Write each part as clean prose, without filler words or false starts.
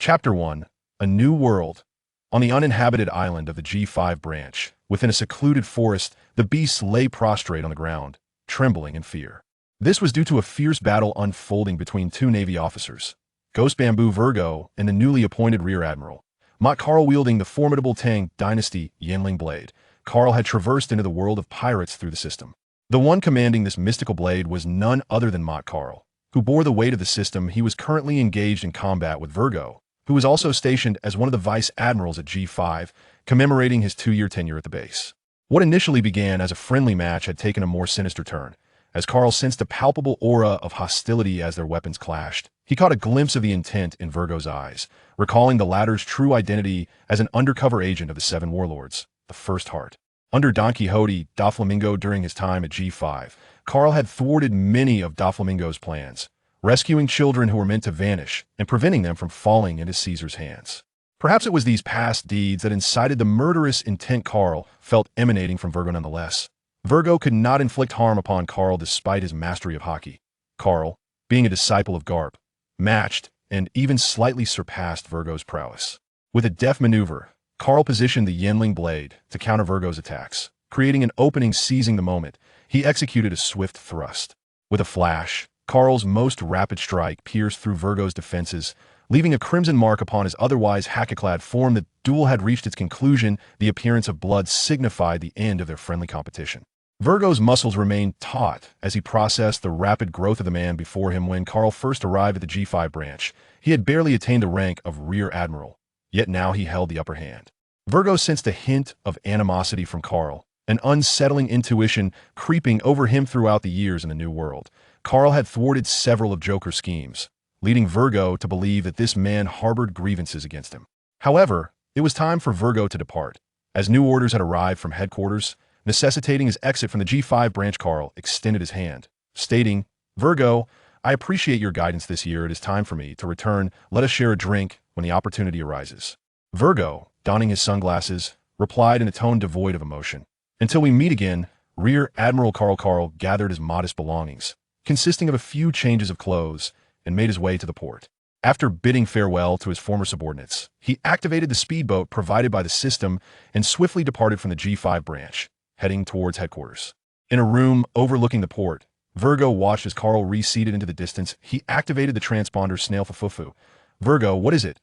Chapter 1. A New World. On the uninhabited island of the G5 branch, within a secluded forest, the beasts lay prostrate on the ground, trembling in fear. This was due to a fierce battle unfolding between two Navy officers, Ghost Bamboo Virgo and the newly appointed Rear Admiral. Karl wielding the formidable Tang Dynasty Yanling blade, Karl had traversed into the world of pirates through the system. The one commanding this mystical blade was none other than Karl, who bore the weight of the system. He was currently engaged in combat with Virgo, who was also stationed as one of the vice admirals at G5, commemorating his 2-year tenure at the base. What initially began as a friendly match had taken a more sinister turn, as Karl sensed a palpable aura of hostility as their weapons clashed. He caught a glimpse of the intent in Virgo's eyes, recalling the latter's true identity as an undercover agent of the Seven Warlords, the First Heart. Under Don Quixote Doflamingo during his time at G5, Karl had thwarted many of Doflamingo's plans, rescuing children who were meant to vanish and preventing them from falling into Caesar's hands. Perhaps it was these past deeds that incited the murderous intent Karl felt emanating from Virgo nonetheless. Virgo could not inflict harm upon Karl despite his mastery of haki. Karl, being a disciple of Garp, matched and even slightly surpassed Virgo's prowess. With a deft maneuver, Karl positioned the Yanling blade to counter Virgo's attacks. Creating an opening seizing the moment, he executed a swift thrust. With a flash, Karl's most rapid strike pierced through Virgo's defenses, leaving a crimson mark upon his otherwise haki-clad form. The duel had reached its conclusion. The appearance of blood signified the end of their friendly competition. Virgo's muscles remained taut as he processed the rapid growth of the man before him. When Karl first arrived at the G5 branch, he had barely attained the rank of Rear Admiral, yet now he held the upper hand. Virgo sensed a hint of animosity from Karl, an unsettling intuition creeping over him throughout the years in the New World. Karl had thwarted several of Joker's schemes, leading Virgo to believe that this man harbored grievances against him. However, it was time for Virgo to depart, as new orders had arrived from headquarters, necessitating his exit from the G5 branch. Karl extended his hand, stating, "Virgo, I appreciate your guidance this year. It is time for me to return. Let us share a drink when the opportunity arises." Virgo, donning his sunglasses, replied in a tone devoid of emotion, "Until we meet again, Rear Admiral Karl." Karl gathered his modest belongings, consisting of a few changes of clothes, and made his way to the port. After bidding farewell to his former subordinates, he activated the speedboat provided by the system and swiftly departed from the G5 branch, heading towards headquarters. In a room overlooking the port, Virgo watched as Karl receded into the distance. He activated the transponder snail fufufu. "Virgo, what is it?"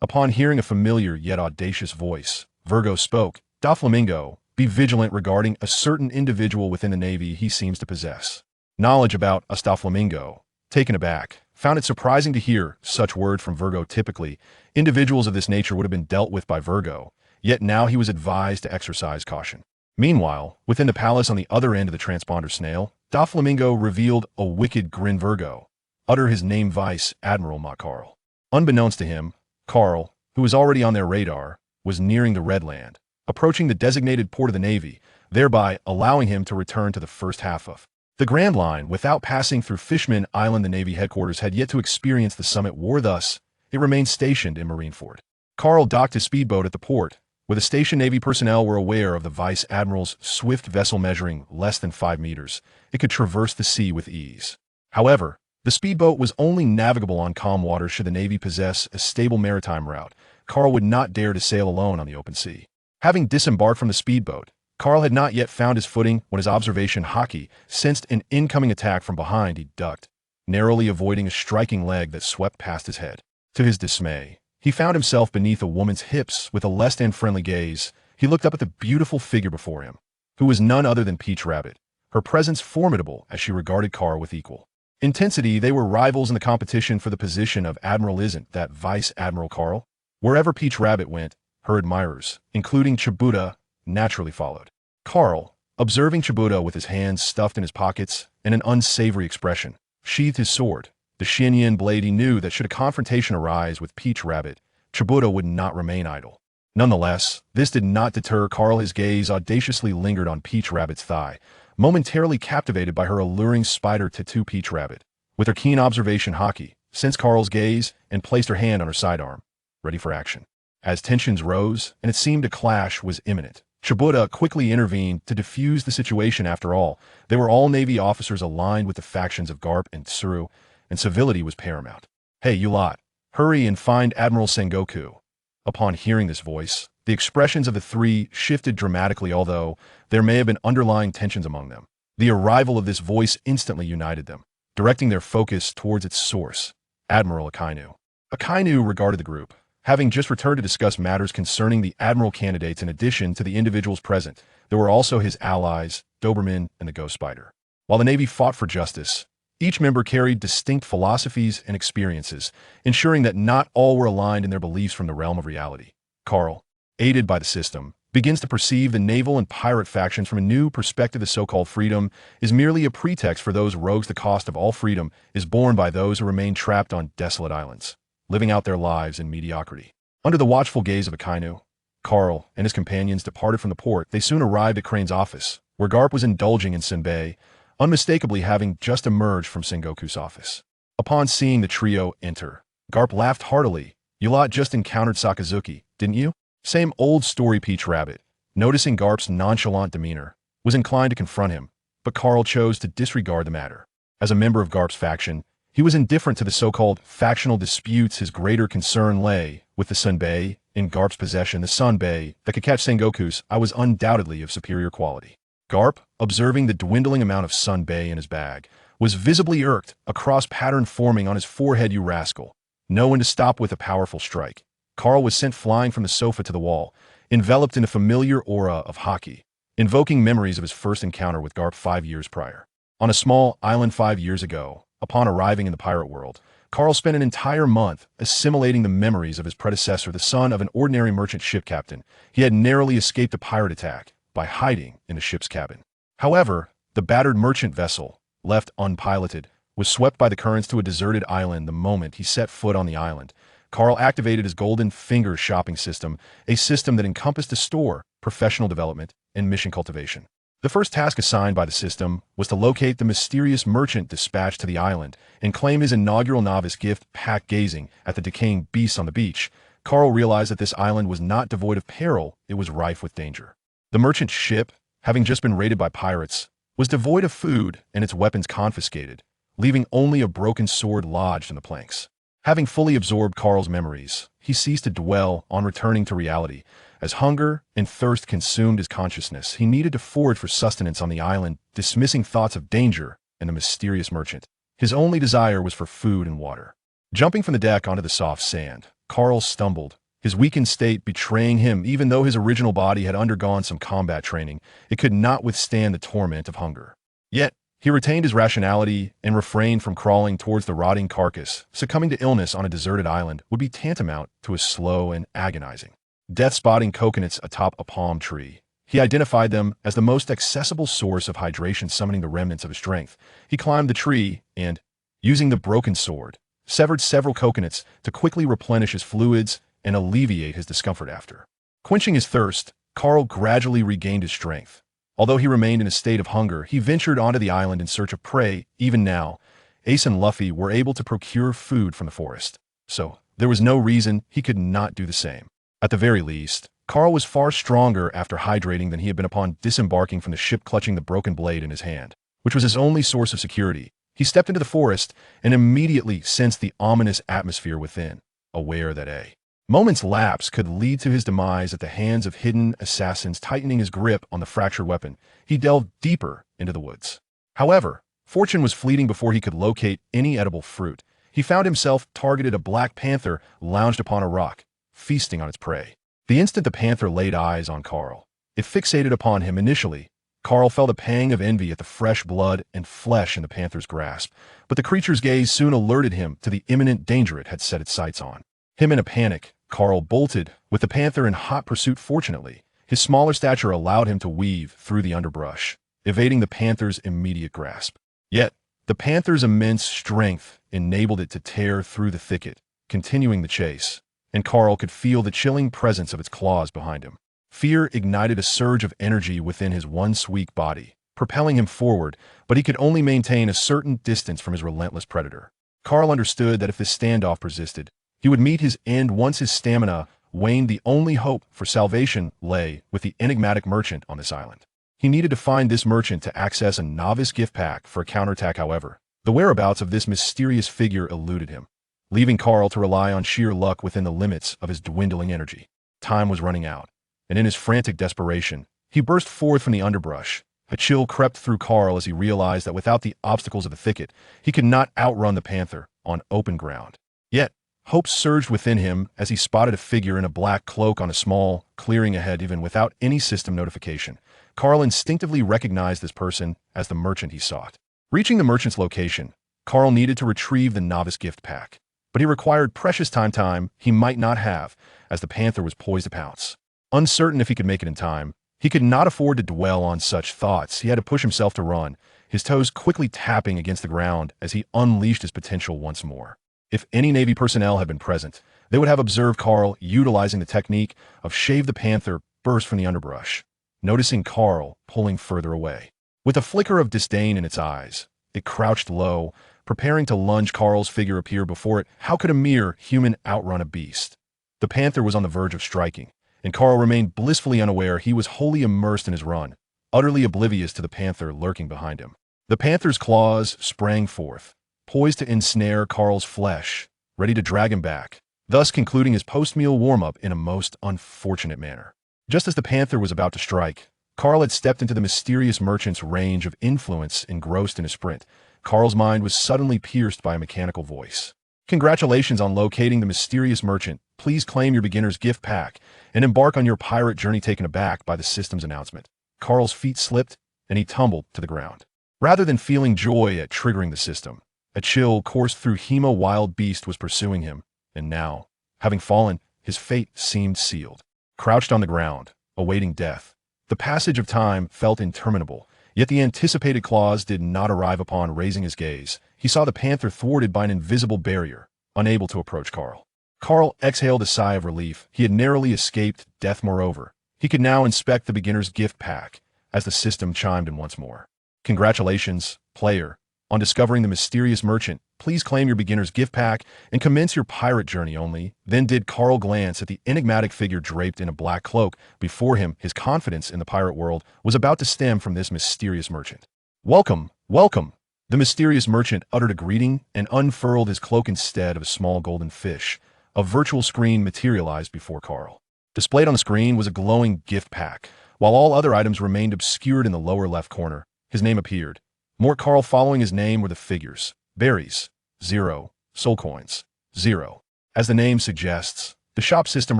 Upon hearing a familiar yet audacious voice, Virgo spoke, "Doflamingo, be vigilant regarding a certain individual within the Navy. He seems to possess knowledge about us." Doflamingo, taken aback, found it surprising to hear such word from Virgo. Typically, individuals of this nature would have been dealt with by Virgo, yet now he was advised to exercise caution. Meanwhile, within the palace on the other end of the transponder snail, Doflamingo revealed a wicked grin. "Virgo, utter his name, Vice Admiral Karl." Unbeknownst to him, Karl, who was already on their radar, was nearing the Red Land, approaching the designated port of the Navy, thereby allowing him to return to the first half of the Grand Line without passing through Fishman Island. The Navy headquarters had yet to experience the summit war, thus it remained stationed in Marineford. Karl docked his speedboat at the port, where the station Navy personnel were aware of the Vice Admiral's swift vessel. Measuring less than 5 meters, it could traverse the sea with ease. However, the speedboat was only navigable on calm water. Should the Navy possess a stable maritime route, Karl would not dare to sail alone on the open sea. Having disembarked from the speedboat, Karl had not yet found his footing when his observation haki sensed an incoming attack from behind. He ducked, narrowly avoiding a striking leg that swept past his head. To his dismay, he found himself beneath a woman's hips. With a less than friendly gaze, he looked up at the beautiful figure before him, who was none other than Peach Rabbit, her presence formidable as she regarded Karl with equal intensity. They were rivals in the competition for the position of Admiral. "Isn't that Vice Admiral Karl?" Wherever Peach Rabbit went, her admirers, including Chibuta, naturally followed. Karl, observing Chibuta with his hands stuffed in his pockets and an unsavory expression, sheathed his sword, the Shinyan blade. He knew that should a confrontation arise with Peach Rabbit, Chibuta would not remain idle. Nonetheless, this did not deter Karl. His gaze audaciously lingered on Peach Rabbit's thigh, momentarily captivated by her alluring spider tattoo. Peach Rabbit, with her keen observation haki, sensed Karl's gaze and placed her hand on her sidearm, ready for action. As tensions rose and it seemed a clash was imminent, Chibuta quickly intervened to defuse the situation. After all, they were all Navy officers aligned with the factions of Garp and Tsuru, and civility was paramount. "Hey, you lot, Hurry and find Admiral Sengoku." Upon hearing this voice, the expressions of the three shifted dramatically, although there may have been underlying tensions among them. The arrival of this voice instantly united them, directing their focus towards its source, Admiral Akainu. Akainu regarded the group, having just returned to discuss matters concerning the admiral candidates. In addition to the individuals present, there were also his allies, Doberman and the Ghost Spider. While the Navy fought for justice, each member carried distinct philosophies and experiences, ensuring that not all were aligned in their beliefs from the realm of reality. Carl, aided by the system, begins to perceive the naval and pirate factions from a new perspective. The so-called freedom is merely a pretext for those rogues. The cost of all freedom is borne by those who remain trapped on desolate islands, living out their lives in mediocrity. Under the watchful gaze of Akainu, Carl and his companions departed from the port. They soon arrived at Crane's office, where Garp was indulging in Senbei, unmistakably having just emerged from Sengoku's office. Upon seeing the trio enter, Garp laughed heartily. "You lot just encountered Sakazuki, didn't you?" Same old story. Peach Rabbit, noticing Garp's nonchalant demeanor, was inclined to confront him, but Carl chose to disregard the matter. As a member of Garp's faction, he was indifferent to the so-called factional disputes. His greater concern lay with the Senbei in Garp's possession. The Senbei that could catch Sengoku's eye was undoubtedly of superior quality. Garp, observing the dwindling amount of Senbei in his bag, was visibly irked, a cross pattern forming on his forehead. "You rascal. Know when to stop with a powerful strike." Carl was sent flying from the sofa to the wall, enveloped in a familiar aura of haki, invoking memories of his first encounter with Garp 5 years prior. On a small island 5 years ago, upon arriving in the pirate world, Carl spent an entire month assimilating the memories of his predecessor. The son of an ordinary merchant ship captain, he had narrowly escaped a pirate attack by hiding in the ship's cabin. However, the battered merchant vessel, left unpiloted, was swept by the currents to a deserted island. The moment he set foot on the island, Carl activated his Golden Finger shopping system, a system that encompassed a store, professional development, and mission cultivation. The first task assigned by the system was to locate the mysterious merchant dispatched to the island and claim his inaugural novice gift pack. Gazing at the decaying beasts on the beach, Carl realized that this island was not devoid of peril, it was rife with danger. The merchant ship, having just been raided by pirates, was devoid of food and its weapons confiscated, leaving only a broken sword lodged in the planks. Having fully absorbed Carl's memories, he ceased to dwell on returning to reality. As hunger and thirst consumed his consciousness, he needed to forage for sustenance on the island, dismissing thoughts of danger and the mysterious merchant. His only desire was for food and water. Jumping from the deck onto the soft sand, Carl stumbled, his weakened state betraying him. Even though his original body had undergone some combat training, it could not withstand the torment of hunger. Yet, he retained his rationality and refrained from crawling towards the rotting carcass. Succumbing to illness on a deserted island would be tantamount to a slow and agonizing death. Spotting coconuts atop a palm tree, he identified them as the most accessible source of hydration. Summoning the remnants of his strength, he climbed the tree and, using the broken sword, severed several coconuts to quickly replenish his fluids and alleviate his discomfort. After quenching his thirst, Carl gradually regained his strength. Although he remained in a state of hunger, he ventured onto the island in search of prey. Even now, Ace and Luffy were able to procure food from the forest, so there was no reason he could not do the same. At the very least, Carl was far stronger after hydrating than he had been upon disembarking from the ship. Clutching the broken blade in his hand, which was his only source of security, he stepped into the forest and immediately sensed the ominous atmosphere within, aware that a moment's lapse could lead to his demise at the hands of hidden assassins. Tightening his grip on the fractured weapon, he delved deeper into the woods. However, fortune was fleeting. Before he could locate any edible fruit, he found himself targeted. A black panther lounged upon a rock, feasting on its prey. The instant the panther laid eyes on Carl, it fixated upon him. Initially, Carl felt a pang of envy at the fresh blood and flesh in the panther's grasp, but the creature's gaze soon alerted him to the imminent danger it had set its sights on. In a panic, Carl bolted, with the panther in hot pursuit. Fortunately, his smaller stature allowed him to weave through the underbrush, evading the panther's immediate grasp. Yet, the panther's immense strength enabled it to tear through the thicket, continuing the chase, and Carl could feel the chilling presence of its claws behind him. Fear ignited a surge of energy within his once weak body, propelling him forward, but he could only maintain a certain distance from his relentless predator. Carl understood that if this standoff persisted, he would meet his end. Once his stamina waned, the only hope for salvation lay with the enigmatic merchant on this island. He needed to find this merchant to access a novice gift pack for a counterattack. However, the whereabouts of this mysterious figure eluded him. leaving Carl to rely on sheer luck within the limits of his dwindling energy. Time was running out, and in his frantic desperation, he burst forth from the underbrush. A chill crept through Carl as he realized that without the obstacles of the thicket, he could not outrun the panther on open ground. Yet, hope surged within him as he spotted a figure in a black cloak on a small clearing ahead. Even without any system notification, Carl instinctively recognized this person as the merchant he sought. Reaching the merchant's location, Carl needed to retrieve the novice gift pack, but he required precious time he might not have, as the panther was poised to pounce. Uncertain if he could make it in time, he could not afford to dwell on such thoughts. He had to push himself to run, his toes quickly tapping against the ground as he unleashed his potential once more. If any Navy personnel had been present, they would have observed Carl utilizing the technique of shave the panther burst from the underbrush, noticing Carl pulling further away. With a flicker of disdain in its eyes, it crouched low, preparing to lunge. Carl's figure appeared before it. How could a mere human outrun a beast? The panther was on the verge of striking, and Carl remained blissfully unaware. He was wholly immersed in his run, utterly oblivious to the panther lurking behind him. The panther's claws sprang forth, poised to ensnare Carl's flesh, ready to drag him back, thus concluding his post-meal warm-up in a most unfortunate manner. Just as the panther was about to strike, Carl had stepped into the mysterious merchant's range of influence. Engrossed in a sprint, Carl's mind was suddenly pierced by a mechanical voice. Congratulations on locating the mysterious merchant. Please claim your beginner's gift pack and embark on your pirate journey. Taken aback by the system's announcement, Carl's feet slipped and he tumbled to the ground. Rather than feeling joy at triggering the system, a chill coursed through him. A wild beast was pursuing him, and now, having fallen, his fate seemed sealed. Crouched on the ground, awaiting death, the passage of time felt interminable, yet the anticipated claws did not arrive. Upon raising his gaze, he saw the panther thwarted by an invisible barrier, unable to approach Carl. Carl exhaled a sigh of relief. He had narrowly escaped death. Moreover, he could now inspect the beginner's gift pack as the system chimed in once more. Congratulations, player, on discovering the mysterious merchant. Please claim your beginner's gift pack and commence your pirate journey. Only then did Carl glance at the enigmatic figure draped in a black cloak before him. His confidence in the pirate world was about to stem from this mysterious merchant. Welcome, welcome. The mysterious merchant uttered a greeting and unfurled his cloak. Instead of a small golden fish, a virtual screen materialized before Carl. Displayed on the screen was a glowing gift pack, while all other items remained obscured. In the lower left corner, his name appeared. More Carl. Following his name were the figures: berries, 0, soul coins, 0. As the name suggests, the shop system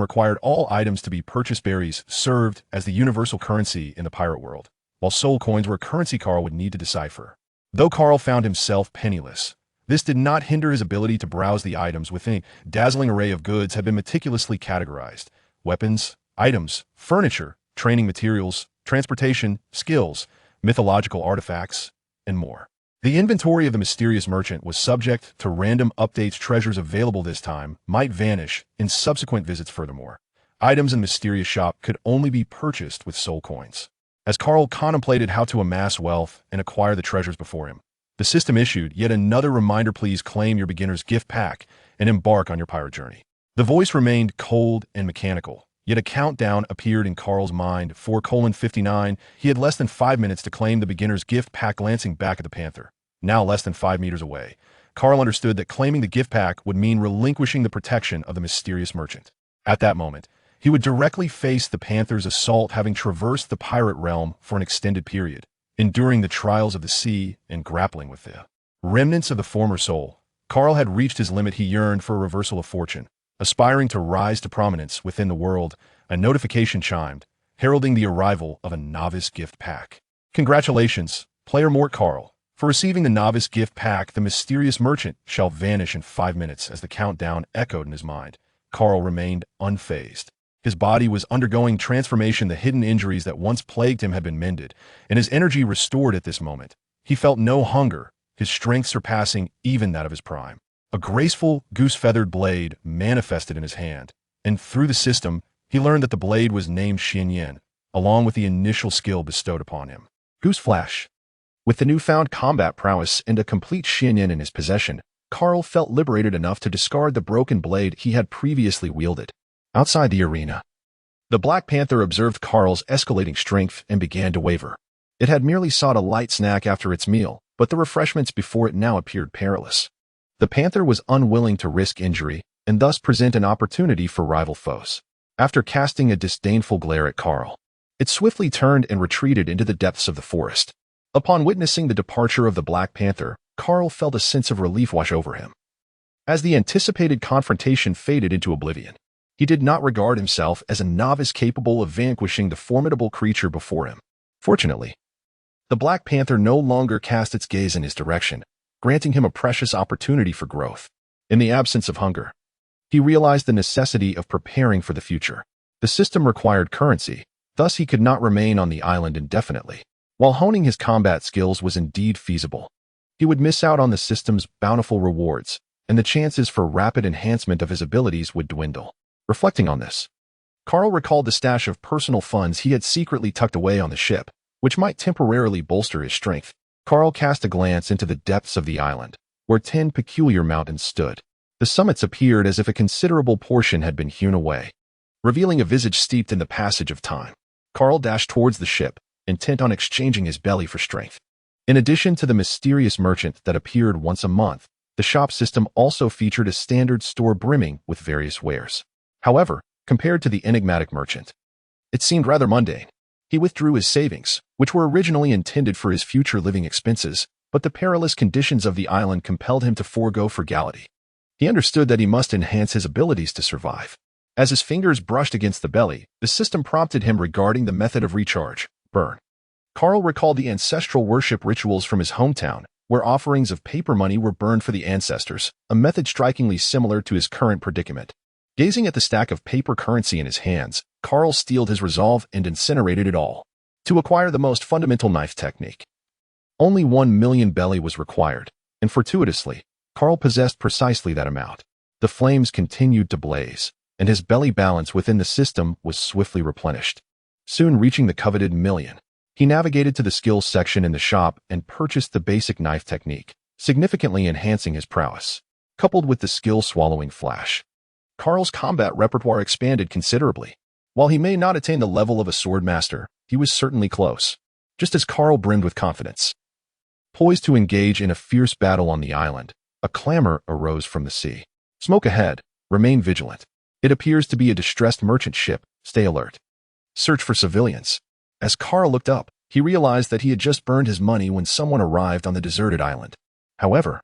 required all items to be purchased. Berries served as the universal currency in the pirate world, while soul coins were a currency Carl would need to decipher. Though Carl found himself penniless, this did not hinder his ability to browse the items within. A dazzling array of goods had been meticulously categorized: weapons, items, furniture, training materials, transportation, skills, mythological artifacts, and more. The inventory of the mysterious merchant was subject to random updates. Treasures available this time might vanish in subsequent visits. Furthermore, items in the mysterious shop could only be purchased with soul coins. As Carl contemplated how to amass wealth and acquire the treasures before him, the system issued yet another reminder: please claim your beginner's gift pack and embark on your pirate journey. The voice remained cold and mechanical, yet a countdown appeared in Carl's mind: 4:59. He had less than 5 minutes to claim the beginner's gift pack. Glancing back at the panther, now less than 5 meters away, Carl understood that claiming the gift pack would mean relinquishing the protection of the mysterious merchant. At that moment, he would directly face the panther's assault. Having traversed the pirate realm for an extended period, enduring the trials of the sea and grappling with the remnants of the former soul, Carl had reached his limit. He yearned for a reversal of fortune. Aspiring to rise to prominence within the world, a notification chimed, heralding the arrival of a novice gift pack. Congratulations, player Mort Carl, for receiving the novice gift pack. The mysterious merchant shall vanish in 5 minutes. As the countdown echoed in his mind, Carl remained unfazed. His body was undergoing transformation. The hidden injuries that once plagued him had been mended, and his energy restored. At this moment, he felt no hunger, his strength surpassing even that of his prime. A graceful, goose-feathered blade manifested in his hand, and through the system, he learned that the blade was named Xianyan, along with the initial skill bestowed upon him: Goose Flash. With the newfound combat prowess and a complete Xianyan in his possession, Carl felt liberated enough to discard the broken blade he had previously wielded. Outside the arena, the Black Panther observed Carl's escalating strength and began to waver. It had merely sought a light snack after its meal, but the refreshments before it now appeared perilous. The panther was unwilling to risk injury and thus present an opportunity for rival foes. After casting a disdainful glare at Carl, it swiftly turned and retreated into the depths of the forest. Upon witnessing the departure of the Black Panther, Carl felt a sense of relief wash over him. As the anticipated confrontation faded into oblivion, he did not regard himself as a novice capable of vanquishing the formidable creature before him. Fortunately, the Black Panther no longer cast its gaze in his direction, granting him a precious opportunity for growth. In the absence of hunger, he realized the necessity of preparing for the future. The system required currency, thus he could not remain on the island indefinitely. While honing his combat skills was indeed feasible, he would miss out on the system's bountiful rewards, and the chances for rapid enhancement of his abilities would dwindle. Reflecting on this, Carl recalled the stash of personal funds he had secretly tucked away on the ship, which might temporarily bolster his strength. Carl cast a glance into the depths of the island, where 10 peculiar mountains stood. The summits appeared as if a considerable portion had been hewn away, revealing a visage steeped in the passage of time. Carl dashed towards the ship, intent on exchanging his belly for strength. In addition to the mysterious merchant that appeared once a month, the shop system also featured a standard store brimming with various wares. However, compared to the enigmatic merchant, it seemed rather mundane. He withdrew his savings, which were originally intended for his future living expenses, but the perilous conditions of the island compelled him to forego frugality. He understood that he must enhance his abilities to survive. As his fingers brushed against the belly, the system prompted him regarding the method of recharge, burn. Carl recalled the ancestral worship rituals from his hometown, where offerings of paper money were burned for the ancestors, a method strikingly similar to his current predicament. Gazing at the stack of paper currency in his hands, Carl steeled his resolve and incinerated it all. To acquire the most fundamental knife technique, only 1 million belly was required, and fortuitously, Carl possessed precisely that amount. The flames continued to blaze, and his belly balance within the system was swiftly replenished. Soon reaching the coveted million, he navigated to the skills section in the shop and purchased the basic knife technique, significantly enhancing his prowess. Coupled with the skill-swallowing flash, Carl's combat repertoire expanded considerably. While he may not attain the level of a sword master, he was certainly close. Just as Carl brimmed with confidence, poised to engage in a fierce battle on the island, a clamor arose from the sea. Smoke ahead, remain vigilant. It appears to be a distressed merchant ship, stay alert. Search for civilians. As Carl looked up, he realized that he had just burned his money when someone arrived on the deserted island. However,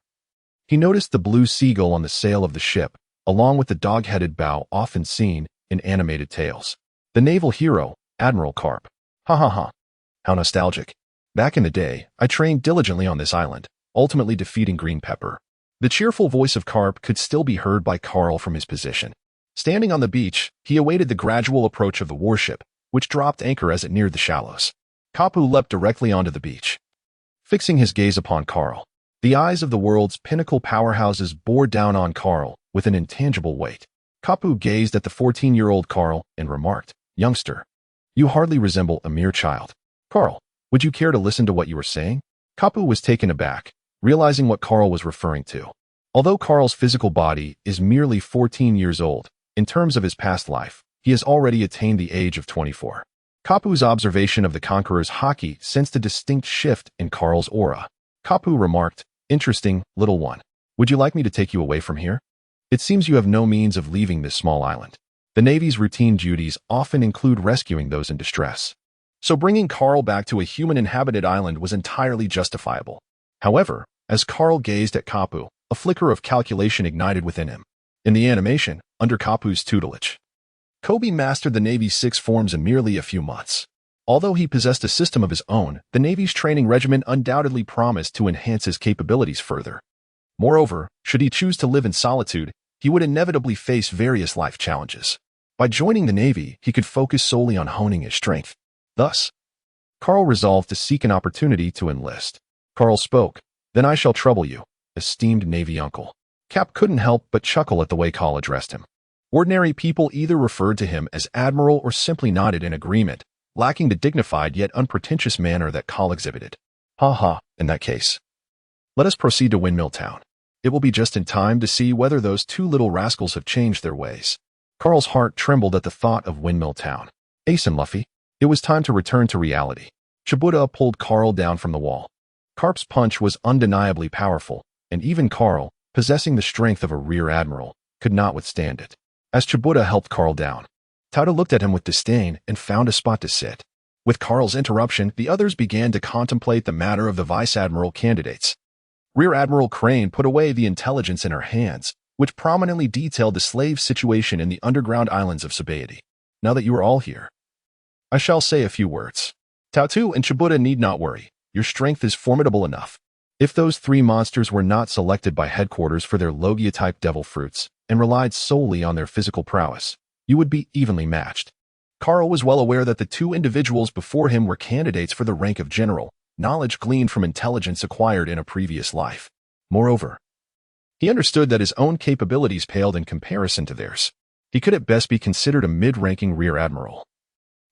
he noticed the blue seagull on the sail of the ship, along with the dog-headed bow often seen in animated tales. The naval hero, Admiral Carp. Ha ha ha. How nostalgic. Back in the day, I trained diligently on this island, ultimately defeating Green Pepper. The cheerful voice of Carp could still be heard by Carl from his position. Standing on the beach, he awaited the gradual approach of the warship, which dropped anchor as it neared the shallows. Kapu leapt directly onto the beach. Fixing his gaze upon Carl, the eyes of the world's pinnacle powerhouses bore down on Carl with an intangible weight. Kapu gazed at the 14-year-old Carl and remarked, "Youngster, you hardly resemble a mere child. Carl, would you care to listen to what you were saying?" Kapu was taken aback, realizing what Carl was referring to. Although Carl's physical body is merely 14 years old, in terms of his past life, he has already attained the age of 24. Kapu's observation of the Conqueror's haki sensed a distinct shift in Carl's aura. Kapu remarked, "Interesting, little one. Would you like me to take you away from here? It seems you have no means of leaving this small island. The Navy's routine duties often include rescuing those in distress. So bringing Carl back to a human-inhabited island was entirely justifiable." However, as Carl gazed at Kapu, a flicker of calculation ignited within him. In the animation, under Kapu's tutelage, Kobe mastered the Navy's 6 forms in merely a few months. Although he possessed a system of his own, the Navy's training regimen undoubtedly promised to enhance his capabilities further. Moreover, should he choose to live in solitude, he would inevitably face various life challenges. By joining the Navy, he could focus solely on honing his strength. Thus, Carl resolved to seek an opportunity to enlist. Carl spoke, "Then I shall trouble you, esteemed Navy uncle." Cap couldn't help but chuckle at the way Carl addressed him. Ordinary people either referred to him as Admiral or simply nodded in agreement, lacking the dignified yet unpretentious manner that Carl exhibited. "Ha ha, in that case, let us proceed to Windmill Town. It will be just in time to see whether those 2 little rascals have changed their ways." Carl's heart trembled at the thought of Windmill Town. Ace and Luffy. It was time to return to reality. Chibuta pulled Carl down from the wall. Carp's punch was undeniably powerful, and even Carl, possessing the strength of a rear admiral, could not withstand it. As Chibuta helped Carl down, Tauta looked at him with disdain and found a spot to sit. With Carl's interruption, the others began to contemplate the matter of the vice admiral candidates. Rear Admiral Crane put away the intelligence in her hands, which prominently detailed the slave situation in the underground islands of Sabaody. Now that you are all here, I shall say a few words. Tautu and Chibuta need not worry. Your strength is formidable enough. If those three monsters were not selected by headquarters for their Logia-type devil fruits and relied solely on their physical prowess, you would be evenly matched. Carl was well aware that the two individuals before him were candidates for the rank of general, knowledge gleaned from intelligence acquired in a previous life. Moreover, he understood that his own capabilities paled in comparison to theirs. He could at best be considered a mid-ranking rear admiral,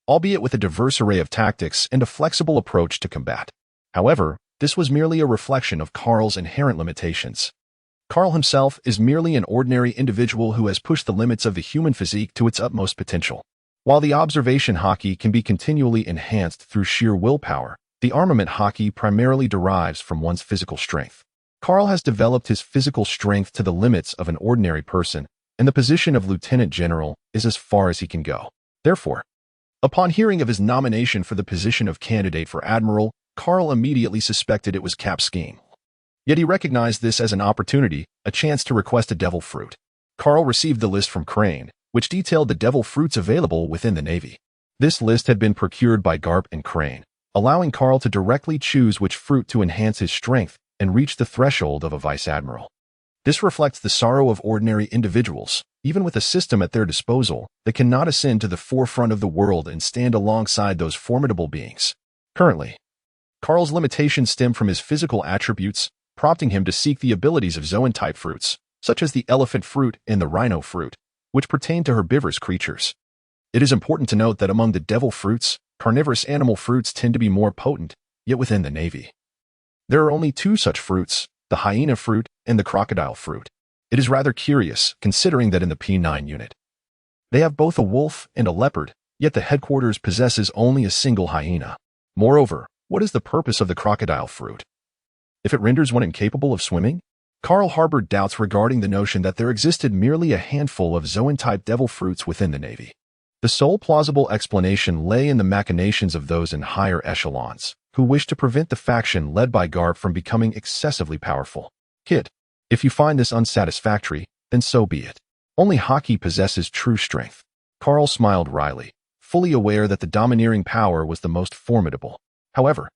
albeit with a diverse array of tactics and a flexible approach to combat. However, this was merely a reflection of Carl's inherent limitations. Carl himself is merely an ordinary individual who has pushed the limits of the human physique to its utmost potential. While the observation haki can be continually enhanced through sheer willpower, the armament haki primarily derives from one's physical strength. Carl has developed his physical strength to the limits of an ordinary person, and the position of lieutenant general is as far as he can go. Therefore, upon hearing of his nomination for the position of candidate for admiral, Carl immediately suspected it was Cap's scheme. Yet he recognized this as an opportunity, a chance to request a devil fruit. Carl received the list from Crane, which detailed the devil fruits available within the Navy. This list had been procured by Garp and Crane, allowing Carl to directly choose which fruit to enhance his strength and reach the threshold of a vice admiral. This reflects the sorrow of ordinary individuals, even with a system at their disposal, that cannot ascend to the forefront of the world and stand alongside those formidable beings. Currently, Carl's limitations stem from his physical attributes, prompting him to seek the abilities of Zoan-type fruits, such as the elephant fruit and the rhino fruit, which pertain to herbivorous creatures. It is important to note that among the devil fruits, carnivorous animal fruits tend to be more potent, yet within the Navy, there are only two such fruits, the hyena fruit and the crocodile fruit. It is rather curious, considering that in the P9 unit, they have both a wolf and a leopard, yet the headquarters possesses only a single hyena. Moreover, what is the purpose of the crocodile fruit? If it renders one incapable of swimming? Carl harbored doubts regarding the notion that there existed merely a handful of Zoan-type devil fruits within the Navy. The sole plausible explanation lay in the machinations of those in higher echelons, who wished to prevent the faction led by Garp from becoming excessively powerful. Kid, if you find this unsatisfactory, then so be it. Only Haki possesses true strength. Carl smiled wryly, fully aware that the domineering power was the most formidable. However,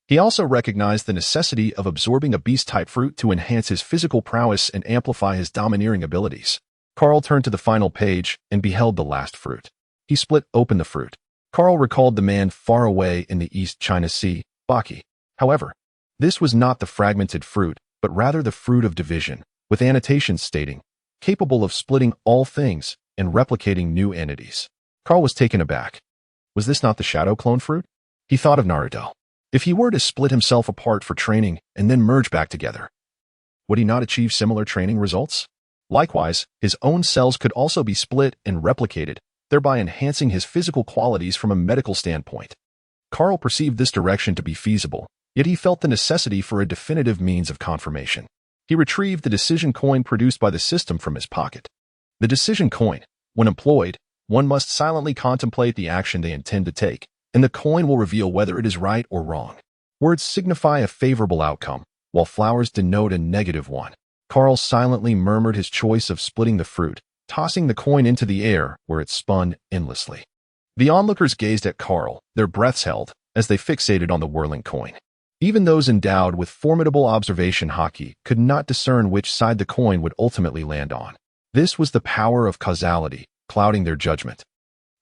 he also recognized the necessity of absorbing a beast-type fruit to enhance his physical prowess and amplify his domineering abilities. Carl turned to the final page and beheld the last fruit. He split open the fruit. Carl recalled the man far away in the East China Sea, Baki. However, this was not the fragmented fruit, but rather the fruit of division, with annotations stating, capable of splitting all things and replicating new entities. Carl was taken aback. Was this not the shadow clone fruit? He thought of Naruto. If he were to split himself apart for training and then merge back together, would he not achieve similar training results? Likewise, his own cells could also be split and replicated, thereby enhancing his physical qualities from a medical standpoint. Carl perceived this direction to be feasible, yet he felt the necessity for a definitive means of confirmation. He retrieved the decision coin produced by the system from his pocket. The decision coin, when employed, one must silently contemplate the action they intend to take, and the coin will reveal whether it is right or wrong. Words signify a favorable outcome, while flowers denote a negative one. Carl silently murmured his choice of splitting the fruit, tossing the coin into the air where it spun endlessly. The onlookers gazed at Carl, their breaths held, as they fixated on the whirling coin. Even those endowed with formidable observation haki could not discern which side the coin would ultimately land on. This was the power of causality, clouding their judgment.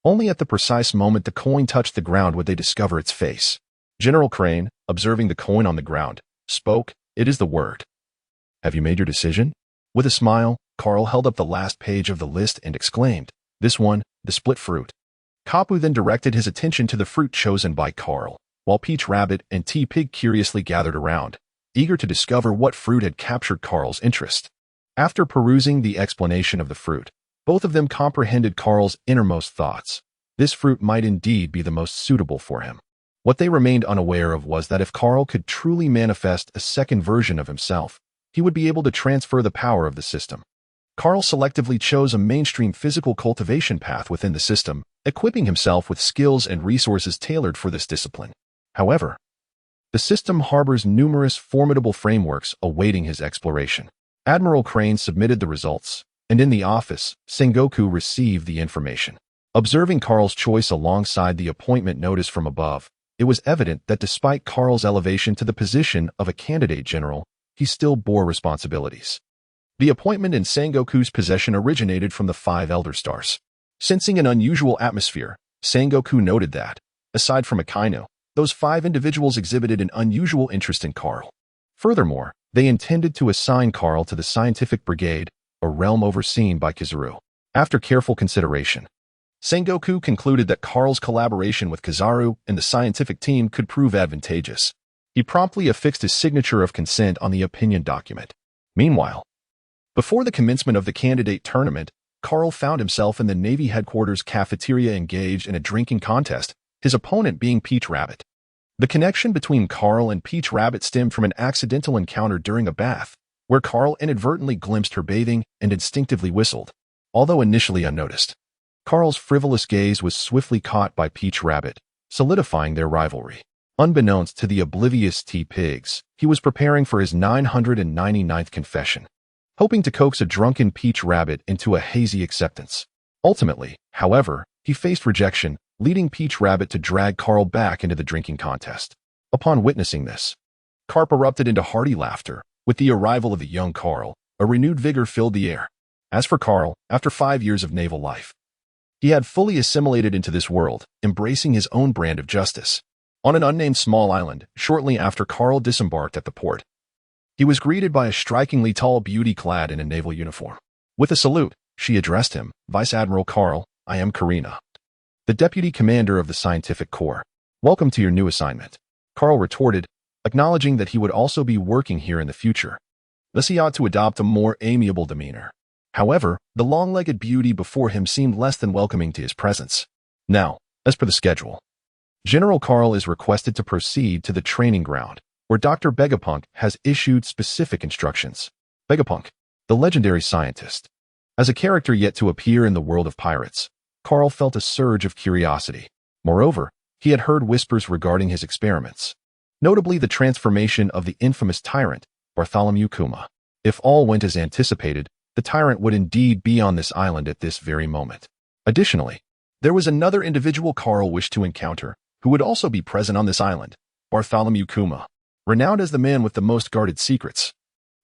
Only at the precise moment the coin touched the ground would they discover its face. General Crane, observing the coin on the ground, spoke, "It is the word." "Have you made your decision?" With a smile, Carl held up the last page of the list and exclaimed, "This one, the split fruit." Kapu then directed his attention to the fruit chosen by Carl, while Peach Rabbit and T-Pig curiously gathered around, eager to discover what fruit had captured Carl's interest. After perusing the explanation of the fruit, both of them comprehended Carl's innermost thoughts. This fruit might indeed be the most suitable for him. What they remained unaware of was that if Carl could truly manifest a second version of himself, he would be able to transfer the power of the system. Carl selectively chose a mainstream physical cultivation path within the system, equipping himself with skills and resources tailored for this discipline. However, the system harbors numerous formidable frameworks awaiting his exploration. Admiral Crane submitted the results, and in the office, Sengoku received the information. Observing Carl's choice alongside the appointment notice from above, it was evident that despite Carl's elevation to the position of a candidate general, he still bore responsibilities. The appointment in Sengoku's possession originated from the 5 Elder Stars. Sensing an unusual atmosphere, Sengoku noted that, aside from Akainu, those 5 individuals exhibited an unusual interest in Carl. Furthermore, they intended to assign Carl to the Scientific Brigade, a realm overseen by Kizaru. After careful consideration, Sengoku concluded that Carl's collaboration with Kizaru and the scientific team could prove advantageous. He promptly affixed his signature of consent on the opinion document. Meanwhile, before the commencement of the candidate tournament, Carl found himself in the Navy headquarters cafeteria engaged in a drinking contest, his opponent being Peach Rabbit. The connection between Carl and Peach Rabbit stemmed from an accidental encounter during a bath, where Carl inadvertently glimpsed her bathing and instinctively whistled. Although initially unnoticed, Carl's frivolous gaze was swiftly caught by Peach Rabbit, solidifying their rivalry. Unbeknownst to the oblivious T-Pigs, he was preparing for his 999th confession, hoping to coax a drunken Peach Rabbit into a hazy acceptance. Ultimately, however, he faced rejection, leading Peach Rabbit to drag Carl back into the drinking contest. Upon witnessing this, Carp erupted into hearty laughter. With the arrival of the young Carl, a renewed vigor filled the air. As for Carl, after 5 years of naval life, he had fully assimilated into this world, embracing his own brand of justice. On an unnamed small island, shortly after Carl disembarked at the port, he was greeted by a strikingly tall beauty clad in a naval uniform. With a salute, she addressed him, Vice Admiral Carl, I am Karina, the Deputy Commander of the Scientific Corps. Welcome to your new assignment. Carl retorted, acknowledging that he would also be working here in the future. Thus he ought to adopt a more amiable demeanor. However, the long-legged beauty before him seemed less than welcoming to his presence. Now, as per the schedule, General Carl is requested to proceed to the training ground, where Dr. Vegapunk has issued specific instructions. Vegapunk, the legendary scientist. As a character yet to appear in the world of pirates, Carl felt a surge of curiosity. Moreover, he had heard whispers regarding his experiments, notably the transformation of the infamous tyrant, Bartholomew Kuma. If all went as anticipated, the tyrant would indeed be on this island at this very moment. Additionally, there was another individual Carl wished to encounter, who would also be present on this island, Bartholomew Kuma. Renowned as the man with the most guarded secrets,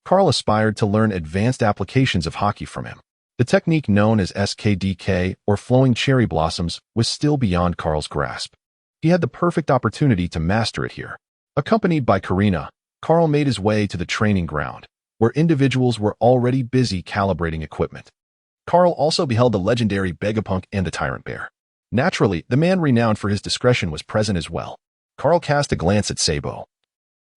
Carl aspired to learn advanced applications of haki from him. The technique known as SKDK, or flowing cherry blossoms, was still beyond Carl's grasp. He had the perfect opportunity to master it here. Accompanied by Karina, Carl made his way to the training ground, where individuals were already busy calibrating equipment. Carl also beheld the legendary Vegapunk and the Tyrant Bear. Naturally, the man renowned for his discretion was present as well. Carl cast a glance at Sabo,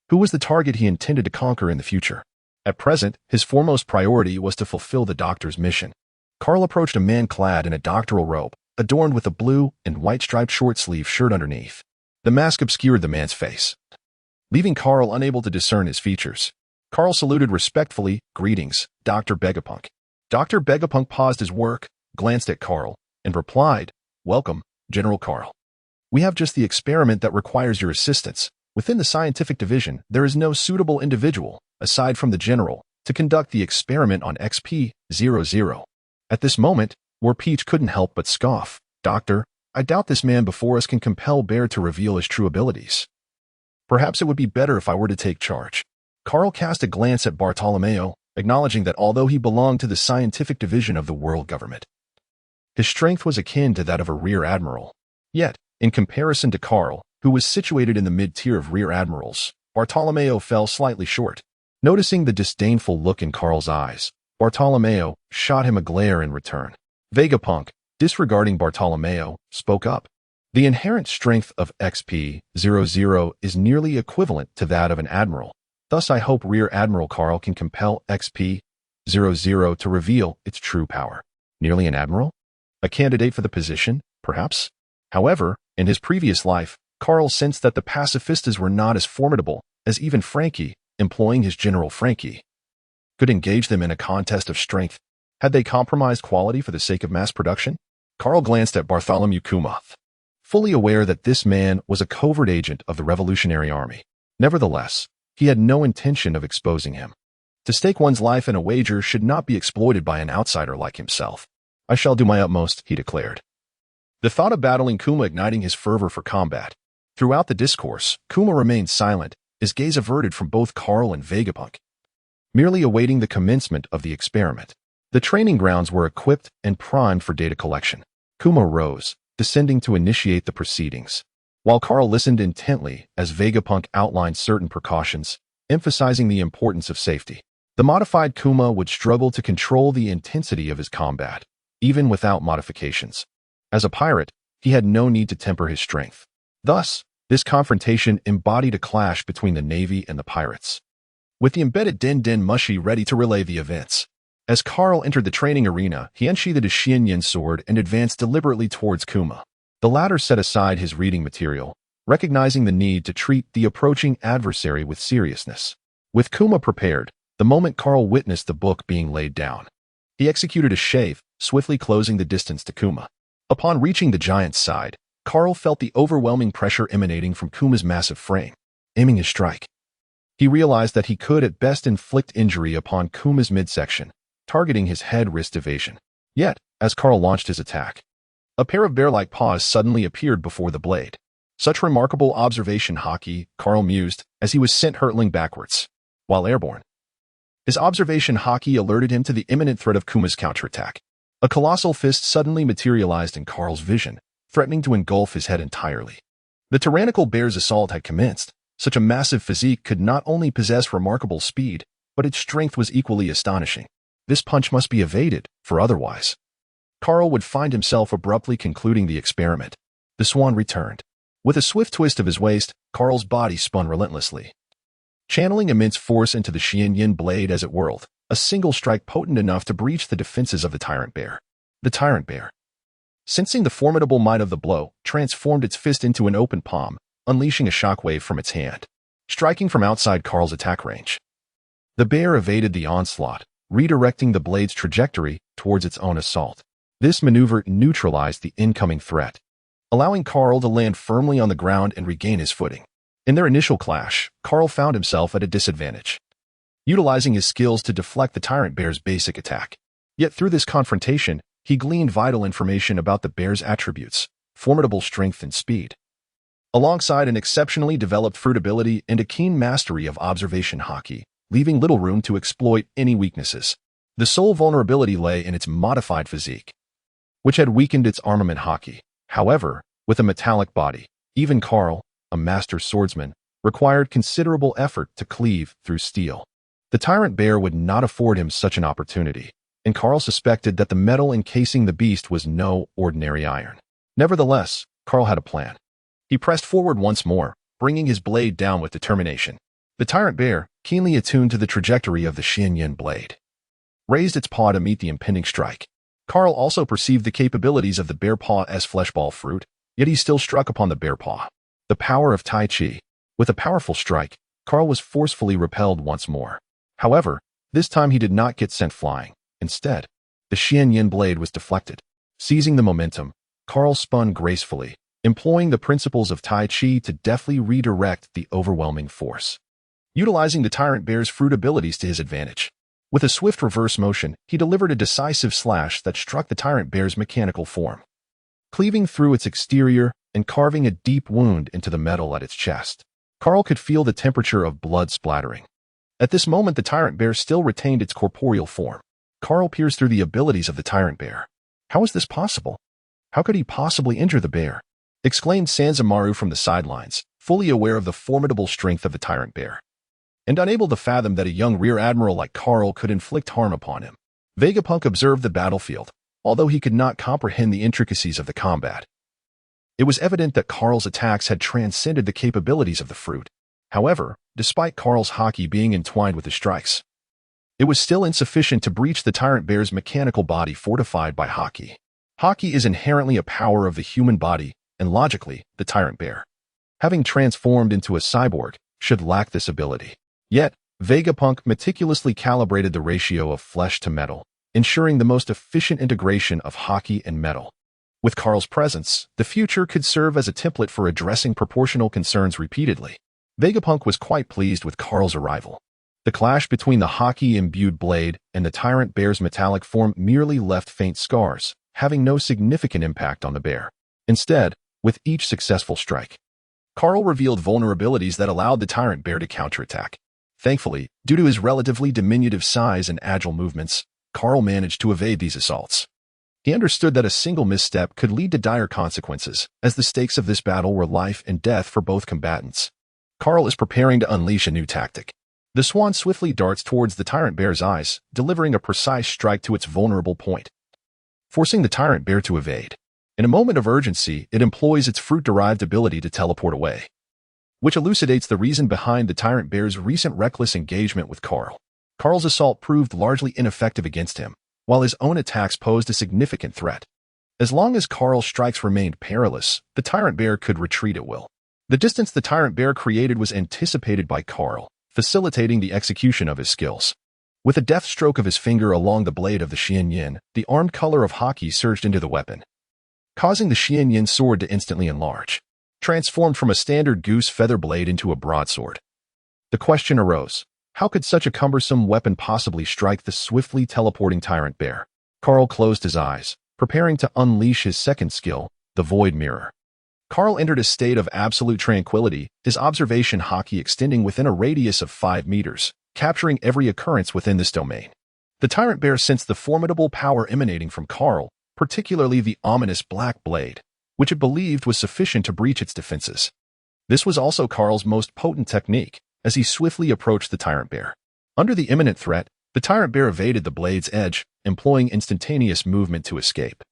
who was the target he intended to conquer in the future. At present, his foremost priority was to fulfill the doctor's mission. Carl approached a man clad in a doctoral robe, adorned with a blue and white striped short-sleeve shirt underneath. The mask obscured the man's face, leaving Carl unable to discern his features. Carl saluted respectfully, "Greetings, Dr. Vegapunk." Dr. Vegapunk paused his work, glanced at Carl, and replied, "Welcome, General Carl. We have just the experiment that requires your assistance. Within the scientific division, there is no suitable individual, aside from the general, to conduct the experiment on XP-00. At this moment, War Peach couldn't help but scoff. "Doctor, I doubt this man before us can compel Bear to reveal his true abilities. Perhaps it would be better if I were to take charge." Carl cast a glance at Bartolomeo, acknowledging that although he belonged to the scientific division of the world government, his strength was akin to that of a rear admiral. Yet, in comparison to Carl, who was situated in the mid-tier of rear admirals, Bartolomeo fell slightly short. Noticing the disdainful look in Carl's eyes, Bartolomeo shot him a glare in return. Vegapunk, disregarding Bartolomeo, spoke up. "The inherent strength of XP-00 is nearly equivalent to that of an admiral. Thus I hope Rear Admiral Carl can compel XP-00 to reveal its true power." Nearly an admiral? A candidate for the position, perhaps? However, in his previous life, Carl sensed that the pacifistas were not as formidable as even Frankie, employing his General Frankie. could engage them in a contest of strength. Had they compromised quality for the sake of mass production? Carl glanced at Bartholomew Kuma, fully aware that this man was a covert agent of the Revolutionary Army. Nevertheless, he had no intention of exposing him. To stake one's life in a wager should not be exploited by an outsider like himself. I shall do my utmost, he declared. The thought of battling Kuma igniting his fervor for combat. Throughout the discourse, Kuma remained silent, his gaze averted from both Carl and Vegapunk, merely awaiting the commencement of the experiment. The training grounds were equipped and primed for data collection. Kuma rose, descending to initiate the proceedings, while Carl listened intently as Vegapunk outlined certain precautions, emphasizing the importance of safety. The modified Kuma would struggle to control the intensity of his combat, even without modifications. As a pirate, he had no need to temper his strength. Thus, this confrontation embodied a clash between the Navy and the pirates, with the embedded Den Mushi ready to relay the events. As Carl entered the training arena, he unsheathed his Xianyan sword and advanced deliberately towards Kuma. The latter set aside his reading material, recognizing the need to treat the approaching adversary with seriousness. With Kuma prepared, the moment Carl witnessed the book being laid down, he executed a shave, swiftly closing the distance to Kuma. Upon reaching the giant's side, Carl felt the overwhelming pressure emanating from Kuma's massive frame. Aiming his strike, he realized that he could at best inflict injury upon Kuma's midsection, targeting his head-wrist evasion. Yet, as Carl launched his attack, a pair of bear-like paws suddenly appeared before the blade. Such remarkable observation haki, Carl mused, as he was sent hurtling backwards, while airborne. His observation haki alerted him to the imminent threat of Kuma's counterattack. A colossal fist suddenly materialized in Carl's vision, threatening to engulf his head entirely. The tyrannical bear's assault had commenced. Such a massive physique could not only possess remarkable speed, but its strength was equally astonishing. This punch must be evaded, for otherwise Carl would find himself abruptly concluding the experiment. The swan returned. With a swift twist of his waist, Carl's body spun relentlessly, channeling immense force into the Xianyan blade as it whirled, a single strike potent enough to breach the defenses of the tyrant bear. The tyrant bear, sensing the formidable might of the blow, transformed its fist into an open palm, unleashing a shockwave from its hand, striking from outside Carl's attack range. The bear evaded the onslaught, redirecting the blade's trajectory towards its own assault. This maneuver neutralized the incoming threat, allowing Carl to land firmly on the ground and regain his footing. In their initial clash, Carl found himself at a disadvantage, utilizing his skills to deflect the tyrant bear's basic attack. Yet through this confrontation, he gleaned vital information about the bear's attributes, formidable strength and speed, alongside an exceptionally developed fruit ability and a keen mastery of observation haki, leaving little room to exploit any weaknesses. The sole vulnerability lay in its modified physique, which had weakened its armament haki. However, with a metallic body, even Carl, a master swordsman, required considerable effort to cleave through steel. The tyrant bear would not afford him such an opportunity, and Carl suspected that the metal encasing the beast was no ordinary iron. Nevertheless, Carl had a plan. He pressed forward once more, bringing his blade down with determination. The tyrant bear, keenly attuned to the trajectory of the Xianyan blade, raised its paw to meet the impending strike. Carl also perceived the capabilities of the bear paw as fleshball fruit, yet he still struck upon the bear paw. The power of Tai Chi. With a powerful strike, Carl was forcefully repelled once more. However, this time he did not get sent flying. Instead, the Xianyan blade was deflected. Seizing the momentum, Carl spun gracefully, employing the principles of Tai Chi to deftly redirect the overwhelming force, utilizing the tyrant bear's fruit abilities to his advantage. With a swift reverse motion, he delivered a decisive slash that struck the tyrant bear's mechanical form, cleaving through its exterior and carving a deep wound into the metal at its chest. Carl could feel the temperature of blood splattering. At this moment, the tyrant bear still retained its corporeal form. Carl pierced through the abilities of the tyrant bear. How is this possible? How could he possibly injure the bear? Exclaimed Sanzamaru from the sidelines, fully aware of the formidable strength of the tyrant bear, and unable to fathom that a young rear admiral like Carl could inflict harm upon him. Vegapunk observed the battlefield, although he could not comprehend the intricacies of the combat. It was evident that Carl's attacks had transcended the capabilities of the fruit. However, despite Carl's haki being entwined with his strikes, it was still insufficient to breach the tyrant bear's mechanical body fortified by haki. Haki is inherently a power of the human body, and logically, the tyrant bear, having transformed into a cyborg, should lack this ability. Yet, Vegapunk meticulously calibrated the ratio of flesh to metal, ensuring the most efficient integration of haki and metal. With Carl's presence, the future could serve as a template for addressing proportional concerns repeatedly. Vegapunk was quite pleased with Carl's arrival. The clash between the haki-imbued blade and the tyrant bear's metallic form merely left faint scars, having no significant impact on the bear. Instead, with each successful strike, Carl revealed vulnerabilities that allowed the tyrant bear to counterattack. Thankfully, due to his relatively diminutive size and agile movements, Carl managed to evade these assaults. He understood that a single misstep could lead to dire consequences, as the stakes of this battle were life and death for both combatants. Carl is preparing to unleash a new tactic. The swan swiftly darts towards the tyrant bear's eyes, delivering a precise strike to its vulnerable point, forcing the tyrant bear to evade. In a moment of urgency, it employs its fruit-derived ability to teleport away, which elucidates the reason behind the tyrant bear's recent reckless engagement with Carl. Carl's assault proved largely ineffective against him, while his own attacks posed a significant threat. As long as Carl's strikes remained perilous, the tyrant bear could retreat at will. The distance the tyrant bear created was anticipated by Carl, facilitating the execution of his skills. With a deft stroke of his finger along the blade of the Xianyin, the armed color of haki surged into the weapon, causing the Xianyin sword to instantly enlarge, transformed from a standard goose feather blade into a broadsword. The question arose, how could such a cumbersome weapon possibly strike the swiftly teleporting tyrant bear? Carl closed his eyes, preparing to unleash his second skill, the Void Mirror. Carl entered a state of absolute tranquility, his observation haki extending within a radius of 5 meters, capturing every occurrence within this domain. The tyrant bear sensed the formidable power emanating from Carl, particularly the ominous black blade, which it believed was sufficient to breach its defenses. This was also Carl's most potent technique, as he swiftly approached the tyrant bear. Under the imminent threat, the tyrant bear evaded the blade's edge, employing instantaneous movement to escape.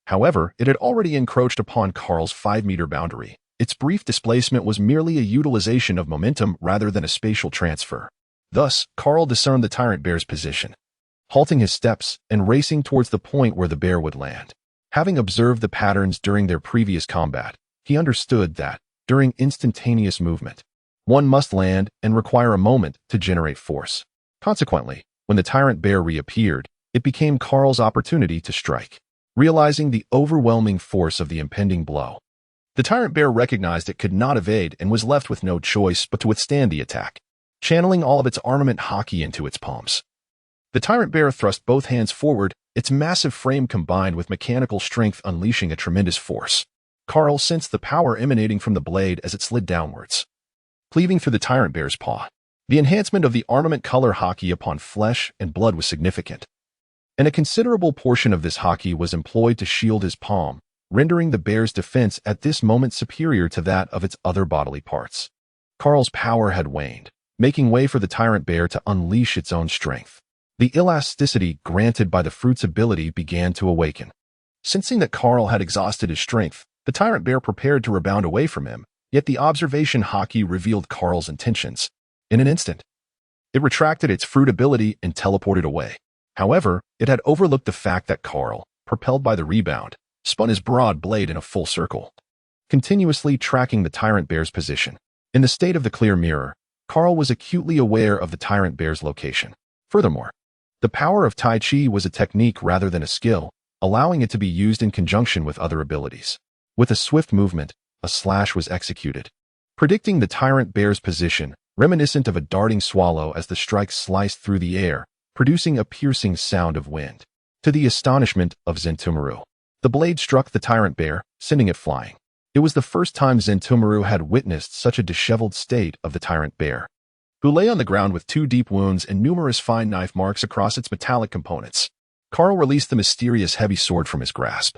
However, it had already encroached upon Carl's 5-meter boundary. Its brief displacement was merely a utilization of momentum rather than a spatial transfer. Thus, Carl discerned the tyrant bear's position, halting his steps and racing towards the point where the bear would land. Having observed the patterns during their previous combat, he understood that, during instantaneous movement, one must land and require a moment to generate force. Consequently, when the tyrant bear reappeared, it became Carl's opportunity to strike. Realizing the overwhelming force of the impending blow, the tyrant bear recognized it could not evade and was left with no choice but to withstand the attack, channeling all of its armament haki into its palms. The tyrant bear thrust both hands forward, its massive frame combined with mechanical strength unleashing a tremendous force. Carl sensed the power emanating from the blade as it slid downwards, cleaving through the tyrant bear's paw. The enhancement of the armament color haki upon flesh and blood was significant, and a considerable portion of this haki was employed to shield his palm, rendering the bear's defense at this moment superior to that of its other bodily parts. Carl's power had waned, making way for the tyrant bear to unleash its own strength. The elasticity granted by the fruit's ability began to awaken. Sensing that Carl had exhausted his strength, the tyrant bear prepared to rebound away from him, yet the observation haki revealed Carl's intentions. In an instant, it retracted its fruit ability and teleported away. However, it had overlooked the fact that Carl, propelled by the rebound, spun his broad blade in a full circle, continuously tracking the tyrant bear's position. In the state of the clear mirror, Carl was acutely aware of the tyrant bear's location. Furthermore, the power of Tai Chi was a technique rather than a skill, allowing it to be used in conjunction with other abilities. With a swift movement, a slash was executed, predicting the tyrant bear's position, reminiscent of a darting swallow as the strike sliced through the air, producing a piercing sound of wind. To the astonishment of Zentomaru, the blade struck the tyrant bear, sending it flying. It was the first time Zentomaru had witnessed such a disheveled state of the tyrant bear, who lay on the ground with 2 deep wounds and numerous fine knife marks across its metallic components. Carl released the mysterious heavy sword from his grasp.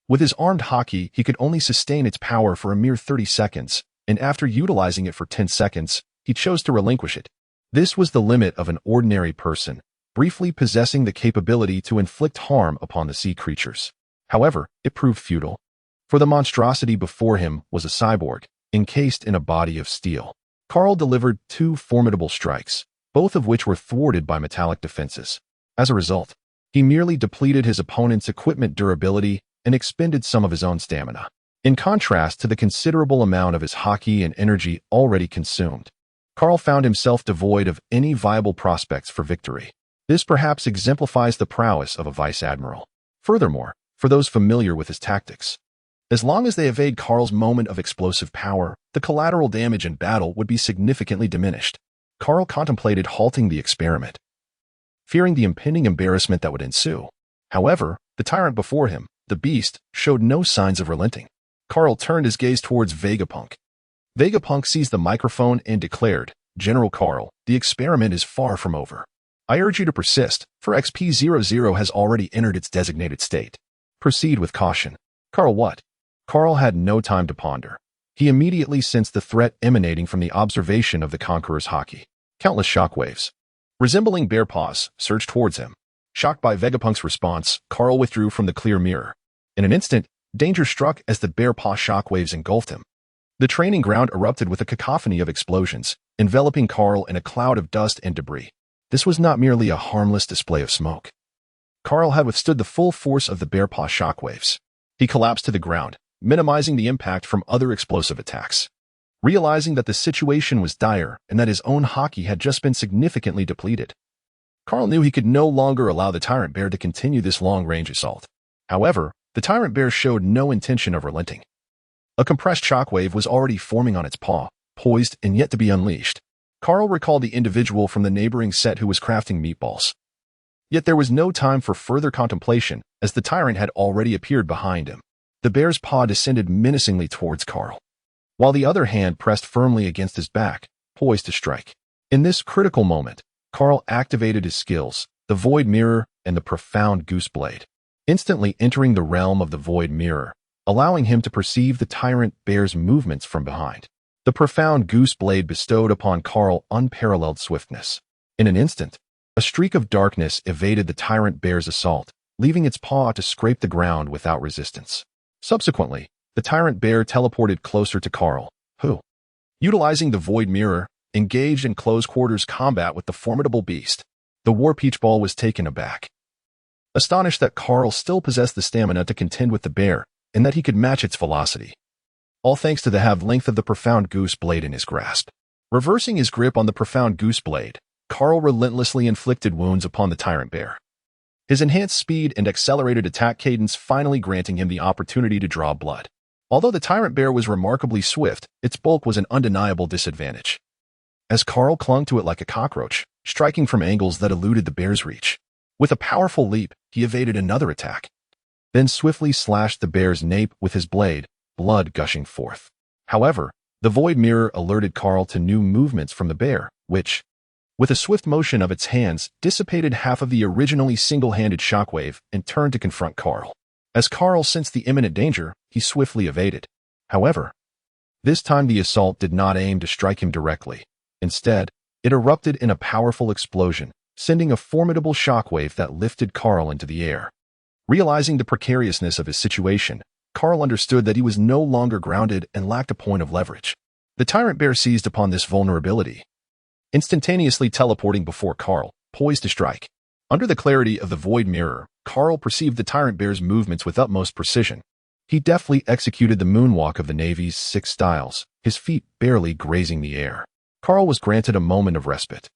With his armed haki, he could only sustain its power for a mere 30 seconds, and after utilizing it for 10 seconds, he chose to relinquish it. This was the limit of an ordinary person, briefly possessing the capability to inflict harm upon the sea creatures. However, it proved futile, for the monstrosity before him was a cyborg, encased in a body of steel. Carl delivered 2 formidable strikes, both of which were thwarted by metallic defenses. As a result, he merely depleted his opponent's equipment durability and expended some of his own stamina. In contrast to the considerable amount of his haki and energy already consumed, Carl found himself devoid of any viable prospects for victory. This perhaps exemplifies the prowess of a vice admiral. Furthermore, for those familiar with his tactics, as long as they evade Carl's moment of explosive power, the collateral damage in battle would be significantly diminished. Carl contemplated halting the experiment, fearing the impending embarrassment that would ensue. However, the tyrant before him, the beast, showed no signs of relenting. Carl turned his gaze towards Vegapunk. Vegapunk seized the microphone and declared, "General Carl, the experiment is far from over. I urge you to persist, for XP00 has already entered its designated state. Proceed with caution." Carl, what? Carl had no time to ponder. He immediately sensed the threat emanating from the observation of the Conqueror's haki. Countless shockwaves, resembling bear paws, surged towards him. Shocked by Vegapunk's response, Carl withdrew from the clear mirror. In an instant, danger struck as the bear paw shockwaves engulfed him. The training ground erupted with a cacophony of explosions, enveloping Carl in a cloud of dust and debris. This was not merely a harmless display of smoke. Carl had withstood the full force of the bear paw shockwaves. He collapsed to the ground, minimizing the impact from other explosive attacks. Realizing that the situation was dire and that his own haki had just been significantly depleted, Carl knew he could no longer allow the tyrant bear to continue this long-range assault. However, the tyrant bear showed no intention of relenting. A compressed shockwave was already forming on its paw, poised and yet to be unleashed. Carl recalled the individual from the neighboring set who was crafting meatballs. Yet there was no time for further contemplation, as the tyrant had already appeared behind him. The bear's paw descended menacingly towards Carl, while the other hand pressed firmly against his back, poised to strike. In this critical moment, Carl activated his skills, the Void Mirror and the Profound Goose Blade, instantly entering the realm of the Void Mirror, allowing him to perceive the tyrant bear's movements from behind. The Profound Goose Blade bestowed upon Carl unparalleled swiftness. In an instant, a streak of darkness evaded the tyrant bear's assault, leaving its paw to scrape the ground without resistance. Subsequently, the tyrant bear teleported closer to Carl, who, utilizing the Void Mirror, engaged in close-quarters combat with the formidable beast. The War Peach Ball was taken aback, astonished that Carl still possessed the stamina to contend with the bear, and that he could match its velocity, all thanks to the half length of the Profound Goose Blade in his grasp. Reversing his grip on the Profound Goose Blade, Carl relentlessly inflicted wounds upon the tyrant bear, his enhanced speed and accelerated attack cadence finally granting him the opportunity to draw blood. Although the tyrant bear was remarkably swift, its bulk was an undeniable disadvantage, as Carl clung to it like a cockroach, striking from angles that eluded the bear's reach. With a powerful leap, he evaded another attack, then swiftly slashed the bear's nape with his blade, blood gushing forth. However, the Void Mirror alerted Carl to new movements from the bear, which, with a swift motion of its hands, dissipated half of the originally single-handed shockwave and turned to confront Carl. As Carl sensed the imminent danger, he swiftly evaded. However, this time the assault did not aim to strike him directly. Instead, it erupted in a powerful explosion, sending a formidable shockwave that lifted Carl into the air. Realizing the precariousness of his situation, Carl understood that he was no longer grounded and lacked a point of leverage. The tyrant bear seized upon this vulnerability, instantaneously teleporting before Carl, poised to strike. Under the clarity of the Void Mirror, Carl perceived the tyrant bear's movements with utmost precision. He deftly executed the moonwalk of the Navy's 6 styles, his feet barely grazing the air. Carl was granted a moment of respite,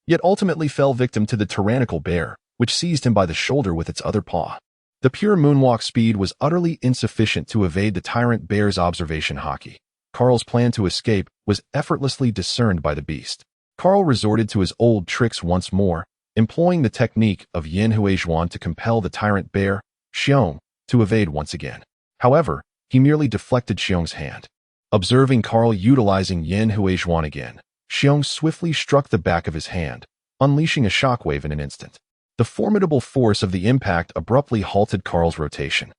yet ultimately fell victim to the tyrannical bear, which seized him by the shoulder with its other paw. The pure moonwalk speed was utterly insufficient to evade the tyrant bear's observation haki. Carl's plan to escape was effortlessly discerned by the beast. Carl resorted to his old tricks once more, employing the technique of Yin Hui Zhuan to compel the tyrant bear, Xiong, to evade once again. However, he merely deflected Xiong's hand. Observing Carl utilizing Yin Hui Zhuan again, Xiong swiftly struck the back of his hand, unleashing a shockwave in an instant. The formidable force of the impact abruptly halted Carl's rotation,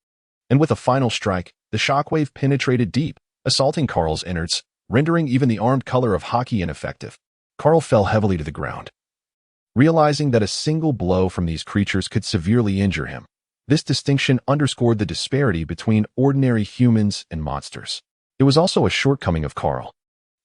and with a final strike, the shockwave penetrated deep, assaulting Carl's innards, rendering even the armed color of haki ineffective. Carl fell heavily to the ground, realizing that a single blow from these creatures could severely injure him. This distinction underscored the disparity between ordinary humans and monsters. It was also a shortcoming of Carl,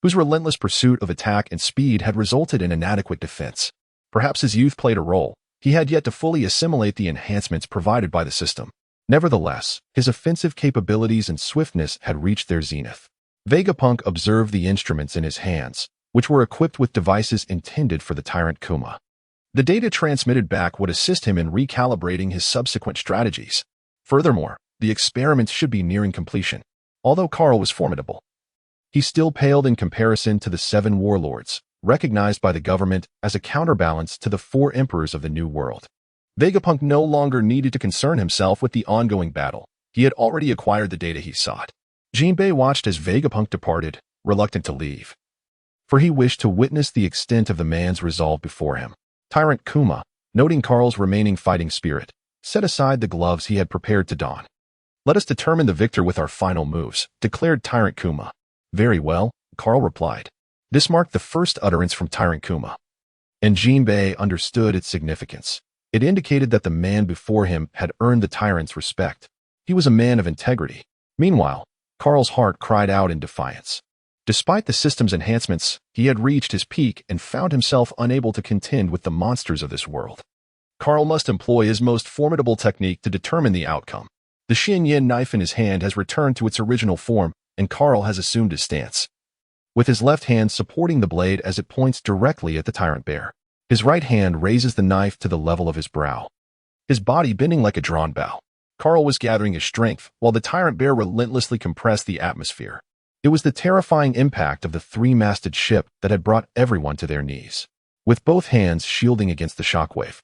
whose relentless pursuit of attack and speed had resulted in inadequate defense. Perhaps his youth played a role. He had yet to fully assimilate the enhancements provided by the system. Nevertheless, his offensive capabilities and swiftness had reached their zenith. Vegapunk observed the instruments in his hands, which were equipped with devices intended for the tyrant Kuma. The data transmitted back would assist him in recalibrating his subsequent strategies. Furthermore, the experiments should be nearing completion. Although Carl was formidable, he still paled in comparison to the 7 warlords, recognized by the government as a counterbalance to the 4 emperors of the New World. Vegapunk no longer needed to concern himself with the ongoing battle. He had already acquired the data he sought. Jinbei watched as Vegapunk departed, reluctant to leave, for he wished to witness the extent of the man's resolve before him. Tyrant Kuma, noting Carl's remaining fighting spirit, set aside the gloves he had prepared to don. "Let us determine the victor with our final moves," declared Tyrant Kuma. "Very well," Carl replied. This marked the first utterance from Tyrant Kuma, and Jinbei understood its significance. It indicated that the man before him had earned the tyrant's respect. He was a man of integrity. Meanwhile, Carl's heart cried out in defiance. Despite the system's enhancements, he had reached his peak and found himself unable to contend with the monsters of this world. Carl must employ his most formidable technique to determine the outcome. The Xianyan knife in his hand has returned to its original form, and Carl has assumed his stance, with his left hand supporting the blade as it points directly at the tyrant bear. His right hand raises the knife to the level of his brow, his body bending like a drawn bow. Carl was gathering his strength, while the tyrant bear relentlessly compressed the atmosphere. It was the terrifying impact of the 3-masted ship that had brought everyone to their knees. With both hands shielding against the shockwave,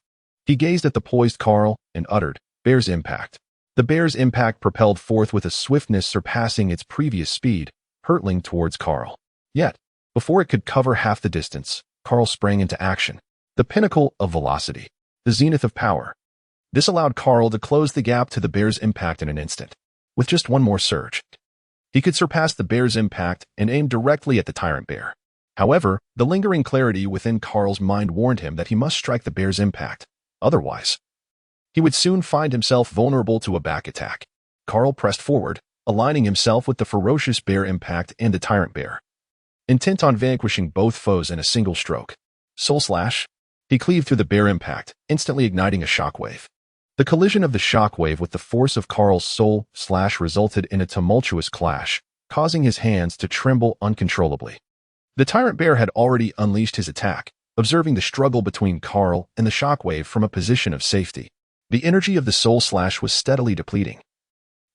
he gazed at the poised Carl and uttered, "Bear's impact." The bear's impact propelled forth with a swiftness surpassing its previous speed, hurtling towards Carl. Yet, before it could cover half the distance, Carl sprang into action. The pinnacle of velocity, the zenith of power. This allowed Carl to close the gap to the bear's impact in an instant. With just one more surge, he could surpass the bear's impact and aim directly at the tyrant bear. However, the lingering clarity within Carl's mind warned him that he must strike the bear's impact. Otherwise, he would soon find himself vulnerable to a back attack. Carl pressed forward, aligning himself with the ferocious bear impact and the tyrant bear, intent on vanquishing both foes in a single stroke. Soul Slash. He cleaved through the bear impact, instantly igniting a shockwave. The collision of the shockwave with the force of Carl's Soul Slash resulted in a tumultuous clash, causing his hands to tremble uncontrollably. The tyrant bear had already unleashed his attack, observing the struggle between Carl and the shockwave from a position of safety. The energy of the Soul Slash was steadily depleting.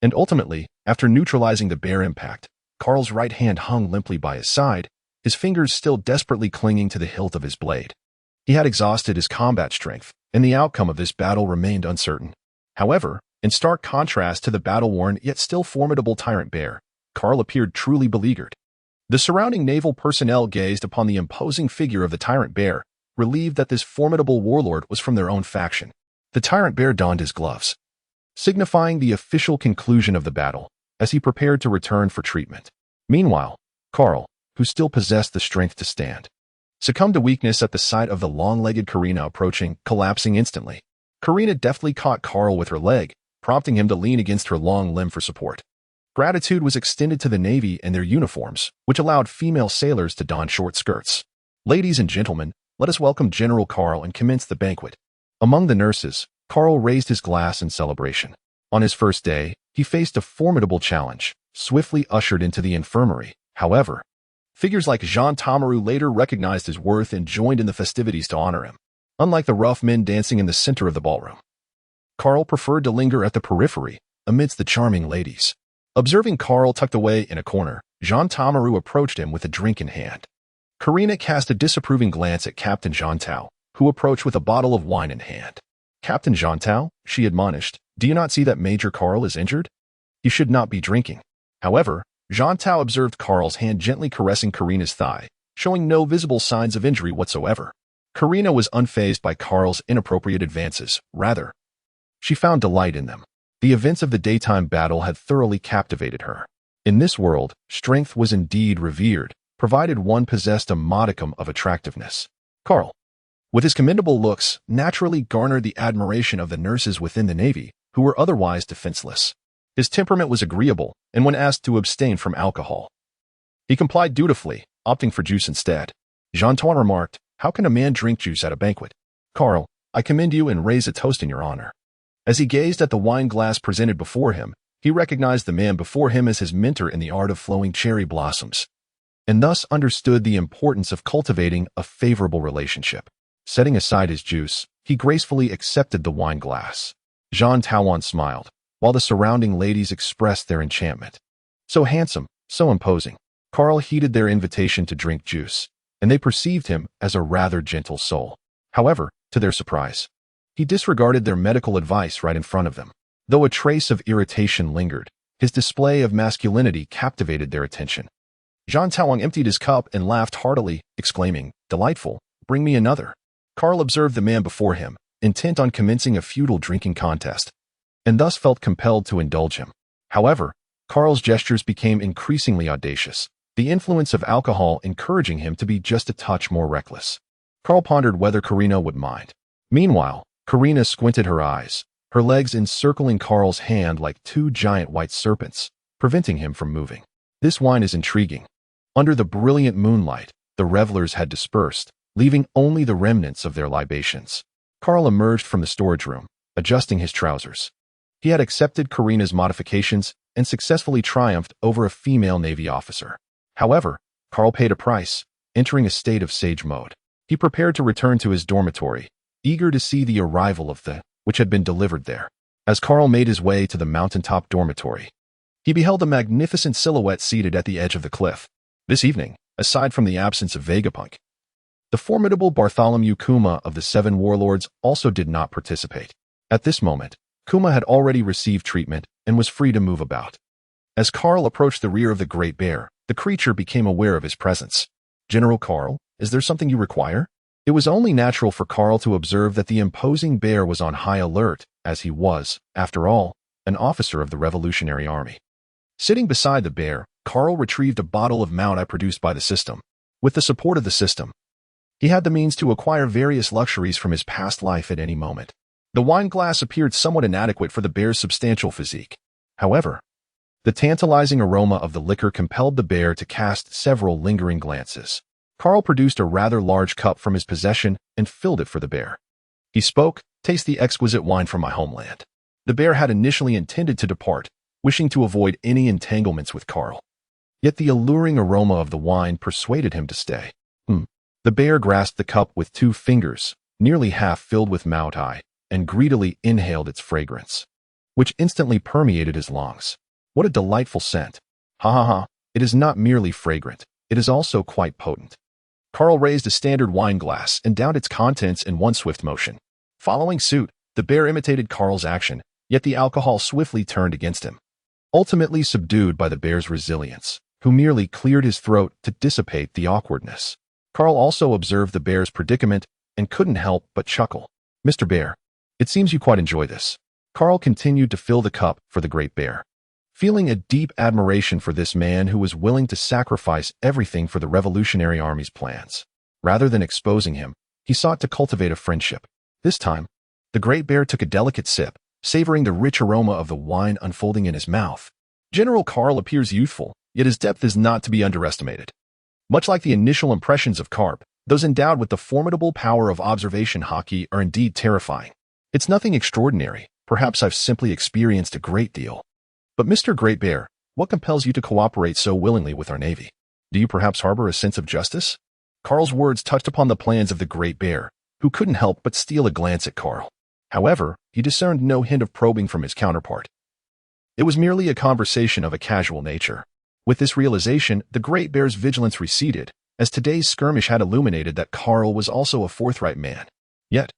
And ultimately, after neutralizing the bear impact, Carl's right hand hung limply by his side, his fingers still desperately clinging to the hilt of his blade. He had exhausted his combat strength, and the outcome of this battle remained uncertain. However, in stark contrast to the battle-worn yet still formidable tyrant bear, Carl appeared truly beleaguered. The surrounding naval personnel gazed upon the imposing figure of the tyrant bear, relieved that this formidable warlord was from their own faction. The tyrant bear donned his gloves, signifying the official conclusion of the battle, as he prepared to return for treatment. Meanwhile, Carl, who still possessed the strength to stand, succumbed to weakness at the sight of the long-legged Karina approaching, collapsing instantly. Karina deftly caught Carl with her leg, prompting him to lean against her long limb for support. Gratitude was extended to the Navy and their uniforms, which allowed female sailors to don short skirts. "Ladies and gentlemen, let us welcome General Carl and commence the banquet." Among the nurses, Carl raised his glass in celebration. On his first day, he faced a formidable challenge, swiftly ushered into the infirmary. However, figures like Jean Tamaru later recognized his worth and joined in the festivities to honor him. Unlike the rough men dancing in the center of the ballroom, Carl preferred to linger at the periphery, amidst the charming ladies. Observing Carl tucked away in a corner, Jean Tamaru approached him with a drink in hand. Karina cast a disapproving glance at Captain Jean Tao, who approached with a bottle of wine in hand. "Captain Jean Tao," she admonished, "do you not see that Major Carl is injured? He should not be drinking." However, Jean Tao observed Carl's hand gently caressing Karina's thigh, showing no visible signs of injury whatsoever. Karina was unfazed by Carl's inappropriate advances. Rather, she found delight in them. The events of the daytime battle had thoroughly captivated her. In this world, strength was indeed revered, provided one possessed a modicum of attractiveness. Carl, with his commendable looks, naturally garnered the admiration of the nurses within the Navy, who were otherwise defenseless. His temperament was agreeable, and when asked to abstain from alcohol, he complied dutifully, opting for juice instead. Jean-Antoine remarked, "How can a man drink juice at a banquet? Carl, I commend you and raise a toast in your honor." As he gazed at the wine glass presented before him, he recognized the man before him as his mentor in the art of flowing cherry blossoms. and thus understood the importance of cultivating a favorable relationship. Setting aside his juice, he gracefully accepted the wine glass. Jean Tawan smiled, while the surrounding ladies expressed their enchantment. So handsome, so imposing. Carl heeded their invitation to drink juice, and they perceived him as a rather gentle soul. However, to their surprise, he disregarded their medical advice right in front of them. Though a trace of irritation lingered, his display of masculinity captivated their attention. Jean Tawan emptied his cup and laughed heartily, exclaiming, "Delightful, bring me another." Carl observed the man before him, intent on commencing a futile drinking contest, and thus felt compelled to indulge him. However, Carl's gestures became increasingly audacious, the influence of alcohol encouraging him to be just a touch more reckless. Carl pondered whether Karina would mind. Meanwhile, Karina squinted her eyes, her legs encircling Carl's hand like two giant white serpents, preventing him from moving. This wine is intriguing. Under the brilliant moonlight, the revelers had dispersed, leaving only the remnants of their libations. Carl emerged from the storage room, adjusting his trousers. He had accepted Karina's modifications and successfully triumphed over a female Navy officer. However, Carl paid a price, entering a state of sage mode. He prepared to return to his dormitory, eager to see the arrival of the which had been delivered there. As Carl made his way to the mountaintop dormitory, he beheld a magnificent silhouette seated at the edge of the cliff. This evening, aside from the absence of Vegapunk, the formidable Bartholomew Kuma of the Seven Warlords also did not participate. At this moment, Kuma had already received treatment and was free to move about. As Carl approached the rear of the Great Bear, the creature became aware of his presence. "General Carl, is there something you require?" It was only natural for Carl to observe that the imposing bear was on high alert, as he was, after all, an officer of the Revolutionary Army. Sitting beside the bear, Carl retrieved a bottle of Mount I produced by the system. With the support of the system, he had the means to acquire various luxuries from his past life at any moment. The wine glass appeared somewhat inadequate for the bear's substantial physique. However, the tantalizing aroma of the liquor compelled the bear to cast several lingering glances. Carl produced a rather large cup from his possession and filled it for the bear. He spoke, "Taste the exquisite wine from my homeland." The bear had initially intended to depart, wishing to avoid any entanglements with Carl. Yet the alluring aroma of the wine persuaded him to stay. The bear grasped the cup with 2 fingers, nearly half filled with Mount I, and greedily inhaled its fragrance, which instantly permeated his lungs. What a delightful scent! Ha ha ha, it is not merely fragrant, it is also quite potent. Carl raised a standard wine glass and downed its contents in one swift motion. Following suit, the bear imitated Carl's action, yet the alcohol swiftly turned against him. Ultimately subdued by the bear's resilience, who merely cleared his throat to dissipate the awkwardness. Carl also observed the bear's predicament and couldn't help but chuckle. "Mr. Bear, it seems you quite enjoy this." Carl continued to fill the cup for the Great Bear, feeling a deep admiration for this man who was willing to sacrifice everything for the Revolutionary Army's plans. Rather than exposing him, he sought to cultivate a friendship. This time, the Great Bear took a delicate sip, savoring the rich aroma of the wine unfolding in his mouth. General Carl appears youthful, yet his depth is not to be underestimated. Much like the initial impressions of Carp, those endowed with the formidable power of observation haki are indeed terrifying. It's nothing extraordinary, perhaps I've simply experienced a great deal. But Mr. Great Bear, what compels you to cooperate so willingly with our Navy? Do you perhaps harbor a sense of justice? Carl's words touched upon the plans of the Great Bear, who couldn't help but steal a glance at Carl. However, he discerned no hint of probing from his counterpart. It was merely a conversation of a casual nature. With this realization, the Great Bear's vigilance receded, as today's skirmish had illuminated that Carl was also a forthright man. Yet,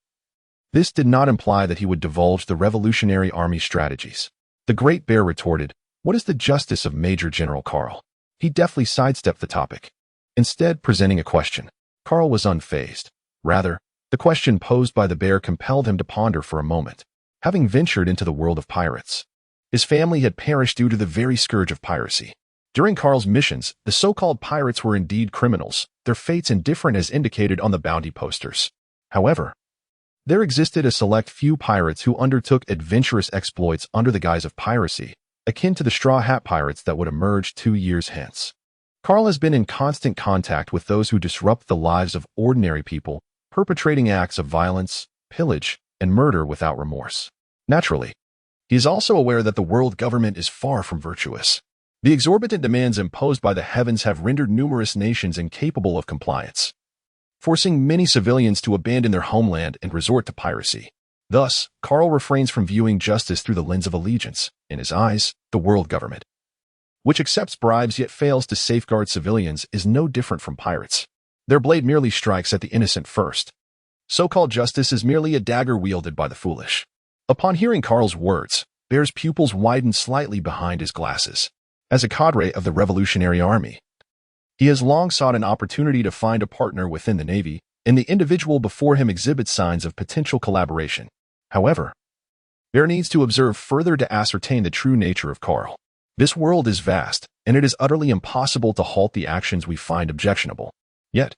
this did not imply that he would divulge the Revolutionary Army strategies. The Great Bear retorted, "What is the justice of Major General Carl?" He deftly sidestepped the topic, instead presenting a question. Carl was unfazed. Rather, the question posed by the bear compelled him to ponder for a moment. Having ventured into the world of pirates, his family had perished due to the very scourge of piracy. During Carl's missions, the so-called pirates were indeed criminals, their fates indifferent as indicated on the bounty posters. However, there existed a select few pirates who undertook adventurous exploits under the guise of piracy, akin to the Straw Hat Pirates that would emerge 2 years hence. Carl has been in constant contact with those who disrupt the lives of ordinary people, perpetrating acts of violence, pillage, and murder without remorse. Naturally, he is also aware that the world government is far from virtuous. The exorbitant demands imposed by the heavens have rendered numerous nations incapable of compliance, forcing many civilians to abandon their homeland and resort to piracy. Thus, Carl refrains from viewing justice through the lens of allegiance. In his eyes, the world government, which accepts bribes yet fails to safeguard civilians, is no different from pirates. Their blade merely strikes at the innocent first. So-called justice is merely a dagger wielded by the foolish. Upon hearing Carl's words, Bear's pupils widened slightly behind his glasses. As a cadre of the Revolutionary Army, he has long sought an opportunity to find a partner within the Navy, and the individual before him exhibits signs of potential collaboration. However, Bear needs to observe further to ascertain the true nature of Carl. This world is vast, and it is utterly impossible to halt the actions we find objectionable. Yet,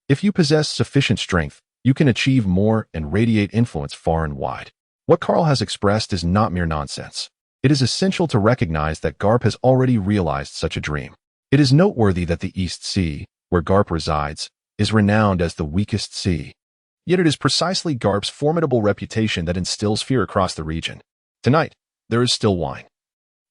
if you possess sufficient strength, you can achieve more and radiate influence far and wide. What Carl has expressed is not mere nonsense. It is essential to recognize that Garp has already realized such a dream. It is noteworthy that the East Sea, where Garp resides, is renowned as the weakest sea. Yet it is precisely Garp's formidable reputation that instills fear across the region. Tonight, there is still wine,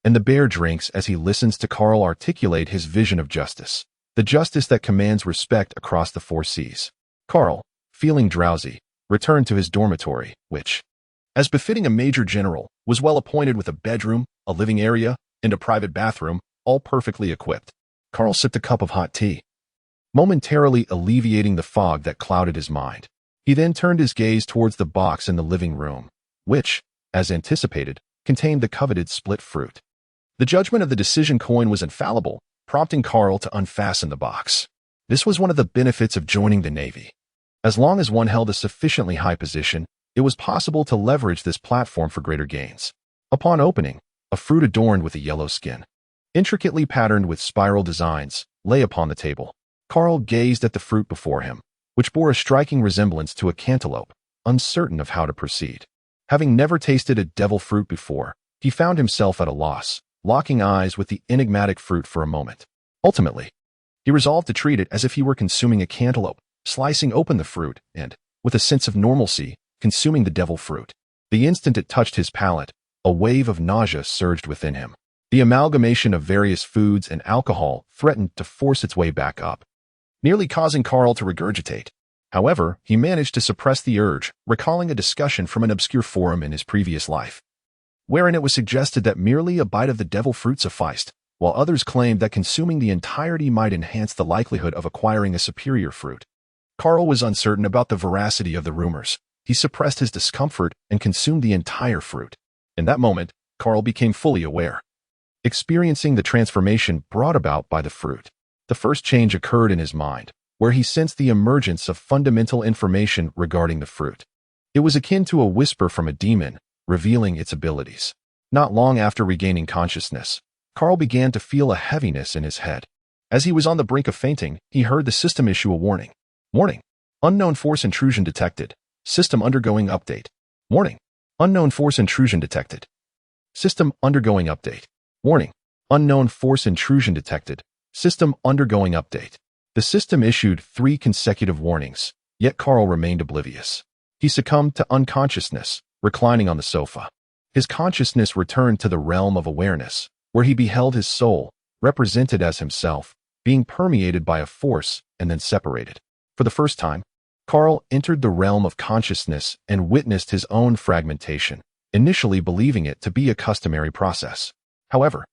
and the Bear drinks as he listens to Carl articulate his vision of justice, the justice that commands respect across the four seas. Carl, feeling drowsy, returned to his dormitory, which, as befitting a major general, was well appointed with a bedroom, a living area, and a private bathroom, all perfectly equipped. Carl sipped a cup of hot tea, momentarily alleviating the fog that clouded his mind. He then turned his gaze towards the box in the living room, which, as anticipated, contained the coveted split fruit. The judgment of the decision coin was infallible, prompting Carl to unfasten the box. This was one of the benefits of joining the Navy. As long as one held a sufficiently high position, it was possible to leverage this platform for greater gains. Upon opening, a fruit adorned with a yellow skin, intricately patterned with spiral designs, lay upon the table. Carl gazed at the fruit before him, which bore a striking resemblance to a cantaloupe, uncertain of how to proceed. Having never tasted a devil fruit before, he found himself at a loss, locking eyes with the enigmatic fruit for a moment. Ultimately, he resolved to treat it as if he were consuming a cantaloupe, slicing open the fruit and, with a sense of normalcy, consuming the devil fruit. The instant it touched his palate, a wave of nausea surged within him. The amalgamation of various foods and alcohol threatened to force its way back up, nearly causing Carl to regurgitate. However, he managed to suppress the urge, recalling a discussion from an obscure forum in his previous life, wherein it was suggested that merely a bite of the devil fruit sufficed, while others claimed that consuming the entirety might enhance the likelihood of acquiring a superior fruit. Carl was uncertain about the veracity of the rumors. He suppressed his discomfort and consumed the entire fruit. In that moment, Carl became fully aware, experiencing the transformation brought about by the fruit. The first change occurred in his mind, where he sensed the emergence of fundamental information regarding the fruit. It was akin to a whisper from a demon, revealing its abilities. Not long after regaining consciousness, Carl began to feel a heaviness in his head. As he was on the brink of fainting, he heard the system issue a warning. Warning: unknown force intrusion detected. System undergoing update. Warning: unknown force intrusion detected. System undergoing update. Warning: unknown force intrusion detected. System undergoing update. The system issued 3 consecutive warnings, yet Carl remained oblivious. He succumbed to unconsciousness, reclining on the sofa. His consciousness returned to the realm of awareness, where he beheld his soul, represented as himself, being permeated by a force and then separated. For the first time, Carl entered the realm of consciousness and witnessed his own fragmentation, initially believing it to be a customary process. However,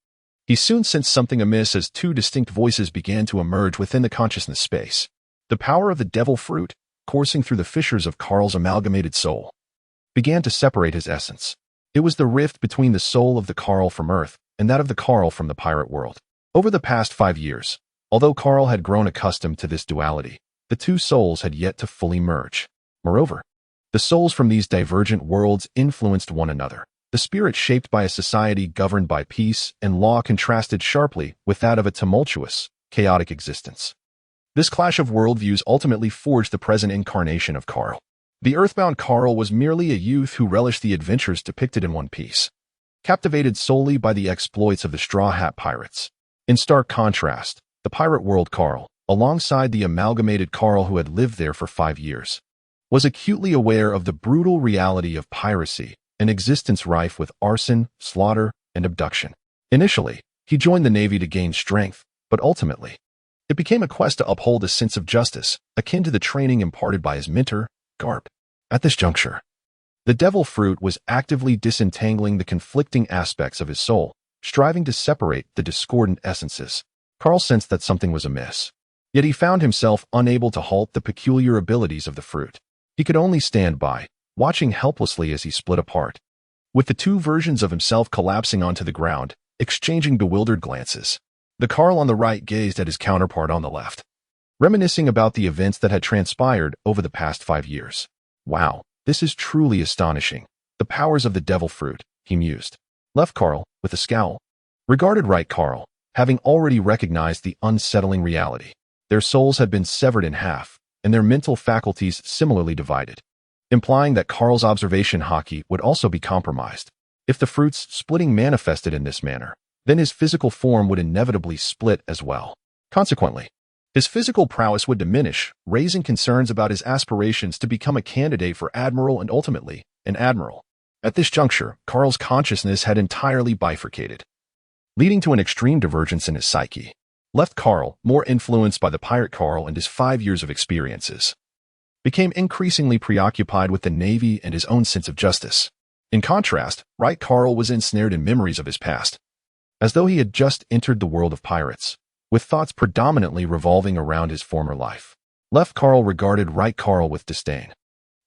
he soon sensed something amiss as 2 distinct voices began to emerge within the consciousness space. The power of the devil fruit, coursing through the fissures of Carl's amalgamated soul, began to separate his essence. It was the rift between the soul of the Carl from Earth and that of the Carl from the pirate world. Over the past 5 years, although Carl had grown accustomed to this duality, the 2 souls had yet to fully merge. Moreover, the souls from these divergent worlds influenced one another. The spirit shaped by a society governed by peace and law contrasted sharply with that of a tumultuous, chaotic existence. This clash of worldviews ultimately forged the present incarnation of Carl. The earthbound Carl was merely a youth who relished the adventures depicted in One Piece, captivated solely by the exploits of the Straw Hat Pirates. In stark contrast, the pirate world Carl, alongside the amalgamated Carl who had lived there for 5 years, was acutely aware of the brutal reality of piracy, an existence rife with arson, slaughter, and abduction. Initially, He joined the Navy to gain strength, but ultimately, it became a quest to uphold a sense of justice, akin to the training imparted by his mentor, Garp. At this juncture, the devil fruit was actively disentangling the conflicting aspects of his soul, striving to separate the discordant essences. Carl sensed that something was amiss. Yet he found himself unable to halt the peculiar abilities of the fruit. He could only stand by, watching helplessly as he split apart, with the two versions of himself collapsing onto the ground, exchanging bewildered glances. The Carl on the right gazed at his counterpart on the left, reminiscing about the events that had transpired over the past 5 years. Wow, this is truly astonishing. The powers of the devil fruit, he mused. Left Carl, with a scowl, regarded right Carl, having already recognized the unsettling reality. Their souls had been severed in half, and their mental faculties similarly divided, implying that Carl's observation haki would also be compromised. If the fruit's splitting manifested in this manner, then his physical form would inevitably split as well. Consequently, his physical prowess would diminish, raising concerns about his aspirations to become a candidate for admiral and ultimately, an admiral. At this juncture, Carl's consciousness had entirely bifurcated, leading to an extreme divergence in his psyche. Left Carl, more influenced by the pirate Carl and his 5 years of experiences, became increasingly preoccupied with the Navy and his own sense of justice. In contrast, right Carl was ensnared in memories of his past, as though he had just entered the world of pirates, with thoughts predominantly revolving around his former life. Left Carl regarded right Carl with disdain.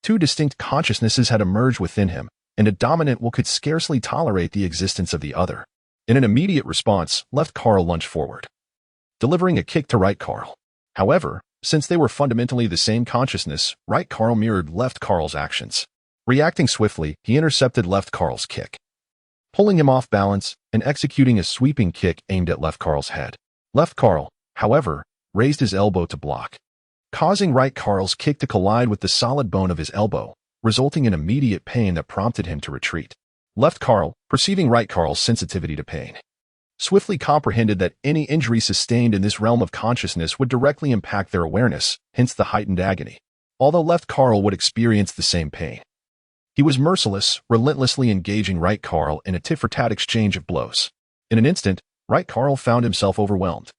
Two distinct consciousnesses had emerged within him, and a dominant will could scarcely tolerate the existence of the other. In an immediate response, left Carl lunged forward, delivering a kick to right Carl. However, since they were fundamentally the same consciousness, right Carl mirrored left Carl's actions. Reacting swiftly, he intercepted left Carl's kick, pulling him off balance and executing a sweeping kick aimed at left Carl's head. Left Carl, however, raised his elbow to block, causing right Carl's kick to collide with the solid bone of his elbow, resulting in immediate pain that prompted him to retreat. Left Carl, perceiving right Carl's sensitivity to pain, swiftly comprehended that any injury sustained in this realm of consciousness would directly impact their awareness, hence the heightened agony. Although left Carl would experience the same pain, he was merciless, relentlessly engaging right Carl in a tit-for-tat exchange of blows. In an instant, right Carl found himself overwhelmed,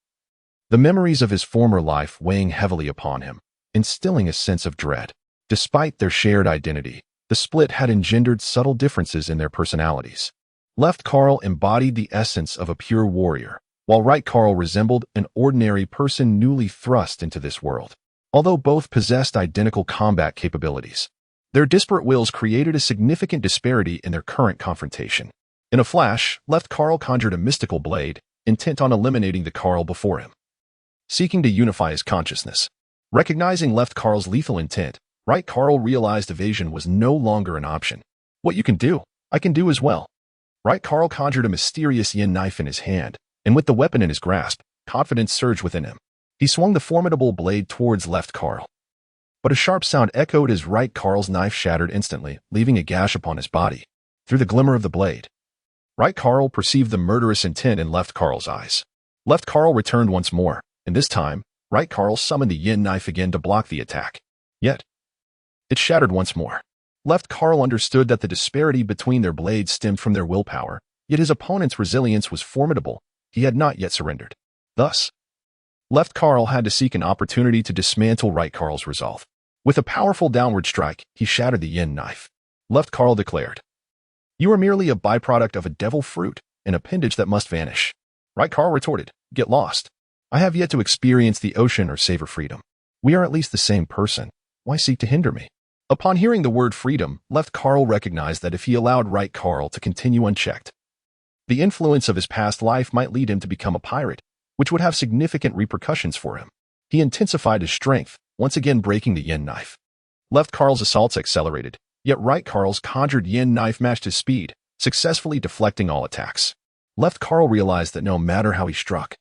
the memories of his former life weighing heavily upon him, instilling a sense of dread. Despite their shared identity, the split had engendered subtle differences in their personalities. Left Carl embodied the essence of a pure warrior, while right Carl resembled an ordinary person newly thrust into this world. Although both possessed identical combat capabilities, their disparate wills created a significant disparity in their current confrontation. In a flash, left Carl conjured a mystical blade, intent on eliminating the Carl before him, seeking to unify his consciousness. Recognizing left Carl's lethal intent, right Carl realized evasion was no longer an option. What you can do, I can do as well. Right Carl conjured a mysterious yin knife in his hand, and with the weapon in his grasp, confidence surged within him. He swung the formidable blade towards left Carl, but a sharp sound echoed as right Carl's knife shattered instantly, leaving a gash upon his body. Through the glimmer of the blade, right Carl perceived the murderous intent in left Carl's eyes. Left Carl returned once more, and this time, right Carl summoned the yin knife again to block the attack. Yet, it shattered once more. Left Carl understood that the disparity between their blades stemmed from their willpower, yet his opponent's resilience was formidable. He had not yet surrendered. Thus, left Carl had to seek an opportunity to dismantle right Carl's resolve. With a powerful downward strike, he shattered the yin knife. Left Carl declared, "You are merely a byproduct of a devil fruit, an appendage that must vanish." Right Carl retorted, "Get lost. I have yet to experience the ocean or savor freedom. We are at least the same person. Why seek to hinder me?" Upon hearing the word freedom, left Carl recognized that if he allowed right Carl to continue unchecked, the influence of his past life might lead him to become a pirate, which would have significant repercussions for him. He intensified his strength, once again breaking the yin knife. Left Carl's assaults accelerated, yet right Carl's conjured yin knife matched his speed, successfully deflecting all attacks. Left Carl realized that no matter how he struck,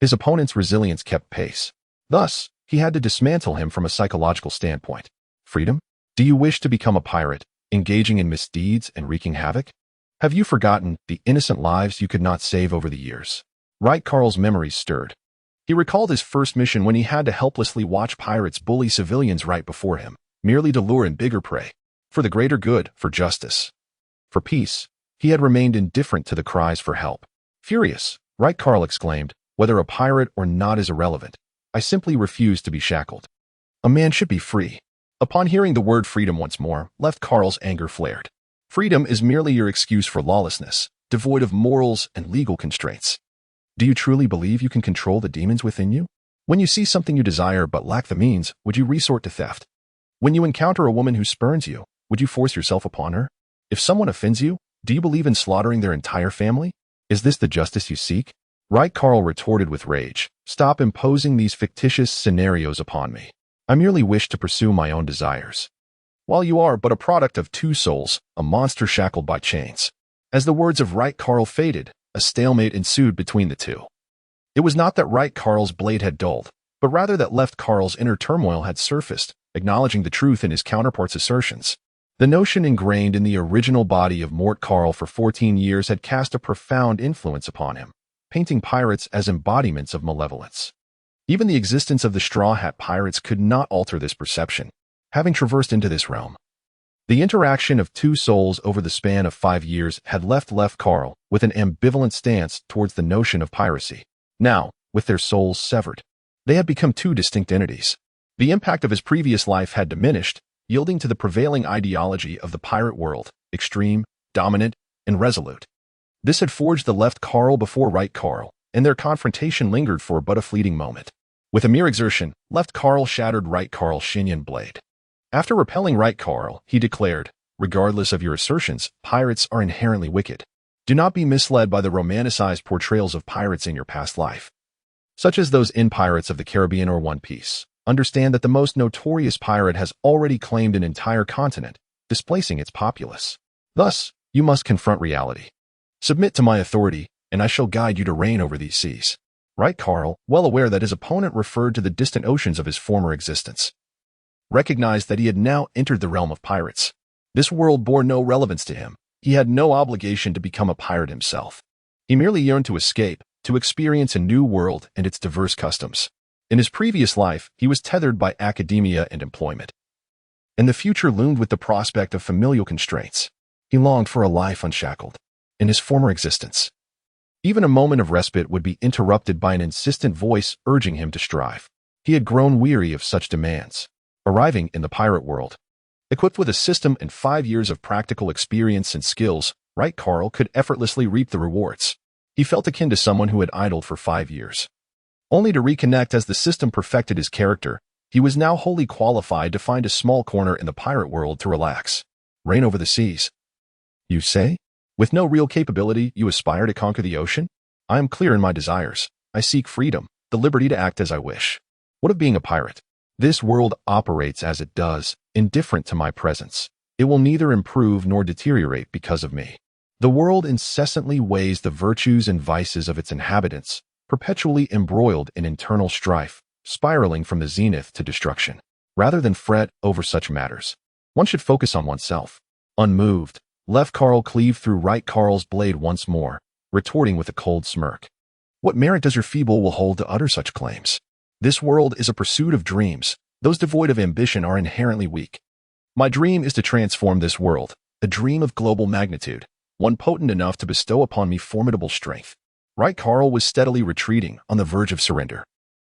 his opponent's resilience kept pace. Thus, he had to dismantle him from a psychological standpoint. Freedom? Do you wish to become a pirate, engaging in misdeeds and wreaking havoc? Have you forgotten the innocent lives you could not save over the years? Right Carl's memories stirred. He recalled his first mission when he had to helplessly watch pirates bully civilians right before him, merely to lure in bigger prey. For the greater good, for justice, for peace, he had remained indifferent to the cries for help. Furious, Right, Carl exclaimed. Whether a pirate or not is irrelevant. I simply refuse to be shackled. A man should be free. Upon hearing the word freedom once more, Left Carl's anger flared. Freedom is merely your excuse for lawlessness, devoid of morals and legal constraints. Do you truly believe you can control the demons within you? When you see something you desire but lack the means, would you resort to theft? When you encounter a woman who spurns you, would you force yourself upon her? If someone offends you, do you believe in slaughtering their entire family? Is this the justice you seek? Right, Carl retorted with rage. Stop imposing these fictitious scenarios upon me. I merely wish to pursue my own desires. While you are but a product of two souls, a monster shackled by chains. As the words of Right Carl faded, a stalemate ensued between the two. It was not that Right Carl's blade had dulled, but rather that Left Carl's inner turmoil had surfaced, acknowledging the truth in his counterpart's assertions. The notion ingrained in the original body of Mort Carl for 14 years had cast a profound influence upon him, painting pirates as embodiments of malevolence. Even the existence of the Straw Hat Pirates could not alter this perception, having traversed into this realm. The interaction of two souls over the span of 5 years had left Carl with an ambivalent stance towards the notion of piracy. Now, with their souls severed, they had become two distinct entities. The impact of his previous life had diminished, yielding to the prevailing ideology of the pirate world, extreme, dominant, and resolute. This had forged the Left Carl before Right Carl, and their confrontation lingered for but a fleeting moment. With a mere exertion, Left Carl shattered Right Carl's Shinyan blade. After repelling Right Carl, he declared, regardless of your assertions, pirates are inherently wicked. Do not be misled by the romanticized portrayals of pirates in your past life, such as those in Pirates of the Caribbean or One Piece. Understand that the most notorious pirate has already claimed an entire continent, displacing its populace. Thus, you must confront reality. Submit to my authority, and I shall guide you to reign over these seas. Right Carl, well aware that his opponent referred to the distant oceans of his former existence, recognized that he had now entered the realm of pirates. This world bore no relevance to him. He had no obligation to become a pirate himself. He merely yearned to escape, to experience a new world and its diverse customs. In his previous life, he was tethered by academia and employment, and the future loomed with the prospect of familial constraints. He longed for a life unshackled. In his former existence, even a moment of respite would be interrupted by an insistent voice urging him to strive. He had grown weary of such demands. Arriving in the pirate world, equipped with a system and 5 years of practical experience and skills, Right Carl could effortlessly reap the rewards. He felt akin to someone who had idled for 5 years, only to reconnect as the system perfected his character. He was now wholly qualified to find a small corner in the pirate world to relax. Reign over the seas, you say? With no real capability, you aspire to conquer the ocean? I am clear in my desires. I seek freedom, the liberty to act as I wish. What of being a pirate? This world operates as it does, indifferent to my presence. It will neither improve nor deteriorate because of me. The world incessantly weighs the virtues and vices of its inhabitants, perpetually embroiled in internal strife, spiraling from the zenith to destruction. Rather than fret over such matters, one should focus on oneself. Unmoved, Left Carl cleaved through Right Carl's blade once more, retorting with a cold smirk. What merit does your feeble will hold to utter such claims? This world is a pursuit of dreams. Those devoid of ambition are inherently weak. My dream is to transform this world, a dream of global magnitude, one potent enough to bestow upon me formidable strength. Right Carl was steadily retreating, on the verge of surrender.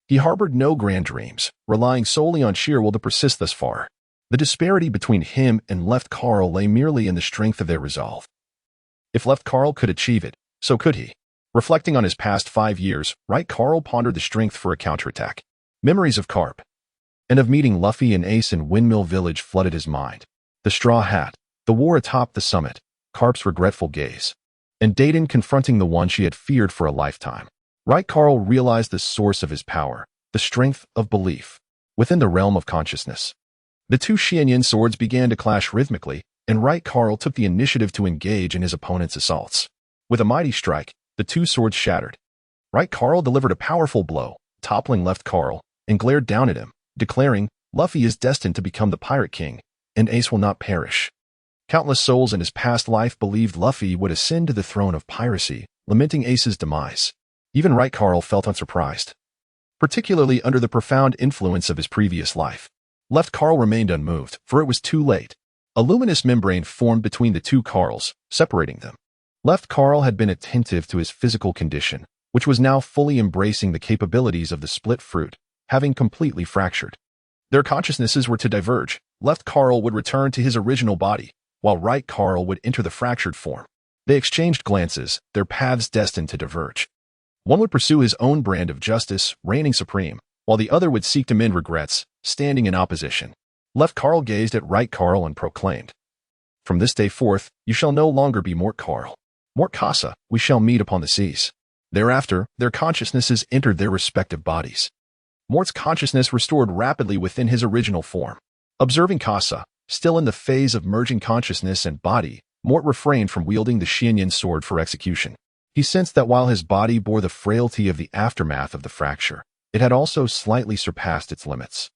He harbored no grand dreams, relying solely on sheer will to persist thus far. The disparity between him and Left Carl lay merely in the strength of their resolve. If Left Carl could achieve it, so could he. Reflecting on his past 5 years, Right Carl pondered the strength for a counterattack. Memories of Carp and of meeting Luffy and Ace in Windmill Village flooded his mind. The Straw Hat, the war atop the summit, Carp's regretful gaze, and Dayton confronting the one she had feared for a lifetime. Right Carl realized the source of his power, the strength of belief, within the realm of consciousness. The two Xianyan swords began to clash rhythmically, and Right Carl took the initiative to engage in his opponent's assaults. With a mighty strike, the two swords shattered. Right Carl delivered a powerful blow, toppling Left Carl, and glared down at him, declaring, Luffy is destined to become the Pirate King, and Ace will not perish. Countless souls in his past life believed Luffy would ascend to the throne of piracy, lamenting Ace's demise. Even Right Carl felt unsurprised, particularly under the profound influence of his previous life. Left Carl remained unmoved, for it was too late. A luminous membrane formed between the two Carls, separating them. Left Carl had been attentive to his physical condition, which was now fully embracing the capabilities of the split fruit, having completely fractured. Their consciousnesses were to diverge. Left Carl would return to his original body, while right Carl would enter the fractured form. They exchanged glances, their paths destined to diverge. One would pursue his own brand of justice, reigning supreme, while the other would seek to mend regrets, standing in opposition. Left Carl gazed at right Carl and proclaimed, "From this day forth, you shall no longer be Mort Carl. Mort Casa, we shall meet upon the seas." Thereafter, their consciousnesses entered their respective bodies. Mort's consciousness restored rapidly within his original form. Observing Casa, still in the phase of merging consciousness and body, Mort refrained from wielding the Xianyan sword for execution. He sensed that while his body bore the frailty of the aftermath of the fracture, it had also slightly surpassed its limits.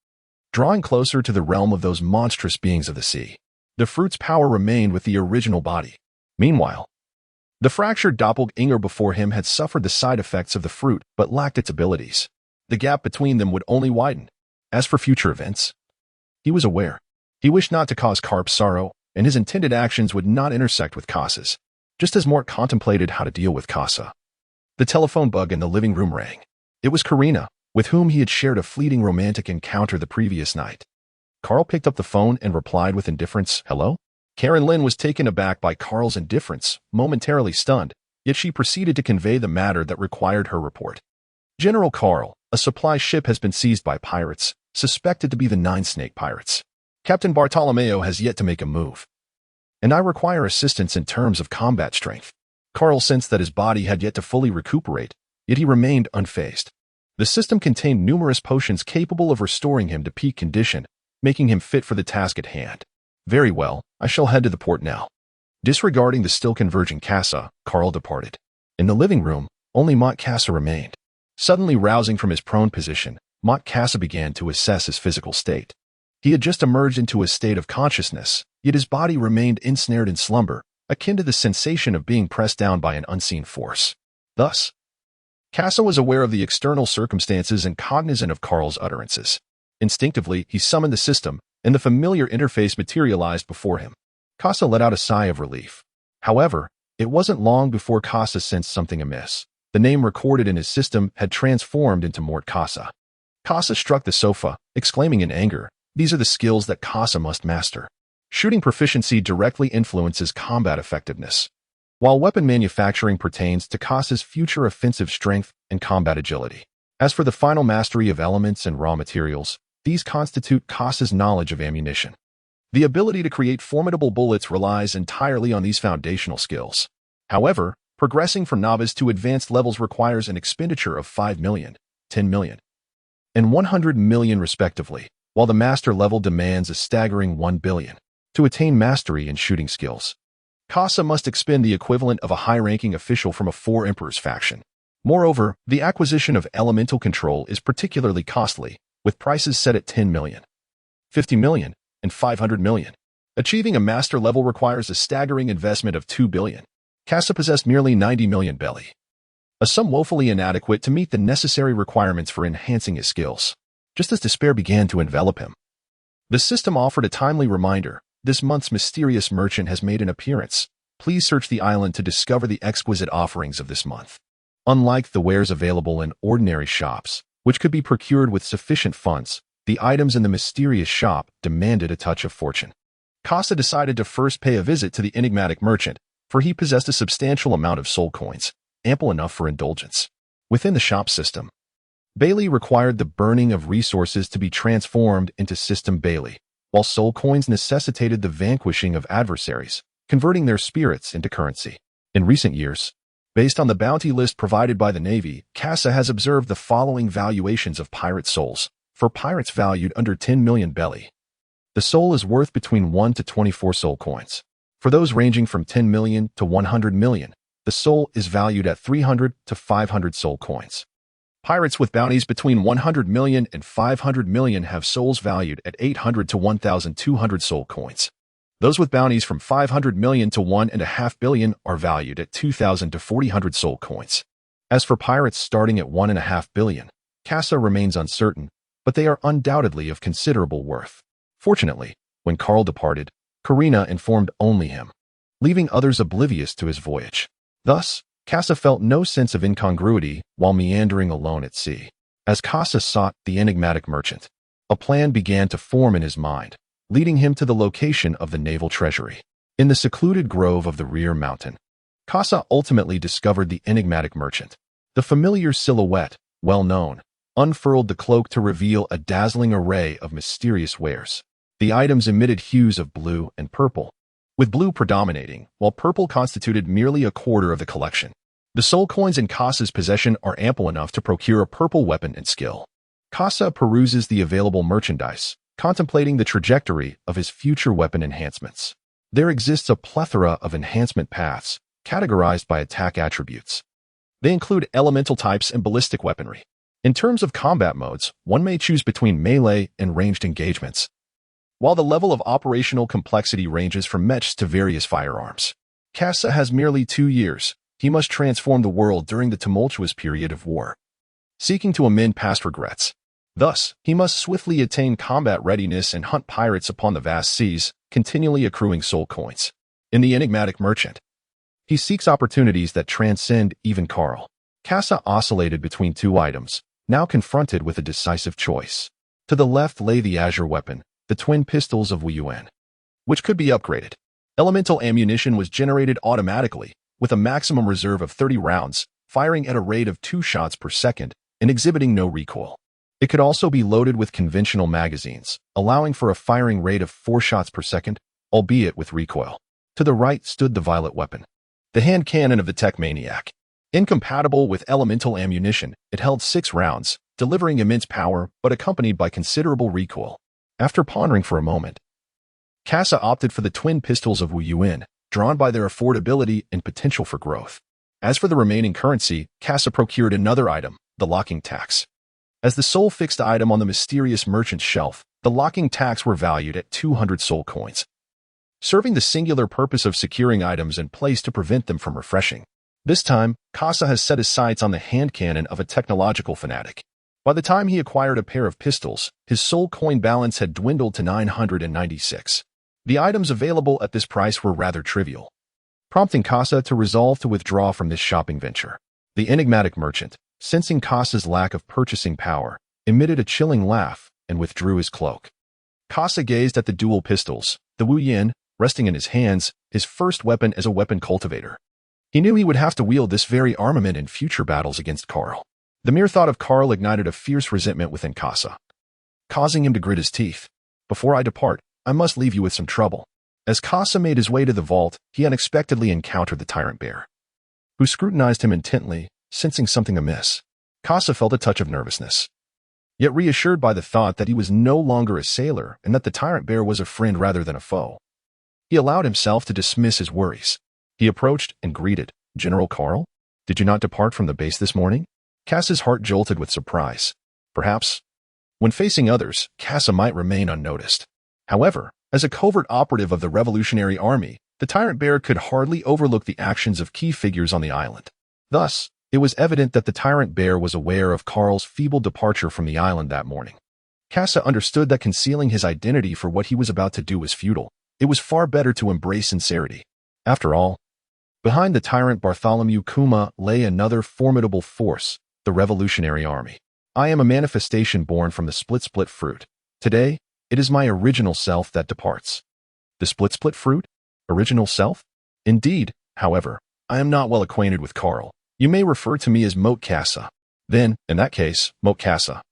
Drawing closer to the realm of those monstrous beings of the sea, the fruit's power remained with the original body. Meanwhile, the fractured doppelganger before him had suffered the side effects of the fruit but lacked its abilities. The gap between them would only widen. As for future events, he was aware. He wished not to cause Carp sorrow, and his intended actions would not intersect with Casa's, just as Mort contemplated how to deal with Casa. The telephone bug in the living room rang. It was Karina, with whom he had shared a fleeting romantic encounter the previous night. Carl picked up the phone and replied with indifference, "Hello?" Karen Lynn was taken aback by Carl's indifference, momentarily stunned, yet she proceeded to convey the matter that required her report. "General Carl, a supply ship has been seized by pirates, suspected to be the Nine Snake Pirates. Captain Bartolomeo has yet to make a move, and I require assistance in terms of combat strength." Carl sensed that his body had yet to fully recuperate, yet he remained unfazed. The system contained numerous potions capable of restoring him to peak condition, making him fit for the task at hand. "Very well, I shall head to the port now." Disregarding the still converging Casa, Carl departed. In the living room, only Mont Casa remained. Suddenly rousing from his prone position, Mont Casa began to assess his physical state. He had just emerged into a state of consciousness, yet his body remained ensnared in slumber, akin to the sensation of being pressed down by an unseen force. Thus, Casa was aware of the external circumstances and cognizant of Carl's utterances. Instinctively, he summoned the system, and the familiar interface materialized before him. Casa let out a sigh of relief. However, it wasn't long before Casa sensed something amiss. The name recorded in his system had transformed into Mort Casa. Casa struck the sofa, exclaiming in anger, "These are the skills that Casa must master." Shooting proficiency directly influences combat effectiveness, while weapon manufacturing pertains to Casa's future offensive strength and combat agility. As for the final mastery of elements and raw materials, these constitute Casa's knowledge of ammunition. The ability to create formidable bullets relies entirely on these foundational skills. However, progressing from novice to advanced levels requires an expenditure of 5 million, 10 million, and 100 million respectively, while the master level demands a staggering 1 billion. To attain mastery in shooting skills, Casa must expend the equivalent of a high-ranking official from a Four Emperors faction. Moreover, the acquisition of elemental control is particularly costly, with prices set at 10 million, 50 million, and 500 million. Achieving a master level requires a staggering investment of 2 billion. Casa possessed merely 90 million belly, a sum woefully inadequate to meet the necessary requirements for enhancing his skills. Just as despair began to envelop him, the system offered a timely reminder. "This month's mysterious merchant has made an appearance. Please search the island to discover the exquisite offerings of this month." Unlike the wares available in ordinary shops, which could be procured with sufficient funds, the items in the mysterious shop demanded a touch of fortune. Casa decided to first pay a visit to the enigmatic merchant, for he possessed a substantial amount of soul coins, ample enough for indulgence. Within the shop system, Bailey required the burning of resources to be transformed into system Bailey, while soul coins necessitated the vanquishing of adversaries, converting their spirits into currency. In recent years, based on the bounty list provided by the Navy, Casa has observed the following valuations of pirate souls. For pirates valued under 10 million belly, the soul is worth between 1 to 24 soul coins. For those ranging from 10 million to 100 million, the soul is valued at 300 to 500 soul coins. Pirates with bounties between 100 million and 500 million have souls valued at 800 to 1,200 soul coins. Those with bounties from 500 million to 1.5 billion are valued at 2,000 to 4,000 soul coins. As for pirates starting at 1.5 billion, Casa remains uncertain, but they are undoubtedly of considerable worth. Fortunately, when Carl departed, Karina informed only him, leaving others oblivious to his voyage. Thus, Casa felt no sense of incongruity while meandering alone at sea. As Casa sought the enigmatic merchant, a plan began to form in his mind, leading him to the location of the naval treasury. In the secluded grove of the rear mountain, Casa ultimately discovered the enigmatic merchant. The familiar silhouette, well known, unfurled the cloak to reveal a dazzling array of mysterious wares. The items emitted hues of blue and purple, with blue predominating, while purple constituted merely a quarter of the collection. The soul coins in Casa's possession are ample enough to procure a purple weapon and skill. Casa peruses the available merchandise, contemplating the trajectory of his future weapon enhancements. There exists a plethora of enhancement paths, categorized by attack attributes. They include elemental types and ballistic weaponry. In terms of combat modes, one may choose between melee and ranged engagements, while the level of operational complexity ranges from mechs to various firearms. Casa has merely 2 years. He must transform the world during the tumultuous period of war, seeking to amend past regrets. Thus, he must swiftly attain combat readiness and hunt pirates upon the vast seas, continually accruing soul coins. In the enigmatic merchant, he seeks opportunities that transcend even Carl. Casa oscillated between 2 items, now confronted with a decisive choice. To the left lay the azure weapon, the twin pistols of Wu Yuan, which could be upgraded. Elemental ammunition was generated automatically, with a maximum reserve of 30 rounds, firing at a rate of 2 shots per second and exhibiting no recoil. It could also be loaded with conventional magazines, allowing for a firing rate of 4 shots per second, albeit with recoil. To the right stood the violet weapon, the hand cannon of the tech maniac. Incompatible with elemental ammunition, it held 6 rounds, delivering immense power but accompanied by considerable recoil. After pondering for a moment, Casa opted for the twin pistols of Wu Yuan, drawn by their affordability and potential for growth. As for the remaining currency, Casa procured another item, the locking tax. As the sole fixed item on the mysterious merchant's shelf, the locking tax were valued at 200 soul coins, serving the singular purpose of securing items in place to prevent them from refreshing. This time, Casa has set his sights on the hand cannon of a technological fanatic. By the time he acquired a pair of pistols, his soul coin balance had dwindled to 996. The items available at this price were rather trivial, prompting Casa to resolve to withdraw from this shopping venture. The enigmatic merchant, sensing Casa's lack of purchasing power, emitted a chilling laugh and withdrew his cloak. Casa gazed at the dual pistols, the Wu Yin, resting in his hands, his first weapon as a weapon cultivator. He knew he would have to wield this very armament in future battles against Carl. The mere thought of Carl ignited a fierce resentment within Casa, causing him to grit his teeth. Before I depart, I must leave you with some trouble. As Casa made his way to the vault, he unexpectedly encountered the tyrant bear, who scrutinized him intently, sensing something amiss. Casa felt a touch of nervousness, yet reassured by the thought that he was no longer a sailor and that the tyrant bear was a friend rather than a foe. He allowed himself to dismiss his worries. He approached and greeted, "General Carl, did you not depart from the base this morning?" Casa's heart jolted with surprise. Perhaps, when facing others, Casa might remain unnoticed. However, as a covert operative of the Revolutionary Army, the tyrant bear could hardly overlook the actions of key figures on the island. Thus, it was evident that the tyrant bear was aware of Carl's feeble departure from the island that morning. Casa understood that concealing his identity for what he was about to do was futile. It was far better to embrace sincerity. After all, behind the tyrant Bartholomew Kuma lay another formidable force, the Revolutionary Army. I am a manifestation born from the split fruit. Today, it is my original self that departs. The split fruit? Original self? Indeed, however, I am not well acquainted with Carl. You may refer to me as Moat Casa. Then, in that case, Moat Casa,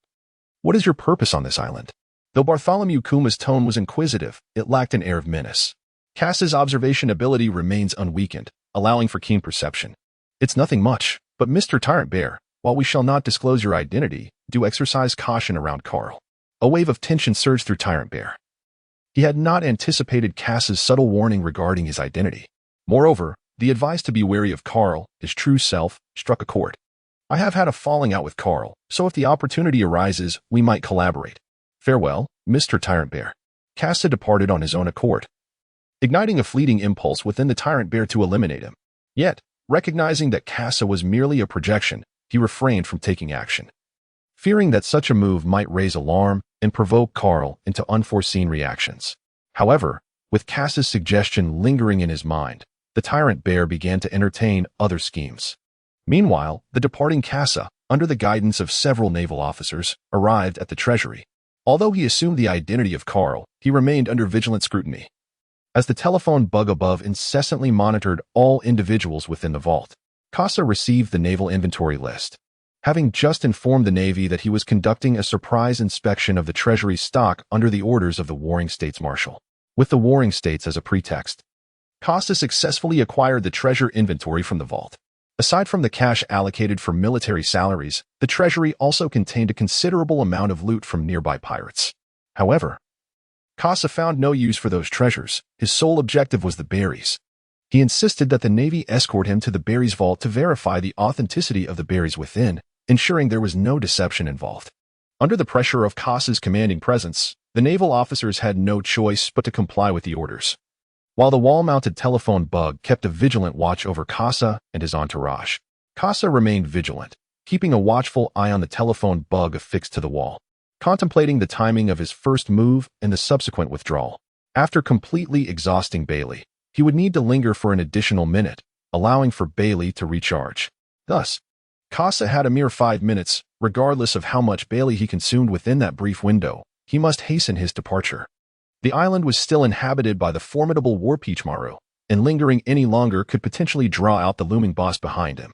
what is your purpose on this island? Though Bartholomew Kuma's tone was inquisitive, it lacked an air of menace. Casa's observation ability remains unweakened, allowing for keen perception. It's nothing much, but Mr. Tyrant Bear, while we shall not disclose your identity, do exercise caution around Carl. A wave of tension surged through Tyrant Bear. He had not anticipated Casa's subtle warning regarding his identity. Moreover, the advice to be wary of Carl, his true self, struck a chord. I have had a falling out with Carl, so if the opportunity arises, we might collaborate. Farewell, Mr. Tyrant Bear. Casa departed on his own accord, igniting a fleeting impulse within the Tyrant Bear to eliminate him. Yet, recognizing that Casa was merely a projection, he refrained from taking action, fearing that such a move might raise alarm and provoke Carl into unforeseen reactions. However, with Casa's suggestion lingering in his mind, the Tyrant Bear began to entertain other schemes. Meanwhile, the departing Casa, under the guidance of several naval officers, arrived at the treasury. Although he assumed the identity of Carl, he remained under vigilant scrutiny, as the telephone bug above incessantly monitored all individuals within the vault. Casa received the naval inventory list, having just informed the Navy that he was conducting a surprise inspection of the Treasury's stock under the orders of the Warring States Marshal. With the Warring States as a pretext, Casa successfully acquired the treasure inventory from the vault. Aside from the cash allocated for military salaries, the treasury also contained a considerable amount of loot from nearby pirates. However, Casa found no use for those treasures. His sole objective was the berries. He insisted that the Navy escort him to the berries vault to verify the authenticity of the berries within, ensuring there was no deception involved. Under the pressure of Casa's commanding presence, the naval officers had no choice but to comply with the orders. While the wall-mounted telephone bug kept a vigilant watch over Casa and his entourage, Casa remained vigilant, keeping a watchful eye on the telephone bug affixed to the wall, contemplating the timing of his first move and the subsequent withdrawal. After completely exhausting Bailey, he would need to linger for an additional minute, allowing for Bailey to recharge. Thus, Casa had a mere 5 minutes, regardless of how much Bailey he consumed within that brief window. He must hasten his departure. The island was still inhabited by the formidable War Peachmaru, and lingering any longer could potentially draw out the looming boss behind him.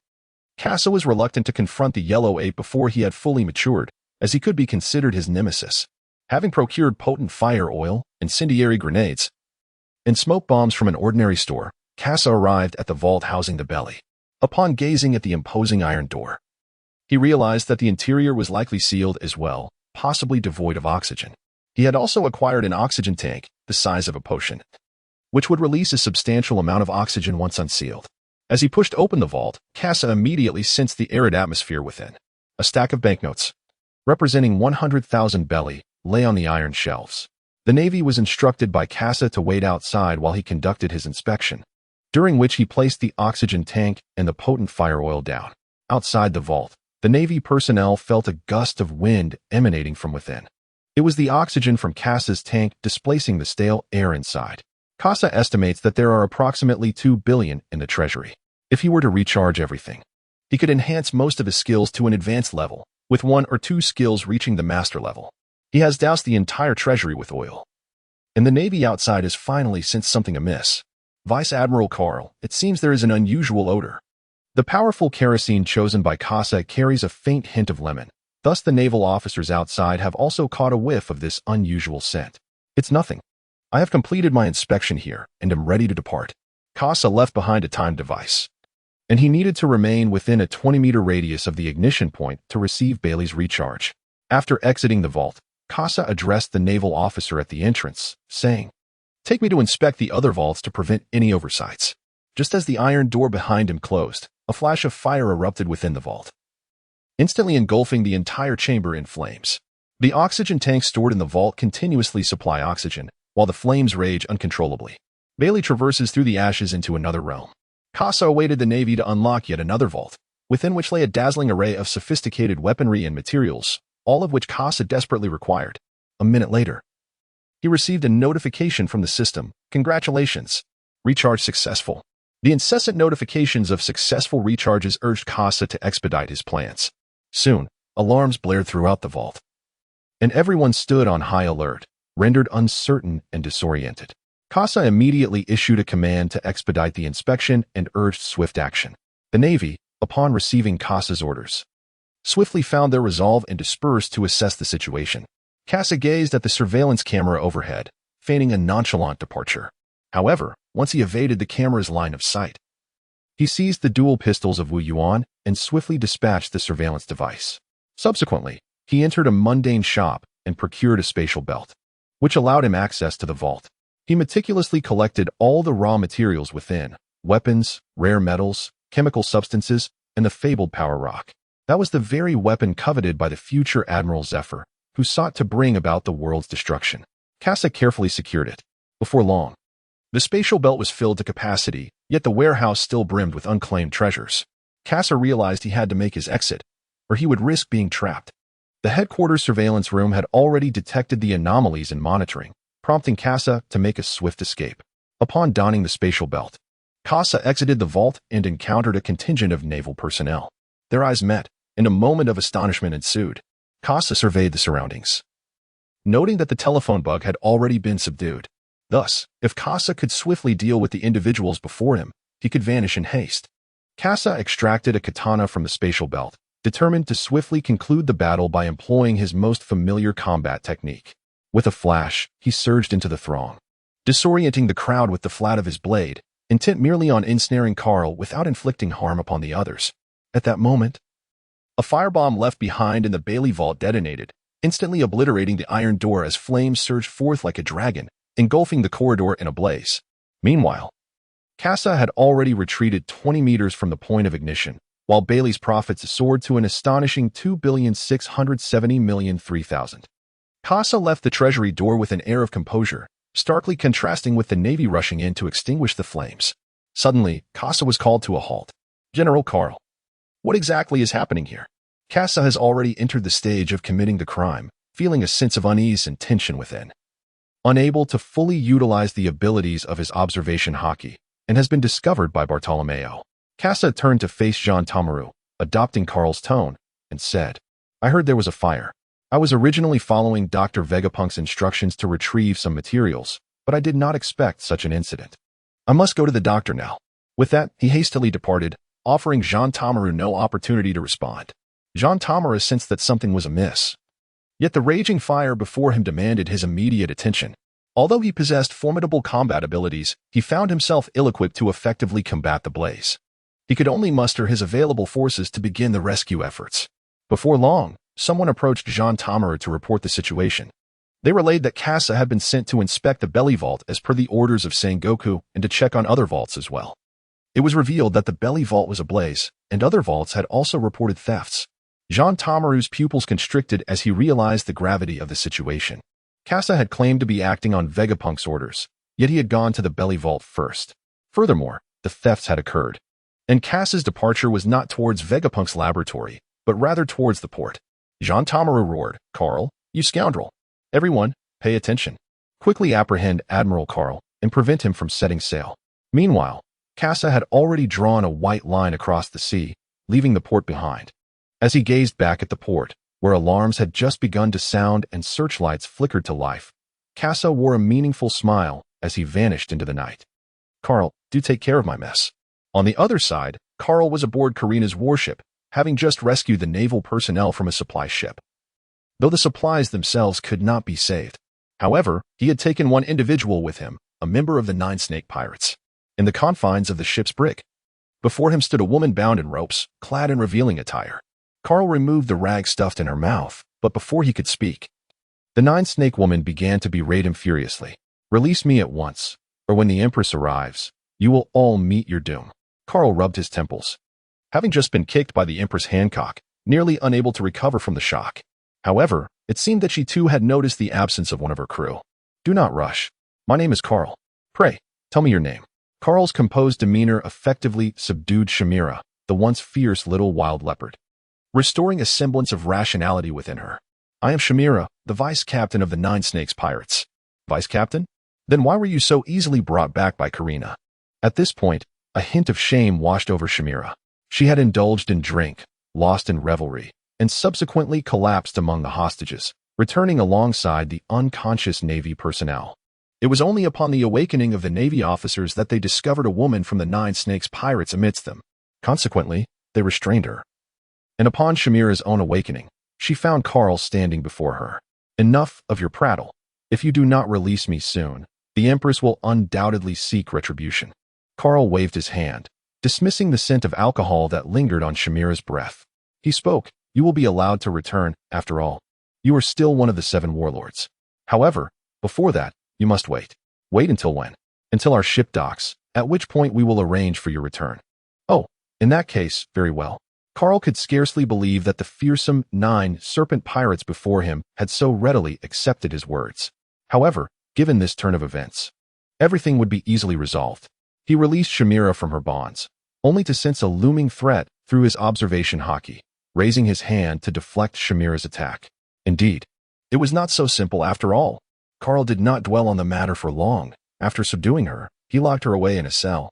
Casa was reluctant to confront the Yellow Ape before he had fully matured, as he could be considered his nemesis. Having procured potent fire oil, incendiary grenades, and smoke bombs from an ordinary store, Casa arrived at the vault housing the belly. Upon gazing at the imposing iron door, he realized that the interior was likely sealed as well, possibly devoid of oxygen. He had also acquired an oxygen tank, the size of a potion, which would release a substantial amount of oxygen once unsealed. As he pushed open the vault, Casa immediately sensed the arid atmosphere within. A stack of banknotes, representing 100,000 belly, lay on the iron shelves. The Navy was instructed by Casa to wait outside while he conducted his inspection, during which he placed the oxygen tank and the potent fire oil down. Outside the vault, the Navy personnel felt a gust of wind emanating from within. It was the oxygen from Casa's tank displacing the stale air inside. Casa estimates that there are approximately 2 billion in the treasury. If he were to recharge everything, he could enhance most of his skills to an advanced level, with 1 or 2 skills reaching the master level. He has doused the entire treasury with oil. And the Navy outside has finally sensed something amiss. Vice Admiral Carl, it seems there is an unusual odor. The powerful kerosene chosen by Casa carries a faint hint of lemon. Thus the naval officers outside have also caught a whiff of this unusual scent. It's nothing. I have completed my inspection here and am ready to depart. Casa left behind a timed device, and he needed to remain within a 20-meter radius of the ignition point to receive Bailey's recharge. After exiting the vault, Casa addressed the naval officer at the entrance, saying, "Take me to inspect the other vaults to prevent any oversights." Just as the iron door behind him closed, a flash of fire erupted within the vault, instantly engulfing the entire chamber in flames. The oxygen tanks stored in the vault continuously supply oxygen, while the flames rage uncontrollably. Bailey traverses through the ashes into another realm. Casa awaited the Navy to unlock yet another vault, within which lay a dazzling array of sophisticated weaponry and materials, all of which Casa desperately required. A minute later, he received a notification from the system. "Congratulations. Recharge successful." The incessant notifications of successful recharges urged Casa to expedite his plans. Soon, alarms blared throughout the vault, and everyone stood on high alert, rendered uncertain and disoriented. Casa immediately issued a command to expedite the inspection and urged swift action. The Navy, upon receiving Casa's orders, swiftly found their resolve and dispersed to assess the situation. Casa gazed at the surveillance camera overhead, feigning a nonchalant departure. However, once he evaded the camera's line of sight, he seized the dual pistols of Wu Yuan and swiftly dispatched the surveillance device. Subsequently, he entered a mundane shop and procured a spatial belt, which allowed him access to the vault. He meticulously collected all the raw materials within: weapons, rare metals, chemical substances, and the fabled power rock. That was the very weapon coveted by the future Admiral Zephyr, who sought to bring about the world's destruction. Casa carefully secured it. Before long, the spatial belt was filled to capacity, yet the warehouse still brimmed with unclaimed treasures. Casa realized he had to make his exit, or he would risk being trapped. The headquarters surveillance room had already detected the anomalies in monitoring, prompting Casa to make a swift escape. Upon donning the spatial belt, Casa exited the vault and encountered a contingent of naval personnel. Their eyes met, and a moment of astonishment ensued. Casa surveyed the surroundings, noting that the telephone bug had already been subdued. Thus, if Casa could swiftly deal with the individuals before him, he could vanish in haste. Casa extracted a katana from the spatial belt, determined to swiftly conclude the battle by employing his most familiar combat technique. With a flash, he surged into the throng, disorienting the crowd with the flat of his blade, intent merely on ensnaring Carl without inflicting harm upon the others. At that moment, a firebomb left behind in the Bailey vault detonated, instantly obliterating the iron door as flames surged forth like a dragon, engulfing the corridor in a blaze. Meanwhile, Casa had already retreated 20 meters from the point of ignition, while Bailey's profits soared to an astonishing 2,670,003,000. Casa left the treasury door with an air of composure, starkly contrasting with the Navy rushing in to extinguish the flames. Suddenly, Casa was called to a halt. "General Carl, what exactly is happening here?" Casa has already entered the stage of committing the crime, feeling a sense of unease and tension within. Unable to fully utilize the abilities of his observation haki, and has been discovered by Bartolomeo. Casa turned to face Jean Tamaru, adopting Carl's tone, and said, "I heard there was a fire. I was originally following Dr. Vegapunk's instructions to retrieve some materials, but I did not expect such an incident. I must go to the doctor now." With that, he hastily departed, offering Jean Tamaru no opportunity to respond. Jean Tamaru sensed that something was amiss. Yet the raging fire before him demanded his immediate attention. Although he possessed formidable combat abilities, he found himself ill-equipped to effectively combat the blaze. He could only muster his available forces to begin the rescue efforts. Before long, someone approached Jean Tamaru to report the situation. They relayed that Casa had been sent to inspect the belly vault as per the orders of Sengoku and to check on other vaults as well. It was revealed that the belly vault was ablaze, and other vaults had also reported thefts. Jean Tamaru's pupils constricted as he realized the gravity of the situation. Casa had claimed to be acting on Vegapunk's orders, yet he had gone to the belly vault first. Furthermore, the thefts had occurred, and Casa's departure was not towards Vegapunk's laboratory, but rather towards the port. Jean Tamaru roared, "Carl, you scoundrel! Everyone, pay attention. Quickly apprehend Admiral Carl and prevent him from setting sail." Meanwhile, Casa had already drawn a white line across the sea, leaving the port behind. As he gazed back at the port, where alarms had just begun to sound and searchlights flickered to life, Casa wore a meaningful smile as he vanished into the night. "Carl, do take care of my mess." On the other side, Carl was aboard Karina's warship, having just rescued the naval personnel from a supply ship. Though the supplies themselves could not be saved. However, he had taken one individual with him, a member of the Nine Snake Pirates. In the confines of the ship's brig, before him stood a woman bound in ropes, clad in revealing attire. Carl removed the rag stuffed in her mouth, but before he could speak, the Nine Snake woman began to berate him furiously. "Release me at once, or when the Empress arrives, you will all meet your doom." Carl rubbed his temples, having just been kicked by the Empress Hancock, nearly unable to recover from the shock. However, it seemed that she too had noticed the absence of one of her crew. "Do not rush. My name is Carl. Pray, tell me your name." Carl's composed demeanor effectively subdued Shamira, the once fierce little wild leopard, restoring a semblance of rationality within her. "I am Shamira, the vice captain of the Nine Snakes Pirates." "Vice captain? Then why were you so easily brought back by Karina?" At this point, a hint of shame washed over Shamira. She had indulged in drink, lost in revelry, and subsequently collapsed among the hostages, returning alongside the unconscious Navy personnel. It was only upon the awakening of the Navy officers that they discovered a woman from the Nine Snakes Pirates amidst them. Consequently, they restrained her. And upon Shamira's own awakening, she found Carl standing before her. "Enough of your prattle. If you do not release me soon, the Empress will undoubtedly seek retribution." Carl waved his hand, dismissing the scent of alcohol that lingered on Shamira's breath. He spoke, "You will be allowed to return, after all. You are still one of the 7 warlords. However, before that, you must wait. Wait until when? Until our ship docks, at which point we will arrange for your return." "Oh, in that case, very well." Carl could scarcely believe that the fearsome 9 serpent pirates before him had so readily accepted his words. However, given this turn of events, everything would be easily resolved. He released Shamira from her bonds, only to sense a looming threat through his observation haki, raising his hand to deflect Shamira's attack. Indeed, it was not so simple after all. Carl did not dwell on the matter for long. After subduing her, he locked her away in a cell.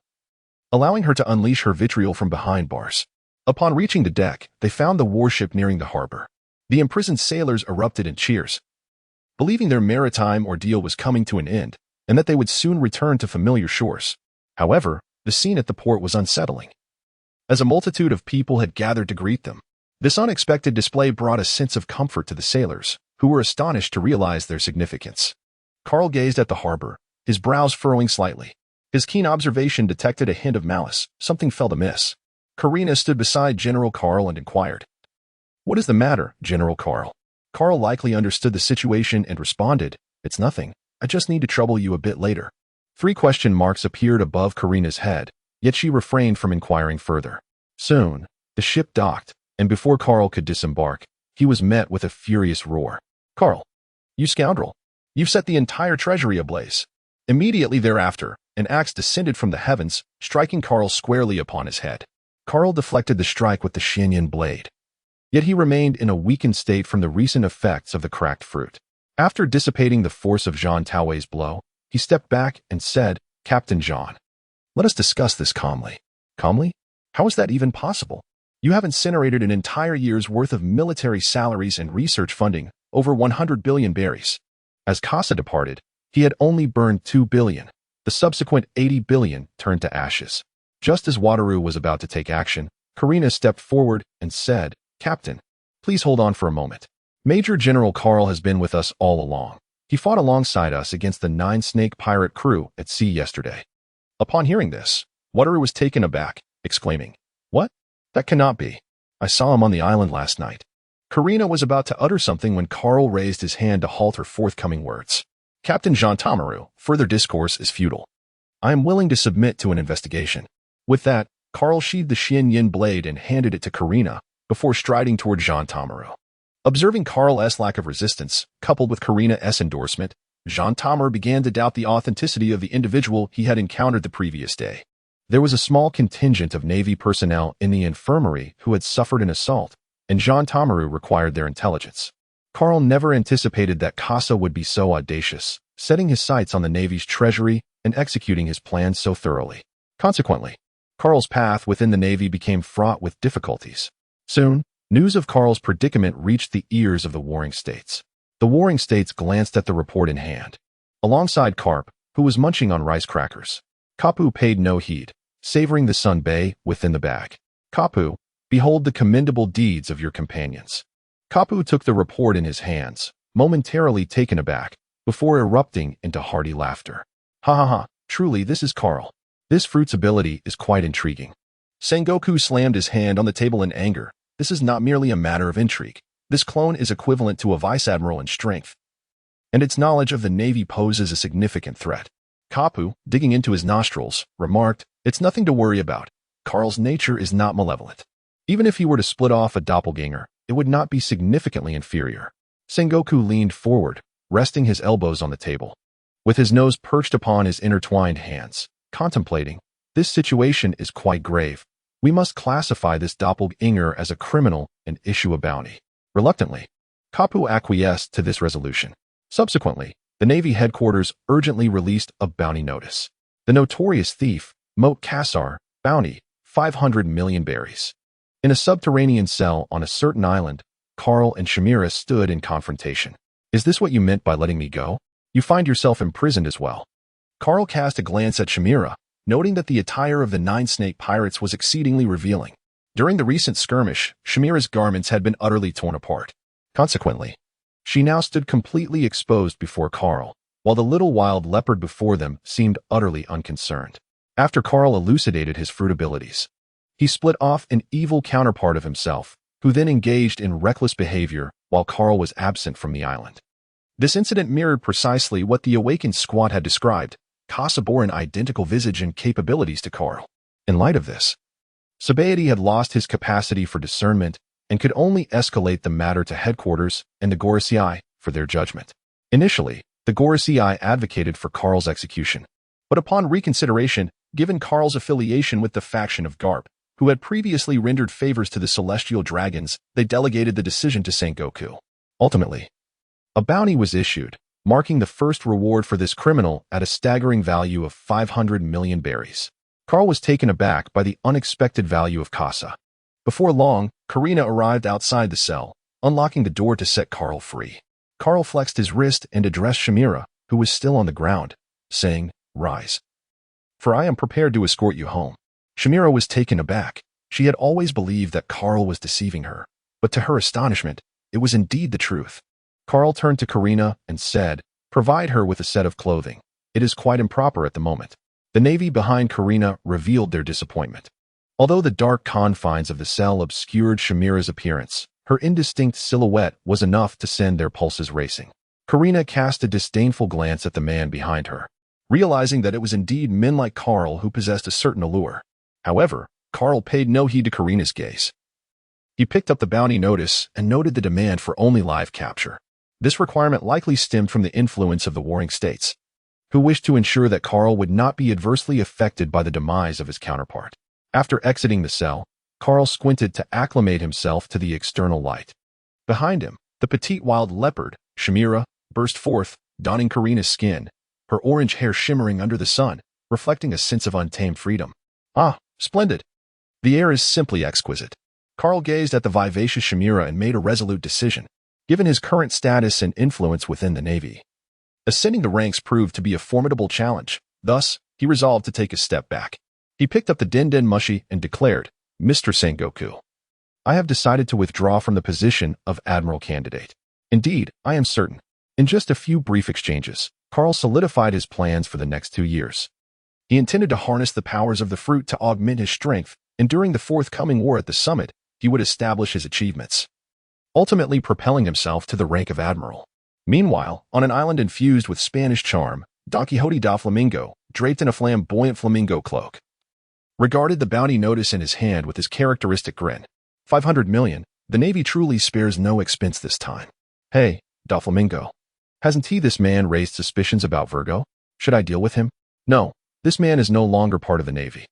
allowing her to unleash her vitriol from behind bars. Upon reaching the deck, they found the warship nearing the harbor. The imprisoned sailors erupted in cheers, believing their maritime ordeal was coming to an end and that they would soon return to familiar shores. However, the scene at the port was unsettling. As a multitude of people had gathered to greet them, this unexpected display brought a sense of comfort to the sailors, who were astonished to realize their significance. Carl gazed at the harbor, his brows furrowing slightly. His keen observation detected a hint of malice. Something felt amiss. Karina stood beside General Carl and inquired, "What is the matter, General Carl?" Carl likely understood the situation and responded, "It's nothing. I just need to trouble you a bit later." 3 question marks appeared above Karina's head, yet she refrained from inquiring further. Soon, the ship docked, and before Carl could disembark, he was met with a furious roar. "Carl, you scoundrel! You've set the entire treasury ablaze." Immediately thereafter, an axe descended from the heavens, striking Carl squarely upon his head. Carl deflected the strike with the Shinyan blade. Yet he remained in a weakened state from the recent effects of the cracked fruit. After dissipating the force of Jean Taoi's blow, he stepped back and said, "Captain Jean, let us discuss this calmly." "Calmly? How is that even possible? You have incinerated an entire year's worth of military salaries and research funding, over 100 billion berries. As Casa departed, he had only burned 2 billion. The subsequent 80 billion turned to ashes." Just as Wataru was about to take action, Karina stepped forward and said, "Captain, please hold on for a moment. Major General Carl has been with us all along. He fought alongside us against the 9-snake pirate crew at sea yesterday." Upon hearing this, Wataru was taken aback, exclaiming, "What? That cannot be. I saw him on the island last night." Karina was about to utter something when Carl raised his hand to halt her forthcoming words. "Captain Jean Tamaru, further discourse is futile. I am willing to submit to an investigation." With that, Carl sheathed the Shinyan blade and handed it to Karina before striding toward Jean Tamaru. Observing Carl's lack of resistance, coupled with Karina's endorsement, Jean Tamaru began to doubt the authenticity of the individual he had encountered the previous day. There was a small contingent of Navy personnel in the infirmary who had suffered an assault, and Jean Tamaru required their intelligence. Carl never anticipated that Casa would be so audacious, setting his sights on the Navy's treasury and executing his plans so thoroughly. Consequently, Carl's path within the Navy became fraught with difficulties. Soon, news of Carl's predicament reached the ears of the warring states. The warring states glanced at the report in hand. Alongside Carp, who was munching on rice crackers, Kapu paid no heed, savoring the sunbae within the bag. "Kapu, behold the commendable deeds of your companions." Kapu took the report in his hands, momentarily taken aback, before erupting into hearty laughter. "Ha ha ha, truly this is Carl. This fruit's ability is quite intriguing." Sengoku slammed his hand on the table in anger. "This is not merely a matter of intrigue. This clone is equivalent to a vice-admiral in strength, and its knowledge of the Navy poses a significant threat." Kapu, digging into his nostrils, remarked, "It's nothing to worry about. Carl's nature is not malevolent. Even if he were to split off a doppelganger, it would not be significantly inferior." Sengoku leaned forward, resting his elbows on the table, with his nose perched upon his intertwined hands, contemplating. "This situation is quite grave. We must classify this doppelganger as a criminal and issue a bounty." Reluctantly, Kapu acquiesced to this resolution. Subsequently, the Navy headquarters urgently released a bounty notice. The notorious thief, Moat Kassar, bounty, 500 million berries. In a subterranean cell on a certain island, Carl and Shamira stood in confrontation. "Is this what you meant by letting me go? You find yourself imprisoned as well." Carl cast a glance at Shamira, noting that the attire of the 9-snake pirates was exceedingly revealing. During the recent skirmish, Shamira's garments had been utterly torn apart. Consequently, she now stood completely exposed before Carl, while the little wild leopard before them seemed utterly unconcerned. After Carl elucidated his fruit abilities, he split off an evil counterpart of himself, who then engaged in reckless behavior while Carl was absent from the island. This incident mirrored precisely what the awakened squad had described. Casa bore an identical visage and capabilities to Carl. In light of this, Sabaody had lost his capacity for discernment and could only escalate the matter to headquarters and the Gorosei for their judgment. Initially, the Gorosei advocated for Carl's execution, but upon reconsideration, given Carl's affiliation with the faction of Garp, who had previously rendered favors to the celestial dragons, they delegated the decision to Sengoku. Ultimately, a bounty was issued, marking the first reward for this criminal at a staggering value of 500 million berries. Carl was taken aback by the unexpected value of Casa. Before long, Karina arrived outside the cell, unlocking the door to set Carl free. Carl flexed his wrist and addressed Shamira, who was still on the ground, saying, "Rise. For I am prepared to escort you home." Shamira was taken aback. She had always believed that Carl was deceiving her, but to her astonishment, it was indeed the truth. Carl turned to Karina and said, "Provide her with a set of clothing. It is quite improper at the moment." The navy behind Karina revealed their disappointment. Although the dark confines of the cell obscured Shamira's appearance, her indistinct silhouette was enough to send their pulses racing. Karina cast a disdainful glance at the man behind her, realizing that it was indeed men like Carl who possessed a certain allure. However, Carl paid no heed to Karina's gaze. He picked up the bounty notice and noted the demand for only live capture. This requirement likely stemmed from the influence of the warring states, who wished to ensure that Carl would not be adversely affected by the demise of his counterpart. After exiting the cell, Carl squinted to acclimate himself to the external light. Behind him, the petite wild leopard, Shamira, burst forth, donning Karina's skin, her orange hair shimmering under the sun, reflecting a sense of untamed freedom. "Ah, splendid. The air is simply exquisite." Carl gazed at the vivacious Shamira and made a resolute decision, given his current status and influence within the Navy. Ascending the ranks proved to be a formidable challenge, thus, he resolved to take a step back. He picked up the Den Mushi and declared, "Mr. Sengoku, I have decided to withdraw from the position of Admiral Candidate. Indeed, I am certain." In just a few brief exchanges, Carl solidified his plans for the next 2 years. He intended to harness the powers of the fruit to augment his strength, and during the forthcoming war at the summit, he would establish his achievements, ultimately propelling himself to the rank of admiral. Meanwhile, on an island infused with Spanish charm, Don Quixote da Flamingo, draped in a flamboyant flamingo cloak, regarded the bounty notice in his hand with his characteristic grin. 500 million, the Navy truly spares no expense this time. "Hey, da Flamingo. Hasn't this man raised suspicions about Virgo? Should I deal with him?" "No, this man is no longer part of the Navy,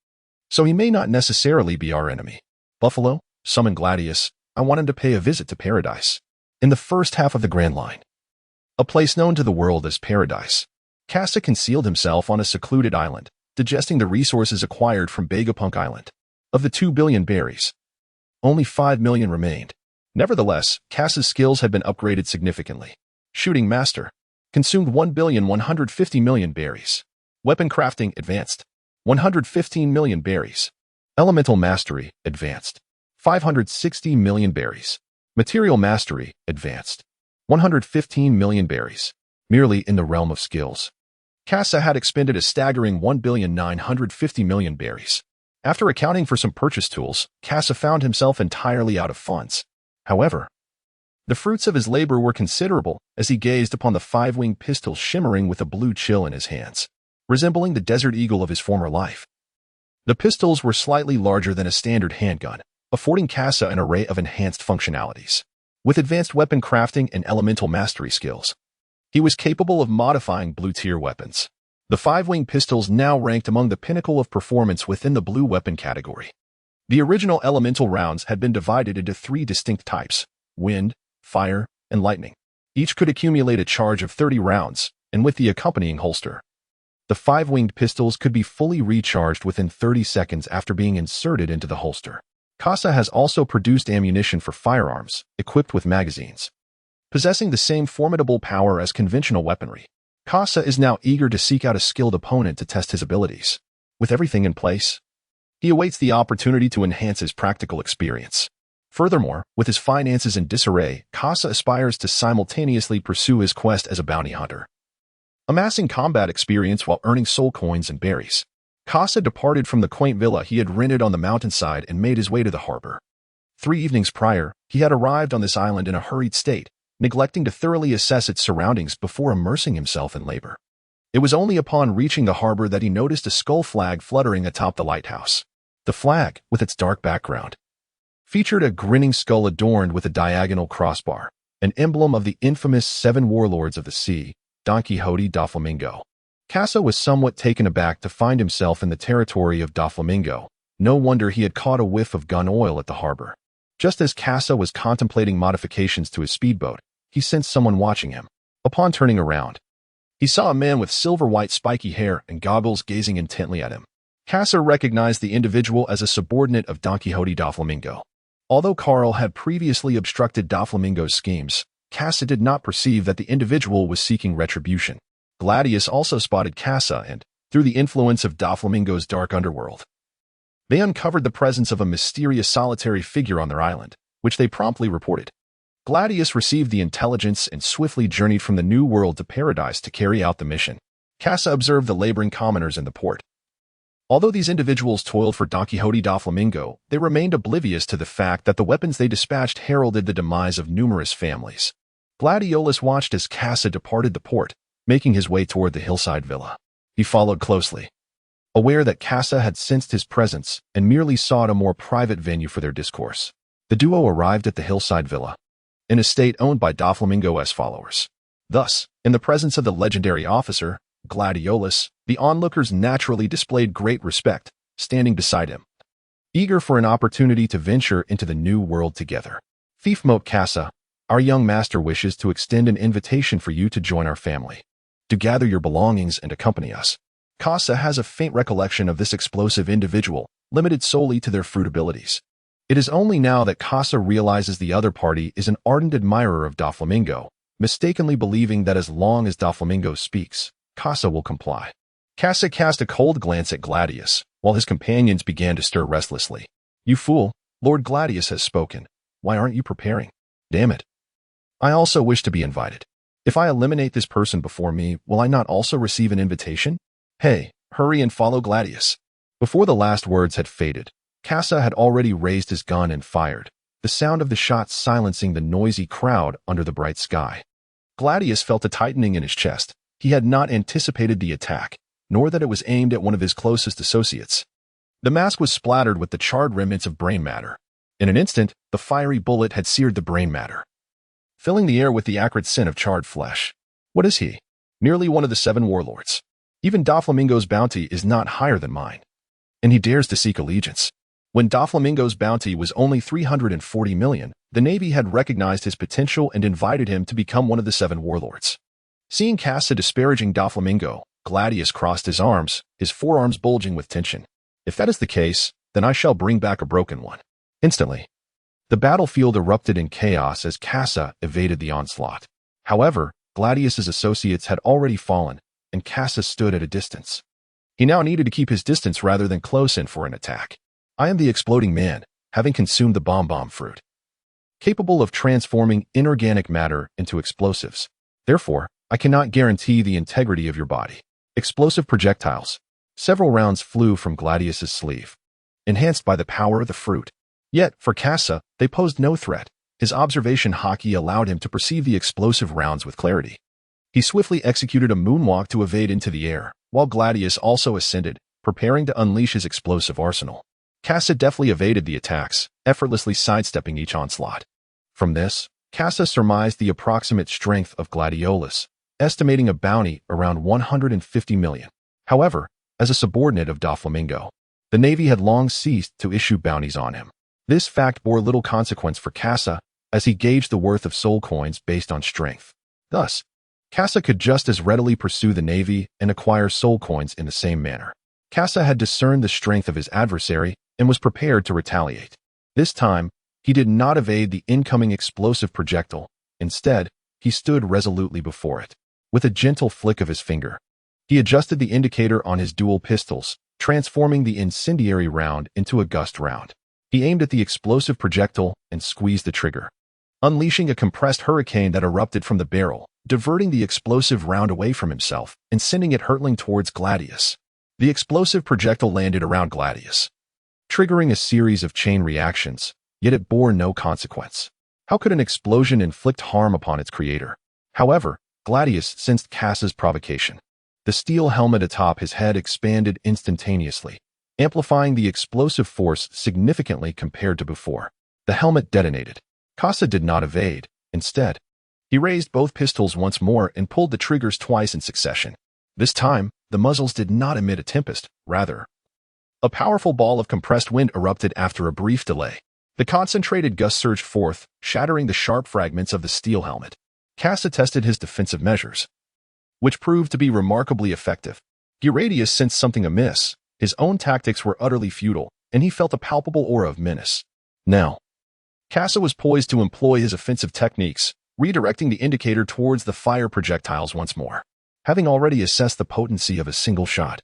so he may not necessarily be our enemy. Buffalo, summon Gladius. I want him to pay a visit to Paradise. In the first half of the Grand Line, a place known to the world as Paradise, Casa concealed himself on a secluded island, digesting the resources acquired from Vegapunk Island. Of the 2 billion berries, only 5 million remained. Nevertheless, Casa's skills had been upgraded significantly. Shooting Master consumed 1,150 million berries. Weapon Crafting advanced 115 million berries. Elemental Mastery advanced 560 million berries. Material Mastery advanced 115 million berries. Merely in the realm of skills, Casa had expended a staggering 1,950 million berries. After accounting for some purchase tools, Casa found himself entirely out of funds. However, the fruits of his labor were considerable as he gazed upon the 5-winged pistol shimmering with a blue chill in his hands, resembling the Desert Eagle of his former life. The pistols were slightly larger than a standard handgun, affording Casa an array of enhanced functionalities. With advanced weapon crafting and elemental mastery skills, he was capable of modifying blue-tier weapons. The 5-winged pistols now ranked among the pinnacle of performance within the blue weapon category. The original elemental rounds had been divided into 3 distinct types: wind, fire, and lightning. Each could accumulate a charge of 30 rounds, and with the accompanying holster, the 5-winged pistols could be fully recharged within 30 seconds after being inserted into the holster. Casa has also produced ammunition for firearms, equipped with magazines, possessing the same formidable power as conventional weaponry. Casa is now eager to seek out a skilled opponent to test his abilities. With everything in place, he awaits the opportunity to enhance his practical experience. Furthermore, with his finances in disarray, Casa aspires to simultaneously pursue his quest as a bounty hunter, amassing combat experience while earning soul coins and berries. Casa departed from the quaint villa he had rented on the mountainside and made his way to the harbor. 3 evenings prior, he had arrived on this island in a hurried state, neglecting to thoroughly assess its surroundings before immersing himself in labor. It was only upon reaching the harbor that he noticed a skull flag fluttering atop the lighthouse. The flag, with its dark background, featured a grinning skull adorned with a diagonal crossbar, an emblem of the infamous 7 warlords of the sea, Don Quixote da Flamingo. Casa was somewhat taken aback to find himself in the territory of da Flamingo. No wonder he had caught a whiff of gun oil at the harbor. Just as Casa was contemplating modifications to his speedboat, he sensed someone watching him. Upon turning around, he saw a man with silver-white spiky hair and goggles gazing intently at him. Casa recognized the individual as a subordinate of Don Quixote Doflamingo. Although Carl had previously obstructed Doflamingo's schemes, Casa did not perceive that the individual was seeking retribution. Gladius also spotted Casa and, through the influence of Doflamingo's dark underworld, they uncovered the presence of a mysterious solitary figure on their island, which they promptly reported. Gladius received the intelligence and swiftly journeyed from the New World to Paradise to carry out the mission. Casa observed the laboring commoners in the port. Although these individuals toiled for Don Quixote Doflamingo, they remained oblivious to the fact that the weapons they dispatched heralded the demise of numerous families. Gladiolus watched as Casa departed the port, making his way toward the hillside villa. He followed closely, aware that Casa had sensed his presence and merely sought a more private venue for their discourse. The duo arrived at the hillside villa, an estate owned by Doflamingo's followers. Thus, in the presence of the legendary officer, Gladiolus, the onlookers naturally displayed great respect, standing beside him, eager for an opportunity to venture into the new world together. Vinsmoke Casa, our young master wishes to extend an invitation for you to join our family, to gather your belongings and accompany us. Casa has a faint recollection of this explosive individual, limited solely to their fruit abilities. It is only now that Casa realizes the other party is an ardent admirer of Doflamingo, mistakenly believing that as long as Doflamingo speaks, Casa will comply. Casa cast a cold glance at Gladius, while his companions began to stir restlessly. "You fool, Lord Gladius has spoken. Why aren't you preparing? Damn it. I also wish to be invited. If I eliminate this person before me, will I not also receive an invitation? Hey, hurry and follow Gladius." Before the last words had faded, Casa had already raised his gun and fired, the sound of the shots silencing the noisy crowd under the bright sky. Gladius felt a tightening in his chest. He had not anticipated the attack, nor that it was aimed at one of his closest associates. The mask was splattered with the charred remnants of brain matter. In an instant, the fiery bullet had seared the brain matter, filling the air with the acrid scent of charred flesh. What is he? Nearly one of the 7 warlords. Even Doflamingo's bounty is not higher than mine. And he dares to seek allegiance. When Doflamingo's bounty was only 340 million, the Navy had recognized his potential and invited him to become one of the 7 warlords. Seeing Casa disparaging Doflamingo, Gladius crossed his arms, his forearms bulging with tension. If that is the case, then I shall bring back a broken one. Instantly, the battlefield erupted in chaos as Casa evaded the onslaught. However, Gladius's associates had already fallen, and Casa stood at a distance. He now needed to keep his distance rather than close in for an attack. I am the exploding man, having consumed the bomb fruit, capable of transforming inorganic matter into explosives. Therefore, I cannot guarantee the integrity of your body. Explosive projectiles. Several rounds flew from Gladius's sleeve, enhanced by the power of the fruit. Yet, for Casa, they posed no threat. His observation haki allowed him to perceive the explosive rounds with clarity. He swiftly executed a moonwalk to evade into the air, while Gladius also ascended, preparing to unleash his explosive arsenal. Casa deftly evaded the attacks, effortlessly sidestepping each onslaught. From this, Casa surmised the approximate strength of Gladiolus, estimating a bounty around 150 million. However, as a subordinate of Doflamingo, the Navy had long ceased to issue bounties on him. This fact bore little consequence for Casa, as he gauged the worth of soul coins based on strength. Thus, Casa could just as readily pursue the Navy and acquire soul coins in the same manner. Casa had discerned the strength of his adversary and was prepared to retaliate. This time, he did not evade the incoming explosive projectile. Instead, he stood resolutely before it. With a gentle flick of his finger, he adjusted the indicator on his dual pistols, transforming the incendiary round into a gust round. He aimed at the explosive projectile and squeezed the trigger, unleashing a compressed hurricane that erupted from the barrel, diverting the explosive round away from himself and sending it hurtling towards Gladius. The explosive projectile landed around Gladius, triggering a series of chain reactions, yet it bore no consequence. How could an explosion inflict harm upon its creator? However, Gladius sensed Casa's provocation. The steel helmet atop his head expanded instantaneously, amplifying the explosive force significantly compared to before. The helmet detonated. Casa did not evade. Instead, he raised both pistols once more and pulled the triggers twice in succession. This time, the muzzles did not emit a tempest. Rather, a powerful ball of compressed wind erupted after a brief delay. The concentrated gust surged forth, shattering the sharp fragments of the steel helmet. Casa tested his defensive measures, which proved to be remarkably effective. Geradius sensed something amiss. His own tactics were utterly futile, and he felt a palpable aura of menace. Now, Kasa was poised to employ his offensive techniques, redirecting the indicator towards the fire projectiles once more. Having already assessed the potency of a single shot,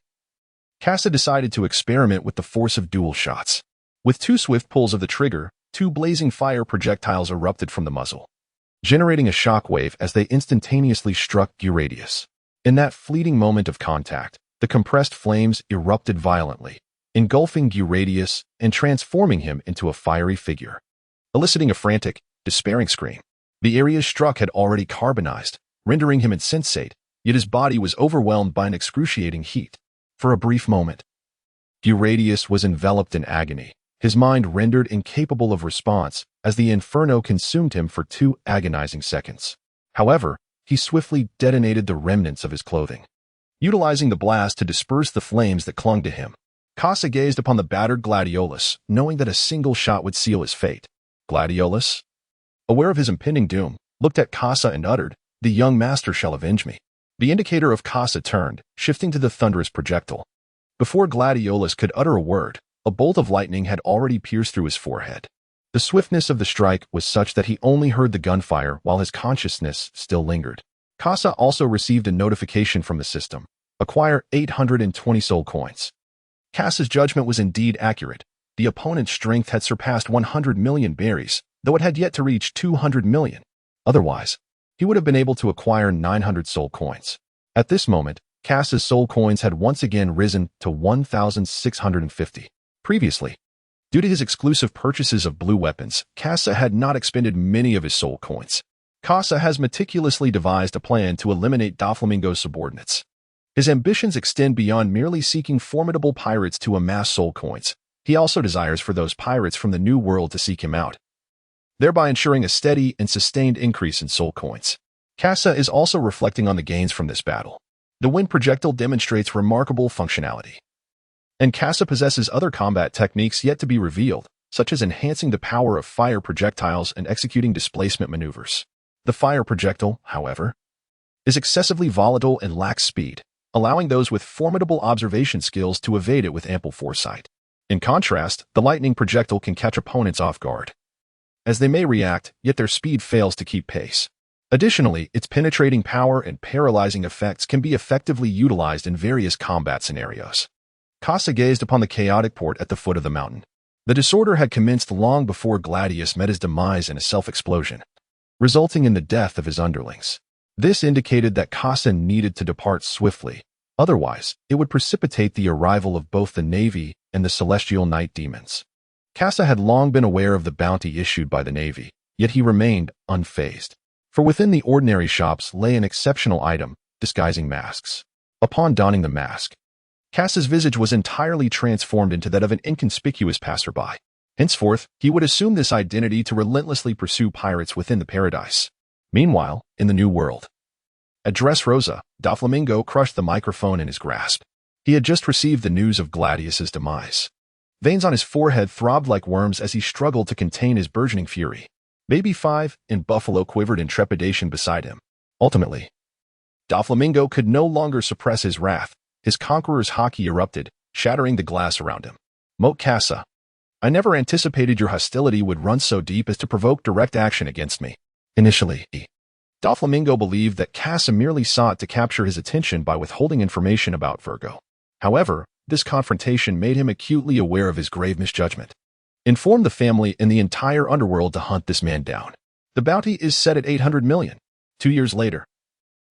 Kasa decided to experiment with the force of dual shots. With 2 swift pulls of the trigger, 2 blazing fire projectiles erupted from the muzzle, generating a shockwave as they instantaneously struck Euradius. In that fleeting moment of contact, the compressed flames erupted violently, engulfing Euradius and transforming him into a fiery figure, eliciting a frantic, despairing scream. The area struck had already carbonized, rendering him insensate, yet his body was overwhelmed by an excruciating heat. For a brief moment, Euradius was enveloped in agony, his mind rendered incapable of response as the inferno consumed him for 2 agonizing seconds. However, he swiftly detonated the remnants of his clothing, utilizing the blast to disperse the flames that clung to him. Kasa gazed upon the battered Gladiolus, knowing that a single shot would seal his fate. Gladiolus, aware of his impending doom, looked at Kasa and uttered, "The young master shall avenge me." The indicator of Kasa turned, shifting to the thunderous projectile. Before Gladiolus could utter a word, a bolt of lightning had already pierced through his forehead. The swiftness of the strike was such that he only heard the gunfire while his consciousness still lingered. Kasa also received a notification from the system. Acquire 820 soul coins. Kasa's judgment was indeed accurate. The opponent's strength had surpassed 100 million berries, though it had yet to reach 200 million. Otherwise, he would have been able to acquire 900 soul coins. At this moment, Kasa's soul coins had once again risen to 1,650. Previously, due to his exclusive purchases of blue weapons, Kasa had not expended many of his soul coins. Kasa has meticulously devised a plan to eliminate Doflamingo's subordinates. His ambitions extend beyond merely seeking formidable pirates to amass soul coins. He also desires for those pirates from the New World to seek him out, thereby ensuring a steady and sustained increase in soul coins. Kasa is also reflecting on the gains from this battle. The wind projectile demonstrates remarkable functionality, and Kasa possesses other combat techniques yet to be revealed, such as enhancing the power of fire projectiles and executing displacement maneuvers. The fire projectile, however, is excessively volatile and lacks speed, allowing those with formidable observation skills to evade it with ample foresight. In contrast, the lightning projectile can catch opponents off guard, as they may react, yet their speed fails to keep pace. Additionally, its penetrating power and paralyzing effects can be effectively utilized in various combat scenarios. Kasa gazed upon the chaotic port at the foot of the mountain. The disorder had commenced long before Gladius met his demise in a self-explosion, resulting in the death of his underlings. This indicated that Kasa needed to depart swiftly, otherwise it would precipitate the arrival of both the Navy and the Celestial Night Demons. Kasa had long been aware of the bounty issued by the Navy, yet he remained unfazed. For within the ordinary shops lay an exceptional item, disguising masks. Upon donning the mask, Kasa's visage was entirely transformed into that of an inconspicuous passerby. Henceforth, he would assume this identity to relentlessly pursue pirates within the paradise. Meanwhile, in the New World, at Dressrosa, Doflamingo crushed the microphone in his grasp. He had just received the news of Gladius's demise. Veins on his forehead throbbed like worms as he struggled to contain his burgeoning fury. Baby 5 and Buffalo quivered in trepidation beside him. Ultimately, Doflamingo could no longer suppress his wrath. His conqueror's haki erupted, shattering the glass around him. Moat Kasa, I never anticipated your hostility would run so deep as to provoke direct action against me. Initially, Doflamingo believed that Kasa merely sought to capture his attention by withholding information about Virgo. However, this confrontation made him acutely aware of his grave misjudgment. Inform the family and the entire underworld to hunt this man down. The bounty is set at 800 million. 2 years later,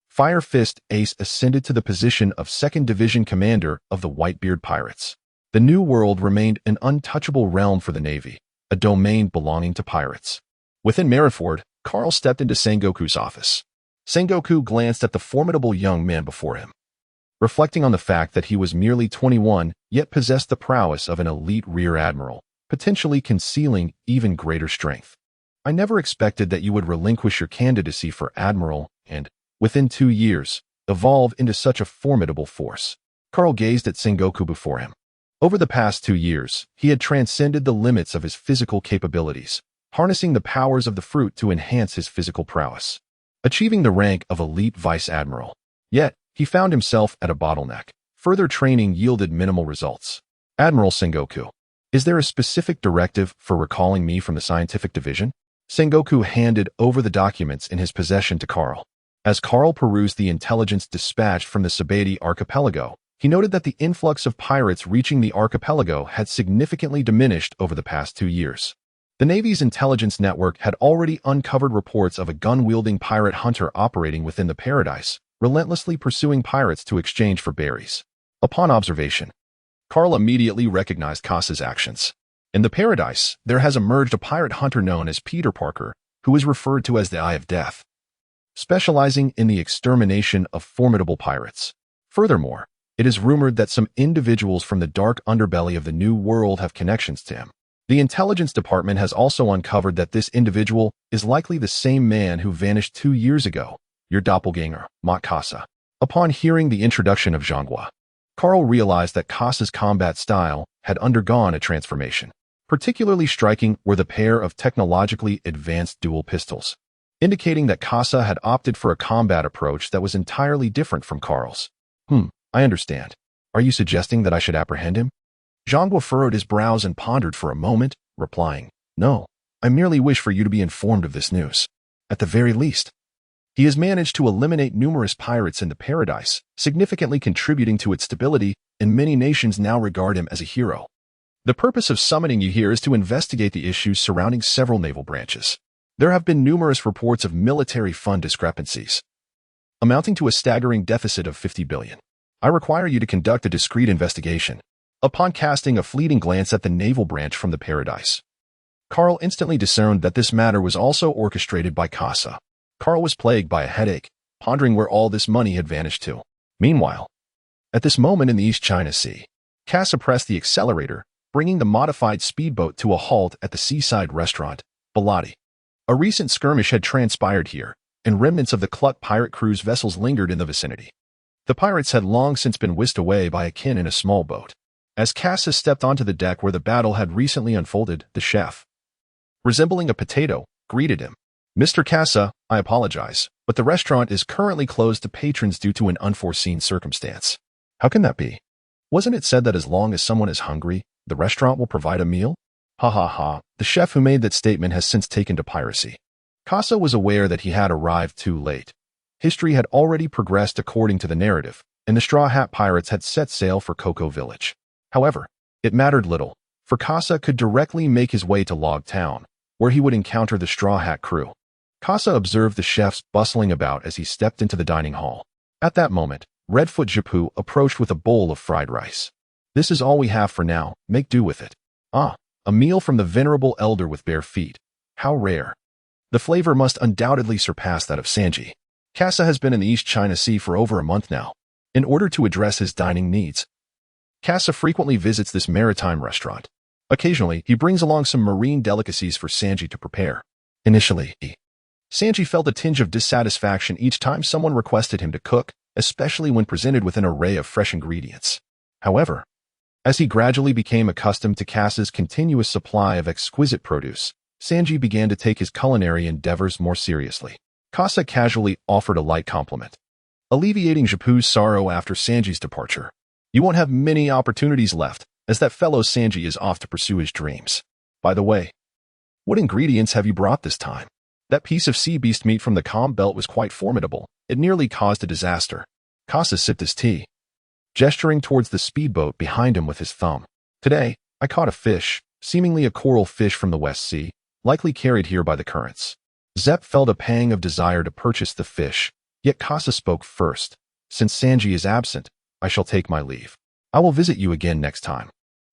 Fire Fist Ace ascended to the position of 2nd Division Commander of the Whitebeard Pirates. The New World remained an untouchable realm for the Navy, a domain belonging to pirates. Within Marineford, Carl stepped into Sengoku's office. Sengoku glanced at the formidable young man before him, reflecting on the fact that he was merely 21, yet possessed the prowess of an elite rear admiral, potentially concealing even greater strength. I never expected that you would relinquish your candidacy for admiral and, within 2 years, evolve into such a formidable force. Carl gazed at Sengoku before him. Over the past 2 years, he had transcended the limits of his physical capabilities, harnessing the powers of the fruit to enhance his physical prowess, achieving the rank of elite vice admiral. Yet, he found himself at a bottleneck. further training yielded minimal results. Admiral Sengoku, is there a specific directive for recalling me from the scientific division? Sengoku handed over the documents in his possession to Carl. As Carl perused the intelligence dispatched from the Sabaody archipelago, he noted that the influx of pirates reaching the archipelago had significantly diminished over the past 2 years. The Navy's intelligence network had already uncovered reports of a gun-wielding pirate hunter operating within the Paradise, relentlessly pursuing pirates to exchange for berries. Upon observation, Carl immediately recognized Casa's actions. In the Paradise, there has emerged a pirate hunter known as Peter Parker, who is referred to as the Eye of Death, specializing in the extermination of formidable pirates. Furthermore, it is rumored that some individuals from the dark underbelly of the New World have connections to him. The intelligence department has also uncovered that this individual is likely the same man who vanished 2 years ago, your doppelganger, Casa. Upon hearing the introduction of Zhanghua, Carl realized that Casa's combat style had undergone a transformation. Particularly striking were the pair of technologically advanced dual pistols, indicating that Casa had opted for a combat approach that was entirely different from Carl's. I understand. Are you suggesting that I should apprehend him? Zhanghua furrowed his brows and pondered for a moment, replying, No, I merely wish for you to be informed of this news. At the very least, he has managed to eliminate numerous pirates in the Paradise, significantly contributing to its stability, and many nations now regard him as a hero. The purpose of summoning you here is to investigate the issues surrounding several naval branches. There have been numerous reports of military fund discrepancies, amounting to a staggering deficit of 50 billion. I require you to conduct a discreet investigation. Upon casting a fleeting glance at the naval branch from the Paradise, Carl instantly discerned that this matter was also orchestrated by Casa. Carl was plagued by a headache, pondering where all this money had vanished to. Meanwhile, at this moment in the East China Sea, Casa pressed the accelerator, bringing the modified speedboat to a halt at the seaside restaurant, Baladi. A recent skirmish had transpired here, and remnants of the Cluck pirate crew's vessels lingered in the vicinity. The pirates had long since been whisked away by a kin in a small boat. As Casa stepped onto the deck where the battle had recently unfolded, the chef, resembling a potato, greeted him. Mr. Casa, I apologize, but the restaurant is currently closed to patrons due to an unforeseen circumstance. How can that be? Wasn't it said that as long as someone is hungry, the restaurant will provide a meal? Ha ha ha, the chef who made that statement has since taken to piracy. Casa was aware that he had arrived too late. History had already progressed according to the narrative, and the Straw Hat Pirates had set sail for Cocoa Village. However, it mattered little, for Casa could directly make his way to Log Town, where he would encounter the Straw Hat crew. Casa observed the chefs bustling about as he stepped into the dining hall. At that moment, Redfoot Jipu approached with a bowl of fried rice. This is all we have for now, make do with it. Ah, a meal from the venerable elder with bare feet. How rare. The flavor must undoubtedly surpass that of Sanji. Casa has been in the East China Sea for over a month now. In order to address his dining needs, Casa frequently visits this maritime restaurant. Occasionally, he brings along some marine delicacies for Sanji to prepare. Initially, Sanji felt a tinge of dissatisfaction each time someone requested him to cook, especially when presented with an array of fresh ingredients. However, as he gradually became accustomed to Casa's continuous supply of exquisite produce, Sanji began to take his culinary endeavors more seriously. Casa casually offered a light compliment, alleviating Jipu's sorrow after Sanji's departure. You won't have many opportunities left, as that fellow Sanji is off to pursue his dreams. By the way, what ingredients have you brought this time? That piece of sea beast meat from the Calm Belt was quite formidable. It nearly caused a disaster. Casa sipped his tea, gesturing towards the speedboat behind him with his thumb. Today, I caught a fish, seemingly a coral fish from the West Sea, likely carried here by the currents. Zep felt a pang of desire to purchase the fish, yet Casa spoke first. Since Sanji is absent, I shall take my leave. I will visit you again next time.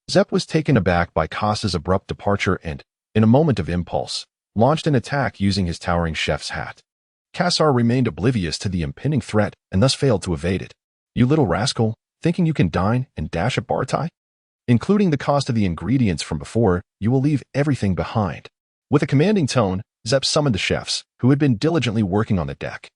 Zep was taken aback by Casa's abrupt departure and, in a moment of impulse, launched an attack using his towering chef's hat. Cassar remained oblivious to the impending threat and thus failed to evade it. You little rascal, thinking you can dine and dash at Bartai? Including the cost of the ingredients from before, you will leave everything behind. With a commanding tone, Zep summoned the chefs, who had been diligently working on the deck,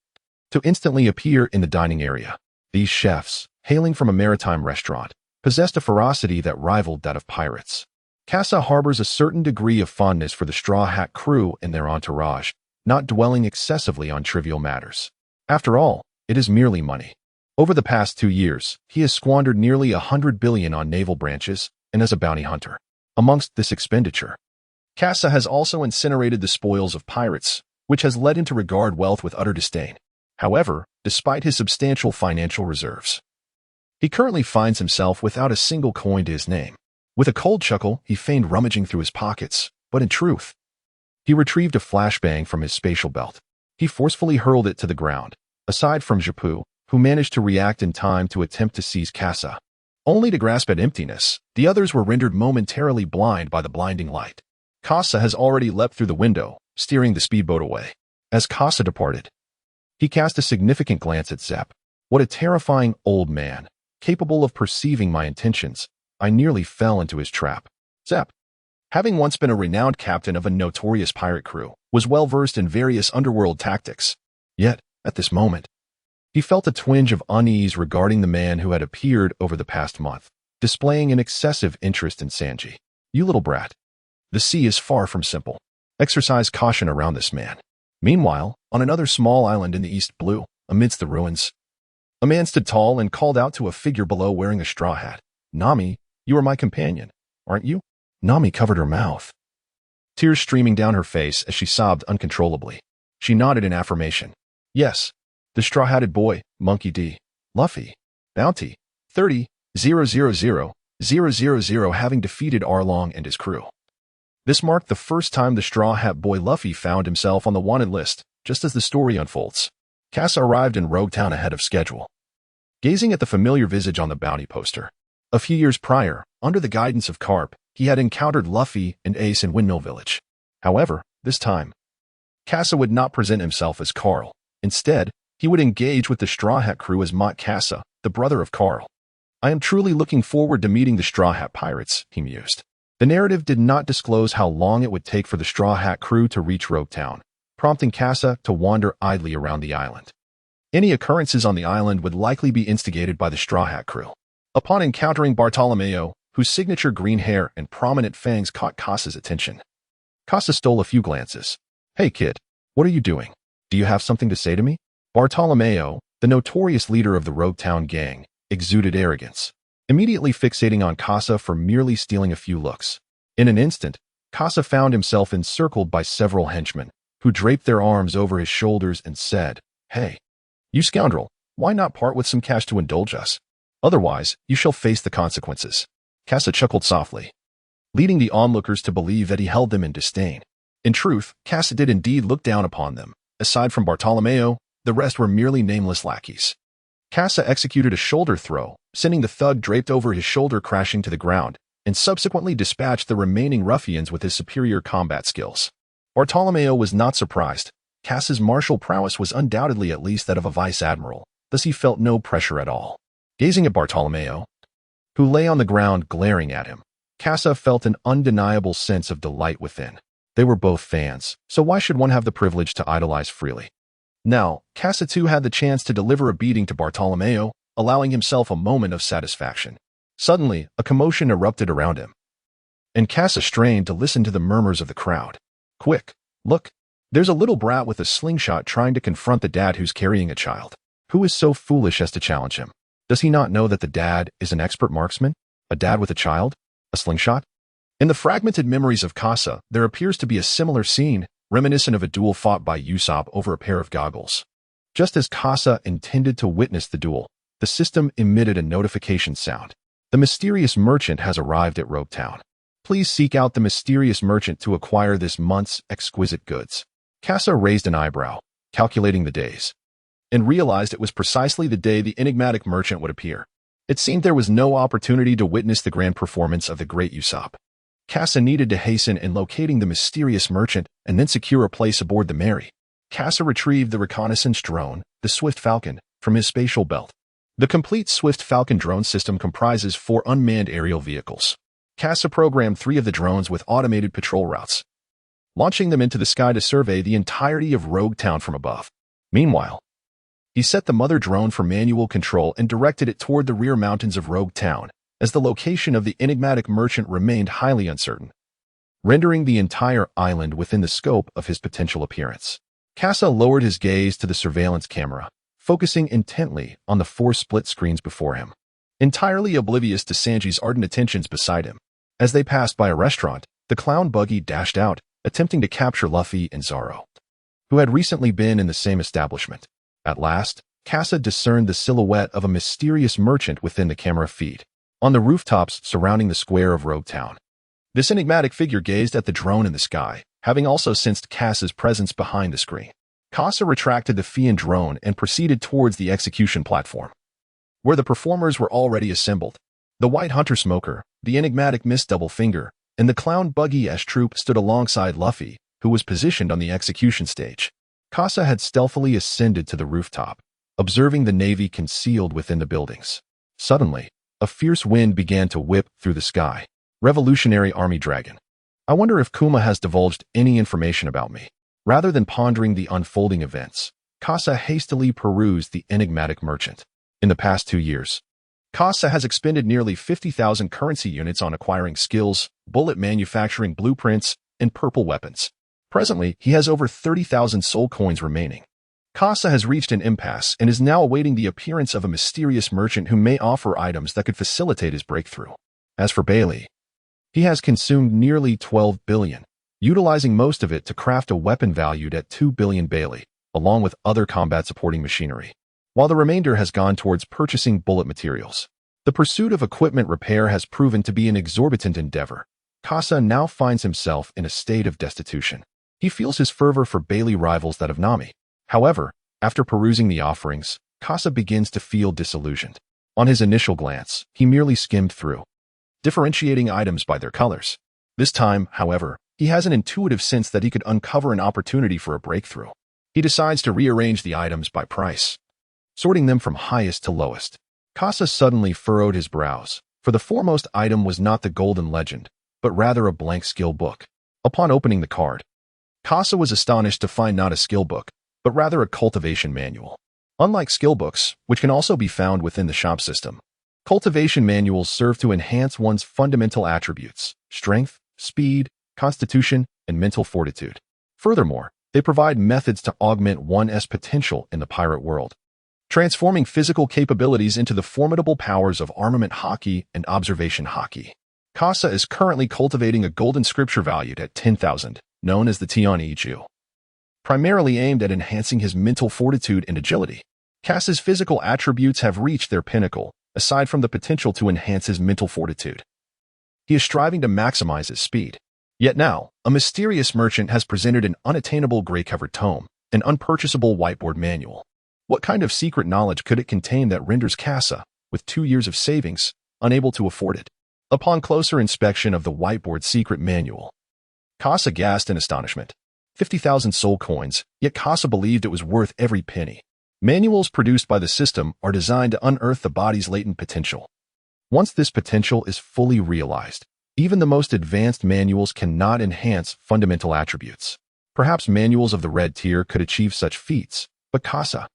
to instantly appear in the dining area. These chefs, hailing from a maritime restaurant, possessed a ferocity that rivaled that of pirates. Casa harbors a certain degree of fondness for the Straw Hat crew and their entourage, not dwelling excessively on trivial matters. After all, it is merely money. Over the past 2 years, he has squandered nearly 100 billion on naval branches and as a bounty hunter. Amongst this expenditure, Casa has also incinerated the spoils of pirates, which has led him to regard wealth with utter disdain. However, despite his substantial financial reserves, he currently finds himself without a single coin to his name. With a cold chuckle, he feigned rummaging through his pockets, but in truth, he retrieved a flashbang from his spatial belt. He forcefully hurled it to the ground. Aside from Japu, who managed to react in time to attempt to seize Casa, only to grasp at emptiness, the others were rendered momentarily blind by the blinding light. Casa has already leapt through the window, steering the speedboat away. As Casa departed, he cast a significant glance at Zepp. What a terrifying old man, capable of perceiving my intentions. I nearly fell into his trap. Zepp, having once been a renowned captain of a notorious pirate crew, was well versed in various underworld tactics. Yet, at this moment, he felt a twinge of unease regarding the man who had appeared over the past month, displaying an excessive interest in Sanji. You little brat. The sea is far from simple. Exercise caution around this man. Meanwhile, on another small island in the East Blue, amidst the ruins, a man stood tall and called out to a figure below wearing a straw hat. Nami, you are my companion, aren't you? Nami covered her mouth, tears streaming down her face as she sobbed uncontrollably. She nodded in affirmation. Yes, the straw-hatted boy, Monkey D. Luffy. Bounty. 30,000,000, having defeated Arlong and his crew. This marked the first time the Straw Hat Boy Luffy found himself on the wanted list, just as the story unfolds. Casa arrived in Rogue Town ahead of schedule. Gazing at the familiar visage on the bounty poster, a few years prior, under the guidance of Carp, he had encountered Luffy and Ace in Windmill Village. However, this time, Casa would not present himself as Carl. Instead, he would engage with the Straw Hat crew as Mott Casa, the brother of Carl. I am truly looking forward to meeting the Straw Hat Pirates, he mused. The narrative did not disclose how long it would take for the Straw Hat crew to reach Rogue Town, prompting Casa to wander idly around the island. Any occurrences on the island would likely be instigated by the Straw Hat crew. Upon encountering Bartolomeo, whose signature green hair and prominent fangs caught Casa's attention, Casa stole a few glances. Hey kid, what are you doing? Do you have something to say to me? Bartolomeo, the notorious leader of the Rogue Town gang, exuded arrogance, immediately fixating on Casa for merely stealing a few looks. In an instant, Casa found himself encircled by several henchmen, who draped their arms over his shoulders and said, Hey, you scoundrel, why not part with some cash to indulge us? Otherwise, you shall face the consequences. Casa chuckled softly, leading the onlookers to believe that he held them in disdain. In truth, Casa did indeed look down upon them. Aside from Bartolomeo, the rest were merely nameless lackeys. Casa executed a shoulder throw, sending the thug draped over his shoulder crashing to the ground, and subsequently dispatched the remaining ruffians with his superior combat skills. Bartolomeo was not surprised. Casa's martial prowess was undoubtedly at least that of a vice admiral, thus he felt no pressure at all. Gazing at Bartolomeo, who lay on the ground glaring at him, Casa felt an undeniable sense of delight within. They were both fans, so why should one have the privilege to idolize freely? Now, Casa too had the chance to deliver a beating to Bartolomeo, allowing himself a moment of satisfaction. Suddenly, a commotion erupted around him, and Casa strained to listen to the murmurs of the crowd. Quick, look, there's a little brat with a slingshot trying to confront the dad who's carrying a child. Who is so foolish as to challenge him? Does he not know that the dad is an expert marksman? A dad with a child? A slingshot? In the fragmented memories of Casa, there appears to be a similar scene, reminiscent of a duel fought by Usopp over a pair of goggles. Just as Casa intended to witness the duel, the system emitted a notification sound. The mysterious merchant has arrived at Rogue Town. Please seek out the mysterious merchant to acquire this month's exquisite goods. Casa raised an eyebrow, calculating the days, and realized it was precisely the day the enigmatic merchant would appear. It seemed there was no opportunity to witness the grand performance of the great Usopp. Casa needed to hasten in locating the mysterious merchant and then secure a place aboard the Mary. Casa retrieved the reconnaissance drone, the Swift Falcon, from his spatial belt. The complete Swift Falcon drone system comprises 4 unmanned aerial vehicles. Casa programmed 3 of the drones with automated patrol routes, launching them into the sky to survey the entirety of Rogue Town from above. Meanwhile, he set the mother drone for manual control and directed it toward the rear mountains of Rogue Town, as the location of the enigmatic merchant remained highly uncertain, rendering the entire island within the scope of his potential appearance. Casa lowered his gaze to the surveillance camera, focusing intently on the 4 split screens before him, entirely oblivious to Sanji's ardent attentions beside him. As they passed by a restaurant, the clown buggy dashed out, attempting to capture Luffy and Zoro, who had recently been in the same establishment. At last, Casa discerned the silhouette of a mysterious merchant within the camera feed, on the rooftops surrounding the square of Rogue Town. This enigmatic figure gazed at the drone in the sky, having also sensed Casa's presence behind the screen. Casa retracted the Fian drone and proceeded towards the execution platform, where the performers were already assembled. The White Hunter Smoker, the enigmatic Miss Double Finger, and the Clown Buggy-esque troupe stood alongside Luffy, who was positioned on the execution stage. Casa had stealthily ascended to the rooftop, observing the navy concealed within the buildings. Suddenly, a fierce wind began to whip through the sky. Revolutionary Army Dragon. I wonder if Kuma has divulged any information about me. Rather than pondering the unfolding events, Casa hastily perused the enigmatic merchant. In the past 2 years, Casa has expended nearly 50,000 currency units on acquiring skills, bullet manufacturing blueprints, and purple weapons. Presently, he has over 30,000 soul coins remaining. Casa has reached an impasse and is now awaiting the appearance of a mysterious merchant who may offer items that could facilitate his breakthrough. As for Bailey, he has consumed nearly 12 billion, utilizing most of it to craft a weapon valued at 2 billion Bailey, along with other combat supporting machinery, while the remainder has gone towards purchasing bullet materials. The pursuit of equipment repair has proven to be an exorbitant endeavor. Casa now finds himself in a state of destitution. He feels his fervor for Bailey rivals that of Nami. However, after perusing the offerings, Casa begins to feel disillusioned. On his initial glance, he merely skimmed through, differentiating items by their colors. This time, however, he has an intuitive sense that he could uncover an opportunity for a breakthrough. He decides to rearrange the items by price, sorting them from highest to lowest. Casa suddenly furrowed his brows, for the foremost item was not the Golden Legend, but rather a blank skill book. Upon opening the card, Casa was astonished to find not a skill book, but rather a cultivation manual. Unlike skill books, which can also be found within the shop system, cultivation manuals serve to enhance one's fundamental attributes: strength, speed, constitution, and mental fortitude. Furthermore, they provide methods to augment one's potential in the pirate world, transforming physical capabilities into the formidable powers of armament haki and observation haki. Casa is currently cultivating a golden scripture valued at 10,000, known as the Tian Ichu, primarily aimed at enhancing his mental fortitude and agility. Casa's physical attributes have reached their pinnacle, aside from the potential to enhance his mental fortitude. He is striving to maximize his speed. Yet now, a mysterious merchant has presented an unattainable gray-covered tome, an unpurchasable whiteboard manual. What kind of secret knowledge could it contain that renders Casa, with 2 years of savings, unable to afford it? Upon closer inspection of the whiteboard secret manual, Casa gasped in astonishment. 50,000 soul coins, yet Casa believed it was worth every penny. Manuals produced by the system are designed to unearth the body's latent potential. Once this potential is fully realized, even the most advanced manuals cannot enhance fundamental attributes. Perhaps manuals of the red tier could achieve such feats, but Casa,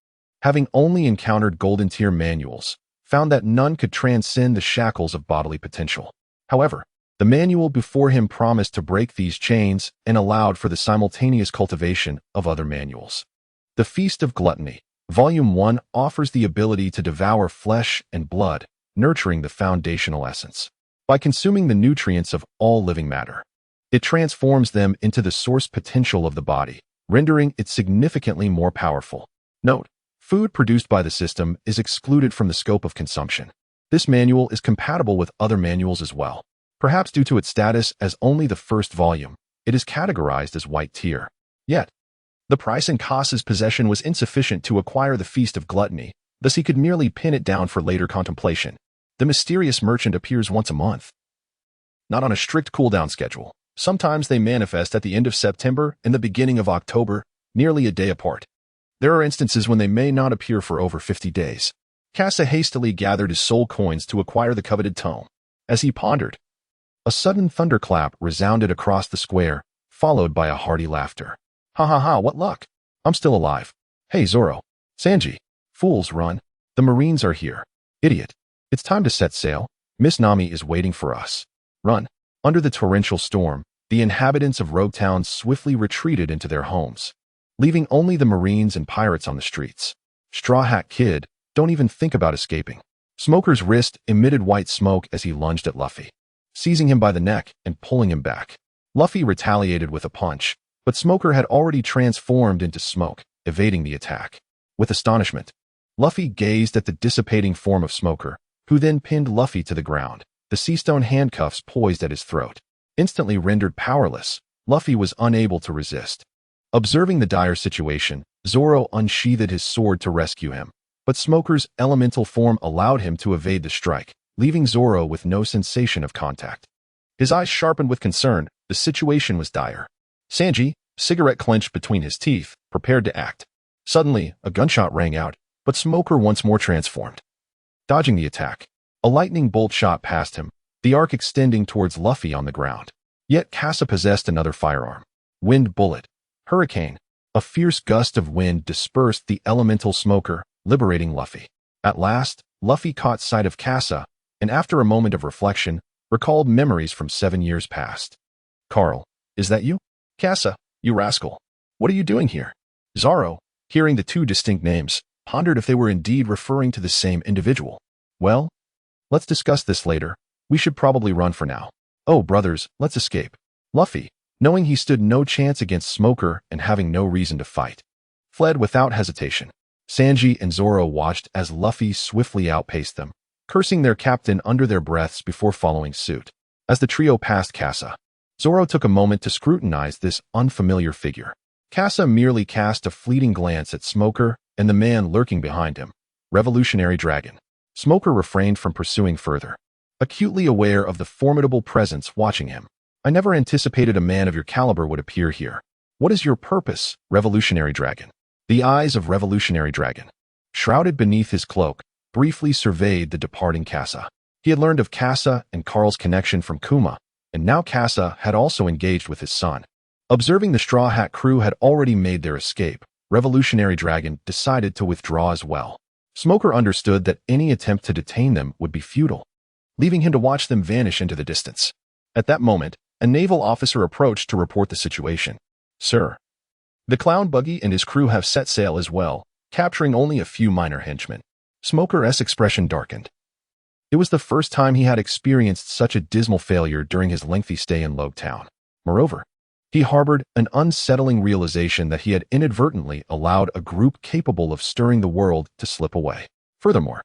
having only encountered golden tier manuals, found that none could transcend the shackles of bodily potential. However, the manual before him promised to break these chains and allowed for the simultaneous cultivation of other manuals. The Feast of Gluttony, Volume 1 offers the ability to devour flesh and blood, nurturing the foundational essence. By consuming the nutrients of all living matter, it transforms them into the source potential of the body, rendering it significantly more powerful. Note: food produced by the system is excluded from the scope of consumption. This manual is compatible with other manuals as well. Perhaps due to its status as only the first volume, it is categorized as white tier. Yet, the price in Casa's possession was insufficient to acquire the Feast of Gluttony, thus he could merely pin it down for later contemplation. The mysterious merchant appears once a month, not on a strict cooldown schedule. Sometimes they manifest at the end of September and the beginning of October, nearly a day apart. There are instances when they may not appear for over 50 days. Casa hastily gathered his soul coins to acquire the coveted tome. As he pondered, a sudden thunderclap resounded across the square, followed by a hearty laughter. Ha ha ha, what luck! I'm still alive. Hey Zoro. Sanji. Fools run. The Marines are here. Idiot. It's time to set sail. Miss Nami is waiting for us. Run. Under the torrential storm, the inhabitants of Rogue Town swiftly retreated into their homes, leaving only the Marines and pirates on the streets. Straw Hat Kid, don't even think about escaping. Smoker's wrist emitted white smoke as he lunged at Luffy, seizing him by the neck and pulling him back. Luffy retaliated with a punch, but Smoker had already transformed into smoke, evading the attack. With astonishment, Luffy gazed at the dissipating form of Smoker, who then pinned Luffy to the ground, the sea-stone handcuffs poised at his throat. Instantly rendered powerless, Luffy was unable to resist. Observing the dire situation, Zoro unsheathed his sword to rescue him, but Smoker's elemental form allowed him to evade the strike, leaving Zoro with no sensation of contact. His eyes sharpened with concern. The situation was dire. Sanji, cigarette clenched between his teeth, prepared to act. Suddenly, a gunshot rang out, but Smoker once more transformed. Dodging the attack, a lightning bolt shot past him, the arc extending towards Luffy on the ground. Yet Casa possessed another firearm. Wind bullet. Hurricane. A fierce gust of wind dispersed the elemental Smoker, liberating Luffy. At last, Luffy caught sight of Casa, and after a moment of reflection, recalled memories from 7 years past. Carl, is that you? Casa, you rascal. What are you doing here? Zoro, hearing the two distinct names, pondered if they were indeed referring to the same individual. Well, let's discuss this later. We should probably run for now. Oh, brothers, let's escape. Luffy, knowing he stood no chance against Smoker and having no reason to fight, fled without hesitation. Sanji and Zoro watched as Luffy swiftly outpaced them, cursing their captain under their breaths before following suit. As the trio passed Casa, Zoro took a moment to scrutinize this unfamiliar figure. Casa merely cast a fleeting glance at Smoker and the man lurking behind him, Revolutionary Dragon. Smoker refrained from pursuing further, acutely aware of the formidable presence watching him. I never anticipated a man of your caliber would appear here. What is your purpose, Revolutionary Dragon? The eyes of Revolutionary Dragon, shrouded beneath his cloak, briefly surveyed the departing Casa. He had learned of Casa and Carl's connection from Kuma, and now Casa had also engaged with his son. Observing the Straw Hat crew had already made their escape, Revolutionary Dragon decided to withdraw as well. Smoker understood that any attempt to detain them would be futile, leaving him to watch them vanish into the distance. At that moment, a naval officer approached to report the situation. Sir, the clown buggy and his crew have set sail as well, capturing only a few minor henchmen. Smoker's expression darkened. It was the first time he had experienced such a dismal failure during his lengthy stay in Logue Town. Moreover, he harbored an unsettling realization that he had inadvertently allowed a group capable of stirring the world to slip away. Furthermore,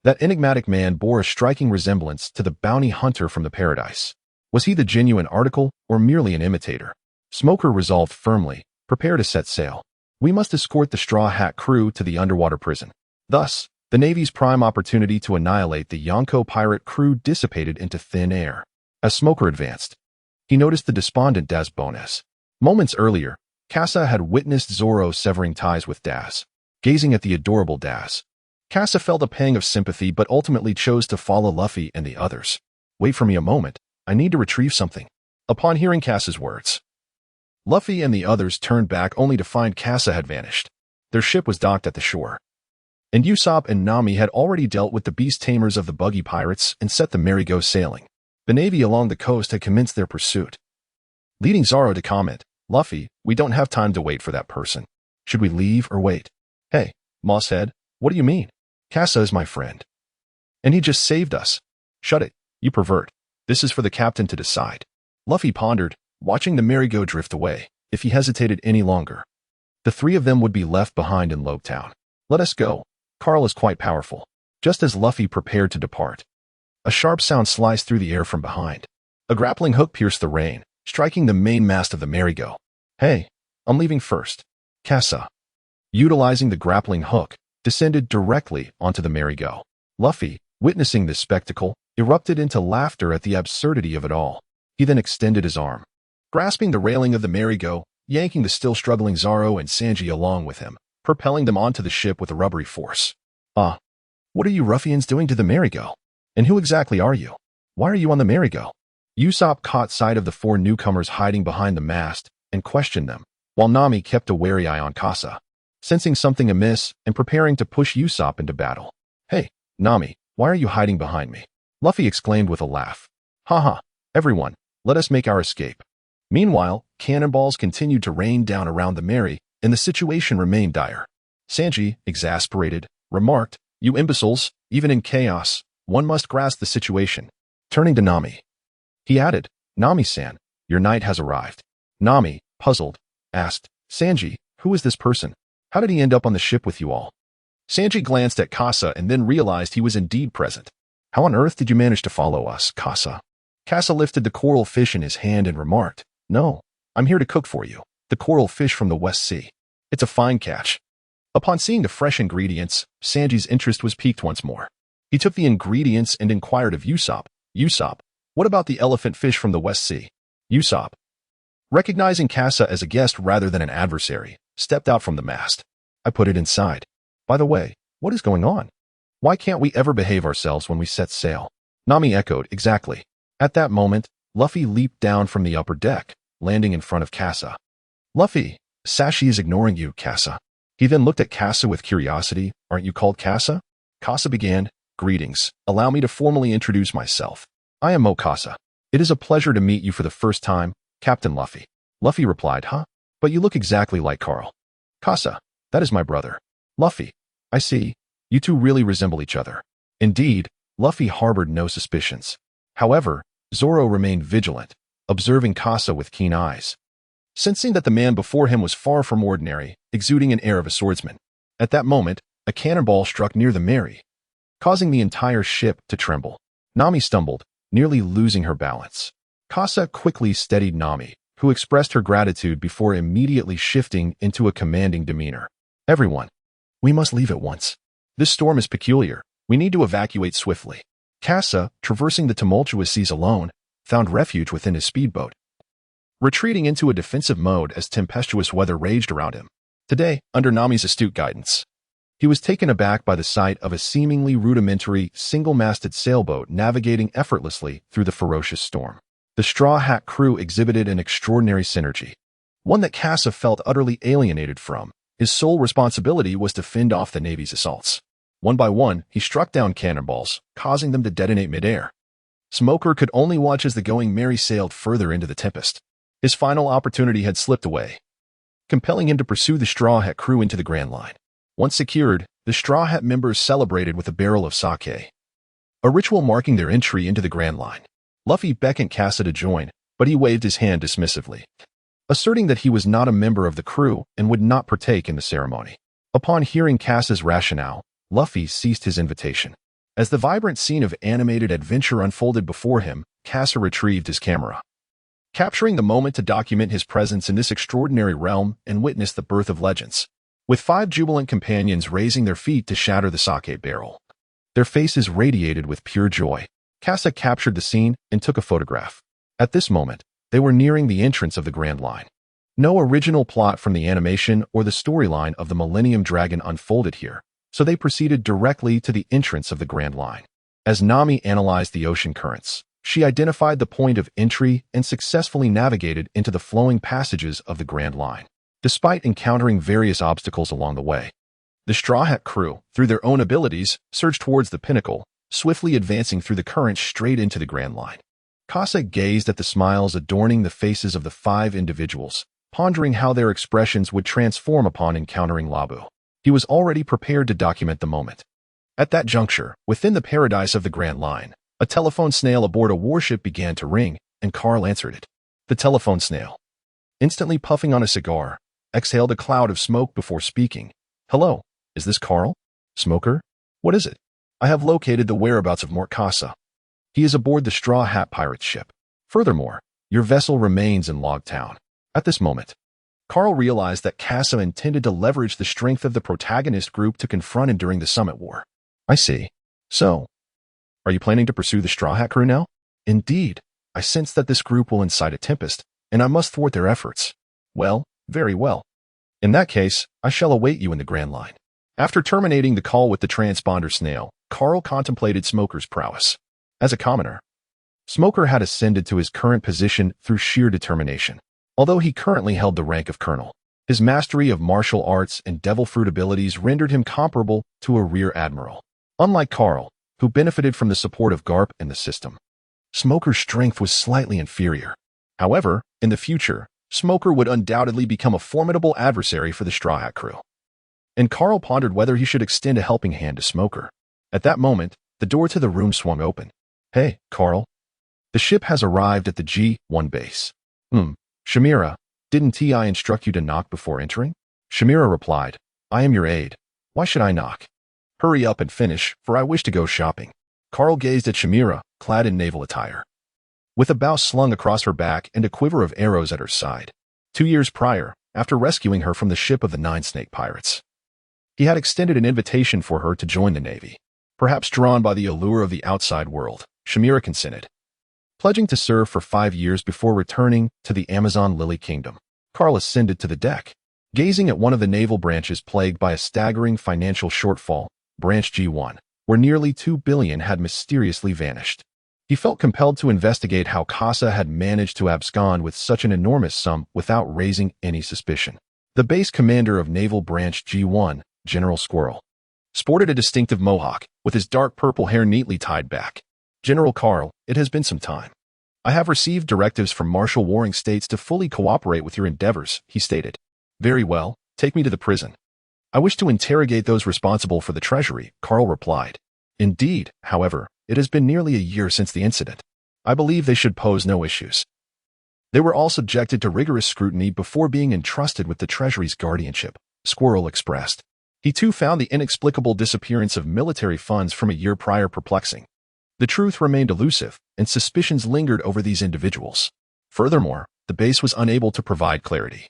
that enigmatic man bore a striking resemblance to the bounty hunter from the Paradise. Was he the genuine article or merely an imitator? Smoker resolved firmly, prepare to set sail. We must escort the Straw Hat crew to the underwater prison. Thus, the Navy's prime opportunity to annihilate the Yonko pirate crew dissipated into thin air. As Smoker advanced, he noticed the despondent Daz Bones. Moments earlier, Casa had witnessed Zoro severing ties with Daz. Gazing at the adorable Daz, Casa felt a pang of sympathy but ultimately chose to follow Luffy and the others. Wait for me a moment, I need to retrieve something. Upon hearing Casa's words, Luffy and the others turned back only to find Casa had vanished. Their ship was docked at the shore, and Usopp and Nami had already dealt with the beast tamers of the buggy pirates and set the merry-go sailing. The Navy along the coast had commenced their pursuit, leading Zoro to comment, Luffy, we don't have time to wait for that person. Should we leave or wait? Hey, Mosshead, what do you mean? Casa is my friend, and he just saved us. Shut it, you pervert. This is for the captain to decide. Luffy pondered, watching the merry-go drift away. If he hesitated any longer, the three of them would be left behind in Logue Town. Let us go. Carl is quite powerful. Just as Luffy prepared to depart, a sharp sound sliced through the air from behind. A grappling hook pierced the rain, striking the mainmast of the merry-go. Hey, I'm leaving first. Casa, utilizing the grappling hook, descended directly onto the merry-go. Luffy, witnessing this spectacle, erupted into laughter at the absurdity of it all. He then extended his arm, grasping the railing of the merry-go, yanking the still struggling Zoro and Sanji along with him, propelling them onto the ship with a rubbery force. What are you ruffians doing to the merry-go? And who exactly are you? Why are you on the merry-go? Usopp caught sight of the four newcomers hiding behind the mast and questioned them, while Nami kept a wary eye on Casa, sensing something amiss and preparing to push Usopp into battle. Hey, Nami, why are you hiding behind me? Luffy exclaimed with a laugh. Haha, everyone, let us make our escape. Meanwhile, cannonballs continued to rain down around the Merry, and the situation remained dire. Sanji, exasperated, remarked, "You imbeciles, even in chaos, one must grasp the situation." Turning to Nami, he added, "Nami-san, your knight has arrived." Nami, puzzled, asked, "Sanji, who is this person? How did he end up on the ship with you all?" Sanji glanced at Kasa and then realized he was indeed present. "How on earth did you manage to follow us, Kasa?" Kasa lifted the coral fish in his hand and remarked, "No, I'm here to cook for you, the coral fish from the West Sea. It's a fine catch." Upon seeing the fresh ingredients, Sanji's interest was piqued once more. He took the ingredients and inquired of Usopp, "Usopp, what about the elephant fish from the West Sea?" Usopp, recognizing Kasa as a guest rather than an adversary, stepped out from the mast. "I put it inside. By the way, what is going on? Why can't we ever behave ourselves when we set sail?" Nami echoed, "Exactly." At that moment, Luffy leaped down from the upper deck, landing in front of Kasa. "Luffy, Sashi is ignoring you, Kasa." He then looked at Kasa with curiosity. "Aren't you called Kasa?" Kasa began, "Greetings. Allow me to formally introduce myself. I am Mokasa. It is a pleasure to meet you for the first time, Captain Luffy." Luffy replied, "Huh? But you look exactly like Carl." "Kasa, that is my brother." Luffy, "I see. You two really resemble each other." Indeed, Luffy harbored no suspicions. However, Zoro remained vigilant, observing Kasa with keen eyes. Sensing that the man before him was far from ordinary, exuding an air of a swordsman. At that moment, a cannonball struck near the Mary, causing the entire ship to tremble. Nami stumbled, nearly losing her balance. Kasa quickly steadied Nami, who expressed her gratitude before immediately shifting into a commanding demeanor. "Everyone, we must leave at once. This storm is peculiar. We need to evacuate swiftly." Kasa, traversing the tumultuous seas alone, found refuge within his speedboat, retreating into a defensive mode as tempestuous weather raged around him. Today, under Nami's astute guidance, he was taken aback by the sight of a seemingly rudimentary, single-masted sailboat navigating effortlessly through the ferocious storm. The Straw Hat crew exhibited an extraordinary synergy, one that Kasa felt utterly alienated from. His sole responsibility was to fend off the Navy's assaults. One by one, he struck down cannonballs, causing them to detonate midair. Smoker could only watch as the Going Merry sailed further into the tempest. His final opportunity had slipped away, compelling him to pursue the Straw Hat crew into the Grand Line. Once secured, the Straw Hat members celebrated with a barrel of sake, a ritual marking their entry into the Grand Line. Luffy beckoned Kasa to join, but he waved his hand dismissively, asserting that he was not a member of the crew and would not partake in the ceremony. Upon hearing Kasa's rationale, Luffy ceased his invitation. As the vibrant scene of animated adventure unfolded before him, Kasa retrieved his camera, capturing the moment to document his presence in this extraordinary realm and witness the birth of legends. With 5 jubilant companions raising their feet to shatter the sake barrel, their faces radiated with pure joy. Kasa captured the scene and took a photograph. At this moment, they were nearing the entrance of the Grand Line. No original plot from the animation or the storyline of the Millennium Dragon unfolded here, so they proceeded directly to the entrance of the Grand Line. As Nami analyzed the ocean currents, she identified the point of entry and successfully navigated into the flowing passages of the Grand Line. Despite encountering various obstacles along the way, the Straw Hat crew, through their own abilities, surged towards the pinnacle, swiftly advancing through the current straight into the Grand Line. Kasa gazed at the smiles adorning the faces of the 5 individuals, pondering how their expressions would transform upon encountering Labu. He was already prepared to document the moment. At that juncture, within the paradise of the Grand Line, a telephone snail aboard a warship began to ring, and Carl answered it. The telephone snail, instantly puffing on a cigar, exhaled a cloud of smoke before speaking. "Hello, is this Carl? Smoker? What is it?" "I have located the whereabouts of Mort Kasa. He is aboard the Straw Hat pirate ship. Furthermore, your vessel remains in Log Town." At this moment, Carl realized that Kasa intended to leverage the strength of the protagonist group to confront him during the Summit War. "I see. So, are you planning to pursue the Straw Hat crew now?" "Indeed. I sense that this group will incite a tempest, and I must thwart their efforts." "Well, very well. In that case, I shall await you in the Grand Line." After terminating the call with the transponder snail, Carl contemplated Smoker's prowess. As a commoner, Smoker had ascended to his current position through sheer determination. Although he currently held the rank of colonel, his mastery of martial arts and devil fruit abilities rendered him comparable to a rear admiral. Unlike Carl, who benefited from the support of Garp and the system, Smoker's strength was slightly inferior. However, in the future, Smoker would undoubtedly become a formidable adversary for the Straw Hat crew. and Carl pondered whether he should extend a helping hand to Smoker. At that moment, the door to the room swung open. "Hey, Carl. The ship has arrived at the G1 base." Shamira, didn't I instruct you to knock before entering?" Shamira replied, "I am your aide. Why should I knock? Hurry up and finish, for I wish to go shopping." Carl gazed at Shamira, clad in naval attire, with a bow slung across her back and a quiver of arrows at her side. 2 years prior, after rescuing her from the ship of the Nine Snake Pirates, he had extended an invitation for her to join the Navy. Perhaps drawn by the allure of the outside world, Shamira consented, pledging to serve for 5 years before returning to the Amazon Lily Kingdom. Carl ascended to the deck, gazing at one of the naval branches plagued by a staggering financial shortfall, Branch G1, where nearly 2 billion had mysteriously vanished. He felt compelled to investigate how Casa had managed to abscond with such an enormous sum without raising any suspicion. The base commander of Naval Branch G1, General Squirrel, sported a distinctive mohawk, with his dark purple hair neatly tied back. "General Carl, it has been some time. I have received directives from Marshal Warring States to fully cooperate with your endeavors," he stated. "Very well, take me to the prison. I wish to interrogate those responsible for the treasury," Carl replied. "Indeed, however, it has been nearly a year since the incident. I believe they should pose no issues. They were all subjected to rigorous scrutiny before being entrusted with the treasury's guardianship," Squirrel expressed. He too found the inexplicable disappearance of military funds from a year prior perplexing. The truth remained elusive, and suspicions lingered over these individuals. Furthermore, the base was unable to provide clarity,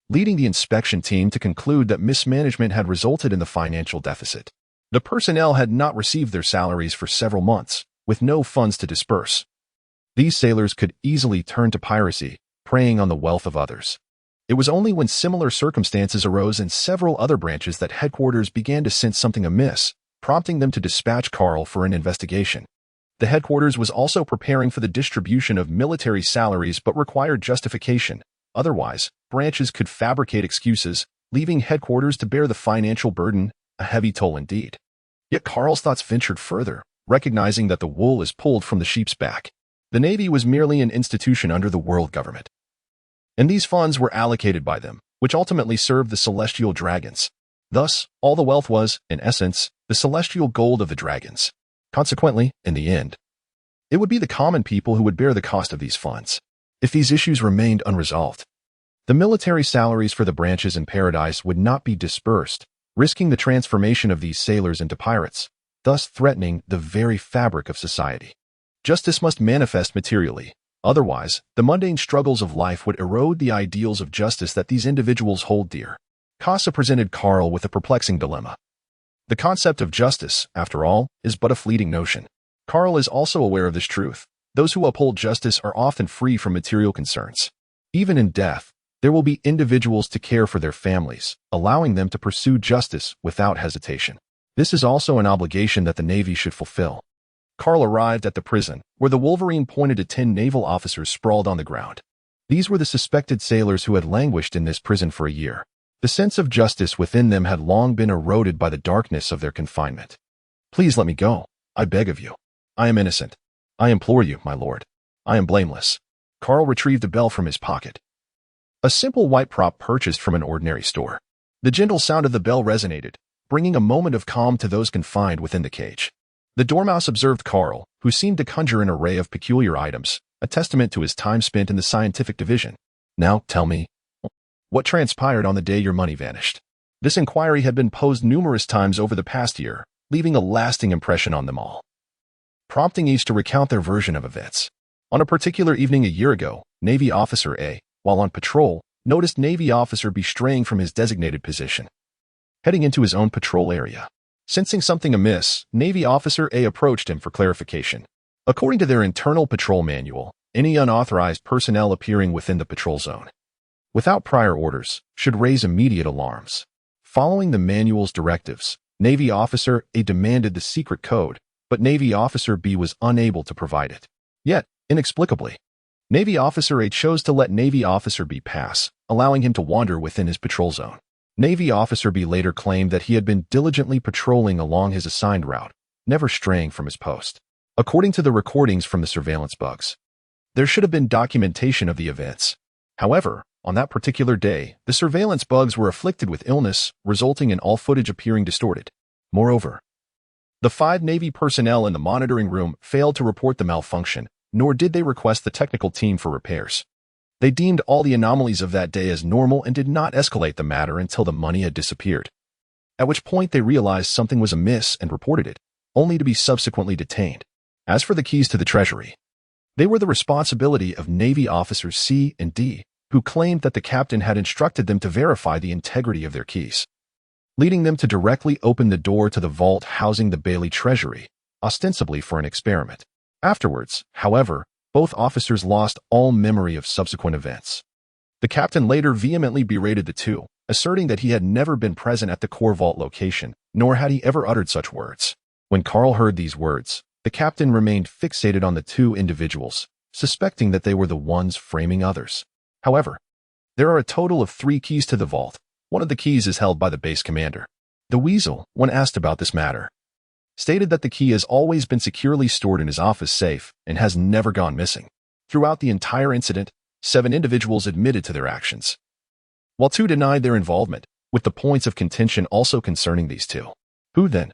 leading the inspection team to conclude that mismanagement had resulted in the financial deficit. The personnel had not received their salaries for several months, with no funds to disperse. These sailors could easily turn to piracy, preying on the wealth of others. It was only when similar circumstances arose in several other branches that headquarters began to sense something amiss, prompting them to dispatch Carl for an investigation. The headquarters was also preparing for the distribution of military salaries but required justification. Otherwise, branches could fabricate excuses, leaving headquarters to bear the financial burden, a heavy toll indeed. Yet Carl's thoughts ventured further, recognizing that the wool is pulled from the sheep's back. The Navy was merely an institution under the world government, and these funds were allocated by them, which ultimately served the celestial dragons. Thus, all the wealth was, in essence, the celestial gold of the dragons. Consequently, in the end, it would be the common people who would bear the cost of these funds. If these issues remained unresolved, the military salaries for the branches in Paradise would not be dispersed, risking the transformation of these sailors into pirates, thus threatening the very fabric of society. Justice must manifest materially. Otherwise, the mundane struggles of life would erode the ideals of justice that these individuals hold dear. Casa presented Carl with a perplexing dilemma. The concept of justice, after all, is but a fleeting notion. Carl is also aware of this truth. Those who uphold justice are often free from material concerns. Even in death, there will be individuals to care for their families, allowing them to pursue justice without hesitation. This is also an obligation that the Navy should fulfill. Carl arrived at the prison, where the Wolverine pointed to 10 naval officers sprawled on the ground. These were the suspected sailors who had languished in this prison for a year. The sense of justice within them had long been eroded by the darkness of their confinement. "Please let me go, I beg of you. I am innocent. I implore you, my lord. I am blameless." Carl retrieved a bell from his pocket, a simple white prop purchased from an ordinary store. The gentle sound of the bell resonated, bringing a moment of calm to those confined within the cage. The Dormouse observed Carl, who seemed to conjure an array of peculiar items, a testament to his time spent in the scientific division. "Now, tell me, what transpired on the day your money vanished?" This inquiry had been posed numerous times over the past year, leaving a lasting impression on them all, prompting each to recount their version of events. On a particular evening a year ago, Navy Officer A, while on patrol, noticed Navy Officer B straying from his designated position, heading into his own patrol area. Sensing something amiss, Navy Officer A approached him for clarification. According to their internal patrol manual, any unauthorized personnel appearing within the patrol zone, without prior orders, should raise immediate alarms. Following the manual's directives, Navy Officer A demanded the secret code, but Navy Officer B was unable to provide it. Yet, inexplicably, Navy Officer A chose to let Navy Officer B pass, allowing him to wander within his patrol zone. Navy Officer B later claimed that he had been diligently patrolling along his assigned route, never straying from his post. According to the recordings from the surveillance bugs, there should have been documentation of the events. However, On that particular day, the surveillance bugs were afflicted with illness, resulting in all footage appearing distorted. Moreover, the 5 Navy personnel in the monitoring room failed to report the malfunction, nor did they request the technical team for repairs. They deemed all the anomalies of that day as normal and did not escalate the matter until the money had disappeared. At which point they realized something was amiss and reported it, only to be subsequently detained. As for the keys to the treasury, they were the responsibility of Navy officers C and D, who claimed that the captain had instructed them to verify the integrity of their keys, leading them to directly open the door to the vault housing the Bailey treasury, ostensibly for an experiment. Afterwards, however, both officers lost all memory of subsequent events. The captain later vehemently berated the two, asserting that he had never been present at the core vault location, nor had he ever uttered such words. When Carl heard these words, the captain remained fixated on the two individuals, suspecting that they were the ones framing others. However, there are a total of 3 keys to the vault. One of the keys is held by the base commander. The Weasel, when asked about this matter, stated that the key has always been securely stored in his office safe and has never gone missing. Throughout the entire incident, 7 individuals admitted to their actions, while 2 denied their involvement, with the points of contention also concerning these 2. Who, then,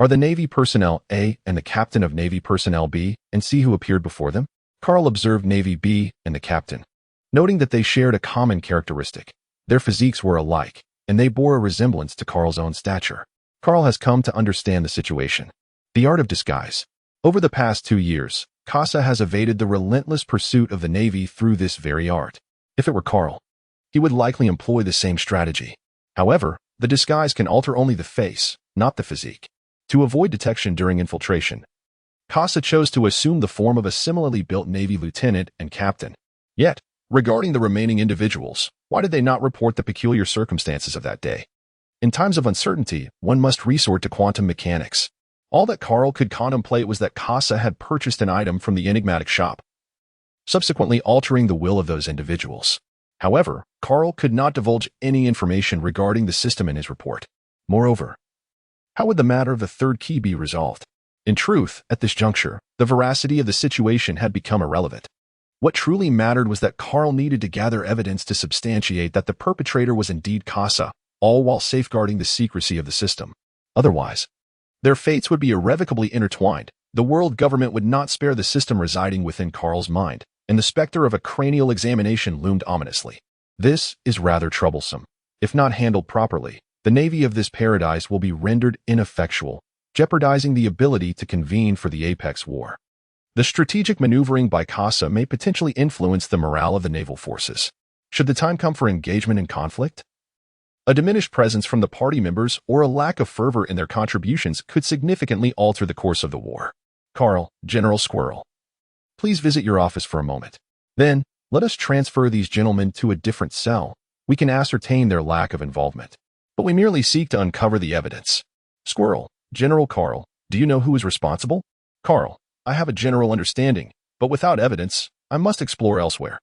are the Navy personnel A and the captain of Navy personnel B and C who appeared before them? Carl observed Navy B and the captain, noting that they shared a common characteristic. Their physiques were alike, and they bore a resemblance to Carl's own stature. Carl has come to understand the situation. The art of disguise. Over the past 2 years, Casa has evaded the relentless pursuit of the Navy through this very art. If it were Carl, he would likely employ the same strategy. However, the disguise can alter only the face, not the physique. To avoid detection during infiltration, Casa chose to assume the form of a similarly built Navy lieutenant and captain. Yet, regarding the remaining individuals, why did they not report the peculiar circumstances of that day? In times of uncertainty, one must resort to quantum mechanics. All that Carl could contemplate was that Casa had purchased an item from the enigmatic shop, subsequently altering the will of those individuals. However, Carl could not divulge any information regarding the system in his report. Moreover, how would the matter of the 3rd key be resolved? In truth, at this juncture, the veracity of the situation had become irrelevant. What truly mattered was that Carl needed to gather evidence to substantiate that the perpetrator was indeed Casa, all while safeguarding the secrecy of the system. Otherwise, their fates would be irrevocably intertwined. The world government would not spare the system residing within Carl's mind, and the specter of a cranial examination loomed ominously. This is rather troublesome. If not handled properly, the Navy of this paradise will be rendered ineffectual, jeopardizing the ability to convene for the apex war. The strategic maneuvering by Casa may potentially influence the morale of the naval forces. Should the time come for engagement in conflict, a diminished presence from the party members or a lack of fervor in their contributions could significantly alter the course of the war. Carl, General Squirrel, please visit your office for a moment. Then, let us transfer these gentlemen to a different cell. We can ascertain their lack of involvement, but we merely seek to uncover the evidence. Squirrel, General Carl, do you know who is responsible? Carl, I have a general understanding, but without evidence, I must explore elsewhere.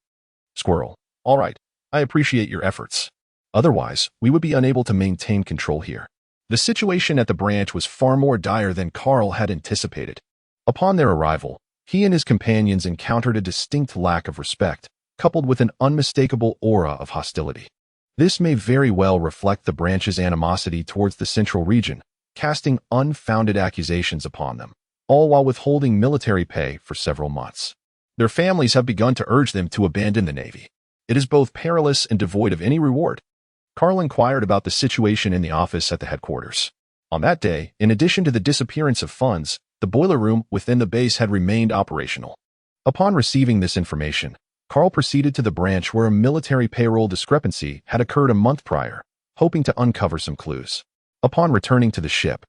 Squirrel, all right, I appreciate your efforts. Otherwise, we would be unable to maintain control here. The situation at the branch was far more dire than Carl had anticipated. Upon their arrival, he and his companions encountered a distinct lack of respect, coupled with an unmistakable aura of hostility. This may very well reflect the branch's animosity towards the central region, casting unfounded accusations upon them, all while withholding military pay for several months. Their families have begun to urge them to abandon the Navy. It is both perilous and devoid of any reward. Carl inquired about the situation in the office at the headquarters. On that day, in addition to the disappearance of funds, the boiler room within the base had remained operational. Upon receiving this information, Carl proceeded to the branch where a military payroll discrepancy had occurred a month prior, hoping to uncover some clues. Upon returning to the ship,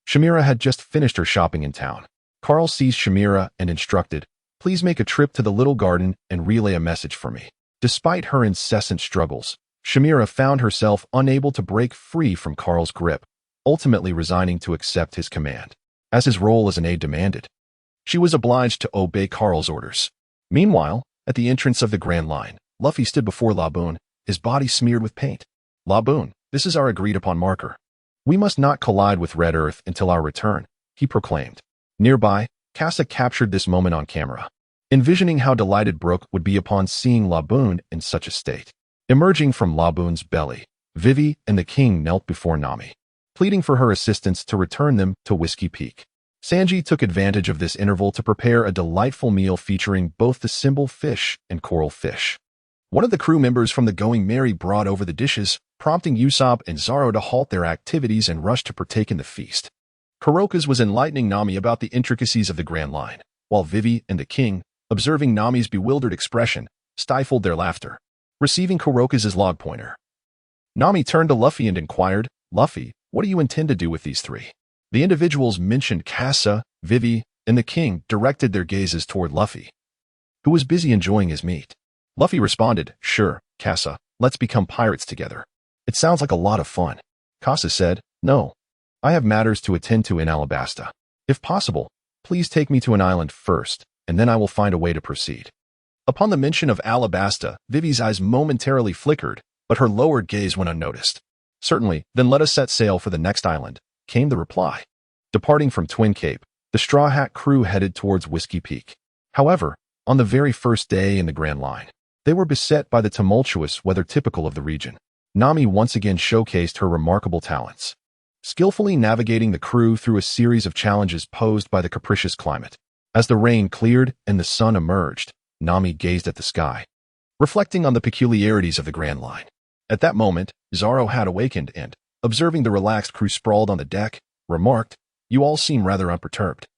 Shamira had just finished her shopping in town. Carl seized Shamira and instructed, "Please make a trip to the little garden and relay a message for me." Despite her incessant struggles, Shamira found herself unable to break free from Carl's grip, ultimately resigning to accept his command. As his role as an aide demanded, she was obliged to obey Carl's orders. Meanwhile, at the entrance of the Grand Line, Luffy stood before Laboon, his body smeared with paint. "Laboon, this is our agreed-upon marker. We must not collide with Red Earth until our return," he proclaimed. Nearby, Casa captured this moment on camera, envisioning how delighted Brook would be upon seeing Laboon in such a state. Emerging from Laboon's belly, Vivi and the king knelt before Nami, pleading for her assistance to return them to Whiskey Peak. Sanji took advantage of this interval to prepare a delightful meal featuring both the symbol fish and coral fish. One of the crew members from the Going Merry brought over the dishes, prompting Usopp and Zoro to halt their activities and rush to partake in the feast. Kuroka's was enlightening Nami about the intricacies of the Grand Line, while Vivi and the king, observing Nami's bewildered expression, stifled their laughter. Receiving Kuroka's log pointer, Nami turned to Luffy and inquired, "Luffy, what do you intend to do with these three?" The individuals mentioned Casa, Vivi, and the king directed their gazes toward Luffy, who was busy enjoying his meat. Luffy responded, "Sure, Casa, let's become pirates together. It sounds like a lot of fun." Casa said, "No, I have matters to attend to in Alabasta. If possible, please take me to an island first, and then I will find a way to proceed." Upon the mention of Alabasta, Vivi's eyes momentarily flickered, but her lowered gaze went unnoticed. "Certainly, then let us set sail for the next island," came the reply. Departing from Twin Cape, the Straw Hat crew headed towards Whiskey Peak. However, on the very first day in the Grand Line, they were beset by the tumultuous weather typical of the region. Nami once again showcased her remarkable talents, skillfully navigating the crew through a series of challenges posed by the capricious climate. As the rain cleared and the sun emerged, Nami gazed at the sky, reflecting on the peculiarities of the Grand Line. At that moment, Zoro had awakened and, observing the relaxed crew sprawled on the deck, remarked, "You all seem rather unperturbed.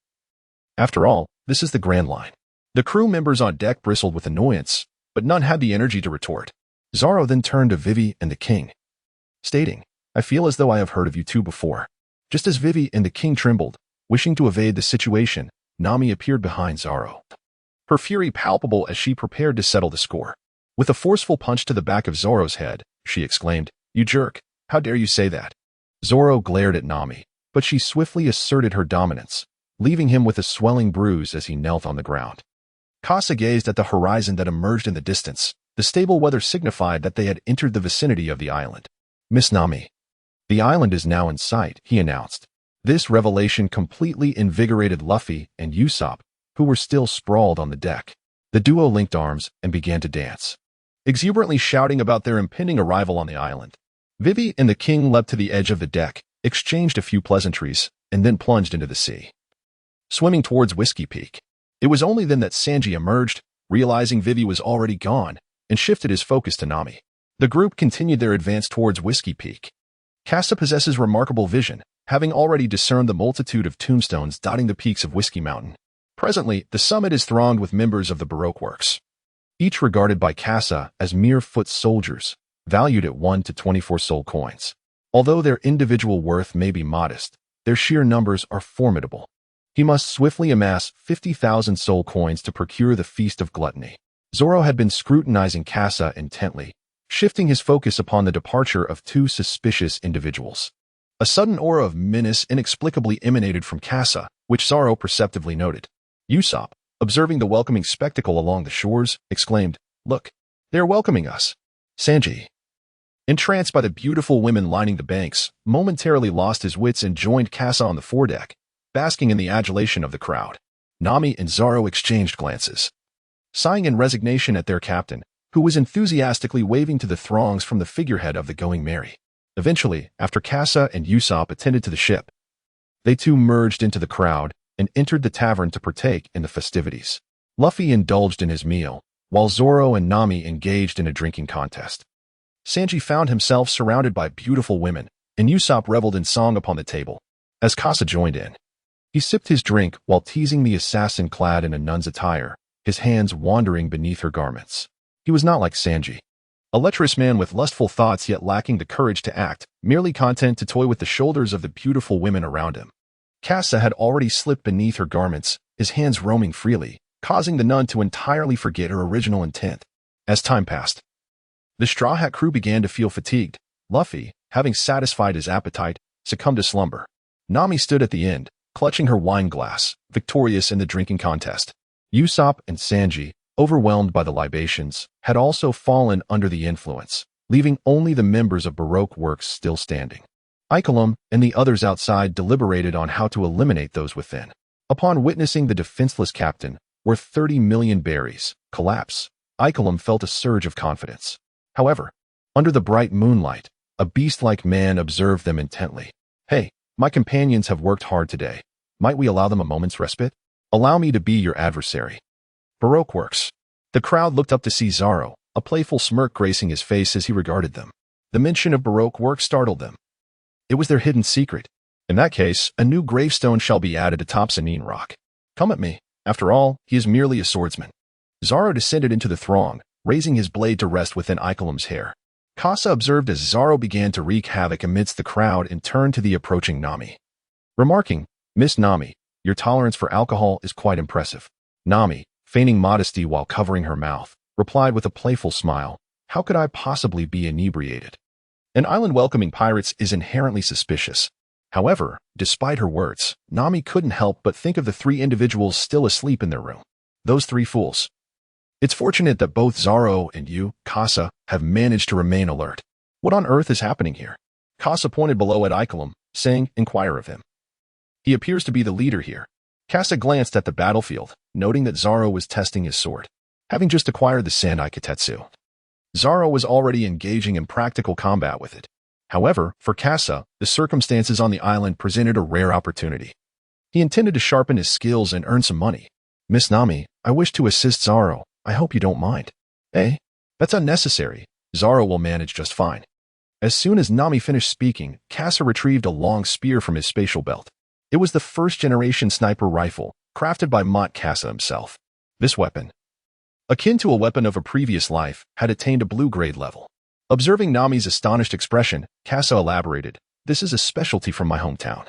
After all, this is the Grand Line." The crew members on deck bristled with annoyance, but none had the energy to retort. Zoro then turned to Vivi and the king, stating, "I feel as though I have heard of you two before." Just as Vivi and the king trembled, wishing to evade the situation, Nami appeared behind Zoro, her fury palpable as she prepared to settle the score. With a forceful punch to the back of Zoro's head, she exclaimed, "You jerk, how dare you say that?" Zoro glared at Nami, but she swiftly asserted her dominance, leaving him with a swelling bruise as he knelt on the ground. Casa gazed at the horizon that emerged in the distance. The stable weather signified that they had entered the vicinity of the island. "Miss Nami, the island is now in sight," he announced. This revelation completely invigorated Luffy and Usopp, who were still sprawled on the deck. The duo linked arms and began to dance, exuberantly shouting about their impending arrival on the island. Vivi and the king leapt to the edge of the deck, exchanged a few pleasantries, and then plunged into the sea, swimming towards Whiskey Peak. It was only then that Sanji emerged, realizing Vivi was already gone, and shifted his focus to Nami. The group continued their advance towards Whiskey Peak. Casa possesses remarkable vision, having already discerned the multitude of tombstones dotting the peaks of Whiskey Mountain. Presently, the summit is thronged with members of the Baroque works, each regarded by Casa as mere foot soldiers, valued at 1 to 24 soul coins. Although their individual worth may be modest, their sheer numbers are formidable. He must swiftly amass 50,000 soul coins to procure the Feast of Gluttony. Zoro had been scrutinizing Casa intently, shifting his focus upon the departure of two suspicious individuals. A sudden aura of menace inexplicably emanated from Casa, which Zoro perceptively noted. Usopp, observing the welcoming spectacle along the shores, exclaimed, "Look, they are welcoming us." Sanji, entranced by the beautiful women lining the banks, momentarily lost his wits and joined Casa on the foredeck, basking in the adulation of the crowd. Nami and Zoro exchanged glances, sighing in resignation at their captain, who was enthusiastically waving to the throngs from the figurehead of the Going Merry. Eventually, after Casa and Usopp attended to the ship, they too merged into the crowd and entered the tavern to partake in the festivities. Luffy indulged in his meal, while Zoro and Nami engaged in a drinking contest. Sanji found himself surrounded by beautiful women, and Usopp reveled in song upon the table. As Casa joined in, he sipped his drink while teasing the assassin clad in a nun's attire, his hands wandering beneath her garments. He was not like Sanji, a lecherous man with lustful thoughts yet lacking the courage to act, merely content to toy with the shoulders of the beautiful women around him. Casa had already slipped beneath her garments, his hands roaming freely, causing the nun to entirely forget her original intent. As time passed, the Straw Hat crew began to feel fatigued. Luffy, having satisfied his appetite, succumbed to slumber. Nami stood at the end, clutching her wine glass, victorious in the drinking contest. Usopp and Sanji, overwhelmed by the libations, had also fallen under the influence, leaving only the members of Baroque works still standing. Icolum and the others outside deliberated on how to eliminate those within. Upon witnessing the defenseless captain, worth 30 million berries, collapse, Icolum felt a surge of confidence. However, Under the bright moonlight, a beast-like man observed them intently. "Hey, my companions have worked hard today. Might we allow them a moment's respite? Allow me to be your adversary." Baroque works. The crowd looked up to see Zoro, a playful smirk gracing his face as he regarded them. The mention of Baroque work startled them. It was their hidden secret. In that case, a new gravestone shall be added atop Sanin Rock. Come at me. After all, he is merely a swordsman. Zoro descended into the throng, raising his blade to rest within Ikelim's hair. Casa observed as Zoro began to wreak havoc amidst the crowd and turned to the approaching Nami. Remarking, "Miss Nami, your tolerance for alcohol is quite impressive." Nami, feigning modesty while covering her mouth, replied with a playful smile, "How could I possibly be inebriated?" An island welcoming pirates is inherently suspicious. However, despite her words, Nami couldn't help but think of the three individuals still asleep in their room. Those three fools. It's fortunate that both Zoro and you, Casa, have managed to remain alert. What on earth is happening here? Casa pointed below at Ikelim, saying, "Inquire of him. He appears to be the leader here." Casa glanced at the battlefield, noting that Zoro was testing his sword, having just acquired the Sandai Kitetsu. Zoro was already engaging in practical combat with it. However, for Casa, the circumstances on the island presented a rare opportunity. He intended to sharpen his skills and earn some money. "Miss Nami, I wish to assist Zoro. I hope you don't mind." "Eh? That's unnecessary. Zoro will manage just fine." As soon as Nami finished speaking, Casa retrieved a long spear from his spatial belt. It was the first-generation sniper rifle, crafted by Mont Casa himself. This weapon, akin to a weapon of a previous life, had attained a blue-grade level. Observing Nami's astonished expression, Casa elaborated, "This is a specialty from my hometown.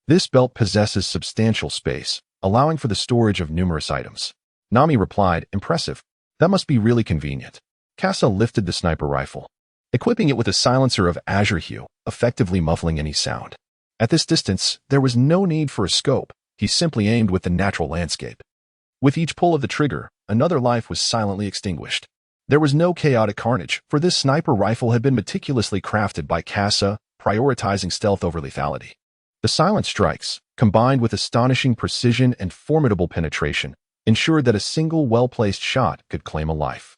This belt possesses substantial space, allowing for the storage of numerous items." Nami replied, "Impressive. That must be really convenient." Casa lifted the sniper rifle, equipping it with a silencer of azure hue, effectively muffling any sound. At this distance, there was no need for a scope. He simply aimed with the natural landscape. With each pull of the trigger, another life was silently extinguished. There was no chaotic carnage, for this sniper rifle had been meticulously crafted by Casa, prioritizing stealth over lethality. The silent strikes, combined with astonishing precision and formidable penetration, ensured that a single well-placed shot could claim a life.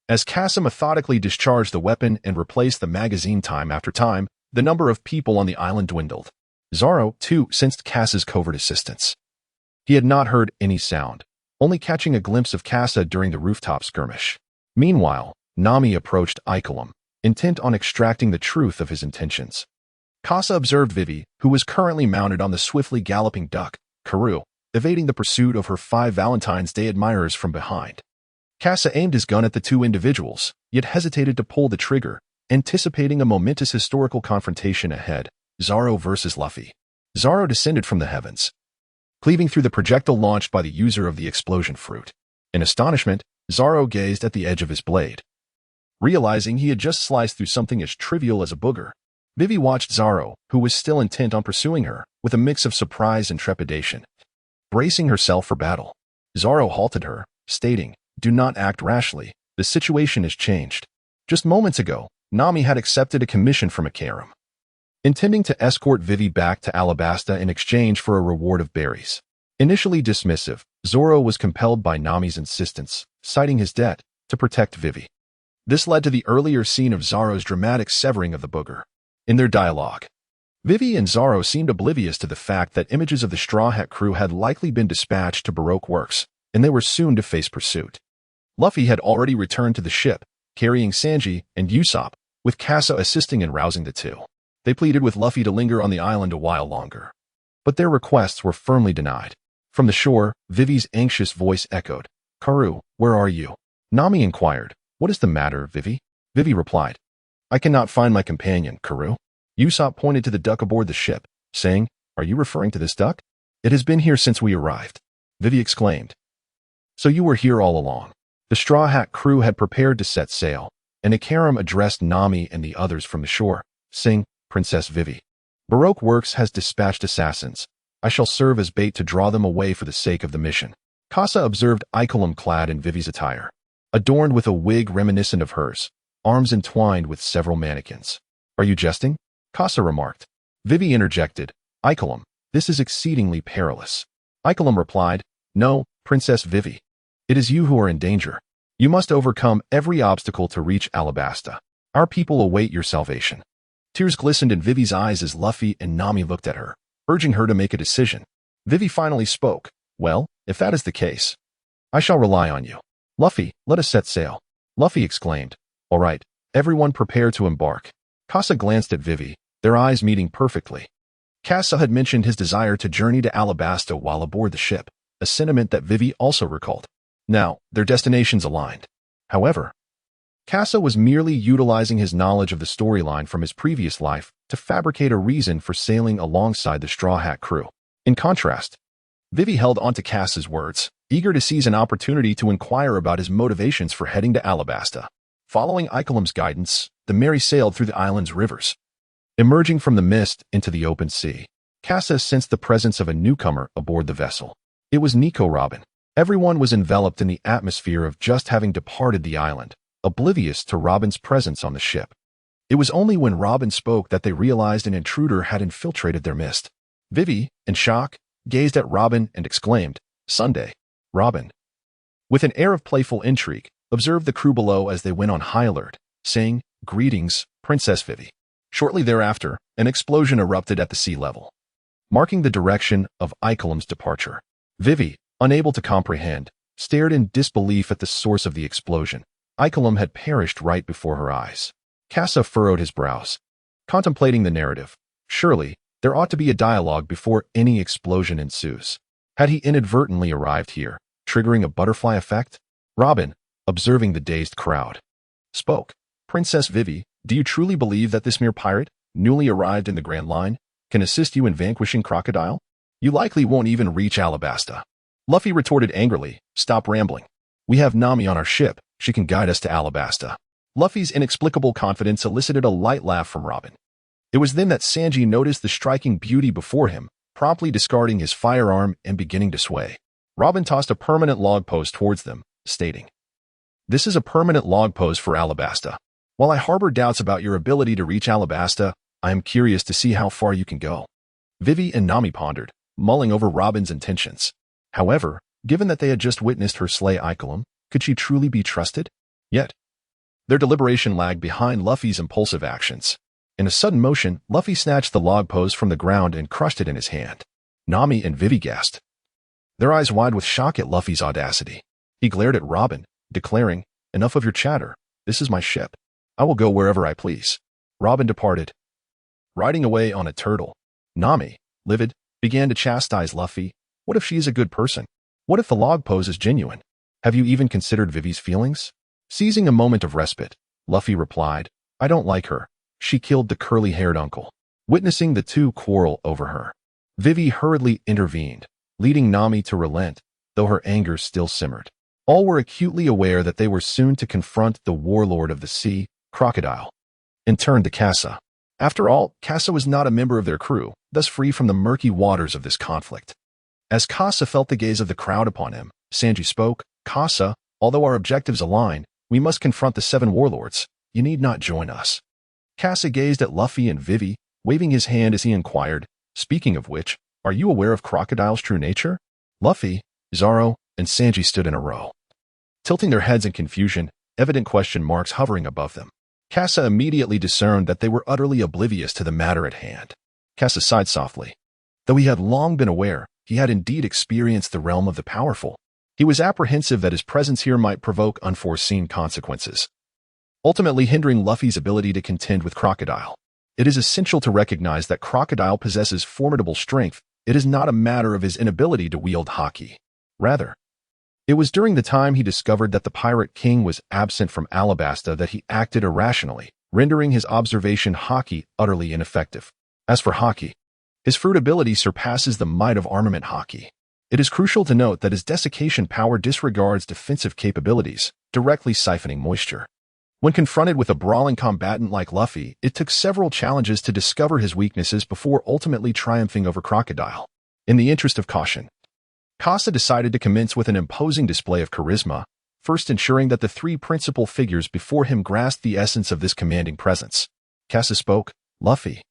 As Casa methodically discharged the weapon and replaced the magazine time after time, the number of people on the island dwindled. Zoro, too, sensed Casa's covert assistance. He had not heard any sound, only catching a glimpse of Casa during the rooftop skirmish. Meanwhile, Nami approached Ikelim, intent on extracting the truth of his intentions. Casa observed Vivi, who was currently mounted on the swiftly galloping duck, Karu, evading the pursuit of her 5 Valentine's Day admirers from behind. Casa aimed his gun at the two individuals, yet hesitated to pull the trigger, anticipating a momentous historical confrontation ahead. Zoro versus Luffy. Zoro descended from the heavens, cleaving through the projectile launched by the user of the explosion fruit. In astonishment, Zoro gazed at the edge of his blade. Realizing he had just sliced through something as trivial as a booger, Vivi watched Zoro, who was still intent on pursuing her, with a mix of surprise and trepidation. Bracing herself for battle, Zoro halted her, stating, "Do not act rashly. The situation has changed. Just moments ago, Nami had accepted a commission from Akaram, intending to escort Vivi back to Alabasta in exchange for a reward of berries." Initially dismissive, Zoro was compelled by Nami's insistence, citing his debt, to protect Vivi. This led to the earlier scene of Zoro's dramatic severing of the booger. In their dialogue, Vivi and Zoro seemed oblivious to the fact that images of the Straw Hat crew had likely been dispatched to Baroque Works, and they were soon to face pursuit. Luffy had already returned to the ship, carrying Sanji and Usopp, with Casa assisting in rousing the two. They pleaded with Luffy to linger on the island a while longer, but their requests were firmly denied. From the shore, Vivi's anxious voice echoed, "Karu, where are you?" Nami inquired, "What is the matter, Vivi?" Vivi replied, "I cannot find my companion, Karu." Usopp pointed to the duck aboard the ship, saying, "Are you referring to this duck? It has been here since we arrived." Vivi exclaimed, "So you were here all along." The Straw Hat crew had prepared to set sail, and Akaram addressed Nami and the others from the shore, saying, "Princess Vivi, Baroque Works has dispatched assassins. I shall serve as bait to draw them away for the sake of the mission." Casa observed Ikelim clad in Vivi's attire, adorned with a wig reminiscent of hers, arms entwined with several mannequins. "Are you jesting?" Casa remarked. Vivi interjected, "Ikelim, this is exceedingly perilous." Ikelim replied, "No, Princess Vivi. It is you who are in danger. You must overcome every obstacle to reach Alabasta. Our people await your salvation. Tears glistened in Vivi's eyes as Luffy and Nami looked at her, urging her to make a decision. Vivi finally spoke. Well, if that is the case, I shall rely on you. Luffy, let us set sail. Luffy exclaimed. All right, everyone prepare to embark. Casa glanced at Vivi, their eyes meeting perfectly. Casa had mentioned his desire to journey to Alabasta while aboard the ship, a sentiment that Vivi also recalled. Now, their destinations aligned. However, Casa was merely utilizing his knowledge of the storyline from his previous life to fabricate a reason for sailing alongside the Straw Hat crew. In contrast, Vivi held onto Casa's words, eager to seize an opportunity to inquire about his motivations for heading to Alabasta. Following Ikelam's guidance, the Mary sailed through the island's rivers. Emerging from the mist into the open sea, Casa sensed the presence of a newcomer aboard the vessel. It was Nico Robin. Everyone was enveloped in the atmosphere of just having departed the island, oblivious to Robin's presence on the ship. It was only when Robin spoke that they realized an intruder had infiltrated their midst. Vivi, in shock, gazed at Robin and exclaimed, Sunday. Robin, with an air of playful intrigue, observed the crew below as they went on high alert, saying, Greetings, Princess Vivi. Shortly thereafter, an explosion erupted at the sea level, marking the direction of Ikelam's departure. Vivi, unable to comprehend, stared in disbelief at the source of the explosion. Ikelam had perished right before her eyes. Casa furrowed his brows, contemplating the narrative. Surely, there ought to be a dialogue before any explosion ensues. Had he inadvertently arrived here, triggering a butterfly effect? Robin, observing the dazed crowd, spoke. Princess Vivi, do you truly believe that this mere pirate, newly arrived in the Grand Line, can assist you in vanquishing Crocodile? You likely won't even reach Alabasta. Luffy retorted angrily, Stop rambling. We have Nami on our ship. She can guide us to Alabasta. Luffy's inexplicable confidence elicited a light laugh from Robin. It was then that Sanji noticed the striking beauty before him, promptly discarding his firearm and beginning to sway. Robin tossed a permanent log post towards them, stating, This is a permanent log post for Alabasta. While I harbor doubts about your ability to reach Alabasta, I am curious to see how far you can go. Vivi and Nami pondered, mulling over Robin's intentions. However, given that they had just witnessed her slay Ikelam, could she truly be trusted? Yet, their deliberation lagged behind Luffy's impulsive actions. In a sudden motion, Luffy snatched the log post from the ground and crushed it in his hand. Nami and Vivi gasped, their eyes wide with shock at Luffy's audacity. He glared at Robin, declaring, Enough of your chatter. This is my ship. I will go wherever I please. Robin departed, riding away on a turtle. Nami, livid, began to chastise Luffy. What if she is a good person? What if the log pose is genuine? Have you even considered Vivi's feelings? Seizing a moment of respite, Luffy replied, I don't like her. She killed the curly-haired uncle. Witnessing the two quarrel over her, Vivi hurriedly intervened, leading Nami to relent, though her anger still simmered. All were acutely aware that they were soon to confront the warlord of the sea, Crocodile, and turned to Casa. After all, Casa was not a member of their crew, thus free from the murky waters of this conflict. As Casa felt the gaze of the crowd upon him, Sanji spoke, Casa, although our objectives align, we must confront the 7 warlords. You need not join us. Casa gazed at Luffy and Vivi, waving his hand as he inquired, Speaking of which, are you aware of Crocodile's true nature? Luffy, Zoro, and Sanji stood in a row, tilting their heads in confusion, evident question marks hovering above them. Casa immediately discerned that they were utterly oblivious to the matter at hand. Casa sighed softly. Though he had long been aware, he had indeed experienced the realm of the powerful. He was apprehensive that his presence here might provoke unforeseen consequences, ultimately hindering Luffy's ability to contend with Crocodile. It is essential to recognize that Crocodile possesses formidable strength. It is not a matter of his inability to wield haki. Rather, it was during the time he discovered that the Pirate King was absent from Alabasta that he acted irrationally, rendering his observation haki utterly ineffective. As for haki, his fruit ability surpasses the might of armament haki. It is crucial to note that his desiccation power disregards defensive capabilities, directly siphoning moisture. When confronted with a brawling combatant like Luffy, it took several challenges to discover his weaknesses before ultimately triumphing over Crocodile. In the interest of caution, Casa decided to commence with an imposing display of charisma, first ensuring that the 3 principal figures before him grasped the essence of this commanding presence. Casa spoke, Luffy,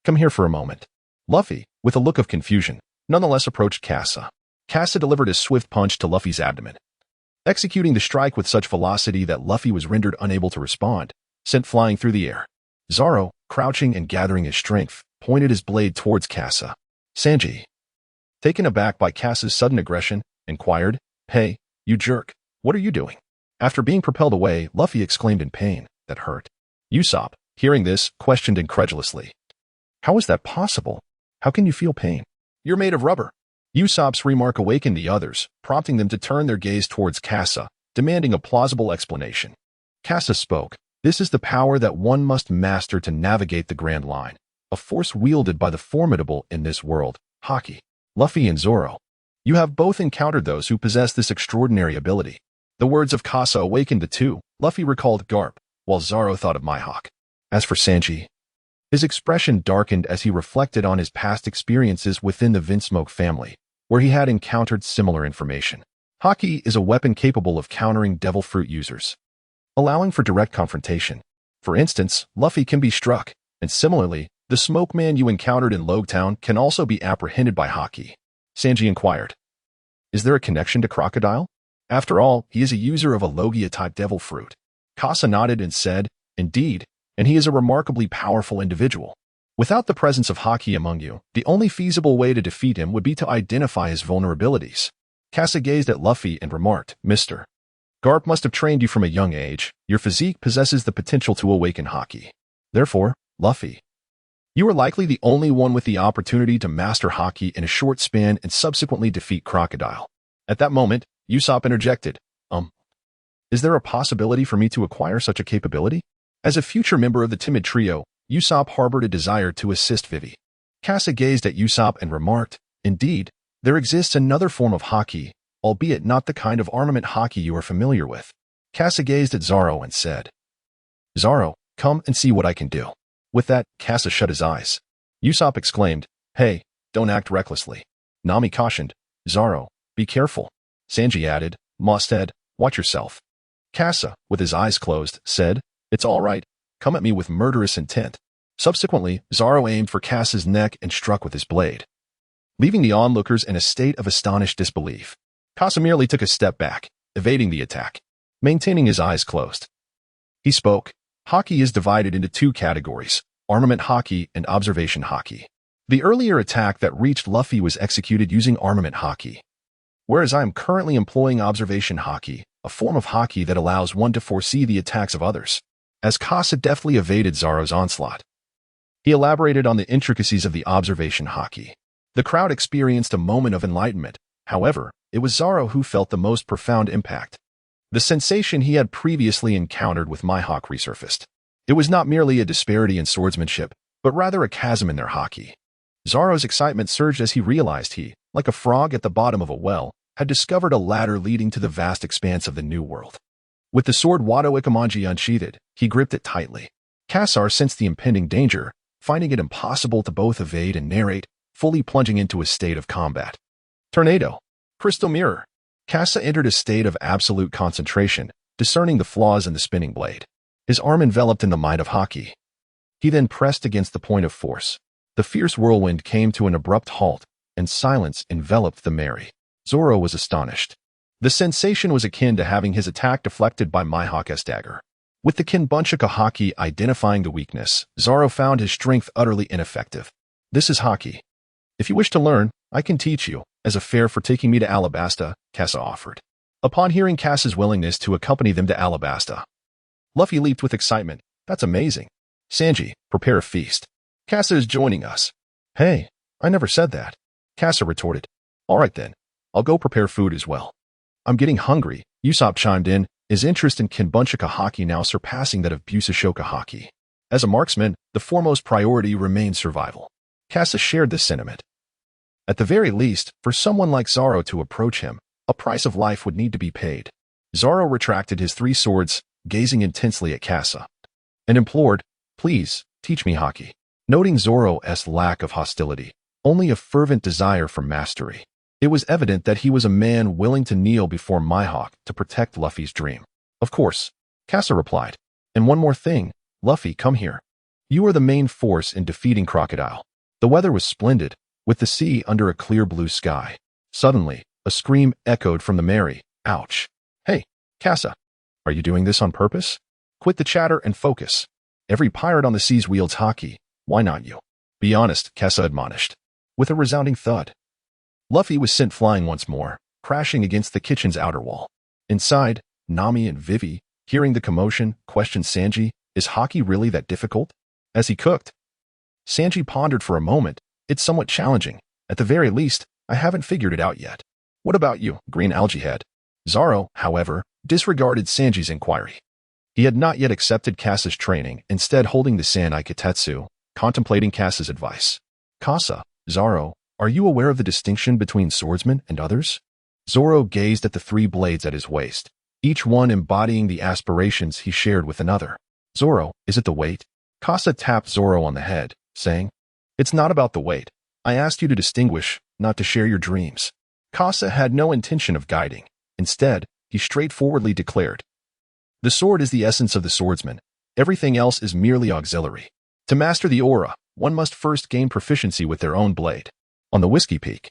come here for a moment. Luffy, with a look of confusion, nonetheless approached Casa. Casa delivered a swift punch to Luffy's abdomen, executing the strike with such velocity that Luffy was rendered unable to respond, sent flying through the air. Zoro, crouching and gathering his strength, pointed his blade towards Kasa. Sanji, taken aback by Kasa's sudden aggression, inquired, "Hey, you jerk, what are you doing?" After being propelled away, Luffy exclaimed in pain. That hurt. Usopp, hearing this, questioned incredulously. How is that possible? How can you feel pain? You're made of rubber. Usopp's remark awakened the others, prompting them to turn their gaze towards Kasa, demanding a plausible explanation. Kasa spoke. This is the power that one must master to navigate the Grand Line, a force wielded by the formidable in this world, Haki. Luffy and Zoro. You have both encountered those who possess this extraordinary ability. The words of Kasa awakened the two. Luffy recalled Garp, while Zoro thought of Mihawk. As for Sanji, his expression darkened as he reflected on his past experiences within the Vinsmoke family, where he had encountered similar information. Haki is a weapon capable of countering devil fruit users, allowing for direct confrontation. For instance, Luffy can be struck, and similarly, the smoke man you encountered in Logtown can also be apprehended by Haki. Sanji inquired, "Is there a connection to Crocodile? After all, he is a user of a Logia-type devil fruit." Kasa nodded and said, "Indeed, and he is a remarkably powerful individual. Without the presence of Haki among you, the only feasible way to defeat him would be to identify his vulnerabilities." Kasa gazed at Luffy and remarked, "Mr. Garp must have trained you from a young age. Your physique possesses the potential to awaken Haki. Therefore, Luffy, you are likely the only one with the opportunity to master Haki in a short span and subsequently defeat Crocodile." At that moment, Usopp interjected, Is there a possibility for me to acquire such a capability?" As a future member of the Timid Trio, Usopp harbored a desire to assist Vivi. Kasa gazed at Usopp and remarked, "Indeed, there exists another form of Haki, albeit not the kind of armament Haki you are familiar with." Kasa gazed at Zoro and said, "Zoro, come and see what I can do." With that, Kasa shut his eyes. Usopp exclaimed, "Hey, don't act recklessly." Nami cautioned, "Zoro, be careful." Sanji added, "Mosted, watch yourself." Kasa, with his eyes closed, said, "It's all right. Come at me with murderous intent." Subsequently, Zoro aimed for Kasa's neck and struck with his blade, leaving the onlookers in a state of astonished disbelief. Kasa merely took a step back, evading the attack, maintaining his eyes closed. He spoke, "Haki is divided into two categories, armament Haki and observation Haki. The earlier attack that reached Luffy was executed using armament Haki, whereas I am currently employing observation Haki, a form of Haki that allows one to foresee the attacks of others." As Kasa deftly evaded Zoro's onslaught, he elaborated on the intricacies of the observation Haki. The crowd experienced a moment of enlightenment. However, it was Zoro who felt the most profound impact. The sensation he had previously encountered with Mihawk resurfaced. It was not merely a disparity in swordsmanship, but rather a chasm in their Haki. Zoro's excitement surged as he realized he, like a frog at the bottom of a well, had discovered a ladder leading to the vast expanse of the New World. With the sword Wado Ikamanji unsheathed, he gripped it tightly. Cassar sensed the impending danger, finding it impossible to both evade and narrate, fully plunging into a state of combat. Tornado. Crystal mirror. Kasa entered a state of absolute concentration, discerning the flaws in the spinning blade. His arm enveloped in the might of Haki. He then pressed against the point of force. The fierce whirlwind came to an abrupt halt, and silence enveloped the Mary. Zoro was astonished. The sensation was akin to having his attack deflected by Mihawk's dagger. With the Kinbunchika Haki identifying the weakness, Zoro found his strength utterly ineffective. "This is Haki. If you wish to learn, I can teach you, as a fare for taking me to Alabasta," Kasa offered. Upon hearing Kasa's willingness to accompany them to Alabasta, Luffy leaped with excitement. "That's amazing. Sanji, prepare a feast. Kasa is joining us." "Hey, I never said that," Kasa retorted. "All right then, I'll go prepare food as well." "I'm getting hungry," Usopp chimed in, his interest in Kinbunchika Haki now surpassing that of Busashoka Haki. As a marksman, the foremost priority remained survival. Kasa shared this sentiment. At the very least, for someone like Zoro to approach him, a price of life would need to be paid. Zoro retracted his three swords, gazing intensely at Kasa, and implored, "Please, teach me Haki." Noting Zoro's lack of hostility, only a fervent desire for mastery, it was evident that he was a man willing to kneel before Mihawk to protect Luffy's dream. "Of course," Kasa replied. "And one more thing, Luffy, come here. You are the main force in defeating Crocodile." The weather was splendid, with the sea under a clear blue sky. Suddenly, a scream echoed from the Mary. "Ouch. Hey, Kasa, are you doing this on purpose?" Quit the chatter and focus. Every pirate on the seas wields haki. Why not you? Be honest, Kessa admonished. With a resounding thud, Luffy was sent flying once more, crashing against the kitchen's outer wall. Inside, Nami and Vivi, hearing the commotion, questioned Sanji, is haki really that difficult? As he cooked, Sanji pondered for a moment. It's somewhat challenging. At the very least, I haven't figured it out yet. What about you, Green Algae Head? Zoro, however, disregarded Sanji's inquiry. He had not yet accepted Kassa's training, instead holding the Sandai Kitetsu, contemplating Kassa's advice. Kassa, Zoro, are you aware of the distinction between swordsmen and others? Zoro gazed at the 3 blades at his waist, each one embodying the aspirations he shared with another. Zoro, is it the weight? Kassa tapped Zoro on the head, saying, It's not about the weight. I asked you to distinguish, not to share your dreams. Kassa had no intention of guiding. Instead, he straightforwardly declared, The sword is the essence of the swordsman. Everything else is merely auxiliary. To master the aura, one must first gain proficiency with their own blade. On the Whiskey Peak,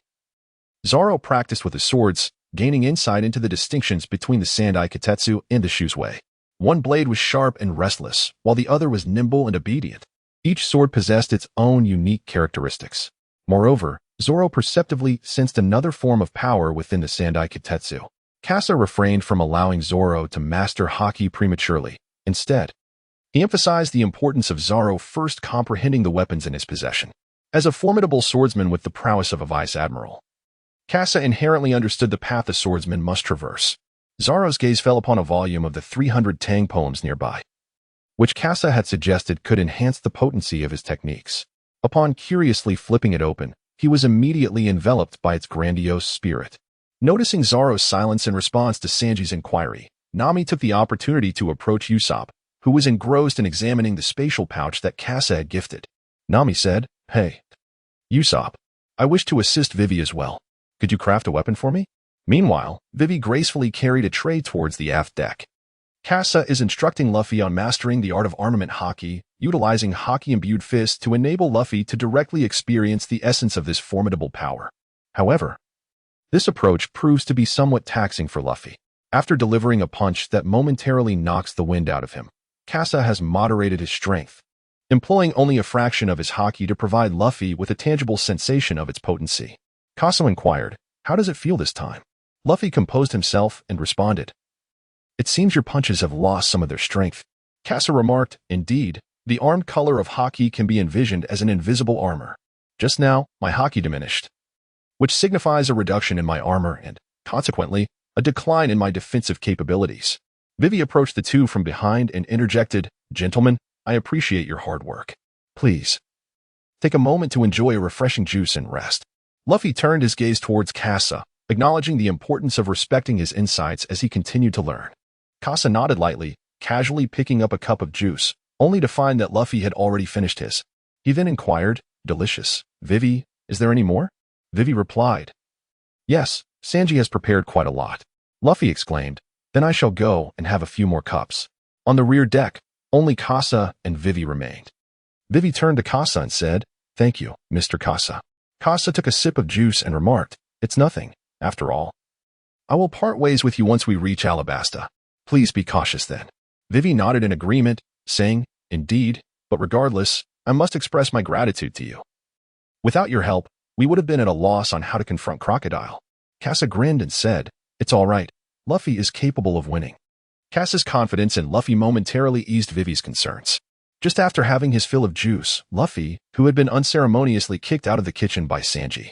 Zoro practiced with his swords, gaining insight into the distinctions between the Sandai Kitetsu and the Shuswei. One blade was sharp and restless, while the other was nimble and obedient. Each sword possessed its own unique characteristics. Moreover, Zoro perceptibly sensed another form of power within the Sandai Kitetsu. Kassa refrained from allowing Zoro to master haki prematurely. Instead, he emphasized the importance of Zoro first comprehending the weapons in his possession. As a formidable swordsman with the prowess of a vice-admiral, Kassa inherently understood the path a swordsman must traverse. Zoro's gaze fell upon a volume of the 300 Tang poems nearby, which Kassa had suggested could enhance the potency of his techniques. Upon curiously flipping it open, he was immediately enveloped by its grandiose spirit. Noticing Zoro's silence in response to Sanji's inquiry, Nami took the opportunity to approach Usopp, who was engrossed in examining the spatial pouch that Kassa had gifted. Nami said, Hey, Usopp, I wish to assist Vivi as well. Could you craft a weapon for me? Meanwhile, Vivi gracefully carried a tray towards the aft deck. Kassa is instructing Luffy on mastering the art of armament haki, utilizing haki-imbued fists to enable Luffy to directly experience the essence of this formidable power. However, this approach proves to be somewhat taxing for Luffy. After delivering a punch that momentarily knocks the wind out of him, Kassa has moderated his strength, employing only a fraction of his haki to provide Luffy with a tangible sensation of its potency. Kassa inquired, How does it feel this time? Luffy composed himself and responded, It seems your punches have lost some of their strength. Kassa remarked, Indeed, the armed color of haki can be envisioned as an invisible armor. Just now, my haki diminished, which signifies a reduction in my armor and, consequently, a decline in my defensive capabilities. Vivi approached the two from behind and interjected, Gentlemen, I appreciate your hard work. Please, take a moment to enjoy a refreshing juice and rest. Luffy turned his gaze towards Kassa, acknowledging the importance of respecting his insights as he continued to learn. Kassa nodded lightly, casually picking up a cup of juice, only to find that Luffy had already finished his. He then inquired, Delicious. Vivi, is there any more? Vivi replied, Yes, Sanji has prepared quite a lot. Luffy exclaimed, Then I shall go and have a few more cups. On the rear deck, only Kassa and Vivi remained. Vivi turned to Kassa and said, Thank you, Mr. Kassa. Kassa took a sip of juice and remarked, It's nothing, after all. I will part ways with you once we reach Alabasta. Please be cautious then. Vivi nodded in agreement, saying, Indeed, but regardless, I must express my gratitude to you. Without your help, we would have been at a loss on how to confront Crocodile. Kassa grinned and said, It's all right. Luffy is capable of winning. Kassa's confidence in Luffy momentarily eased Vivi's concerns. Just after having his fill of juice, Luffy, who had been unceremoniously kicked out of the kitchen by Sanji,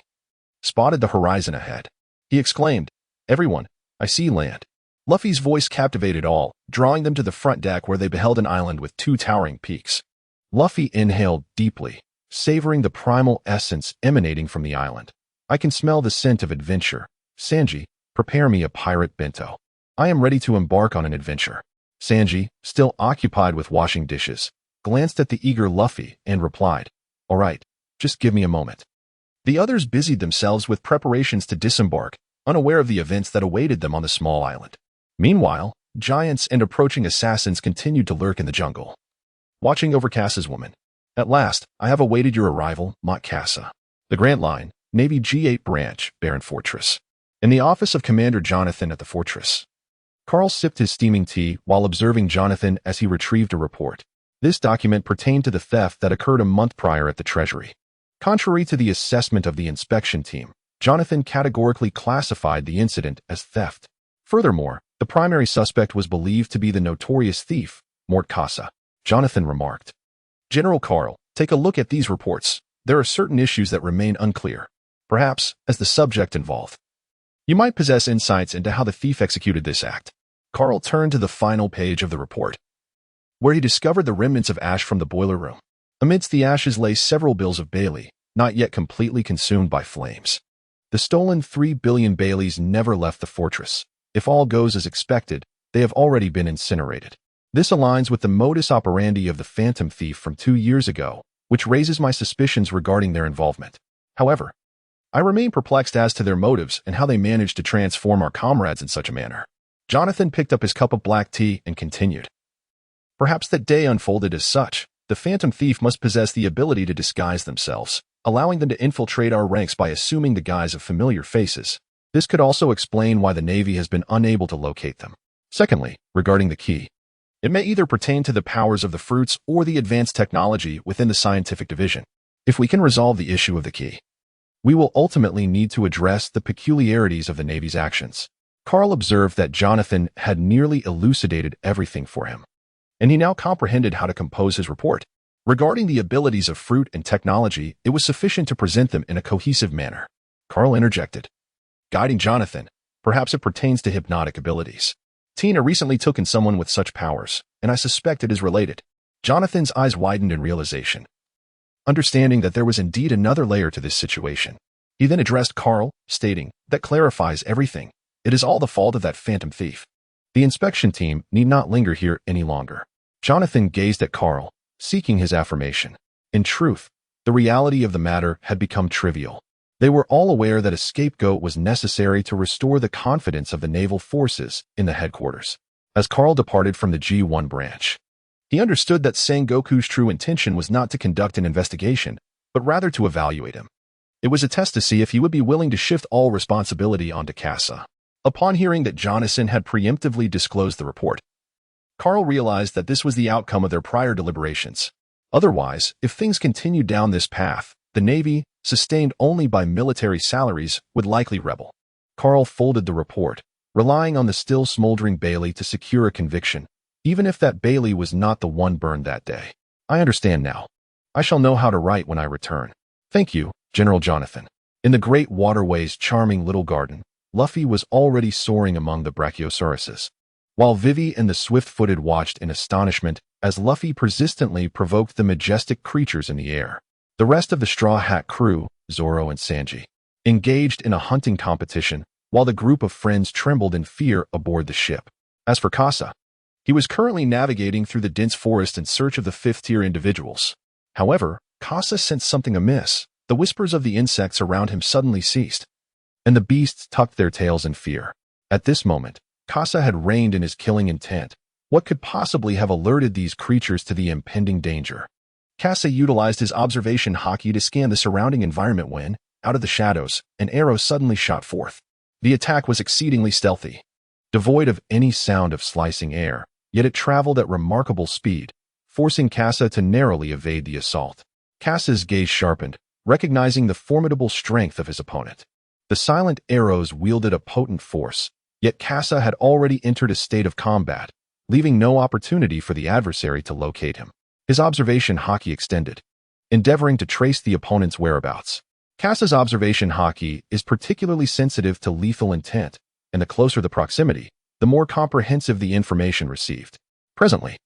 spotted the horizon ahead. He exclaimed, Everyone, I see land. Luffy's voice captivated all, drawing them to the front deck where they beheld an island with 2 towering peaks. Luffy inhaled deeply, savoring the primal essence emanating from the island. I can smell the scent of adventure. Sanji, prepare me a pirate bento. I am ready to embark on an adventure. Sanji, still occupied with washing dishes, glanced at the eager Luffy and replied, All right, just give me a moment. The others busied themselves with preparations to disembark, unaware of the events that awaited them on the small island. Meanwhile, giants and approaching assassins continued to lurk in the jungle, watching over Kassa's woman. At last, I have awaited your arrival, Mont Kassa. The Grant Line, Navy G8 Branch, Barren Fortress. In the office of Commander Jonathan at the fortress. Carl sipped his steaming tea while observing Jonathan as he retrieved a report. This document pertained to the theft that occurred a month prior at the Treasury. Contrary to the assessment of the inspection team, Jonathan categorically classified the incident as theft. Furthermore, the primary suspect was believed to be the notorious thief, Mort Casa. Jonathan remarked, "General Carl, take a look at these reports. There are certain issues that remain unclear. Perhaps, as the subject involved, you might possess insights into how the thief executed this act." Carl turned to the final page of the report, where he discovered the remnants of ash from the boiler room. Amidst the ashes lay several bills of Bailey, not yet completely consumed by flames. The stolen 3 billion Baileys never left the fortress. If all goes as expected, they have already been incinerated. This aligns with the modus operandi of the Phantom Thief from 2 years ago, which raises my suspicions regarding their involvement. However, I remain perplexed as to their motives and how they managed to transform our comrades in such a manner. Jonathan picked up his cup of black tea and continued. Perhaps that day unfolded as such. The Phantom Thief must possess the ability to disguise themselves, allowing them to infiltrate our ranks by assuming the guise of familiar faces. This could also explain why the Navy has been unable to locate them. Secondly, regarding the key, it may either pertain to the powers of the fruits or the advanced technology within the scientific division. If we can resolve the issue of the key, we will ultimately need to address the peculiarities of the Navy's actions. Carl observed that Jonathan had nearly elucidated everything for him, and he now comprehended how to compose his report. Regarding the abilities of fruit and technology, it was sufficient to present them in a cohesive manner. Carl interjected, guiding Jonathan, perhaps it pertains to hypnotic abilities. Tina recently took in someone with such powers, and I suspect it is related. Jonathan's eyes widened in realization, understanding that there was indeed another layer to this situation. He then addressed Carl, stating, that clarifies everything. It is all the fault of that Phantom Thief. The inspection team need not linger here any longer. Jonathan gazed at Carl, seeking his affirmation. In truth, the reality of the matter had become trivial. They were all aware that a scapegoat was necessary to restore the confidence of the naval forces in the headquarters. As Carl departed from the G1 branch, he understood that Sengoku's true intention was not to conduct an investigation, but rather to evaluate him. It was a test to see if he would be willing to shift all responsibility onto Casa. Upon hearing that Jonathan had preemptively disclosed the report, Carl realized that this was the outcome of their prior deliberations. Otherwise, if things continued down this path, the Navy, sustained only by military salaries, would likely rebel. Carl folded the report, relying on the still smoldering Bailey to secure a conviction, even if that Bailey was not the one burned that day. I understand now. I shall know how to write when I return. Thank you, General Jonathan. In the Great Waterway's charming little garden, Luffy was already soaring among the brachiosauruses, while Vivi and the swift-footed watched in astonishment as Luffy persistently provoked the majestic creatures in the air. The rest of the Straw Hat crew, Zoro and Sanji, engaged in a hunting competition, while the group of friends trembled in fear aboard the ship. As for Casa, he was currently navigating through the dense forest in search of the fifth-tier individuals. However, Casa sensed something amiss. The whispers of the insects around him suddenly ceased, and the beasts tucked their tails in fear. At this moment, Casa had reined in his killing intent. What could possibly have alerted these creatures to the impending danger? Casa utilized his observation haki to scan the surrounding environment when, out of the shadows, an arrow suddenly shot forth. The attack was exceedingly stealthy, devoid of any sound of slicing air, yet it traveled at remarkable speed, forcing Casa to narrowly evade the assault. Casa's gaze sharpened, recognizing the formidable strength of his opponent. The silent arrows wielded a potent force, yet Casa had already entered a state of combat, leaving no opportunity for the adversary to locate him. His observation haki extended, endeavoring to trace the opponent's whereabouts. Casa's observation haki is particularly sensitive to lethal intent, and the closer the proximity, the more comprehensive the information received. Presently,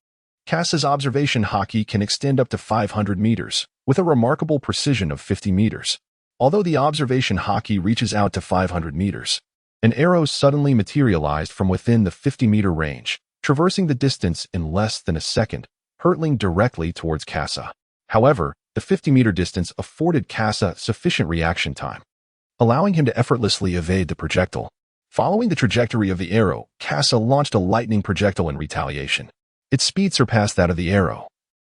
Casa's observation haki can extend up to 500 meters, with a remarkable precision of 50 meters. Although the observation haki reaches out to 500 meters, an arrow suddenly materialized from within the 50-meter range, traversing the distance in less than a second, hurtling directly towards Casa. However, the 50-meter distance afforded Casa sufficient reaction time, allowing him to effortlessly evade the projectile. Following the trajectory of the arrow, Casa launched a lightning projectile in retaliation. Its speed surpassed that of the arrow,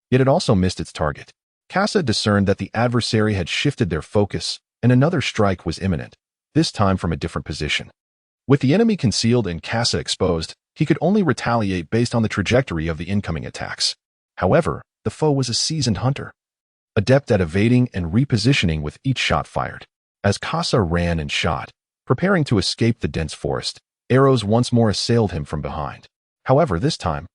yet it also missed its target. Casa discerned that the adversary had shifted their focus, and another strike was imminent, this time from a different position. With the enemy concealed and Casa exposed, He could only retaliate based on the trajectory of the incoming attacks. However, the foe was a seasoned hunter, adept at evading and repositioning with each shot fired. As Casa ran and shot, preparing to escape the dense forest, arrows once more assailed him from behind. However, this time,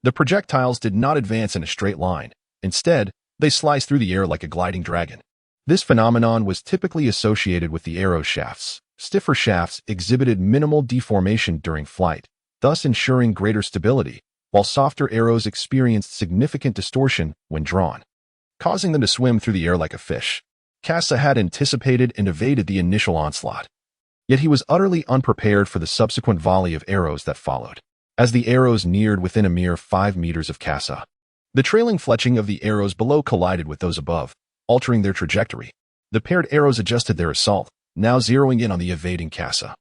the projectiles did not advance in a straight line. Instead, they sliced through the air like a gliding dragon. This phenomenon was typically associated with the arrow shafts. Stiffer shafts exhibited minimal deformation during flight, thus ensuring greater stability, while softer arrows experienced significant distortion when drawn, causing them to swim through the air like a fish. Casa had anticipated and evaded the initial onslaught. Yet he was utterly unprepared for the subsequent volley of arrows that followed. As the arrows neared within a mere 5 meters of Casa, the trailing fletching of the arrows below collided with those above, altering their trajectory. The paired arrows adjusted their assault, now zeroing in on the evading Casa.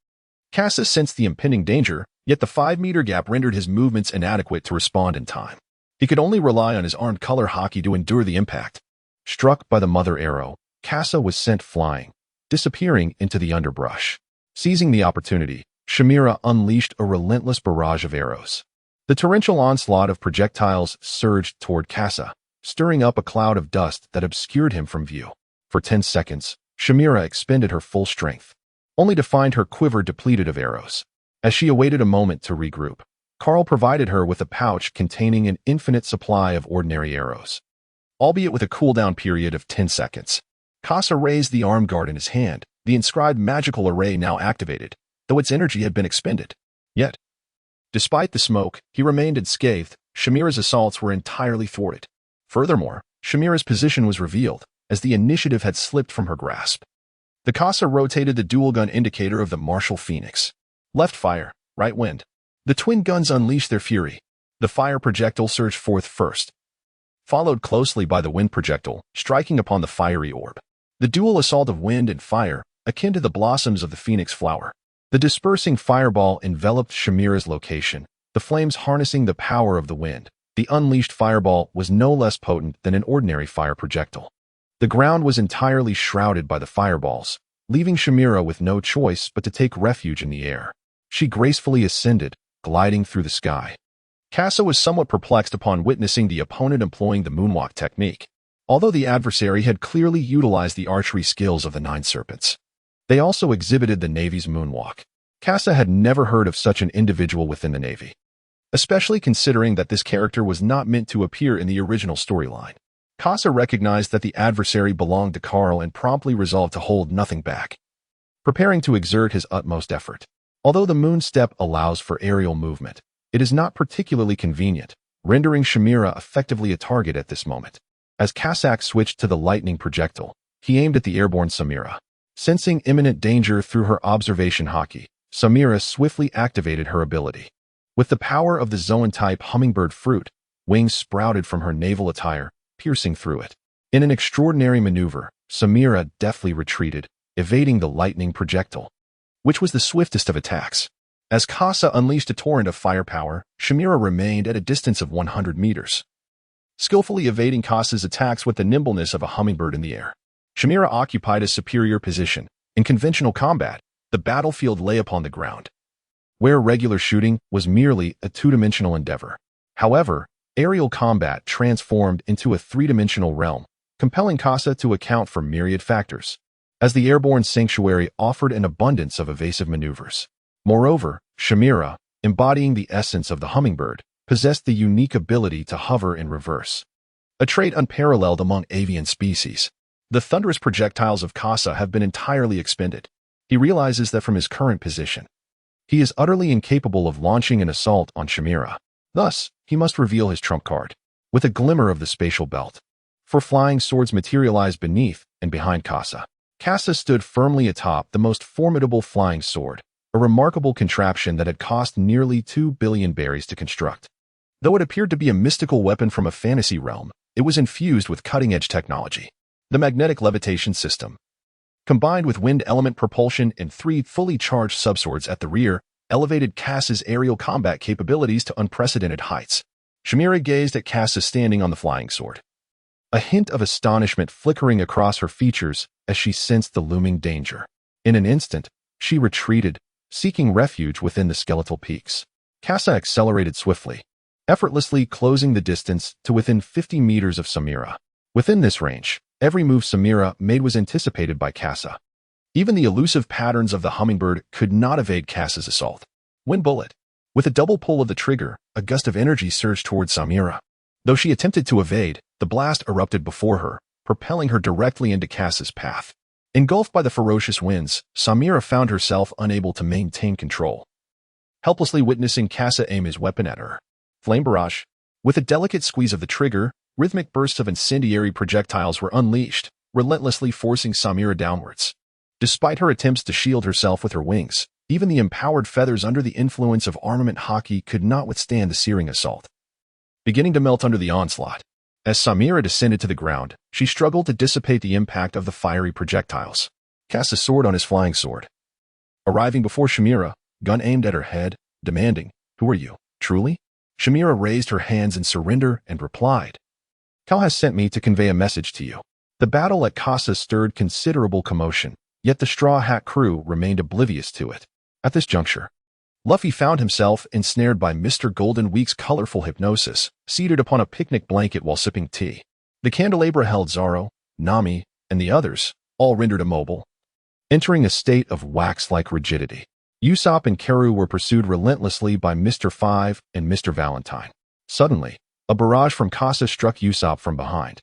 Casa sensed the impending danger, yet the 5-meter gap rendered his movements inadequate to respond in time. He could only rely on his armed color hockey to endure the impact. Struck by the mother arrow, Casa was sent flying, disappearing into the underbrush. Seizing the opportunity, Shamira unleashed a relentless barrage of arrows. The torrential onslaught of projectiles surged toward Casa, stirring up a cloud of dust that obscured him from view. For 10 seconds, Shamira expended her full strength, only to find her quiver depleted of arrows. As she awaited a moment to regroup, Carl provided her with a pouch containing an infinite supply of ordinary arrows, albeit with a cooldown period of 10 seconds. Casa raised the arm guard in his hand, the inscribed magical array now activated, though its energy had been expended. Yet, despite the smoke, he remained unscathed. Shamira's assaults were entirely thwarted. Furthermore, Shamira's position was revealed, as the initiative had slipped from her grasp. The Casa rotated the dual-gun indicator of the Martial Phoenix. Left fire, right wind. The twin guns unleashed their fury. The fire projectile surged forth first, followed closely by the wind projectile, striking upon the fiery orb. The dual assault of wind and fire, akin to the blossoms of the phoenix flower. The dispersing fireball enveloped Shamira's location, the flames harnessing the power of the wind. The unleashed fireball was no less potent than an ordinary fire projectile. The ground was entirely shrouded by the fireballs, leaving Shamira with no choice but to take refuge in the air. She gracefully ascended, gliding through the sky. Casa was somewhat perplexed upon witnessing the opponent employing the moonwalk technique. Although the adversary had clearly utilized the archery skills of the 9 serpents, they also exhibited the Navy's moonwalk. Casa had never heard of such an individual within the Navy, especially considering that this character was not meant to appear in the original storyline. Casa recognized that the adversary belonged to Carl and promptly resolved to hold nothing back, preparing to exert his utmost effort. Although the moon step allows for aerial movement, it is not particularly convenient, rendering Shamira effectively a target at this moment. As Kasak switched to the lightning projectile, he aimed at the airborne Samira. Sensing imminent danger through her observation hockey, Samira swiftly activated her ability. With the power of the Zoan-type hummingbird fruit, wings sprouted from her naval attire, piercing through it. In an extraordinary maneuver, Samira deftly retreated, evading the lightning projectile, which was the swiftest of attacks. As Casa unleashed a torrent of firepower, Shamira remained at a distance of 100 meters, skillfully evading Casa's attacks with the nimbleness of a hummingbird in the air. Shamira occupied a superior position. In conventional combat, the battlefield lay upon the ground, where regular shooting was merely a 2-dimensional endeavor. However, aerial combat transformed into a 3-dimensional realm, compelling Casa to account for myriad factors, as the airborne sanctuary offered an abundance of evasive maneuvers. Moreover, Shamira, embodying the essence of the hummingbird, possessed the unique ability to hover in reverse, a trait unparalleled among avian species. The thunderous projectiles of Casa have been entirely expended. He realizes that from his current position, he is utterly incapable of launching an assault on Shamira. Thus, he must reveal his trump card, with a glimmer of the spatial belt. For flying swords materialized beneath and behind Casa. Casa stood firmly atop the most formidable flying sword, a remarkable contraption that had cost nearly 2 billion berries to construct. Though it appeared to be a mystical weapon from a fantasy realm, it was infused with cutting-edge technology. The magnetic levitation system, combined with wind element propulsion and 3 fully charged subswords at the rear, elevated Casa's aerial combat capabilities to unprecedented heights. Shamira gazed at Casa standing on the flying sword, a hint of astonishment flickering across her features as she sensed the looming danger. In an instant, she retreated, seeking refuge within the skeletal peaks. Kasa accelerated swiftly, effortlessly closing the distance to within 50 meters of Samira. Within this range, every move Samira made was anticipated by Kasa. Even the elusive patterns of the hummingbird could not evade Kasa's assault. Wind bullet. With a double pull of the trigger, a gust of energy surged towards Samira. Though she attempted to evade, the blast erupted before her, propelling her directly into Kasa's path. Engulfed by the ferocious winds, Samira found herself unable to maintain control, helplessly witnessing Kasa aim his weapon at her. Flame barrage. With a delicate squeeze of the trigger, rhythmic bursts of incendiary projectiles were unleashed, relentlessly forcing Samira downwards. Despite her attempts to shield herself with her wings, even the empowered feathers under the influence of armament haki could not withstand the searing assault. Beginning to melt under the onslaught, as Samira descended to the ground, she struggled to dissipate the impact of the fiery projectiles. Cast a sword on his flying sword. Arriving before Samira, gun aimed at her head, demanding, "Who are you, truly?" Samira raised her hands in surrender and replied, "Cal has sent me to convey a message to you." The battle at Kasa stirred considerable commotion, yet the Straw Hat crew remained oblivious to it. At this juncture, Luffy found himself ensnared by Mr. Golden Week's colorful hypnosis, seated upon a picnic blanket while sipping tea. The candelabra held Zoro, Nami, and the others, all rendered immobile, entering a state of wax-like rigidity. Usopp and Karu were pursued relentlessly by Mr. Five and Mr. Valentine. Suddenly, a barrage from Kasa struck Usopp from behind,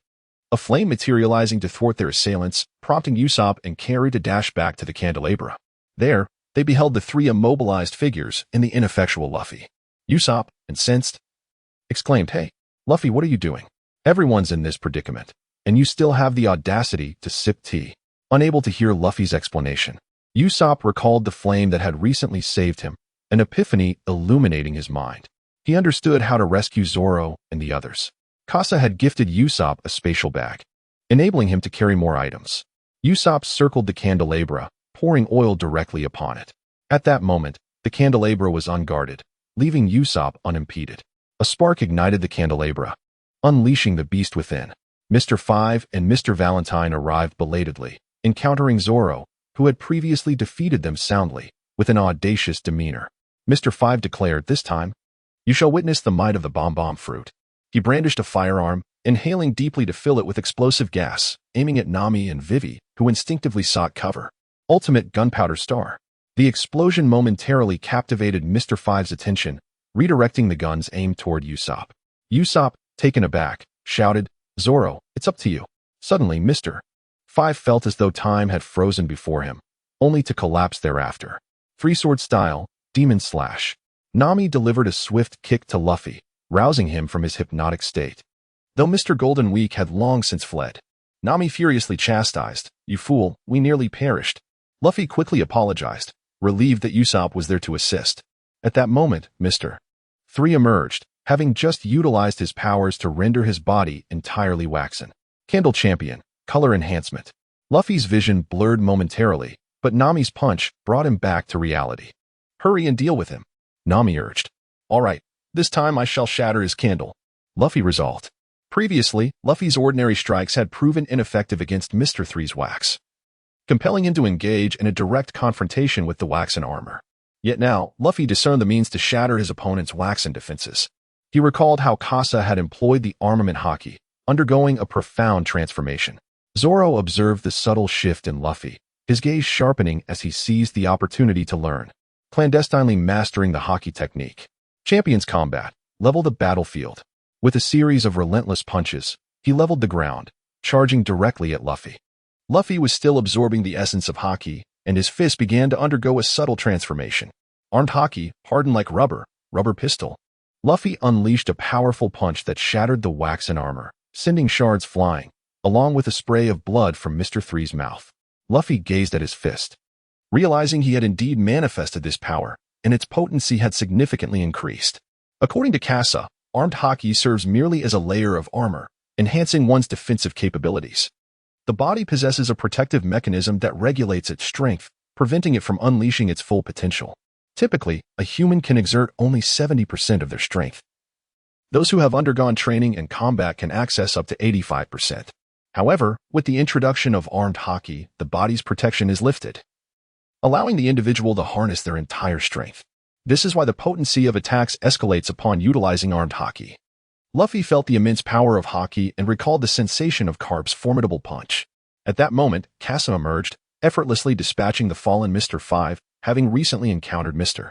a flame materializing to thwart their assailants, prompting Usopp and Karu to dash back to the candelabra. There, they beheld the three immobilized figures in the ineffectual Luffy. Usopp, incensed, exclaimed, "Hey, Luffy, what are you doing? Everyone's in this predicament, and you still have the audacity to sip tea." Unable to hear Luffy's explanation, Usopp recalled the flame that had recently saved him, an epiphany illuminating his mind. He understood how to rescue Zoro and the others. Kasa had gifted Usopp a spatial bag, enabling him to carry more items. Usopp circled the candelabra, pouring oil directly upon it. At that moment, the candelabra was unguarded, leaving Usopp unimpeded. A spark ignited the candelabra, unleashing the beast within. Mr. Five and Mr. Valentine arrived belatedly, encountering Zoro, who had previously defeated them soundly, with an audacious demeanor. Mr. Five declared, "This time, you shall witness the might of the bomb fruit." He brandished a firearm, inhaling deeply to fill it with explosive gas, aiming at Nami and Vivi, who instinctively sought cover. Ultimate gunpowder star. The explosion momentarily captivated Mr. Five's attention, redirecting the gun's aim toward Usopp. Usopp, taken aback, shouted, "Zoro, it's up to you." Suddenly, Mr. Five felt as though time had frozen before him, only to collapse thereafter. Three-sword style, demon slash. Nami delivered a swift kick to Luffy, rousing him from his hypnotic state. Though Mr. Golden Week had long since fled, Nami furiously chastised, "You fool, we nearly perished." Luffy quickly apologized, relieved that Usopp was there to assist. At that moment, Mr. 3 emerged, having just utilized his powers to render his body entirely waxen. Candle Champion, color enhancement. Luffy's vision blurred momentarily, but Nami's punch brought him back to reality. "Hurry and deal with him," Nami urged. "All right, this time I shall shatter his candle," Luffy resolved. Previously, Luffy's ordinary strikes had proven ineffective against Mr. 3's wax, compelling him to engage in a direct confrontation with the waxen armor. Yet now, Luffy discerned the means to shatter his opponent's waxen defenses. He recalled how Kasa had employed the armament haki, undergoing a profound transformation. Zoro observed the subtle shift in Luffy, his gaze sharpening as he seized the opportunity to learn, clandestinely mastering the haki technique. Champions Combat. Level the battlefield. With a series of relentless punches, he leveled the ground, charging directly at Luffy. Luffy was still absorbing the essence of haki, and his fist began to undergo a subtle transformation. Armed haki, hardened like rubber pistol. Luffy unleashed a powerful punch that shattered the waxen armor, sending shards flying, along with a spray of blood from Mr. 3's mouth. Luffy gazed at his fist, realizing he had indeed manifested this power, and its potency had significantly increased. According to Kasa, armed haki serves merely as a layer of armor, enhancing one's defensive capabilities. The body possesses a protective mechanism that regulates its strength, preventing it from unleashing its full potential. Typically, a human can exert only 70% of their strength. Those who have undergone training and combat can access up to 85%. However, with the introduction of armed haki, the body's protection is lifted, allowing the individual to harness their entire strength. This is why the potency of attacks escalates upon utilizing armed haki. Luffy felt the immense power of haki and recalled the sensation of Carp's formidable punch. At that moment, Kasa emerged, effortlessly dispatching the fallen Mr. 5, having recently encountered Mr.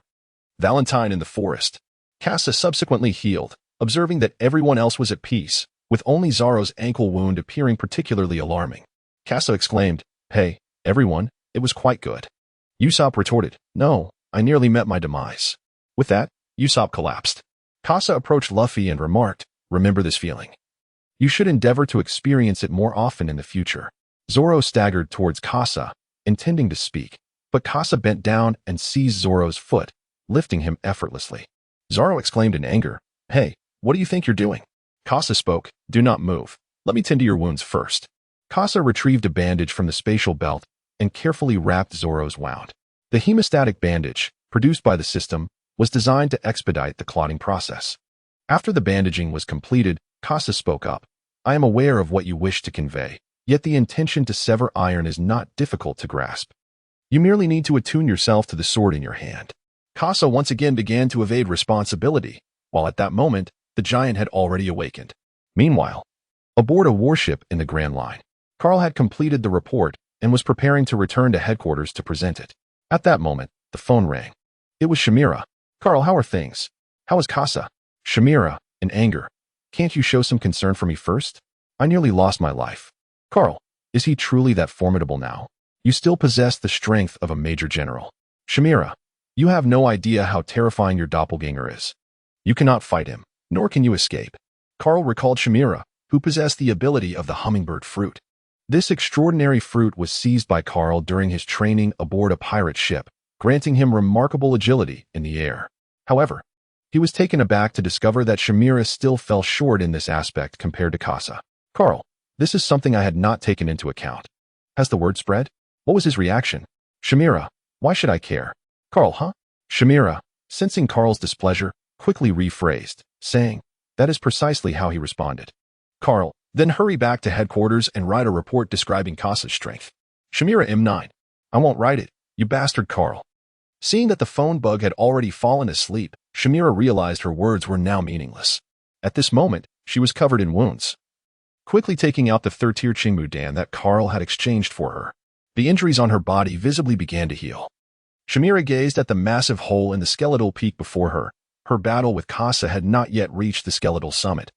Valentine in the forest. Kasa subsequently healed, observing that everyone else was at peace, with only Zoro's ankle wound appearing particularly alarming. Kasa exclaimed, "Hey, everyone, it was quite good." Usopp retorted, "No, I nearly met my demise." With that, Usopp collapsed. Kasa approached Luffy and remarked, "Remember this feeling. You should endeavor to experience it more often in the future." Zoro staggered towards Kasa, intending to speak, but Kasa bent down and seized Zoro's foot, lifting him effortlessly. Zoro exclaimed in anger, "Hey, what do you think you're doing?" Kasa spoke, "Do not move. Let me tend to your wounds first." Kasa retrieved a bandage from the spatial belt and carefully wrapped Zoro's wound. The hemostatic bandage, produced by the system, was designed to expedite the clotting process. After the bandaging was completed, Kasa spoke up, "I am aware of what you wish to convey, yet the intention to sever iron is not difficult to grasp. You merely need to attune yourself to the sword in your hand." Kasa once again began to evade responsibility, while at that moment, the giant had already awakened. Meanwhile, aboard a warship in the Grand Line, Carl had completed the report and was preparing to return to headquarters to present it. At that moment, the phone rang. It was Shamira. "Carl, how are things? How is Kasa?" Shamira, in anger, "Can't you show some concern for me first? I nearly lost my life." "Carl, is he truly that formidable now? You still possess the strength of a major general." Shamira, "You have no idea how terrifying your doppelganger is. You cannot fight him, nor can you escape." Carl recalled Shamira, who possessed the ability of the hummingbird fruit. This extraordinary fruit was seized by Carl during his training aboard a pirate ship, granting him remarkable agility in the air. However, he was taken aback to discover that Shamira still fell short in this aspect compared to Kasa. "Carl, this is something I had not taken into account. Has the word spread?" What was his reaction? Shamira, "Why should I care?" "Carl, huh?" Shamira, sensing Carl's displeasure, quickly rephrased, saying, "That is precisely how he responded." Carl, "Then hurry back to headquarters and write a report describing Kasa's strength." Shamira M9, "I won't write it, you bastard Carl." Seeing that the phone bug had already fallen asleep, Shamira realized her words were now meaningless. At this moment, she was covered in wounds. Quickly taking out the third-tier Chingmudan that Carl had exchanged for her, the injuries on her body visibly began to heal. Shamira gazed at the massive hole in the skeletal peak before her. Her battle with Kasa had not yet reached the skeletal summit.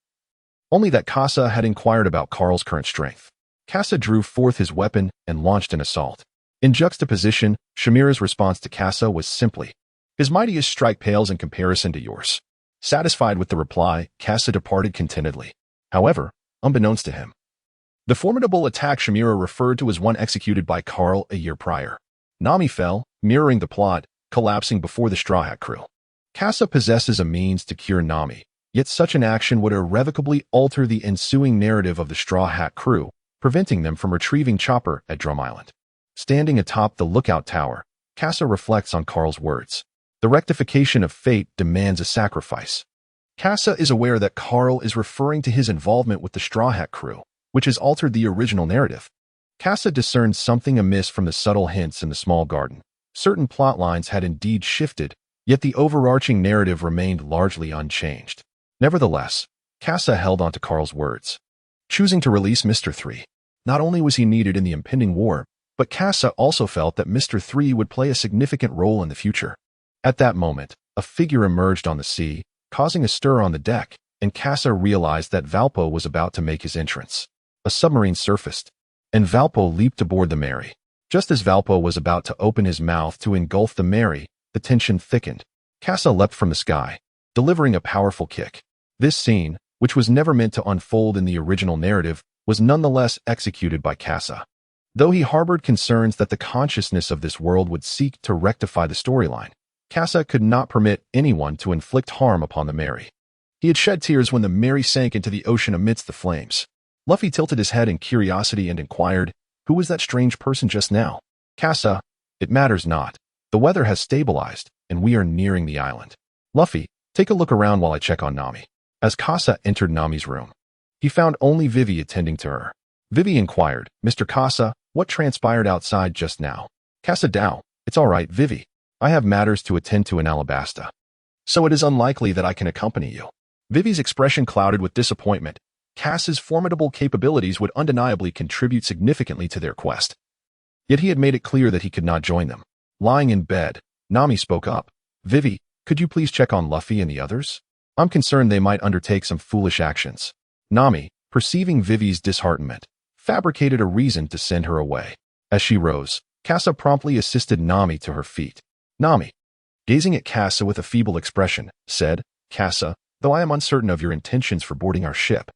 Only that Kasa had inquired about Carl's current strength. Kasa drew forth his weapon and launched an assault. In juxtaposition, Shamira's response to Kasa was simply, "His mightiest strike pales in comparison to yours." Satisfied with the reply, Kasa departed contentedly. However, unbeknownst to him, the formidable attack Shamira referred to was one executed by Carl a year prior. Nami fell, mirroring the plot, collapsing before the Straw Hat crew. Kasa possesses a means to cure Nami, yet such an action would irrevocably alter the ensuing narrative of the Straw Hat crew, preventing them from retrieving Chopper at Drum Island. Standing atop the lookout tower, Kasa reflects on Carl's words. The rectification of fate demands a sacrifice. Kasa is aware that Carl is referring to his involvement with the Straw Hat crew, which has altered the original narrative. Kasa discerned something amiss from the subtle hints in the small garden. Certain plot lines had indeed shifted, yet the overarching narrative remained largely unchanged. Nevertheless, Kasa held on to Carl's words. Choosing to release Mr. 3. Not only was he needed in the impending war, but Kasa also felt that Mr. 3 would play a significant role in the future. At that moment, a figure emerged on the sea, causing a stir on the deck, and Kasa realized that Valpo was about to make his entrance. A submarine surfaced, and Valpo leaped aboard the Mary. Just as Valpo was about to open his mouth to engulf the Mary, the tension thickened. Kasa leapt from the sky, delivering a powerful kick. This scene, which was never meant to unfold in the original narrative, was nonetheless executed by Kasa. Though he harbored concerns that the consciousness of this world would seek to rectify the storyline, Kasa could not permit anyone to inflict harm upon the Mary. He had shed tears when the Mary sank into the ocean amidst the flames. Luffy tilted his head in curiosity and inquired, "Who was that strange person just now?" Kasa, "It matters not. The weather has stabilized, and we are nearing the island. Luffy, take a look around while I check on Nami." As Kasa entered Nami's room, he found only Vivi attending to her. Vivi inquired, "Mr. Kasa, what transpired outside just now?" Kasa Dow, "It's all right, Vivi. I have matters to attend to in Alabasta, so it is unlikely that I can accompany you. Vivi's expression clouded with disappointment. Cass's formidable capabilities would undeniably contribute significantly to their quest. Yet he had made it clear that he could not join them. Lying in bed, Nami spoke up. Vivi, could you please check on Luffy and the others? I'm concerned they might undertake some foolish actions. Nami, perceiving Vivi's disheartenment, fabricated a reason to send her away. As she rose, Kassa promptly assisted Nami to her feet. Nami, gazing at Kassa with a feeble expression, said, Kassa, though I am uncertain of your intentions for boarding our ship,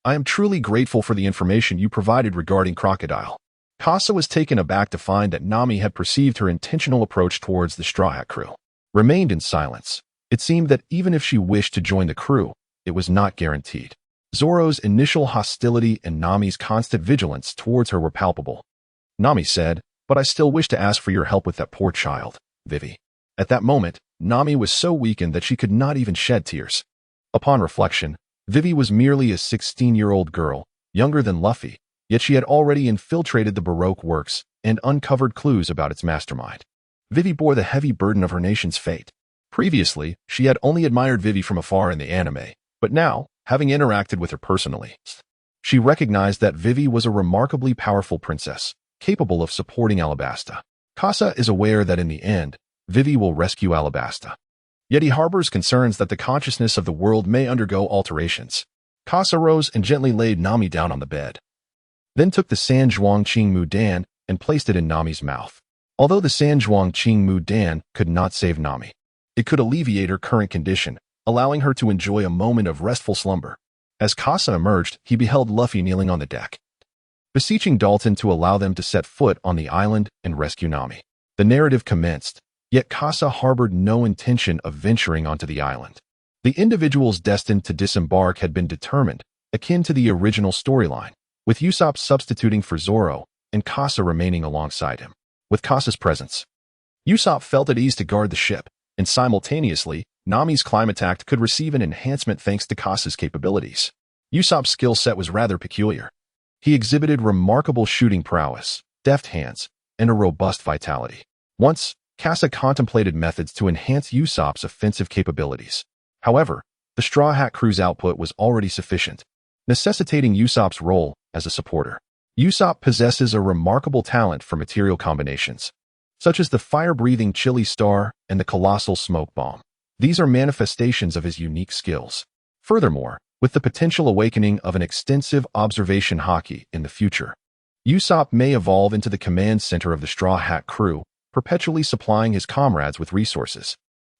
I am truly grateful for the information you provided regarding Crocodile. Kassa was taken aback to find that Nami had perceived her intentional approach towards the Straw Hat crew. Remained in silence. It seemed that even if she wished to join the crew, it was not guaranteed. Zoro's initial hostility and Nami's constant vigilance towards her were palpable. Nami said, but I still wish to ask for your help with that poor child, Vivi. At that moment, Nami was so weakened that she could not even shed tears. Upon reflection, Vivi was merely a 16-year-old girl, younger than Luffy, yet she had already infiltrated the Baroque works and uncovered clues about its mastermind. Vivi bore the heavy burden of her nation's fate. Previously, she had only admired Vivi from afar in the anime, but now, having interacted with her personally, she recognized that Vivi was a remarkably powerful princess, capable of supporting Alabasta. Kassa is aware that in the end, Vivi will rescue Alabasta. Yet he harbors concerns that the consciousness of the world may undergo alterations. Kassa rose and gently laid Nami down on the bed. Then took the Sanjuang Qingmu Dan and placed it in Nami's mouth. Although the Sanjuang Qingmu Dan could not save Nami, it could alleviate her current condition, allowing her to enjoy a moment of restful slumber. As Kassa emerged, he beheld Luffy kneeling on the deck, beseeching Dalton to allow them to set foot on the island and rescue Nami. The narrative commenced, yet Kassa harbored no intention of venturing onto the island. The individuals destined to disembark had been determined, akin to the original storyline, with Usopp substituting for Zoro and Kassa remaining alongside him. With Kassa's presence, Usopp felt at ease to guard the ship, and simultaneously, Nami's climate act could receive an enhancement thanks to Kassa's capabilities. Usopp's skill set was rather peculiar. He exhibited remarkable shooting prowess, deft hands, and a robust vitality. Once, Kassa contemplated methods to enhance Usopp's offensive capabilities. However, the Straw Hat crew's output was already sufficient, necessitating Usopp's role as a supporter. Usopp possesses a remarkable talent for material combinations, such as the fire-breathing Chili Star and the colossal Smoke Bomb. These are manifestations of his unique skills. Furthermore, with the potential awakening of an extensive observation haki in the future, Usopp may evolve into the command center of the Straw Hat crew, perpetually supplying his comrades with resources.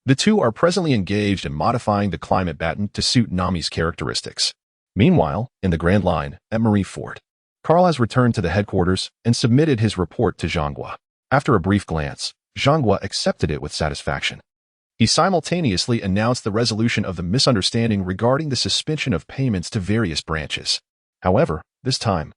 The two are presently engaged in modifying the climate baton to suit Nami's characteristics. Meanwhile, in the Grand Line, at Marineford, Carl has returned to the headquarters and submitted his report to Zhanghua. After a brief glance, Zhanghua accepted it with satisfaction. He simultaneously announced the resolution of the misunderstanding regarding the suspension of payments to various branches. However, this time,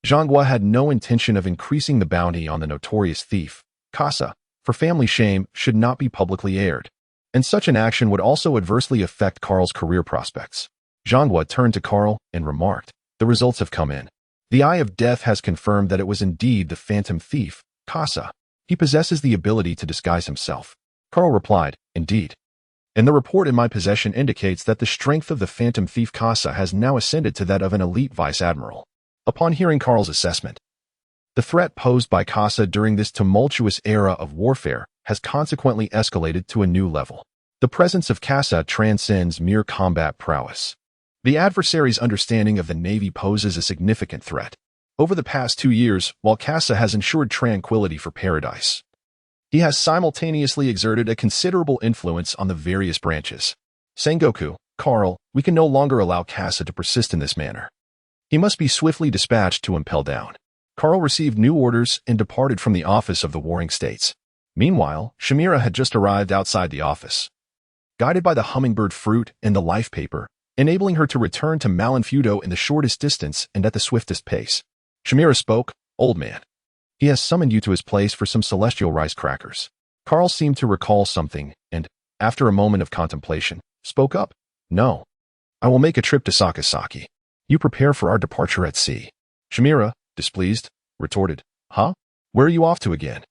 Zhanghua had no intention of increasing the bounty on the notorious thief. Kassa, for family shame, should not be publicly aired, and such an action would also adversely affect Carl's career prospects. Zhanghua turned to Carl and remarked, "The results have come in. The Eye of Death has confirmed that it was indeed the phantom thief, Kassa. He possesses the ability to disguise himself." Carl replied, "Indeed. And the report in my possession indicates that the strength of the phantom thief Kassa has now ascended to that of an elite vice-admiral." Upon hearing Carl's assessment, the threat posed by Kassa during this tumultuous era of warfare has consequently escalated to a new level. The presence of Kassa transcends mere combat prowess. The adversary's understanding of the Navy poses a significant threat. Over the past 2 years, while Kassa has ensured tranquility for Paradise, he has simultaneously exerted a considerable influence on the various branches. Sengoku, Carl, we can no longer allow Kassa to persist in this manner. He must be swiftly dispatched to impel down. Carl received new orders and departed from the office of the Warring States. Meanwhile, Shamira had just arrived outside the office, guided by the hummingbird fruit and the life paper, enabling her to return to Malinfudo in the shortest distance and at the swiftest pace. Shamira spoke, "Old man. He has summoned you to his place for some celestial rice crackers." Carl seemed to recall something and, after a moment of contemplation, spoke up, "No. I will make a trip to Sakasaki. You prepare for our departure at sea." Shamira, displeased, retorted, "Huh? Where are you off to again?"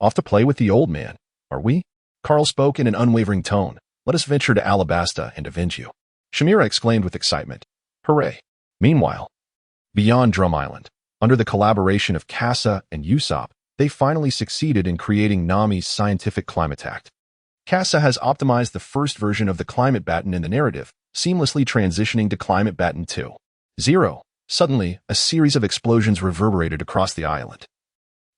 "Off to play with the old man. Are we? Carl spoke in an unwavering tone. Let us venture to Alabasta and avenge you. Shamira exclaimed with excitement. Hooray! Meanwhile, beyond Drum Island, under the collaboration of Kasa and Usopp, they finally succeeded in creating Nami's scientific climate act. Kasa has optimized the first version of the climate baton in the narrative, seamlessly transitioning to climate baton 2.0. Suddenly, a series of explosions reverberated across the island,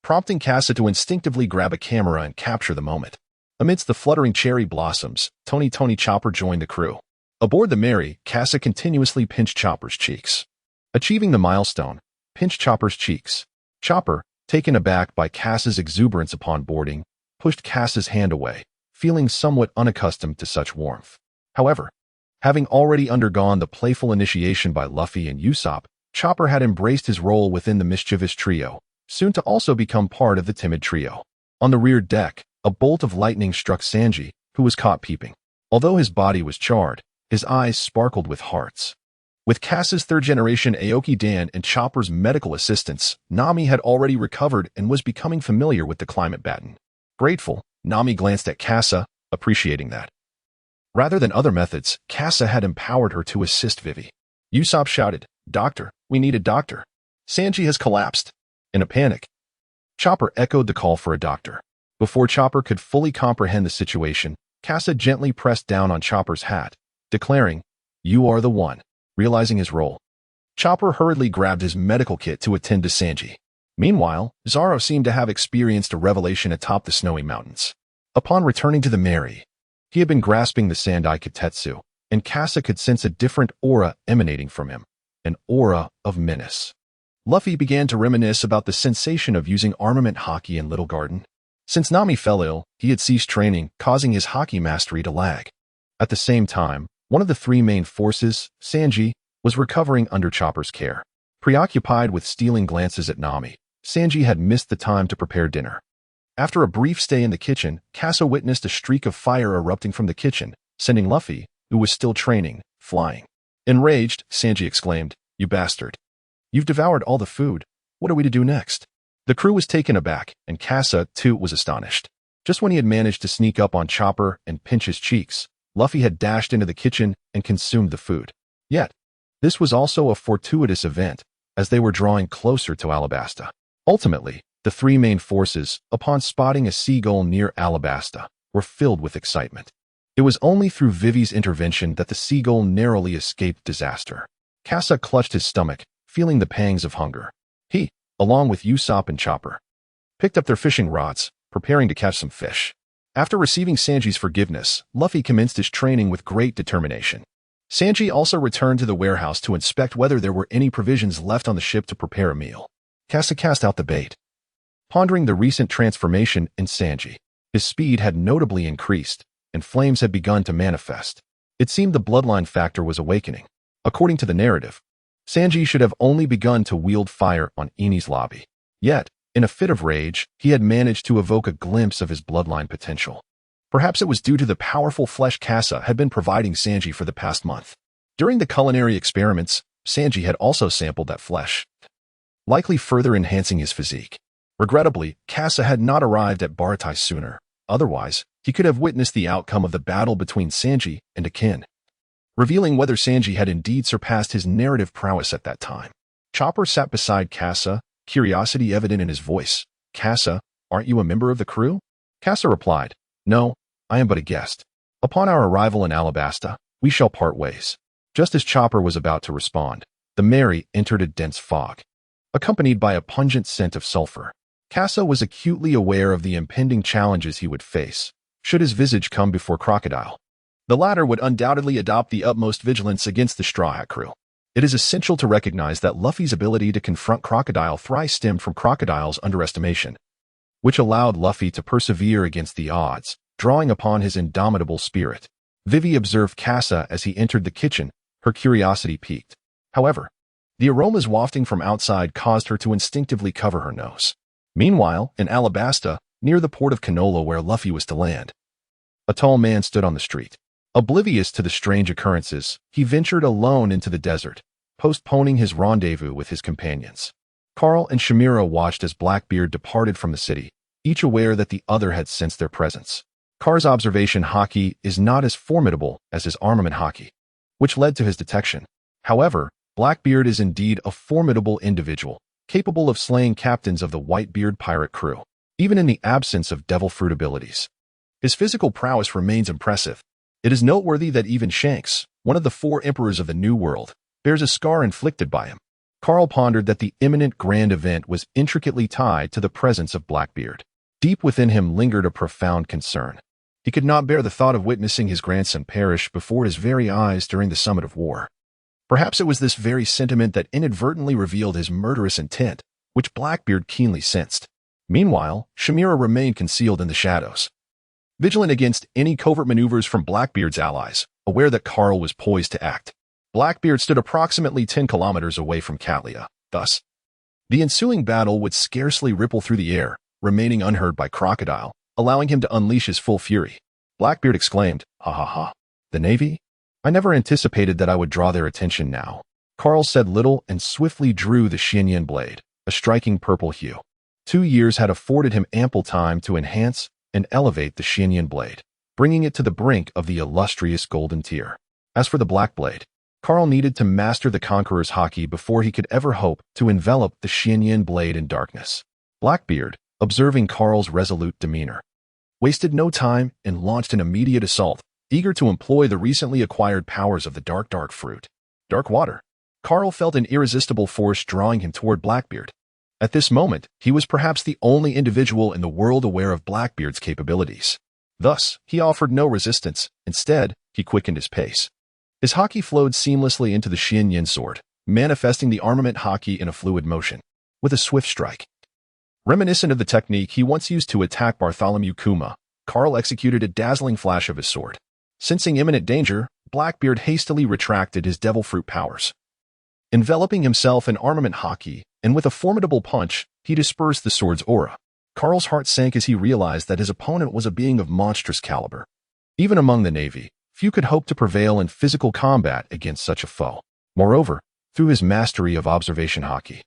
prompting Kasa to instinctively grab a camera and capture the moment. Amidst the fluttering cherry blossoms, Tony Chopper joined the crew. Aboard the Mary, Kasa continuously pinched Chopper's cheeks. Achieving the milestone, pinched Chopper's cheeks. Chopper, taken aback by Kasa's exuberance upon boarding, pushed Kasa's hand away, feeling somewhat unaccustomed to such warmth. However, having already undergone the playful initiation by Luffy and Usopp, Chopper had embraced his role within the mischievous trio, soon to also become part of the timid trio. On the rear deck, a bolt of lightning struck Sanji, who was caught peeping. Although his body was charred, his eyes sparkled with hearts. With Kasa's third-generation Aoki Dan and Chopper's medical assistance, Nami had already recovered and was becoming familiar with the climate baton. Grateful, Nami glanced at Kasa, appreciating that. Rather than other methods, Kasa had empowered her to assist Vivi. Usopp shouted, "Doctor, we need a doctor. Sanji has collapsed." In a panic, Chopper echoed the call for a doctor. Before Chopper could fully comprehend the situation, Kasa gently pressed down on Chopper's hat, declaring, "You are the one." Realizing his role, Chopper hurriedly grabbed his medical kit to attend to Sanji. Meanwhile, Zoro seemed to have experienced a revelation atop the snowy mountains. Upon returning to the Mary, he had been grasping the Sandai Kitetsu, and Kasa could sense a different aura emanating from him, an aura of menace. Luffy began to reminisce about the sensation of using armament hockey in Little Garden. Since Nami fell ill, he had ceased training, causing his hockey mastery to lag. At the same time, one of the three main forces, Sanji, was recovering under Chopper's care. Preoccupied with stealing glances at Nami, Sanji had missed the time to prepare dinner. After a brief stay in the kitchen, Kasa witnessed a streak of fire erupting from the kitchen, sending Luffy, who was still training, flying. Enraged, Sanji exclaimed, "You bastard. You've devoured all the food. What are we to do next?" The crew was taken aback, and Kasa, too, was astonished. Just when he had managed to sneak up on Chopper and pinch his cheeks, Luffy had dashed into the kitchen and consumed the food. Yet, this was also a fortuitous event, as they were drawing closer to Alabasta. Ultimately, the three main forces, upon spotting a seagull near Alabasta, were filled with excitement. It was only through Vivi's intervention that the seagull narrowly escaped disaster. Kasa clutched his stomach, feeling the pangs of hunger. He, along with Usopp and Chopper, picked up their fishing rods, preparing to catch some fish. After receiving Sanji's forgiveness, Luffy commenced his training with great determination. Sanji also returned to the warehouse to inspect whether there were any provisions left on the ship to prepare a meal. Kasa cast out the bait, pondering the recent transformation in Sanji. His speed had notably increased, and flames had begun to manifest. It seemed the bloodline factor was awakening. According to the narrative, Sanji should have only begun to wield fire on Eni's lobby. Yet, in a fit of rage, he had managed to evoke a glimpse of his bloodline potential. Perhaps it was due to the powerful flesh Kasa had been providing Sanji for the past month. During the culinary experiments, Sanji had also sampled that flesh, likely further enhancing his physique. Regrettably, Kasa had not arrived at Baratai sooner. Otherwise, he could have witnessed the outcome of the battle between Sanji and Akin, revealing whether Sanji had indeed surpassed his narrative prowess at that time. Chopper sat beside Kasa, curiosity evident in his voice. "Kasa, aren't you a member of the crew?" Kasa replied, "No, I am but a guest. Upon our arrival in Alabasta, we shall part ways." Just as Chopper was about to respond, the Mary entered a dense fog, accompanied by a pungent scent of sulfur. Kasa was acutely aware of the impending challenges he would face, should his visage come before Crocodile. The latter would undoubtedly adopt the utmost vigilance against the Straw Hat crew. It is essential to recognize that Luffy's ability to confront Crocodile thrice stemmed from Crocodile's underestimation, which allowed Luffy to persevere against the odds, drawing upon his indomitable spirit. Vivi observed Kasa as he entered the kitchen, her curiosity piqued. However, the aromas wafting from outside caused her to instinctively cover her nose. Meanwhile, in Alabasta, near the port of Canola where Luffy was to land, a tall man stood on the street. Oblivious to the strange occurrences, he ventured alone into the desert, postponing his rendezvous with his companions. Carl and Shamira watched as Blackbeard departed from the city, each aware that the other had sensed their presence. Car's observation haki is not as formidable as his armament haki, which led to his detection. However, Blackbeard is indeed a formidable individual, capable of slaying captains of the Whitebeard pirate crew, even in the absence of devil fruit abilities. His physical prowess remains impressive. It is noteworthy that even Shanks, one of the 4 emperors of the New World, bears a scar inflicted by him. Carl pondered that the imminent grand event was intricately tied to the presence of Blackbeard. Deep within him lingered a profound concern. He could not bear the thought of witnessing his grandson perish before his very eyes during the summit of war. Perhaps it was this very sentiment that inadvertently revealed his murderous intent, which Blackbeard keenly sensed. Meanwhile, Shamira remained concealed in the shadows, vigilant against any covert maneuvers from Blackbeard's allies, aware that Carl was poised to act. Blackbeard stood approximately 10 kilometers away from Katlia. Thus, the ensuing battle would scarcely ripple through the air, remaining unheard by Crocodile, allowing him to unleash his full fury. Blackbeard exclaimed, "Ha ha ha. The Navy? I never anticipated that I would draw their attention now." Carl said little and swiftly drew the Xinyan blade, a striking purple hue. 2 years had afforded him ample time to enhance and elevate the Xinyan blade, bringing it to the brink of the illustrious golden tier. As for the black blade, Carl needed to master the Conqueror's haki before he could ever hope to envelop the Xinyan blade in darkness. Blackbeard, observing Carl's resolute demeanor, wasted no time and launched an immediate assault, eager to employ the recently acquired powers of the dark fruit. Dark water. Carl felt an irresistible force drawing him toward Blackbeard. At this moment, he was perhaps the only individual in the world aware of Blackbeard's capabilities. Thus, he offered no resistance. Instead, he quickened his pace. His haki flowed seamlessly into the Xinyan sword, manifesting the armament haki in a fluid motion, with a swift strike. Reminiscent of the technique he once used to attack Bartholomew Kuma, Carl executed a dazzling flash of his sword. Sensing imminent danger, Blackbeard hastily retracted his devil fruit powers. Enveloping himself in armament haki, and with a formidable punch, he dispersed the sword's aura. Carl's heart sank as he realized that his opponent was a being of monstrous caliber. Even among the Navy, few could hope to prevail in physical combat against such a foe. Moreover, through his mastery of observation haki,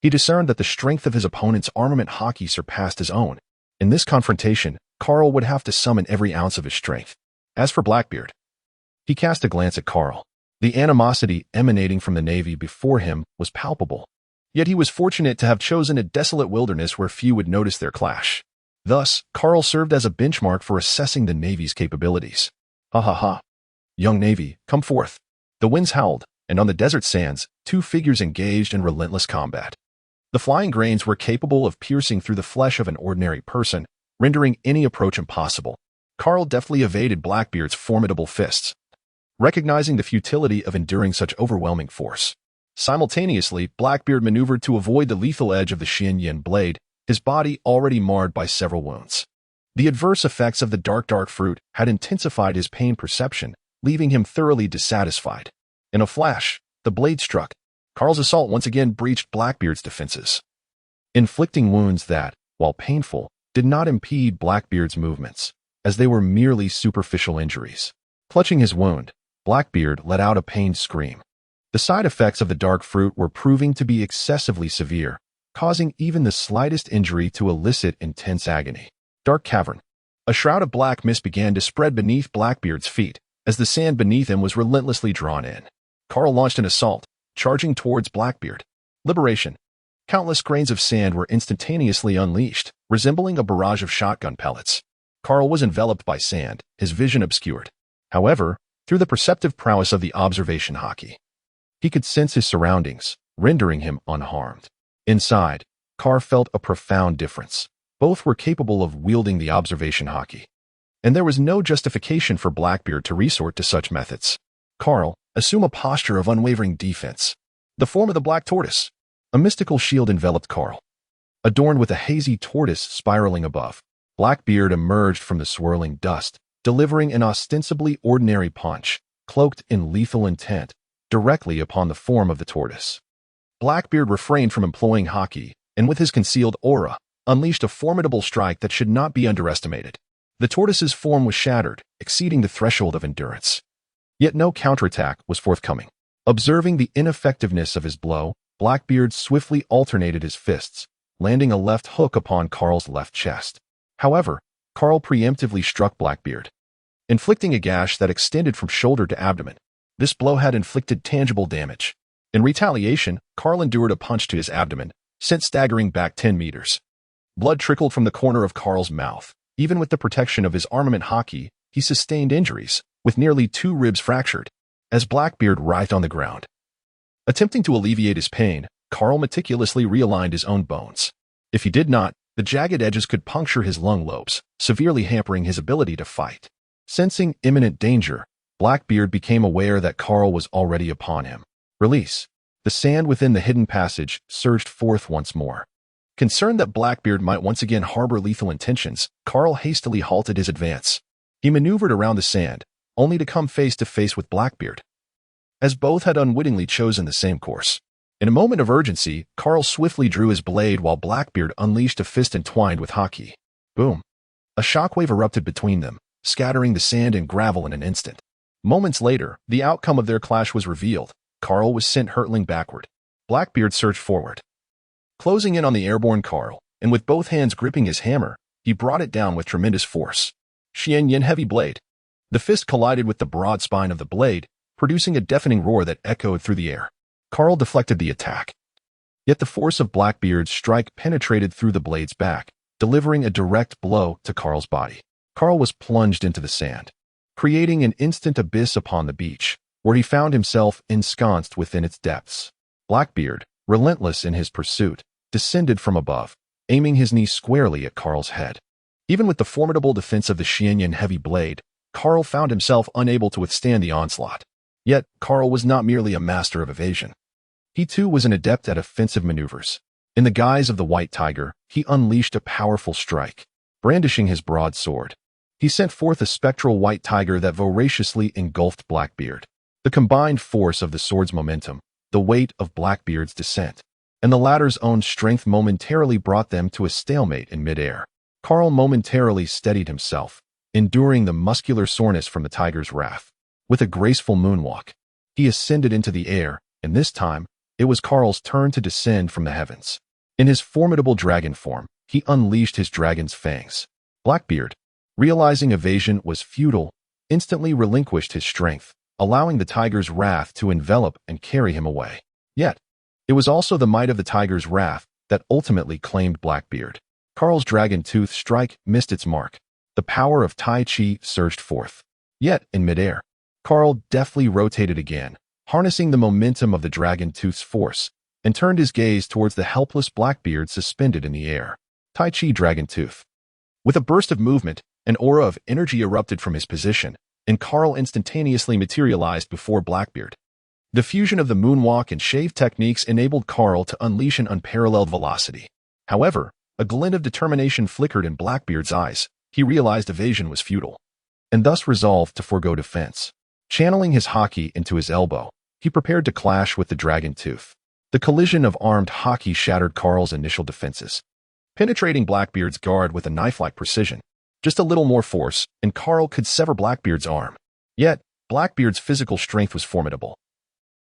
he discerned that the strength of his opponent's armament haki surpassed his own. In this confrontation, Carl would have to summon every ounce of his strength. As for Blackbeard, he cast a glance at Carl. The animosity emanating from the Navy before him was palpable. Yet he was fortunate to have chosen a desolate wilderness where few would notice their clash. Thus, Carl served as a benchmark for assessing the Navy's capabilities. Ha ha ha. Young Navy, come forth. The winds howled, and on the desert sands, 2 figures engaged in relentless combat. The flying grains were capable of piercing through the flesh of an ordinary person, rendering any approach impossible. Carl deftly evaded Blackbeard's formidable fists, recognizing the futility of enduring such overwhelming force. Simultaneously, Blackbeard maneuvered to avoid the lethal edge of the Xinyan blade, his body already marred by several wounds. The adverse effects of the dark fruit had intensified his pain perception, leaving him thoroughly dissatisfied. In a flash, the blade struck. Carl's assault once again breached Blackbeard's defenses, inflicting wounds that, while painful, did not impede Blackbeard's movements, as they were merely superficial injuries. Clutching his wound, Blackbeard let out a pained scream. The side effects of the dark fruit were proving to be excessively severe, causing even the slightest injury to elicit intense agony. Dark cavern. A shroud of black mist began to spread beneath Blackbeard's feet, as the sand beneath him was relentlessly drawn in. Carl launched an assault, charging towards Blackbeard. Liberation. Countless grains of sand were instantaneously unleashed, resembling a barrage of shotgun pellets. Carl was enveloped by sand, his vision obscured. However, through the perceptive prowess of the observation haki, he could sense his surroundings, rendering him unharmed. Inside, Carl felt a profound difference. Both were capable of wielding the observation haki, and there was no justification for Blackbeard to resort to such methods. Carl, assume a posture of unwavering defense. The form of the black tortoise. A mystical shield enveloped Carl, adorned with a hazy tortoise spiraling above. Blackbeard emerged from the swirling dust, delivering an ostensibly ordinary punch, cloaked in lethal intent, directly upon the form of the tortoise. Blackbeard refrained from employing haki, and with his concealed aura, unleashed a formidable strike that should not be underestimated. The tortoise's form was shattered, exceeding the threshold of endurance. Yet no counterattack was forthcoming. Observing the ineffectiveness of his blow, Blackbeard swiftly alternated his fists, landing a left hook upon Carl's left chest. However, Carl preemptively struck Blackbeard, inflicting a gash that extended from shoulder to abdomen. This blow had inflicted tangible damage. In retaliation, Carl endured a punch to his abdomen, sent staggering back 10 meters. Blood trickled from the corner of Carl's mouth. Even with the protection of his armament haki, he sustained injuries, with nearly 2 ribs fractured, as Blackbeard writhed on the ground. Attempting to alleviate his pain, Carl meticulously realigned his own bones. If he did not, the jagged edges could puncture his lung lobes, severely hampering his ability to fight. Sensing imminent danger, Blackbeard became aware that Carl was already upon him. Release. The sand within the hidden passage surged forth once more. Concerned that Blackbeard might once again harbor lethal intentions, Carl hastily halted his advance. He maneuvered around the sand, only to come face to face with Blackbeard, as both had unwittingly chosen the same course. In a moment of urgency, Carl swiftly drew his blade while Blackbeard unleashed a fist entwined with haki. Boom! A shockwave erupted between them, scattering the sand and gravel in an instant. Moments later, the outcome of their clash was revealed. Carl was sent hurtling backward. Blackbeard surged forward, closing in on the airborne Carl, and with both hands gripping his hammer, he brought it down with tremendous force. Xianyan heavy blade. The fist collided with the broad spine of the blade, producing a deafening roar that echoed through the air. Carl deflected the attack. Yet the force of Blackbeard's strike penetrated through the blade's back, delivering a direct blow to Carl's body. Carl was plunged into the sand, creating an instant abyss upon the beach, where he found himself ensconced within its depths. Blackbeard, relentless in his pursuit, descended from above, aiming his knee squarely at Carl's head. Even with the formidable defense of the Xianyan heavy blade, Carl found himself unable to withstand the onslaught. Yet, Carl was not merely a master of evasion. He too was an adept at offensive maneuvers. In the guise of the White Tiger, he unleashed a powerful strike. Brandishing his broadsword, he sent forth a spectral white tiger that voraciously engulfed Blackbeard. The combined force of the sword's momentum, the weight of Blackbeard's descent, and the latter's own strength momentarily brought them to a stalemate in midair. Carl momentarily steadied himself, enduring the muscular soreness from the tiger's wrath. With a graceful moonwalk, he ascended into the air, and this time, it was Carl's turn to descend from the heavens. In his formidable dragon form, he unleashed his dragon's fangs. Blackbeard, realizing evasion was futile, instantly relinquished his strength, allowing the tiger's wrath to envelop and carry him away. Yet, it was also the might of the tiger's wrath that ultimately claimed Blackbeard. Carl's dragon tooth strike missed its mark. The power of Tai Chi surged forth. Yet, in midair, Carl deftly rotated again, harnessing the momentum of the dragon tooth's force, and turned his gaze towards the helpless Blackbeard suspended in the air. Tai Chi Dragon Tooth. With a burst of movement, an aura of energy erupted from his position, and Carl instantaneously materialized before Blackbeard. The fusion of the moonwalk and shave techniques enabled Carl to unleash an unparalleled velocity. However, a glint of determination flickered in Blackbeard's eyes. He realized evasion was futile, and thus resolved to forego defense. Channeling his haki into his elbow, he prepared to clash with the dragon tooth. The collision of armed haki shattered Carl's initial defenses, penetrating Blackbeard's guard with a knife-like precision. Just a little more force, and Carl could sever Blackbeard's arm. Yet, Blackbeard's physical strength was formidable.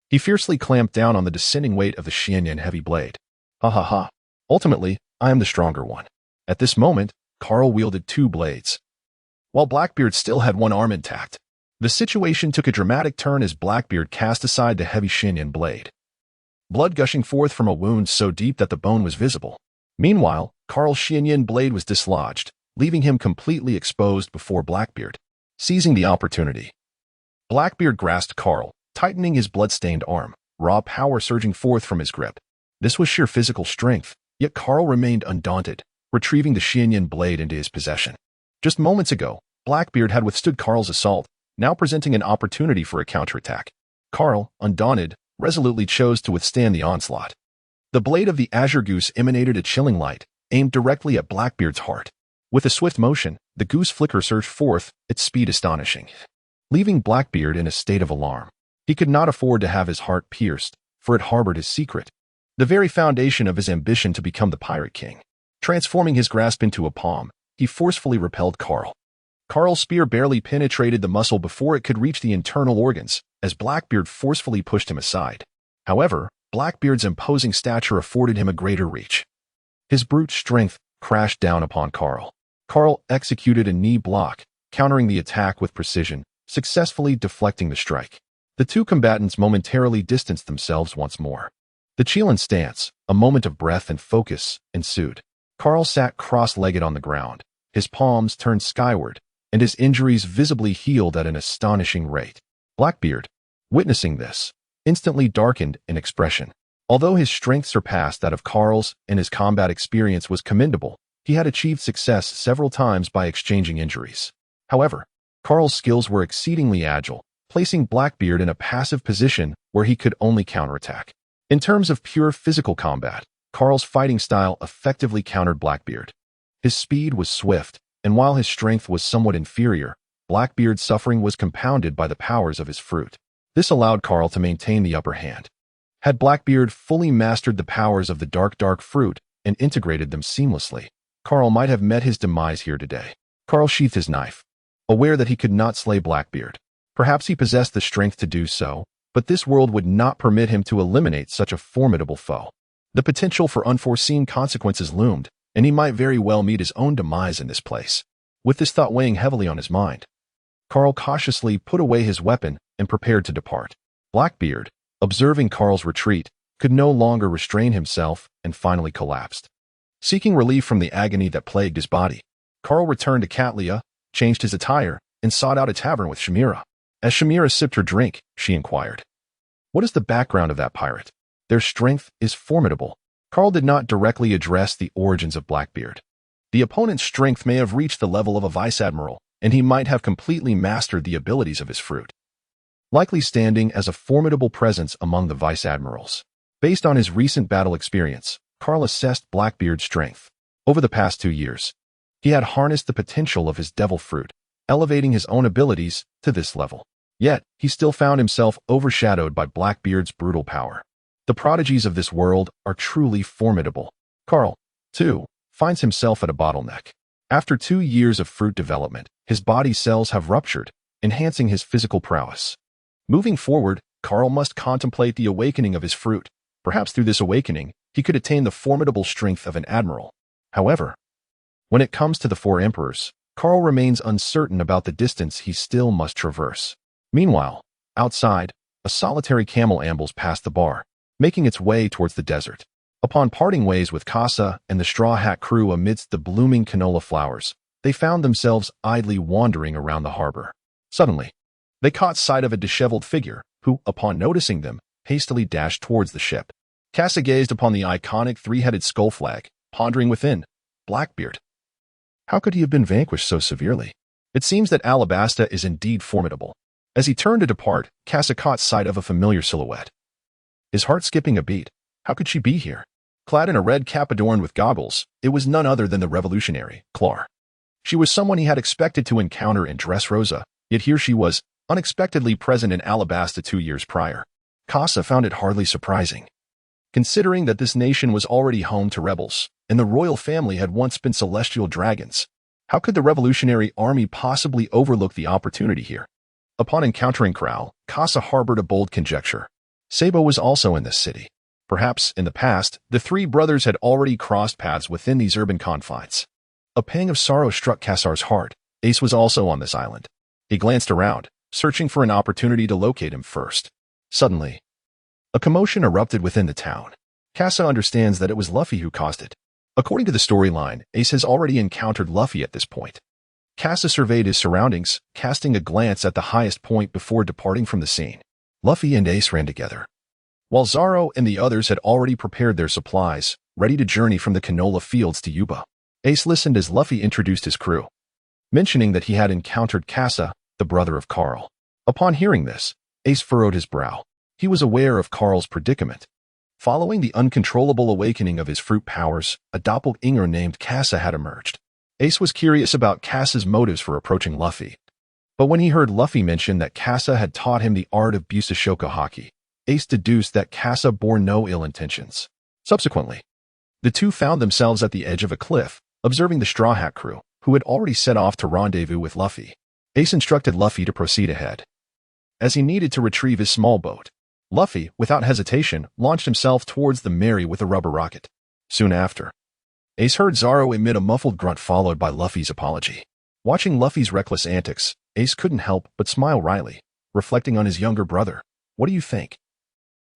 He fiercely clamped down on the descending weight of the Xianyan heavy blade. Ha ha ha. Ultimately, I am the stronger one. At this moment, Carl wielded 2 blades, while Blackbeard still had one arm intact. The situation took a dramatic turn as Blackbeard cast aside the heavy Xianyan blade, blood gushing forth from a wound so deep that the bone was visible. Meanwhile, Carl's Xianyan blade was dislodged, leaving him completely exposed before Blackbeard. Seizing the opportunity, Blackbeard grasped Carl, tightening his blood-stained arm, raw power surging forth from his grip. This was sheer physical strength, yet Carl remained undaunted, retrieving the Xianyan blade into his possession. Just moments ago, Blackbeard had withstood Carl's assault, now presenting an opportunity for a counterattack. Carl, undaunted, resolutely chose to withstand the onslaught. The blade of the Azure Goose emanated a chilling light, aimed directly at Blackbeard's heart. With a swift motion, the goose flicker surged forth, its speed astonishing, leaving Blackbeard in a state of alarm. He could not afford to have his heart pierced, for it harbored his secret, the very foundation of his ambition to become the Pirate King. Transforming his grasp into a palm, he forcefully repelled Carl. Carl's spear barely penetrated the muscle before it could reach the internal organs, as Blackbeard forcefully pushed him aside. However, Blackbeard's imposing stature afforded him a greater reach. His brute strength crashed down upon Carl. Carl executed a knee block, countering the attack with precision, successfully deflecting the strike. The two combatants momentarily distanced themselves once more. The Chilean stance, a moment of breath and focus, ensued. Carl sat cross-legged on the ground, his palms turned skyward, and his injuries visibly healed at an astonishing rate. Blackbeard, witnessing this, instantly darkened in expression. Although his strength surpassed that of Carl's and his combat experience was commendable, he had achieved success several times by exchanging injuries. However, Carl's skills were exceedingly agile, placing Blackbeard in a passive position where he could only counterattack. In terms of pure physical combat, Carl's fighting style effectively countered Blackbeard. His speed was swift, and while his strength was somewhat inferior, Blackbeard's suffering was compounded by the powers of his fruit. This allowed Carl to maintain the upper hand. Had Blackbeard fully mastered the powers of the dark fruit and integrated them seamlessly, Carl might have met his demise here today. Carl sheathed his knife, aware that he could not slay Blackbeard. Perhaps he possessed the strength to do so, but this world would not permit him to eliminate such a formidable foe. The potential for unforeseen consequences loomed, and he might very well meet his own demise in this place. With this thought weighing heavily on his mind, Carl cautiously put away his weapon and prepared to depart. Blackbeard, observing Carl's retreat, could no longer restrain himself and finally collapsed. Seeking relief from the agony that plagued his body, Carl returned to Katlia, changed his attire, and sought out a tavern with Shamira. As Shamira sipped her drink, she inquired, "What is the background of that pirate? Their strength is formidable." Carl did not directly address the origins of Blackbeard. The opponent's strength may have reached the level of a vice-admiral, and he might have completely mastered the abilities of his fruit, likely standing as a formidable presence among the vice-admirals. Based on his recent battle experience, Carl assessed Blackbeard's strength. Over the past 2 years, he had harnessed the potential of his devil fruit, elevating his own abilities to this level. Yet, he still found himself overshadowed by Blackbeard's brutal power. The prodigies of this world are truly formidable. Carl, too, finds himself at a bottleneck. After 2 years of fruit development, his body cells have ruptured, enhancing his physical prowess. Moving forward, Carl must contemplate the awakening of his fruit. Perhaps through this awakening, he could attain the formidable strength of an admiral. However, when it comes to the 4 emperors, Carl remains uncertain about the distance he still must traverse. Meanwhile, outside, a solitary camel ambles past the bar, making its way towards the desert. Upon parting ways with Casa and the Straw Hat crew amidst the blooming canola flowers, they found themselves idly wandering around the harbor. Suddenly, they caught sight of a disheveled figure who, upon noticing them, hastily dashed towards the ship. Casa gazed upon the iconic 3-headed skull flag, pondering within, Blackbeard. How could he have been vanquished so severely? It seems that Alabasta is indeed formidable. As he turned to depart, Casa caught sight of a familiar silhouette. His heart skipping a beat. How could she be here? Clad in a red cap adorned with goggles, it was none other than the revolutionary, Clar. She was someone he had expected to encounter in Dressrosa, yet here she was, unexpectedly present in Alabasta 2 years prior. Casa found it hardly surprising, considering that this nation was already home to rebels, and the royal family had once been celestial dragons. How could the revolutionary army possibly overlook the opportunity here? Upon encountering Crow, Casa harbored a bold conjecture. Sabo was also in this city. Perhaps, in the past, the 3 brothers had already crossed paths within these urban confines. A pang of sorrow struck Cassar's heart. Ace was also on this island. He glanced around, searching for an opportunity to locate him first. Suddenly, a commotion erupted within the town. Casa understands that it was Luffy who caused it. According to the storyline, Ace has already encountered Luffy at this point. Casa surveyed his surroundings, casting a glance at the highest point before departing from the scene. Luffy and Ace ran together, while Zoro and the others had already prepared their supplies, ready to journey from the canola fields to Yuba. Ace listened as Luffy introduced his crew, mentioning that he had encountered Casa, the brother of Carl. Upon hearing this, Ace furrowed his brow. He was aware of Carl's predicament. Following the uncontrollable awakening of his fruit powers, a doppelganger named Casa had emerged. Ace was curious about Casa's motives for approaching Luffy. But when he heard Luffy mention that Casa had taught him the art of Busashoku Haki, Ace deduced that Casa bore no ill intentions. Subsequently, the two found themselves at the edge of a cliff, observing the Straw Hat crew, who had already set off to rendezvous with Luffy. Ace instructed Luffy to proceed ahead, as he needed to retrieve his small boat. Luffy, without hesitation, launched himself towards the Mary with a rubber rocket. Soon after, Ace heard Zoro emit a muffled grunt followed by Luffy's apology. Watching Luffy's reckless antics, Ace couldn't help but smile wryly, reflecting on his younger brother. What do you think?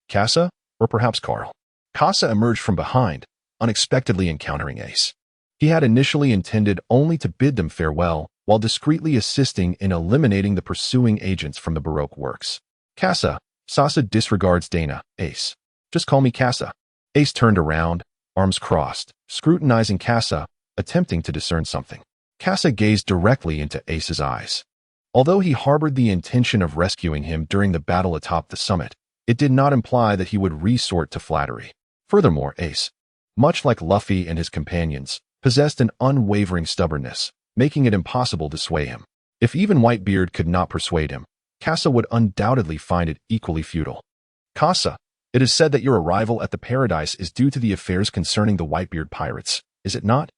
Casa? Or perhaps Carl? Casa emerged from behind, unexpectedly encountering Ace. He had initially intended only to bid them farewell, while discreetly assisting in eliminating the pursuing agents from the Baroque works. Casa. Sasa disregards Dana. Ace. Just call me Casa. Ace turned around, arms crossed, scrutinizing Casa, attempting to discern something. Casa gazed directly into Ace's eyes. Although he harbored the intention of rescuing him during the battle atop the summit, it did not imply that he would resort to flattery. Furthermore, Ace, much like Luffy and his companions, possessed an unwavering stubbornness, making it impossible to sway him. If even Whitebeard could not persuade him, Casa would undoubtedly find it equally futile. Casa, it is said that your arrival at the paradise is due to the affairs concerning the Whitebeard pirates, is it not?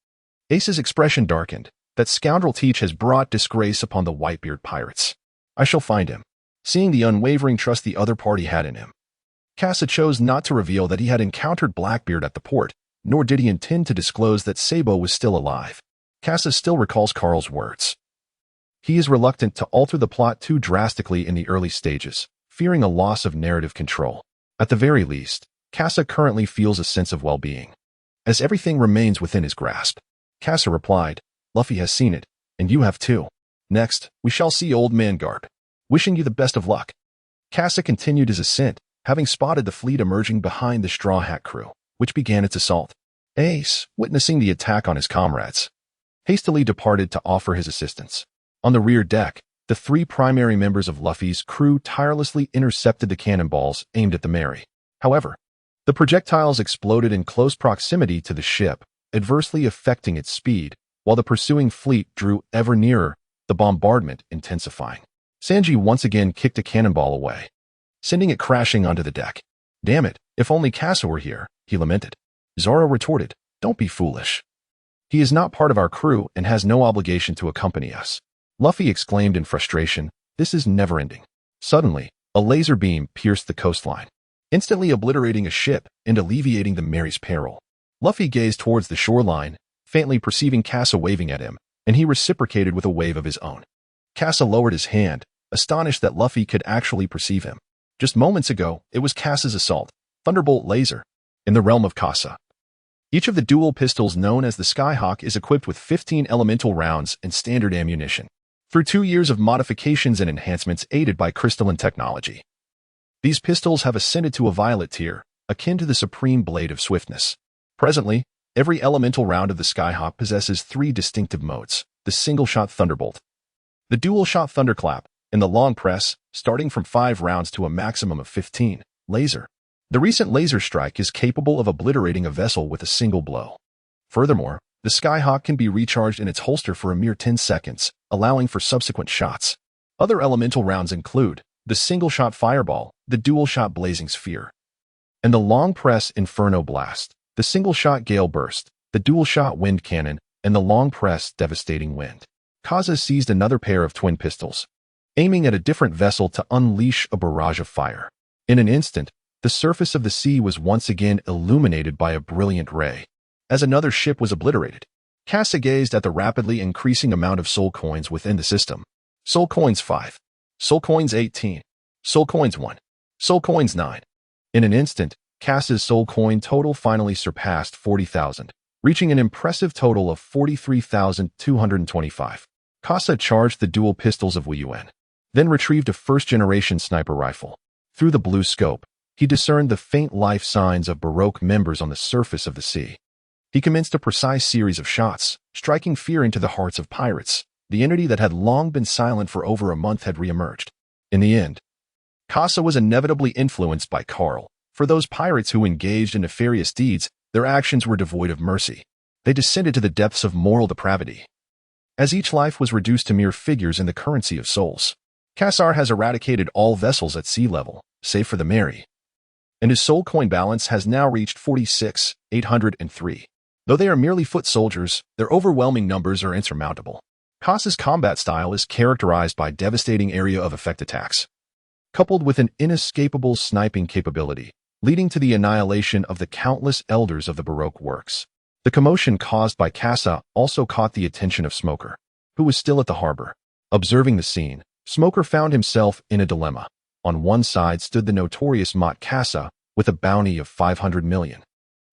Ace's expression darkened. That scoundrel Teach has brought disgrace upon the Whitebeard pirates. I shall find him. Seeing the unwavering trust the other party had in him, Casa chose not to reveal that he had encountered Blackbeard at the port, nor did he intend to disclose that Sabo was still alive. Casa still recalls Carl's words. He is reluctant to alter the plot too drastically in the early stages, fearing a loss of narrative control. At the very least, Casa currently feels a sense of well-being, as everything remains within his grasp. Casa replied, Luffy has seen it, and you have too. Next, we shall see Old Man Garp. Wishing you the best of luck. Casa continued his ascent, having spotted the fleet emerging behind the Straw Hat crew, which began its assault. Ace, witnessing the attack on his comrades, hastily departed to offer his assistance. On the rear deck, the three primary members of Luffy's crew tirelessly intercepted the cannonballs aimed at the Mary. However, the projectiles exploded in close proximity to the ship, adversely affecting its speed, while the pursuing fleet drew ever nearer, the bombardment intensifying. Sanji once again kicked a cannonball away, sending it crashing onto the deck. Damn it, if only Casa were here, he lamented. Zoro retorted, don't be foolish. He is not part of our crew and has no obligation to accompany us. Luffy exclaimed in frustration, this is never ending. Suddenly, a laser beam pierced the coastline, instantly obliterating a ship and alleviating the Mary's peril. Luffy gazed towards the shoreline, faintly perceiving Casa waving at him, and he reciprocated with a wave of his own. Casa lowered his hand, astonished that Luffy could actually perceive him. Just moments ago, it was Casa's assault, Thunderbolt Laser, in the realm of Casa. Each of the dual pistols known as the Skyhawk is equipped with 15 elemental rounds and standard ammunition, through 2 years of modifications and enhancements aided by crystalline technology. These pistols have ascended to a violet tier, akin to the supreme blade of swiftness. Presently, every elemental round of the Skyhawk possesses 3 distinctive modes: the single-shot Thunderbolt, the dual-shot Thunderclap, and the long press, starting from 5 rounds to a maximum of 15, laser. The recent laser strike is capable of obliterating a vessel with a single blow. Furthermore, the Skyhawk can be recharged in its holster for a mere 10 seconds, allowing for subsequent shots. Other elemental rounds include the single-shot Fireball, the dual-shot Blazing Sphere, and the long press Inferno Blast, the single-shot Gale Burst, the dual-shot Wind Cannon, and the long press Devastating Wind. Kaza seized another pair of twin pistols, aiming at a different vessel to unleash a barrage of fire. In an instant, the surface of the sea was once again illuminated by a brilliant ray, as another ship was obliterated. Casa gazed at the rapidly increasing amount of soul coins within the system. Soul coins 5. Soul coins 18. Soul coins 1. Soul coins 9. In an instant, Casa's soul coin total finally surpassed 40,000, reaching an impressive total of 43,225. Casa charged the dual pistols of Wu Yuan, then retrieved a first-generation sniper rifle. Through the blue scope, he discerned the faint life signs of Baroque members on the surface of the sea. He commenced a precise series of shots, striking fear into the hearts of pirates. The entity that had long been silent for over a month had reemerged. In the end, Casa was inevitably influenced by Carl. For those pirates who engaged in nefarious deeds, their actions were devoid of mercy. They descended to the depths of moral depravity, as each life was reduced to mere figures in the currency of souls. Cassar has eradicated all vessels at sea level, save for the Mary, and his soul coin balance has now reached 46,803. Though they are merely foot soldiers, their overwhelming numbers are insurmountable. Casa's combat style is characterized by devastating area of effect attacks, coupled with an inescapable sniping capability, leading to the annihilation of the countless elders of the Baroque works. The commotion caused by Casa also caught the attention of Smoker, who was still at the harbor. Observing the scene, Smoker found himself in a dilemma. On one side stood the notorious Mott Casa with a bounty of 500 million.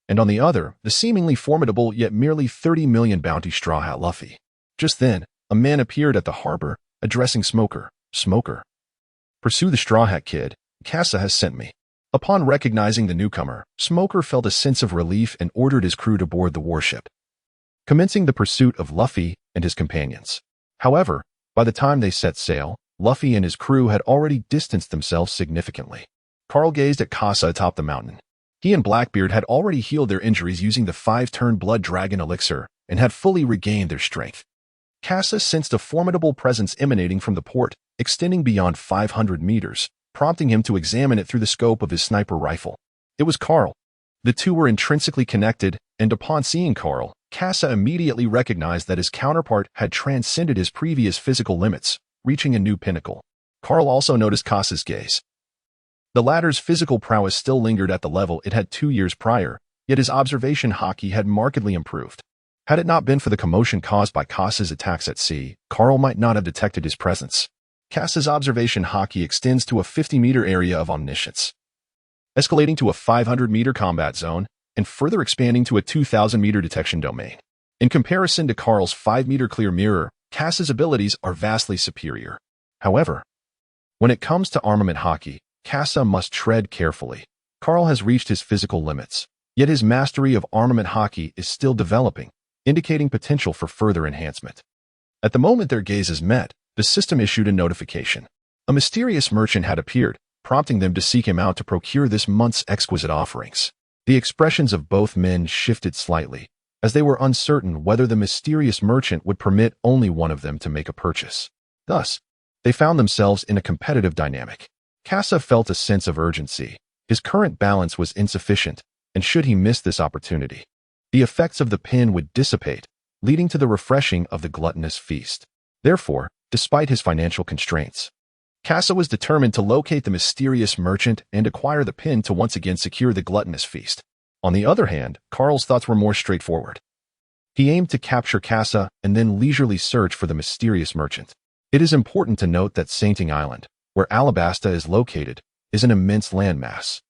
And on the other, the seemingly formidable yet merely 30 million bounty Straw Hat Luffy. Just then, a man appeared at the harbor, addressing Smoker. Smoker, pursue the Straw Hat Kid. Casa has sent me. Upon recognizing the newcomer, Smoker felt a sense of relief and ordered his crew to board the warship, commencing the pursuit of Luffy and his companions. However, by the time they set sail, Luffy and his crew had already distanced themselves significantly. Carl gazed at Casa atop the mountain. He and Blackbeard had already healed their injuries using the 5-turn blood dragon elixir and had fully regained their strength. Casa sensed a formidable presence emanating from the port, extending beyond 500 meters, prompting him to examine it through the scope of his sniper rifle. It was Carl. The two were intrinsically connected, and upon seeing Carl, Casa immediately recognized that his counterpart had transcended his previous physical limits, reaching a new pinnacle. Carl also noticed Casa's gaze. The latter's physical prowess still lingered at the level it had 2 years prior, yet his observation haki had markedly improved. Had it not been for the commotion caused by Casa's attacks at sea, Carl might not have detected his presence. Casa's observation haki extends to a 50-meter area of omniscience, escalating to a 500-meter combat zone, and further expanding to a 2,000-meter detection domain. In comparison to Carl's 5-meter clear mirror, Casa's abilities are vastly superior. However, when it comes to armament haki, Casa must tread carefully. Carl has reached his physical limits, yet his mastery of armament haki is still developing, indicating potential for further enhancement. At the moment their gazes met, the system issued a notification. A mysterious merchant had appeared, prompting them to seek him out to procure this month's exquisite offerings. The expressions of both men shifted slightly, as they were uncertain whether the mysterious merchant would permit only one of them to make a purchase. Thus, they found themselves in a competitive dynamic. Casa felt a sense of urgency. His current balance was insufficient, and should he miss this opportunity, the effects of the pin would dissipate, leading to the refreshing of the gluttonous feast. Therefore, despite his financial constraints, Casa was determined to locate the mysterious merchant and acquire the pin to once again secure the gluttonous feast. On the other hand, Carl's thoughts were more straightforward. He aimed to capture Casa and then leisurely search for the mysterious merchant. It is important to note that Sainting Island, where Alabasta is located, is an immense landmass,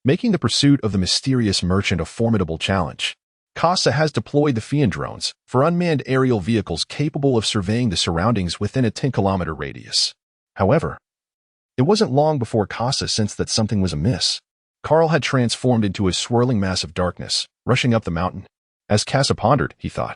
making the pursuit of the mysterious merchant a formidable challenge. Casa has deployed the Fiend drones for unmanned aerial vehicles capable of surveying the surroundings within a 10-kilometer radius. However, it wasn't long before Casa sensed that something was amiss. Carl had transformed into a swirling mass of darkness, rushing up the mountain. As Casa pondered, he thought,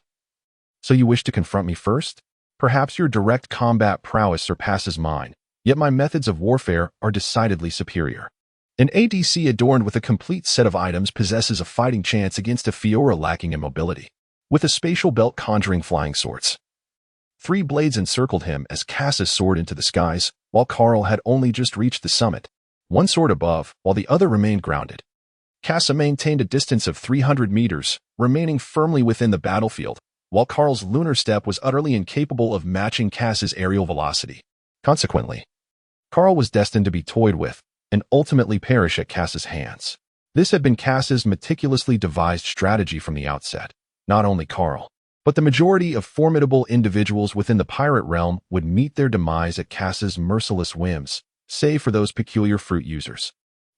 "So you wish to confront me first? Perhaps your direct combat prowess surpasses mine, yet my methods of warfare are decidedly superior. An ADC adorned with a complete set of items possesses a fighting chance against a Fiora lacking in mobility, with a spatial belt conjuring flying swords." 3 blades encircled him as Casa soared into the skies, while Carl had only just reached the summit. One soared above, while the other remained grounded. Casa maintained a distance of 300 meters, remaining firmly within the battlefield, while Carl's lunar step was utterly incapable of matching Casa's aerial velocity. Consequently, Carl was destined to be toyed with and ultimately perish at Casa's hands. This had been Casa's meticulously devised strategy from the outset. Not only Carl, but the majority of formidable individuals within the pirate realm would meet their demise at Casa's merciless whims, save for those peculiar fruit users.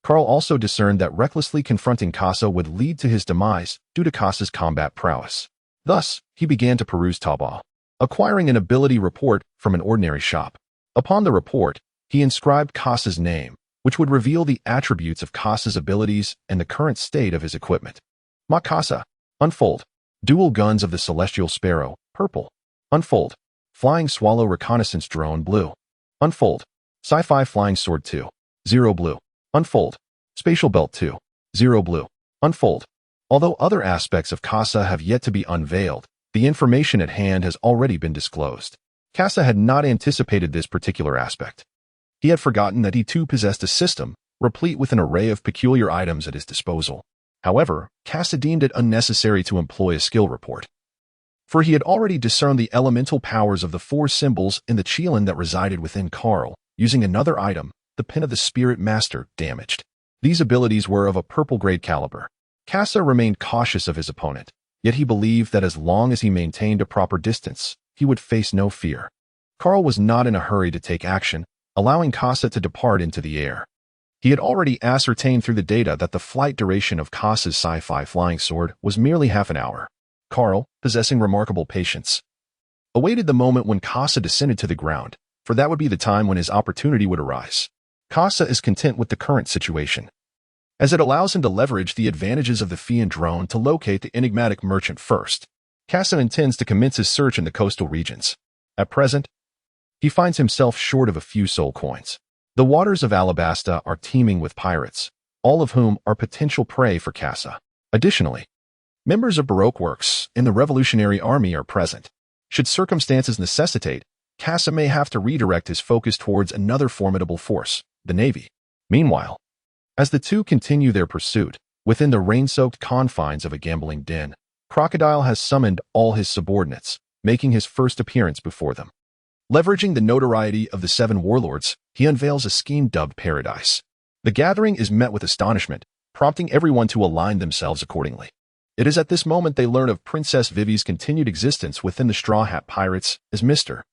Carl also discerned that recklessly confronting Casa would lead to his demise due to Casa's combat prowess. Thus, he began to peruse Taobao, acquiring an ability report from an ordinary shop. Upon the report, he inscribed Casa's name, which would reveal the attributes of Casa's abilities and the current state of his equipment. Makasa, unfold. Dual guns of the Celestial Sparrow, purple. Unfold. Flying Swallow Reconnaissance Drone, blue. Unfold. Sci-Fi Flying Sword 2, 0 blue. Unfold. Spatial Belt 2, 0 blue. Unfold. Although other aspects of Casa have yet to be unveiled, the information at hand has already been disclosed. Casa had not anticipated this particular aspect. He had forgotten that he too possessed a system, replete with an array of peculiar items at his disposal. However, Casa deemed it unnecessary to employ a skill report, for he had already discerned the elemental powers of the 4 symbols in the Qilin that resided within Carl, using another item, the Pin of the Spirit Master, damaged. These abilities were of a purple-grade caliber. Casa remained cautious of his opponent, Yet he believed that as long as he maintained a proper distance, he would face no fear. Carl was not in a hurry to take action, allowing Casa to depart into the air. He had already ascertained through the data that the flight duration of Casa's sci-fi flying sword was merely half an hour. Carl, possessing remarkable patience, awaited the moment when Casa descended to the ground, for that would be the time when his opportunity would arise. Casa is content with the current situation, as it allows him to leverage the advantages of the Fian drone to locate the enigmatic merchant first. Casa intends to commence his search in the coastal regions. At present, he finds himself short of a few soul coins. The waters of Alabasta are teeming with pirates, all of whom are potential prey for Casa. Additionally, members of Baroque Works and the Revolutionary Army are present. Should circumstances necessitate, Casa may have to redirect his focus towards another formidable force, the Navy. Meanwhile, as the two continue their pursuit, within the rain-soaked confines of a gambling den, Crocodile has summoned all his subordinates, making his first appearance before them. Leveraging the notoriety of the 7 warlords, he unveils a scheme dubbed Paradise. The gathering is met with astonishment, prompting everyone to align themselves accordingly. It is at this moment they learn of Princess Vivi's continued existence within the Straw Hat Pirates, as Mr.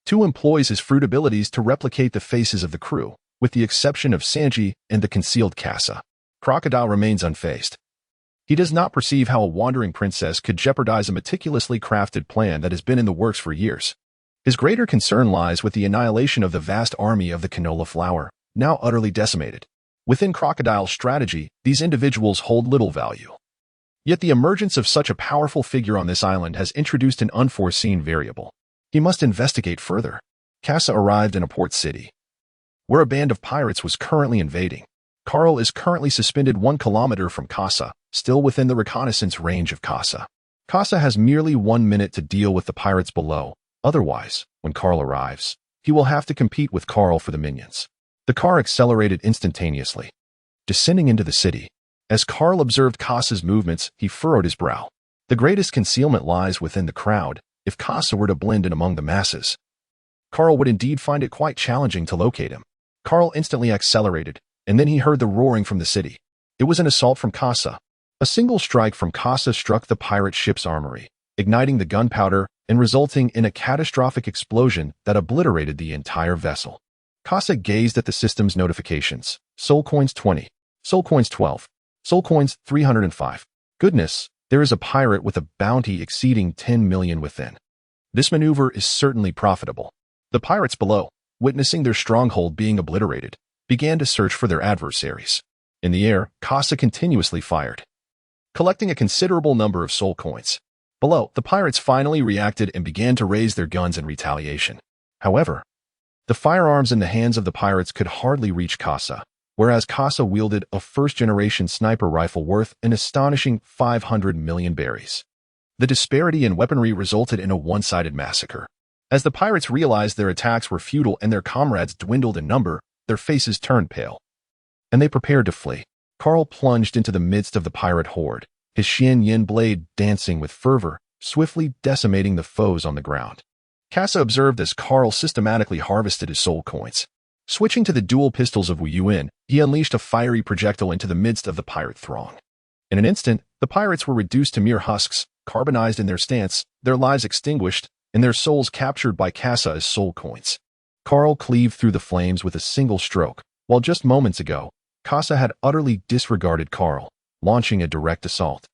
2 employs his fruit abilities to replicate the faces of the crew, with the exception of Sanji and the concealed Casa. Crocodile remains unfazed. He does not perceive how a wandering princess could jeopardize a meticulously crafted plan that has been in the works for years. His greater concern lies with the annihilation of the vast army of the canola flower, now utterly decimated. Within Crocodile's strategy, these individuals hold little value. Yet the emergence of such a powerful figure on this island has introduced an unforeseen variable. He must investigate further. Casa arrived in a port city, where a band of pirates was currently invading. Carl is currently suspended 1 kilometer from Casa, still within the reconnaissance range of Casa. Casa has merely 1 minute to deal with the pirates below. Otherwise, when Carl arrives, he will have to compete with Carl for the minions. The car accelerated instantaneously, descending into the city. As Carl observed Casa's movements, he furrowed his brow. The greatest concealment lies within the crowd. If Casa were to blend in among the masses, Carl would indeed find it quite challenging to locate him. Carl instantly accelerated, and then he heard the roaring from the city. It was an assault from Casa. A single strike from Casa struck the pirate ship's armory, igniting the gunpowder and resulting in a catastrophic explosion that obliterated the entire vessel. Casa gazed at the system's notifications. Soul coins 20. Soul coins 12. Soul coins 305. Goodness, there is a pirate with a bounty exceeding 10 million within. This maneuver is certainly profitable. The pirates below, witnessing their stronghold being obliterated, began to search for their adversaries. In the air, Casa continuously fired, collecting a considerable number of soul coins. Below, the pirates finally reacted and began to raise their guns in retaliation. However, the firearms in the hands of the pirates could hardly reach Casa, whereas Casa wielded a first-generation sniper rifle worth an astonishing 500 million berries. The disparity in weaponry resulted in a one-sided massacre. As the pirates realized their attacks were futile and their comrades dwindled in number, their faces turned pale, and they prepared to flee. Carl plunged into the midst of the pirate horde, his Xian Yin blade dancing with fervor, swiftly decimating the foes on the ground. Casa observed as Carl systematically harvested his soul coins. Switching to the dual pistols of Wu Yuan, he unleashed a fiery projectile into the midst of the pirate throng. In an instant, the pirates were reduced to mere husks, carbonized in their stance, their lives extinguished, and their souls captured by Casa as soul coins. Carl cleaved through the flames with a single stroke, while just moments ago, Casa had utterly disregarded Carl, launching a direct assault.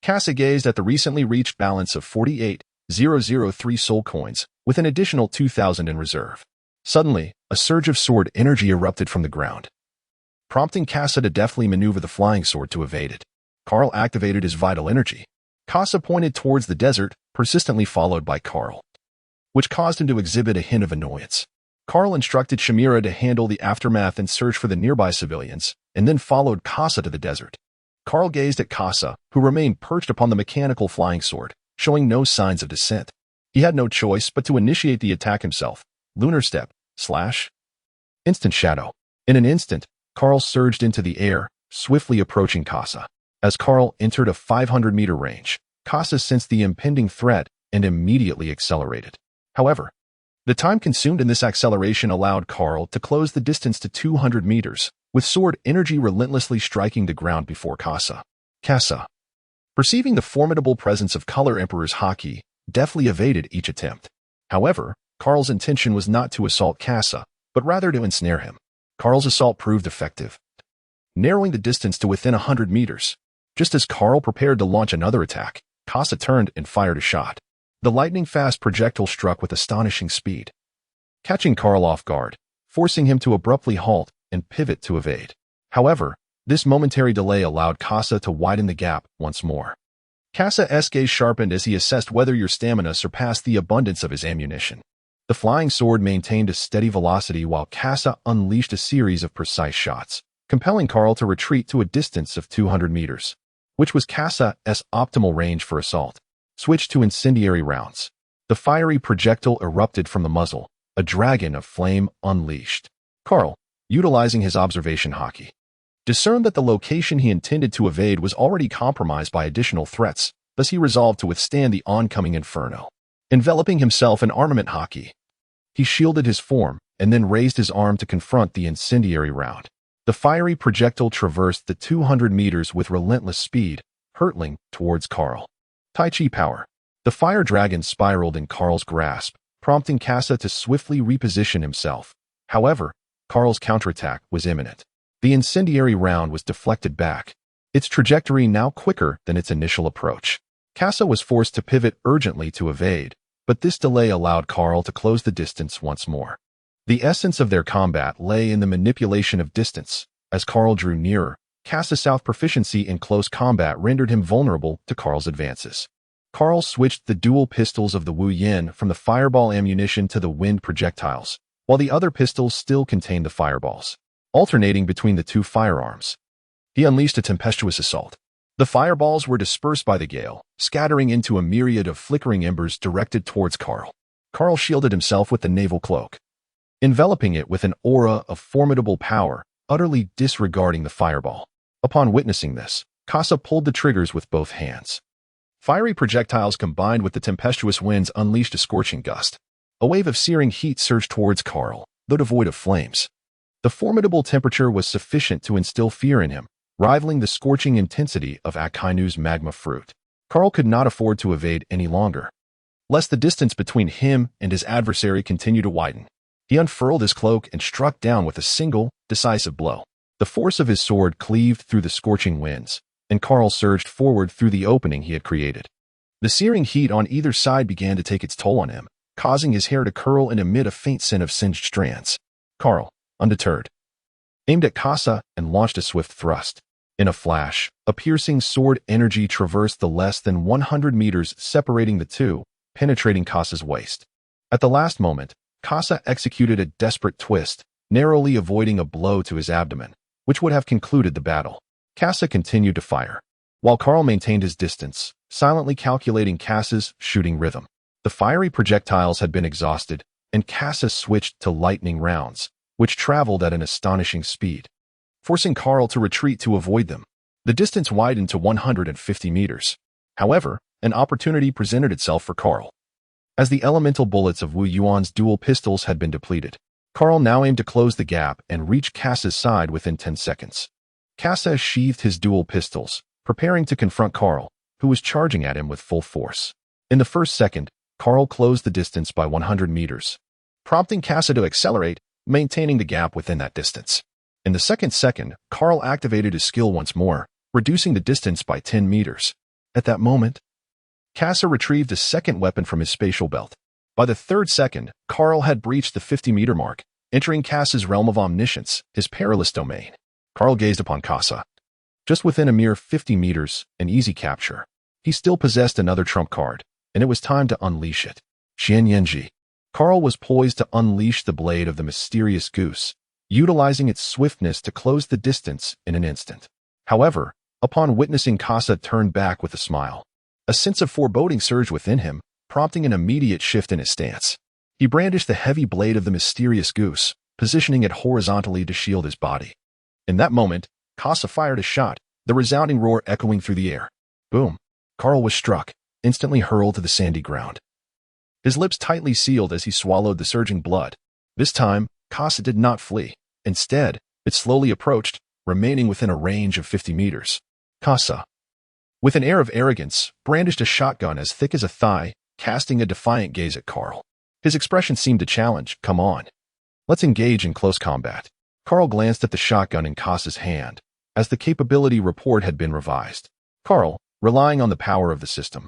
Casa gazed at the recently reached balance of 48,003 soul coins, with an additional 2,000 in reserve. Suddenly, a surge of sword energy erupted from the ground, prompting Casa to deftly maneuver the flying sword to evade it. Carl activated his vital energy. Casa pointed towards the desert, persistently followed by Carl, which caused him to exhibit a hint of annoyance. Carl instructed Shamira to handle the aftermath and search for the nearby civilians, and then followed Casa to the desert. Carl gazed at Casa, who remained perched upon the mechanical flying sword, showing no signs of dissent. He had no choice but to initiate the attack himself. Lunar step, slash, instant shadow. In an instant, Carl surged into the air, swiftly approaching Casa. As Carl entered a 500-meter range, Casa sensed the impending threat and immediately accelerated. However, the time consumed in this acceleration allowed Carl to close the distance to 200 meters, with sword energy relentlessly striking the ground before Casa. Casa, Perceiving the formidable presence of Color Emperor's haki, deftly evaded each attempt. However, Carl's intention was not to assault Kasa, but rather to ensnare him. Carl's assault proved effective, narrowing the distance to within 100 meters. Just as Carl prepared to launch another attack, Kasa turned and fired a shot. The lightning-fast projectile struck with astonishing speed, catching Carl off guard, forcing him to abruptly halt and pivot to evade. However, this momentary delay allowed Kasa to widen the gap once more. Kasa's gaze sharpened as he assessed whether your stamina surpassed the abundance of his ammunition. The flying sword maintained a steady velocity while Kasa unleashed a series of precise shots, compelling Carl to retreat to a distance of 200 meters, which was Kasa's optimal range for assault. Switched to incendiary rounds. The fiery projectile erupted from the muzzle, a dragon of flame unleashed. Carl, utilizing his observation haki, discerned that the location he intended to evade was already compromised by additional threats, thus he resolved to withstand the oncoming inferno. Enveloping himself in armament haki, he shielded his form and then raised his arm to confront the incendiary round. The fiery projectile traversed the 200 meters with relentless speed, hurtling towards Carl. Tai Chi power. The fire dragon spiraled in Carl's grasp, prompting Kasa to swiftly reposition himself. However, Carl's counterattack was imminent. The incendiary round was deflected back, its trajectory now quicker than its initial approach. Kasa was forced to pivot urgently to evade, but this delay allowed Carl to close the distance once more. The essence of their combat lay in the manipulation of distance. As Carl drew nearer, Kasa's proficiency in close combat rendered him vulnerable to Carl's advances. Carl switched the dual pistols of the Wu Yin from the fireball ammunition to the wind projectiles, while the other pistols still contained the fireballs. Alternating between the two firearms, he unleashed a tempestuous assault. The fireballs were dispersed by the gale, scattering into a myriad of flickering embers directed towards Carl. Carl shielded himself with the naval cloak, enveloping it with an aura of formidable power, utterly disregarding the fireball. Upon witnessing this, Kasa pulled the triggers with both hands. Fiery projectiles combined with the tempestuous winds unleashed a scorching gust. A wave of searing heat surged towards Carl, though devoid of flames. The formidable temperature was sufficient to instill fear in him, rivaling the scorching intensity of Akainu's magma fruit. Carl could not afford to evade any longer, lest the distance between him and his adversary continue to widen. He unfurled his cloak and struck down with a single, decisive blow. The force of his sword cleaved through the scorching winds, and Carl surged forward through the opening he had created. The searing heat on either side began to take its toll on him, causing his hair to curl and emit a faint scent of singed strands. Carl, undeterred, aimed at Kasa and launched a swift thrust. In a flash, a piercing sword energy traversed the less than 100 meters separating the two, penetrating Kasa's waist. At the last moment, Kasa executed a desperate twist, narrowly avoiding a blow to his abdomen, which would have concluded the battle. Kasa continued to fire, while Carl maintained his distance, silently calculating Kasa's shooting rhythm. The fiery projectiles had been exhausted, and Kasa switched to lightning rounds, which traveled at an astonishing speed, forcing Carl to retreat to avoid them. The distance widened to 150 meters. However, an opportunity presented itself for Carl. As the elemental bullets of Wu Yuan's dual pistols had been depleted, Carl now aimed to close the gap and reach Kasa's side within 10 seconds. Kasa sheathed his dual pistols, preparing to confront Carl, who was charging at him with full force. In the first second, Carl closed the distance by 100 meters, prompting Kasa to accelerate, maintaining the gap within that distance. In the second, Carl activated his skill once more, reducing the distance by 10 meters. At that moment, Kasa retrieved a second weapon from his spatial belt. By the third second, Carl had breached the 50-meter mark, entering Kasa's realm of omniscience, his perilous domain. Carl gazed upon Kasa. Just within a mere 50 meters, an easy capture. He still possessed another trump card, and it was time to unleash it. Xian Yanji. Carl was poised to unleash the blade of the mysterious goose, utilizing its swiftness to close the distance in an instant. However, upon witnessing Kasa turn back with a smile, a sense of foreboding surged within him, prompting an immediate shift in his stance. He brandished the heavy blade of the mysterious goose, positioning it horizontally to shield his body. In that moment, Kasa fired a shot, the resounding roar echoing through the air. Boom! Carl was struck, instantly hurled to the sandy ground. His lips tightly sealed as he swallowed the surging blood. This time, Kasa did not flee. Instead, it slowly approached, remaining within a range of 50 meters. Kasa. with an air of arrogance, brandished a shotgun as thick as a thigh, casting a defiant gaze at Carl. His expression seemed to challenge, "Come on. Let's engage in close combat." Carl glanced at the shotgun in Kasa's hand, as the capability report had been revised. Carl, relying on the power of the system,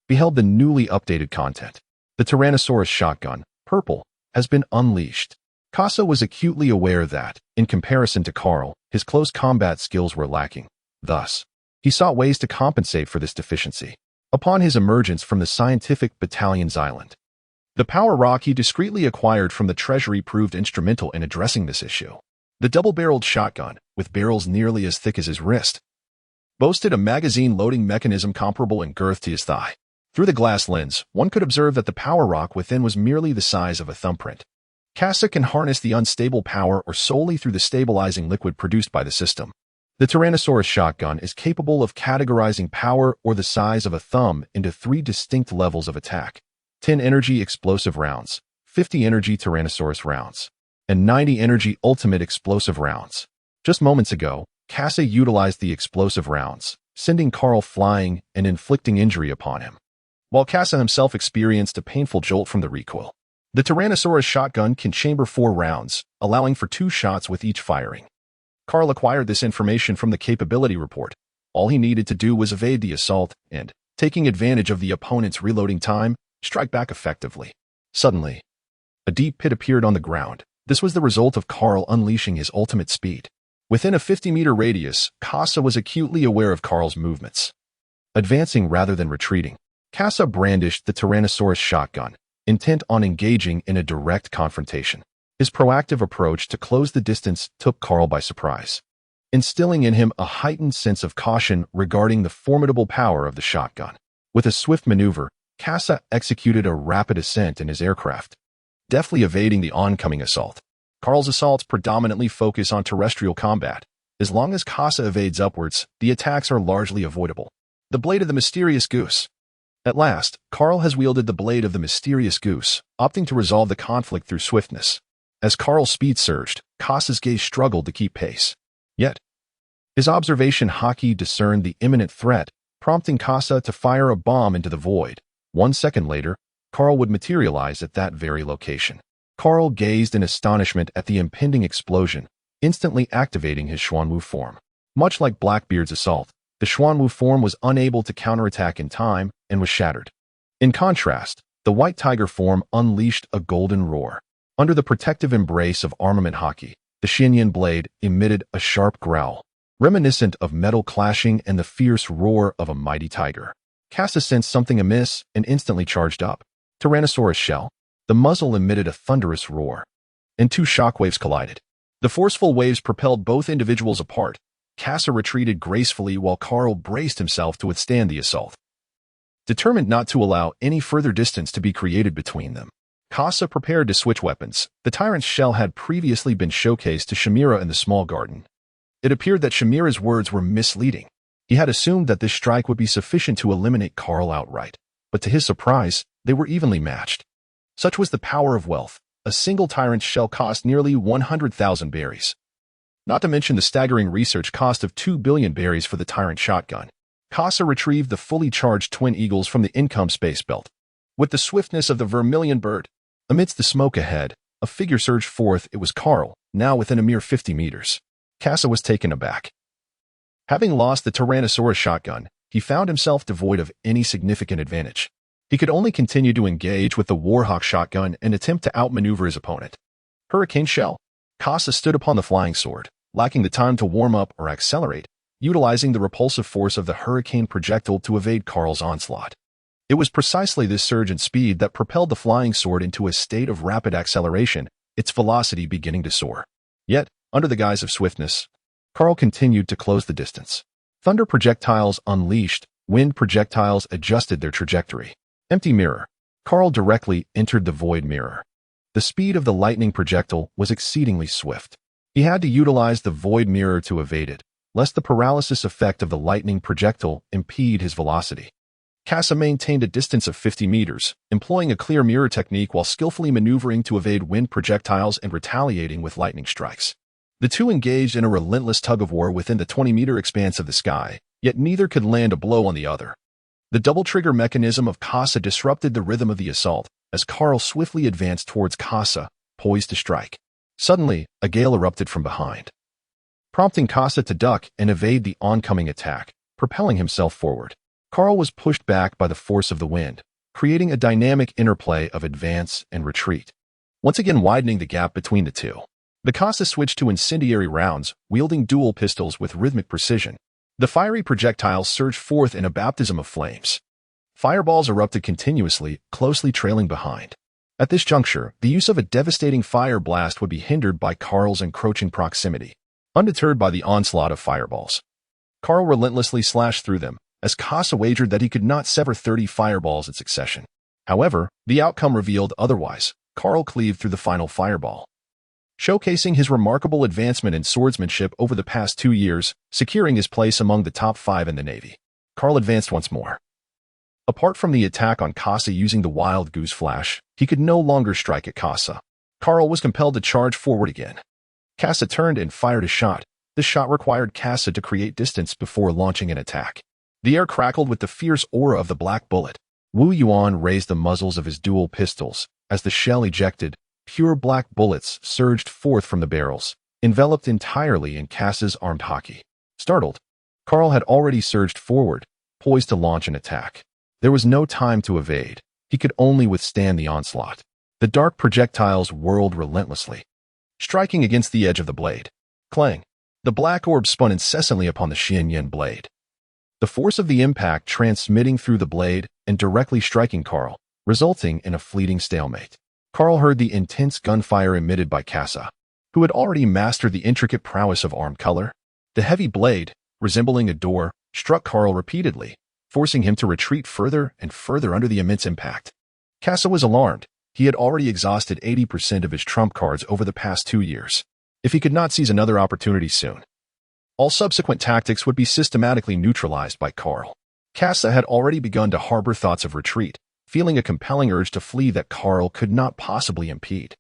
beheld the newly updated content. The Tyrannosaurus shotgun, purple, has been unleashed. Kasa was acutely aware that, in comparison to Carl, his close combat skills were lacking. Thus, he sought ways to compensate for this deficiency. Upon his emergence from the Scientific Battalion's island, the power rock he discreetly acquired from the treasury proved instrumental in addressing this issue. The double-barreled shotgun, with barrels nearly as thick as his wrist, boasted a magazine loading mechanism comparable in girth to his thigh. Through the glass lens, one could observe that the power rock within was merely the size of a thumbprint. Kasa can harness the unstable power or solely through the stabilizing liquid produced by the system. The Tyrannosaurus shotgun is capable of categorizing power or the size of a thumb into 3 distinct levels of attack: 10 energy explosive rounds, 50 energy Tyrannosaurus rounds, and 90 energy ultimate explosive rounds. Just moments ago, Kasa utilized the explosive rounds, sending Carl flying and inflicting injury upon him, while Kasa himself experienced a painful jolt from the recoil. The Tyrannosaurus shotgun can chamber 4 rounds, allowing for 2 shots with each firing. Carl acquired this information from the capability report. All he needed to do was evade the assault and, taking advantage of the opponent's reloading time, strike back effectively. Suddenly, a deep pit appeared on the ground. This was the result of Carl unleashing his ultimate speed. Within a 50-meter radius, Kasa was acutely aware of Carl's movements. Advancing rather than retreating, Kasa brandished the Tyrannosaurus shotgun, intent on engaging in a direct confrontation. His proactive approach to close the distance took Carl by surprise, instilling in him a heightened sense of caution regarding the formidable power of the shotgun. With a swift maneuver, Kasa executed a rapid ascent in his aircraft, deftly evading the oncoming assault. Carl's assaults predominantly focus on terrestrial combat. As long as Kasa evades upwards, the attacks are largely avoidable. The blade of the mysterious goose. At last, Carl has wielded the blade of the mysterious goose, opting to resolve the conflict through swiftness. As Carl's speed surged, Kasa's gaze struggled to keep pace. Yet, his observation haki discerned the imminent threat, prompting Kasa to fire a bomb into the void. 1 second later, Carl would materialize at that very location. Carl gazed in astonishment at the impending explosion, instantly activating his Xuanwu form. Much like Blackbeard's assault, the Xuanwu form was unable to counterattack in time and was shattered. In contrast, the White Tiger form unleashed a golden roar. Under the protective embrace of armament haki, the Xinyan blade emitted a sharp growl, reminiscent of metal clashing and the fierce roar of a mighty tiger. Kasa sensed something amiss and instantly charged up. Tyrannosaurus shell. The muzzle emitted a thunderous roar, and 2 shockwaves collided. The forceful waves propelled both individuals apart. Kasa retreated gracefully while Carl braced himself to withstand the assault, determined not to allow any further distance to be created between them. Kasa prepared to switch weapons. The tyrant's shell had previously been showcased to Shamira in the small garden. It appeared that Shamira's words were misleading. He had assumed that this strike would be sufficient to eliminate Carl outright, but to his surprise, they were evenly matched. Such was the power of wealth. A single tyrant's shell cost nearly 100,000 berries. Not to mention the staggering research cost of 2 billion berries for the tyrant shotgun. Kasa retrieved the fully charged twin eagles from the income space belt. With the swiftness of the vermilion bird, amidst the smoke ahead, a figure surged forth. It was Carl, now within a mere 50 meters. Kasa was taken aback. Having lost the Tyrannosaurus shotgun, he found himself devoid of any significant advantage. He could only continue to engage with the Warhawk shotgun and attempt to outmaneuver his opponent. Hurricane shell. Kasa stood upon the flying sword, lacking the time to warm up or accelerate, utilizing the repulsive force of the hurricane projectile to evade Carl's onslaught. It was precisely this surge in speed that propelled the flying sword into a state of rapid acceleration, its velocity beginning to soar. Yet, under the guise of swiftness, Carl continued to close the distance. Thunder projectiles unleashed, wind projectiles adjusted their trajectory. Empty mirror. Carl directly entered the void mirror. The speed of the lightning projectile was exceedingly swift. He had to utilize the void mirror to evade it, lest the paralysis effect of the lightning projectile impede his velocity. Kasa maintained a distance of 50 meters, employing a clear mirror technique while skillfully maneuvering to evade wind projectiles and retaliating with lightning strikes. The two engaged in a relentless tug-of-war within the 20-meter expanse of the sky, yet neither could land a blow on the other. The double-trigger mechanism of Casa disrupted the rhythm of the assault as Carl swiftly advanced towards Casa, poised to strike. Suddenly, a gale erupted from behind, prompting Casa to duck and evade the oncoming attack, propelling himself forward. Carl was pushed back by the force of the wind, creating a dynamic interplay of advance and retreat, once again widening the gap between the two. The Casa switched to incendiary rounds, wielding dual pistols with rhythmic precision. The fiery projectiles surged forth in a baptism of flames. Fireballs erupted continuously, closely trailing behind. At this juncture, the use of a devastating fire blast would be hindered by Carl's encroaching proximity. Undeterred by the onslaught of fireballs, Carl relentlessly slashed through them, as Casa wagered that he could not sever 30 fireballs in succession. However, the outcome revealed otherwise. Carl cleaved through the final fireball, showcasing his remarkable advancement in swordsmanship over the past 2 years, securing his place among the top 5 in the Navy. Carl advanced once more. Apart from the attack on Casa using the Wild Goose Flash, he could no longer strike at Casa. Carl was compelled to charge forward again. Casa turned and fired a shot. The shot required Casa to create distance before launching an attack. The air crackled with the fierce aura of the black bullet. Wu Yuan raised the muzzles of his dual pistols. As the shell ejected, pure black bullets surged forth from the barrels, enveloped entirely in Casa's armed haki. Startled, Carl had already surged forward, poised to launch an attack. There was no time to evade. He could only withstand the onslaught. The dark projectiles whirled relentlessly, striking against the edge of the blade. Clang! The black orb spun incessantly upon the Xianyan blade, the force of the impact transmitting through the blade and directly striking Carl, resulting in a fleeting stalemate. Carl heard the intense gunfire emitted by Casa, who had already mastered the intricate prowess of armed color. The heavy blade, resembling a door, struck Carl repeatedly, forcing him to retreat further and further under the immense impact. Casa was alarmed. He had already exhausted 80% of his trump cards over the past 2 years. If he could not seize another opportunity soon, all subsequent tactics would be systematically neutralized by Carl. Casa had already begun to harbor thoughts of retreat, feeling a compelling urge to flee that Carl could not possibly impede.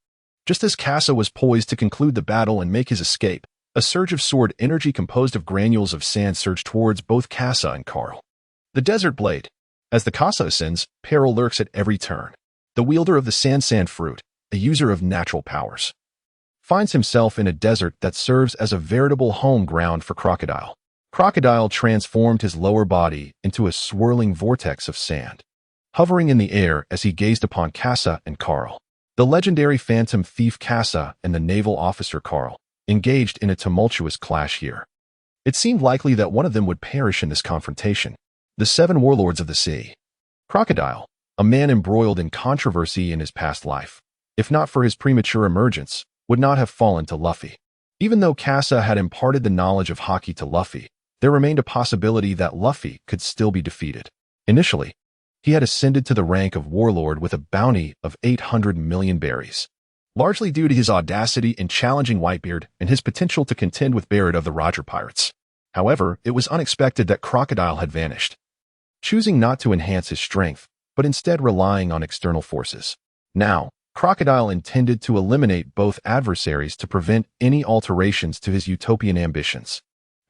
Just as Casa was poised to conclude the battle and make his escape, a surge of sword energy composed of granules of sand surged towards both Casa and Carl. The Desert Blade. As the Casa ascends, peril lurks at every turn. The wielder of the sand fruit, a user of natural powers, finds himself in a desert that serves as a veritable home ground for Crocodile. Crocodile transformed his lower body into a swirling vortex of sand, hovering in the air as he gazed upon Casa and Carl. The legendary phantom thief Casa and the naval officer Carl engaged in a tumultuous clash here. It seemed likely that one of them would perish in this confrontation. The 7 warlords of the sea. Crocodile, a man embroiled in controversy in his past life, if not for his premature emergence, would not have fallen to Luffy. Even though Casa had imparted the knowledge of haki to Luffy, there remained a possibility that Luffy could still be defeated. Initially, he had ascended to the rank of warlord with a bounty of 800 million berries, largely due to his audacity in challenging Whitebeard and his potential to contend with Barrett of the Roger Pirates. However, it was unexpected that Crocodile had vanished, choosing not to enhance his strength, but instead relying on external forces. Now, Crocodile intended to eliminate both adversaries to prevent any alterations to his utopian ambitions.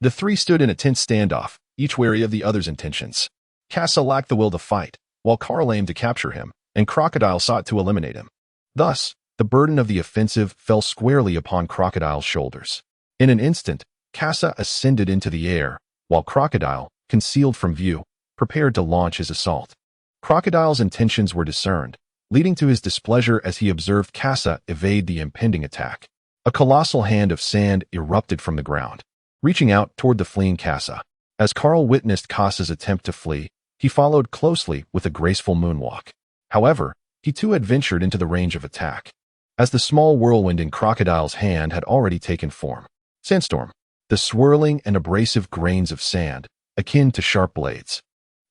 The 3 stood in a tense standoff, each wary of the other's intentions. Casa lacked the will to fight, while Carl aimed to capture him, and Crocodile sought to eliminate him. Thus, the burden of the offensive fell squarely upon Crocodile's shoulders. In an instant, Casa ascended into the air, while Crocodile, concealed from view, prepared to launch his assault. Crocodile's intentions were discerned, leading to his displeasure as he observed Casa evade the impending attack. A colossal hand of sand erupted from the ground, reaching out toward the fleeing Casa. As Carl witnessed Casa's attempt to flee, he followed closely with a graceful moonwalk. However, he too had ventured into the range of attack, as the small whirlwind in Crocodile's hand had already taken form. Sandstorm. The swirling and abrasive grains of sand, akin to sharp blades,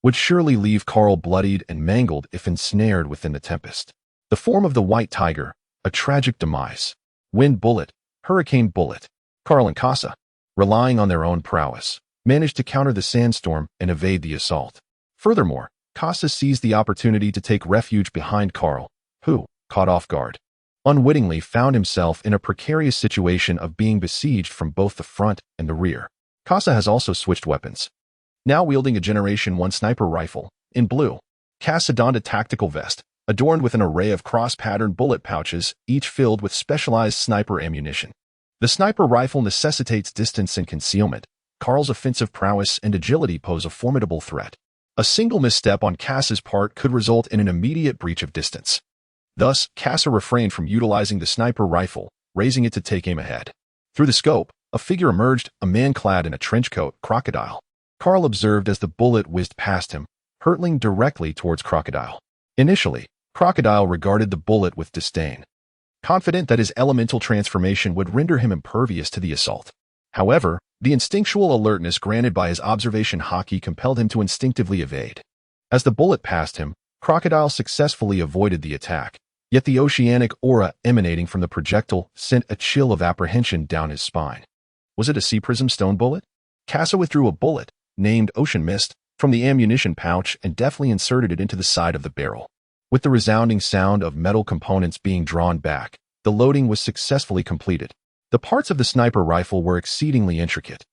would surely leave Carl bloodied and mangled if ensnared within the tempest. The form of the White Tiger, a tragic demise. Wind bullet, hurricane bullet. Carl and Casa, relying on their own prowess, managed to counter the sandstorm and evade the assault. Furthermore, Casa seized the opportunity to take refuge behind Carl, who, caught off guard, unwittingly found himself in a precarious situation of being besieged from both the front and the rear. Casa has also switched weapons, now wielding a Generation 1 sniper rifle, in blue. Casa donned a tactical vest, adorned with an array of cross-patterned bullet pouches, each filled with specialized sniper ammunition. The sniper rifle necessitates distance and concealment. Carl's offensive prowess and agility pose a formidable threat. A single misstep on Casa's part could result in an immediate breach of distance. Thus, Casa refrained from utilizing the sniper rifle, raising it to take aim ahead. Through the scope, a figure emerged, a man clad in a trench coat, Crocodile. Carl observed as the bullet whizzed past him, hurtling directly towards Crocodile. Initially, Crocodile regarded the bullet with disdain, confident that his elemental transformation would render him impervious to the assault. However, the instinctual alertness granted by his observation haki compelled him to instinctively evade. As the bullet passed him, Crocodile successfully avoided the attack, yet the oceanic aura emanating from the projectile sent a chill of apprehension down his spine. Was it a sea prism stone bullet? Casa withdrew a bullet, named Ocean Mist, from the ammunition pouch and deftly inserted it into the side of the barrel. With the resounding sound of metal components being drawn back, the loading was successfully completed. The parts of the sniper rifle were exceedingly intricate.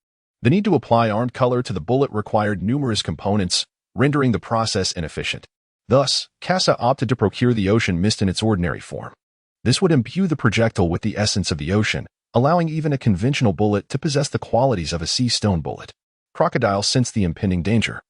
The need to apply armed color to the bullet required numerous components, rendering the process inefficient. Thus, Casa opted to procure the Ocean Mist in its ordinary form. This would imbue the projectile with the essence of the ocean, allowing even a conventional bullet to possess the qualities of a sea stone bullet. Crocodile sensed the impending danger.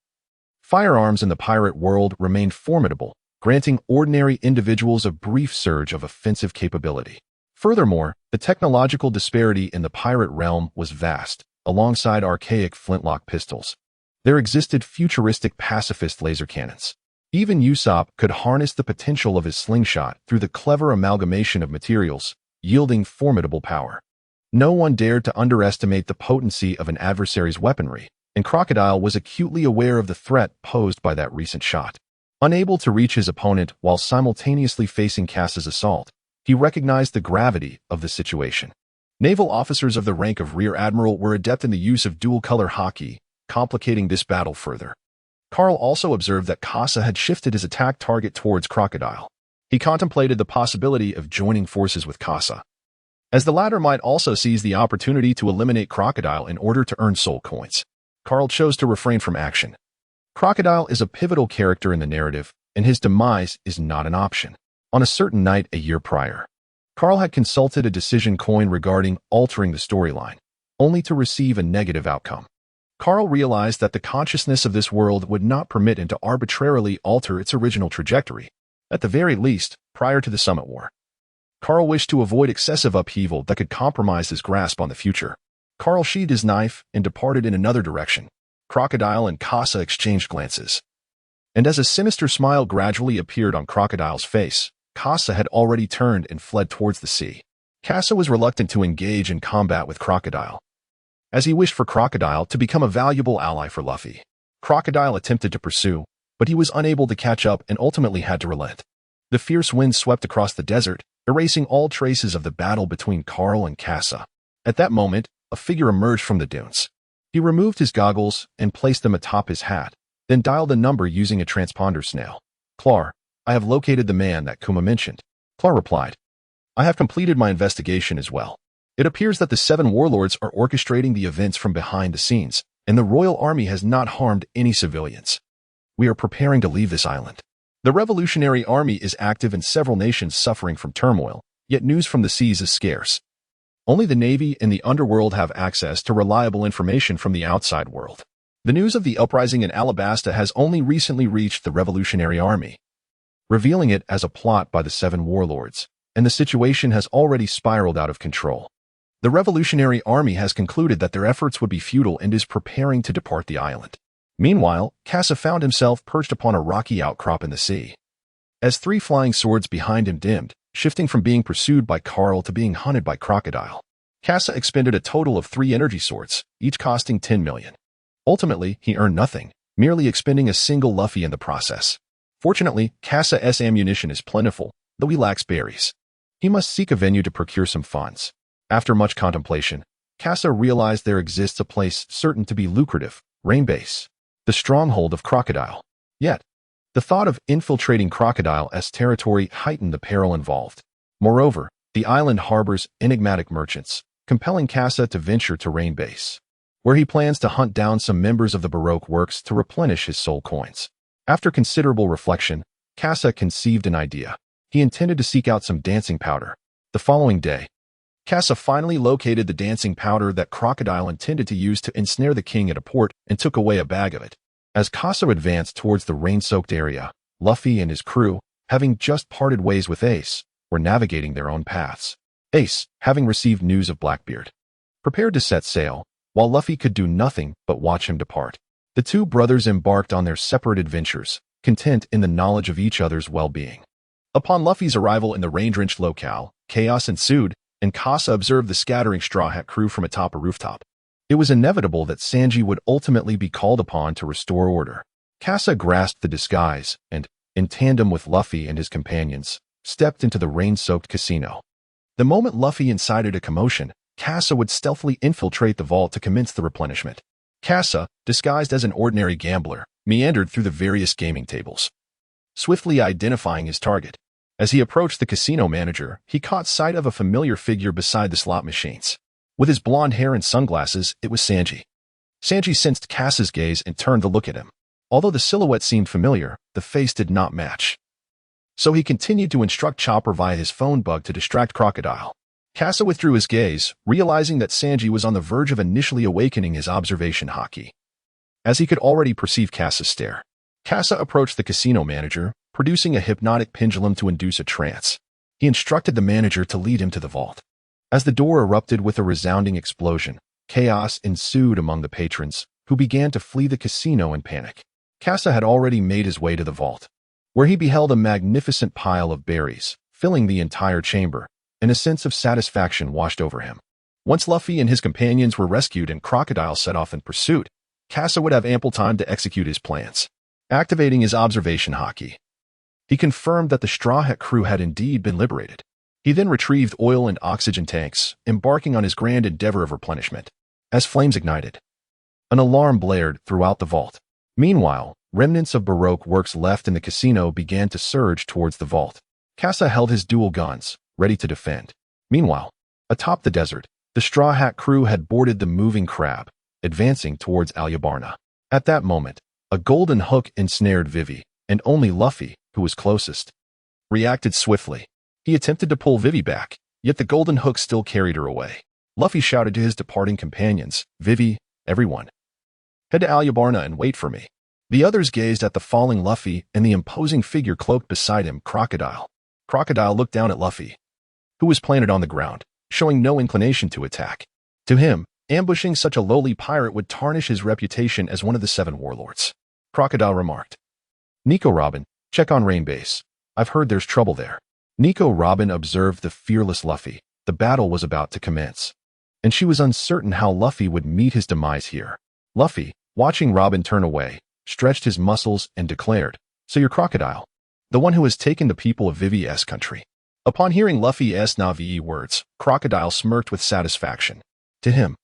Firearms in the pirate world remained formidable, granting ordinary individuals a brief surge of offensive capability. Furthermore, the technological disparity in the pirate realm was vast. Alongside archaic flintlock pistols, there existed futuristic pacifist laser cannons. Even Usopp could harness the potential of his slingshot through the clever amalgamation of materials, yielding formidable power. No one dared to underestimate the potency of an adversary's weaponry, and Crocodile was acutely aware of the threat posed by that recent shot. Unable to reach his opponent while simultaneously facing Casa's assault, he recognized the gravity of the situation. Naval officers of the rank of Rear Admiral were adept in the use of dual-color haki, complicating this battle further. Carl also observed that Casa had shifted his attack target towards Crocodile. He contemplated the possibility of joining forces with Casa, as the latter might also seize the opportunity to eliminate Crocodile in order to earn soul coins. Carl chose to refrain from action. Crocodile is a pivotal character in the narrative, and his demise is not an option. On a certain night a year prior, Carl had consulted a decision coin regarding altering the storyline, only to receive a negative outcome. Carl realized that the consciousness of this world would not permit him to arbitrarily alter its original trajectory, at the very least, prior to the Summit War. Carl wished to avoid excessive upheaval that could compromise his grasp on the future. Carl sheathed his knife and departed in another direction. Crocodile and Casa exchanged glances, and as a sinister smile gradually appeared on Crocodile's face, Casa had already turned and fled towards the sea. Casa was reluctant to engage in combat with Crocodile, as he wished for Crocodile to become a valuable ally for Luffy. Crocodile attempted to pursue, but he was unable to catch up and ultimately had to relent. The fierce wind swept across the desert, erasing all traces of the battle between Carl and Casa. At that moment, a figure emerged from the dunes. He removed his goggles and placed them atop his hat, then dialed a number using a transponder snail. "Clar, I have located the man that Kuma mentioned." Clar replied, "I have completed my investigation as well. It appears that the 7 warlords are orchestrating the events from behind the scenes, and the Royal Army has not harmed any civilians. We are preparing to leave this island. The Revolutionary Army is active in several nations suffering from turmoil, yet news from the seas is scarce. Only the Navy and the underworld have access to reliable information from the outside world. The news of the uprising in Alabasta has only recently reached the Revolutionary Army, revealing it as a plot by the 7 warlords, and the situation has already spiraled out of control. The Revolutionary Army has concluded that their efforts would be futile and is preparing to depart the island." Meanwhile, Casa found himself perched upon a rocky outcrop in the sea. As 3 flying swords behind him dimmed, shifting from being pursued by Carl to being hunted by Crocodile, Casa expended a total of 3 energy swords, each costing 10 million. Ultimately, he earned nothing, merely expending a single Luffy in the process. Fortunately, Casa's ammunition is plentiful, though he lacks berries. He must seek a venue to procure some funds. After much contemplation, Casa realized there exists a place certain to be lucrative, Rain Base, the stronghold of Crocodile. Yet, the thought of infiltrating Crocodile's territory heightened the peril involved. Moreover, the island harbors enigmatic merchants, compelling Casa to venture to Rain Base. where he plans to hunt down some members of the Baroque works to replenish his soul coins. After considerable reflection, Kasa conceived an idea. He intended to seek out some dancing powder. The following day, Kasa finally located the dancing powder that Crocodile intended to use to ensnare the king at a port and took away a bag of it. As Kasa advanced towards the rain-soaked area, Luffy and his crew, having just parted ways with Ace, were navigating their own paths. Ace, having received news of Blackbeard, prepared to set sail, while Luffy could do nothing but watch him depart. The two brothers embarked on their separate adventures, content in the knowledge of each other's well-being. Upon Luffy's arrival in the rain-drenched locale, chaos ensued, and Kasa observed the scattering Straw Hat crew from atop a rooftop. It was inevitable that Sanji would ultimately be called upon to restore order. Kasa grasped the disguise and, in tandem with Luffy and his companions, stepped into the rain-soaked casino. The moment Luffy incited a commotion, Kasa would stealthily infiltrate the vault to commence the replenishment. Kasa, disguised as an ordinary gambler, meandered through the various gaming tables, swiftly identifying his target. As he approached the casino manager, he caught sight of a familiar figure beside the slot machines. With his blonde hair and sunglasses, it was Sanji. Sanji sensed Kasa's gaze and turned to look at him. Although the silhouette seemed familiar, the face did not match. So he continued to instruct Chopper via his phone bug to distract Crocodile. Kasa withdrew his gaze, realizing that Sanji was on the verge of initially awakening his observation haki. As he could already perceive Kasa's stare, Kasa approached the casino manager, producing a hypnotic pendulum to induce a trance. He instructed the manager to lead him to the vault. As the door erupted with a resounding explosion, chaos ensued among the patrons, who began to flee the casino in panic. Kasa had already made his way to the vault, where he beheld a magnificent pile of berries, filling the entire chamber, and a sense of satisfaction washed over him. Once Luffy and his companions were rescued and Crocodile set off in pursuit, Kasa would have ample time to execute his plans. Activating his observation haki, he confirmed that the Straw Hat crew had indeed been liberated. He then retrieved oil and oxygen tanks, embarking on his grand endeavor of replenishment. As flames ignited, an alarm blared throughout the vault. Meanwhile, remnants of Baroque works left in the casino began to surge towards the vault. Kasa held his dual guns, ready to defend. Meanwhile, atop the desert, the Straw Hat crew had boarded the moving crab, advancing towards Alyabarna. At that moment, a golden hook ensnared Vivi, and only Luffy, who was closest, reacted swiftly. He attempted to pull Vivi back, yet the golden hook still carried her away. Luffy shouted to his departing companions, "Vivi, everyone, head to Alyabarna and wait for me." The others gazed at the falling Luffy and the imposing figure cloaked beside him, Crocodile. Crocodile looked down at Luffy, who was planted on the ground, showing no inclination to attack. To him, ambushing such a lowly pirate would tarnish his reputation as one of the 7 warlords. Crocodile remarked, "Nico Robin, check on Rain Base. I've heard there's trouble there." Nico Robin observed the fearless Luffy. The battle was about to commence, and she was uncertain how Luffy would meet his demise here. Luffy, watching Robin turn away, stretched his muscles and declared, "So you're Crocodile, the one who has taken the people of Vivi's country." Upon hearing Luffy's Na'vi words, Crocodile smirked with satisfaction. To him,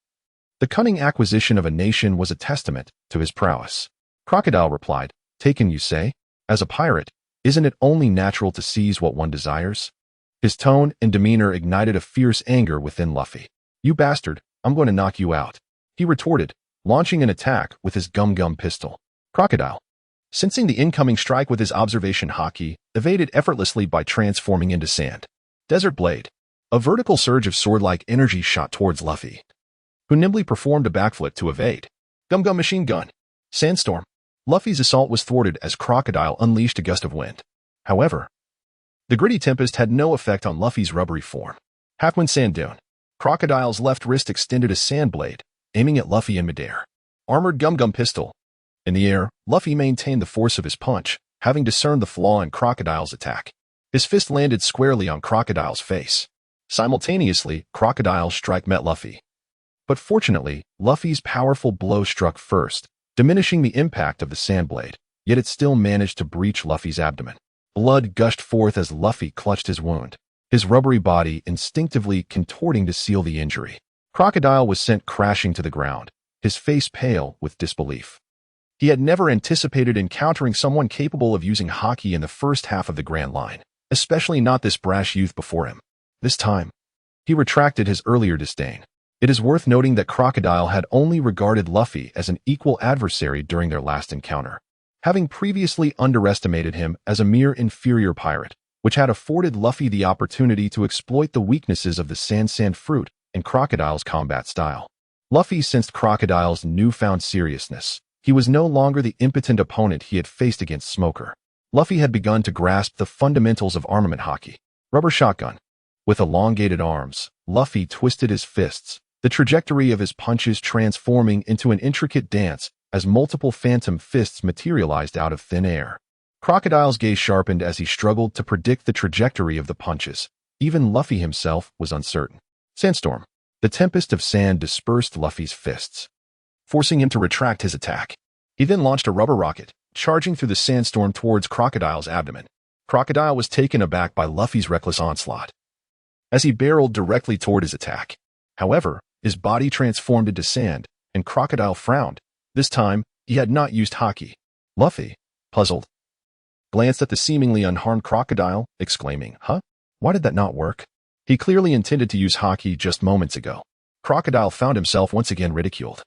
the cunning acquisition of a nation was a testament to his prowess. Crocodile replied, "Taken, you say? As a pirate, isn't it only natural to seize what one desires?" His tone and demeanor ignited a fierce anger within Luffy. "You bastard, I'm going to knock you out," he retorted, launching an attack with his gum-gum pistol. Crocodile, sensing the incoming strike with his observation haki, evaded effortlessly by transforming into sand. Desert Blade. A vertical surge of sword-like energy shot towards Luffy, who nimbly performed a backflip to evade. Gum-gum machine gun. Sandstorm. Luffy's assault was thwarted as Crocodile unleashed a gust of wind. However, the gritty tempest had no effect on Luffy's rubbery form. Halfwind Sand Dune. Crocodile's left wrist extended a sand blade, aiming at Luffy in midair. Armored gum-gum pistol. In the air, Luffy maintained the force of his punch, having discerned the flaw in Crocodile's attack. His fist landed squarely on Crocodile's face. Simultaneously, Crocodile's strike met Luffy. But fortunately, Luffy's powerful blow struck first, diminishing the impact of the sand blade, yet it still managed to breach Luffy's abdomen. Blood gushed forth as Luffy clutched his wound, his rubbery body instinctively contorting to seal the injury. Crocodile was sent crashing to the ground, his face pale with disbelief. He had never anticipated encountering someone capable of using haki in the first half of the Grand Line, especially not this brash youth before him. This time, he retracted his earlier disdain. It is worth noting that Crocodile had only regarded Luffy as an equal adversary during their last encounter, having previously underestimated him as a mere inferior pirate, which had afforded Luffy the opportunity to exploit the weaknesses of the Sand fruit and Crocodile's combat style. Luffy sensed Crocodile's newfound seriousness. He was no longer the impotent opponent he had faced against Smoker. Luffy had begun to grasp the fundamentals of armament hockey. Rubber shotgun. With elongated arms, Luffy twisted his fists, the trajectory of his punches transforming into an intricate dance as multiple phantom fists materialized out of thin air. Crocodile's gaze sharpened as he struggled to predict the trajectory of the punches. Even Luffy himself was uncertain. Sandstorm. The tempest of sand dispersed Luffy's fists, forcing him to retract his attack. He then launched a rubber rocket, charging through the sandstorm towards Crocodile's abdomen. Crocodile was taken aback by Luffy's reckless onslaught as he barreled directly toward his attack. However, his body transformed into sand, and Crocodile frowned. This time, he had not used haki. Luffy, puzzled, glanced at the seemingly unharmed Crocodile, exclaiming, "Huh? Why did that not work?" He clearly intended to use haki just moments ago. Crocodile found himself once again ridiculed,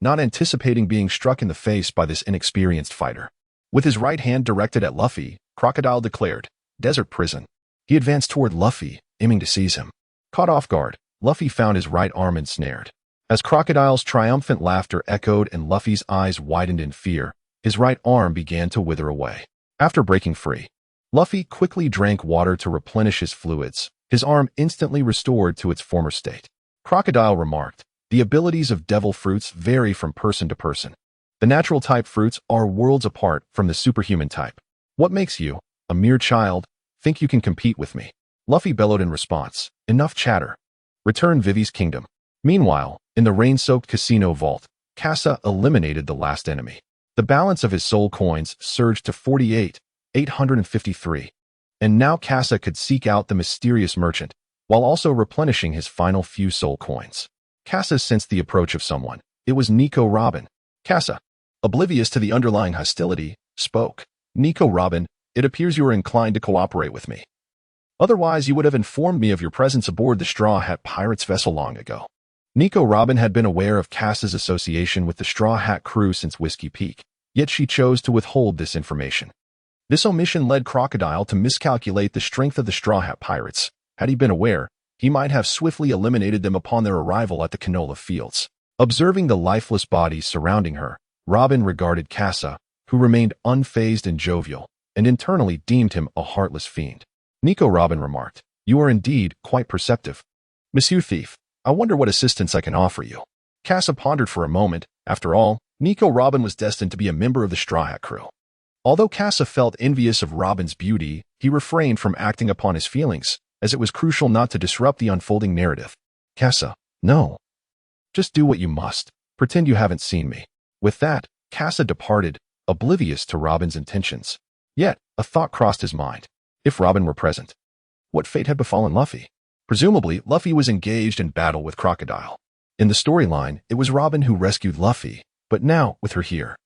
not anticipating being struck in the face by this inexperienced fighter. With his right hand directed at Luffy, Crocodile declared, "Desert prison." He advanced toward Luffy, aiming to seize him. Caught off guard, Luffy found his right arm ensnared. As Crocodile's triumphant laughter echoed and Luffy's eyes widened in fear, his right arm began to wither away. After breaking free, Luffy quickly drank water to replenish his fluids, his arm instantly restored to its former state. Crocodile remarked, "The abilities of devil fruits vary from person to person. The natural type fruits are worlds apart from the superhuman type. What makes you, a mere child, think you can compete with me?" Luffy bellowed in response, "Enough chatter. Return Vivi's kingdom." Meanwhile, in the rain-soaked casino vault, Casa eliminated the last enemy. The balance of his soul coins surged to 48,853. And now Casa could seek out the mysterious merchant, while also replenishing his final few soul coins. Casa sensed the approach of someone. It was Nico Robin. Casa, oblivious to the underlying hostility, spoke. "Nico Robin, it appears you are inclined to cooperate with me. Otherwise, you would have informed me of your presence aboard the Straw Hat Pirates vessel long ago." Nico Robin had been aware of Casa's association with the Straw Hat crew since Whiskey Peak, yet she chose to withhold this information. This omission led Crocodile to miscalculate the strength of the Straw Hat Pirates. Had he been aware, he might have swiftly eliminated them upon their arrival at the canola fields. Observing the lifeless bodies surrounding her, Robin regarded Casa, who remained unfazed and jovial, and internally deemed him a heartless fiend. Nico Robin remarked, "You are indeed quite perceptive. Monsieur Thief, I wonder what assistance I can offer you." Casa pondered for a moment. After all, Nico Robin was destined to be a member of the Straw Hat crew. Although Casa felt envious of Robin's beauty, he refrained from acting upon his feelings, as it was crucial not to disrupt the unfolding narrative. "Casa, no. Just do what you must. Pretend you haven't seen me." With that, Casa departed, oblivious to Robin's intentions. Yet, a thought crossed his mind. If Robin were present, what fate had befallen Luffy? Presumably, Luffy was engaged in battle with Crocodile. In the storyline, it was Robin who rescued Luffy, but now, with her here,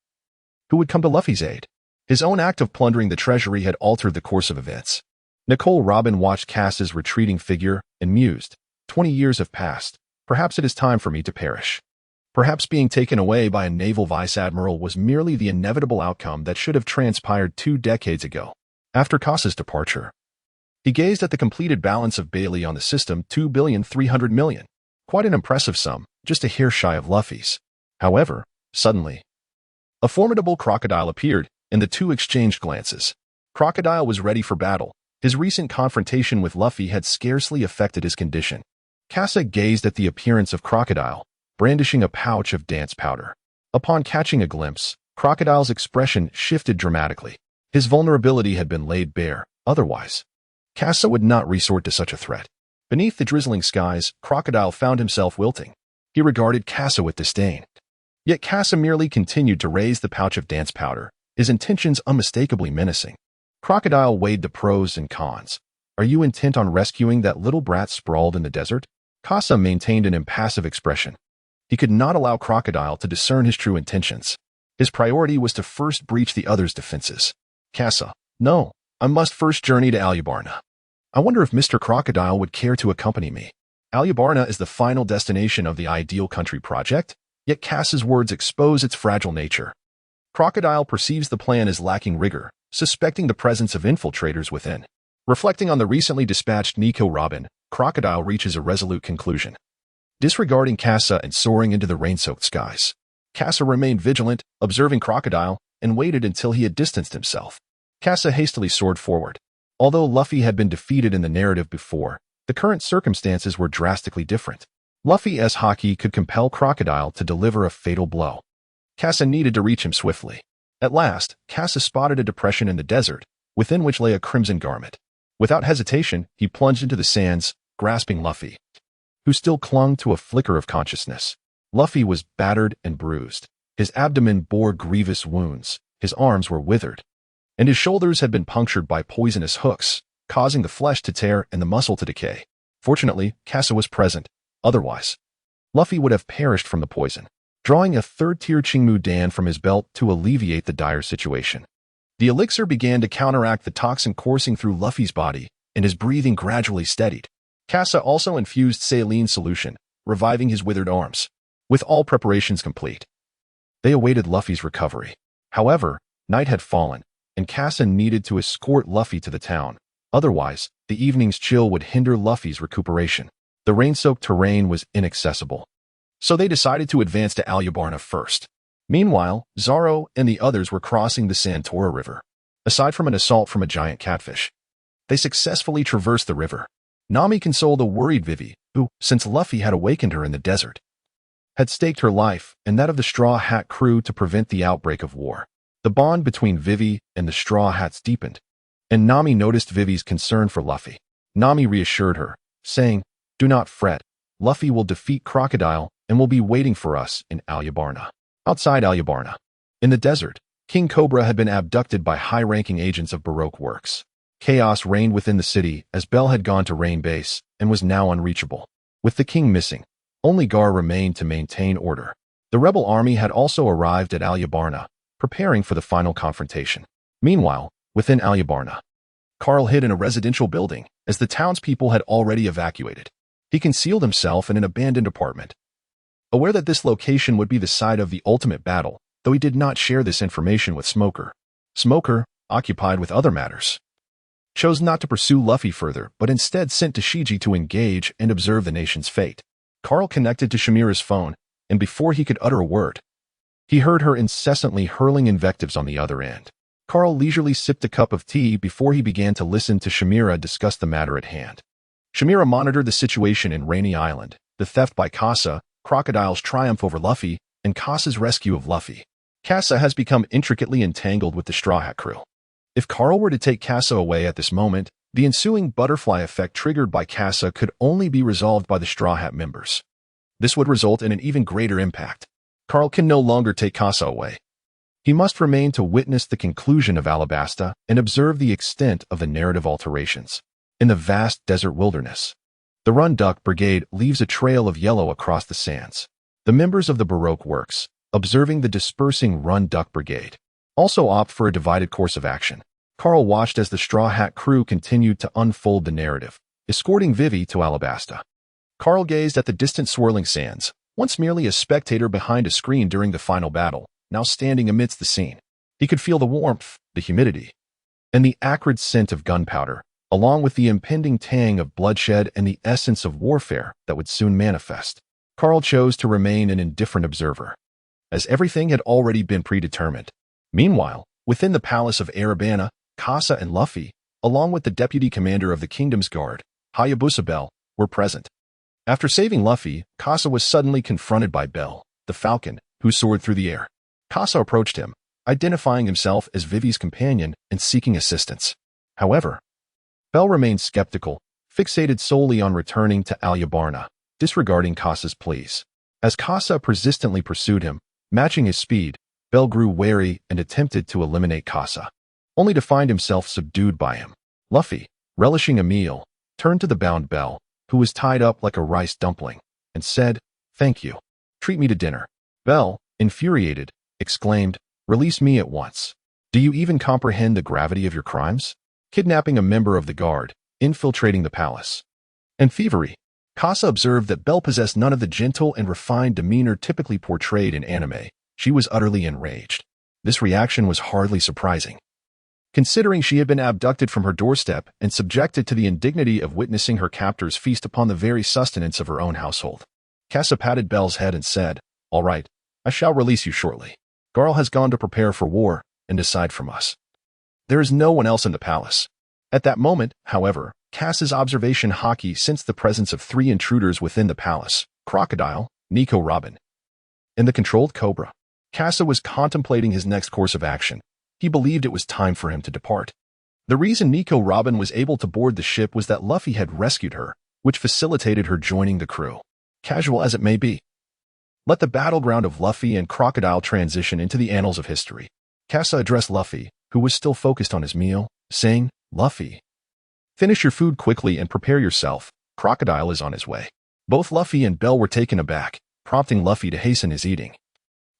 who would come to Luffy's aid? His own act of plundering the treasury had altered the course of events. Nicole Robin watched Cass's retreating figure and mused, 20 years have passed. Perhaps it is time for me to perish. Perhaps being taken away by a naval vice-admiral was merely the inevitable outcome that should have transpired 2 decades ago. After Casa's departure, he gazed at the completed balance of Bailey on the system, 2,300,000,000. Quite an impressive sum, just a hair shy of Luffy's. However, suddenly, a formidable Crocodile appeared, and the two exchanged glances. Crocodile was ready for battle. His recent confrontation with Luffy had scarcely affected his condition. Casa gazed at the appearance of Crocodile, brandishing a pouch of dance powder. Upon catching a glimpse, Crocodile's expression shifted dramatically. His vulnerability had been laid bare. Otherwise, Casa would not resort to such a threat. Beneath the drizzling skies, Crocodile found himself wilting. He regarded Casa with disdain. Yet Casa merely continued to raise the pouch of dance powder, his intentions unmistakably menacing. Crocodile weighed the pros and cons. "Are you intent on rescuing that little brat sprawled in the desert?" Casa maintained an impassive expression. He could not allow Crocodile to discern his true intentions. His priority was to first breach the other's defenses. "Casa, no. I must first journey to Alubarna. I wonder if Mr. Crocodile would care to accompany me." Alubarna is the final destination of the Ideal Country project, yet Cass's words expose its fragile nature. Crocodile perceives the plan as lacking rigor, suspecting the presence of infiltrators within. Reflecting on the recently dispatched Nico Robin, Crocodile reaches a resolute conclusion. Disregarding Kassa and soaring into the rain-soaked skies, Kassa remained vigilant, observing Crocodile, and waited until he had distanced himself. Kassa hastily soared forward. Although Luffy had been defeated in the narrative before, the current circumstances were drastically different. Luffy's haki could compel Crocodile to deliver a fatal blow. Kassa needed to reach him swiftly. At last, Kassa spotted a depression in the desert, within which lay a crimson garment. Without hesitation, he plunged into the sands, grasping Luffy, who still clung to a flicker of consciousness. Luffy was battered and bruised. His abdomen bore grievous wounds, his arms were withered, and his shoulders had been punctured by poisonous hooks, causing the flesh to tear and the muscle to decay. Fortunately, Kassa was present. Otherwise, Luffy would have perished from the poison. Drawing a third-tier Chingmu Dan from his belt to alleviate the dire situation, the elixir began to counteract the toxin coursing through Luffy's body, and his breathing gradually steadied. Kassa also infused saline solution, reviving his withered arms. With all preparations complete, they awaited Luffy's recovery. However, night had fallen, and Kassa needed to escort Luffy to the town. Otherwise, the evening's chill would hinder Luffy's recuperation. The rain-soaked terrain was inaccessible, so they decided to advance to Alubarna first. Meanwhile, Zoro and the others were crossing the Santora River. Aside from an assault from a giant catfish, they successfully traversed the river. Nami consoled a worried Vivi, who, since Luffy had awakened her in the desert, had staked her life and that of the Straw Hat crew to prevent the outbreak of war. The bond between Vivi and the Straw Hats deepened, and Nami noticed Vivi's concern for Luffy. Nami reassured her, saying, "Do not fret. Luffy will defeat Crocodile and will be waiting for us in Alubarna." Outside Alubarna, in the desert, King Cobra had been abducted by high-ranking agents of Baroque Works. Chaos reigned within the city as Bell had gone to Rain Base and was now unreachable. With the king missing, only Gar remained to maintain order. The rebel army had also arrived at Alubarna, preparing for the final confrontation. Meanwhile, within Alubarna, Carl hid in a residential building as the townspeople had already evacuated. He concealed himself in an abandoned apartment, aware that this location would be the site of the ultimate battle, though he did not share this information with Smoker. Smoker, occupied with other matters, chose not to pursue Luffy further, but instead sent to Shiji to engage and observe the nation's fate. Carl connected to Shamira's phone, and before he could utter a word, he heard her incessantly hurling invectives on the other end. Carl leisurely sipped a cup of tea before he began to listen to Shamira discuss the matter at hand. Shamira monitored the situation in Rainy Island, the theft by Kassa, Crocodile's triumph over Luffy, and Kassa's rescue of Luffy. Kassa has become intricately entangled with the Straw Hat crew. If Carl were to take Kassa away at this moment, the ensuing butterfly effect triggered by Kassa could only be resolved by the Straw Hat members. This would result in an even greater impact. Carl can no longer take Kassa away. He must remain to witness the conclusion of Alabasta and observe the extent of the narrative alterations. In the vast desert wilderness, the Run Duck Brigade leaves a trail of yellow across the sands. The members of the Baroque Works, observing the dispersing Run Duck Brigade, also opt for a divided course of action. Carl watched as the Straw Hat crew continued to unfold the narrative, escorting Vivi to Alabasta. Carl gazed at the distant swirling sands, once merely a spectator behind a screen during the final battle, now standing amidst the scene. He could feel the warmth, the humidity, and the acrid scent of gunpowder, along with the impending tang of bloodshed and the essence of warfare that would soon manifest. Carl chose to remain an indifferent observer, as everything had already been predetermined. Meanwhile, within the palace of Erebana, Kassa and Luffy, along with the deputy commander of the Kingdom's Guard, Hayabusa Bell, were present. After saving Luffy, Kassa was suddenly confronted by Bell, the Falcon, who soared through the air. Kassa approached him, identifying himself as Vivi's companion and seeking assistance. However, Bell remained skeptical, fixated solely on returning to Alubarna, disregarding Kassa's pleas. As Kassa persistently pursued him, matching his speed, Bell grew wary and attempted to eliminate Kassa, only to find himself subdued by him. Luffy, relishing a meal, turned to the bound Bell, who was tied up like a rice dumpling, and said, "Thank you. Treat me to dinner." Bell, infuriated, exclaimed, "Release me at once. Do you even comprehend the gravity of your crimes? Kidnapping a member of the guard, infiltrating the palace, and thievery. Casa observed that Belle possessed none of the gentle and refined demeanor typically portrayed in anime. She was utterly enraged. This reaction was hardly surprising, considering she had been abducted from her doorstep and subjected to the indignity of witnessing her captors feast upon the very sustenance of her own household. Casa patted Belle's head and said, "All right, I shall release you shortly. Garl has gone to prepare for war and decide from us. There is no one else in the palace." At that moment, however, Casa's observation haki sensed the presence of 3 intruders within the palace: Crocodile, Nico Robin, and the controlled Cobra. Casa was contemplating his next course of action. He believed it was time for him to depart. The reason Nico Robin was able to board the ship was that Luffy had rescued her, which facilitated her joining the crew. Casual as it may be, let the battleground of Luffy and Crocodile transition into the annals of history. Casa addressed Luffy, who was still focused on his meal, saying, "Luffy, finish your food quickly and prepare yourself. Crocodile is on his way." Both Luffy and Belle were taken aback, prompting Luffy to hasten his eating,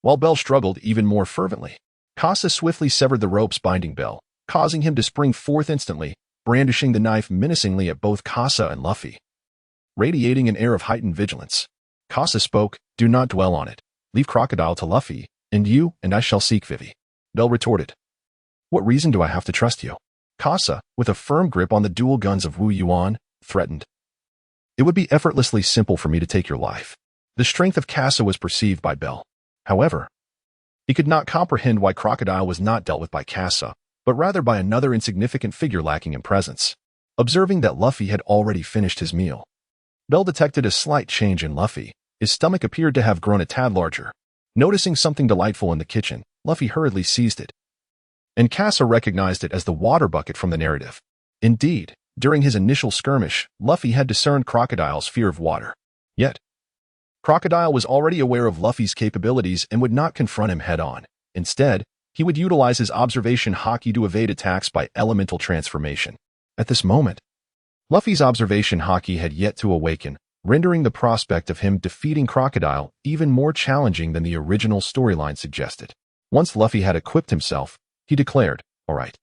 while Belle struggled even more fervently. Casa swiftly severed the ropes binding Belle, causing him to spring forth instantly, brandishing the knife menacingly at both Casa and Luffy, radiating an air of heightened vigilance. Casa spoke, "Do not dwell on it. Leave Crocodile to Luffy, and you and I shall seek Vivi." Belle retorted, "What reason do I have to trust you?" Casa, with a firm grip on the dual guns of Wu Yuan, threatened, "It would be effortlessly simple for me to take your life." The strength of Casa was perceived by Belle. However, he could not comprehend why Crocodile was not dealt with by Casa, but rather by another insignificant figure lacking in presence. Observing that Luffy had already finished his meal, Belle detected a slight change in Luffy. His stomach appeared to have grown a tad larger. Noticing something delightful in the kitchen, Luffy hurriedly seized it, and Casa recognized it as the water bucket from the narrative. Indeed, during his initial skirmish, Luffy had discerned Crocodile's fear of water. Yet, Crocodile was already aware of Luffy's capabilities and would not confront him head-on. Instead, he would utilize his observation haki to evade attacks by elemental transformation. At this moment, Luffy's observation haki had yet to awaken, rendering the prospect of him defeating Crocodile even more challenging than the original storyline suggested. Once Luffy had equipped himself, he declared, "All right.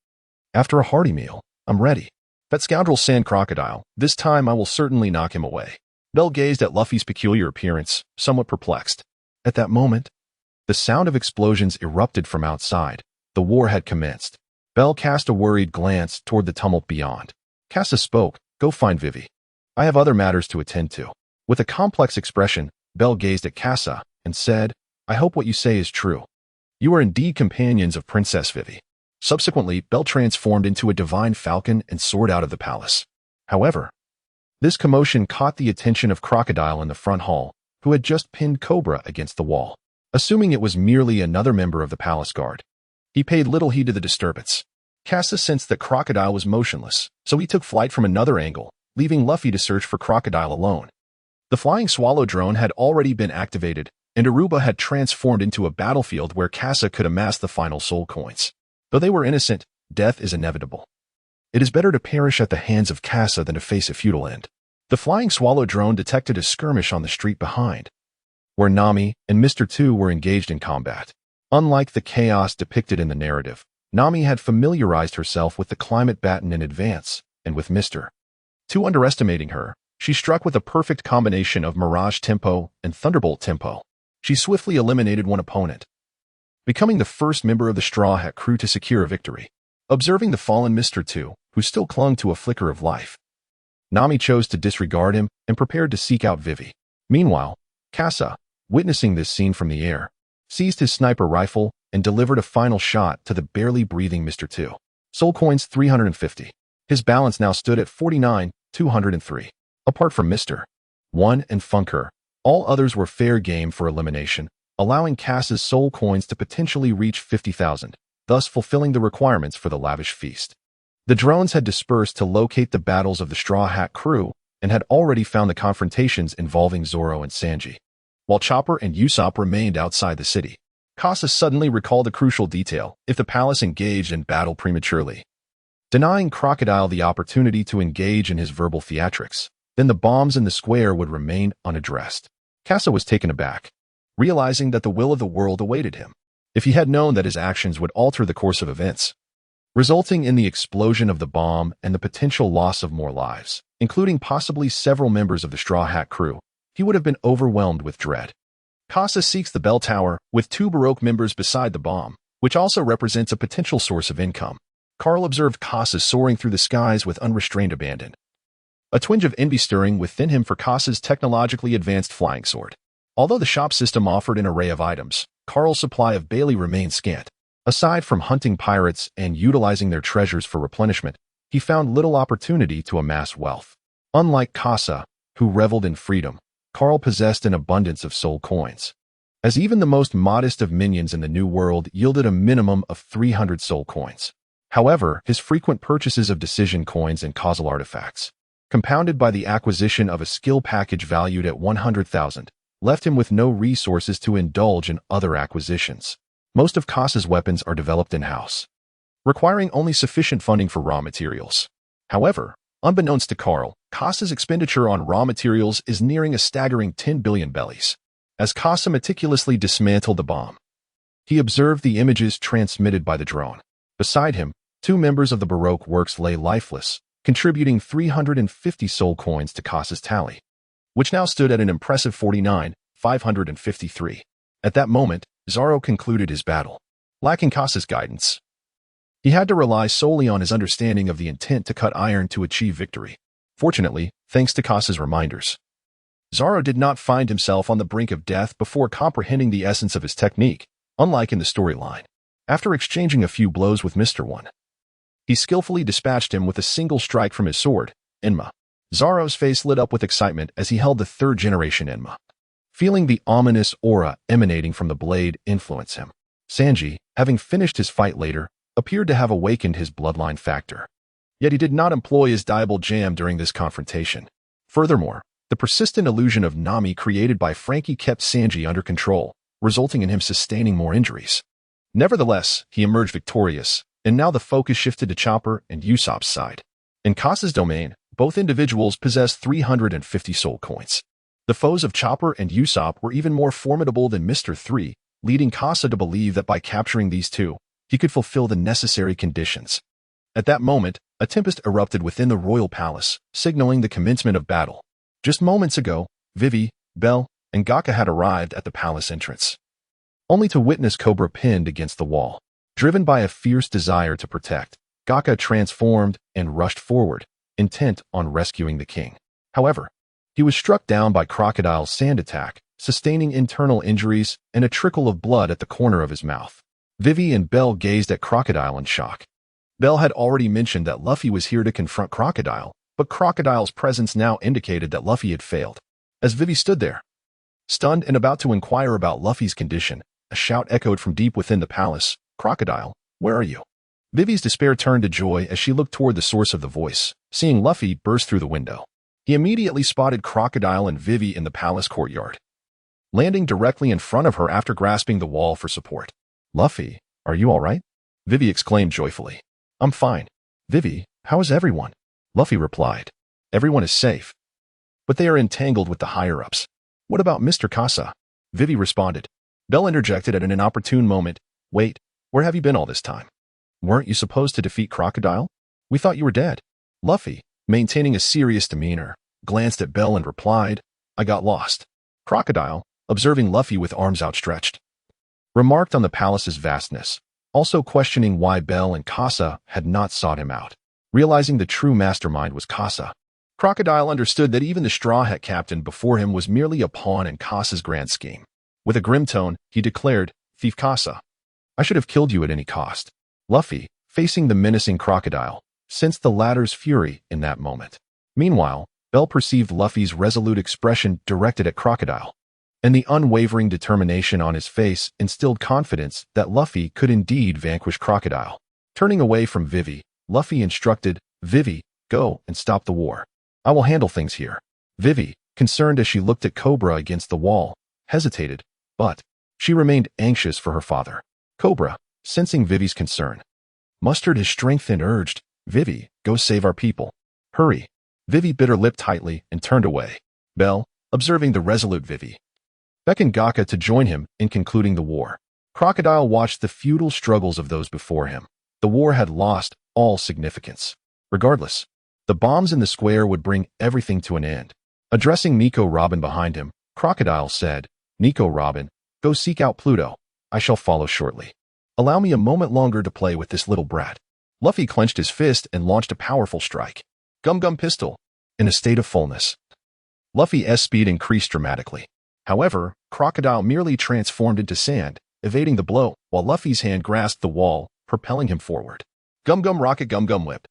After a hearty meal, I'm ready. That scoundrel Sand Crocodile, this time I will certainly knock him away." Belle gazed at Luffy's peculiar appearance, somewhat perplexed. At that moment, the sound of explosions erupted from outside. The war had commenced. Belle cast a worried glance toward the tumult beyond. Casa spoke, "Go find Vivi. I have other matters to attend to." With a complex expression, Belle gazed at Casa and said, "I hope what you say is true. You are indeed companions of Princess Vivi." Subsequently, Belle transformed into a divine falcon and soared out of the palace. However, this commotion caught the attention of Crocodile in the front hall, who had just pinned Cobra against the wall. Assuming it was merely another member of the palace guard, he paid little heed to the disturbance. Casa sensed that Crocodile was motionless, so he took flight from another angle, leaving Luffy to search for Crocodile alone. The flying swallow drone had already been activated, and Aruba had transformed into a battlefield where Casa could amass the final soul coins. Though they were innocent, death is inevitable. It is better to perish at the hands of Casa than to face a futile end. The flying swallow drone detected a skirmish on the street behind, where Nami and Mr. were engaged in combat. Unlike the chaos depicted in the narrative, Nami had familiarized herself with the climate baton in advance, and with Mr. Underestimating her, she struck with a perfect combination of Mirage Tempo and Thunderbolt Tempo. She swiftly eliminated one opponent, becoming the first member of the Straw Hat crew to secure a victory. Observing the fallen Mr. who still clung to a flicker of life, Nami chose to disregard him and prepared to seek out Vivi. Meanwhile, Casa, witnessing this scene from the air, seized his sniper rifle and delivered a final shot to the barely breathing Mr. Soul coins 350. His balance now stood at 49,203. Apart from Mr. 1 and Funker, all others were fair game for elimination, allowing Casa's soul coins to potentially reach 50,000, thus fulfilling the requirements for the lavish feast. The drones had dispersed to locate the battles of the Straw Hat crew and had already found the confrontations involving Zoro and Sanji, while Chopper and Usopp remained outside the city. Casa suddenly recalled a crucial detail: if the palace engaged in battle prematurely, denying Crocodile the opportunity to engage in his verbal theatrics, then the bombs in the square would remain unaddressed. Casa was taken aback, realizing that the will of the world awaited him. If he had known that his actions would alter the course of events, resulting in the explosion of the bomb and the potential loss of more lives, including possibly several members of the Straw Hat crew, he would have been overwhelmed with dread. Casa seeks the bell tower, with 2 Baroque members beside the bomb, which also represents a potential source of income. Carl observed Casa soaring through the skies with unrestrained abandon. A twinge of envy stirring within him for Casa's technologically advanced flying sword. Although the shop system offered an array of items, Carl's supply of Bailey remained scant. Aside from hunting pirates and utilizing their treasures for replenishment, he found little opportunity to amass wealth. Unlike Casa, who reveled in freedom, Carl possessed an abundance of soul coins. As even the most modest of minions in the New World yielded a minimum of 300 soul coins. However, his frequent purchases of decision coins and causal artifacts, compounded by the acquisition of a skill package valued at 100,000, left him with no resources to indulge in other acquisitions. Most of Casa's weapons are developed in-house, requiring only sufficient funding for raw materials. However, unbeknownst to Carl, Casa's expenditure on raw materials is nearing a staggering 10 billion bellies. As Casa meticulously dismantled the bomb, he observed the images transmitted by the drone. Beside him, 2 members of the Baroque works lay lifeless, contributing 350 soul coins to Casa's tally, which now stood at an impressive 49,553. At that moment, Zoro concluded his battle. Lacking Casa's guidance, he had to rely solely on his understanding of the intent to cut iron to achieve victory. Fortunately, thanks to Casa's reminders, Zoro did not find himself on the brink of death before comprehending the essence of his technique, unlike in the storyline. After exchanging a few blows with Mr. One, he skillfully dispatched him with a single strike from his sword, Enma. Zoro's face lit up with excitement as he held the 3rd-generation Enma, feeling the ominous aura emanating from the blade influence him. Sanji, having finished his fight later, appeared to have awakened his bloodline factor. Yet he did not employ his diable jam during this confrontation. Furthermore, the persistent illusion of Nami created by Frankie kept Sanji under control, resulting in him sustaining more injuries. Nevertheless, he emerged victorious, and now the focus shifted to Chopper and Usopp's side. In Casa's domain, both individuals possessed 350 soul coins. The foes of Chopper and Usopp were even more formidable than Mr. 3, leading Casa to believe that by capturing these 2, he could fulfill the necessary conditions. At that moment, a tempest erupted within the royal palace, signaling the commencement of battle. Just moments ago, Vivi, Belle, and Gakka had arrived at the palace entrance, only to witness Cobra pinned against the wall. Driven by a fierce desire to protect, Gakka transformed and rushed forward, intent on rescuing the king. However, he was struck down by Crocodile's sand attack, sustaining internal injuries and a trickle of blood at the corner of his mouth. Vivi and Belle gazed at Crocodile in shock. Belle had already mentioned that Luffy was here to confront Crocodile, but Crocodile's presence now indicated that Luffy had failed. As Vivi stood there, stunned and about to inquire about Luffy's condition, a shout echoed from deep within the palace, "Crocodile, where are you?" Vivi's despair turned to joy as she looked toward the source of the voice, seeing Luffy burst through the window. He immediately spotted Crocodile and Vivi in the palace courtyard, landing directly in front of her after grasping the wall for support. "Luffy, are you all right?" Vivi exclaimed joyfully. "I'm fine. Vivi, how is everyone?" Luffy replied. "Everyone is safe, but they are entangled with the higher-ups." "What about Mr. Casa?" Vivi responded. Belle interjected at an inopportune moment. "Wait, where have you been all this time? Weren't you supposed to defeat Crocodile? We thought you were dead." Luffy, maintaining a serious demeanor, glanced at Belle and replied, "I got lost." Crocodile, observing Luffy with arms outstretched, remarked on the palace's vastness, also questioning why Belle and Casa had not sought him out. Realizing the true mastermind was Casa, Crocodile understood that even the Straw Hat captain before him was merely a pawn in Casa's grand scheme. With a grim tone, he declared, "Thief Casa, I should have killed you at any cost." Luffy, facing the menacing Crocodile, sensed the latter's fury in that moment. Meanwhile, Belle perceived Luffy's resolute expression directed at Crocodile, and the unwavering determination on his face instilled confidence that Luffy could indeed vanquish Crocodile. Turning away from Vivi, Luffy instructed, "Vivi, go and stop the war. I will handle things here." Vivi, concerned as she looked at Cobra against the wall, hesitated, but she remained anxious for her father. Cobra, sensing Vivi's concern, mustered his strength and urged, "Vivi, go save our people. Hurry." Vivi bit her lip tightly and turned away. Belle, observing the resolute Vivi, beckoned Gakka to join him in concluding the war. Crocodile watched the futile struggles of those before him. The war had lost all significance. Regardless, The bombs in the square would bring everything to an end. Addressing Nico Robin behind him, Crocodile said, "Nico Robin, go seek out Pluto. I shall follow shortly. Allow me a moment longer to play with this little brat." Luffy clenched his fist and launched a powerful strike. Gum Gum Pistol. In a state of fullness, Luffy's speed increased dramatically. However, Crocodile merely transformed into sand, evading the blow, while Luffy's hand grasped the wall, propelling him forward. Gum Gum Rocket Gum Gum Whip.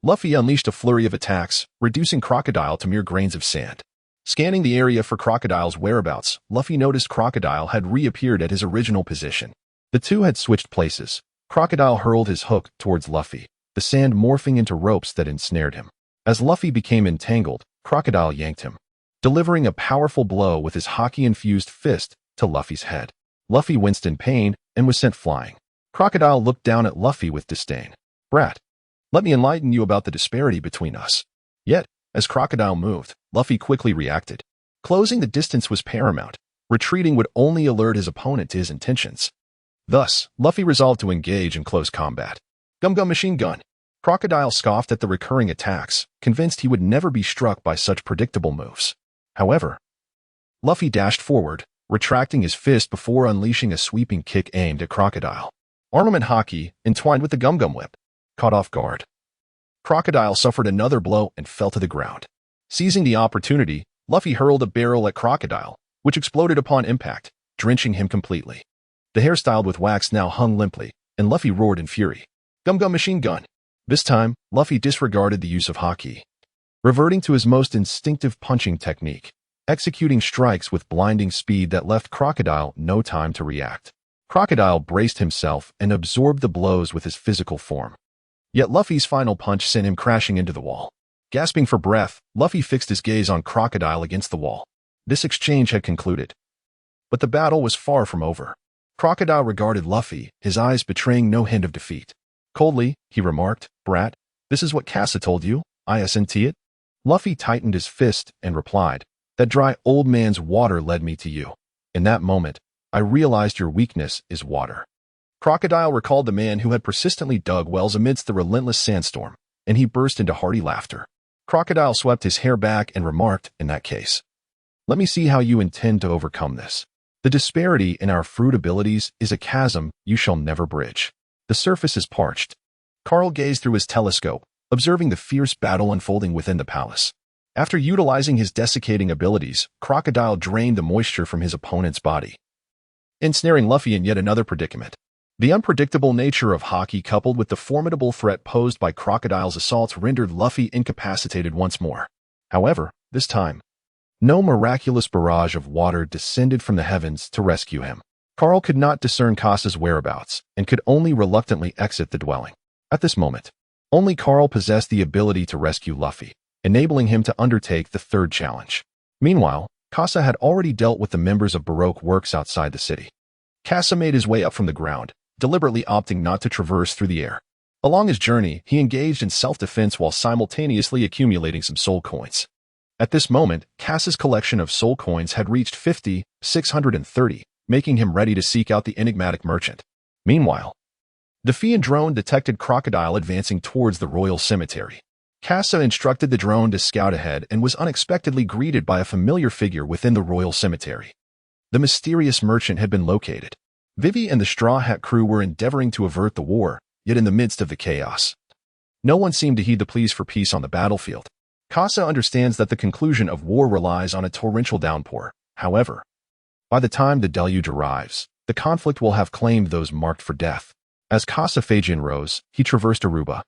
Luffy unleashed a flurry of attacks, reducing Crocodile to mere grains of sand. Scanning the area for Crocodile's whereabouts, Luffy noticed Crocodile had reappeared at his original position. The two had switched places. Crocodile hurled his hook towards Luffy, the sand morphing into ropes that ensnared him. As Luffy became entangled, Crocodile yanked him, delivering a powerful blow with his hockey-infused fist to Luffy's head. Luffy winced in pain and was sent flying. Crocodile looked down at Luffy with disdain. "Brat, let me enlighten you about the disparity between us." Yet, as Crocodile moved, Luffy quickly reacted. Closing the distance was paramount. Retreating would only alert his opponent to his intentions. Thus, Luffy resolved to engage in close combat. Gum Gum Machine Gun. Crocodile scoffed at the recurring attacks, convinced he would never be struck by such predictable moves. However, Luffy dashed forward, retracting his fist before unleashing a sweeping kick aimed at Crocodile. Armament Hockey, entwined with the Gum Gum Whip. Caught off guard, Crocodile suffered another blow and fell to the ground. Seizing the opportunity, Luffy hurled a barrel at Crocodile, which exploded upon impact, drenching him completely. The hair styled with wax now hung limply, and Luffy roared in fury. Gum Gum Machine Gun. This time, Luffy disregarded the use of Haki, reverting to his most instinctive punching technique, executing strikes with blinding speed that left Crocodile no time to react. Crocodile braced himself and absorbed the blows with his physical form. Yet Luffy's final punch sent him crashing into the wall. Gasping for breath, Luffy fixed his gaze on Crocodile against the wall. This exchange had concluded. But the battle was far from over. Crocodile regarded Luffy, his eyes betraying no hint of defeat. Coldly, he remarked, "Brat, this is what Casa told you, isn't it?" Luffy tightened his fist and replied, "That dry old man's water led me to you. In that moment, I realized your weakness is water." Crocodile recalled the man who had persistently dug wells amidst the relentless sandstorm, and he burst into hearty laughter. Crocodile swept his hair back and remarked, "In that case, let me see how you intend to overcome this. The disparity in our fruit abilities is a chasm you shall never bridge. The surface is parched." Carl gazed through his telescope, observing the fierce battle unfolding within the palace. After utilizing his desiccating abilities, Crocodile drained the moisture from his opponent's body, ensnaring Luffy in yet another predicament. The unpredictable nature of Haki coupled with the formidable threat posed by Crocodile's assaults rendered Luffy incapacitated once more. However, this time, no miraculous barrage of water descended from the heavens to rescue him. Carl could not discern Casa's whereabouts and could only reluctantly exit the dwelling. At this moment, only Carl possessed the ability to rescue Luffy, enabling him to undertake the third challenge. Meanwhile, Casa had already dealt with the members of Baroque works outside the city. Casa made his way up from the ground, deliberately opting not to traverse through the air. Along his journey, he engaged in self-defense while simultaneously accumulating some soul coins. At this moment, Casa's collection of soul coins had reached 50,630, making him ready to seek out the enigmatic merchant. Meanwhile, the Fian drone detected Crocodile advancing towards the royal cemetery. Casa instructed the drone to scout ahead and was unexpectedly greeted by a familiar figure within the royal cemetery. The mysterious merchant had been located. Vivi and the Straw Hat crew were endeavoring to avert the war, yet in the midst of the chaos, no one seemed to heed the pleas for peace on the battlefield. Casa understands that the conclusion of war relies on a torrential downpour. However, by the time the deluge arrives, the conflict will have claimed those marked for death. As Casa Fajian rose, he traversed Aruba,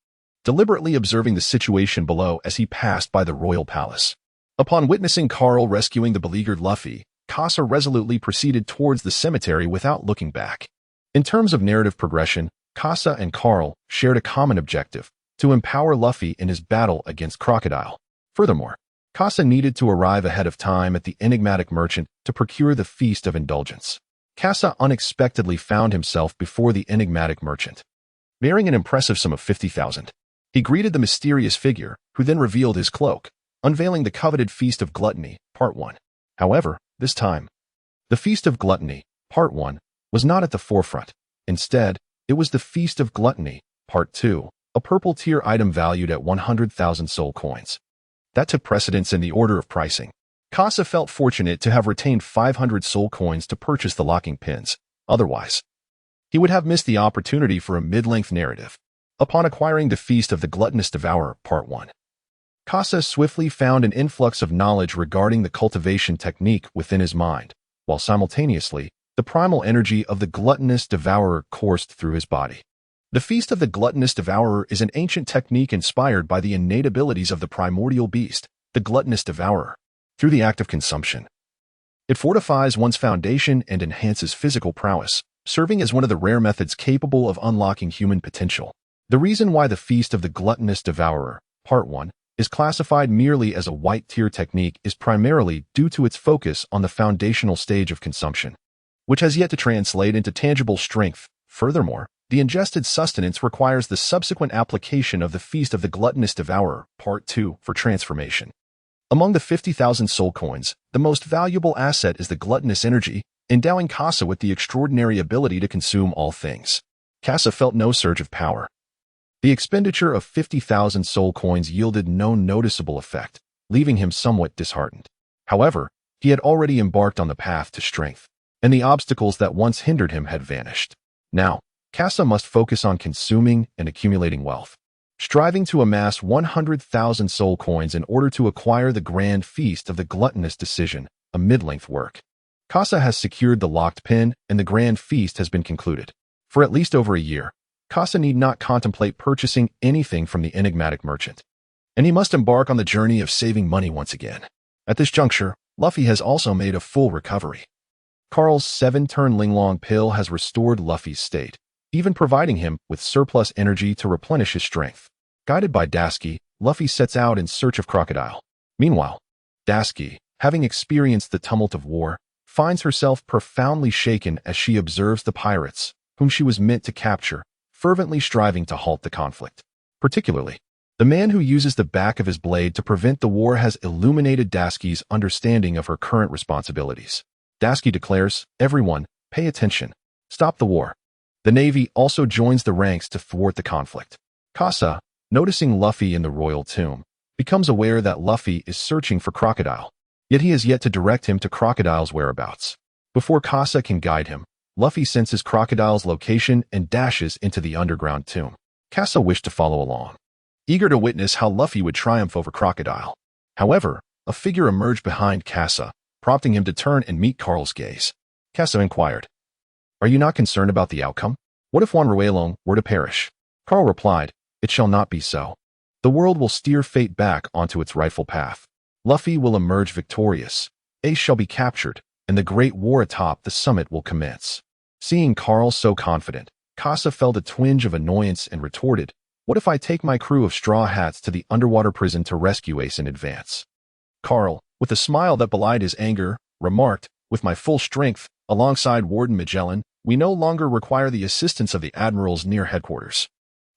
deliberately observing the situation below as he passed by the royal palace. Upon witnessing Carl rescuing the beleaguered Luffy, Casa resolutely proceeded towards the cemetery without looking back. In terms of narrative progression, Casa and Carl shared a common objective: to empower Luffy in his battle against Crocodile. Furthermore, Casa needed to arrive ahead of time at the enigmatic merchant to procure the Feast of Indulgence. Casa unexpectedly found himself before the enigmatic merchant, bearing an impressive sum of 50,000. He greeted the mysterious figure, who then revealed his cloak, unveiling the coveted Feast of Gluttony, Part 1. However, this time, the Feast of Gluttony, Part 1, was not at the forefront. Instead, it was the Feast of Gluttony, Part 2, a purple tier item valued at 100,000 soul coins. That took precedence in the order of pricing. Casa felt fortunate to have retained 500 soul coins to purchase the locking pins. Otherwise, he would have missed the opportunity for a mid-length narrative. Upon acquiring the Feast of the Gluttonous Devourer, Part 1, Casa swiftly found an influx of knowledge regarding the cultivation technique within his mind, while simultaneously, the primal energy of the Gluttonous Devourer coursed through his body. The Feast of the Gluttonous Devourer is an ancient technique inspired by the innate abilities of the primordial beast, the Gluttonous Devourer. Through the act of consumption, it fortifies one's foundation and enhances physical prowess, serving as one of the rare methods capable of unlocking human potential. The reason why the Feast of the Gluttonous Devourer, Part 1, is classified merely as a white-tier technique is primarily due to its focus on the foundational stage of consumption, which has yet to translate into tangible strength. Furthermore, the ingested sustenance requires the subsequent application of the Feast of the Gluttonous Devourer, Part 2, for transformation. Among the 50,000 soul coins, the most valuable asset is the gluttonous energy, endowing Casa with the extraordinary ability to consume all things. Casa felt no surge of power. The expenditure of 50,000 soul coins yielded no noticeable effect, leaving him somewhat disheartened. However, he had already embarked on the path to strength, and the obstacles that once hindered him had vanished. Now, Casa must focus on consuming and accumulating wealth, striving to amass 100,000 soul coins in order to acquire the Grand Feast of the Gluttonous Decision, a mid-length work. Casa has secured the locked pin, and the Grand Feast has been concluded. For at least over a year, Casa need not contemplate purchasing anything from the enigmatic merchant, and he must embark on the journey of saving money once again. At this juncture, Luffy has also made a full recovery. Carl's 7-turn Linglong pill has restored Luffy's state, even providing him with surplus energy to replenish his strength. Guided by Dasky, Luffy sets out in search of Crocodile. Meanwhile, Dasky, having experienced the tumult of war, finds herself profoundly shaken as she observes the pirates, whom she was meant to capture, fervently striving to halt the conflict. Particularly, the man who uses the back of his blade to prevent the war has illuminated Dasky's understanding of her current responsibilities. Dasky declares, "Everyone, pay attention. Stop the war." The Navy also joins the ranks to thwart the conflict. Casa, noticing Luffy in the royal tomb, becomes aware that Luffy is searching for Crocodile, yet he has yet to direct him to Crocodile's whereabouts. Before Casa can guide him, Luffy senses Crocodile's location and dashes into the underground tomb. Casa wished to follow along, eager to witness how Luffy would triumph over Crocodile. However, a figure emerged behind Casa, prompting him to turn and meet Carl's gaze. Casa inquired, "Are you not concerned about the outcome? What if Juan Ruelong were to perish?" Carl replied, "It shall not be so. The world will steer fate back onto its rightful path. Luffy will emerge victorious, Ace shall be captured, and the great war atop the summit will commence." Seeing Carl so confident, Casa felt a twinge of annoyance and retorted, "What if I take my crew of Straw Hats to the underwater prison to rescue Ace in advance?" Carl, with a smile that belied his anger, remarked, "With my full strength, alongside Warden Magellan, we no longer require the assistance of the admirals near headquarters.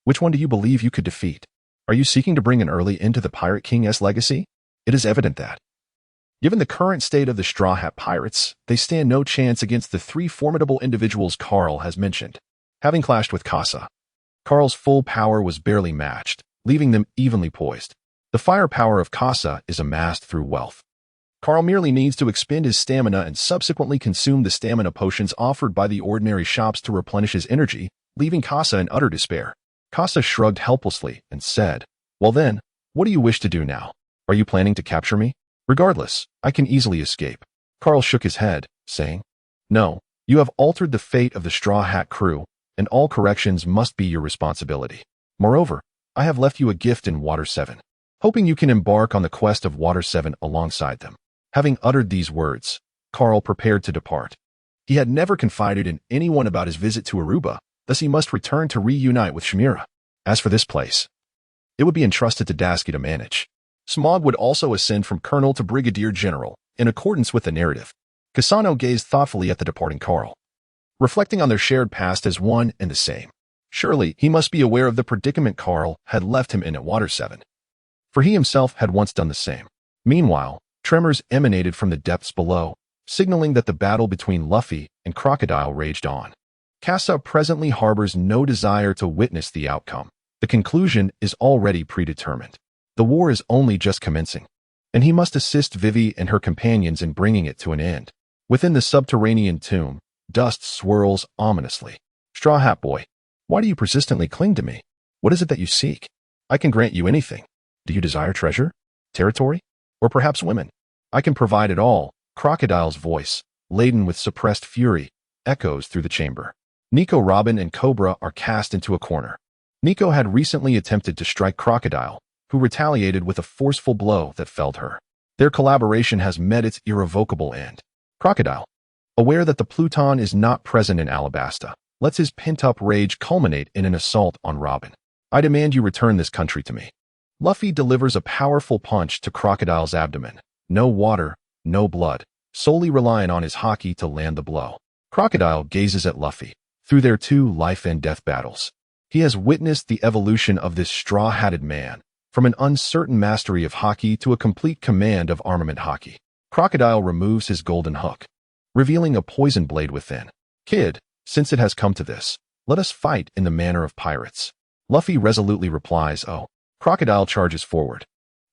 Which one do you believe you could defeat? Are you seeking to bring an early end to the Pirate King's legacy? It is evident that, given the current state of the Straw Hat Pirates, they stand no chance against the 3 formidable individuals Carl has mentioned." Having clashed with Casa, Carl's full power was barely matched, leaving them evenly poised. The firepower of Casa is amassed through wealth. Carl merely needs to expend his stamina and subsequently consume the stamina potions offered by the ordinary shops to replenish his energy, leaving Casa in utter despair. Casa shrugged helplessly and said, "Well then, what do you wish to do now? Are you planning to capture me? Regardless, I can easily escape." Carl shook his head, saying, "No, you have altered the fate of the Straw Hat crew, and all corrections must be your responsibility. Moreover, I have left you a gift in Water 7, hoping you can embark on the quest of Water 7 alongside them." Having uttered these words, Carl prepared to depart. He had never confided in anyone about his visit to Aruba, thus he must return to reunite with Shamira. As for this place, it would be entrusted to Dasky to manage. Smog would also ascend from colonel to brigadier general, in accordance with the narrative. Kasano gazed thoughtfully at the departing Carl, reflecting on their shared past as one and the same. Surely he must be aware of the predicament Carl had left him in at Water 7, for he himself had once done the same. Meanwhile, tremors emanated from the depths below, signaling that the battle between Luffy and Crocodile raged on. Casa presently harbors no desire to witness the outcome. The conclusion is already predetermined. The war is only just commencing, and he must assist Vivi and her companions in bringing it to an end. Within the subterranean tomb, dust swirls ominously. Straw Hat Boy, why do you persistently cling to me? What is it that you seek? I can grant you anything. Do you desire treasure? Territory? Or perhaps women? I can provide it all. Crocodile's voice, laden with suppressed fury, echoes through the chamber. Nico, Robin, and Cobra are cast into a corner. Nico had recently attempted to strike Crocodile, who retaliated with a forceful blow that felled her. Their collaboration has met its irrevocable end. Crocodile, aware that the Pluton is not present in Alabasta, lets his pent-up rage culminate in an assault on Robin. I demand you return this country to me. Luffy delivers a powerful punch to Crocodile's abdomen. No water, no blood, solely relying on his haki to land the blow. Crocodile gazes at Luffy. Through their 2 life-and-death battles, he has witnessed the evolution of this straw-hatted man, from an uncertain mastery of haki to a complete command of armament haki. Crocodile removes his golden hook, revealing a poison blade within. Kid, since it has come to this, let us fight in the manner of pirates. Luffy resolutely replies, oh. Crocodile charges forward,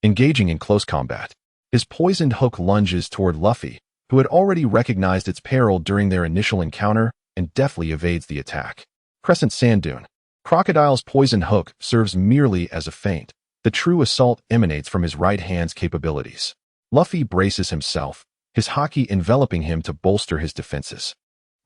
engaging in close combat. His poisoned hook lunges toward Luffy, who had already recognized its peril during their initial encounter and deftly evades the attack. Crescent Sand Dune. Crocodile's poison hook serves merely as a feint. The true assault emanates from his right hand's capabilities. Luffy braces himself, his haki enveloping him to bolster his defenses.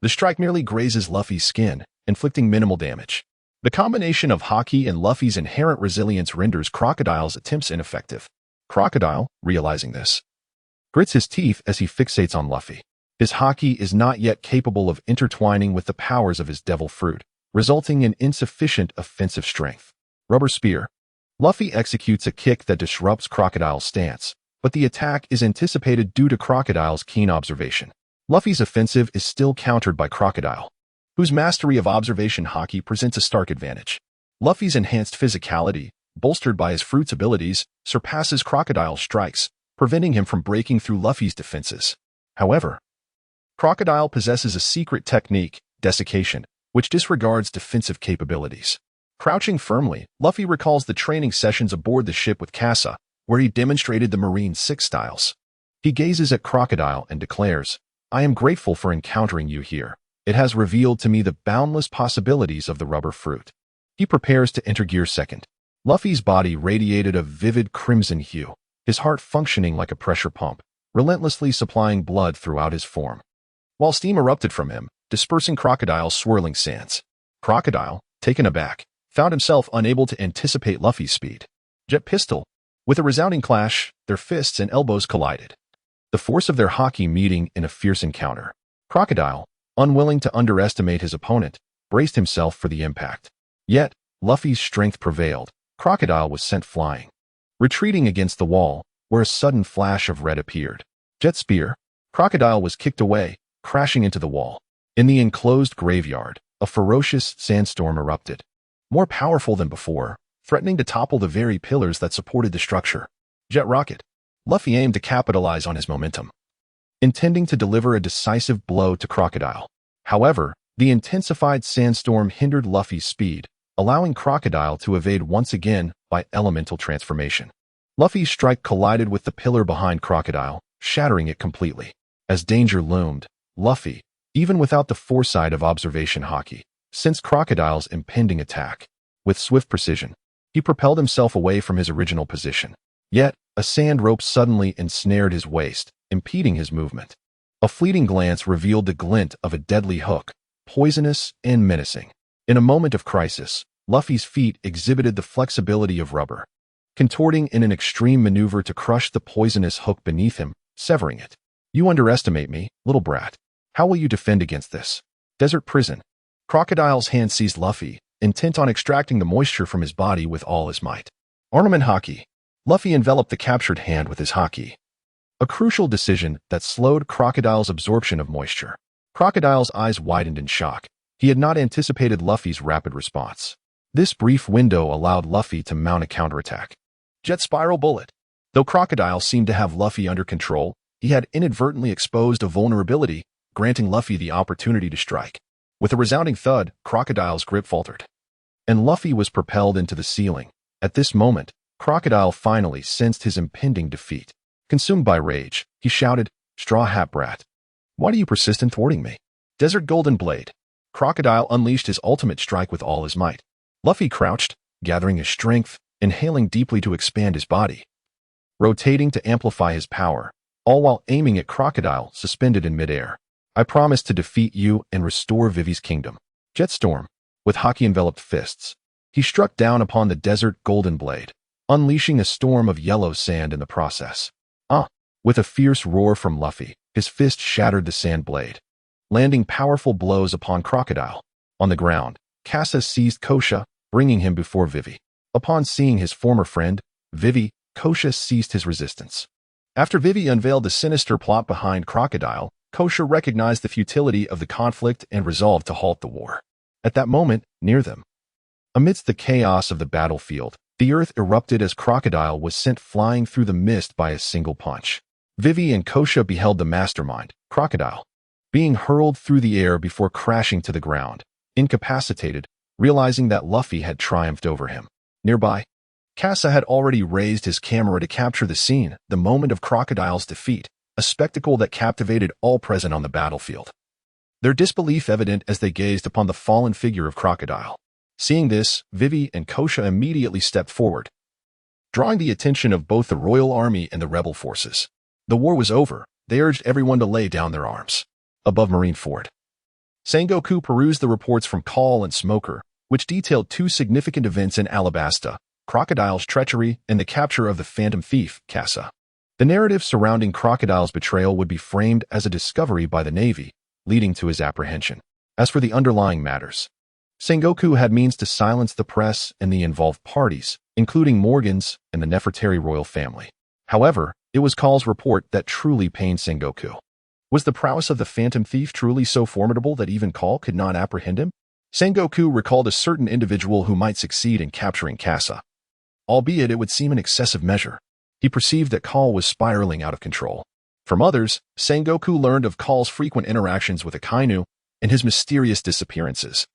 The strike merely grazes Luffy's skin, inflicting minimal damage. The combination of haki and Luffy's inherent resilience renders Crocodile's attempts ineffective. Crocodile, realizing this, grits his teeth as he fixates on Luffy. His haki is not yet capable of intertwining with the powers of his devil fruit, resulting in insufficient offensive strength. Rubber Spear. Luffy executes a kick that disrupts Crocodile's stance, but the attack is anticipated due to Crocodile's keen observation. Luffy's offensive is still countered by Crocodile, whose mastery of observation haki presents a stark advantage. Luffy's enhanced physicality, bolstered by his fruit's abilities, surpasses Crocodile's strikes, preventing him from breaking through Luffy's defenses. However, Crocodile possesses a secret technique, desiccation, which disregards defensive capabilities. Crouching firmly, Luffy recalls the training sessions aboard the ship with Casa, where he demonstrated the Marine 6 styles. He gazes at Crocodile and declares, I am grateful for encountering you here. It has revealed to me the boundless possibilities of the rubber fruit. He prepares to enter Gear 2. Luffy's body radiated a vivid crimson hue, his heart functioning like a pressure pump, relentlessly supplying blood throughout his form. While steam erupted from him, dispersing Crocodile's swirling sands. Crocodile, taken aback, found himself unable to anticipate Luffy's speed. Jet Pistol. With a resounding clash, their fists and elbows collided, the force of their haki meeting in a fierce encounter. Crocodile, unwilling to underestimate his opponent, braced himself for the impact. Yet, Luffy's strength prevailed. Crocodile was sent flying, retreating against the wall, where a sudden flash of red appeared. Jet Spear. Crocodile was kicked away, crashing into the wall. In the enclosed graveyard, a ferocious sandstorm erupted, more powerful than before, threatening to topple the very pillars that supported the structure. Jet Rocket. Luffy aimed to capitalize on his momentum, intending to deliver a decisive blow to Crocodile. However, the intensified sandstorm hindered Luffy's speed, allowing Crocodile to evade once again by elemental transformation. Luffy's strike collided with the pillar behind Crocodile, shattering it completely. As danger loomed, Luffy, even without the foresight of observation haki, sensed Crocodile's impending attack. With swift precision, he propelled himself away from his original position. Yet, a sand rope suddenly ensnared his waist, impeding his movement. A fleeting glance revealed the glint of a deadly hook, poisonous and menacing. In a moment of crisis, Luffy's feet exhibited the flexibility of rubber, contorting in an extreme maneuver to crush the poisonous hook beneath him, severing it. You underestimate me, little brat. How will you defend against this? Desert Prison. Crocodile's hand seized Luffy, intent on extracting the moisture from his body with all his might. Armament haki. Luffy enveloped the captured hand with his haki, a crucial decision that slowed Crocodile's absorption of moisture. Crocodile's eyes widened in shock. He had not anticipated Luffy's rapid response. This brief window allowed Luffy to mount a counterattack. Jet Spiral Bullet. Though Crocodile seemed to have Luffy under control, he had inadvertently exposed a vulnerability, granting Luffy the opportunity to strike. With a resounding thud, Crocodile's grip faltered, and Luffy was propelled into the ceiling. At this moment, Crocodile finally sensed his impending defeat. Consumed by rage, he shouted, "Straw Hat Brat! Why do you persist in thwarting me?" Desert Golden Blade. Crocodile unleashed his ultimate strike with all his might. Luffy crouched, gathering his strength, inhaling deeply to expand his body, rotating to amplify his power, all while aiming at Crocodile suspended in midair. "I promise to defeat you and restore Vivi's kingdom." Jetstorm. With Haki-enveloped fists, he struck down upon the Desert Golden Blade, unleashing a storm of yellow sand in the process. With a fierce roar from Luffy, his fist shattered the sand blade, landing powerful blows upon Crocodile. On the ground, Casa seized Kosha, bringing him before Vivi. Upon seeing his former friend, Vivi, Kosha ceased his resistance. After Vivi unveiled the sinister plot behind Crocodile, Kosha recognized the futility of the conflict and resolved to halt the war. At that moment, near them, amidst the chaos of the battlefield, the earth erupted as Crocodile was sent flying through the mist by a single punch. Vivi and Kosha beheld the mastermind, Crocodile, being hurled through the air before crashing to the ground, incapacitated, realizing that Luffy had triumphed over him. Nearby, Casa had already raised his camera to capture the scene, the moment of Crocodile's defeat, a spectacle that captivated all present on the battlefield, their disbelief evident as they gazed upon the fallen figure of Crocodile. Seeing this, Vivi and Kosha immediately stepped forward, drawing the attention of both the royal army and the rebel forces. The war was over. They urged everyone to lay down their arms. Above Marineford, Sengoku perused the reports from Call and Smoker, which detailed two significant events in Alabasta: Crocodile's treachery and the capture of the phantom thief, Casa. The narrative surrounding Crocodile's betrayal would be framed as a discovery by the Navy, leading to his apprehension. As for the underlying matters, Sengoku had means to silence the press and the involved parties, including Morgans and the Nefertari royal family. However, it was Call's report that truly pained Sengoku. Was the prowess of the phantom thief truly so formidable that even Call could not apprehend him? Sengoku recalled a certain individual who might succeed in capturing Casa, albeit it would seem an excessive measure. He perceived that Call was spiraling out of control. From others, Sengoku learned of Call's frequent interactions with Akainu and his mysterious disappearances,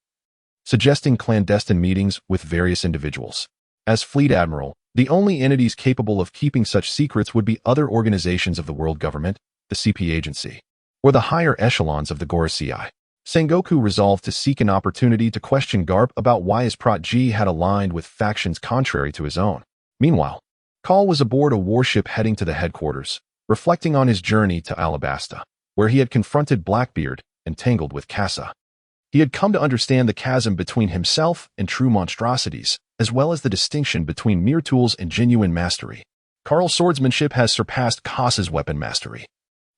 suggesting clandestine meetings with various individuals. As Fleet Admiral, the only entities capable of keeping such secrets would be other organizations of the world government, the CP Agency, or the higher echelons of the Gorosei. Sengoku resolved to seek an opportunity to question Garp about why his protege had aligned with factions contrary to his own. Meanwhile, Call was aboard a warship heading to the headquarters, reflecting on his journey to Alabasta, where he had confronted Blackbeard and tangled with Casa. He had come to understand the chasm between himself and true monstrosities, as well as the distinction between mere tools and genuine mastery. Carl's swordsmanship has surpassed Casa's weapon mastery.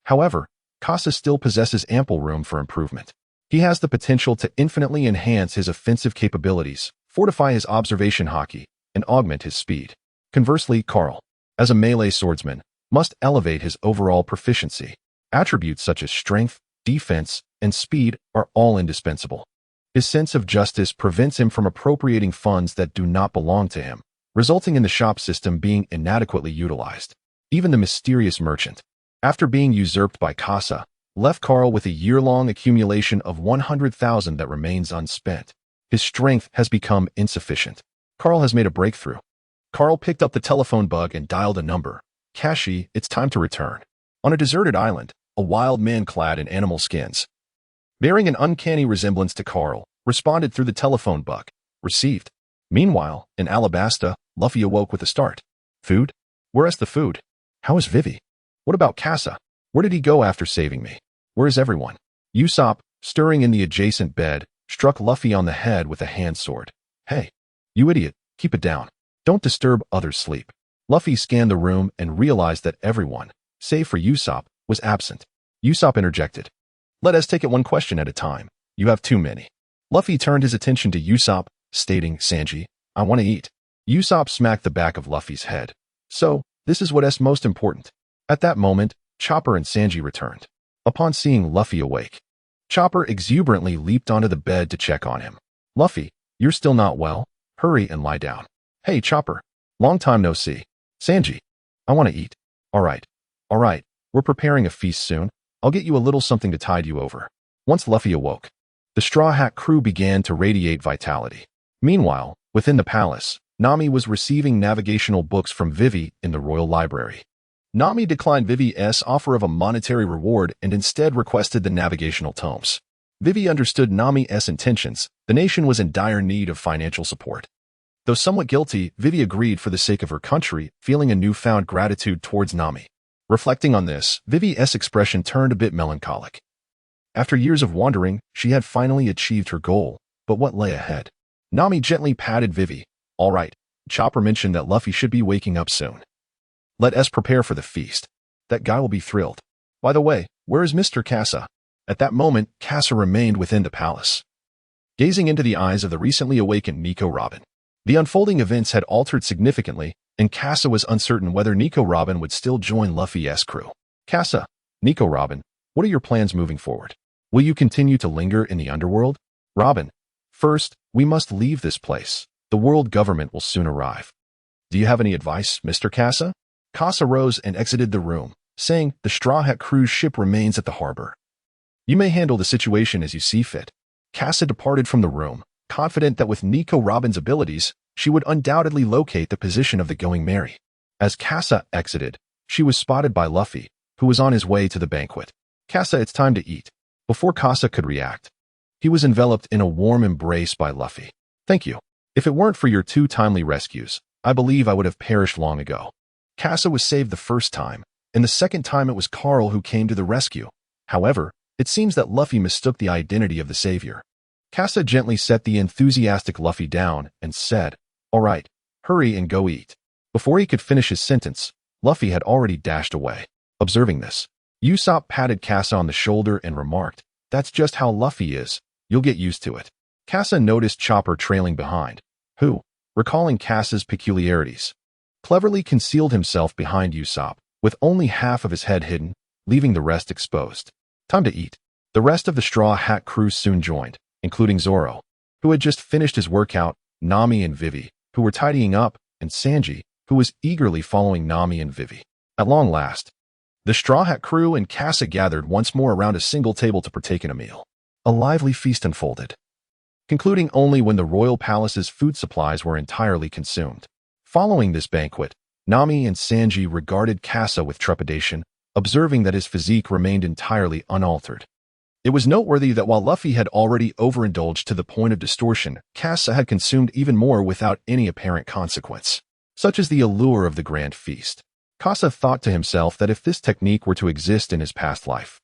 However, Casa still possesses ample room for improvement. He has the potential to infinitely enhance his offensive capabilities, fortify his observation haki, and augment his speed. Conversely, Carl, as a melee swordsman, must elevate his overall proficiency. Attributes such as strength, defense, and speed are all indispensable. His sense of justice prevents him from appropriating funds that do not belong to him, resulting in the shop system being inadequately utilized. Even the mysterious merchant, after being usurped by Casa, left Carl with a year-long accumulation of 100,000 that remains unspent. His strength has become insufficient. Carl has made a breakthrough. Carl picked up the telephone bug and dialed a number. "Kashi, it's time to return." On a deserted island, a wild man clad in animal skins, bearing an uncanny resemblance to Carl, responded through the telephone bug. "Received." Meanwhile, in Alabasta, Luffy awoke with a start. "Food? Where is the food? How is Vivi? What about Casa? Where did he go after saving me? Where is everyone?" Usopp, stirring in the adjacent bed, struck Luffy on the head with a hand sword. "Hey, you idiot, keep it down. Don't disturb others' sleep." Luffy scanned the room and realized that everyone, save for Usopp, was absent. Usopp interjected. "Let us take it one question at a time. You have too many." Luffy turned his attention to Usopp, stating, "Sanji, I want to eat." Usopp smacked the back of Luffy's head. "So, this is what is most important." At that moment, Chopper and Sanji returned. Upon seeing Luffy awake, Chopper exuberantly leaped onto the bed to check on him. "Luffy, you're still not well? Hurry and lie down." "Hey, Chopper. Long time no see." "Sanji, I want to eat." All right. We're preparing a feast soon. I'll get you a little something to tide you over." Once Luffy awoke, the Straw Hat crew began to radiate vitality. Meanwhile, within the palace, Nami was receiving navigational books from Vivi in the royal library. Nami declined Vivi's offer of a monetary reward and instead requested the navigational tomes. Vivi understood Nami's intentions. The nation was in dire need of financial support. Though somewhat guilty, Vivi agreed for the sake of her country, feeling a newfound gratitude towards Nami. Reflecting on this, Vivi's expression turned a bit melancholic. After years of wandering, she had finally achieved her goal, but what lay ahead? Nami gently patted Vivi. All right, Chopper mentioned that Luffy should be waking up soon. Let us prepare for the feast. That guy will be thrilled. By the way, where is Mr. Casa? At that moment, Casa remained within the palace, gazing into the eyes of the recently awakened Nico Robin. The unfolding events had altered significantly, and Casa was uncertain whether Nico Robin would still join Luffy's crew. Casa, Nico Robin, what are your plans moving forward? Will you continue to linger in the underworld? Robin, first, we must leave this place. The world government will soon arrive. Do you have any advice, Mr. Casa? Casa rose and exited the room, saying, the Straw Hat cruise ship remains at the harbor. You may handle the situation as you see fit. Casa departed from the room, confident that with Nico Robin's abilities, she would undoubtedly locate the position of the Going Merry. As Casa exited, she was spotted by Luffy, who was on his way to the banquet. Casa, it's time to eat. Before Casa could react, he was enveloped in a warm embrace by Luffy. Thank you. If it weren't for your two timely rescues, I believe I would have perished long ago. Casa was saved the first time, and the second time it was Carl who came to the rescue. However, it seems that Luffy mistook the identity of the savior. Casa gently set the enthusiastic Luffy down and said, all right, hurry and go eat. Before he could finish his sentence, Luffy had already dashed away. Observing this, Usopp patted Casa on the shoulder and remarked, that's just how Luffy is. You'll get used to it. Casa noticed Chopper trailing behind, who, recalling Casa's peculiarities, cleverly concealed himself behind Usopp, with only half of his head hidden, leaving the rest exposed. Time to eat. The rest of the Straw Hat crew soon joined, including Zoro, who had just finished his workout, Nami and Vivi, who were tidying up, and Sanji, who was eagerly following Nami and Vivi. At long last, the Straw Hat crew and Casa gathered once more around a single table to partake in a meal. A lively feast unfolded, concluding only when the royal palace's food supplies were entirely consumed. Following this banquet, Nami and Sanji regarded Casa with trepidation, observing that his physique remained entirely unaltered. It was noteworthy that while Luffy had already overindulged to the point of distortion, Casa had consumed even more without any apparent consequence. Such is the allure of the grand feast. Casa thought to himself that if this technique were to exist in his past life,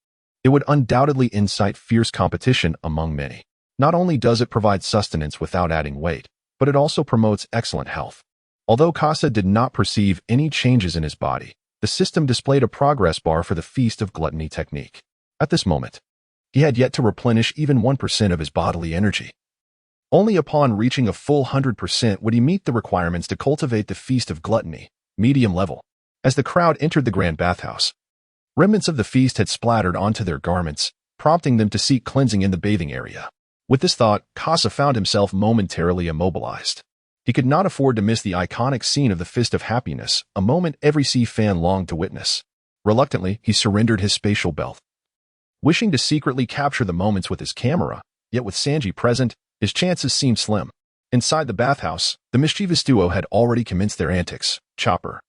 it would undoubtedly incite fierce competition among many. Not only does it provide sustenance without adding weight, but it also promotes excellent health. Although Casa did not perceive any changes in his body, the system displayed a progress bar for the Feast of Gluttony technique. At this moment, he had yet to replenish even 1% of his bodily energy. Only upon reaching a full 100% would he meet the requirements to cultivate the Feast of Gluttony, medium level. As the crowd entered the grand bathhouse, remnants of the feast had splattered onto their garments, prompting them to seek cleansing in the bathing area. With this thought, Casa found himself momentarily immobilized. He could not afford to miss the iconic scene of the Fist of Happiness, a moment every sea fan longed to witness. Reluctantly, he surrendered his spatial belt, wishing to secretly capture the moments with his camera, yet with Sanji present, his chances seemed slim. Inside the bathhouse, the mischievous duo had already commenced their antics. Chopper,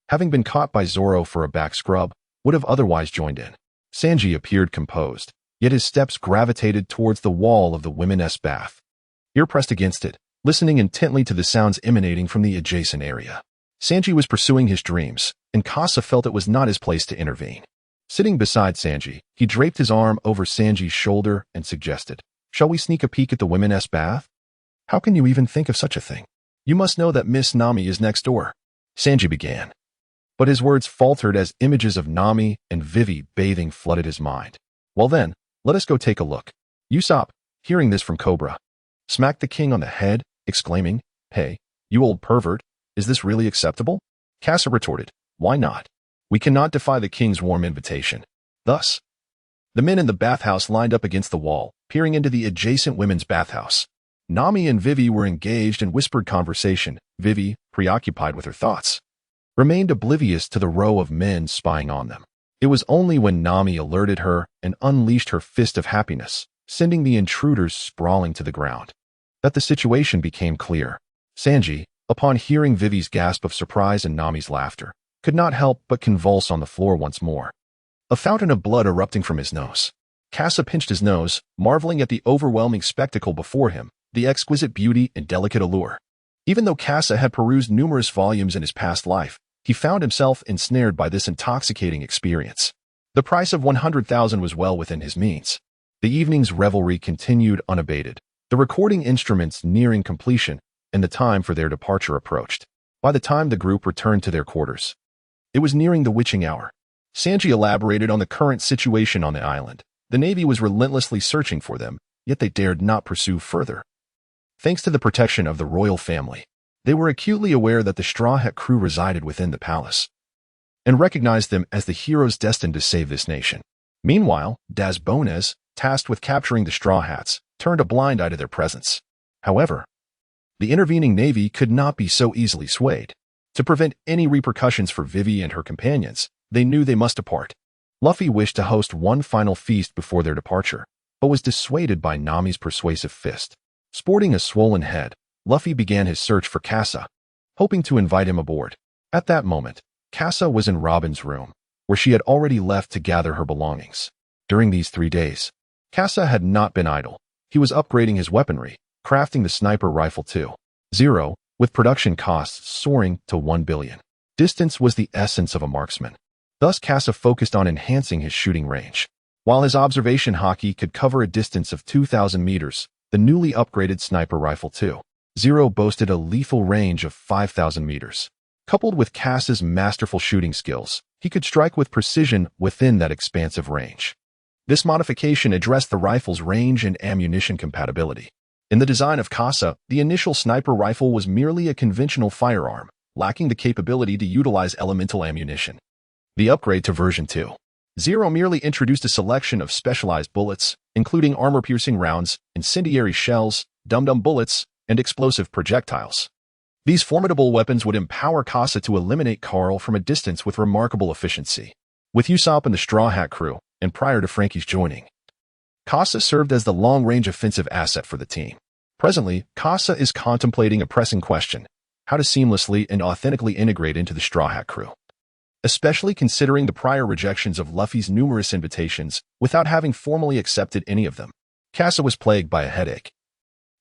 having been caught by Zoro for a back scrub, would have otherwise joined in. Sanji appeared composed, yet his steps gravitated towards the wall of the women's bath, ear pressed against it, listening intently to the sounds emanating from the adjacent area. Sanji was pursuing his dreams, and Casa felt it was not his place to intervene. Sitting beside Sanji, he draped his arm over Sanji's shoulder and suggested, shall we sneak a peek at the women's bath? How can you even think of such a thing? You must know that Miss Nami is next door. Sanji began, but his words faltered as images of Nami and Vivi bathing flooded his mind. Well then, let us go take a look. Usopp, hearing this from Cobra, smacked the king on the head, exclaiming, hey, you old pervert, is this really acceptable? Casa retorted, why not? We cannot defy the king's warm invitation. Thus, the men in the bathhouse lined up against the wall, peering into the adjacent women's bathhouse. Nami and Vivi were engaged in whispered conversation. Vivi, preoccupied with her thoughts, remained oblivious to the row of men spying on them. It was only when Nami alerted her and unleashed her Fist of Happiness, sending the intruders sprawling to the ground, that the situation became clear. Sanji, upon hearing Vivi's gasp of surprise and Nami's laughter, could not help but convulse on the floor once more, a fountain of blood erupting from his nose. Casa pinched his nose, marveling at the overwhelming spectacle before him, the exquisite beauty and delicate allure. Even though Casa had perused numerous volumes in his past life, he found himself ensnared by this intoxicating experience. The price of 100,000 was well within his means. The evening's revelry continued unabated, the recording instruments nearing completion, and the time for their departure approached. By the time the group returned to their quarters, it was nearing the witching hour. Sanji elaborated on the current situation on the island. The Navy was relentlessly searching for them, yet they dared not pursue further. Thanks to the protection of the royal family, they were acutely aware that the Straw Hat crew resided within the palace, and recognized them as the heroes destined to save this nation. Meanwhile, Das Bones, tasked with capturing the Straw Hats, turned a blind eye to their presence. However, the intervening Navy could not be so easily swayed. To prevent any repercussions for Vivi and her companions, they knew they must depart. Luffy wished to host one final feast before their departure, but was dissuaded by Nami's persuasive fist. Sporting a swollen head, Luffy began his search for Casa, hoping to invite him aboard. At that moment, Casa was in Robin's room, where she had already left to gather her belongings. During these 3 days, Casa had not been idle. He was upgrading his weaponry, crafting the sniper rifle 2.0, with production costs soaring to 1 billion. Distance was the essence of a marksman. Thus, Casa focused on enhancing his shooting range. While his observation hockey could cover a distance of 2,000 meters, the newly upgraded sniper rifle 2.0 boasted a lethal range of 5,000 meters. Coupled with Casa's masterful shooting skills, he could strike with precision within that expansive range. This modification addressed the rifle's range and ammunition compatibility. In the design of Casa, the initial sniper rifle was merely a conventional firearm, lacking the capability to utilize elemental ammunition. The upgrade to version 2.0 merely introduced a selection of specialized bullets, including armor-piercing rounds, incendiary shells, dum-dum bullets, and explosive projectiles. These formidable weapons would empower Casa to eliminate Carl from a distance with remarkable efficiency. With Usopp and the Straw Hat crew, and prior to Frankie's joining, Casa served as the long-range offensive asset for the team. Presently, Casa is contemplating a pressing question: how to seamlessly and authentically integrate into the Straw Hat crew. Especially considering the prior rejections of Luffy's numerous invitations without having formally accepted any of them. Casa was plagued by a headache,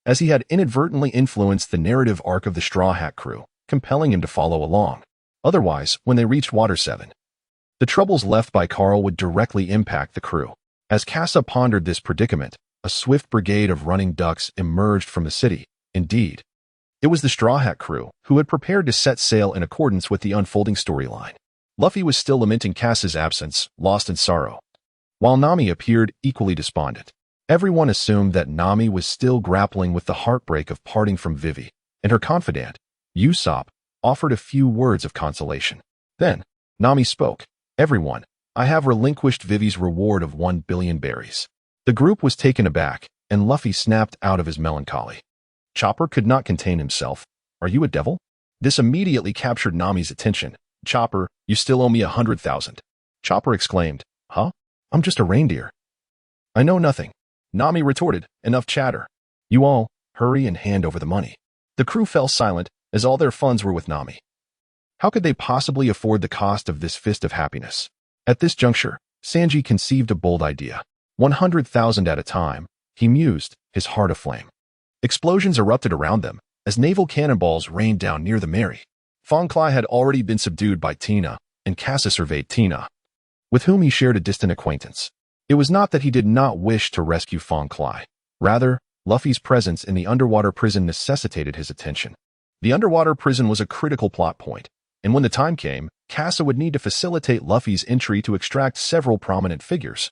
as he had inadvertently influenced the narrative arc of the Straw Hat crew, compelling him to follow along. Otherwise, when they reached Water 7, the troubles left by Carl would directly impact the crew. As Casa pondered this predicament, a swift brigade of running ducks emerged from the city. Indeed, it was the Straw Hat crew who had prepared to set sail in accordance with the unfolding storyline. Luffy was still lamenting Casa's absence, lost in sorrow, while Nami appeared equally despondent. Everyone assumed that Nami was still grappling with the heartbreak of parting from Vivi, and her confidant, Usopp, offered a few words of consolation. Then, Nami spoke. "Everyone, I have relinquished Vivi's reward of 1 billion berries." The group was taken aback, and Luffy snapped out of his melancholy. Chopper could not contain himself. "Are you a devil?" This immediately captured Nami's attention. "Chopper, you still owe me 100,000. Chopper exclaimed, "Huh? I'm just a reindeer. I know nothing." Nami retorted, "Enough chatter. You all, hurry and hand over the money." The crew fell silent, as all their funds were with Nami. How could they possibly afford the cost of this fist of happiness? At this juncture, Sanji conceived a bold idea. 100,000 at a time, he mused, his heart aflame. Explosions erupted around them, as naval cannonballs rained down near the Mary. Fong Cly had already been subdued by Tina, and Casa surveyed Tina, with whom he shared a distant acquaintance. It was not that he did not wish to rescue Fong Cly. Rather, Luffy's presence in the underwater prison necessitated his attention. The underwater prison was a critical plot point, and when the time came, Casa would need to facilitate Luffy's entry to extract several prominent figures,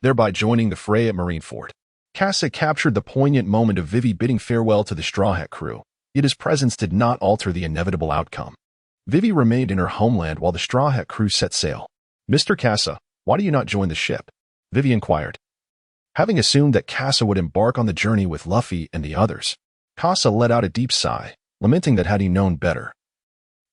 thereby joining the fray at Marineford. Casa captured the poignant moment of Vivi bidding farewell to the Straw Hat crew, yet his presence did not alter the inevitable outcome. Vivi remained in her homeland while the Straw Hat crew set sail. "Mr. Casa, why do you not join the ship?" Vivi inquired. Having assumed that Casa would embark on the journey with Luffy and the others, Casa let out a deep sigh, lamenting that had he known better,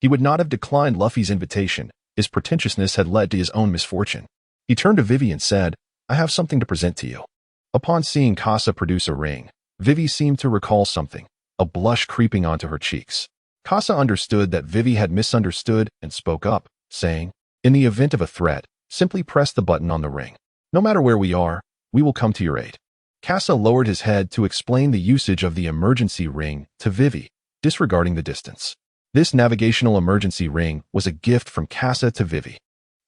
he would not have declined Luffy's invitation. His pretentiousness had led to his own misfortune. He turned to Vivi and said, "I have something to present to you." Upon seeing Casa produce a ring, Vivi seemed to recall something, a blush creeping onto her cheeks. Casa understood that Vivi had misunderstood and spoke up, saying, "In the event of a threat, simply press the button on the ring. No matter where we are, we will come to your aid." Casa lowered his head to explain the usage of the emergency ring to Vivi, disregarding the distance. This navigational emergency ring was a gift from Casa to Vivi.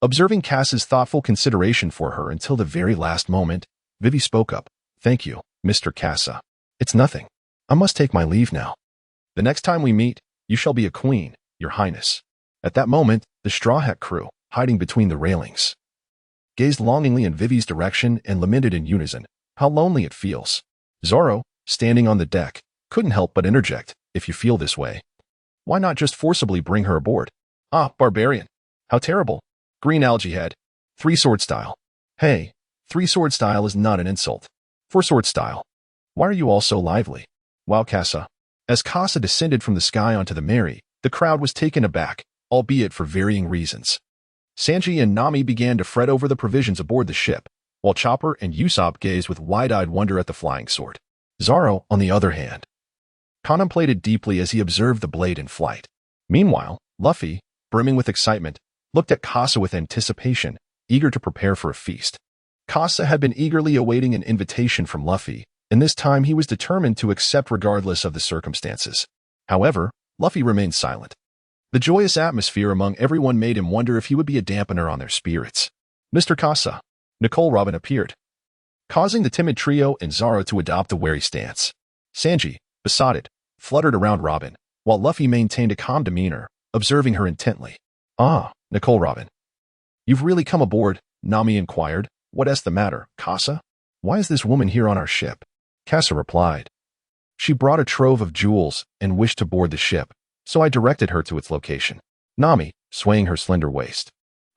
Observing Casa's thoughtful consideration for her until the very last moment, Vivi spoke up. "Thank you, Mr. Casa. It's nothing. I must take my leave now. The next time we meet, you shall be a queen, your highness." At that moment, the Straw Hat crew, hiding between the railings, gazed longingly in Vivi's direction and lamented in unison, "How lonely it feels." Zoro, standing on the deck, couldn't help but interject, "If you feel this way, why not just forcibly bring her aboard?" "Ah, barbarian. How terrible. Green algae head. Three-sword style." "Hey, three-sword style is not an insult. Four-sword style. Why are you all so lively?" "Wow, Casa." As Casa descended from the sky onto the Mary, the crowd was taken aback, albeit for varying reasons. Sanji and Nami began to fret over the provisions aboard the ship, while Chopper and Usopp gazed with wide-eyed wonder at the flying sword. Zoro, on the other hand, contemplated deeply as he observed the blade in flight. Meanwhile, Luffy, brimming with excitement, looked at Casa with anticipation, eager to prepare for a feast. Casa had been eagerly awaiting an invitation from Luffy, and this time he was determined to accept regardless of the circumstances. However, Luffy remained silent. The joyous atmosphere among everyone made him wonder if he would be a dampener on their spirits. "Mr. Casa." Nicole Robin appeared, causing the timid trio and Zoro to adopt a wary stance. Sanji, besotted, fluttered around Robin, while Luffy maintained a calm demeanor, observing her intently. "Ah, Nicole Robin. You've really come aboard?" Nami inquired. "What's the matter, Casa? Why is this woman here on our ship?" Casa replied, "She brought a trove of jewels and wished to board the ship, so I directed her to its location." Nami, swaying her slender waist,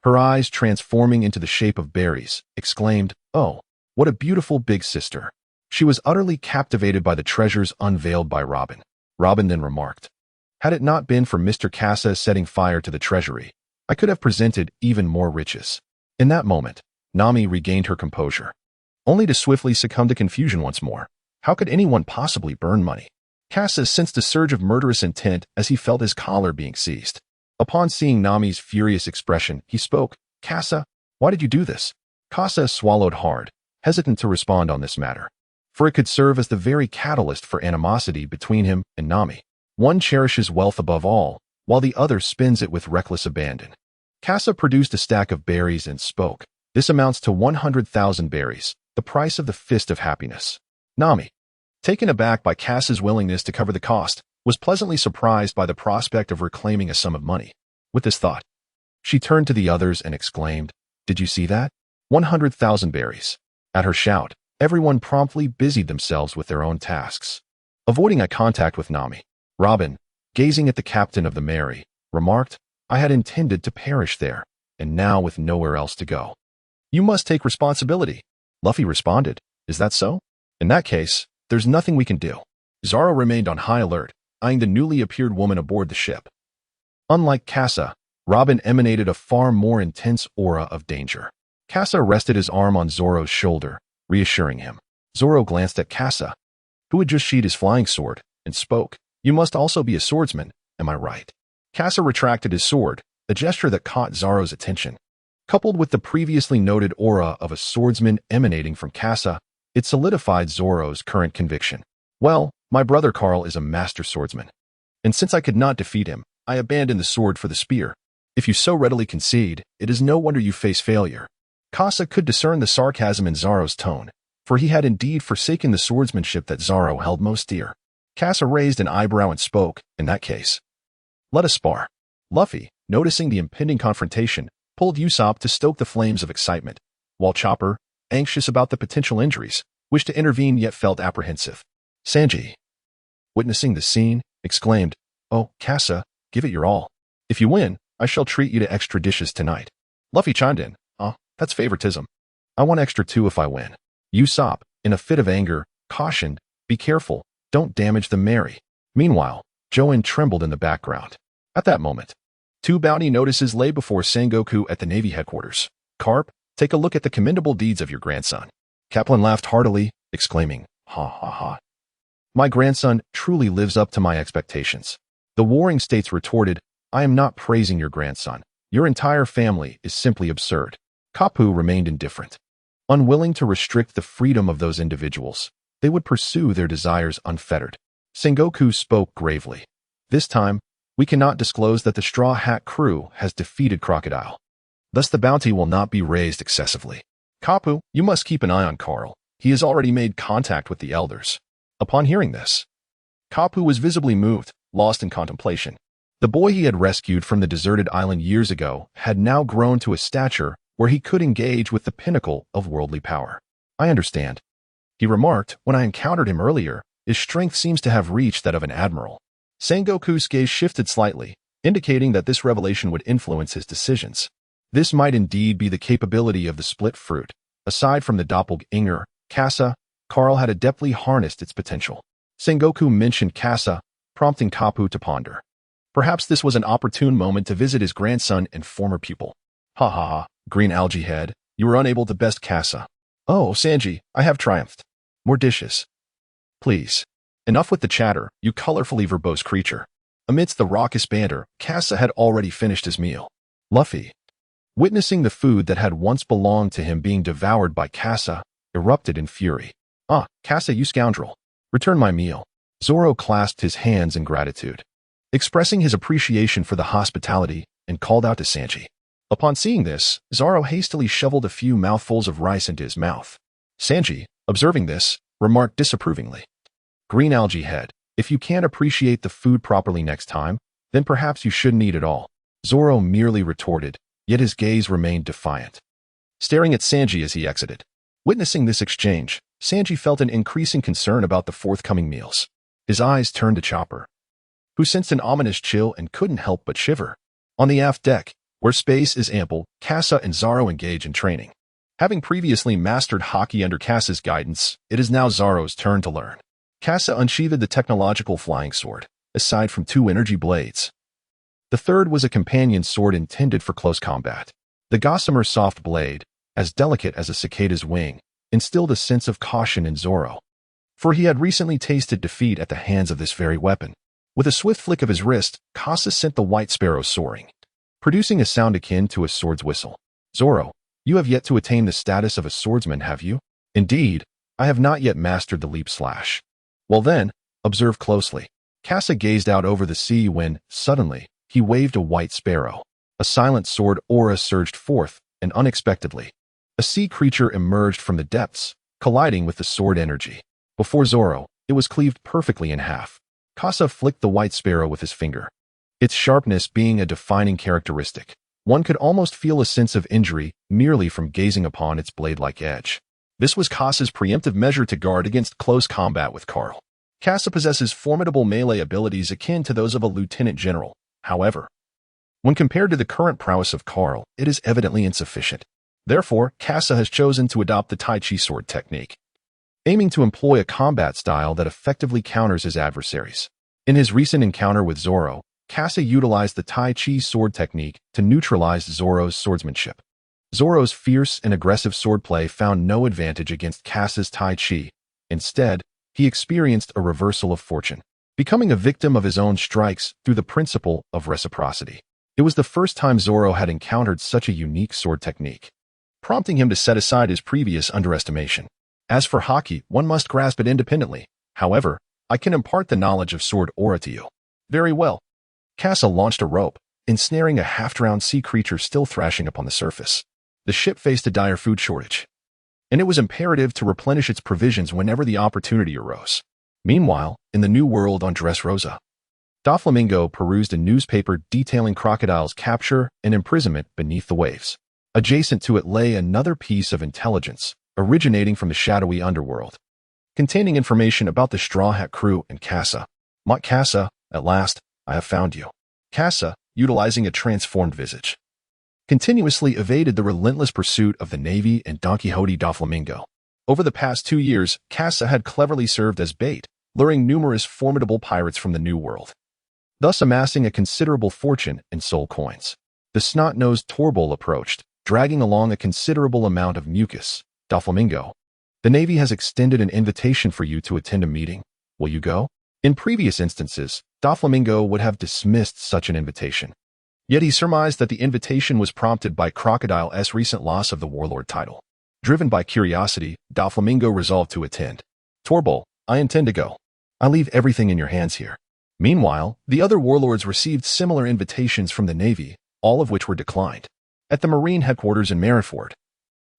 her eyes transforming into the shape of berries, exclaimed, "Oh, what a beautiful big sister." She was utterly captivated by the treasures unveiled by Robin. Robin then remarked, "Had it not been for Mr. Casa setting fire to the treasury, I could have presented even more riches." In that moment, Nami regained her composure, only to swiftly succumb to confusion once more. How could anyone possibly burn money? Casa sensed a surge of murderous intent as he felt his collar being seized. Upon seeing Nami's furious expression, he spoke, "Casa, why did you do this?" Casa swallowed hard, hesitant to respond on this matter, for it could serve as the very catalyst for animosity between him and Nami. One cherishes wealth above all, while the other spends it with reckless abandon. Casa produced a stack of berries and spoke, "This amounts to 100,000 berries, the price of the fist of happiness." Nami, taken aback by Casa's willingness to cover the cost, was pleasantly surprised by the prospect of reclaiming a sum of money. With this thought, she turned to the others and exclaimed, "Did you see that? 100,000 berries." At her shout, everyone promptly busied themselves with their own tasks. Avoiding eye contact with Nami, Robin, gazing at the captain of the Mary, remarked, "I had intended to perish there, and now with nowhere else to go." "You must take responsibility," Luffy responded. "Is that so? In that case, there's nothing we can do." Zoro remained on high alert, eyeing the newly appeared woman aboard the ship. Unlike Casa, Robin emanated a far more intense aura of danger. Casa rested his arm on Zoro's shoulder, reassuring him. Zoro glanced at Casa, who had just sheathed his flying sword, and spoke, "You must also be a swordsman, am I right?" Casa retracted his sword, a gesture that caught Zoro's attention. Coupled with the previously noted aura of a swordsman emanating from Casa, it solidified Zoro's current conviction. "Well, my brother Carl is a master swordsman, and since I could not defeat him, I abandoned the sword for the spear. If you so readily concede, it is no wonder you face failure." Casa could discern the sarcasm in Zoro's tone, for he had indeed forsaken the swordsmanship that Zoro held most dear. Casa raised an eyebrow and spoke, "In that case, let us spar." Luffy, noticing the impending confrontation, pulled Usopp to stoke the flames of excitement, while Chopper, anxious about the potential injuries, wished to intervene yet felt apprehensive. Sanji, witnessing the scene, exclaimed, "Oh, Casa, give it your all. If you win, I shall treat you to extra dishes tonight." Luffy chimed in, "Oh, that's favoritism. I want extra too if I win." Usopp, in a fit of anger, cautioned, "Be careful, don't damage the Mary." Meanwhile, Join trembled in the background. At that moment, 2 bounty notices lay before Sengoku at the Navy headquarters. "Carp, take a look at the commendable deeds of your grandson." Kaplan laughed heartily, exclaiming, "Ha ha ha. My grandson truly lives up to my expectations. The Warring States retorted, I am not praising your grandson. Your entire family is simply absurd. Kapu remained indifferent. Unwilling to restrict the freedom of those individuals, they would pursue their desires unfettered. Sengoku spoke gravely. This time, we cannot disclose that the Straw Hat crew has defeated Crocodile. Thus the bounty will not be raised excessively. Kapu, you must keep an eye on Carl. He has already made contact with the elders. Upon hearing this, Kapu was visibly moved, lost in contemplation. The boy he had rescued from the deserted island years ago had now grown to a stature where he could engage with the pinnacle of worldly power. I understand. He remarked, when I encountered him earlier, his strength seems to have reached that of an admiral. Sengoku's gaze shifted slightly, indicating that this revelation would influence his decisions. This might indeed be the capability of the split fruit. Aside from the doppelganger, Kasa, Carl had adeptly harnessed its potential. Sengoku mentioned Kasa, prompting Kapu to ponder. Perhaps this was an opportune moment to visit his grandson and former pupil. Ha ha ha, green algae head, you were unable to best Kasa. Oh, Sanji, I have triumphed. More dishes. Please. Enough with the chatter, you colorfully verbose creature. Amidst the raucous banter, Kasa had already finished his meal. Luffy, witnessing the food that had once belonged to him being devoured by Kasa, erupted in fury. Ah, Kasa, you scoundrel. Return my meal. Zoro clasped his hands in gratitude, expressing his appreciation for the hospitality, and called out to Sanji. Upon seeing this, Zoro hastily shoveled a few mouthfuls of rice into his mouth. Sanji, observing this, remarked disapprovingly. Green algae head, if you can't appreciate the food properly next time, then perhaps you shouldn't eat at all. Zoro merely retorted, yet his gaze remained defiant, staring at Sanji as he exited. Witnessing this exchange, Sanji felt an increasing concern about the forthcoming meals. His eyes turned to Chopper, who sensed an ominous chill and couldn't help but shiver. On the aft deck, where space is ample, Kasa and Zoro engage in training. Having previously mastered Haki under Kasa's guidance, it is now Zoro's turn to learn. Kasa unsheathed the technological flying sword, aside from 2 energy blades. The third was a companion sword intended for close combat. The gossamer soft blade, as delicate as a cicada's wing, instilled a sense of caution in Zoro, for he had recently tasted defeat at the hands of this very weapon. With a swift flick of his wrist, Kasa sent the white sparrow soaring, producing a sound akin to a sword's whistle. Zoro, you have yet to attain the status of a swordsman, have you? Indeed, I have not yet mastered the leap slash. Well then, observe closely. Kasa gazed out over the sea when, suddenly, he waved a white sparrow. A silent sword aura surged forth, and unexpectedly, a sea creature emerged from the depths, colliding with the sword energy. Before Zoro, it was cleaved perfectly in half. Kasa flicked the white sparrow with his finger, its sharpness being a defining characteristic. One could almost feel a sense of injury merely from gazing upon its blade-like edge. This was Kasa's preemptive measure to guard against close combat with Carl. Kasa possesses formidable melee abilities akin to those of a lieutenant general. However, when compared to the current prowess of Carl, it is evidently insufficient. Therefore, Kasa has chosen to adopt the Tai Chi sword technique, aiming to employ a combat style that effectively counters his adversaries. In his recent encounter with Zoro, Kasa utilized the Tai Chi sword technique to neutralize Zoro's swordsmanship. Zoro's fierce and aggressive swordplay found no advantage against Kasa's Tai Chi. Instead, he experienced a reversal of fortune, becoming a victim of his own strikes through the principle of reciprocity. It was the first time Zoro had encountered such a unique sword technique, prompting him to set aside his previous underestimation. As for Haki, one must grasp it independently. However, I can impart the knowledge of sword aura to you. Very well. Kasa launched a rope, ensnaring a half-drowned sea creature still thrashing upon the surface. The ship faced a dire food shortage, and it was imperative to replenish its provisions whenever the opportunity arose. Meanwhile, in the New World on Dressrosa, Doflamingo perused a newspaper detailing Crocodile's capture and imprisonment beneath the waves. Adjacent to it lay another piece of intelligence, originating from the shadowy underworld, containing information about the Straw Hat crew and Kasa. Mont Kasa, at last, I have found you. Kasa, utilizing a transformed visage, continuously evaded the relentless pursuit of the Navy and Don Quixote Doflamingo. Over the past 2 years, Kasa had cleverly served as bait, luring numerous formidable pirates from the New World, thus amassing a considerable fortune in soul coins. The snot-nosed Torbol approached, dragging along a considerable amount of mucus. Doflamingo, the Navy has extended an invitation for you to attend a meeting. Will you go? In previous instances, Doflamingo would have dismissed such an invitation. Yet he surmised that the invitation was prompted by Crocodile's recent loss of the warlord title. Driven by curiosity, Doflamingo resolved to attend. Torbol, I intend to go. I leave everything in your hands here. Meanwhile, the other warlords received similar invitations from the Navy, all of which were declined. At the Marine headquarters in Marineford,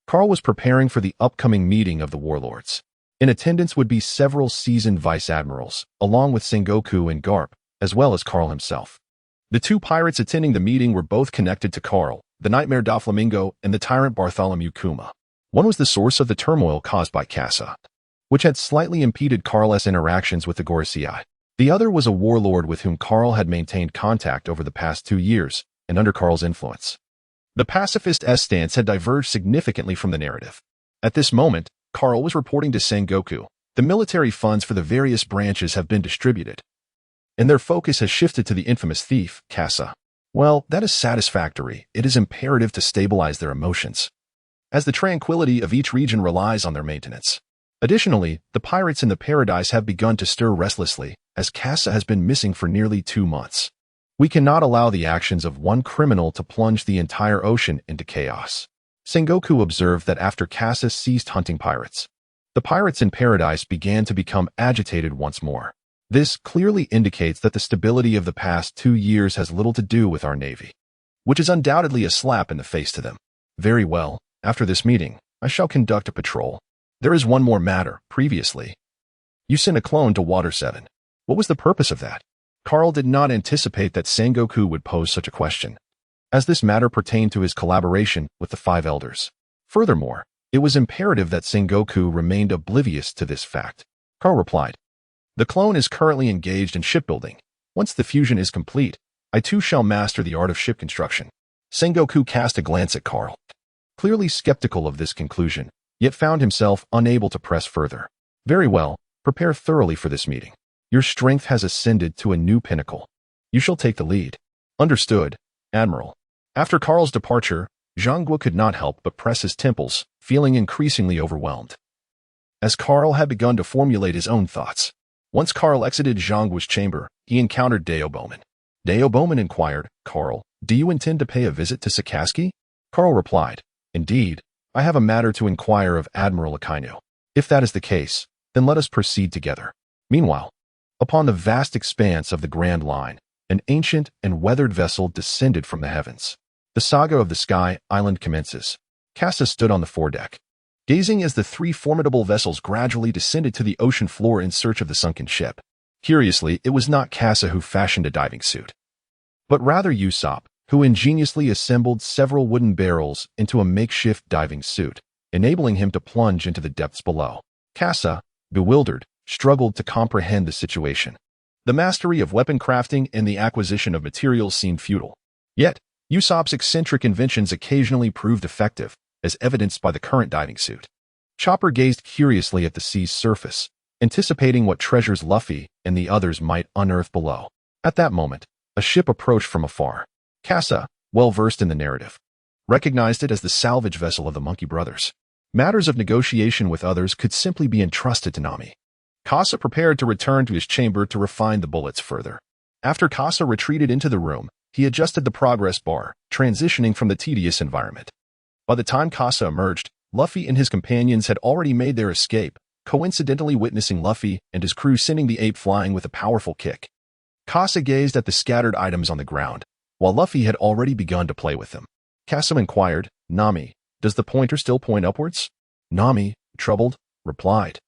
Carl was preparing for the upcoming meeting of the warlords. In attendance would be several seasoned vice admirals, along with Sengoku and Garp, as well as Carl himself. The two pirates attending the meeting were both connected to Carl, the nightmare Doflamingo, and the tyrant Bartholomew Kuma. One was the source of the turmoil caused by Casa, which had slightly impeded Carl's interactions with the Gorosei. The other was a warlord with whom Carl had maintained contact over the past 2 years, and under Carl's influence. The pacifist's stance had diverged significantly from the narrative. At this moment, Carl was reporting to Sengoku, the military funds for the various branches have been distributed, and their focus has shifted to the infamous thief, Casa. Well, that is satisfactory. It is imperative to stabilize their emotions, as the tranquility of each region relies on their maintenance. Additionally, the pirates in the paradise have begun to stir restlessly, as Casa has been missing for nearly 2 months. We cannot allow the actions of one criminal to plunge the entire ocean into chaos. Sengoku observed that after Casa ceased hunting pirates, the pirates in paradise began to become agitated once more. This clearly indicates that the stability of the past 2 years has little to do with our Navy, which is undoubtedly a slap in the face to them. Very well, after this meeting, I shall conduct a patrol. There is one more matter. Previously, you sent a clone to Water 7. What was the purpose of that? Carl did not anticipate that Sengoku would pose such a question, as this matter pertained to his collaboration with the 5 elders. Furthermore, it was imperative that Sengoku remained oblivious to this fact. Carl replied, "The clone is currently engaged in shipbuilding. Once the fusion is complete, I too shall master the art of ship construction." Sengoku cast a glance at Carl, clearly skeptical of this conclusion, yet found himself unable to press further. "Very well, prepare thoroughly for this meeting. Your strength has ascended to a new pinnacle. You shall take the lead." "Understood, Admiral." After Carl's departure, Zhang Guo could not help but press his temples, feeling increasingly overwhelmed, as Carl had begun to formulate his own thoughts. Once Carl exited Zhang Guo's chamber, he encountered Deo Bowman. Deo Bowman inquired, "Carl, do you intend to pay a visit to Sakaski?" Carl replied, "Indeed, I have a matter to inquire of Admiral Akainu. If that is the case, then let us proceed together." Meanwhile, upon the vast expanse of the Grand Line, an ancient and weathered vessel descended from the heavens. The saga of the Sky Island commences. Casa stood on the foredeck, gazing as the 3 formidable vessels gradually descended to the ocean floor in search of the sunken ship. Curiously, it was not Casa who fashioned a diving suit, but rather Usopp, who ingeniously assembled several wooden barrels into a makeshift diving suit, enabling him to plunge into the depths below. Casa, bewildered, struggled to comprehend the situation. The mastery of weapon crafting and the acquisition of materials seemed futile. Yet, Usopp's eccentric inventions occasionally proved effective, as evidenced by the current diving suit. Chopper gazed curiously at the sea's surface, anticipating what treasures Luffy and the others might unearth below. At that moment, a ship approached from afar. Casa, well versed in the narrative, recognized it as the salvage vessel of the Monkey Brothers. Matters of negotiation with others could simply be entrusted to Nami. Casa prepared to return to his chamber to refine the bullets further. After Casa retreated into the room, he adjusted the progress bar, transitioning from the tedious environment. By the time Casa emerged, Luffy and his companions had already made their escape, coincidentally witnessing Luffy and his crew sending the ape flying with a powerful kick. Casa gazed at the scattered items on the ground, while Luffy had already begun to play with them. Casa inquired, "Nami, does the pointer still point upwards?" Nami, troubled, replied,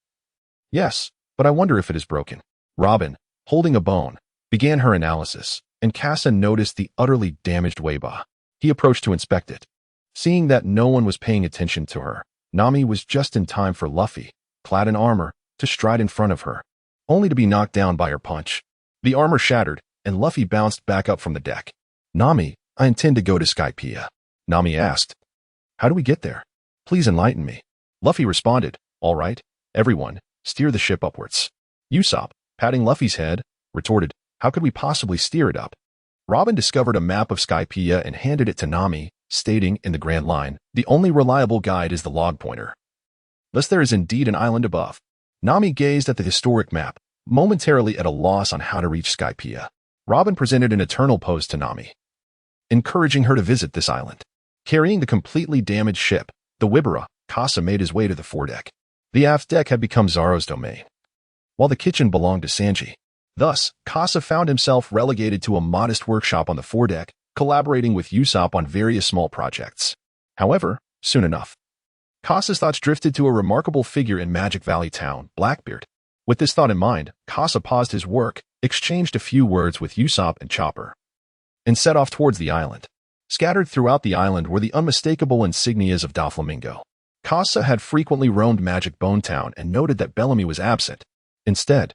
"Yes, but I wonder if it is broken." Robin, holding a bone, began her analysis, and Casa noticed the utterly damaged Weiba. He approached to inspect it. Seeing that no one was paying attention to her, Nami was just in time for Luffy, clad in armor, to stride in front of her, only to be knocked down by her punch. The armor shattered, and Luffy bounced back up from the deck. "Nami, I intend to go to Skypiea." Nami asked, "How do we get there? Please enlighten me." Luffy responded, "All right, everyone, steer the ship upwards." Usopp, patting Luffy's head, retorted, "How could we possibly steer it up?" Robin discovered a map of Skypiea and handed it to Nami, stating in the Grand Line, "The only reliable guide is the log pointer. Thus there is indeed an island above." Nami gazed at the historic map, momentarily at a loss on how to reach Skypiea. Robin presented an eternal pose to Nami, encouraging her to visit this island. Carrying the completely damaged ship, the Wibera, Kasa made his way to the foredeck. The aft deck had become Zoro's domain, while the kitchen belonged to Sanji. Thus, Kasa found himself relegated to a modest workshop on the foredeck, collaborating with Usopp on various small projects. However, soon enough, Kasa's thoughts drifted to a remarkable figure in Magic Valley town, Blackbeard. With this thought in mind, Kasa paused his work, exchanged a few words with Usopp and Chopper, and set off towards the island. Scattered throughout the island were the unmistakable insignias of Doflamingo. Kasa had frequently roamed Magic Bone Town and noted that Bellamy was absent. Instead,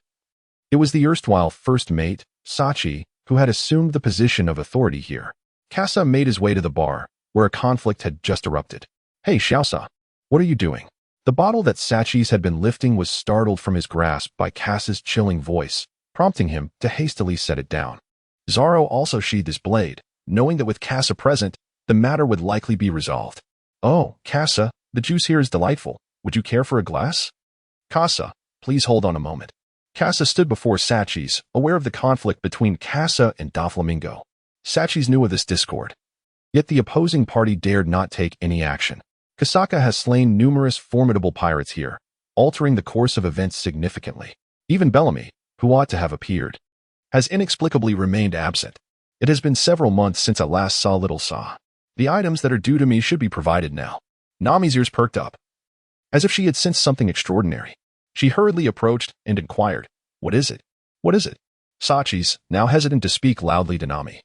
it was the erstwhile first mate, Sachi, who had assumed the position of authority here. Kasa made his way to the bar, where a conflict had just erupted. "Hey, Xiaosa, what are you doing?" The bottle that Sachi's had been lifting was startled from his grasp by Kasa's chilling voice, prompting him to hastily set it down. Zoro also sheathed his blade, knowing that with Kasa present, the matter would likely be resolved. "Oh, Kasa, the juice here is delightful. Would you care for a glass?" "Kasa, please hold on a moment." Kasa stood before Sachi's, aware of the conflict between Kasa and Doflamingo. Sachi's knew of this discord, yet the opposing party dared not take any action. Kasaka has slain numerous formidable pirates here, altering the course of events significantly. Even Bellamy, who ought to have appeared, has inexplicably remained absent. It has been several months since I last saw Little Saw. The items that are due to me should be provided now. Nami's ears perked up, as if she had sensed something extraordinary. She hurriedly approached and inquired, "What is it? What is it?" Sachi's, now hesitant to speak loudly to Nami,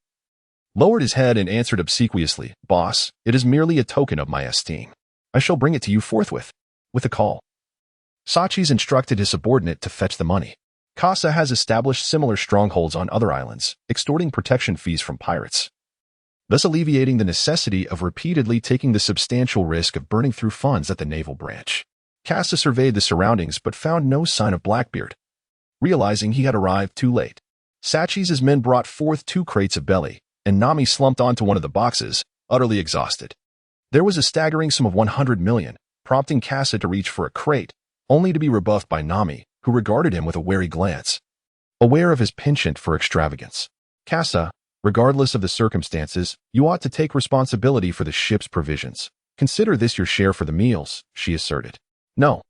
lowered his head and answered obsequiously, "Boss, it is merely a token of my esteem. I shall bring it to you forthwith, with a call." Sachi's instructed his subordinate to fetch the money. Kasa has established similar strongholds on other islands, extorting protection fees from pirates, thus alleviating the necessity of repeatedly taking the substantial risk of burning through funds at the naval branch. Kasa surveyed the surroundings but found no sign of Blackbeard. Realizing he had arrived too late, Sachi's men brought forth 2 crates of belly, and Nami slumped onto one of the boxes, utterly exhausted. There was a staggering sum of 100 million, prompting Kasa to reach for a crate, only to be rebuffed by Nami, who regarded him with a wary glance, aware of his penchant for extravagance. "Kasa, regardless of the circumstances, you ought to take responsibility for the ship's provisions. Consider this your share for the meals," she asserted. "No,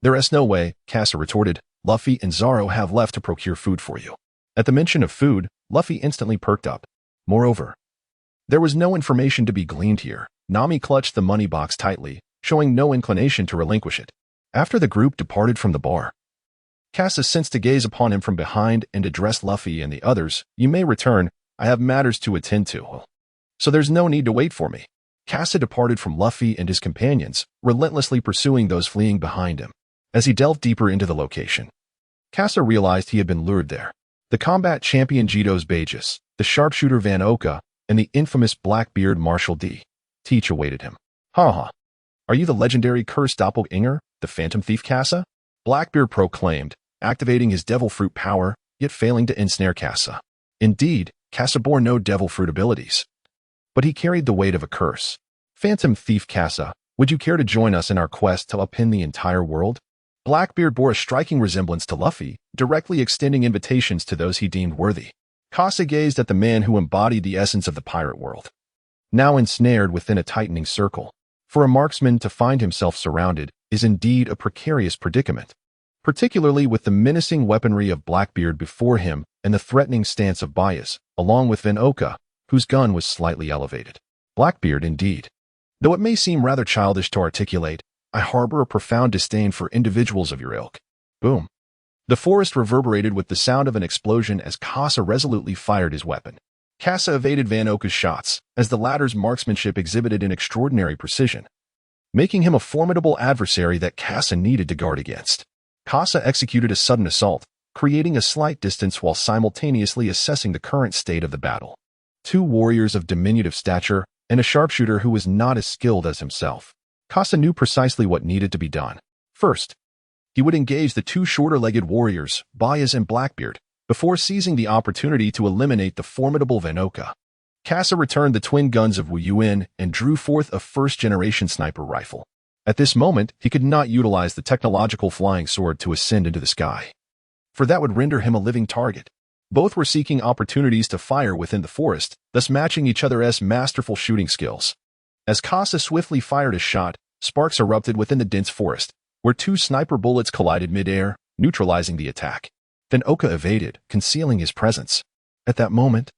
there is no way," Kasa retorted. "Luffy and Zoro have left to procure food for you." At the mention of food, Luffy instantly perked up. Moreover, there was no information to be gleaned here. Nami clutched the money box tightly, showing no inclination to relinquish it. After the group departed from the bar, Kasa sensed to gaze upon him from behind and addressed Luffy and the others. "You may return. I have matters to attend to, so there's no need to wait for me." Kasa departed from Luffy and his companions, relentlessly pursuing those fleeing behind him. As he delved deeper into the location, Kasa realized he had been lured there. The combat champion Jito's Bagus, the sharpshooter Van Oka, and the infamous Blackbeard Marshal D. Teach awaited him. "Ha! Are you the legendary cursed doppelganger, the phantom thief Kasa?" Blackbeard proclaimed, activating his devil fruit power, yet failing to ensnare Kasa. Indeed, Kasa bore no devil fruit abilities, but he carried the weight of a curse. "Phantom thief Kasa, would you care to join us in our quest to upend the entire world?" Blackbeard bore a striking resemblance to Luffy, directly extending invitations to those he deemed worthy. Kasa gazed at the man who embodied the essence of the pirate world, now ensnared within a tightening circle. For a marksman to find himself surrounded is indeed a precarious predicament, particularly with the menacing weaponry of Blackbeard before him and the threatening stance of Bagus, along with Van Oka, whose gun was slightly elevated. Blackbeard, indeed. Though it may seem rather childish to articulate, I harbor a profound disdain for individuals of your ilk. Boom. The forest reverberated with the sound of an explosion as Kasa resolutely fired his weapon. Kasa evaded Van Oka's shots, as the latter's marksmanship exhibited an extraordinary precision, making him a formidable adversary that Kasa needed to guard against. Kasa executed a sudden assault, creating a slight distance while simultaneously assessing the current state of the battle. 2 warriors of diminutive stature and a sharpshooter who was not as skilled as himself. Kasa knew precisely what needed to be done. First, he would engage the 2 shorter-legged warriors, Bagus and Blackbeard, before seizing the opportunity to eliminate the formidable Van Oka. Kasa returned the twin guns of Wu Yuen and drew forth a first-generation sniper rifle. At this moment, he could not utilize the technological flying sword to ascend into the sky. for that would render him a living target. Both were seeking opportunities to fire within the forest, thus matching each other's masterful shooting skills. As Casa swiftly fired a shot, sparks erupted within the dense forest, where two sniper bullets collided mid-air, neutralizing the attack. Then Oka evaded, concealing his presence. At that moment,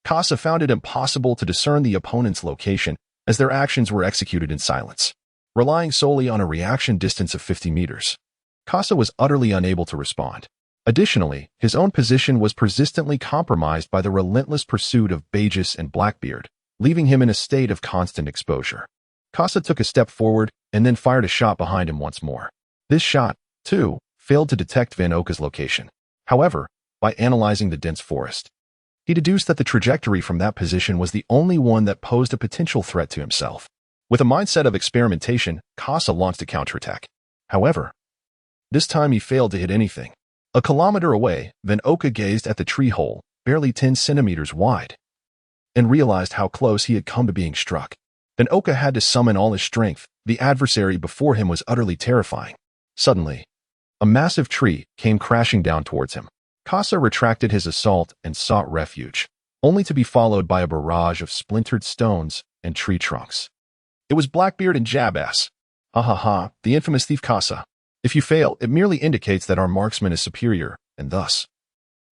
Casa found it impossible to discern the opponent's location as their actions were executed in silence. Relying solely on a reaction distance of 50 meters, Casa was utterly unable to respond. Additionally, his own position was persistently compromised by the relentless pursuit of Verge and Blackbeard, leaving him in a state of constant exposure. Casa took a step forward and then fired a shot behind him once more. This shot, too, failed to detect Vinsmoke's location. However, by analyzing the dense forest, he deduced that the trajectory from that position was the only one that posed a potential threat to himself. With a mindset of experimentation, Casa launched a counterattack. However, this time he failed to hit anything. A kilometer away, Vinsmoke gazed at the tree hole, barely 10 centimeters wide, and realized how close he had come to being struck. Vinsmoke had to summon all his strength. The adversary before him was utterly terrifying. Suddenly, a massive tree came crashing down towards him. Casa retracted his assault and sought refuge, only to be followed by a barrage of splintered stones and tree trunks. It was Blackbeard and Jabbass. The infamous thief Casa. If you fail, it merely indicates that our marksman is superior, and thus,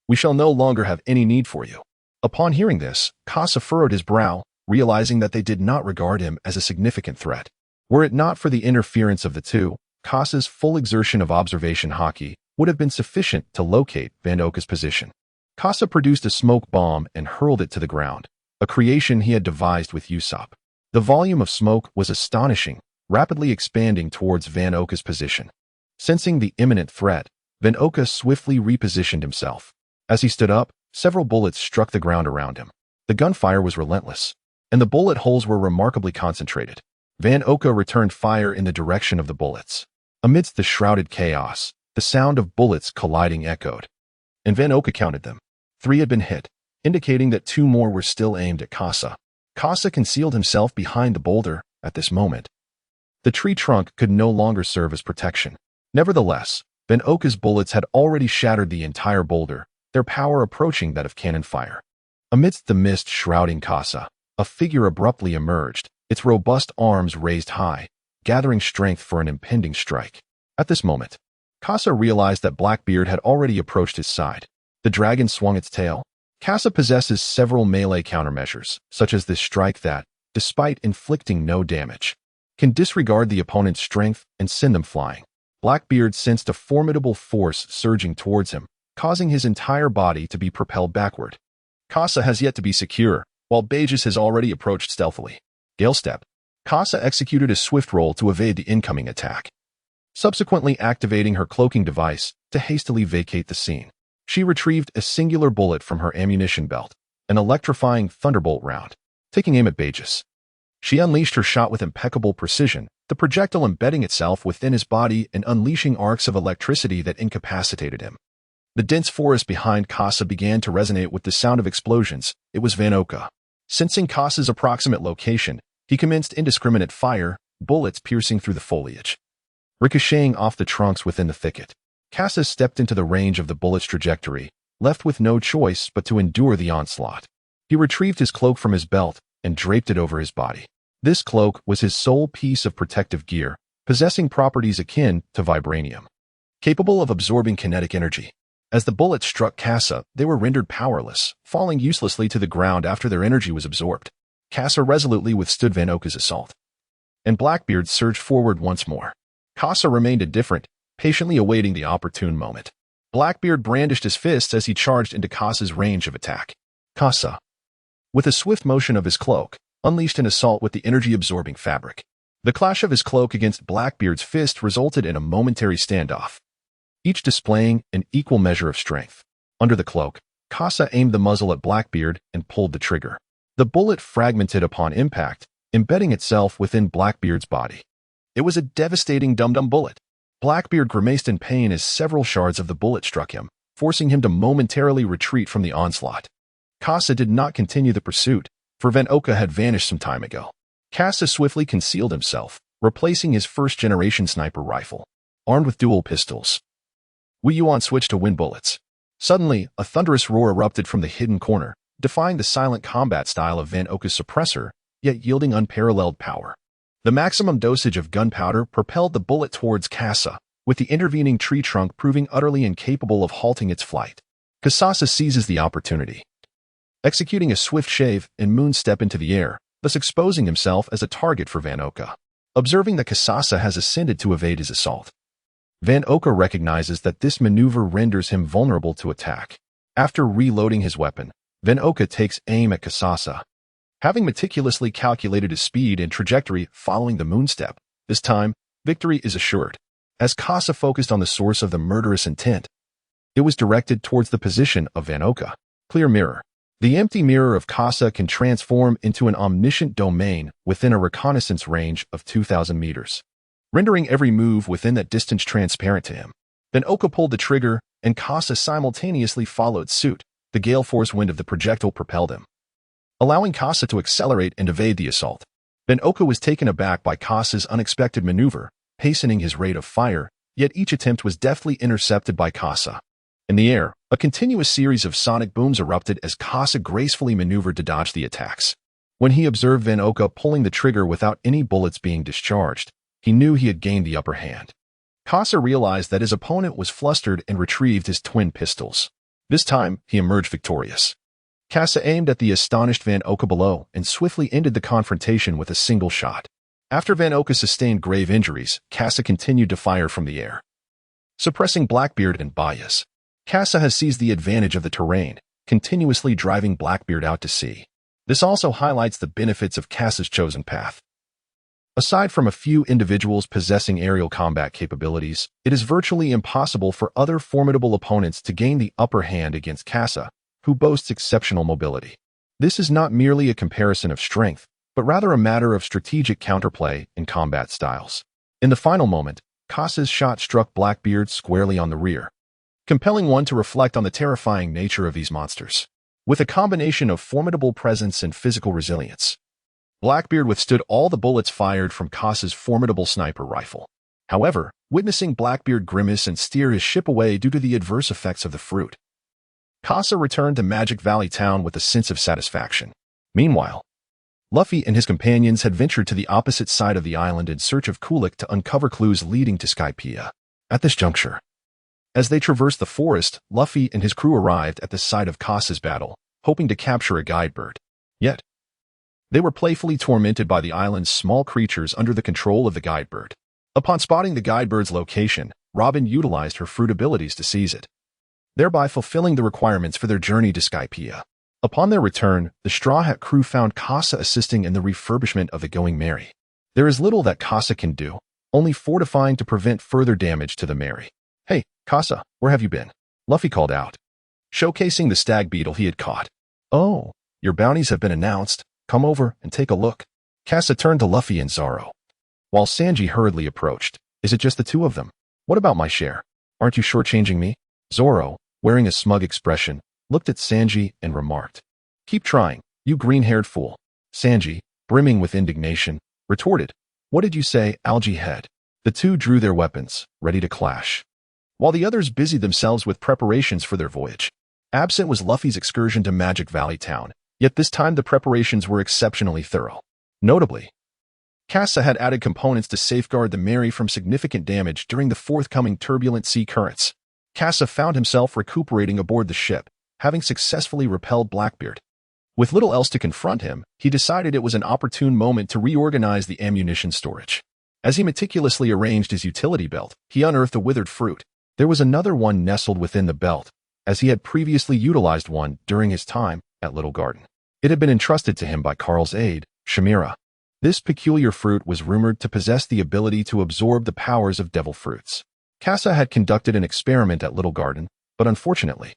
we shall no longer have any need for you. Upon hearing this, Casa furrowed his brow, realizing that they did not regard him as a significant threat. Were it not for the interference of the two, Casa's full exertion of observation haki would have been sufficient to locate Vinsmoke's position. Casa produced a smoke bomb and hurled it to the ground, a creation he had devised with Usopp. The volume of smoke was astonishing, rapidly expanding towards Vinsmoke's position. Sensing the imminent threat, Vinsmoke swiftly repositioned himself. As he stood up, several bullets struck the ground around him. The gunfire was relentless, and the bullet holes were remarkably concentrated. Vinsmoke returned fire in the direction of the bullets. Amidst the shrouded chaos, the sound of bullets colliding echoed, and Vinsmoke counted them. 3 had been hit, indicating that 2 more were still aimed at Casa. Casa concealed himself behind the boulder. At this moment, the tree trunk could no longer serve as protection. Nevertheless, Vinsmoke's bullets had already shattered the entire boulder, their power approaching that of cannon fire. Amidst the mist shrouding Casa, a figure abruptly emerged, its robust arms raised high, gathering strength for an impending strike. At this moment, Casa realized that Blackbeard had already approached his side. The dragon swung its tail. Casa possesses several melee countermeasures, such as this strike that, despite inflicting no damage, can disregard the opponent's strength and send them flying. Blackbeard sensed a formidable force surging towards him, causing his entire body to be propelled backward. Casa has yet to be secure, while Verge has already approached stealthily. Gale step. Casa executed a swift roll to evade the incoming attack, subsequently activating her cloaking device to hastily vacate the scene. She retrieved a singular bullet from her ammunition belt, an electrifying thunderbolt round. Taking aim at Verge, she unleashed her shot with impeccable precision, the projectile embedding itself within his body and unleashing arcs of electricity that incapacitated him. The dense forest behind Casa began to resonate with the sound of explosions. It was Vinsmoke. Sensing Casa's approximate location, he commenced indiscriminate fire, bullets piercing through the foliage, ricocheting off the trunks within the thicket. Casa stepped into the range of the bullet's trajectory, left with no choice but to endure the onslaught. He retrieved his cloak from his belt and draped it over his body. This cloak was his sole piece of protective gear, possessing properties akin to vibranium, capable of absorbing kinetic energy. As the bullets struck Casa, they were rendered powerless, falling uselessly to the ground after their energy was absorbed. Casa resolutely withstood Vinsmoke's assault, and Blackbeard surged forward once more. Casa remained indifferent, patiently awaiting the opportune moment. Blackbeard brandished his fists as he charged into Casa's range of attack. Casa, with a swift motion of his cloak, unleashed an assault with the energy-absorbing fabric. The clash of his cloak against Blackbeard's fist resulted in a momentary standoff, each displaying an equal measure of strength. Under the cloak, Casa aimed the muzzle at Blackbeard and pulled the trigger. The bullet fragmented upon impact, embedding itself within Blackbeard's body. It was a devastating dum-dum bullet. Blackbeard grimaced in pain as several shards of the bullet struck him, forcing him to momentarily retreat from the onslaught. Casa did not continue the pursuit, for Vinsmoke had vanished some time ago. Casa swiftly concealed himself, replacing his first-generation sniper rifle, armed with dual pistols. Yuan switched to wind bullets. Suddenly, a thunderous roar erupted from the hidden corner, defying the silent combat style of Van Oka's suppressor, yet yielding unparalleled power. The maximum dosage of gunpowder propelled the bullet towards Kasa, with the intervening tree trunk proving utterly incapable of halting its flight. Kasasa seizes the opportunity, executing a swift shave and moonstep into the air, thus exposing himself as a target for Van Oka. Observing that Kasasa has ascended to evade his assault, Van Oka recognizes that this maneuver renders him vulnerable to attack. After reloading his weapon, Van Oka takes aim at Kasasa. Having meticulously calculated his speed and trajectory following the moonstep, this time, victory is assured. As Kasa focused on the source of the murderous intent, it was directed towards the position of Van Oka. Clear mirror. The empty mirror of Kasa can transform into an omniscient domain within a reconnaissance range of 2,000 meters, rendering every move within that distance transparent to him. Van Oka pulled the trigger, and Kasa simultaneously followed suit. The gale force wind of the projectile propelled him, allowing Kasa to accelerate and evade the assault. Van Oka was taken aback by Kasa's unexpected maneuver, hastening his rate of fire, yet each attempt was deftly intercepted by Kasa. In the air, a continuous series of sonic booms erupted as Kasa gracefully maneuvered to dodge the attacks. When he observed Van Oka pulling the trigger without any bullets being discharged, he knew he had gained the upper hand. Kasa realized that his opponent was flustered and retrieved his twin pistols. This time, he emerged victorious. Kasa aimed at the astonished Van Oka below and swiftly ended the confrontation with a single shot. After Van Oka sustained grave injuries, Kasa continued to fire from the air, suppressing Blackbeard and Bias. Kasa has seized the advantage of the terrain, continuously driving Blackbeard out to sea. This also highlights the benefits of Kasa's chosen path. Aside from a few individuals possessing aerial combat capabilities, it is virtually impossible for other formidable opponents to gain the upper hand against Kasa, who boasts exceptional mobility. This is not merely a comparison of strength, but rather a matter of strategic counterplay in combat styles. In the final moment, Kasa's shot struck Blackbeard squarely on the rear, compelling one to reflect on the terrifying nature of these monsters. With a combination of formidable presence and physical resilience, Blackbeard withstood all the bullets fired from Kasa's formidable sniper rifle. However, witnessing Blackbeard grimace and steer his ship away due to the adverse effects of the fruit, Kasa returned to Magic Valley Town with a sense of satisfaction. Meanwhile, Luffy and his companions had ventured to the opposite side of the island in search of Kulik to uncover clues leading to Skypiea. At this juncture, as they traversed the forest, Luffy and his crew arrived at the site of Kasa's battle, hoping to capture a guide bird. Yet, they were playfully tormented by the island's small creatures under the control of the guide bird. Upon spotting the guide bird's location, Robin utilized her fruit abilities to seize it, thereby fulfilling the requirements for their journey to Skypiea. Upon their return, the Straw Hat crew found Kasa assisting in the refurbishment of the Going Merry. There is little that Kasa can do, only fortifying to prevent further damage to the Merry. "Hey, Kasa, where have you been?" Luffy called out, showcasing the stag beetle he had caught. "Oh, your bounties have been announced. Come over and take a look." Kasa turned to Luffy and Zoro, while Sanji hurriedly approached. "Is it just the two of them? What about my share? Aren't you shortchanging me?" Zoro, wearing a smug expression, looked at Sanji and remarked, "Keep trying, you green-haired fool." Sanji, brimming with indignation, retorted, "What did you say, algae head?" The two drew their weapons, ready to clash, while the others busied themselves with preparations for their voyage. Absent was Luffy's excursion to Magic Valley Town, yet this time the preparations were exceptionally thorough. Notably, Kasa had added components to safeguard the Merry from significant damage during the forthcoming turbulent sea currents. Kasa found himself recuperating aboard the ship, having successfully repelled Blackbeard. With little else to confront him, he decided it was an opportune moment to reorganize the ammunition storage. As he meticulously arranged his utility belt, he unearthed a withered fruit. There was another one nestled within the belt, as he had previously utilized one during his time at Little Garden. It had been entrusted to him by Carl's aide, Shamira. This peculiar fruit was rumored to possess the ability to absorb the powers of devil fruits. Kasa had conducted an experiment at Little Garden, but unfortunately,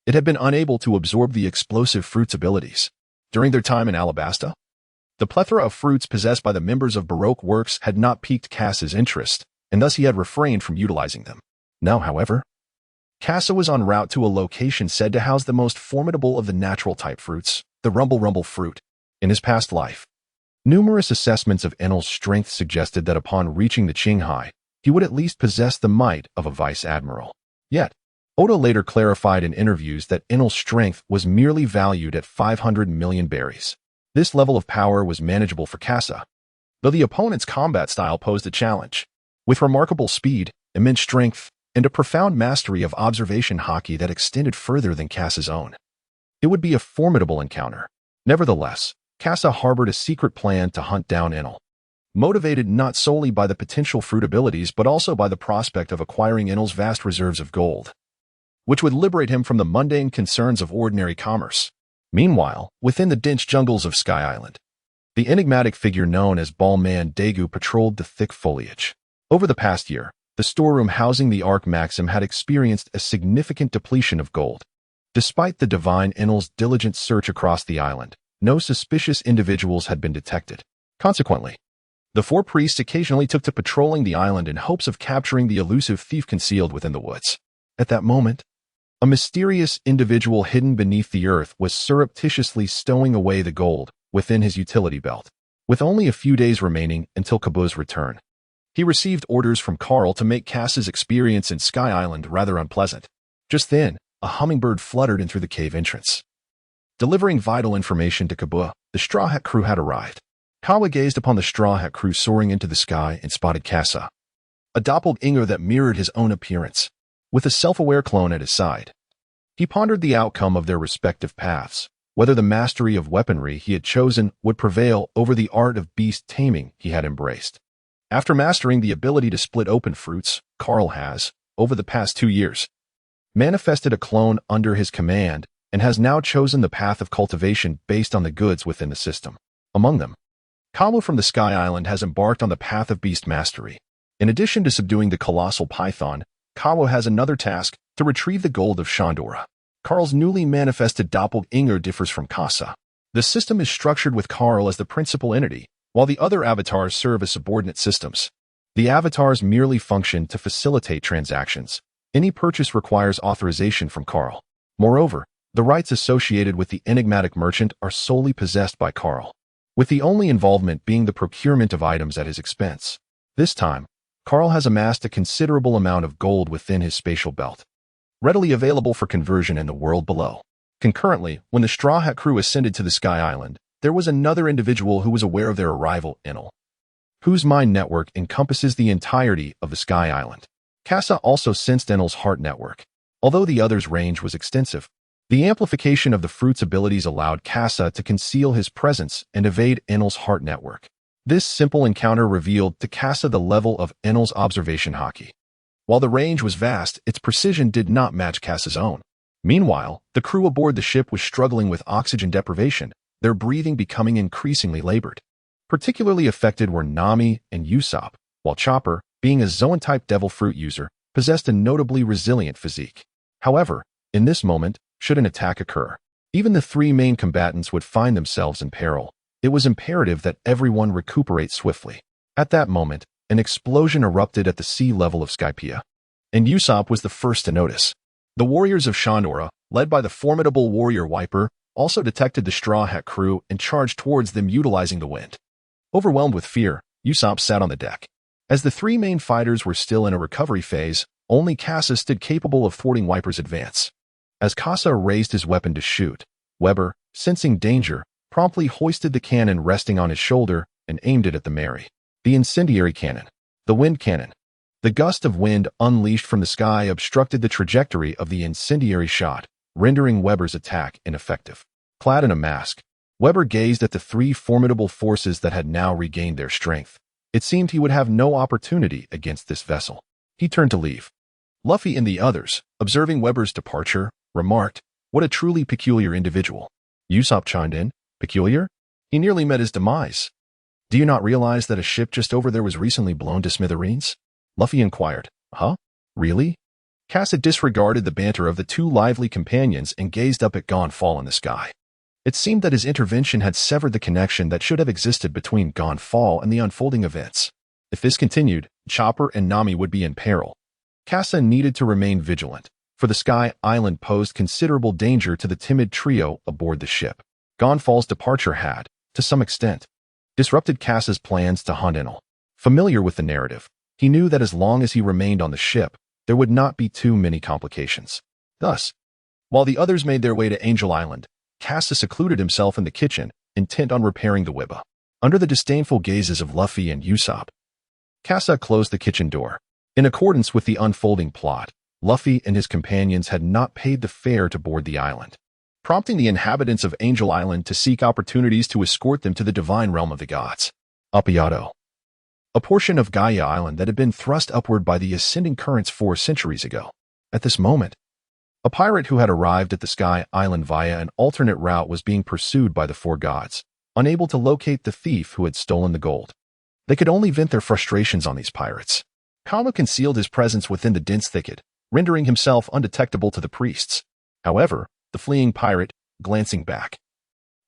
it had been unable to absorb the explosive fruit's abilities. During their time in Alabasta, the plethora of fruits possessed by the members of Baroque Works had not piqued Kasa's interest, and thus he had refrained from utilizing them. Now, however, Kasa was en route to a location said to house the most formidable of the natural-type fruits, the Rumble Rumble fruit. In his past life, numerous assessments of Enel's strength suggested that upon reaching the Qinghai, he would at least possess the might of a vice-admiral. Yet, Oda later clarified in interviews that Enel's strength was merely valued at 500 million berries. This level of power was manageable for Kasa, though the opponent's combat style posed a challenge. With remarkable speed, immense strength, and a profound mastery of observation haki that extended further than Kasa's own, it would be a formidable encounter. Nevertheless, Kasa harbored a secret plan to hunt down Enel, motivated not solely by the potential fruit abilities but also by the prospect of acquiring Enel's vast reserves of gold, which would liberate him from the mundane concerns of ordinary commerce. Meanwhile, within the dense jungles of Sky Island, the enigmatic figure known as Men.The patrolled the thick foliage. Over the past year, the storeroom housing the Arc Maxim had experienced a significant depletion of gold. Despite the divine Enel's diligent search across the island, no suspicious individuals had been detected. Consequently, the four priests occasionally took to patrolling the island in hopes of capturing the elusive thief concealed within the woods. At that moment, a mysterious individual hidden beneath the earth was surreptitiously stowing away the gold within his utility belt. With only a few days remaining until Kabu's return, he received orders from Carl to make Kasa's experience in Sky Island rather unpleasant. Just then, a hummingbird fluttered in through the cave entrance. Delivering vital information to Kabu, the Straw Hat crew had arrived. Kawa gazed upon the Straw Hat crew soaring into the sky and spotted Kasa, a doppelganger that mirrored his own appearance, with a self-aware clone at his side. He pondered the outcome of their respective paths, whether the mastery of weaponry he had chosen would prevail over the art of beast taming he had embraced. After mastering the ability to split open fruits, Carl has, over the past 2 years, manifested a clone under his command and has now chosen the path of cultivation based on the goods within the system. Among them, Kawa from the Sky Island has embarked on the path of beast mastery. In addition to subduing the colossal python, Kawa has another task to retrieve the gold of Shandora. Carl's newly manifested doppelganger differs from Kasa. The system is structured with Carl as the principal entity, while the other avatars serve as subordinate systems. The avatars merely function to facilitate transactions. Any purchase requires authorization from Carl. Moreover, the rights associated with the enigmatic merchant are solely possessed by Carl, with the only involvement being the procurement of items at his expense. This time, Carl has amassed a considerable amount of gold within his spatial belt, readily available for conversion in the world below. Concurrently, when the Straw Hat crew ascended to the Sky Island, there was another individual who was aware of their arrival, Enel, whose mind network encompasses the entirety of the Sky Island. Kasa also sensed Enel's heart network. Although the other's range was extensive, the amplification of the fruit's abilities allowed Kasa to conceal his presence and evade Enel's heart network. This simple encounter revealed to Kasa the level of Enel's observation haki. While the range was vast, its precision did not match Kasa's own. Meanwhile, the crew aboard the ship was struggling with oxygen deprivation, their breathing becoming increasingly labored. Particularly affected were Nami and Usopp, while Chopper, being a Zoan-type devil fruit user, possessed a notably resilient physique. However, in this moment, should an attack occur, even the three main combatants would find themselves in peril. It was imperative that everyone recuperate swiftly. At that moment, an explosion erupted at the sea level of Skypiea, and Usopp was the first to notice. The warriors of Shandora, led by the formidable warrior Wiper, also detected the Straw Hat crew and charged towards them utilizing the wind. Overwhelmed with fear, Usopp sat on the deck. As the three main fighters were still in a recovery phase, only Kasa stood capable of thwarting Wiper's advance. As Kasa raised his weapon to shoot, Weber, sensing danger, promptly hoisted the cannon resting on his shoulder and aimed it at the Mary. The incendiary cannon. The wind cannon. The gust of wind unleashed from the sky obstructed the trajectory of the incendiary shot, rendering Weber's attack ineffective. Clad in a mask, Weber gazed at the three formidable forces that had now regained their strength. It seemed he would have no opportunity against this vessel. He turned to leave. Luffy and the others, observing Weber's departure, remarked, "What a truly peculiar individual." Usopp chimed in, "Peculiar? He nearly met his demise. Do you not realize that a ship just over there was recently blown to smithereens?" Luffy inquired, "Huh? Really?" Kasa disregarded the banter of the two lively companions and gazed up at Gonfall in the sky. It seemed that his intervention had severed the connection that should have existed between Gonfall and the unfolding events. If this continued, Chopper and Nami would be in peril. Kasa needed to remain vigilant, for the Sky Island posed considerable danger to the timid trio aboard the ship. Gonfall's departure had, to some extent, disrupted Kasa's plans to hunt Enel. Familiar with the narrative, he knew that as long as he remained on the ship, there would not be too many complications. Thus, while the others made their way to Angel Island, Kasa secluded himself in the kitchen, intent on repairing the wibba. Under the disdainful gazes of Luffy and Usopp, Kasa closed the kitchen door. In accordance with the unfolding plot, Luffy and his companions had not paid the fare to board the island, prompting the inhabitants of Angel Island to seek opportunities to escort them to the divine realm of the gods. Appiato, a portion of Gaia Island that had been thrust upward by the ascending currents 4 centuries ago. At this moment, a pirate who had arrived at the Sky Island via an alternate route was being pursued by the 4 gods, unable to locate the thief who had stolen the gold. They could only vent their frustrations on these pirates. Kama concealed his presence within the dense thicket, rendering himself undetectable to the priests. However, the fleeing pirate, glancing back,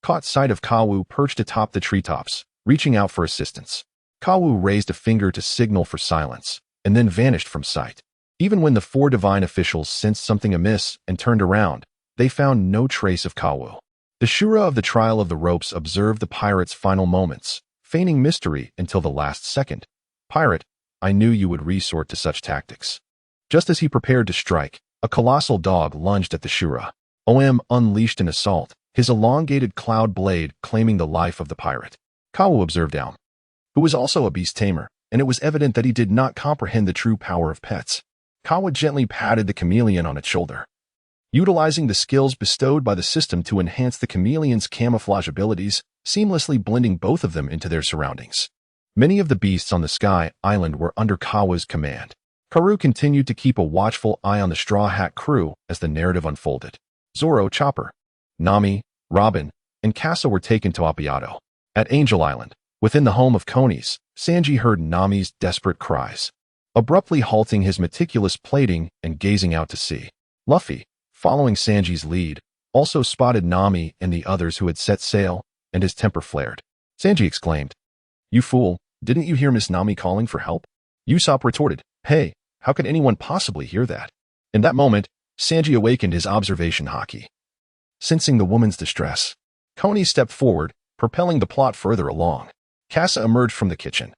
caught sight of Kawu perched atop the treetops, reaching out for assistance. Kawu raised a finger to signal for silence, and then vanished from sight. Even when the 4 divine officials sensed something amiss and turned around, they found no trace of Kawu. The Shura of the Trial of the Ropes observed the pirate's final moments, feigning mystery until the last second. "Pirate, I knew you would resort to such tactics." Just as he prepared to strike, a colossal dog lunged at the Shura. OM unleashed an assault, his elongated cloud blade claiming the life of the pirate. Kawu observed Aum, who was also a beast tamer, and it was evident that he did not comprehend the true power of pets. Kawu gently patted the chameleon on its shoulder, utilizing the skills bestowed by the system to enhance the chameleon's camouflage abilities, seamlessly blending both of them into their surroundings. Many of the beasts on the Sky Island were under Kawu's command. Karoo continued to keep a watchful eye on the Straw Hat crew as the narrative unfolded. Zoro, Chopper, Nami, Robin, and Kasa were taken to Appiato. At Angel Island, within the home of Konis, Sanji heard Nami's desperate cries, abruptly halting his meticulous plating and gazing out to sea. Luffy, following Sanji's lead, also spotted Nami and the others who had set sail, and his temper flared. Sanji exclaimed, "You fool, didn't you hear Miss Nami calling for help?" Usopp retorted, "Hey, how could anyone possibly hear that?" In that moment, Sanji awakened his observation haki. Sensing the woman's distress, Konis stepped forward, propelling the plot further along. Kasa emerged from the kitchen,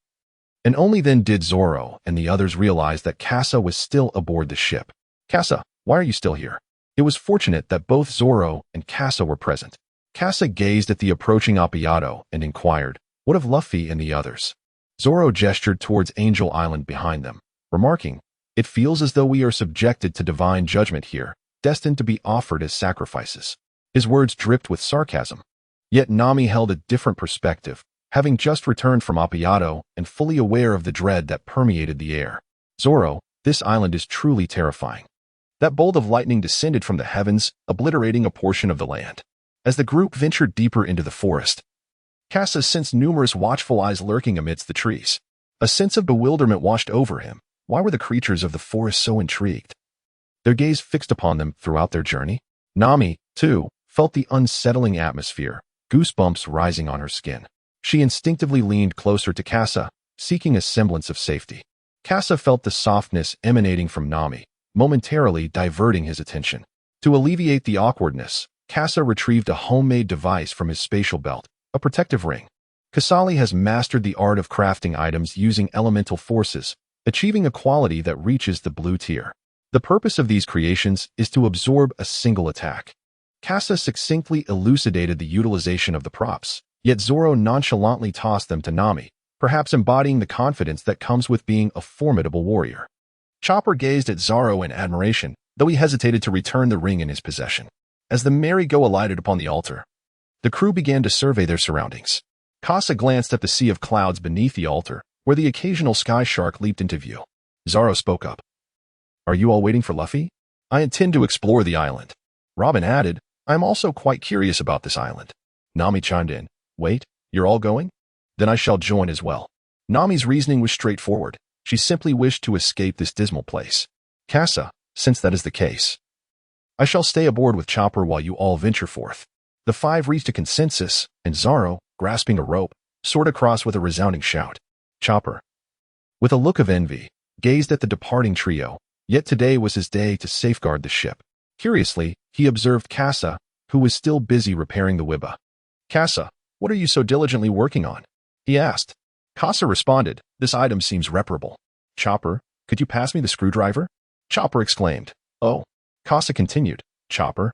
and only then did Zoro and the others realize that Kasa was still aboard the ship. "Kasa, why are you still here?" It was fortunate that both Zoro and Kasa were present. Kasa gazed at the approaching Appiato and inquired, "What of Luffy and the others?" Zoro gestured towards Angel Island behind them, remarking, "It feels as though we are subjected to divine judgment here, destined to be offered as sacrifices." His words dripped with sarcasm. Yet Nami held a different perspective, having just returned from Appiato and fully aware of the dread that permeated the air. "Zoro, this island is truly terrifying." That bolt of lightning descended from the heavens, obliterating a portion of the land. As the group ventured deeper into the forest, Kasa sensed numerous watchful eyes lurking amidst the trees. A sense of bewilderment washed over him. Why were the creatures of the forest so intrigued? Their gaze fixed upon them throughout their journey. Nami, too, felt the unsettling atmosphere, goosebumps rising on her skin. She instinctively leaned closer to Kasa, seeking a semblance of safety. Kasa felt the softness emanating from Nami, momentarily diverting his attention. To alleviate the awkwardness, Kasa retrieved a homemade device from his spatial belt, a protective ring. Kasali has mastered the art of crafting items using elemental forces, achieving a quality that reaches the blue tier. The purpose of these creations is to absorb a single attack. Kasa succinctly elucidated the utilization of the props, yet Zoro nonchalantly tossed them to Nami, perhaps embodying the confidence that comes with being a formidable warrior. Chopper gazed at Zoro in admiration, though he hesitated to return the ring in his possession. As the merry-go alighted upon the altar, the crew began to survey their surroundings. Kasa glanced at the sea of clouds beneath the altar, where the occasional sky shark leaped into view. Zoro spoke up. "Are you all waiting for Luffy?" "I intend to explore the island." Robin added, "I am also quite curious about this island." Nami chimed in, "Wait, you're all going? Then I shall join as well." Nami's reasoning was straightforward. She simply wished to escape this dismal place. "Kasa, since that is the case, I shall stay aboard with Chopper while you all venture forth." The 5 reached a consensus, and Zoro, grasping a rope, soared across with a resounding shout. Chopper, with a look of envy, gazed at the departing trio, yet today was his day to safeguard the ship. Curiously, he observed Kasa, who was still busy repairing the wibba. "Kasa, what are you so diligently working on?" he asked. Kasa responded, "This item seems reparable." "Chopper, could you pass me the screwdriver?" Chopper exclaimed. Oh. Kasa continued. Chopper,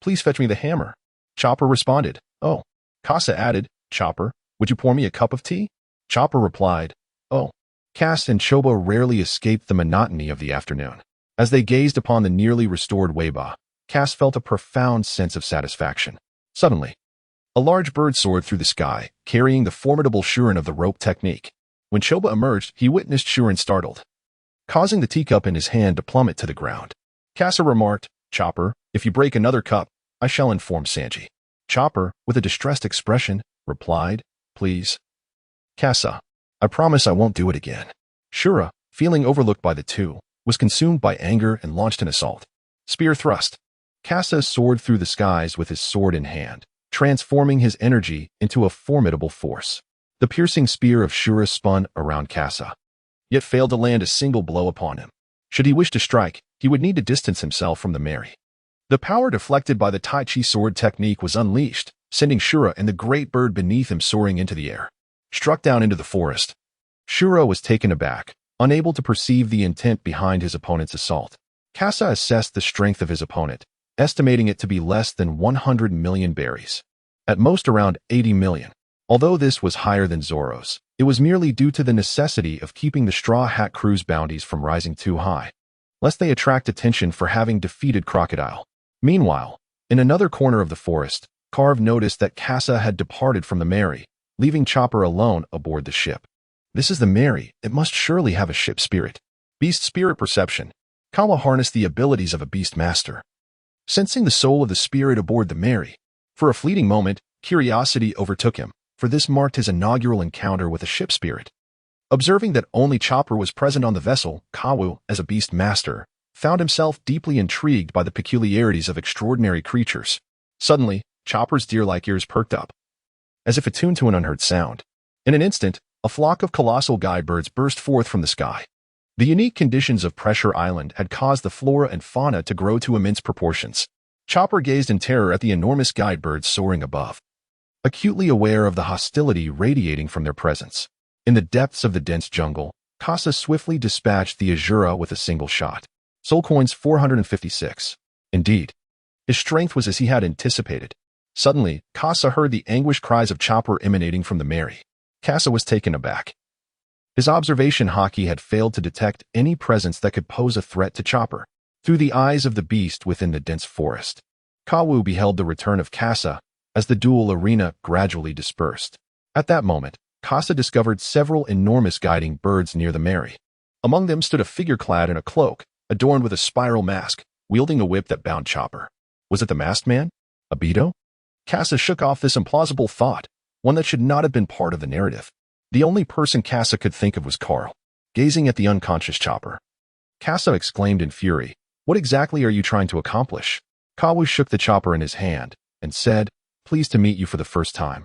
please fetch me the hammer. Chopper responded. Oh. Kasa added. Chopper, would you pour me a cup of tea? Chopper replied. Oh. Cass and Choba rarely escaped the monotony of the afternoon. As they gazed upon the nearly restored Weiba, Cass felt a profound sense of satisfaction. Suddenly, a large bird soared through the sky, carrying the formidable Shuren of the rope technique. When Choba emerged, he witnessed Shuren startled, causing the teacup in his hand to plummet to the ground. Kasa remarked, Chopper, if you break another cup, I shall inform Sanji. Chopper, with a distressed expression, replied, Please. Kasa, I promise I won't do it again. Shura, feeling overlooked by the two, was consumed by anger and launched an assault. Spear thrust. Kasa soared through the skies with his sword in hand, transforming his energy into a formidable force. The piercing spear of Shura spun around Kasa, yet failed to land a single blow upon him. Should he wish to strike, he would need to distance himself from the Mary. The power deflected by the Tai Chi sword technique was unleashed, sending Shura and the great bird beneath him soaring into the air. Struck down into the forest, Shura was taken aback, unable to perceive the intent behind his opponent's assault. Kasa assessed the strength of his opponent, estimating it to be less than 100 million berries. At most around 80 million. Although this was higher than Zoro's, it was merely due to the necessity of keeping the Straw Hat Crew's bounties from rising too high, lest they attract attention for having defeated Crocodile. Meanwhile, in another corner of the forest, Carve noticed that Kasa had departed from the Mary, leaving Chopper alone aboard the ship. This is the Mary, it must surely have a ship spirit. Beast spirit perception. Kawa harnessed the abilities of a beast master, sensing the soul of the spirit aboard the Mary. For a fleeting moment, curiosity overtook him, for this marked his inaugural encounter with a ship spirit. Observing that only Chopper was present on the vessel, Kawu, as a beast master, found himself deeply intrigued by the peculiarities of extraordinary creatures. Suddenly, Chopper's deer-like ears perked up, as if attuned to an unheard sound. In an instant, a flock of colossal guide birds burst forth from the sky. The unique conditions of Pressure Island had caused the flora and fauna to grow to immense proportions. Chopper gazed in terror at the enormous guide birds soaring above, acutely aware of the hostility radiating from their presence. In the depths of the dense jungle, Kasa swiftly dispatched the Azura with a single shot. Soul coins 456. Indeed, his strength was as he had anticipated. Suddenly, Kasa heard the anguished cries of Chopper emanating from the Mary. Kasa was taken aback. His observation haki had failed to detect any presence that could pose a threat to Chopper. Through the eyes of the beast within the dense forest, Kawu beheld the return of Kasa as the dual arena gradually dispersed. At that moment, Kasa discovered several enormous guiding birds near the Mary. Among them stood a figure clad in a cloak, adorned with a spiral mask, wielding a whip that bound Chopper. Was it the masked man? Abito? Kasa shook off this implausible thought, one that should not have been part of the narrative. The only person Kasa could think of was Carl, gazing at the unconscious Chopper. Kasa exclaimed in fury, What exactly are you trying to accomplish? Kawu shook the Chopper in his hand and said, Pleased to meet you for the first time.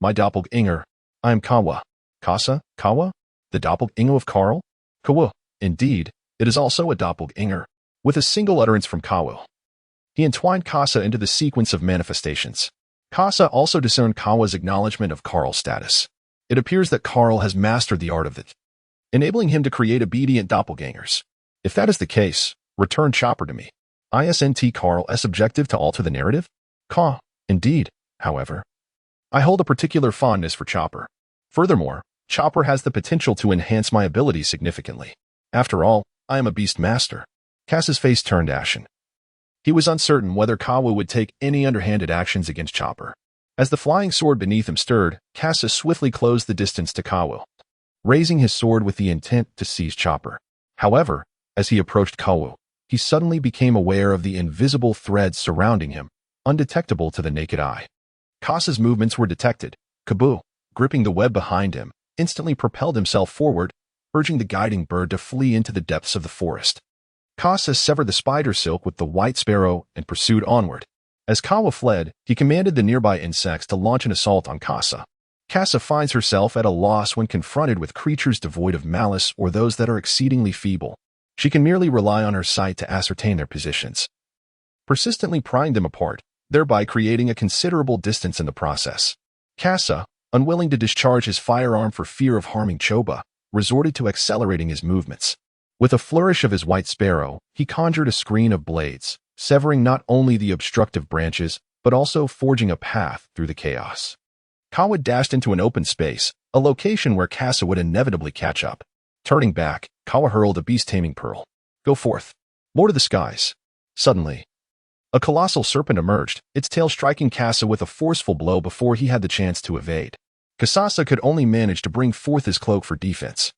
My doppelganger, I am Kawa. Kasa? Kawa? The doppelganger of Carl? Kawu. Indeed, it is also a doppelganger. With a single utterance from Kawu, he entwined Kasa into the sequence of manifestations. Kasa also discerned Kawa's acknowledgement of Carl's status. It appears that Carl has mastered the art of it, enabling him to create obedient doppelgangers. If that is the case, return Chopper to me. Isn't Carl's objective to alter the narrative? Indeed, however. I hold a particular fondness for Chopper. Furthermore, Chopper has the potential to enhance my abilities significantly. After all, I am a beast master. Kasa's face turned ashen. He was uncertain whether Kawu would take any underhanded actions against Chopper. As the flying sword beneath him stirred, Kasa swiftly closed the distance to Kawu, raising his sword with the intent to seize Chopper. However, as he approached Kawu, he suddenly became aware of the invisible threads surrounding him, undetectable to the naked eye. Kasa's movements were detected. Kabu, gripping the web behind him, instantly propelled himself forward, urging the guiding bird to flee into the depths of the forest. Kasa severed the spider silk with the white sparrow and pursued onward. As Kawa fled, he commanded the nearby insects to launch an assault on Kasa. Kasa finds herself at a loss when confronted with creatures devoid of malice or those that are exceedingly feeble. She can merely rely on her sight to ascertain their positions, persistently prying them apart, thereby creating a considerable distance in the process. Kasa, unwilling to discharge his firearm for fear of harming Choba, resorted to accelerating his movements. With a flourish of his white sparrow, he conjured a screen of blades, severing not only the obstructive branches, but also forging a path through the chaos. Kawa dashed into an open space, a location where Kasa would inevitably catch up. Turning back, Kawa hurled a beast-taming pearl. Go forth, Lord of the Skies. Suddenly, a colossal serpent emerged, its tail striking Kasa with a forceful blow before he had the chance to evade. Kasasa could only manage to bring forth his cloak for defense,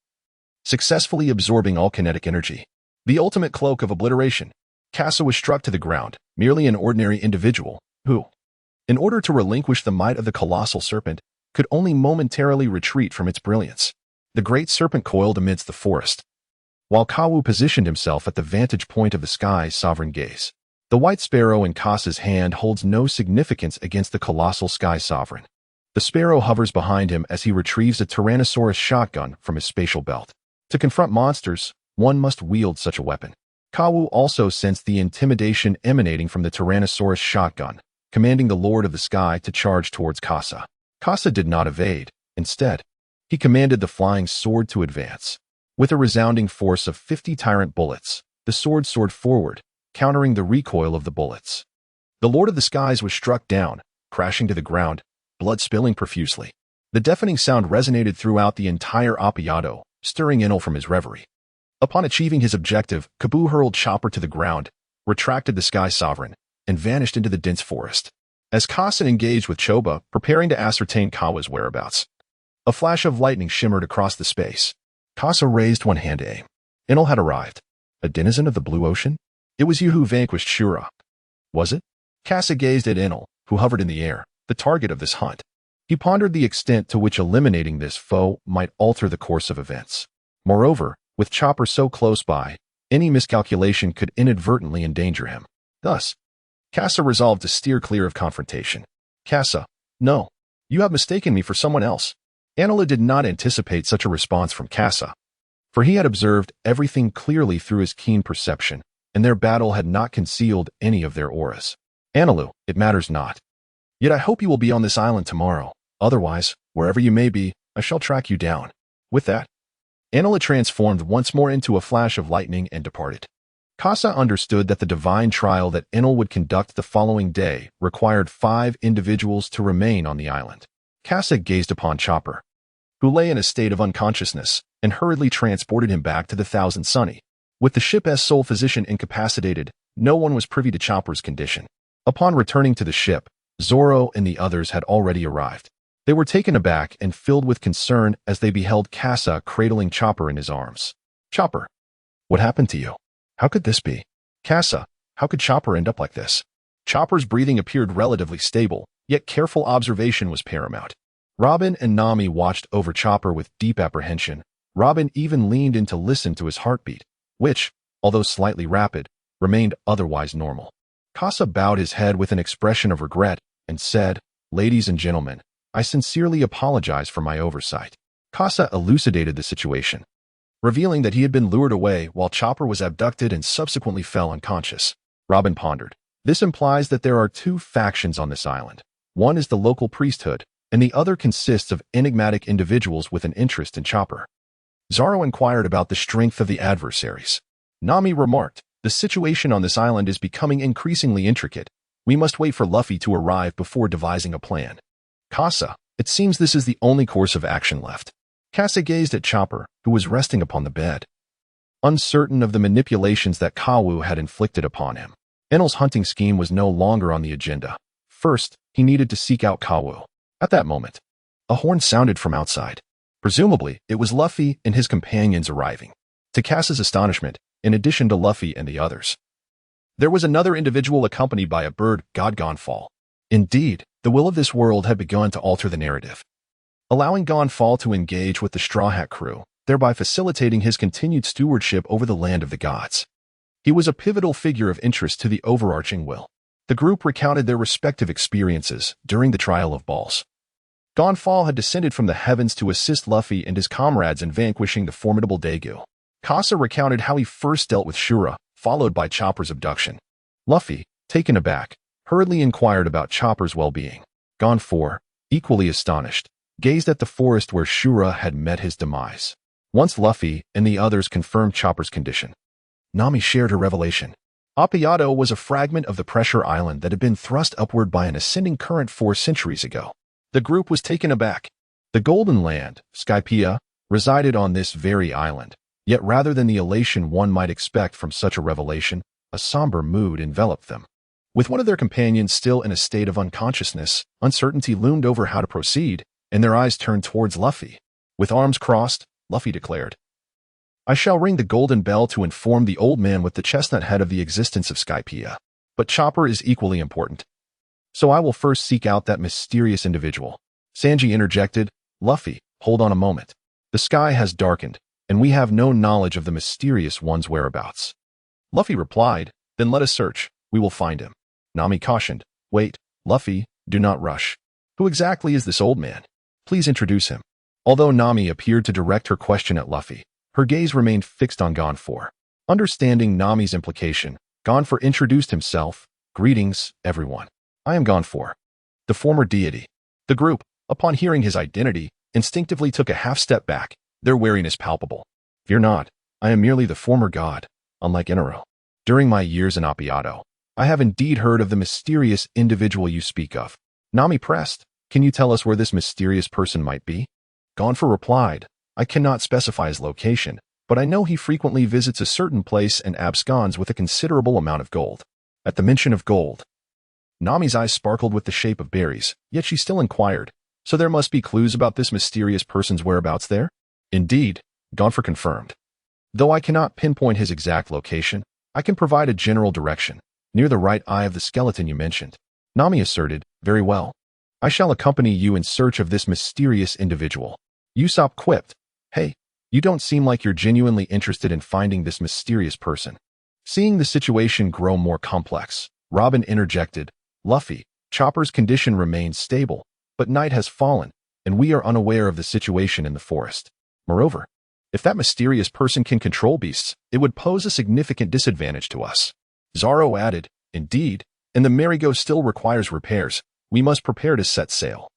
successfully absorbing all kinetic energy. The ultimate cloak of obliteration. Kasa was struck to the ground, merely an ordinary individual, who, in order to relinquish the might of the colossal serpent, could only momentarily retreat from its brilliance. The great serpent coiled amidst the forest, while Kawu positioned himself at the vantage point of the sky's sovereign gaze. The white sparrow in Kasa's hand holds no significance against the colossal sky sovereign. The sparrow hovers behind him as he retrieves a Tyrannosaurus shotgun from his spatial belt. To confront monsters, one must wield such a weapon. Kawu also sensed the intimidation emanating from the Tyrannosaurus shotgun, commanding the Lord of the Sky to charge towards Kasa. Kasa did not evade. Instead, he commanded the flying sword to advance. With a resounding force of 50 tyrant bullets, the sword soared forward, countering the recoil of the bullets. The Lord of the Skies was struck down, crashing to the ground, blood spilling profusely. The deafening sound resonated throughout the entire Appaiato, stirring Enel from his reverie. Upon achieving his objective, Kabu hurled Chopper to the ground, retracted the Sky Sovereign, and vanished into the dense forest. As Kasa engaged with Choba, preparing to ascertain Kawa's whereabouts, a flash of lightning shimmered across the space. Kasa raised one hand to aim. Enel had arrived. A denizen of the blue ocean? It was you who vanquished Shura. Was it? Kasa gazed at Enel, who hovered in the air, the target of this hunt. He pondered the extent to which eliminating this foe might alter the course of events. Moreover, with Chopper so close by, any miscalculation could inadvertently endanger him. Thus, Kasa resolved to steer clear of confrontation. Kasa, no, you have mistaken me for someone else. Enel did not anticipate such a response from Kasa, for he had observed everything clearly through his keen perception, and their battle had not concealed any of their auras. Enelu, it matters not. Yet I hope you will be on this island tomorrow. Otherwise, wherever you may be, I shall track you down. With that, Enel transformed once more into a flash of lightning and departed. Kasa understood that the divine trial that Enel would conduct the following day required 5 individuals to remain on the island. Kasa gazed upon Chopper, who lay in a state of unconsciousness, and hurriedly transported him back to the Thousand Sunny. With the ship's sole physician incapacitated, no one was privy to Chopper's condition. Upon returning to the ship, Zoro and the others had already arrived. They were taken aback and filled with concern as they beheld Kasa cradling Chopper in his arms. Chopper, what happened to you? How could this be? Kasa, how could Chopper end up like this? Chopper's breathing appeared relatively stable, yet careful observation was paramount. Robin and Nami watched over Chopper with deep apprehension. Robin even leaned in to listen to his heartbeat, which, although slightly rapid, remained otherwise normal. Kasa bowed his head with an expression of regret and said, "Ladies and gentlemen, I sincerely apologize for my oversight." Kasa elucidated the situation, revealing that he had been lured away while Chopper was abducted and subsequently fell unconscious. Robin pondered. This implies that there are 2 factions on this island. One is the local priesthood, and the other consists of enigmatic individuals with an interest in Chopper. Zoro inquired about the strength of the adversaries. Nami remarked, "The situation on this island is becoming increasingly intricate. We must wait for Luffy to arrive before devising a plan." Kasa, it seems this is the only course of action left. Kasa gazed at Chopper, who was resting upon the bed, uncertain of the manipulations that Kawu had inflicted upon him. Enel's hunting scheme was no longer on the agenda. First, he needed to seek out Kawu. At that moment, a horn sounded from outside. Presumably, it was Luffy and his companions arriving. To Kasa's astonishment, in addition to Luffy and the others, there was another individual accompanied by a bird god Gonfall. Indeed, the will of this world had begun to alter the narrative, allowing Gonfall to engage with the Straw Hat crew, thereby facilitating his continued stewardship over the land of the gods. He was a pivotal figure of interest to the overarching will. The group recounted their respective experiences during the trial of Balls. Gonfall had descended from the heavens to assist Luffy and his comrades in vanquishing the formidable Daegu. Kasa recounted how he first dealt with Shura, followed by Chopper's abduction. Luffy, taken aback, hurriedly inquired about Chopper's well-being. Gonfall, equally astonished, gazed at the forest where Shura had met his demise. Once Luffy and the others confirmed Chopper's condition, Nami shared her revelation. Appiato was a fragment of the pressure island that had been thrust upward by an ascending current 4 centuries ago. The group was taken aback. The Golden Land, Skypiea, resided on this very island. Yet rather than the elation one might expect from such a revelation, a somber mood enveloped them. With one of their companions still in a state of unconsciousness, uncertainty loomed over how to proceed, and their eyes turned towards Luffy. With arms crossed, Luffy declared, "I shall ring the golden bell to inform the old man with the chestnut head of the existence of Skypiea. But Chopper is equally important. So I will first seek out that mysterious individual." Sanji interjected, "Luffy, hold on a moment. The sky has darkened, and we have no knowledge of the mysterious one's whereabouts." Luffy replied, "Then let us search. We will find him." Nami cautioned, "Wait, Luffy, do not rush. Who exactly is this old man? Please introduce him." Although Nami appeared to direct her question at Luffy, her gaze remained fixed on Gonfor. Understanding Nami's implication, Gonfor introduced himself. "Greetings, everyone. I am Gonfor, the former deity." The group, upon hearing his identity, instinctively took a half-step back, their wariness palpable. "Fear not, I am merely the former god, unlike Enero. During my years in Appiato, I have indeed heard of the mysterious individual you speak of." Nami pressed, "Can you tell us where this mysterious person might be?" Gonfor replied, "I cannot specify his location, but I know he frequently visits a certain place and absconds with a considerable amount of gold." At the mention of gold, Nami's eyes sparkled with the shape of berries, yet she still inquired, "So there must be clues about this mysterious person's whereabouts there?" "Indeed," Gonfor confirmed. "Though I cannot pinpoint his exact location, I can provide a general direction, near the right eye of the skeleton you mentioned." Nami asserted, "Very well. I shall accompany you in search of this mysterious individual." Usopp quipped, "Hey, you don't seem like you're genuinely interested in finding this mysterious person." Seeing the situation grow more complex, Robin interjected, "Luffy, Chopper's condition remains stable, but night has fallen, and we are unaware of the situation in the forest. Moreover, if that mysterious person can control beasts, it would pose a significant disadvantage to us." Zoro added, "Indeed, and the merry-go still requires repairs. We must prepare to set sail."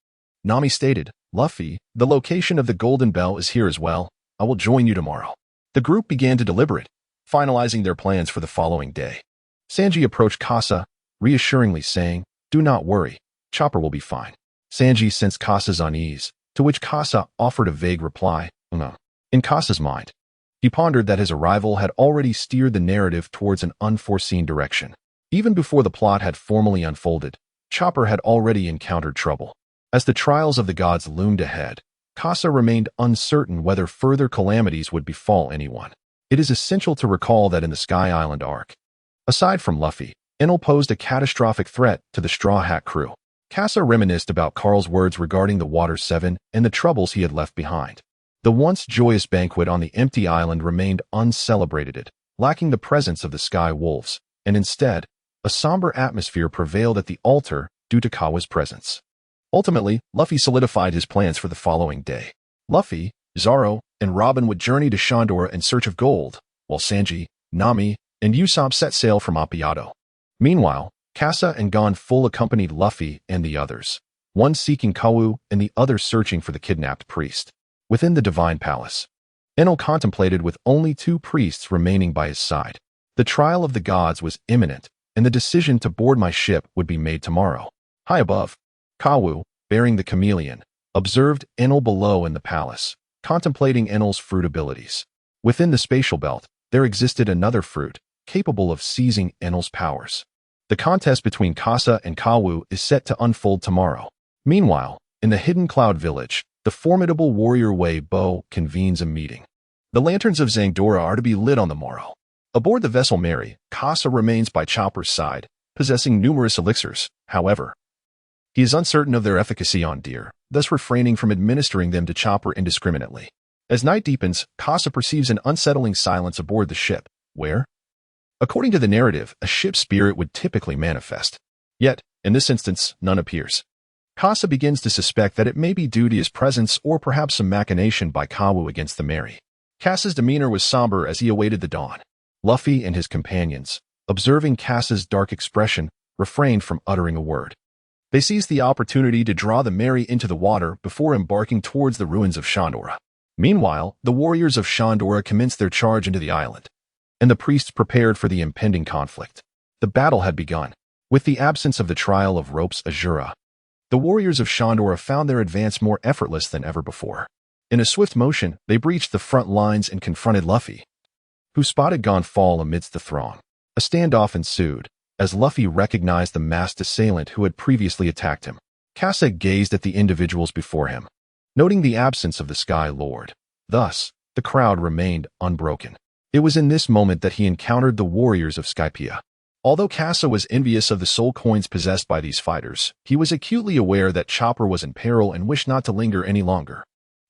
Nami stated, "Luffy, the location of the Golden Bell is here as well. I will join you tomorrow." The group began to deliberate, finalizing their plans for the following day. Sanji approached Casa, reassuringly saying, "Do not worry, Chopper will be fine." Sanji sensed Casa's unease, to which Casa offered a vague reply, "No." In Casa's mind, he pondered that his arrival had already steered the narrative towards an unforeseen direction. Even before the plot had formally unfolded, Chopper had already encountered trouble. As the trials of the gods loomed ahead, Casa remained uncertain whether further calamities would befall anyone. It is essential to recall that in the Sky Island arc, aside from Luffy, Enel posed a catastrophic threat to the Straw Hat crew. Casa reminisced about Carl's words regarding the Water Seven and the troubles he had left behind. The once joyous banquet on the empty island remained uncelebrated, lacking the presence of the Sky Wolves, and instead, a somber atmosphere prevailed at the altar due to Kawa's presence. Ultimately, Luffy solidified his plans for the following day. Luffy, Zoro, and Robin would journey to Shandora in search of gold, while Sanji, Nami, and Usopp set sail from Appiato. Meanwhile, Casa and Gon accompanied Luffy and the others, one seeking Kawu and the other searching for the kidnapped priest. Within the Divine Palace, Enel contemplated with only 2 priests remaining by his side. The trial of the gods was imminent, and the decision to board my ship would be made tomorrow. High above, Kawu, bearing the chameleon, observed Enel below in the palace, contemplating Enel's fruit abilities. Within the spatial belt, there existed another fruit, capable of seizing Enel's powers. The contest between Casa and Kawu is set to unfold tomorrow. Meanwhile, in the Hidden Cloud Village, the formidable warrior Wei Bo convenes a meeting. The lanterns of Zangdora are to be lit on the morrow. Aboard the vessel Mary, Casa remains by Chopper's side, possessing numerous elixirs. However, he is uncertain of their efficacy on deer, thus refraining from administering them to Chopper indiscriminately. As night deepens, Casa perceives an unsettling silence aboard the ship, where, according to the narrative, a ship's spirit would typically manifest. Yet, in this instance, none appears. Casa begins to suspect that it may be due to his presence or perhaps some machination by Kawu against the Mary. Casa's demeanor was somber as he awaited the dawn. Luffy and his companions, observing Casa's dark expression, refrained from uttering a word. They seized the opportunity to draw the Mary into the water before embarking towards the ruins of Shandora. Meanwhile, the warriors of Shandora commenced their charge into the island, and the priests prepared for the impending conflict. The battle had begun. With the absence of the trial of ropes Azura, the warriors of Shandora found their advance more effortless than ever before. In a swift motion, they breached the front lines and confronted Luffy, who spotted Gon fall amidst the throng. A standoff ensued, as Luffy recognized the masked assailant who had previously attacked him. Kasa gazed at the individuals before him, noting the absence of the Sky Lord. Thus, the crowd remained unbroken. It was in this moment that he encountered the warriors of Skypiea. Although Kasa was envious of the soul coins possessed by these fighters, he was acutely aware that Chopper was in peril and wished not to linger any longer.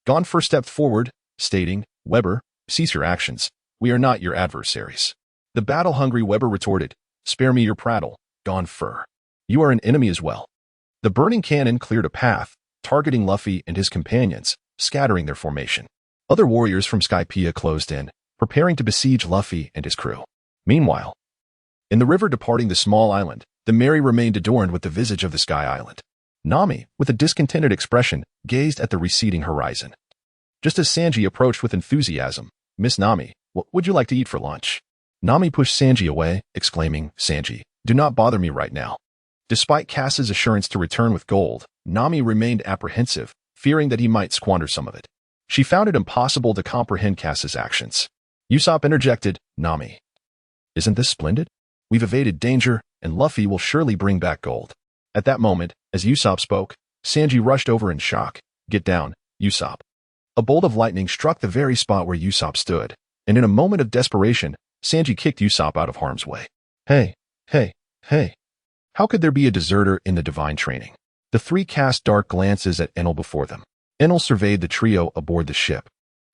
Gon first stepped forward, stating, "Weber, cease your actions. We are not your adversaries." The battle-hungry Weber retorted, "Spare me your prattle, Gon Fur. You are an enemy as well." The burning cannon cleared a path, targeting Luffy and his companions, scattering their formation. Other warriors from Skypiea closed in, preparing to besiege Luffy and his crew. Meanwhile, in the river departing the small island, the Mary remained adorned with the visage of the Sky Island. Nami, with a discontented expression, gazed at the receding horizon. Just as Sanji approached with enthusiasm, "Miss Nami, what would you like to eat for lunch?" Nami pushed Sanji away, exclaiming, "Sanji, do not bother me right now." Despite Cass's assurance to return with gold, Nami remained apprehensive, fearing that he might squander some of it. She found it impossible to comprehend Cass's actions. Usopp interjected, "Nami, isn't this splendid? We've evaded danger, and Luffy will surely bring back gold." At that moment, as Usopp spoke, Sanji rushed over in shock. "Get down, Usopp." A bolt of lightning struck the very spot where Usopp stood, and in a moment of desperation, Sanji kicked Usopp out of harm's way. Hey! How could there be a deserter in the divine training? The three cast dark glances at Enel before them. Enel surveyed the trio aboard the ship,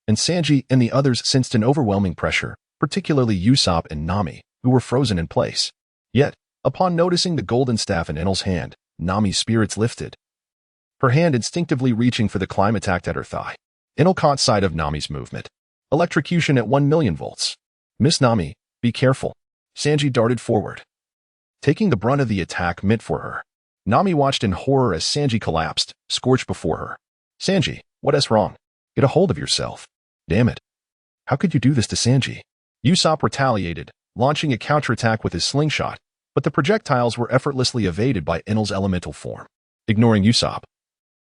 and Sanji and the others sensed an overwhelming pressure, particularly Usopp and Nami, who were frozen in place. Yet, upon noticing the golden staff in Enel's hand, Nami's spirits lifted, her hand instinctively reaching for the climb attacked at her thigh. Enel caught sight of Nami's movement. Electrocution at 1,000,000 volts. "Miss Nami, be careful." Sanji darted forward, taking the brunt of the attack meant for her. Nami watched in horror as Sanji collapsed, scorched before her. "Sanji, what is wrong? Get a hold of yourself. Damn it. How could you do this to Sanji?" Usopp retaliated, launching a counterattack with his slingshot, but the projectiles were effortlessly evaded by Enel's elemental form. Ignoring Usopp,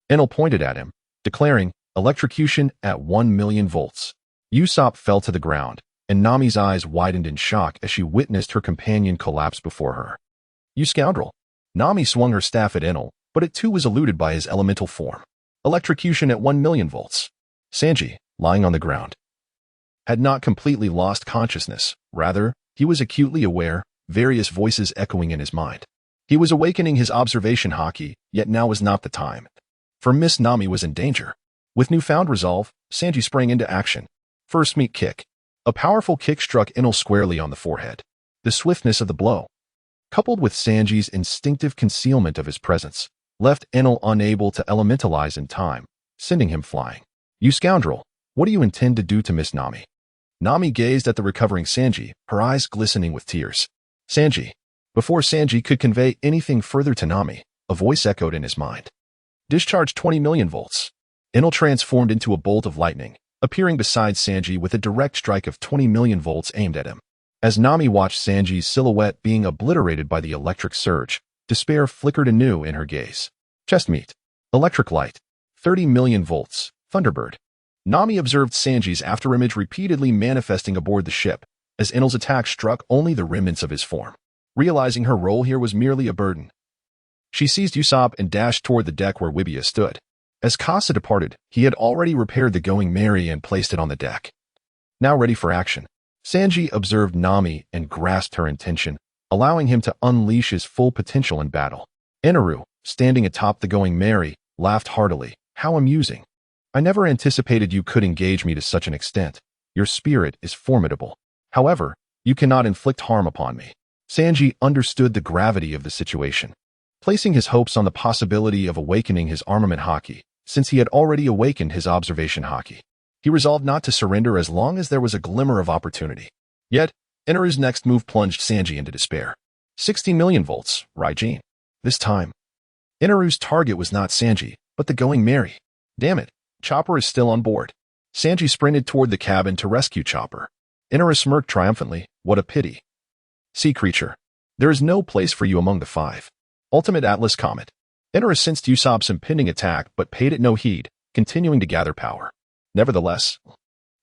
Enel pointed at him, declaring, "Electrocution at 1,000,000 volts." Usopp fell to the ground, and Nami's eyes widened in shock as she witnessed her companion collapse before her. "You scoundrel." Nami swung her staff at Enel, but it too was eluded by his elemental form. Electrocution at 1,000,000 volts. Sanji, lying on the ground, had not completely lost consciousness. Rather, he was acutely aware, various voices echoing in his mind. He was awakening his observation haki, yet now was not the time, for Miss Nami was in danger. With newfound resolve, Sanji sprang into action. First meet kick. A powerful kick struck Enel squarely on the forehead. The swiftness of the blow, coupled with Sanji's instinctive concealment of his presence, left Enel unable to elementalize in time, sending him flying. "You scoundrel, what do you intend to do to Miss Nami?" Nami gazed at the recovering Sanji, her eyes glistening with tears. "Sanji." Before Sanji could convey anything further to Nami, a voice echoed in his mind. "Discharge 20,000,000 volts." Enel transformed into a bolt of lightning, appearing beside Sanji with a direct strike of 20,000,000 volts aimed at him. As Nami watched Sanji's silhouette being obliterated by the electric surge, despair flickered anew in her gaze. Chest meet. Electric light. 30,000,000 volts. Thunderbird. Nami observed Sanji's afterimage repeatedly manifesting aboard the ship, as Enel's attack struck only the remnants of his form. Realizing her role here was merely a burden, she seized Usopp and dashed toward the deck where Wibia stood. As Kasa departed, he had already repaired the Going Merry and placed it on the deck. Now ready for action, Sanji observed Nami and grasped her intention, allowing him to unleash his full potential in battle. Eneru, standing atop the Going Merry, laughed heartily. "How amusing. I never anticipated you could engage me to such an extent. Your spirit is formidable. However, you cannot inflict harm upon me." Sanji understood the gravity of the situation. Placing his hopes on the possibility of awakening his armament haki, since he had already awakened his observation haki, he resolved not to surrender as long as there was a glimmer of opportunity. Yet, Eneru's next move plunged Sanji into despair. 60,000,000 volts, Raijin. This time, Eneru's target was not Sanji, but the Going Merry. Damn it, Chopper is still on board. Sanji sprinted toward the cabin to rescue Chopper. Inoru smirked triumphantly. What a pity. Sea creature. There is no place for you among the five. Ultimate Atlas Comet. Inoru sensed Usopp's impending attack but paid it no heed, continuing to gather power. Nevertheless,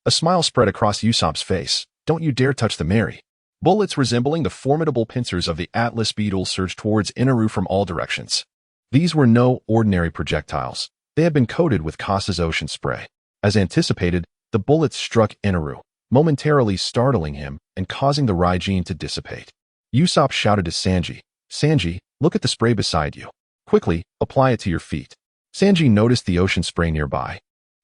a smile spread across Usopp's face. Don't you dare touch the Mary. Bullets resembling the formidable pincers of the Atlas beetle surged towards Inoru from all directions. These were no ordinary projectiles. They had been coated with Kasa's ocean spray. As anticipated, the bullets struck Inoru, momentarily startling him and causing the Raijin to dissipate. Usopp shouted to Sanji, Sanji, look at the spray beside you. Quickly, apply it to your feet. Sanji noticed the ocean spray nearby,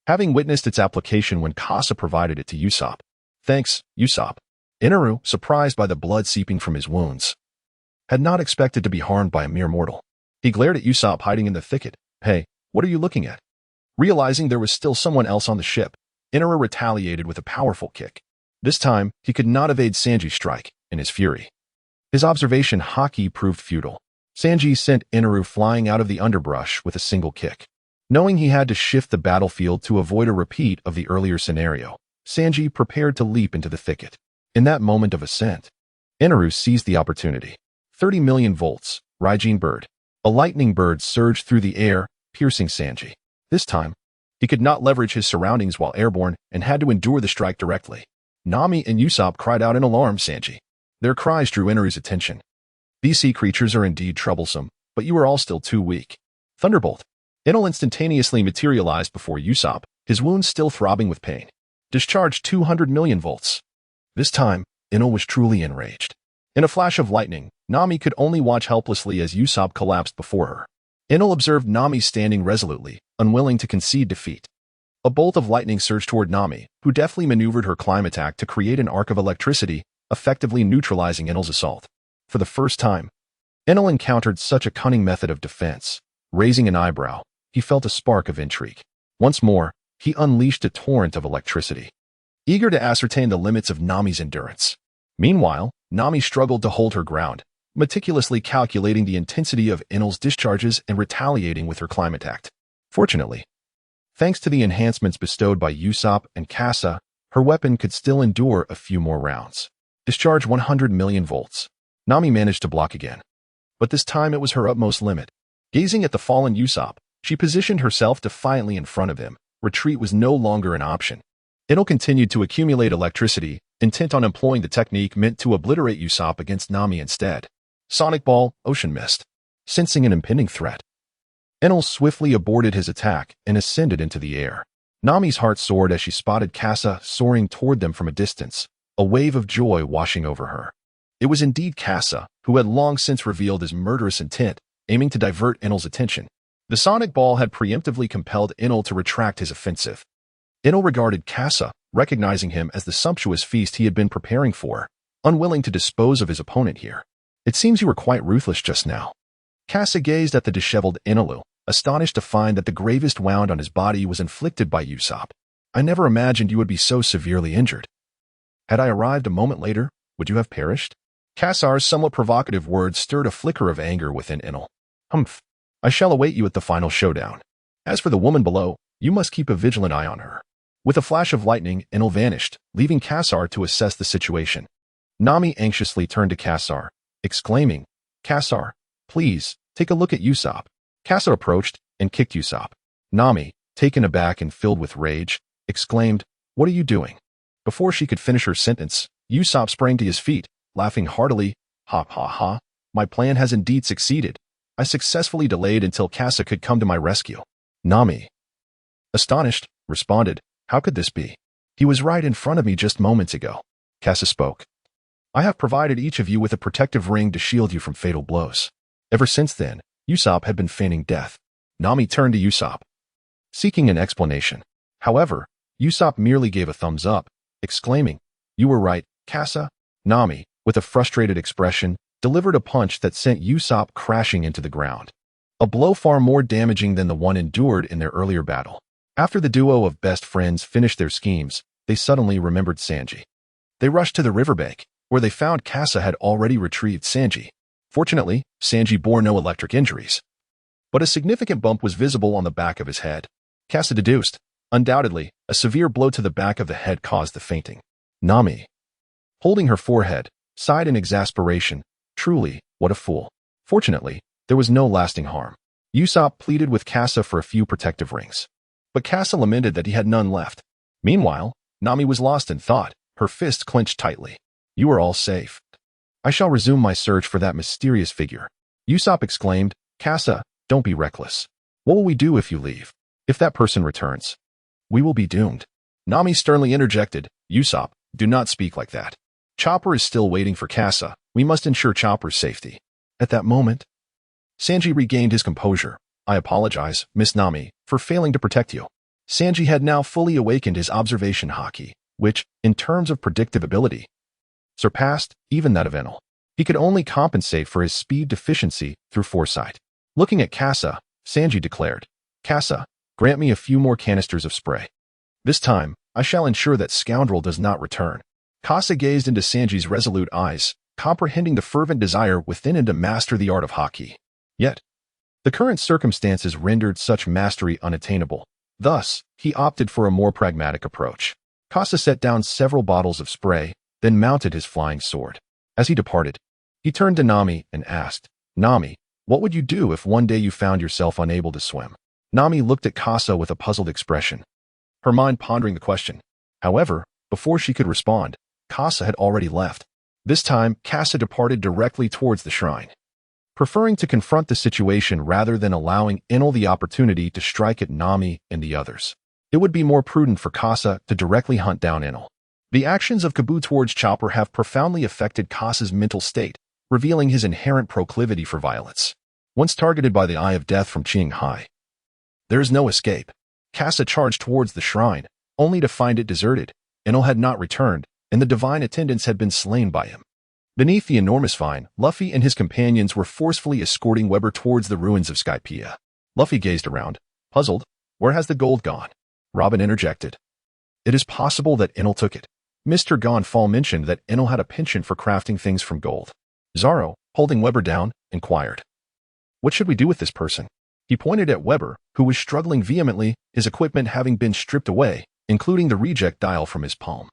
having witnessed its application when Kasa provided it to Usopp. Thanks, Usopp. Inoru, surprised by the blood seeping from his wounds, had not expected to be harmed by a mere mortal. He glared at Usopp hiding in the thicket. Hey, what are you looking at? Realizing there was still someone else on the ship, Inoru retaliated with a powerful kick. This time, he could not evade Sanji's strike, in his fury. His observation haki proved futile. Sanji sent Inoru flying out of the underbrush with a single kick. Knowing he had to shift the battlefield to avoid a repeat of the earlier scenario, Sanji prepared to leap into the thicket. In that moment of ascent, Inoru seized the opportunity. 30 million volts, Raijin bird. A lightning bird surged through the air, piercing Sanji. This time, he could not leverage his surroundings while airborne and had to endure the strike directly. Nami and Usopp cried out in alarm, Sanji. Their cries drew Inoru's attention. These sea creatures are indeed troublesome, but you are all still too weak. Thunderbolt. Enel instantaneously materialized before Usopp, his wounds still throbbing with pain. Discharged 200 million volts. This time, Enel was truly enraged. In a flash of lightning, Nami could only watch helplessly as Usopp collapsed before her. Enel observed Nami standing resolutely, unwilling to concede defeat. A bolt of lightning surged toward Nami, who deftly maneuvered her climb attack to create an arc of electricity, effectively neutralizing Enel's assault. For the first time, Enel encountered such a cunning method of defense. Raising an eyebrow, he felt a spark of intrigue. Once more, he unleashed a torrent of electricity, eager to ascertain the limits of Nami's endurance. Meanwhile, Nami struggled to hold her ground, meticulously calculating the intensity of Enel's discharges and retaliating with her climb attack. Fortunately, thanks to the enhancements bestowed by Usopp and Kasa, her weapon could still endure a few more rounds. Discharge 100 million volts. Nami managed to block again, but this time it was her utmost limit. Gazing at the fallen Usopp, she positioned herself defiantly in front of him. Retreat was no longer an option. Enel continued to accumulate electricity, intent on employing the technique meant to obliterate Usopp against Nami instead. Sonic Ball, Ocean Mist. Sensing an impending threat, Enel swiftly aborted his attack and ascended into the air. Nami's heart soared as she spotted Kasa soaring toward them from a distance, a wave of joy washing over her. It was indeed Kasa, who had long since revealed his murderous intent, aiming to divert Enel's attention. The Sonic Ball had preemptively compelled Enel to retract his offensive. Enel regarded Kasa, recognizing him as the sumptuous feast he had been preparing for, unwilling to dispose of his opponent here. It seems you were quite ruthless just now. Kasa gazed at the disheveled Enelu, astonished to find that the gravest wound on his body was inflicted by Usopp. I never imagined you would be so severely injured. Had I arrived a moment later, would you have perished? Kasar's somewhat provocative words stirred a flicker of anger within Enel. Humph. I shall await you at the final showdown. As for the woman below, you must keep a vigilant eye on her. With a flash of lightning, Enel vanished, leaving Kasar to assess the situation. Nami anxiously turned to Kasar, exclaiming, Kasar, please, take a look at Usopp. Kasar approached and kicked Usopp. Nami, taken aback and filled with rage, exclaimed, What are you doing? Before she could finish her sentence, Usopp sprang to his feet, laughing heartily. Ha ha ha, my plan has indeed succeeded. I successfully delayed until Kasa could come to my rescue. Nami, astonished, responded, How could this be? He was right in front of me just moments ago. Kasa spoke. I have provided each of you with a protective ring to shield you from fatal blows. Ever since then, Usopp had been feigning death. Nami turned to Usopp, seeking an explanation. However, Usopp merely gave a thumbs up, exclaiming, You were right, Kasa. Nami, with a frustrated expression, delivered a punch that sent Usopp crashing into the ground. A blow far more damaging than the one endured in their earlier battle. After the duo of best friends finished their schemes, they suddenly remembered Sanji. They rushed to the riverbank, where they found Kasa had already retrieved Sanji. Fortunately, Sanji bore no electric injuries, but a significant bump was visible on the back of his head. Kasa deduced, Undoubtedly, a severe blow to the back of the head caused the fainting. Nami, holding her forehead, sighed in exasperation. Truly, what a fool. Fortunately, there was no lasting harm. Usopp pleaded with Kasa for a few protective rings. But Kasa lamented that he had none left. Meanwhile, Nami was lost in thought, her fists clenched tightly. You are all safe. I shall resume my search for that mysterious figure. Usopp exclaimed, Kasa, don't be reckless. What will we do if you leave? If that person returns? We will be doomed. Nami sternly interjected, Usopp, do not speak like that. Chopper is still waiting for Kasa. We must ensure Chopper's safety. At that moment, Sanji regained his composure. I apologize, Miss Nami, for failing to protect you. Sanji had now fully awakened his observation haki, which, in terms of predictive ability, surpassed even that of Enel. He could only compensate for his speed deficiency through foresight. Looking at Kasa, Sanji declared, Kasa, grant me a few more canisters of spray. This time, I shall ensure that scoundrel does not return. Kasa gazed into Sanji's resolute eyes, comprehending the fervent desire within him to master the art of haki. Yet, the current circumstances rendered such mastery unattainable. Thus, he opted for a more pragmatic approach. Kasa set down several bottles of spray, then mounted his flying sword. As he departed, he turned to Nami and asked, Nami, what would you do if one day you found yourself unable to swim? Nami looked at Kasa with a puzzled expression, her mind pondering the question. However, before she could respond, Kasa had already left. This time, Kasa departed directly towards the shrine, preferring to confront the situation rather than allowing Enel the opportunity to strike at Nami and the others. It would be more prudent for Kasa to directly hunt down Enel. The actions of Kabu towards Chopper have profoundly affected Kasa's mental state, revealing his inherent proclivity for violence. Once targeted by the Eye of Death from Qing Hai, there is no escape. Kasa charged towards the shrine, only to find it deserted. Enel had not returned, and the divine attendants had been slain by him. Beneath the enormous vine, Luffy and his companions were forcefully escorting Weber towards the ruins of Skypiea. Luffy gazed around, puzzled. Where has the gold gone? Robin interjected. It is possible that Enel took it. Mr. Gonfall mentioned that Enel had a penchant for crafting things from gold. Zoro, holding Weber down, inquired, what should we do with this person? He pointed at Weber, who was struggling vehemently, his equipment having been stripped away, including the reject dial from his palm.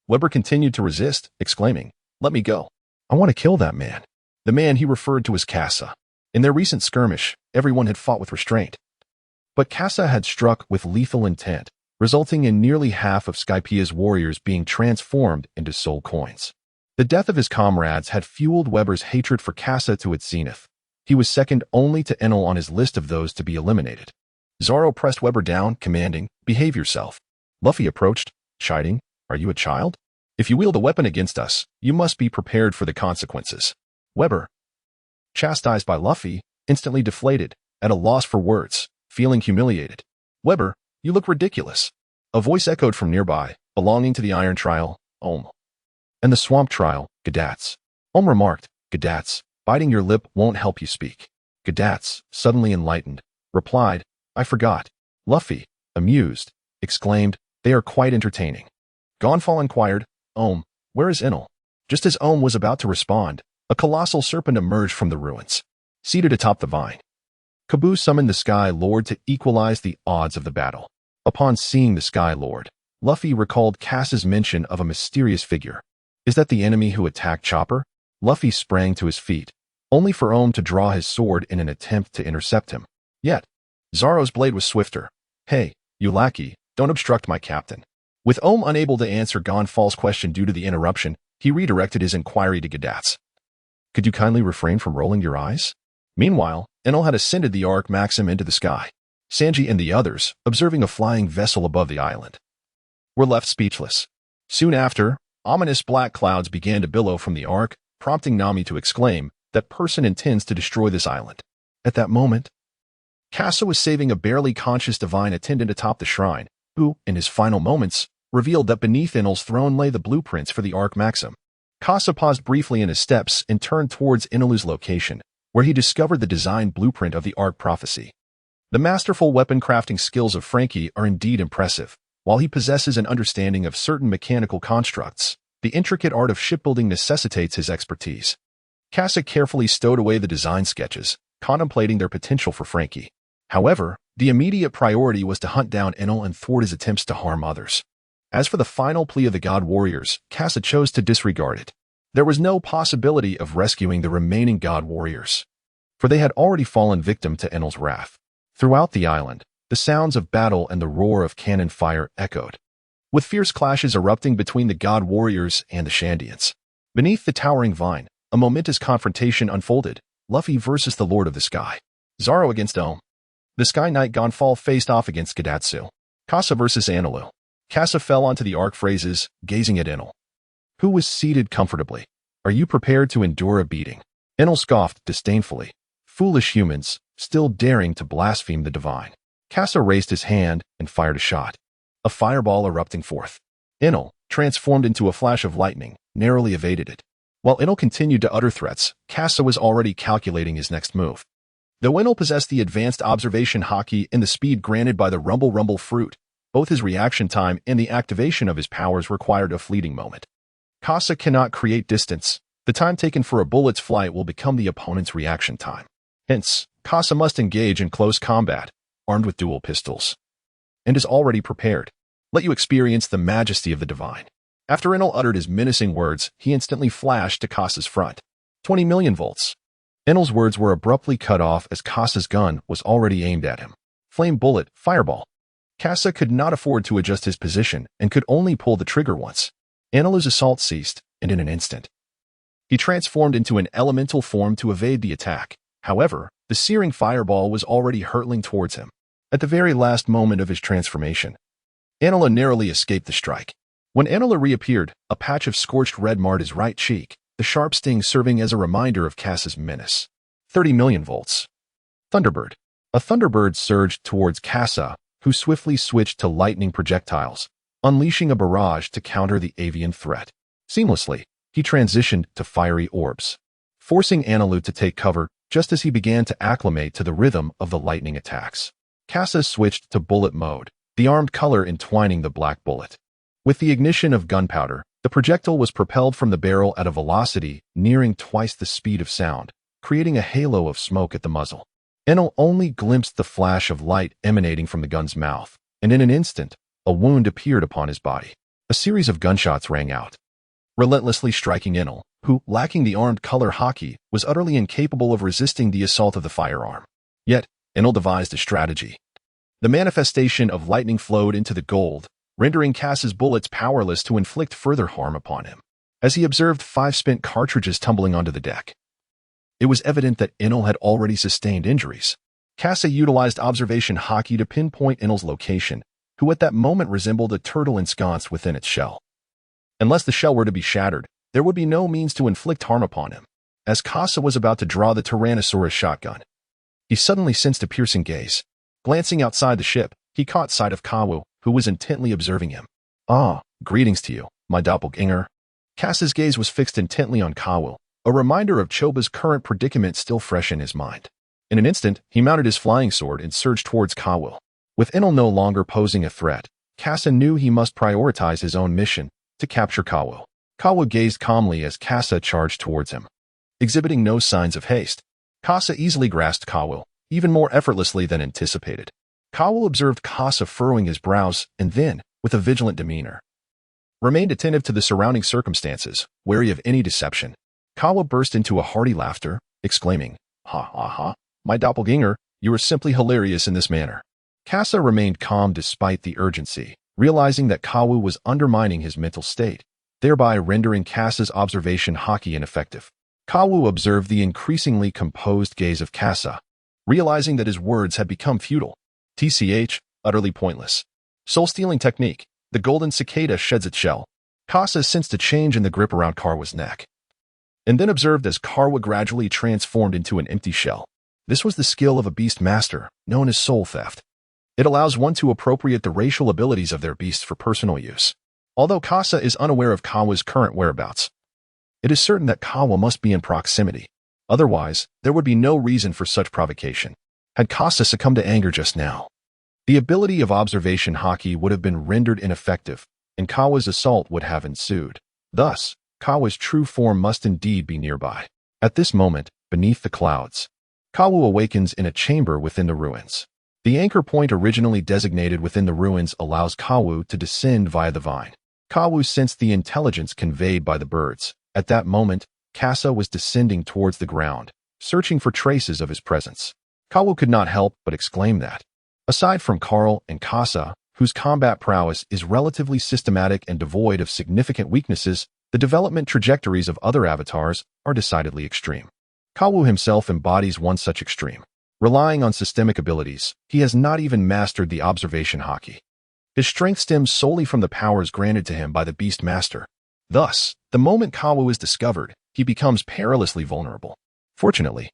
Weber continued to resist, exclaiming, let me go. I want to kill that man. The man he referred to as Kasa. In their recent skirmish, everyone had fought with restraint. But Kasa had struck with lethal intent, resulting in nearly half of Skypiea's warriors being transformed into soul coins. The death of his comrades had fueled Weber's hatred for Kasa to its zenith. He was second only to Enel on his list of those to be eliminated. Zoro pressed Weber down, commanding, behave yourself. Luffy approached, chiding, are you a child? If you wield a weapon against us, you must be prepared for the consequences. Weber, chastised by Luffy, instantly deflated, at a loss for words, feeling humiliated. Weber, you look ridiculous. A voice echoed from nearby, belonging to the Iron Trial, and the Swamp Trial, Gadats. Remarked, Gadats, biting your lip won't help you speak. Gadats, suddenly enlightened, replied, I forgot. Luffy, amused, exclaimed, they are quite entertaining. Gonfall inquired, where is Enel? Just as was about to respond, a colossal serpent emerged from the ruins, seated atop the vine. Kabu summoned the Sky Lord to equalize the odds of the battle. Upon seeing the Sky Lord, Luffy recalled Cass's mention of a mysterious figure. Is that the enemy who attacked Chopper? Luffy sprang to his feet, only for to draw his sword in an attempt to intercept him. Yet, Zoro's blade was swifter. Hey, you lackey, don't obstruct my captain. With unable to answer Gonfall's question due to the interruption, he redirected his inquiry to Gadats. Could you kindly refrain from rolling your eyes? Meanwhile, Enel had ascended the Arc Maxim into the sky. Sanji and the others, observing a flying vessel above the island, were left speechless. Soon after, ominous black clouds began to billow from the Arc, prompting Nami to exclaim, that person intends to destroy this island. At that moment, Kasa was saving a barely conscious divine attendant atop the shrine, who, in his final moments, revealed that beneath Enel's throne lay the blueprints for the Arc Maxim. Kasa paused briefly in his steps and turned towards Enelu's location, where he discovered the design blueprint of the Arc Prophecy. The masterful weapon crafting skills of Frankie are indeed impressive. While he possesses an understanding of certain mechanical constructs, the intricate art of shipbuilding necessitates his expertise. Kasa carefully stowed away the design sketches, contemplating their potential for Frankie. However, The immediate priority was to hunt down Enel and thwart his attempts to harm others. As for the final plea of the God Warriors, Kasa chose to disregard it. There was no possibility of rescuing the remaining God Warriors, for they had already fallen victim to Enel's wrath. Throughout the island, the sounds of battle and the roar of cannon fire echoed, with fierce clashes erupting between the God Warriors and the Shandians. Beneath the towering vine, a momentous confrontation unfolded, Luffy versus the Lord of the Sky. Zoro against Ome. The Sky Knight Gonfall faced off against Kadatsu. Kasa versus Anilu. Kasa fell onto the arc phrases, gazing at Enel, who was seated comfortably. Are you prepared to endure a beating? Enel scoffed disdainfully. Foolish humans, still daring to blaspheme the divine. Kasa raised his hand and fired a shot, a fireball erupting forth. Enel, transformed into a flash of lightning, narrowly evaded it. While Enel continued to utter threats, Kasa was already calculating his next move. Though Enel possessed the advanced observation haki and the speed granted by the Rumble fruit, both his reaction time and the activation of his powers required a fleeting moment. Kasa cannot create distance. The time taken for a bullet's flight will become the opponent's reaction time. Hence, Kasa must engage in close combat, armed with dual pistols, and is already prepared. Let you experience the majesty of the divine. After Enel uttered his menacing words, he instantly flashed to Kasa's front. 20 million volts. Enel's words were abruptly cut off as Kasa's gun was already aimed at him. Flame bullet, fireball. Kasa could not afford to adjust his position and could only pull the trigger once. Anilu's assault ceased, and in an instant, he transformed into an elemental form to evade the attack. However, the searing fireball was already hurtling towards him. At the very last moment of his transformation, Anilu narrowly escaped the strike. When Anilu reappeared, a patch of scorched red marred his right cheek, the sharp sting serving as a reminder of Kasa's menace. 30 million volts. Thunderbird. A Thunderbird surged towards Kasa, who swiftly switched to lightning projectiles, unleashing a barrage to counter the avian threat. Seamlessly, he transitioned to fiery orbs, forcing Anilu to take cover just as he began to acclimate to the rhythm of the lightning attacks. Kasa switched to bullet mode, the armed color entwining the black bullet. With the ignition of gunpowder, the projectile was propelled from the barrel at a velocity nearing twice the speed of sound, creating a halo of smoke at the muzzle. Enel only glimpsed the flash of light emanating from the gun's mouth, and in an instant, a wound appeared upon his body. A series of gunshots rang out, relentlessly striking Enel, who, lacking the armed color haki, was utterly incapable of resisting the assault of the firearm. Yet, Enel devised a strategy. The manifestation of lightning flowed into the gold, rendering Kasa's bullets powerless to inflict further harm upon him. As he observed 5 spent cartridges tumbling onto the deck, it was evident that Enel had already sustained injuries. Kasa utilized observation haki to pinpoint Enel's location, who at that moment resembled a turtle ensconced within its shell. Unless the shell were to be shattered, there would be no means to inflict harm upon him. As Kasa was about to draw the Tyrannosaurus shotgun, he suddenly sensed a piercing gaze. Glancing outside the ship, he caught sight of Kawu, who was intently observing him. Ah, greetings to you, my doppelganger. Kasa's gaze was fixed intently on Kawu, a reminder of Choba's current predicament still fresh in his mind. In an instant, he mounted his flying sword and surged towards Kawu. With Enel no longer posing a threat, Kasa knew he must prioritize his own mission to capture Kawu. Kawu gazed calmly as Kasa charged towards him. Exhibiting no signs of haste, Kasa easily grasped Kawu, even more effortlessly than anticipated. Kawu observed Kasa furrowing his brows and then, with a vigilant demeanor, remained attentive to the surrounding circumstances, wary of any deception. Kawu burst into a hearty laughter, exclaiming, "Ha ha ha, my doppelganger, you are simply hilarious in this manner." Kasa remained calm despite the urgency, realizing that Kawu was undermining his mental state, thereby rendering Kasa's observation haki ineffective. Kawu observed the increasingly composed gaze of Kasa, realizing that his words had become futile. TCH, utterly pointless. Soul-stealing technique. The golden cicada sheds its shell. Kasa sensed a change in the grip around Karwa's neck, and then observed as Karwa gradually transformed into an empty shell. This was the skill of a beast master, known as soul theft. It allows one to appropriate the racial abilities of their beasts for personal use. Although Kasa is unaware of Kawa's current whereabouts, it is certain that Kawa must be in proximity. Otherwise, there would be no reason for such provocation. Had Kasa succumbed to anger just now, the ability of observation haki would have been rendered ineffective, and Kawa's assault would have ensued. Thus, Kawa's true form must indeed be nearby. At this moment, beneath the clouds, Kawu awakens in a chamber within the ruins. The anchor point originally designated within the ruins allows Kawu to descend via the vine. Kawu sensed the intelligence conveyed by the birds. At that moment, Kasa was descending towards the ground, searching for traces of his presence. Kawu could not help but exclaim that. Aside from Carl and Kasa, whose combat prowess is relatively systematic and devoid of significant weaknesses, the development trajectories of other avatars are decidedly extreme. Kawu himself embodies one such extreme. Relying on systemic abilities, he has not even mastered the observation haki. His strength stems solely from the powers granted to him by the Beast Master. Thus, the moment Kawu is discovered, he becomes perilously vulnerable. Fortunately,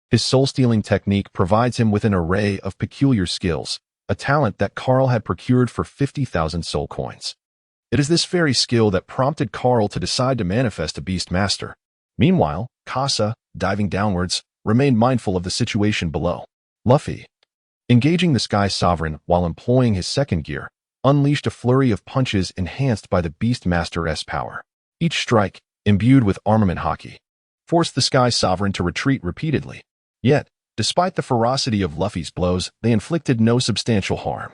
his soul-stealing technique provides him with an array of peculiar skills, a talent that Carl had procured for 50,000 soul coins. It is this very skill that prompted Carl to decide to manifest a Beast Master. Meanwhile, Kasa, diving downwards, remained mindful of the situation below. Luffy, engaging the Sky Sovereign while employing his second gear, unleashed a flurry of punches enhanced by the Beast Master's power. Each strike, imbued with armament haki, forced the Sky Sovereign to retreat repeatedly. Yet, despite the ferocity of Luffy's blows, they inflicted no substantial harm.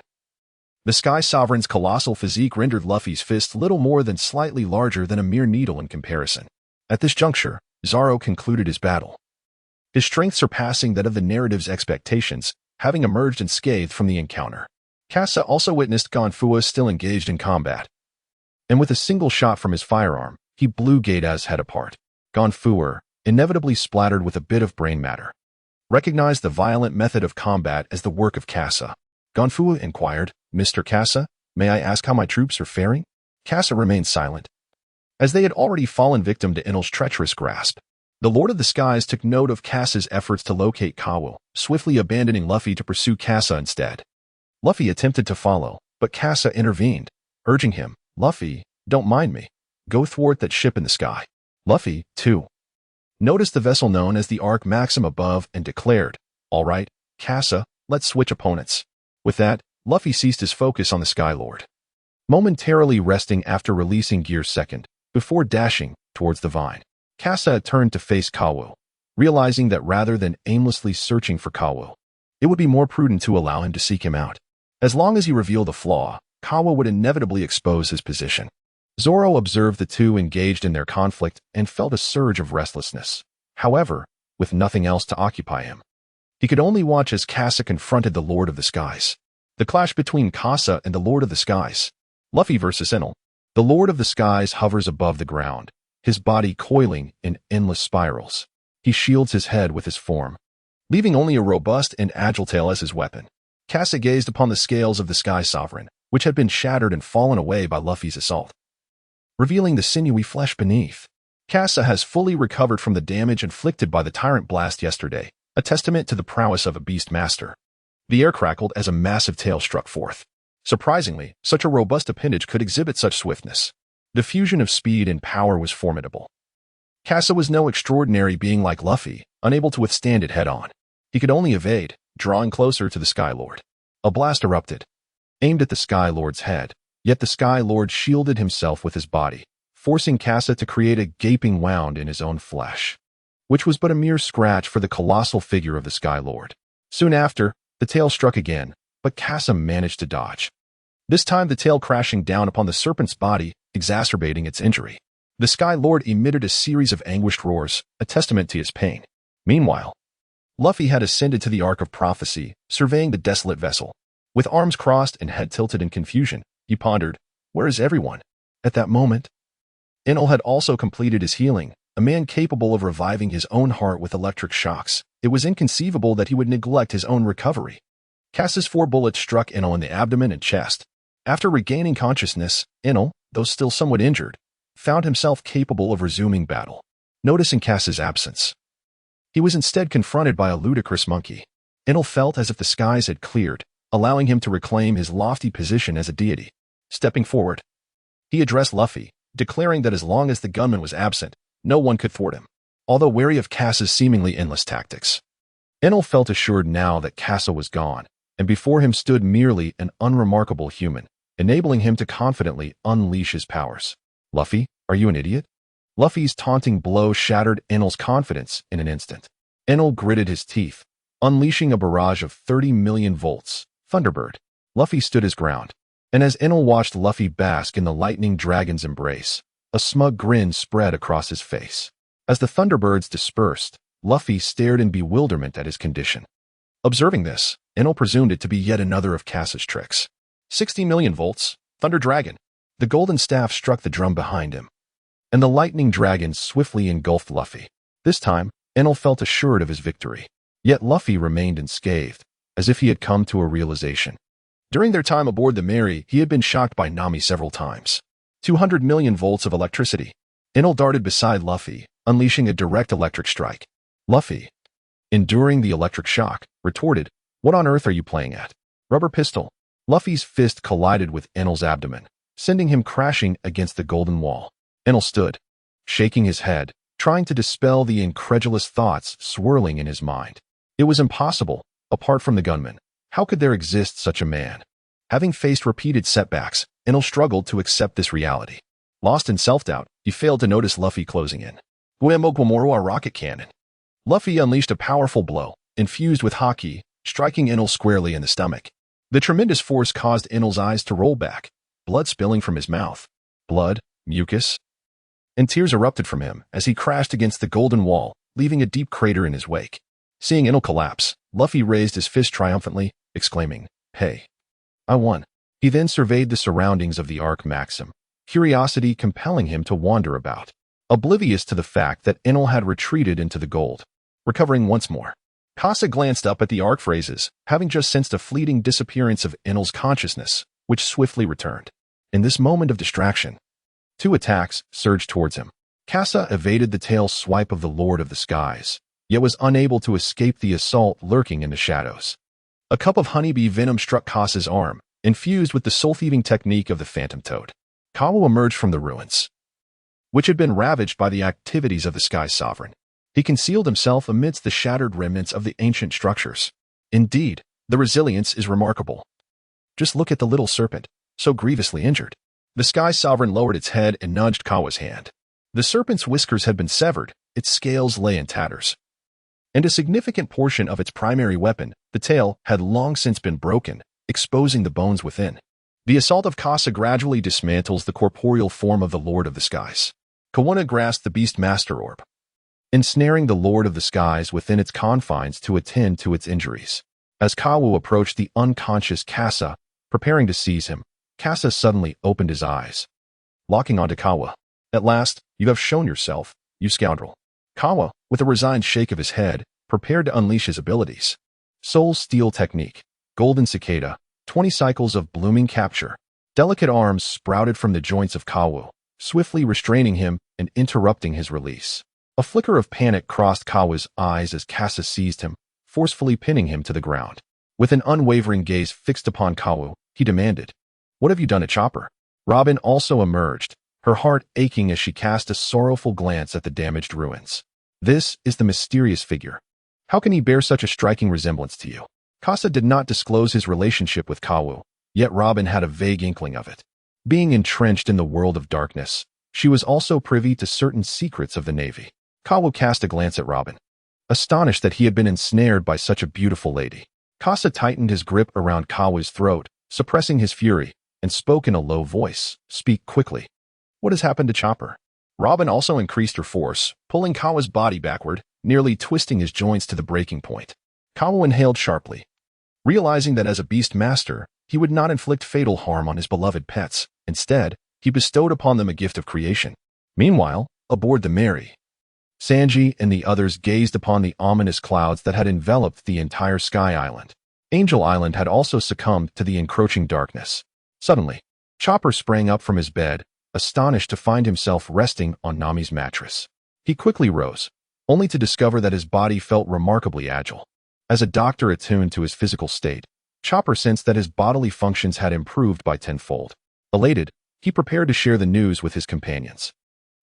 The Sky Sovereign's colossal physique rendered Luffy's fists little more than slightly larger than a mere needle in comparison. At this juncture, Zoro concluded his battle. His strength surpassing that of the narrative's expectations, having emerged unscathed from the encounter. Kasa also witnessed Gonfua still engaged in combat. And with a single shot from his firearm, he blew Gaida's head apart. Gonfua, inevitably splattered with a bit of brain matter, recognized the violent method of combat as the work of Kasa. Gonfua inquired, "Mr. Kasa, may I ask how my troops are faring?" Kasa remained silent, as they had already fallen victim to Enel's treacherous grasp. The Lord of the Skies took note of Kasa's efforts to locate Kawu, swiftly abandoning Luffy to pursue Kasa instead. Luffy attempted to follow, but Kasa intervened, urging him, "Luffy, don't mind me. Go thwart that ship in the sky." Luffy, too, noticed the vessel known as the Arc Maxim above and declared, "All right, Kasa, let's switch opponents." With that, Luffy ceased his focus on the Sky Lord, momentarily resting after releasing Gear Second, before dashing towards the vine. Kasa turned to face Kawu, realizing that rather than aimlessly searching for Kawu, it would be more prudent to allow him to seek him out. As long as he revealed a flaw, Kawu would inevitably expose his position. Zoro observed the two engaged in their conflict and felt a surge of restlessness. However, with nothing else to occupy him, he could only watch as Kasa confronted the Lord of the Skies. The clash between Kasa and the Lord of the Skies. Luffy versus Enel. The Lord of the Skies hovers above the ground, his body coiling in endless spirals. He shields his head with his form, leaving only a robust and agile tail as his weapon. Kasa gazed upon the scales of the Sky Sovereign, which had been shattered and fallen away by Luffy's assault, revealing the sinewy flesh beneath. Kasa has fully recovered from the damage inflicted by the Tyrant Blast yesterday, a testament to the prowess of a Beast Master. The air crackled as a massive tail struck forth. Surprisingly, such a robust appendage could exhibit such swiftness. The fusion of speed and power was formidable. Kasa was no extraordinary being like Luffy, unable to withstand it head-on. He could only evade, drawing closer to the Sky Lord. A blast erupted, aimed at the Sky Lord's head, yet the Sky Lord shielded himself with his body, forcing Kasa to create a gaping wound in his own flesh, which was but a mere scratch for the colossal figure of the Sky Lord. Soon after, the tail struck again, but Kasa managed to dodge. This time the tail crashing down upon the serpent's body, exacerbating its injury. The Sky Lord emitted a series of anguished roars, a testament to his pain. Meanwhile, Luffy had ascended to the Ark of Prophecy, surveying the desolate vessel. With arms crossed and head tilted in confusion, he pondered, "Where is everyone?" At that moment, Enel had also completed his healing, a man capable of reviving his own heart with electric shocks. It was inconceivable that he would neglect his own recovery. Kasa's 4 bullets struck Enel in the abdomen and chest. After regaining consciousness, Enel, though still somewhat injured, found himself capable of resuming battle. Noticing Kasa's absence, he was instead confronted by a ludicrous monkey. Enel felt as if the skies had cleared, allowing him to reclaim his lofty position as a deity. Stepping forward, he addressed Luffy, declaring that as long as the gunman was absent, no one could thwart him. Although wary of Kasa's seemingly endless tactics, Enel felt assured now that Kasa was gone, and before him stood merely an unremarkable human, enabling him to confidently unleash his powers. "Luffy, are you an idiot?" Luffy's taunting blow shattered Enel's confidence in an instant. Enel gritted his teeth, unleashing a barrage of 30 million volts. Thunderbird. Luffy stood his ground. And as Enel watched Luffy bask in the lightning dragon's embrace, a smug grin spread across his face. As the Thunderbirds dispersed, Luffy stared in bewilderment at his condition. Observing this, Enel presumed it to be yet another of Cass's tricks. 60 million volts, Thunder Dragon. The golden staff struck the drum behind him, and the lightning dragon swiftly engulfed Luffy. This time, Enel felt assured of his victory. Yet Luffy remained unscathed, as if he had come to a realization. During their time aboard the Mary, he had been shocked by Nami several times. 200 million volts of electricity. Enel darted beside Luffy, unleashing a direct electric strike. Luffy, enduring the electric shock, retorted, "What on earth are you playing at?" Rubber pistol. Luffy's fist collided with Enel's abdomen, sending him crashing against the golden wall. Enel stood, shaking his head, trying to dispel the incredulous thoughts swirling in his mind. It was impossible, apart from the gunman. How could there exist such a man? Having faced repeated setbacks, Enel struggled to accept this reality. Lost in self-doubt, he failed to notice Luffy closing in. Guamogwamorua rocket cannon. Luffy unleashed a powerful blow, infused with haki, striking Enel squarely in the stomach. The tremendous force caused Enel's eyes to roll back, blood spilling from his mouth. Blood, mucus, and tears erupted from him as he crashed against the golden wall, leaving a deep crater in his wake. Seeing Enel collapse, Luffy raised his fist triumphantly, exclaiming, "Hey, I won." He then surveyed the surroundings of the Arc Maxim, curiosity compelling him to wander about, oblivious to the fact that Enel had retreated into the gold. Recovering once more, Kasa glanced up at the Arc phrases, having just sensed a fleeting disappearance of Enel's consciousness, which swiftly returned. In this moment of distraction, two attacks surged towards him. Kasa evaded the tail swipe of the Lord of the Skies, yet was unable to escape the assault lurking in the shadows. A cup of honeybee venom struck Kasa's arm, infused with the soul-thieving technique of the Phantom Toad. Kawo emerged from the ruins, which had been ravaged by the activities of the Sky Sovereign. He concealed himself amidst the shattered remnants of the ancient structures. Indeed, the resilience is remarkable. Just look at the little serpent, so grievously injured. The Sky Sovereign lowered its head and nudged Kawa's hand. The serpent's whiskers had been severed, its scales lay in tatters, and a significant portion of its primary weapon, the tail, had long since been broken, exposing the bones within. The assault of Kasa gradually dismantles the corporeal form of the Lord of the Skies. Kawana grasped the Beast Master Orb, ensnaring the Lord of the Skies within its confines to attend to its injuries. As Kawu approached the unconscious Kasa, preparing to seize him, Kasa suddenly opened his eyes, locking onto Kawa. "At last, you have shown yourself, you scoundrel." Kawa, with a resigned shake of his head, prepared to unleash his abilities. Soul Steel Technique, Golden Cicada, 20 cycles of blooming capture. Delicate arms sprouted from the joints of Kawu, swiftly restraining him and interrupting his release. A flicker of panic crossed Kawa's eyes as Kasa seized him, forcefully pinning him to the ground. With an unwavering gaze fixed upon Kawu, he demanded, "What have you done to Chopper?" Robin also emerged, her heart aching as she cast a sorrowful glance at the damaged ruins. "This is the mysterious figure. How can he bear such a striking resemblance to you?" Kasa did not disclose his relationship with Kawu, yet Robin had a vague inkling of it. Being entrenched in the world of darkness, she was also privy to certain secrets of the Navy. Kawu cast a glance at Robin, astonished that he had been ensnared by such a beautiful lady. Kasa tightened his grip around Kawu's throat, suppressing his fury, and spoke in a low voice, "Speak quickly. What has happened to Chopper?" Robin also increased her force, pulling Kawa's body backward, nearly twisting his joints to the breaking point. Kawa inhaled sharply, realizing that as a beast master, he would not inflict fatal harm on his beloved pets. Instead, he bestowed upon them a gift of creation. Meanwhile, aboard the Mary, Sanji and the others gazed upon the ominous clouds that had enveloped the entire Sky Island. Angel Island had also succumbed to the encroaching darkness. Suddenly, Chopper sprang up from his bed, astonished to find himself resting on Nami's mattress. He quickly rose, only to discover that his body felt remarkably agile. As a doctor attuned to his physical state, Chopper sensed that his bodily functions had improved by tenfold. Elated, he prepared to share the news with his companions.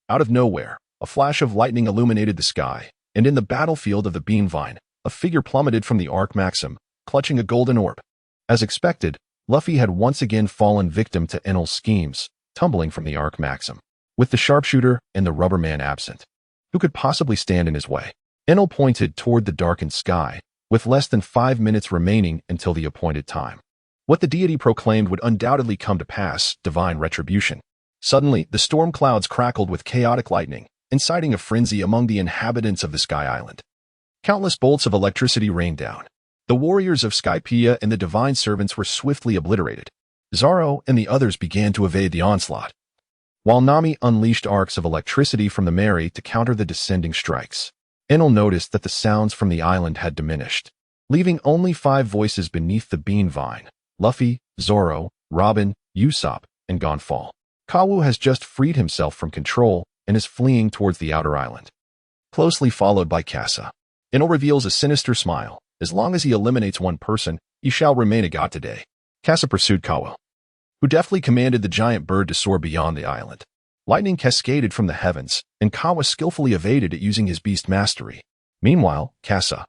Out of nowhere, a flash of lightning illuminated the sky, and in the battlefield of the Beanvine, a figure plummeted from the Arc Maxim, clutching a golden orb. As expected, Luffy had once again fallen victim to Enel's schemes, tumbling from the Arc Maxim, with the sharpshooter and the rubber man absent. Who could possibly stand in his way? Enel pointed toward the darkened sky, with less than 5 minutes remaining until the appointed time. What the deity proclaimed would undoubtedly come to pass, divine retribution. Suddenly, the storm clouds crackled with chaotic lightning, inciting a frenzy among the inhabitants of the Sky Island. Countless bolts of electricity rained down. The warriors of Skypiea and the divine servants were swiftly obliterated. Zoro and the others began to evade the onslaught, while Nami unleashed arcs of electricity from the Mary to counter the descending strikes. Enel noticed that the sounds from the island had diminished, leaving only 5 voices beneath the bean vine: Luffy, Zoro, Robin, Usopp, and Gonfall. Kawu has just freed himself from control and is fleeing towards the outer island, closely followed by Kasa. Enel reveals a sinister smile. As long as he eliminates one person, he shall remain a god today. Kasa pursued Kawu, who deftly commanded the giant bird to soar beyond the island. Lightning cascaded from the heavens, and Kawu skillfully evaded it using his beast mastery. Meanwhile, Kasa,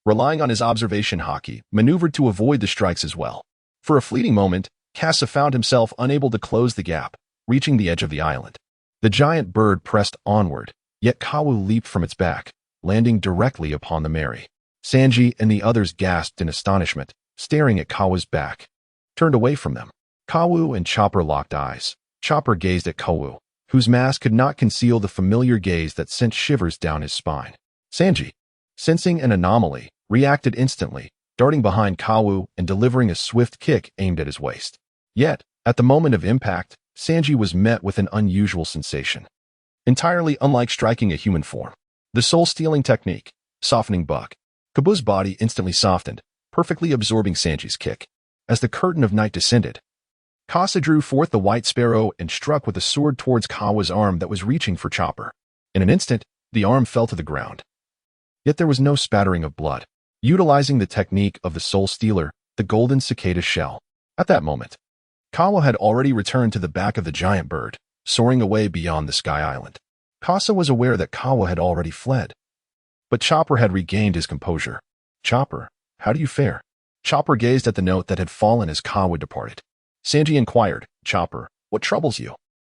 relying on his observation haki, maneuvered to avoid the strikes as well. For a fleeting moment, Kasa found himself unable to close the gap, reaching the edge of the island. The giant bird pressed onward, yet Kawu leaped from its back, landing directly upon the Mary. Sanji and the others gasped in astonishment, staring at Kawu's back, turned away from them. Kawu and Chopper locked eyes. Chopper gazed at Kawu, whose mask could not conceal the familiar gaze that sent shivers down his spine. Sanji, sensing an anomaly, reacted instantly, darting behind Kawu and delivering a swift kick aimed at his waist. Yet, at the moment of impact, Sanji was met with an unusual sensation, entirely unlike striking a human form. The soul-stealing technique, softening buck. Kabu's body instantly softened, perfectly absorbing Sanji's kick. As the curtain of night descended, Kasa drew forth the white sparrow and struck with a sword towards Kawu's arm that was reaching for Chopper. In an instant, the arm fell to the ground. Yet there was no spattering of blood. Utilizing the technique of the soul stealer, the golden cicada shell. At that moment, Kawu had already returned to the back of the giant bird, soaring away beyond the Sky Island. Kasa was aware that Kawu had already fled, but Chopper had regained his composure. Chopper, how do you fare? Chopper gazed at the note that had fallen as Kawu departed. Sanji inquired, Chopper, what troubles you?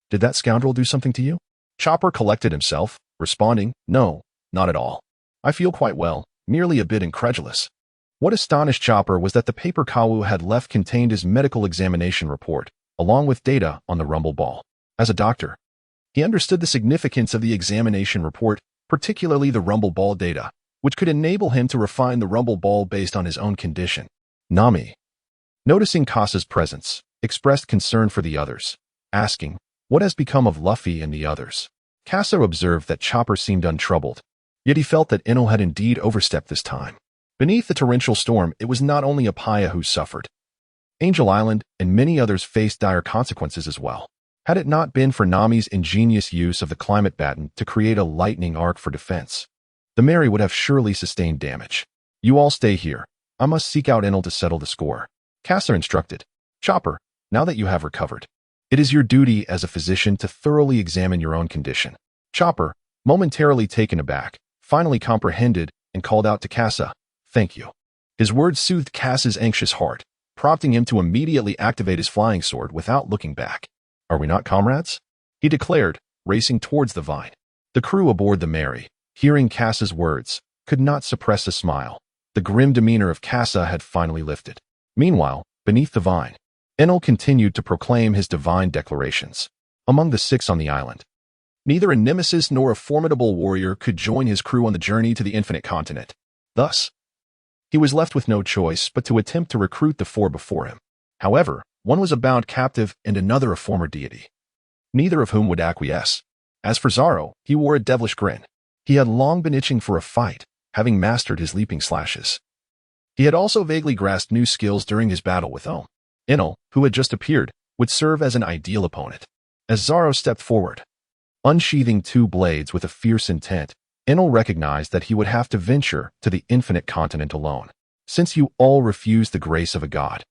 Did that scoundrel do something to you? Chopper collected himself, responding, no, not at all. I feel quite well, merely a bit incredulous. What astonished Chopper was that the paper Kawu had left contained his medical examination report, along with data on the Rumble Ball. As a doctor, he understood the significance of the examination report, particularly the Rumble Ball data, which could enable him to refine the Rumble Ball based on his own condition. Nami, noticing Kasa's presence, expressed concern for the others, asking, what has become of Luffy and the others? Kasa observed that Chopper seemed untroubled, yet he felt that Enel had indeed overstepped this time. Beneath the torrential storm, it was not only Apaya who suffered. Angel Island and many others faced dire consequences as well. Had it not been for Nami's ingenious use of the climate baton to create a lightning arc for defense, the Mary would have surely sustained damage. You all stay here. I must seek out Enel to settle the score. Kasa instructed. Chopper, now that you have recovered, it is your duty as a physician to thoroughly examine your own condition. Chopper, momentarily taken aback, finally comprehended and called out to Kasa, thank you. His words soothed Kasa's anxious heart, prompting him to immediately activate his flying sword without looking back. Are we not comrades? He declared, racing towards the vine. The crew aboard the Mary, hearing Kasa's words, could not suppress a smile. The grim demeanor of Kasa had finally lifted. Meanwhile, beneath the vine, Enel continued to proclaim his divine declarations. Among the 6 on the island, neither a nemesis nor a formidable warrior could join his crew on the journey to the infinite continent. Thus, he was left with no choice but to attempt to recruit the 4 before him. However, one was a bound captive and another a former deity, neither of whom would acquiesce. As for Zoro, he wore a devilish grin. He had long been itching for a fight, having mastered his leaping slashes. He had also vaguely grasped new skills during his battle with Ohm. Enel, who had just appeared, would serve as an ideal opponent. As Zoro stepped forward, unsheathing 2 blades with a fierce intent, Enel recognized that he would have to venture to the infinite continent alone. Since you all refuse the grace of a god,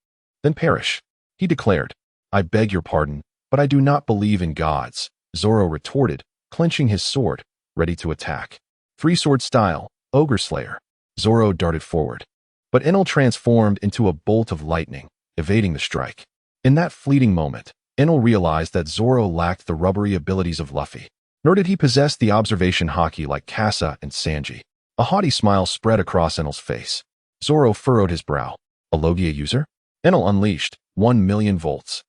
then perish, he declared. I beg your pardon, but I do not believe in gods, Zoro retorted, clenching his sword, ready to attack. 3-sword style, Ogre Slayer. Zoro darted forward, but Enel transformed into a bolt of lightning, evading the strike. In that fleeting moment, Enel realized that Zoro lacked the rubbery abilities of Luffy, nor did he possess the observation haki like Kasa and Sanji. A haughty smile spread across Enel's face. Zoro furrowed his brow. A Logia user? Enel unleashed 1,000,000 volts.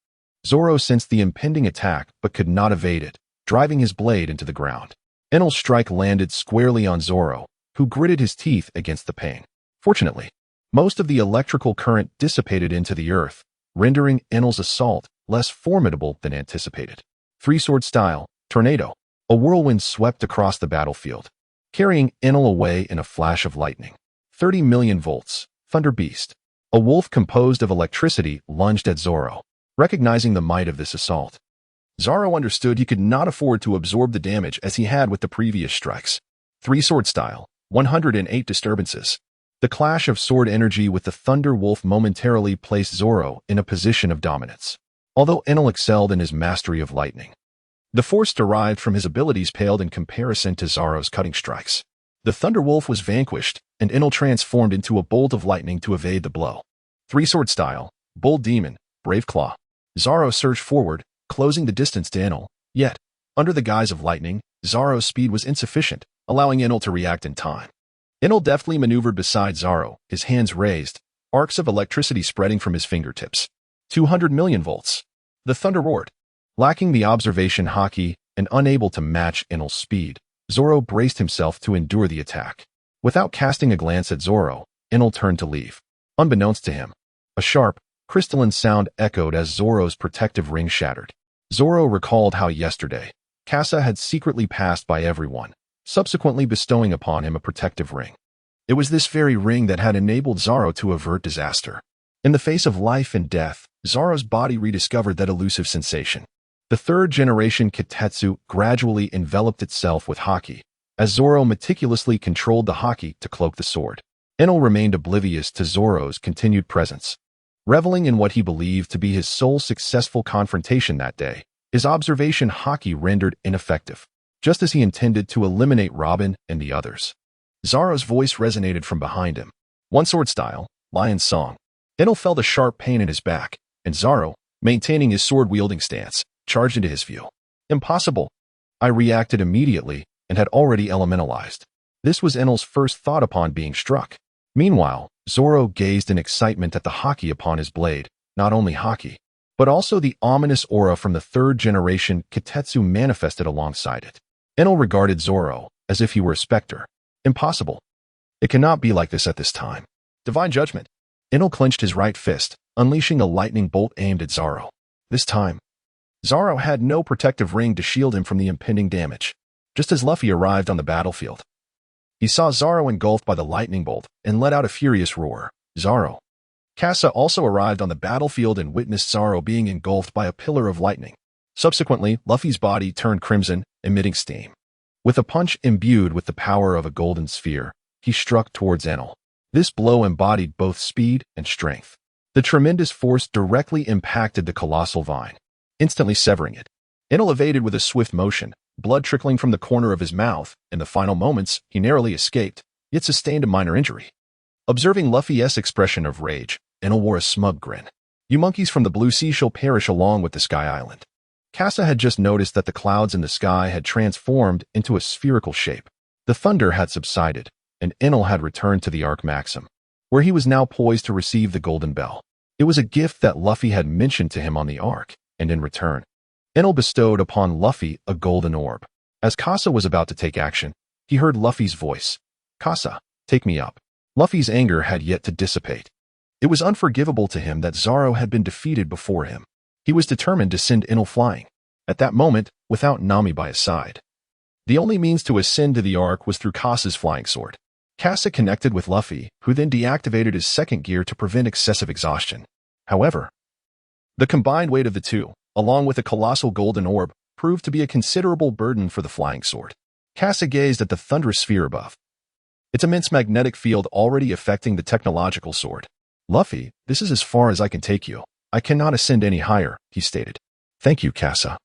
Zoro sensed the impending attack but could not evade it, driving his blade into the ground. Enel's strike landed squarely on Zoro, who gritted his teeth against the pain. Fortunately, most of the electrical current dissipated into the earth, rendering Enel's assault less formidable than anticipated. Three-sword style, tornado. A whirlwind swept across the battlefield, carrying Enel away in a flash of lightning. 30,000,000 volts, Thunder Beast. A wolf composed of electricity lunged at Zoro. Recognizing the might of this assault, Zoro understood he could not afford to absorb the damage as he had with the previous strikes. Three-sword style, 108 disturbances. The clash of sword energy with the Thunder Wolf momentarily placed Zoro in a position of dominance. Although Enel excelled in his mastery of lightning, the force derived from his abilities paled in comparison to Zoro's cutting strikes. The Thunder Wolf was vanquished, and Enel transformed into a bolt of lightning to evade the blow. Three-sword style, Bull Demon, Brave Claw. Zoro surged forward, closing the distance to Enel. Yet, under the guise of lightning, Zoro's speed was insufficient, allowing Enel to react in time. Enel deftly maneuvered beside Zoro, his hands raised, arcs of electricity spreading from his fingertips. 200,000,000 volts. The thunder roared. Lacking the observation haki and unable to match Enel's speed, Zoro braced himself to endure the attack. Without casting a glance at Zoro, Enel turned to leave. Unbeknownst to him, a sharp, crystalline sound echoed as Zoro's protective ring shattered. Zoro recalled how yesterday, Casa had secretly passed by everyone, subsequently bestowing upon him a protective ring. It was this very ring that had enabled Zoro to avert disaster. In the face of life and death, Zoro's body rediscovered that elusive sensation. The third-generation Kitetsu gradually enveloped itself with haki, as Zoro meticulously controlled the haki to cloak the sword. Enel remained oblivious to Zoro's continued presence. Reveling in what he believed to be his sole successful confrontation that day, his observation haki rendered ineffective, just as he intended to eliminate Robin and the others. Zoro's voice resonated from behind him. One sword style, Lion's Song. Enel felt a sharp pain in his back, and Zoro, maintaining his sword-wielding stance, charged into his view. Impossible. I reacted immediately and had already elementalized. This was Enel's first thought upon being struck. Meanwhile, Zoro gazed in excitement at the haki upon his blade, not only haki, but also the ominous aura from the third-generation Kitetsu manifested alongside it. Enel regarded Zoro as if he were a specter. Impossible. It cannot be like this at this time. Divine Judgment. Enel clenched his right fist, unleashing a lightning bolt aimed at Zoro. This time, Zoro had no protective ring to shield him from the impending damage. Just as Luffy arrived on the battlefield, he saw Zoro engulfed by the lightning bolt and let out a furious roar. Zoro. Casa also arrived on the battlefield and witnessed Zoro being engulfed by a pillar of lightning. Subsequently, Luffy's body turned crimson, emitting steam. With a punch imbued with the power of a golden sphere, he struck towards Enel. This blow embodied both speed and strength. The tremendous force directly impacted the colossal vine, instantly severing it. Enel evaded with a swift motion, blood trickling from the corner of his mouth. In the final moments, he narrowly escaped, yet sustained a minor injury. Observing Luffy's expression of rage, Enel wore a smug grin. You monkeys from the Blue Sea shall perish along with the Sky Island. Casa had just noticed that the clouds in the sky had transformed into a spherical shape. The thunder had subsided, and Enel had returned to the Arc Maxim, where he was now poised to receive the Golden Bell. It was a gift that Luffy had mentioned to him on the Arc, and in return, Enel bestowed upon Luffy a golden orb. As Casa was about to take action, he heard Luffy's voice. Casa, take me up. Luffy's anger had yet to dissipate. It was unforgivable to him that Zoro had been defeated before him. He was determined to send Enel flying, at that moment, without Nami by his side. The only means to ascend to the Arc was through Casa's flying sword. Casa connected with Luffy, who then deactivated his second gear to prevent excessive exhaustion. However, the combined weight of the two, along with a colossal golden orb, proved to be a considerable burden for the flying sword. Casa gazed at the thunderous sphere above, its immense magnetic field already affecting the technological sword. Luffy, this is as far as I can take you. I cannot ascend any higher, he stated. Thank you, Casa.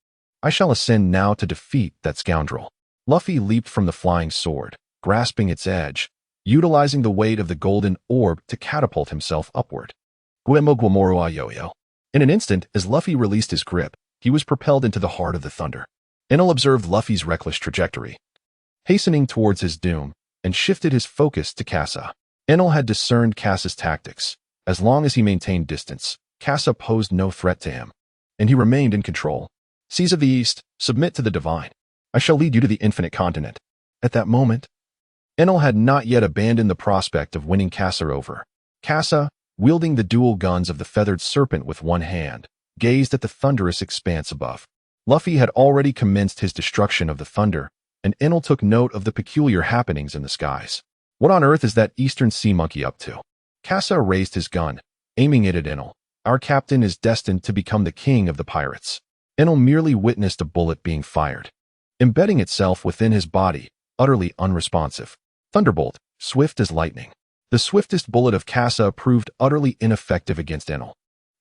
I shall ascend now to defeat that scoundrel. Luffy leaped from the flying sword, grasping its edge, utilizing the weight of the golden orb to catapult himself upward. Guemo Guamoro Yo-Yo. In an instant, as Luffy released his grip, he was propelled into the heart of the thunder. Enel observed Luffy's reckless trajectory, hastening towards his doom, and shifted his focus to Casa. Enel had discerned Casa's tactics. As long as he maintained distance, Casa posed no threat to him, and he remained in control. Seas of the East, submit to the divine. I shall lead you to the infinite continent. At that moment, Enel had not yet abandoned the prospect of winning Casa over. Casa, wielding the dual guns of the feathered serpent with one hand, gazed at the thunderous expanse above. Luffy had already commenced his destruction of the thunder, and Enel took note of the peculiar happenings in the skies. What on earth is that eastern sea monkey up to? Casa raised his gun, aiming it at Enel. Our captain is destined to become the king of the pirates. Enel merely witnessed a bullet being fired, embedding itself within his body, utterly unresponsive. Thunderbolt, swift as lightning. The swiftest bullet of Casa proved utterly ineffective against Enel.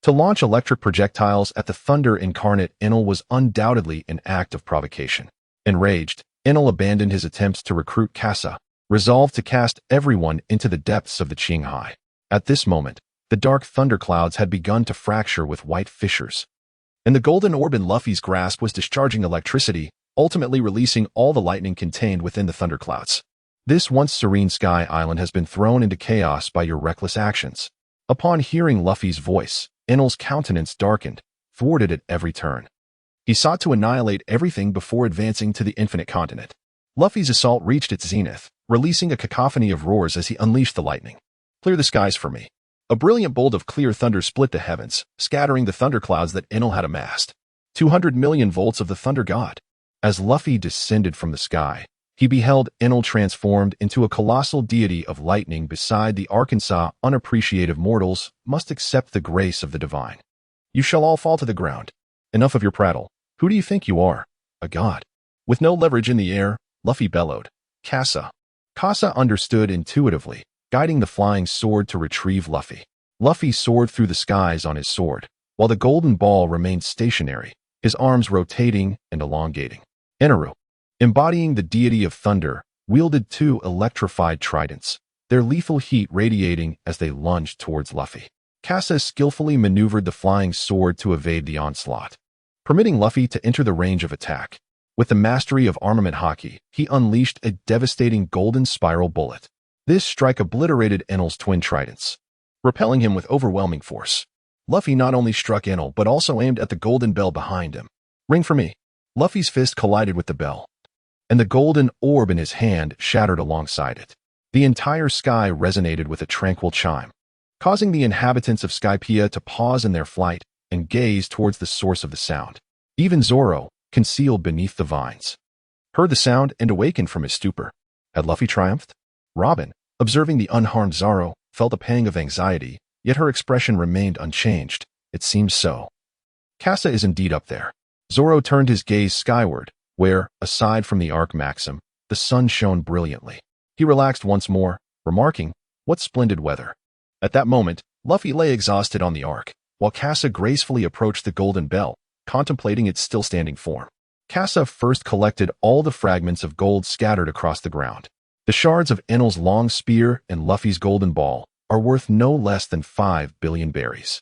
To launch electric projectiles at the thunder incarnate Enel was undoubtedly an act of provocation. Enraged, Enel abandoned his attempts to recruit Casa, resolved to cast everyone into the depths of the Qinghai. At this moment, the dark thunderclouds had begun to fracture with white fissures, and the golden orb in Luffy's grasp was discharging electricity, ultimately releasing all the lightning contained within the thunderclouds. This once serene sky island has been thrown into chaos by your reckless actions. Upon hearing Luffy's voice, Enel's countenance darkened, thwarted at every turn. He sought to annihilate everything before advancing to the infinite continent. Luffy's assault reached its zenith, releasing a cacophony of roars as he unleashed the lightning. Clear the skies for me. A brilliant bolt of clear thunder split the heavens, scattering the thunderclouds that Enel had amassed. 200 million volts of the thunder god. As Luffy descended from the sky, he beheld Enel transformed into a colossal deity of lightning. Beside the Arkansas, unappreciative mortals must accept the grace of the divine. You shall all fall to the ground. Enough of your prattle. Who do you think you are? A god. With no leverage in the air, Luffy bellowed. Casa. Casa understood intuitively, guiding the flying sword to retrieve Luffy. Luffy soared through the skies on his sword, while the golden ball remained stationary, his arms rotating and elongating. Eneru, embodying the deity of thunder, wielded two electrified tridents, their lethal heat radiating as they lunged towards Luffy. Casa skillfully maneuvered the flying sword to evade the onslaught, permitting Luffy to enter the range of attack. With the mastery of armament hockey, he unleashed a devastating golden spiral bullet. This strike obliterated Enel's twin tridents, repelling him with overwhelming force. Luffy not only struck Enel but also aimed at the golden bell behind him. Ring for me. Luffy's fist collided with the bell, and the golden orb in his hand shattered alongside it. The entire sky resonated with a tranquil chime, causing the inhabitants of Skypiea to pause in their flight and gaze towards the source of the sound. Even Zoro, concealed beneath the vines, heard the sound and awakened from his stupor. Had Luffy triumphed? Robin, observing the unharmed Zoro, felt a pang of anxiety, yet her expression remained unchanged. It seems so. Casa is indeed up there. Zoro turned his gaze skyward, where, aside from the Arc Maxim, the sun shone brilliantly. He relaxed once more, remarking, "What splendid weather." At that moment, Luffy lay exhausted on the Arc, while Casa gracefully approached the golden bell, contemplating its still-standing form. Casa first collected all the fragments of gold scattered across the ground. The shards of Enel's long spear and Luffy's golden ball are worth no less than 5 billion berries.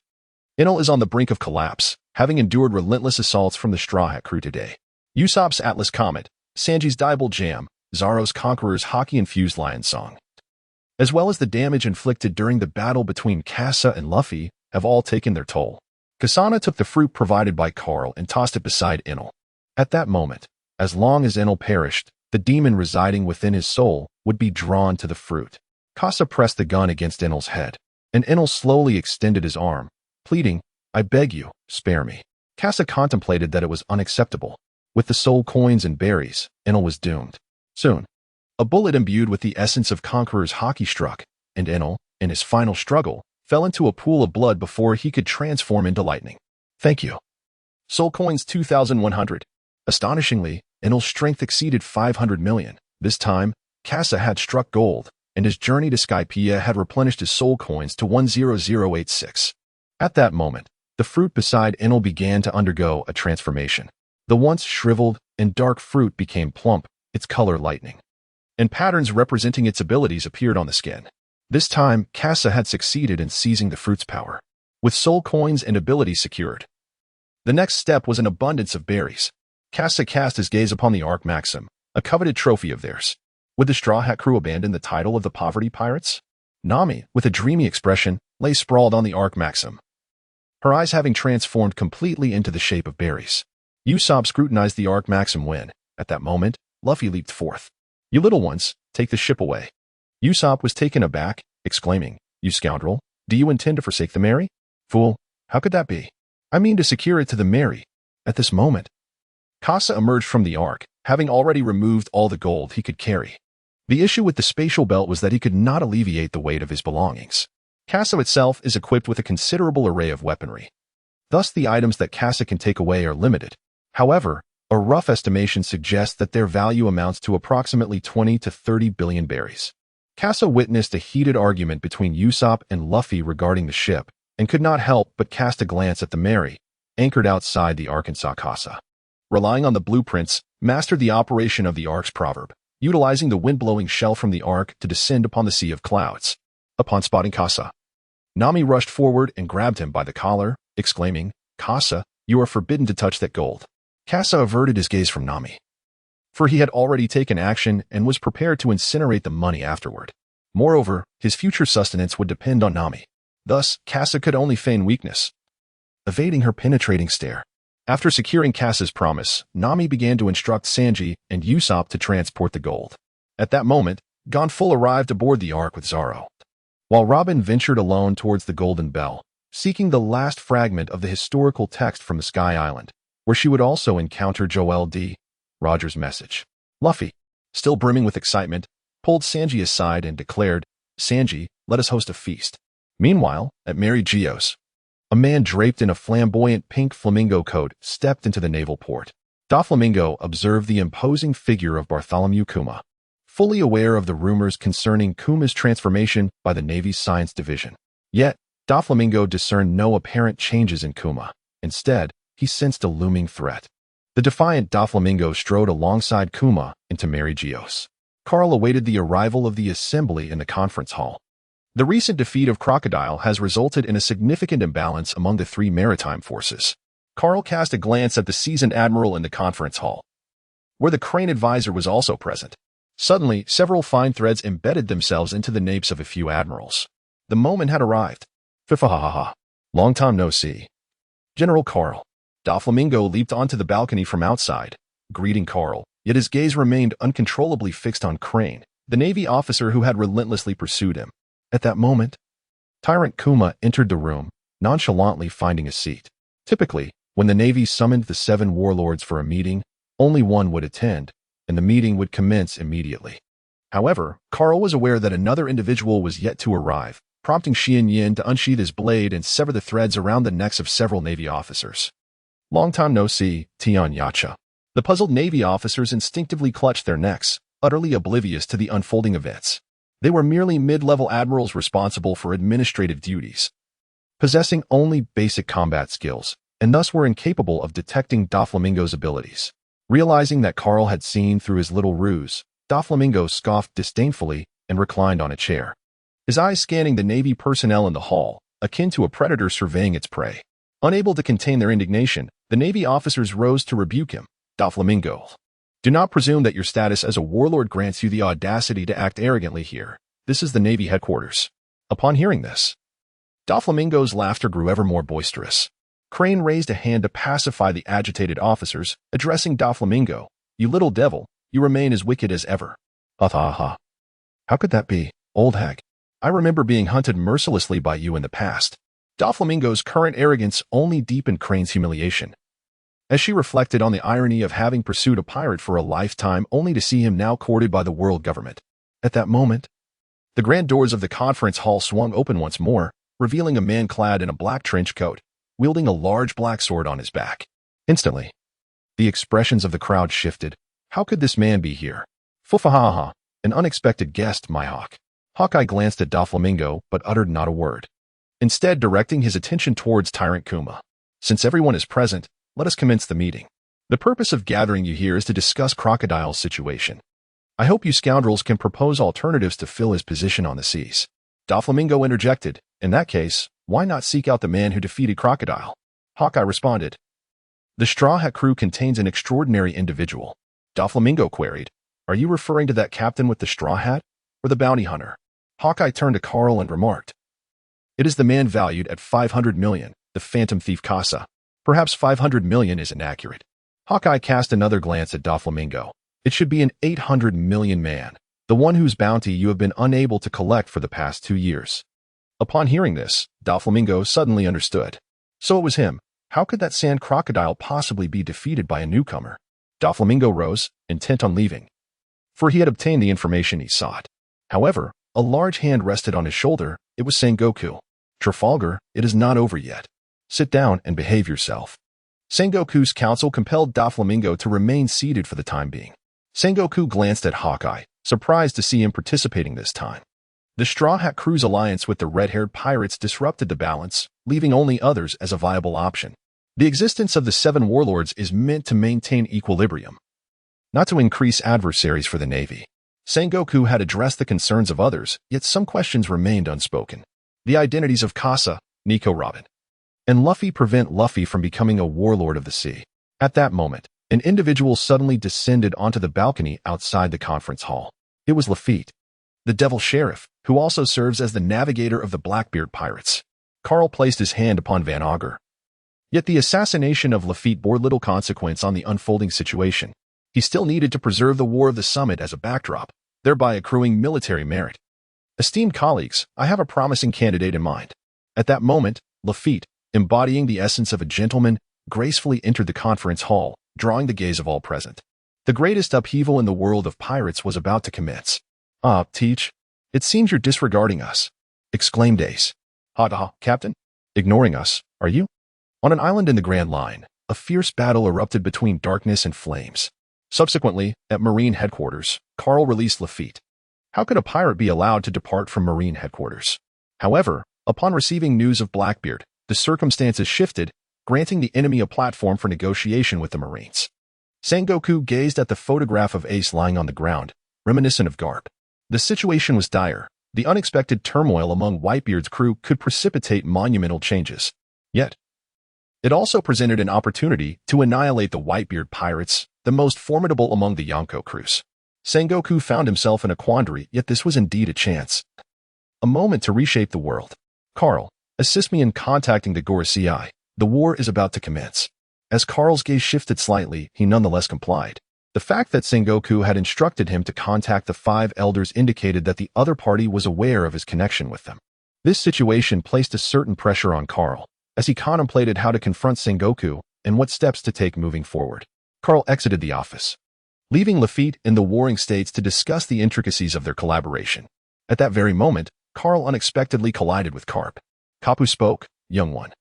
Enel is on the brink of collapse, having endured relentless assaults from the Straw Hat crew today. Usopp's Atlas Comet, Sanji's Diebold Jam, Zoro's Conqueror's hockey-infused lion song, as well as the damage inflicted during the battle between Casa and Luffy, have all taken their toll. Kasana took the fruit provided by Carl and tossed it beside Enel. At that moment, as long as Enel perished, the demon residing within his soul would be drawn to the fruit. Casa pressed the gun against Enel's head, and Enel slowly extended his arm, pleading, "I beg you, spare me." Casa contemplated that it was unacceptable. With the soul coins and berries, Enel was doomed. Soon, a bullet imbued with the essence of Conqueror's hockey struck, and Enel, in his final struggle, fell into a pool of blood before he could transform into lightning. Thank you. Soul coins 2,100. Astonishingly, Enel's strength exceeded 500 million. This time, Casa had struck gold, and his journey to Skypiea had replenished his soul coins to 10086. At that moment, the fruit beside Enel began to undergo a transformation. The once shriveled and dark fruit became plump, its color lightening, and patterns representing its abilities appeared on the skin. This time, Casa had succeeded in seizing the fruit's power, with soul coins and abilities secured. The next step was an abundance of berries. Casa cast his gaze upon the Arc Maxim, a coveted trophy of theirs. Would the Straw Hat crew abandon the title of the Poverty Pirates? Nami, with a dreamy expression, lay sprawled on the Arc Maxim, her eyes having transformed completely into the shape of berries. Usopp scrutinized the Arc Maxim when, at that moment, Luffy leaped forth. "You little ones, take the ship away." Usopp was taken aback, exclaiming, "You scoundrel, do you intend to forsake the Mary?" "Fool, how could that be? I mean to secure it to the Mary." At this moment, Casa emerged from the Ark, having already removed all the gold he could carry. The issue with the spatial belt was that he could not alleviate the weight of his belongings. Casa itself is equipped with a considerable array of weaponry. Thus, the items that Casa can take away are limited. However, a rough estimation suggests that their value amounts to approximately 20 to 30 billion berries. Casa witnessed a heated argument between Usopp and Luffy regarding the ship, and could not help but cast a glance at the Mary, anchored outside the Arkansas Casa. Relying on the blueprints, mastered the operation of the Ark's proverb, utilizing the wind-blowing shell from the Ark to descend upon the Sea of Clouds. Upon spotting Casa, Nami rushed forward and grabbed him by the collar, exclaiming, "Casa, you are forbidden to touch that gold." Casa averted his gaze from Nami, for he had already taken action and was prepared to incinerate the money afterward. Moreover, his future sustenance would depend on Nami. Thus, Casa could only feign weakness, evading her penetrating stare. After securing Casa's promise, Nami began to instruct Sanji and Usopp to transport the gold. At that moment, Gonful arrived aboard the Ark with Zoro, while Robin ventured alone towards the Golden Bell, seeking the last fragment of the historical text from the Sky Island, where she would also encounter Joel D. Roger's message. Luffy, still brimming with excitement, pulled Sanji aside and declared, "Sanji, let us host a feast." Meanwhile, at Mary Geo's, a man draped in a flamboyant pink flamingo coat stepped into the naval port. Doflamingo observed the imposing figure of Bartholomew Kuma, fully aware of the rumors concerning Kuma's transformation by the Navy's Science Division. Yet, Doflamingo discerned no apparent changes in Kuma. Instead, he sensed a looming threat. The defiant Doflamingo strode alongside Kuma into Mary Geo's. Carl awaited the arrival of the assembly in the conference hall. The recent defeat of Crocodile has resulted in a significant imbalance among the three maritime forces. Carl cast a glance at the seasoned admiral in the conference hall, where the Crane advisor was also present. Suddenly, several fine threads embedded themselves into the napes of a few admirals. The moment had arrived. Fifahaha. Long time no see. General Carl. Doflamingo leaped onto the balcony from outside, greeting Carl, yet his gaze remained uncontrollably fixed on Crane, the Navy officer who had relentlessly pursued him. At that moment, Tyrant Kuma entered the room, nonchalantly finding a seat. Typically, when the Navy summoned the 7 warlords for a meeting, only one would attend, and the meeting would commence immediately. However, Carl was aware that another individual was yet to arrive, prompting Xian Yin to unsheath his blade and sever the threads around the necks of several Navy officers. Long time no see, Tian Yacha. The puzzled Navy officers instinctively clutched their necks, utterly oblivious to the unfolding events. They were merely mid-level admirals responsible for administrative duties, possessing only basic combat skills, and thus were incapable of detecting Doflamingo's abilities. Realizing that Carl had seen through his little ruse, Doflamingo scoffed disdainfully and reclined on a chair, his eyes scanning the Navy personnel in the hall, akin to a predator surveying its prey. Unable to contain their indignation, the Navy officers rose to rebuke him. Doflamingo, do not presume that your status as a warlord grants you the audacity to act arrogantly here. This is the Navy headquarters. Upon hearing this, Doflamingo's laughter grew ever more boisterous. Crane raised a hand to pacify the agitated officers, addressing Doflamingo, "You little devil, you remain as wicked as ever." Ha. How could that be, old hag? I remember being hunted mercilessly by you in the past. Doflamingo's current arrogance only deepened Crane's humiliation, as she reflected on the irony of having pursued a pirate for a lifetime only to see him now courted by the world government. At that moment, the grand doors of the conference hall swung open once more, revealing a man clad in a black trench coat, wielding a large black sword on his back. Instantly, the expressions of the crowd shifted. How could this man be here? Fufahaha, an unexpected guest, my hawk. Hawkeye glanced at Doflamingo, but uttered not a word, instead directing his attention towards Tyrant Kuma. Since everyone is present, let us commence the meeting. The purpose of gathering you here is to discuss Crocodile's situation. I hope you scoundrels can propose alternatives to fill his position on the seas. Doflamingo interjected, in that case, why not seek out the man who defeated Crocodile? Hawkeye responded, the Straw Hat crew contains an extraordinary individual. Doflamingo queried, are you referring to that captain with the straw hat, or the bounty hunter? Hawkeye turned to Carl and remarked, "It is the man valued at 500 million, the phantom thief Casa. Perhaps 500 million is inaccurate." Hawkeye cast another glance at Doflamingo. "It should be an 800 million man, the one whose bounty you have been unable to collect for the past 2 years." Upon hearing this, Doflamingo suddenly understood. So it was him. How could that sand crocodile possibly be defeated by a newcomer? Doflamingo rose, intent on leaving, for he had obtained the information he sought. However, a large hand rested on his shoulder. It was Sengoku. "Trafalgar, it is not over yet. Sit down and behave yourself." Sengoku's counsel compelled Doflamingo to remain seated for the time being. Sengoku glanced at Hawkeye, surprised to see him participating this time. The Straw Hat Crew's alliance with the red-haired pirates disrupted the balance, leaving only others as a viable option. The existence of the 7 warlords is meant to maintain equilibrium, not to increase adversaries for the Navy. Sengoku had addressed the concerns of others, yet some questions remained unspoken. The identities of Casa, Nico Robin, and Luffy prevent Luffy from becoming a warlord of the sea. At that moment, an individual suddenly descended onto the balcony outside the conference hall. It was Lafitte, the Devil Sheriff, who also serves as the navigator of the Blackbeard pirates. Carl placed his hand upon Van Augur. Yet the assassination of Lafitte bore little consequence on the unfolding situation. He still needed to preserve the War of the Summit as a backdrop, thereby accruing military merit. "Esteemed colleagues, I have a promising candidate in mind." At that moment, Lafitte, embodying the essence of a gentleman, gracefully entered the conference hall, drawing the gaze of all present. The greatest upheaval in the world of pirates was about to commence. "Ah, Teach, it seems you're disregarding us," exclaimed Ace. "Ha, Captain? Ignoring us, are you?" On an island in the Grand Line, a fierce battle erupted between darkness and flames. Subsequently, at Marine headquarters, Carl released Lafitte. How could a pirate be allowed to depart from Marine headquarters? However, upon receiving news of Blackbeard, the circumstances shifted, granting the enemy a platform for negotiation with the Marines. Sengoku gazed at the photograph of Ace lying on the ground, reminiscent of Garp. The situation was dire. The unexpected turmoil among Whitebeard's crew could precipitate monumental changes. Yet, it also presented an opportunity to annihilate the Whitebeard pirates, the most formidable among the Yonko crews. Sengoku found himself in a quandary, yet this was indeed a chance. A moment to reshape the world. "Carl, assist me in contacting the Gorosei. The war is about to commence." As Carl's gaze shifted slightly, he nonetheless complied. The fact that Sengoku had instructed him to contact the 5 elders indicated that the other party was aware of his connection with them. This situation placed a certain pressure on Carl, as he contemplated how to confront Sengoku and what steps to take moving forward. Carl exited the office, leaving Lafitte in the Warring States to discuss the intricacies of their collaboration. At that very moment, Carl unexpectedly collided with Carp. Kapu spoke, "Young one,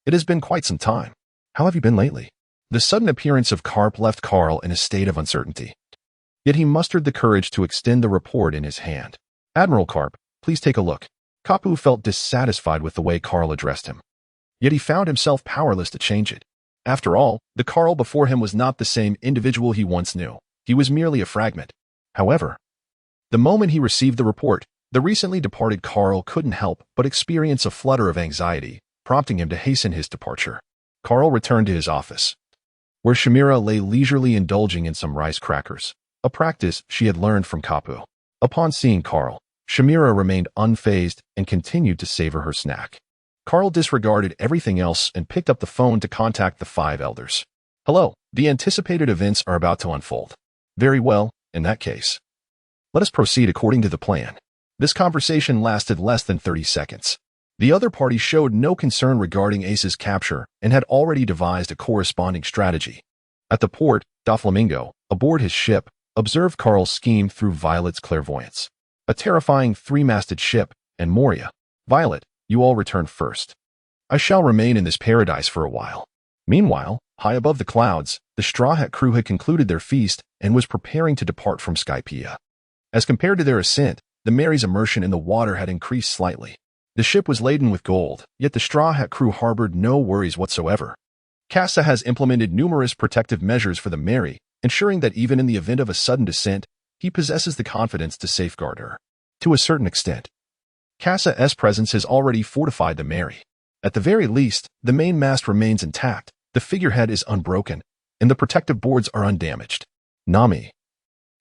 it has been quite some time. How have you been lately?" The sudden appearance of Carp left Carl in a state of uncertainty. Yet he mustered the courage to extend the report in his hand. "Admiral Carp, please take a look." Kapu felt dissatisfied with the way Carl addressed him. Yet he found himself powerless to change it. After all, the Carl before him was not the same individual he once knew. He was merely a fragment. However, the moment he received the report, the recently departed Carl couldn't help but experience a flutter of anxiety, prompting him to hasten his departure. Carl returned to his office, where Shamira lay leisurely indulging in some rice crackers, a practice she had learned from Kapu. Upon seeing Carl, Shamira remained unfazed and continued to savor her snack. Carl disregarded everything else and picked up the phone to contact the 5 elders. "Hello, the anticipated events are about to unfold." "Very well, in that case, let us proceed according to the plan." This conversation lasted less than 30 seconds. The other party showed no concern regarding Ace's capture and had already devised a corresponding strategy. At the port, Doflamingo, aboard his ship, observed Carl's scheme through Violet's clairvoyance. A terrifying 3-masted ship, and Moria. "Violet, you all return first. I shall remain in this paradise for a while." Meanwhile, high above the clouds, the Straw Hat crew had concluded their feast and was preparing to depart from Skypiea. As compared to their ascent, the Mary's immersion in the water had increased slightly. The ship was laden with gold, yet the Straw Hat crew harbored no worries whatsoever. Casa has implemented numerous protective measures for the Mary, ensuring that even in the event of a sudden descent, he possesses the confidence to safeguard her. To a certain extent, Casa's presence has already fortified the Mary. At the very least, the main mast remains intact, the figurehead is unbroken, and the protective boards are undamaged. Nami,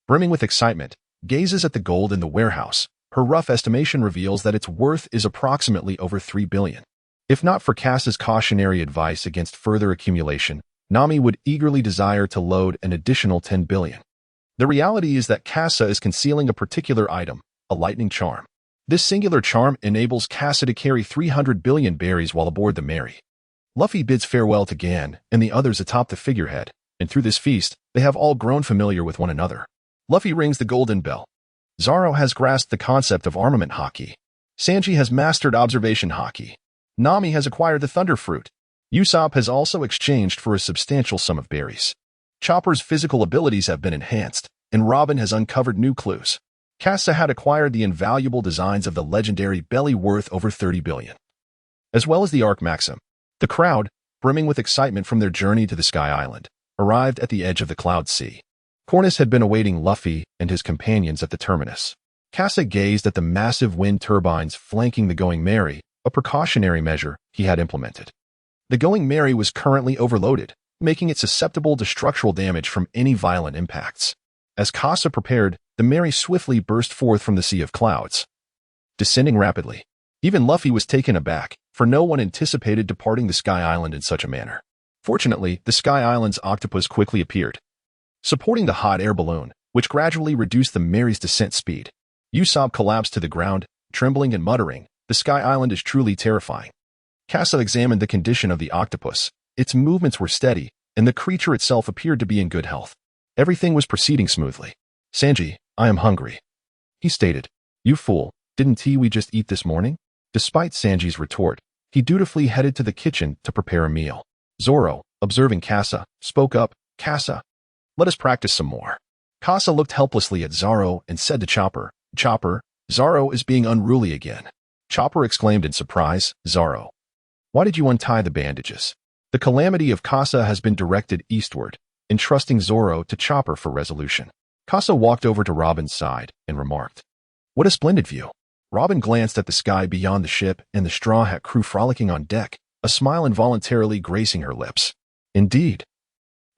brimming with excitement, gazes at the gold in the warehouse, Her rough estimation reveals that its worth is approximately over 3 billion. If not for Kasa's cautionary advice against further accumulation, Nami would eagerly desire to load an additional 10 billion. The reality is that Kasa is concealing a particular item, a lightning charm. This singular charm enables Kasa to carry 300 billion berries while aboard the Mary. Luffy bids farewell to Gan and the others atop the figurehead, and through this feast, they have all grown familiar with one another. Luffy rings the golden bell. Zoro has grasped the concept of armament haki. Sanji has mastered observation haki. Nami has acquired the thunder fruit. Usopp has also exchanged for a substantial sum of berries. Chopper's physical abilities have been enhanced, and Robin has uncovered new clues. Kasa had acquired the invaluable designs of the legendary belly worth over 30 billion, as well as the Arc Maxim. The crowd, brimming with excitement from their journey to the Sky Island, arrived at the edge of the Cloud Sea. Cornus had been awaiting Luffy and his companions at the terminus. Kasa gazed at the massive wind turbines flanking the Going Merry, a precautionary measure he had implemented. The Going Merry was currently overloaded, making it susceptible to structural damage from any violent impacts. As Kasa prepared, the Merry swiftly burst forth from the sea of clouds, descending rapidly. Even Luffy was taken aback, for no one anticipated departing the Sky Island in such a manner. Fortunately, the Sky Island's octopus quickly appeared, supporting the hot air balloon, which gradually reduced the Mary's descent speed. Usopp collapsed to the ground, trembling and muttering, "The Sky Island is truly terrifying." Kasa examined the condition of the octopus. Its movements were steady, and the creature itself appeared to be in good health. Everything was proceeding smoothly. "Sanji, I am hungry," he stated. "You fool, didn't we just eat this morning?" Despite Sanji's retort, he dutifully headed to the kitchen to prepare a meal. Zoro, observing Kasa, spoke up, "Kasa, let us practice some more." Kasa looked helplessly at Zoro and said to Chopper, "Chopper, Zoro is being unruly again." Chopper exclaimed in surprise, "Zoro, why did you untie the bandages?" The calamity of Kasa has been directed eastward, entrusting Zoro to Chopper for resolution. Kasa walked over to Robin's side and remarked, "What a splendid view." Robin glanced at the sky beyond the ship and the Straw Hat crew frolicking on deck, a smile involuntarily gracing her lips. Indeed,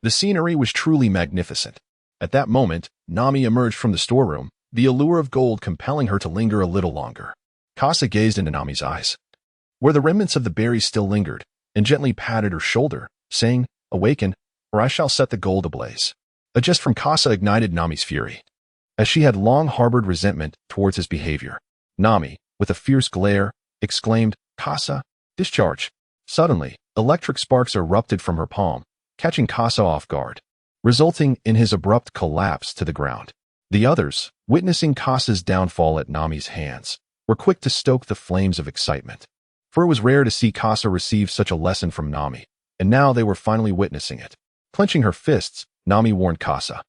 the scenery was truly magnificent. At that moment, Nami emerged from the storeroom, the allure of gold compelling her to linger a little longer. Kasa gazed into Nami's eyes, where the remnants of the berries still lingered, and gently patted her shoulder, saying, "Awaken, or I shall set the gold ablaze." A jest from Kasa ignited Nami's fury, as she had long harbored resentment towards his behavior. Nami, with a fierce glare, exclaimed, "Kasa, discharge." Suddenly, electric sparks erupted from her palm, catching Kasa off guard, resulting in his abrupt collapse to the ground. The others, witnessing Kasa's downfall at Nami's hands, were quick to stoke the flames of excitement. For it was rare to see Kasa receive such a lesson from Nami, and now they were finally witnessing it. Clenching her fists, Nami warned Kasa,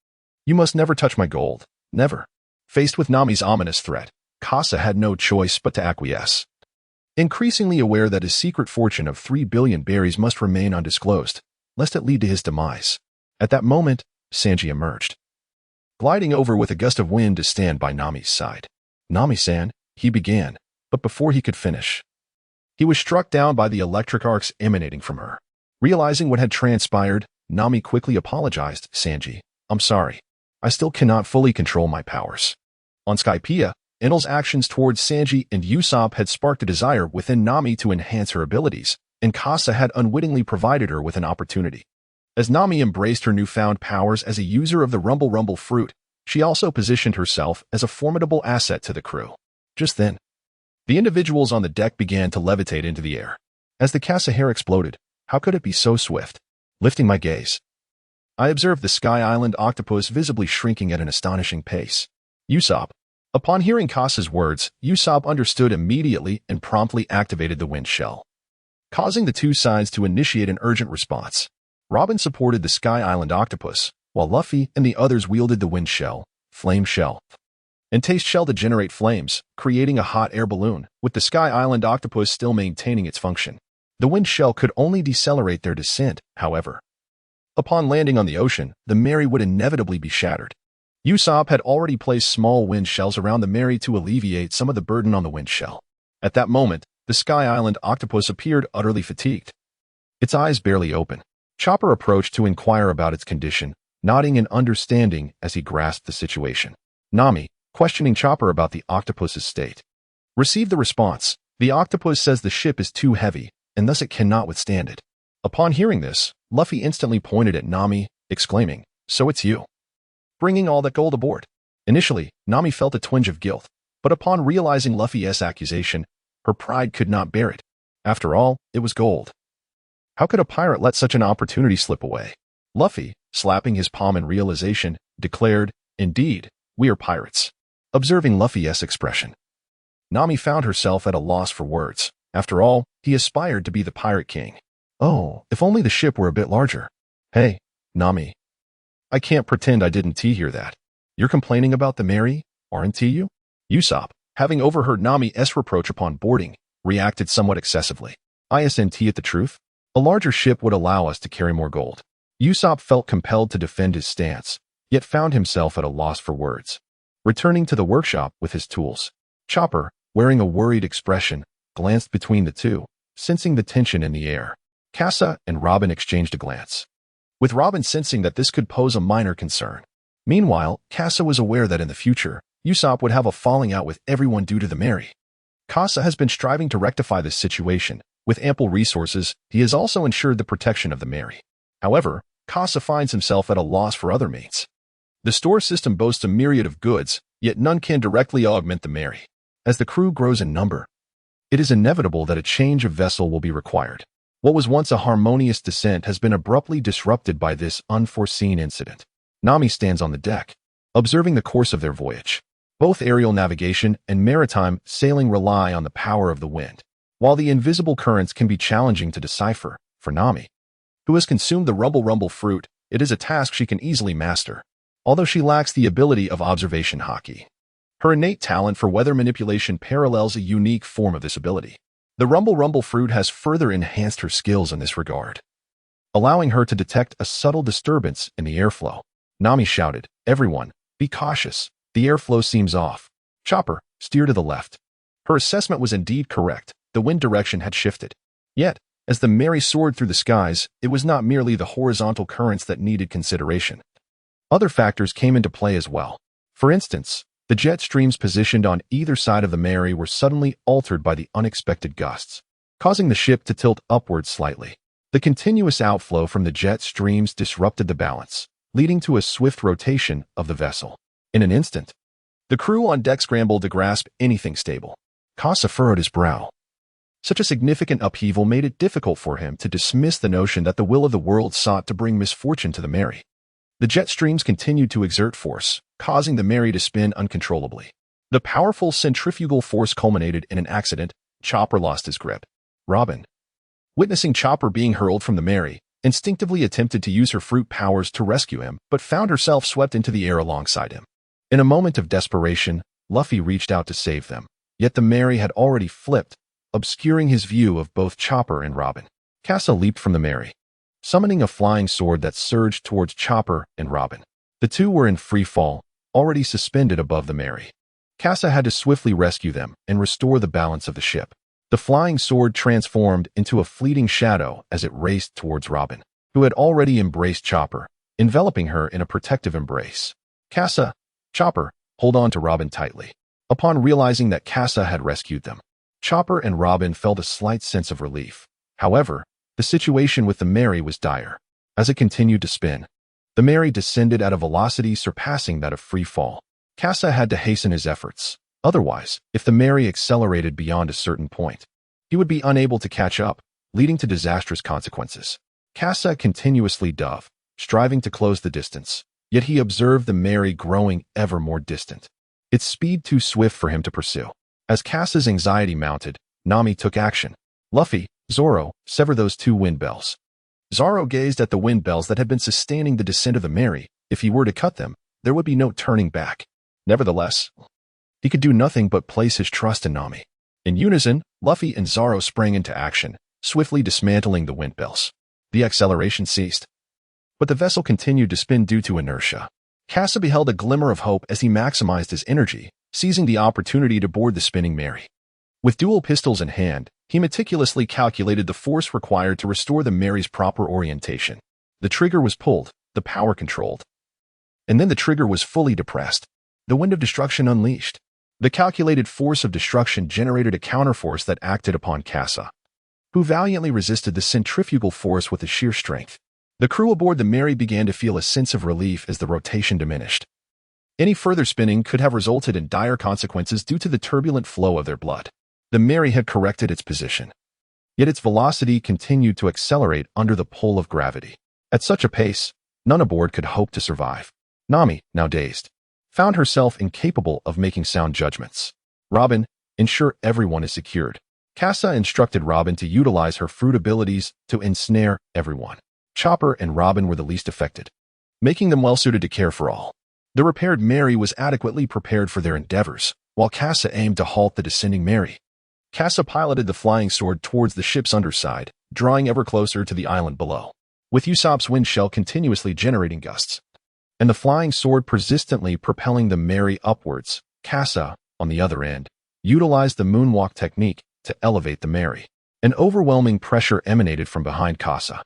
"You must never touch my gold, never." Faced with Nami's ominous threat, Kasa had no choice but to acquiesce. Increasingly aware that his secret fortune of 3 billion berries must remain undisclosed, lest it lead to his demise. At that moment, Sanji emerged, gliding over with a gust of wind to stand by Nami's side. "Nami-san," he began, but before he could finish, he was struck down by the electric arcs emanating from her. Realizing what had transpired, Nami quickly apologized. "Sanji, I'm sorry. I still cannot fully control my powers." On Skypiea, Enel's actions towards Sanji and Usopp had sparked a desire within Nami to enhance her abilities, and Kasa had unwittingly provided her with an opportunity. As Nami embraced her newfound powers as a user of the Rumble Rumble fruit, she also positioned herself as a formidable asset to the crew. Just then, the individuals on the deck began to levitate into the air. As the Kasa hair exploded, how could it be so swift? Lifting my gaze, I observed the Sky Island octopus visibly shrinking at an astonishing pace. Usopp. Upon hearing Kasa's words, Usopp understood immediately and promptly activated the wind shell, causing the two sides to initiate an urgent response. Robin supported the Sky Island octopus, while Luffy and the others wielded the wind shell, flame shell, and taste shell to generate flames, creating a hot air balloon, with the Sky Island octopus still maintaining its function. The wind shell could only decelerate their descent, however. Upon landing on the ocean, the Mary would inevitably be shattered. Usopp had already placed small wind shells around the Mary to alleviate some of the burden on the wind shell. At that moment, the Sky Island octopus appeared utterly fatigued, its eyes barely open. Chopper approached to inquire about its condition, nodding in understanding as he grasped the situation. "Nami, questioning Chopper about the octopus's state. Received the response, the octopus says the ship is too heavy, and thus it cannot withstand it. Upon hearing this, Luffy instantly pointed at Nami, exclaiming, "So it's you bringing all that gold aboard?" Initially, Nami felt a twinge of guilt, but upon realizing Luffy's accusation, her pride could not bear it. After all, it was gold. How could a pirate let such an opportunity slip away? Luffy, slapping his palm in realization, declared, "Indeed, we are pirates." Observing Luffy's expression, Nami found herself at a loss for words. After all, he aspired to be the Pirate King. Oh, if only the ship were a bit larger. Hey, Nami. I can't pretend I didn't hear that. You're complaining about the Mary, aren't you? Usopp, having overheard Nami's reproach upon boarding, reacted somewhat excessively. Isn't it the truth? A larger ship would allow us to carry more gold. Usopp felt compelled to defend his stance, yet found himself at a loss for words. Returning to the workshop with his tools, Chopper, wearing a worried expression, glanced between the two, sensing the tension in the air. Casa and Robin exchanged a glance, with Robin sensing that this could pose a minor concern. Meanwhile, Casa was aware that in the future, Usopp would have a falling out with everyone due to the Mary. Casa has been striving to rectify this situation. With ample resources, he has also ensured the protection of the Mary. However, Casa finds himself at a loss for other mates. The store system boasts a myriad of goods, yet none can directly augment the Mary. As the crew grows in number, it is inevitable that a change of vessel will be required. What was once a harmonious descent has been abruptly disrupted by this unforeseen incident. Nami stands on the deck, observing the course of their voyage. Both aerial navigation and maritime sailing rely on the power of the wind. While the invisible currents can be challenging to decipher, for Nami, who has consumed the rumble fruit, it is a task she can easily master, although she lacks the ability of observation haki. Her innate talent for weather manipulation parallels a unique form of this ability. The rumble fruit has further enhanced her skills in this regard, allowing her to detect a subtle disturbance in the airflow. Nami shouted, "Everyone, be cautious. The airflow seems off. Chopper, steer to the left." Her assessment was indeed correct. The wind direction had shifted. Yet, as the Mary soared through the skies, it was not merely the horizontal currents that needed consideration. Other factors came into play as well. For instance, the jet streams positioned on either side of the Mary were suddenly altered by the unexpected gusts, causing the ship to tilt upward slightly. The continuous outflow from the jet streams disrupted the balance, leading to a swift rotation of the vessel. In an instant, the crew on deck scrambled to grasp anything stable. Casa furrowed his brow. Such a significant upheaval made it difficult for him to dismiss the notion that the will of the world sought to bring misfortune to the Mary. The jet streams continued to exert force, causing the Mary to spin uncontrollably. The powerful centrifugal force culminated in an accident. Chopper lost his grip. Robin, witnessing Chopper being hurled from the Mary, instinctively attempted to use her fruit powers to rescue him, but found herself swept into the air alongside him. In a moment of desperation, Luffy reached out to save them, yet the Mary had already flipped, obscuring his view of both Chopper and Robin. Casa leaped from the Mary, summoning a flying sword that surged towards Chopper and Robin. The two were in free fall, already suspended above the Mary. Casa had to swiftly rescue them and restore the balance of the ship. The flying sword transformed into a fleeting shadow as it raced towards Robin, who had already embraced Chopper, enveloping her in a protective embrace. Casa, Chopper, hold on to Robin tightly. Upon realizing that Casa had rescued them, Chopper and Robin felt a slight sense of relief. However, the situation with the Mary was dire. As it continued to spin, the Mary descended at a velocity surpassing that of free fall. Casa had to hasten his efforts. Otherwise, if the Mary accelerated beyond a certain point, he would be unable to catch up, leading to disastrous consequences. Casa continuously dove, striving to close the distance, yet he observed the Mary growing ever more distant, its speed too swift for him to pursue. As Casa's anxiety mounted, Nami took action. Luffy, Zoro, sever those two wind bells. Zoro gazed at the wind bells that had been sustaining the descent of the Mary. If he were to cut them, there would be no turning back. Nevertheless, he could do nothing but place his trust in Nami. In unison, Luffy and Zoro sprang into action, swiftly dismantling the wind bells. The acceleration ceased, but the vessel continued to spin due to inertia. Casa beheld a glimmer of hope as he maximized his energy, seizing the opportunity to board the spinning Mary. With dual pistols in hand, he meticulously calculated the force required to restore the Mary's proper orientation. The trigger was pulled, the power controlled, and then the trigger was fully depressed. The wind of destruction unleashed. The calculated force of destruction generated a counterforce that acted upon Kasa, who valiantly resisted the centrifugal force with a sheer strength. The crew aboard the Mary began to feel a sense of relief as the rotation diminished. Any further spinning could have resulted in dire consequences due to the turbulent flow of their blood. The Mary had corrected its position, yet its velocity continued to accelerate under the pull of gravity. At such a pace, none aboard could hope to survive. Nami, now dazed, found herself incapable of making sound judgments. Robin, ensure everyone is secured. Kasa instructed Robin to utilize her fruit abilities to ensnare everyone. Chopper and Robin were the least affected, making them well-suited to care for all. The repaired Mary was adequately prepared for their endeavors, while Kasa aimed to halt the descending Mary. Kasa piloted the flying sword towards the ship's underside, drawing ever closer to the island below, with Usopp's wind shell continuously generating gusts, and the flying sword persistently propelling the Mary upwards. Kasa, on the other end, utilized the moonwalk technique to elevate the Mary. An overwhelming pressure emanated from behind Kasa.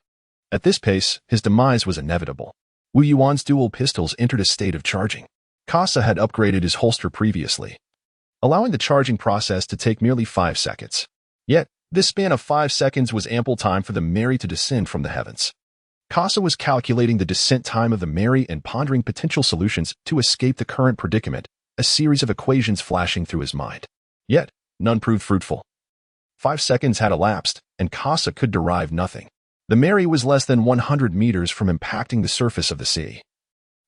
At this pace, his demise was inevitable. Wu Yuan's dual pistols entered a state of charging. Kasa had upgraded his holster previously, allowing the charging process to take merely 5 seconds. Yet, this span of 5 seconds was ample time for the Mary to descend from the heavens. Kasa was calculating the descent time of the Mary and pondering potential solutions to escape the current predicament, a series of equations flashing through his mind. Yet, none proved fruitful. 5 seconds had elapsed, and Kasa could derive nothing. The Mary was less than 100 meters from impacting the surface of the sea.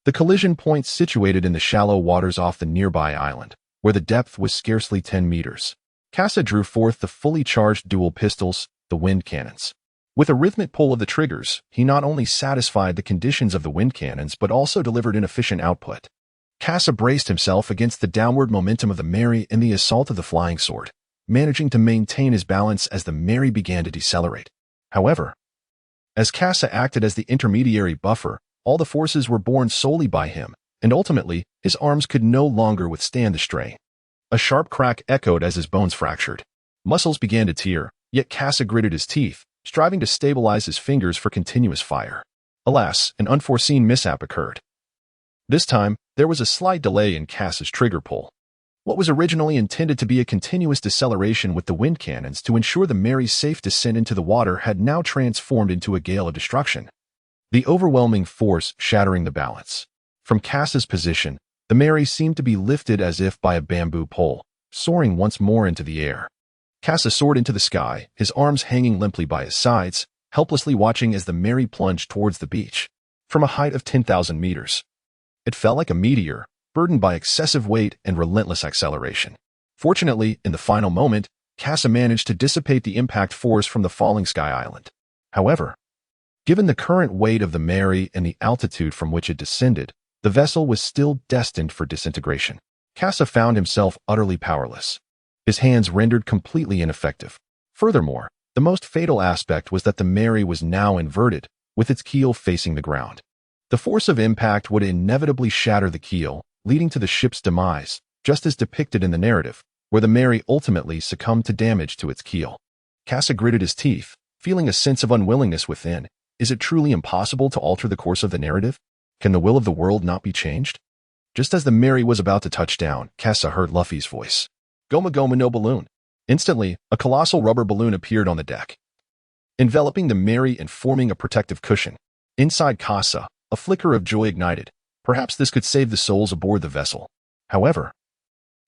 The collision point situated in the shallow waters off the nearby island, where the depth was scarcely 10 meters. Kasa drew forth the fully charged dual pistols, the wind cannons. With a rhythmic pull of the triggers, he not only satisfied the conditions of the wind cannons but also delivered an efficient output. Kasa braced himself against the downward momentum of the Mary in the assault of the flying sword, managing to maintain his balance as the Mary began to decelerate. However, as Kasa acted as the intermediary buffer, all the forces were borne solely by him, and ultimately, his arms could no longer withstand the strain. A sharp crack echoed as his bones fractured. Muscles began to tear, yet Kasa gritted his teeth, striving to stabilize his fingers for continuous fire. Alas, an unforeseen mishap occurred. This time, there was a slight delay in Kasa's trigger pull. What was originally intended to be a continuous deceleration with the wind cannons to ensure the Mary's safe descent into the water had now transformed into a gale of destruction, the overwhelming force shattering the balance. From Kasa's position, the Mary seemed to be lifted as if by a bamboo pole, soaring once more into the air. Kasa soared into the sky, his arms hanging limply by his sides, helplessly watching as the Mary plunged towards the beach. From a height of 10,000 meters, it fell like a meteor, burdened by excessive weight and relentless acceleration. Fortunately, in the final moment, Kasa managed to dissipate the impact force from the falling sky island. However, given the current weight of the Mary and the altitude from which it descended, the vessel was still destined for disintegration. Kasa found himself utterly powerless, his hands rendered completely ineffective. Furthermore, the most fatal aspect was that the Mary was now inverted, with its keel facing the ground. The force of impact would inevitably shatter the keel, leading to the ship's demise, just as depicted in the narrative, where the Mary ultimately succumbed to damage to its keel. Kasa gritted his teeth, feeling a sense of unwillingness within. Is it truly impossible to alter the course of the narrative? Can the will of the world not be changed? Just as the Mary was about to touch down, Kasa heard Luffy's voice. Goma Goma no balloon. Instantly, a colossal rubber balloon appeared on the deck, enveloping the Mary and forming a protective cushion. Inside Kasa, a flicker of joy ignited. Perhaps this could save the souls aboard the vessel. However,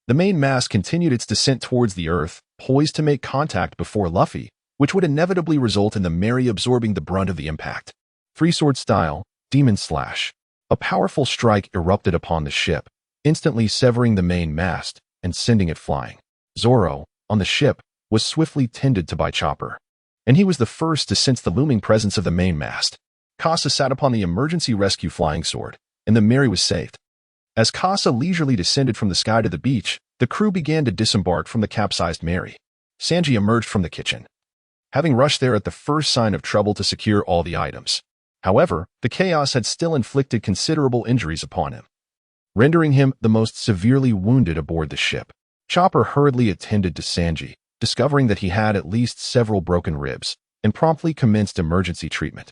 the main mast continued its descent towards the earth, poised to make contact before Luffy, which would inevitably result in the Mary absorbing the brunt of the impact. Three-sword style, Demon Slash. A powerful strike erupted upon the ship, instantly severing the main mast and sending it flying. Zoro, on the ship, was swiftly tended to by Chopper, and he was the first to sense the looming presence of the main mast. Kasa sat upon the emergency rescue flying sword, and the Mary was saved. As Kasa leisurely descended from the sky to the beach, the crew began to disembark from the capsized Mary. Sanji emerged from the kitchen, having rushed there at the first sign of trouble to secure all the items. However, the chaos had still inflicted considerable injuries upon him, rendering him the most severely wounded aboard the ship. Chopper hurriedly attended to Sanji, discovering that he had at least several broken ribs, and promptly commenced emergency treatment.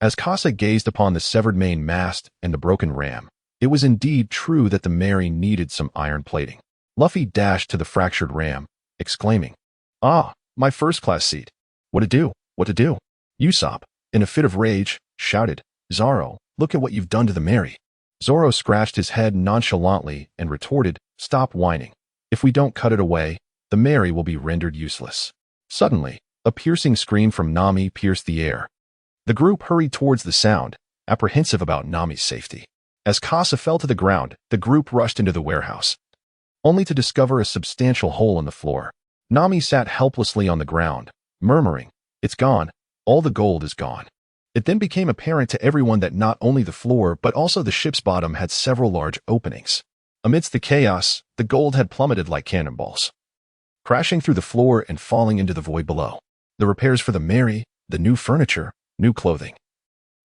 As Kasa gazed upon the severed main mast and the broken ram, It was indeed true that the Mary needed some iron plating. Luffy dashed to the fractured ram, exclaiming, "Ah, my first-class seat. What to do? What to do?" Usopp, in a fit of rage, shouted, "Zoro, look at what you've done to the Mary." Zoro scratched his head nonchalantly and retorted, "Stop whining. If we don't cut it away, the Mary will be rendered useless." Suddenly, a piercing scream from Nami pierced the air. The group hurried towards the sound, apprehensive about Nami's safety. As Casa fell to the ground, the group rushed into the warehouse, only to discover a substantial hole in the floor. Nami sat helplessly on the ground, murmuring, "It's gone. All the gold is gone." It then became apparent to everyone that not only the floor but also the ship's bottom had several large openings. Amidst the chaos, the gold had plummeted like cannonballs, crashing through the floor and falling into the void below. The repairs for the Mary, the new furniture, new clothing,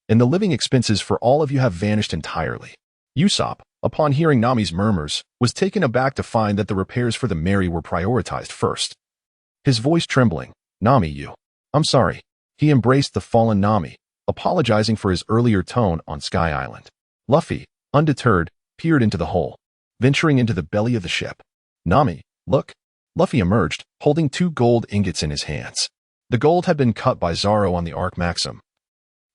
and the living expenses for all of you have vanished entirely. Usopp, upon hearing Nami's murmurs, was taken aback to find that the repairs for the Mary were prioritized first. His voice trembling, "Nami, I'm sorry." He embraced the fallen Nami, apologizing for his earlier tone on Sky Island. Luffy, undeterred, peered into the hole, venturing into the belly of the ship. "Nami, look." Luffy emerged, holding 2 gold ingots in his hands. The gold had been cut by Zoro on the Arc Maxim,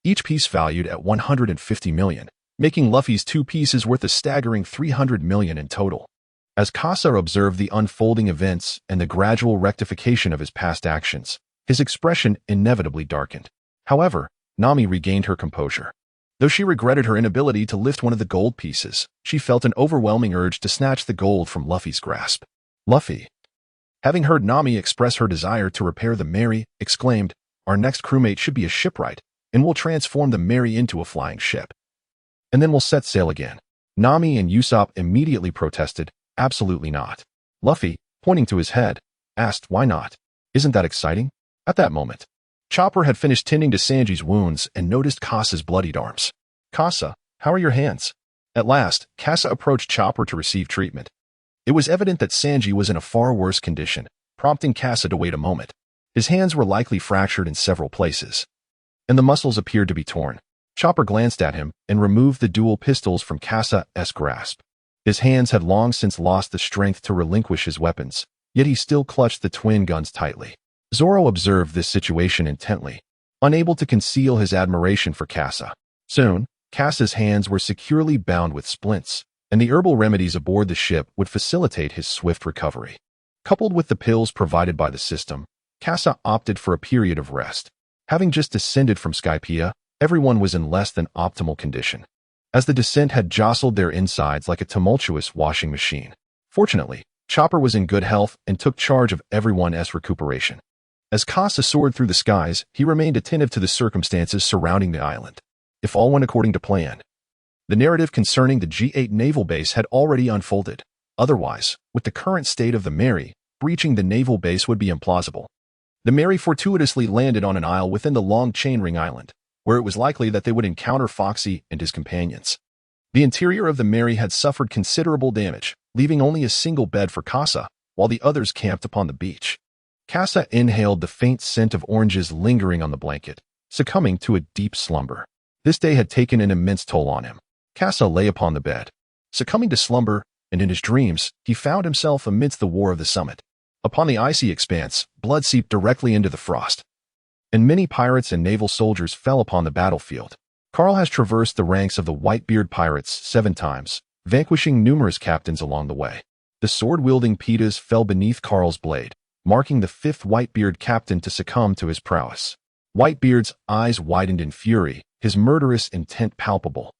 each piece valued at 150 million, making Luffy's 2 pieces worth a staggering 300 million in total. As Casa observed the unfolding events and the gradual rectification of his past actions, his expression inevitably darkened. However, Nami regained her composure. Though she regretted her inability to lift one of the gold pieces, she felt an overwhelming urge to snatch the gold from Luffy's grasp. Luffy, having heard Nami express her desire to repair the Mary, exclaimed, "Our next crewmate should be a shipwright, and we'll transform the Mary into a flying ship. And then we'll set sail again." Nami and Usopp immediately protested, "Absolutely not." Luffy, pointing to his head, asked, "Why not? Isn't that exciting?" At that moment, Chopper had finished tending to Sanji's wounds and noticed Casa's bloodied arms. "Casa, how are your hands?" At last, Casa approached Chopper to receive treatment. It was evident that Sanji was in a far worse condition, prompting Casa to wait a moment. His hands were likely fractured in several places, and the muscles appeared to be torn. Chopper glanced at him and removed the dual pistols from Casa's grasp. His hands had long since lost the strength to relinquish his weapons, yet he still clutched the twin guns tightly. Zoro observed this situation intently, unable to conceal his admiration for Casa. Soon, Casa's hands were securely bound with splints, and the herbal remedies aboard the ship would facilitate his swift recovery. Coupled with the pills provided by the system, Casa opted for a period of rest. Having just descended from Skypiea, everyone was in less than optimal condition, as the descent had jostled their insides like a tumultuous washing machine. Fortunately, Chopper was in good health and took charge of everyone's recuperation. As Casa soared through the skies, he remained attentive to the circumstances surrounding the island. If all went according to plan, the narrative concerning the G8 naval base had already unfolded. Otherwise, with the current state of the Mary, breaching the naval base would be implausible. The Mary fortuitously landed on an isle within the long chain-ring island, where it was likely that they would encounter Foxy and his companions. The interior of the Mary had suffered considerable damage, leaving only a single bed for Casa, while the others camped upon the beach. Casa inhaled the faint scent of oranges lingering on the blanket, succumbing to a deep slumber. This day had taken an immense toll on him. Casa lay upon the bed, succumbing to slumber, and in his dreams, he found himself amidst the war of the summit. Upon the icy expanse, blood seeped directly into the frost, and many pirates and naval soldiers fell upon the battlefield. Carl has traversed the ranks of the Whitebeard pirates 7 times, vanquishing numerous captains along the way. The sword-wielding Pitas fell beneath Carl's blade, marking the 5th Whitebeard captain to succumb to his prowess. Whitebeard's eyes widened in fury, his murderous intent palpable,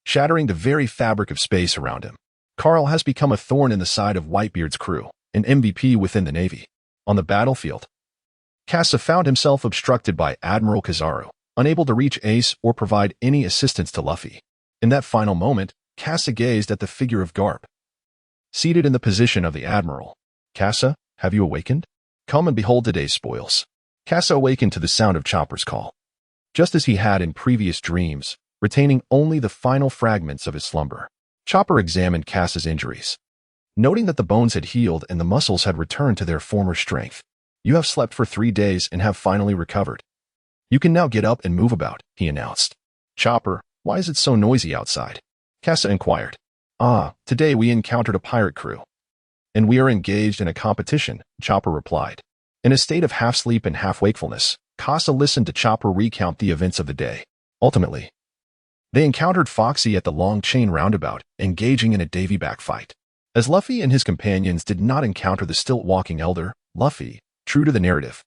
shattering the very fabric of space around him. Carl has become a thorn in the side of Whitebeard's crew, an MVP within the Navy. On the battlefield, Casa found himself obstructed by Admiral Kizaru, unable to reach Ace or provide any assistance to Luffy. In that final moment, Casa gazed at the figure of Garp, seated in the position of the Admiral. "Casa, have you awakened? Come and behold today's spoils." Casa awakened to the sound of Chopper's call, just as he had in previous dreams, retaining only the final fragments of his slumber. Chopper examined Casa's injuries, noting that the bones had healed and the muscles had returned to their former strength. "You have slept for 3 days and have finally recovered. You can now get up and move about," he announced. "Chopper, why is it so noisy outside?" Casa inquired. Today we encountered a pirate crew, and we are engaged in a competition, Chopper replied. In a state of half-sleep and half-wakefulness, Casa listened to Chopper recount the events of the day. Ultimately, they encountered Foxy at the Long Chain Roundabout, engaging in a davy-back fight. As Luffy and his companions did not encounter the stilt-walking elder, Luffy, true to the narrative,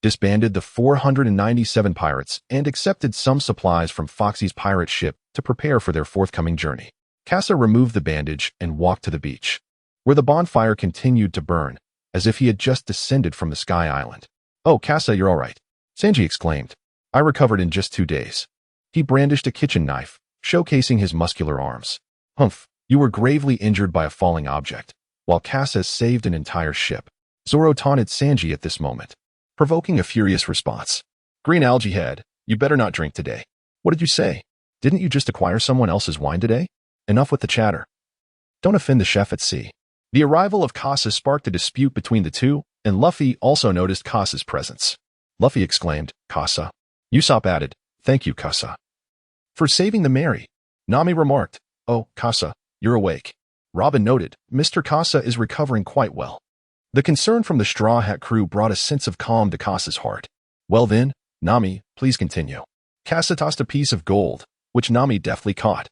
disbanded the 497 pirates and accepted some supplies from Foxy's pirate ship to prepare for their forthcoming journey. Casa removed the bandage and walked to the beach, where the bonfire continued to burn, as if he had just descended from the Sky Island. "Oh, Casa, you're all right," Sanji exclaimed. "I recovered in just 2 days." He brandished a kitchen knife, showcasing his muscular arms. "Humph, you were gravely injured by a falling object, while Casa saved an entire ship." Zoro taunted Sanji at this moment, provoking a furious response. "Green algae head, you better not drink today." "What did you say? Didn't you just acquire someone else's wine today? Enough with the chatter. Don't offend the chef at sea." The arrival of Casa sparked a dispute between the two, and Luffy also noticed Casa's presence. Luffy exclaimed, "Casa." Usopp added, "Thank you, Casa, for saving the Mary." Nami remarked, "Oh, Casa, you're awake." Robin noted, "Mr. Casa is recovering quite well." The concern from the Straw Hat crew brought a sense of calm to Casa's heart. "Well then, Nami, please continue." Casa tossed a piece of gold, which Nami deftly caught.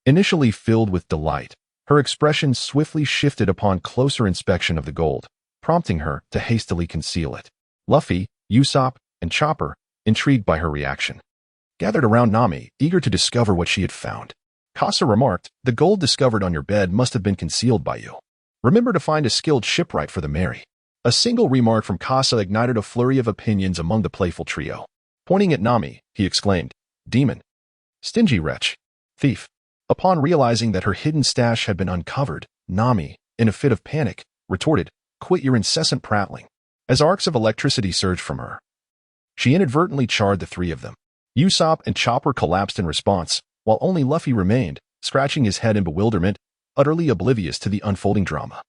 Initially filled with delight, her expression swiftly shifted upon closer inspection of the gold, prompting her to hastily conceal it. Luffy, Usopp, and Chopper, intrigued by her reaction, gathered around Nami, eager to discover what she had found. Casa remarked, "The gold discovered on your bed must have been concealed by you. Remember to find a skilled shipwright for the Mary." A single remark from Casa ignited a flurry of opinions among the playful trio. Pointing at Nami, he exclaimed, "Demon! Stingy wretch! Thief!" Upon realizing that her hidden stash had been uncovered, Nami, in a fit of panic, retorted, "Quit your incessant prattling." As arcs of electricity surged from her, she inadvertently charred the three of them. Usopp and Chopper collapsed in response, while only Luffy remained, scratching his head in bewilderment, utterly oblivious to the unfolding drama.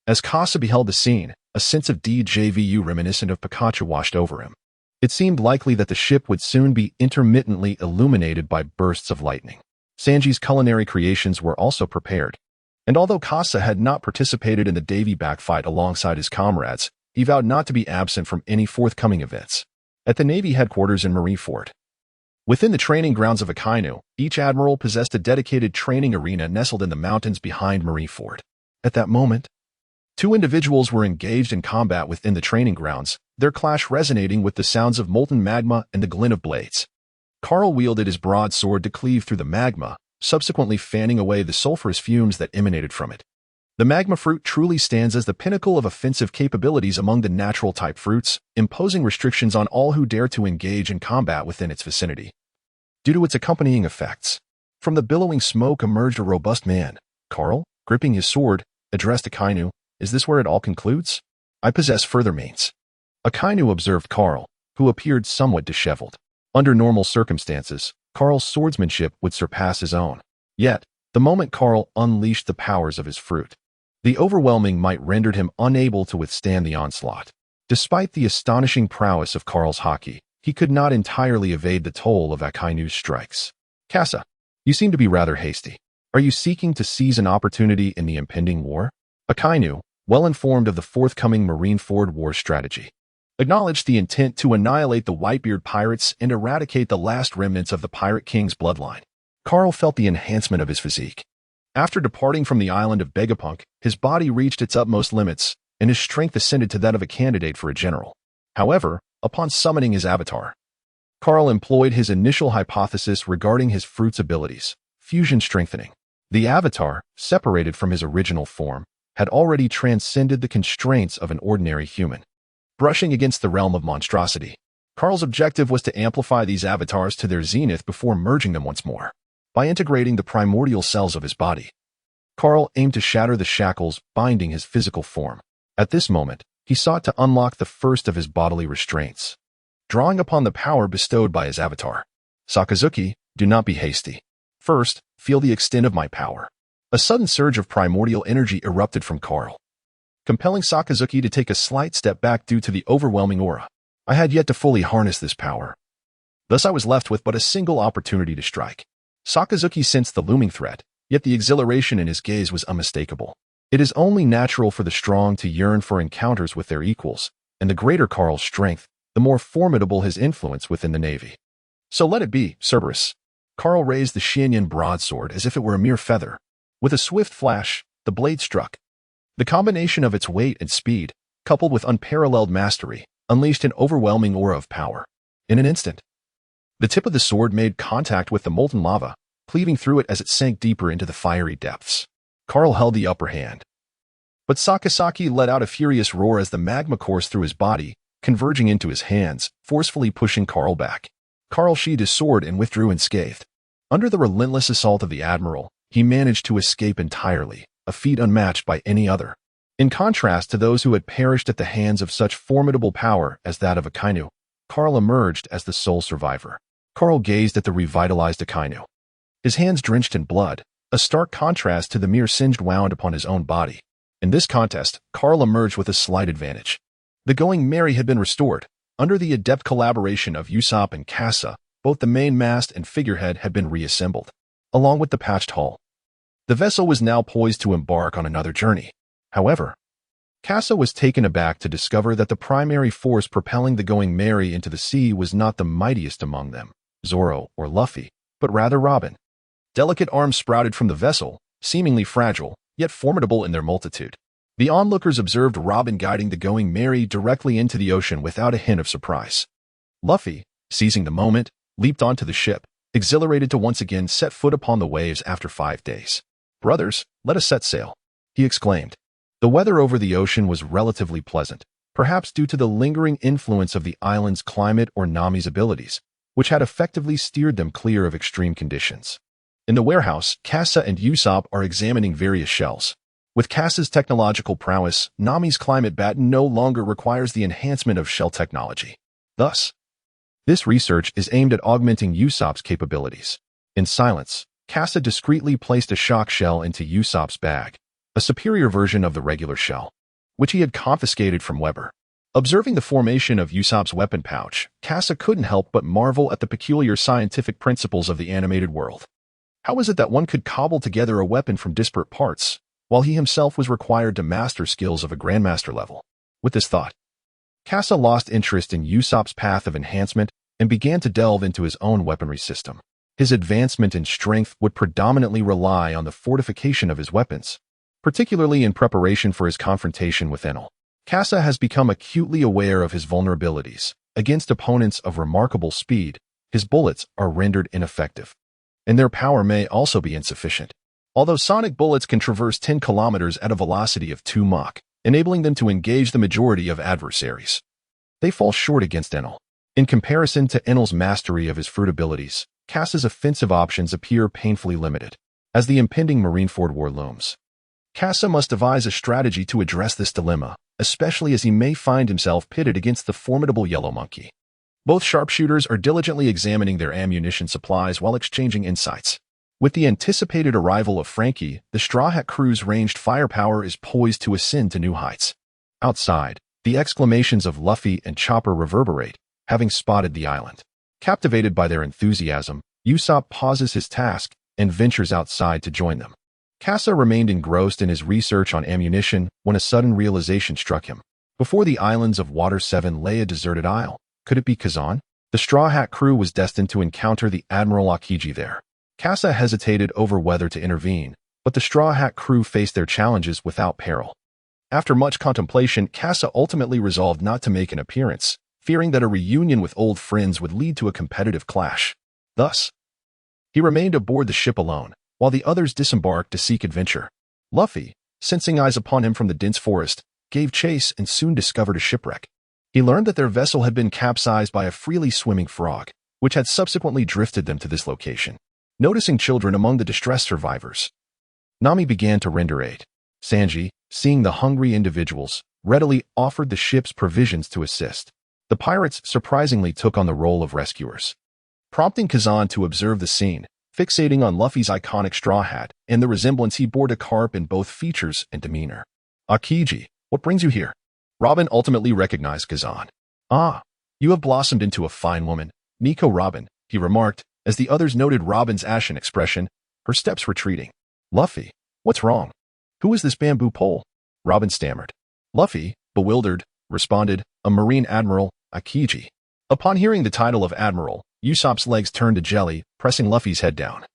As Casa beheld the scene, a sense of deja vu reminiscent of Pikachu washed over him. It seemed likely that the ship would soon be intermittently illuminated by bursts of lightning. Sanji's culinary creations were also prepared, and although Casa had not participated in the davy-back fight alongside his comrades, he vowed not to be absent from any forthcoming events. At the Navy headquarters in Marineford, within the training grounds of Akainu, each admiral possessed a dedicated training arena nestled in the mountains behind Marineford. At that moment, two individuals were engaged in combat within the training grounds, their clash resonating with the sounds of molten magma and the glint of blades. Carl wielded his broadsword to cleave through the magma, subsequently fanning away the sulfurous fumes that emanated from it. The magma fruit truly stands as the pinnacle of offensive capabilities among the natural-type fruits, imposing restrictions on all who dare to engage in combat within its vicinity, due to its accompanying effects. From the billowing smoke emerged a robust man. Carl, gripping his sword, addressed Akainu, "Is this where it all concludes? I possess further means." Akainu observed Carl, who appeared somewhat disheveled. Under normal circumstances, Carl's swordsmanship would surpass his own. Yet, the moment Carl unleashed the powers of his fruit, the overwhelming might rendered him unable to withstand the onslaught. Despite the astonishing prowess of Carl's haki, he could not entirely evade the toll of Akainu's strikes. "Casa, you seem to be rather hasty. Are you seeking to seize an opportunity in the impending war?" Akainu, well informed of the forthcoming Marineford war strategy, acknowledged the intent to annihilate the Whitebeard pirates and eradicate the last remnants of the Pirate King's bloodline. Carl felt the enhancement of his physique. After departing from the island of Vegapunk, his body reached its utmost limits, and his strength ascended to that of a candidate for a general. However, upon summoning his avatar, Carl employed his initial hypothesis regarding his fruit's abilities, fusion strengthening. The avatar, separated from his original form, had already transcended the constraints of an ordinary human, brushing against the realm of monstrosity. Carl's objective was to amplify these avatars to their zenith before merging them once more. By integrating the primordial cells of his body, Carl aimed to shatter the shackles binding his physical form. At this moment, he sought to unlock the first of his bodily restraints, drawing upon the power bestowed by his avatar. "Sakazuki, do not be hasty. First, feel the extent of my power." A sudden surge of primordial energy erupted from Carl, compelling Sakazuki to take a slight step back due to the overwhelming aura. I had yet to fully harness this power. Thus I was left with but a single opportunity to strike. Sakazuki sensed the looming threat, Yet the exhilaration in his gaze was unmistakable. It is only natural for the strong to yearn for encounters with their equals, and the greater Karl's strength, the more formidable his influence within the navy. So let it be, Cerberus. Karl raised the Xianyan broadsword as if it were a mere feather. With a swift flash, the blade struck. The combination of its weight and speed, coupled with unparalleled mastery, unleashed an overwhelming aura of power. In an instant, the tip of the sword made contact with the molten lava, cleaving through it as it sank deeper into the fiery depths. Karl held the upper hand. But Sakasaki let out a furious roar as the magma coursed through his body, converging into his hands, forcefully pushing Karl back. Karl sheathed his sword and withdrew unscathed. Under the relentless assault of the Admiral, he managed to escape entirely, a feat unmatched by any other. In contrast to those who had perished at the hands of such formidable power as that of Akainu, Karl emerged as the sole survivor. Karl gazed at the revitalized Akainu. His hands drenched in blood, a stark contrast to the mere singed wound upon his own body. In this contest, Karl emerged with a slight advantage. The Going Merry had been restored. Under the adept collaboration of Usopp and Kasa, both the main mast and figurehead had been reassembled, along with the patched hull. The vessel was now poised to embark on another journey. However, Kasa was taken aback to discover that the primary force propelling the Going Merry into the sea was not the mightiest among them, Zoro or Luffy, but rather Robin. Delicate arms sprouted from the vessel, seemingly fragile, yet formidable in their multitude. The onlookers observed Robin guiding the Going Merry directly into the ocean without a hint of surprise. Luffy, seizing the moment, leaped onto the ship, exhilarated to once again set foot upon the waves after 5 days. "Brothers, let us set sail," he exclaimed. The weather over the ocean was relatively pleasant, perhaps due to the lingering influence of the island's climate or Nami's abilities, which had effectively steered them clear of extreme conditions. In the warehouse, Kasa and Usopp are examining various shells. With Kasa's technological prowess, Nami's climate baton no longer requires the enhancement of shell technology. Thus, this research is aimed at augmenting Usopp's capabilities. In silence, Kasa discreetly placed a shock shell into Usopp's bag, a superior version of the regular shell, which he had confiscated from Weber. Observing the formation of Usopp's weapon pouch, Kasa couldn't help but marvel at the peculiar scientific principles of the animated world. How is it that one could cobble together a weapon from disparate parts, while he himself was required to master skills of a grandmaster level? With this thought, Kasa lost interest in Usopp's path of enhancement and began to delve into his own weaponry system. His advancement in strength would predominantly rely on the fortification of his weapons, particularly in preparation for his confrontation with Enel. Kasa has become acutely aware of his vulnerabilities. Against opponents of remarkable speed, his bullets are rendered ineffective, and their power may also be insufficient. Although sonic bullets can traverse 10 kilometers at a velocity of 2 Mach, enabling them to engage the majority of adversaries, they fall short against Enel. In comparison to Enel's mastery of his fruit abilities, Kasa's offensive options appear painfully limited. As the impending Marineford War looms, Kasa must devise a strategy to address this dilemma, especially as he may find himself pitted against the formidable Yellow Monkey. Both sharpshooters are diligently examining their ammunition supplies while exchanging insights. With the anticipated arrival of Frankie, the Straw Hat crew's ranged firepower is poised to ascend to new heights. Outside, the exclamations of Luffy and Chopper reverberate, having spotted the island. Captivated by their enthusiasm, Usopp pauses his task and ventures outside to join them. Kasa remained engrossed in his research on ammunition when a sudden realization struck him. Before the islands of Water 7 lay a deserted isle. Could it be Kazan? The Straw Hat crew was destined to encounter the Admiral Aokiji there. Kasa hesitated over whether to intervene, but the Straw Hat crew faced their challenges without peril. After much contemplation, Kasa ultimately resolved not to make an appearance, fearing that a reunion with old friends would lead to a competitive clash. Thus, he remained aboard the ship alone, while the others disembarked to seek adventure. Luffy, sensing eyes upon him from the dense forest, gave chase and soon discovered a shipwreck. He learned that their vessel had been capsized by a freely swimming frog, which had subsequently drifted them to this location. Noticing children among the distressed survivors, Nami began to render aid. Sanji, seeing the hungry individuals, readily offered the ship's provisions to assist. The pirates surprisingly took on the role of rescuers, prompting Kazan to observe the scene, fixating on Luffy's iconic straw hat and the resemblance he bore to Carp in both features and demeanor. "Aokiji, what brings you here?" Robin ultimately recognized Kazan. "Ah, you have blossomed into a fine woman, Nico Robin," he remarked, as the others noted Robin's ashen expression, her steps retreating. Luffy, what's wrong? Who is this bamboo pole? Robin stammered. Luffy, bewildered, responded, a Marine Admiral, Akiji. Upon hearing the title of Admiral, Usopp's legs turned to jelly, pressing Luffy's head down.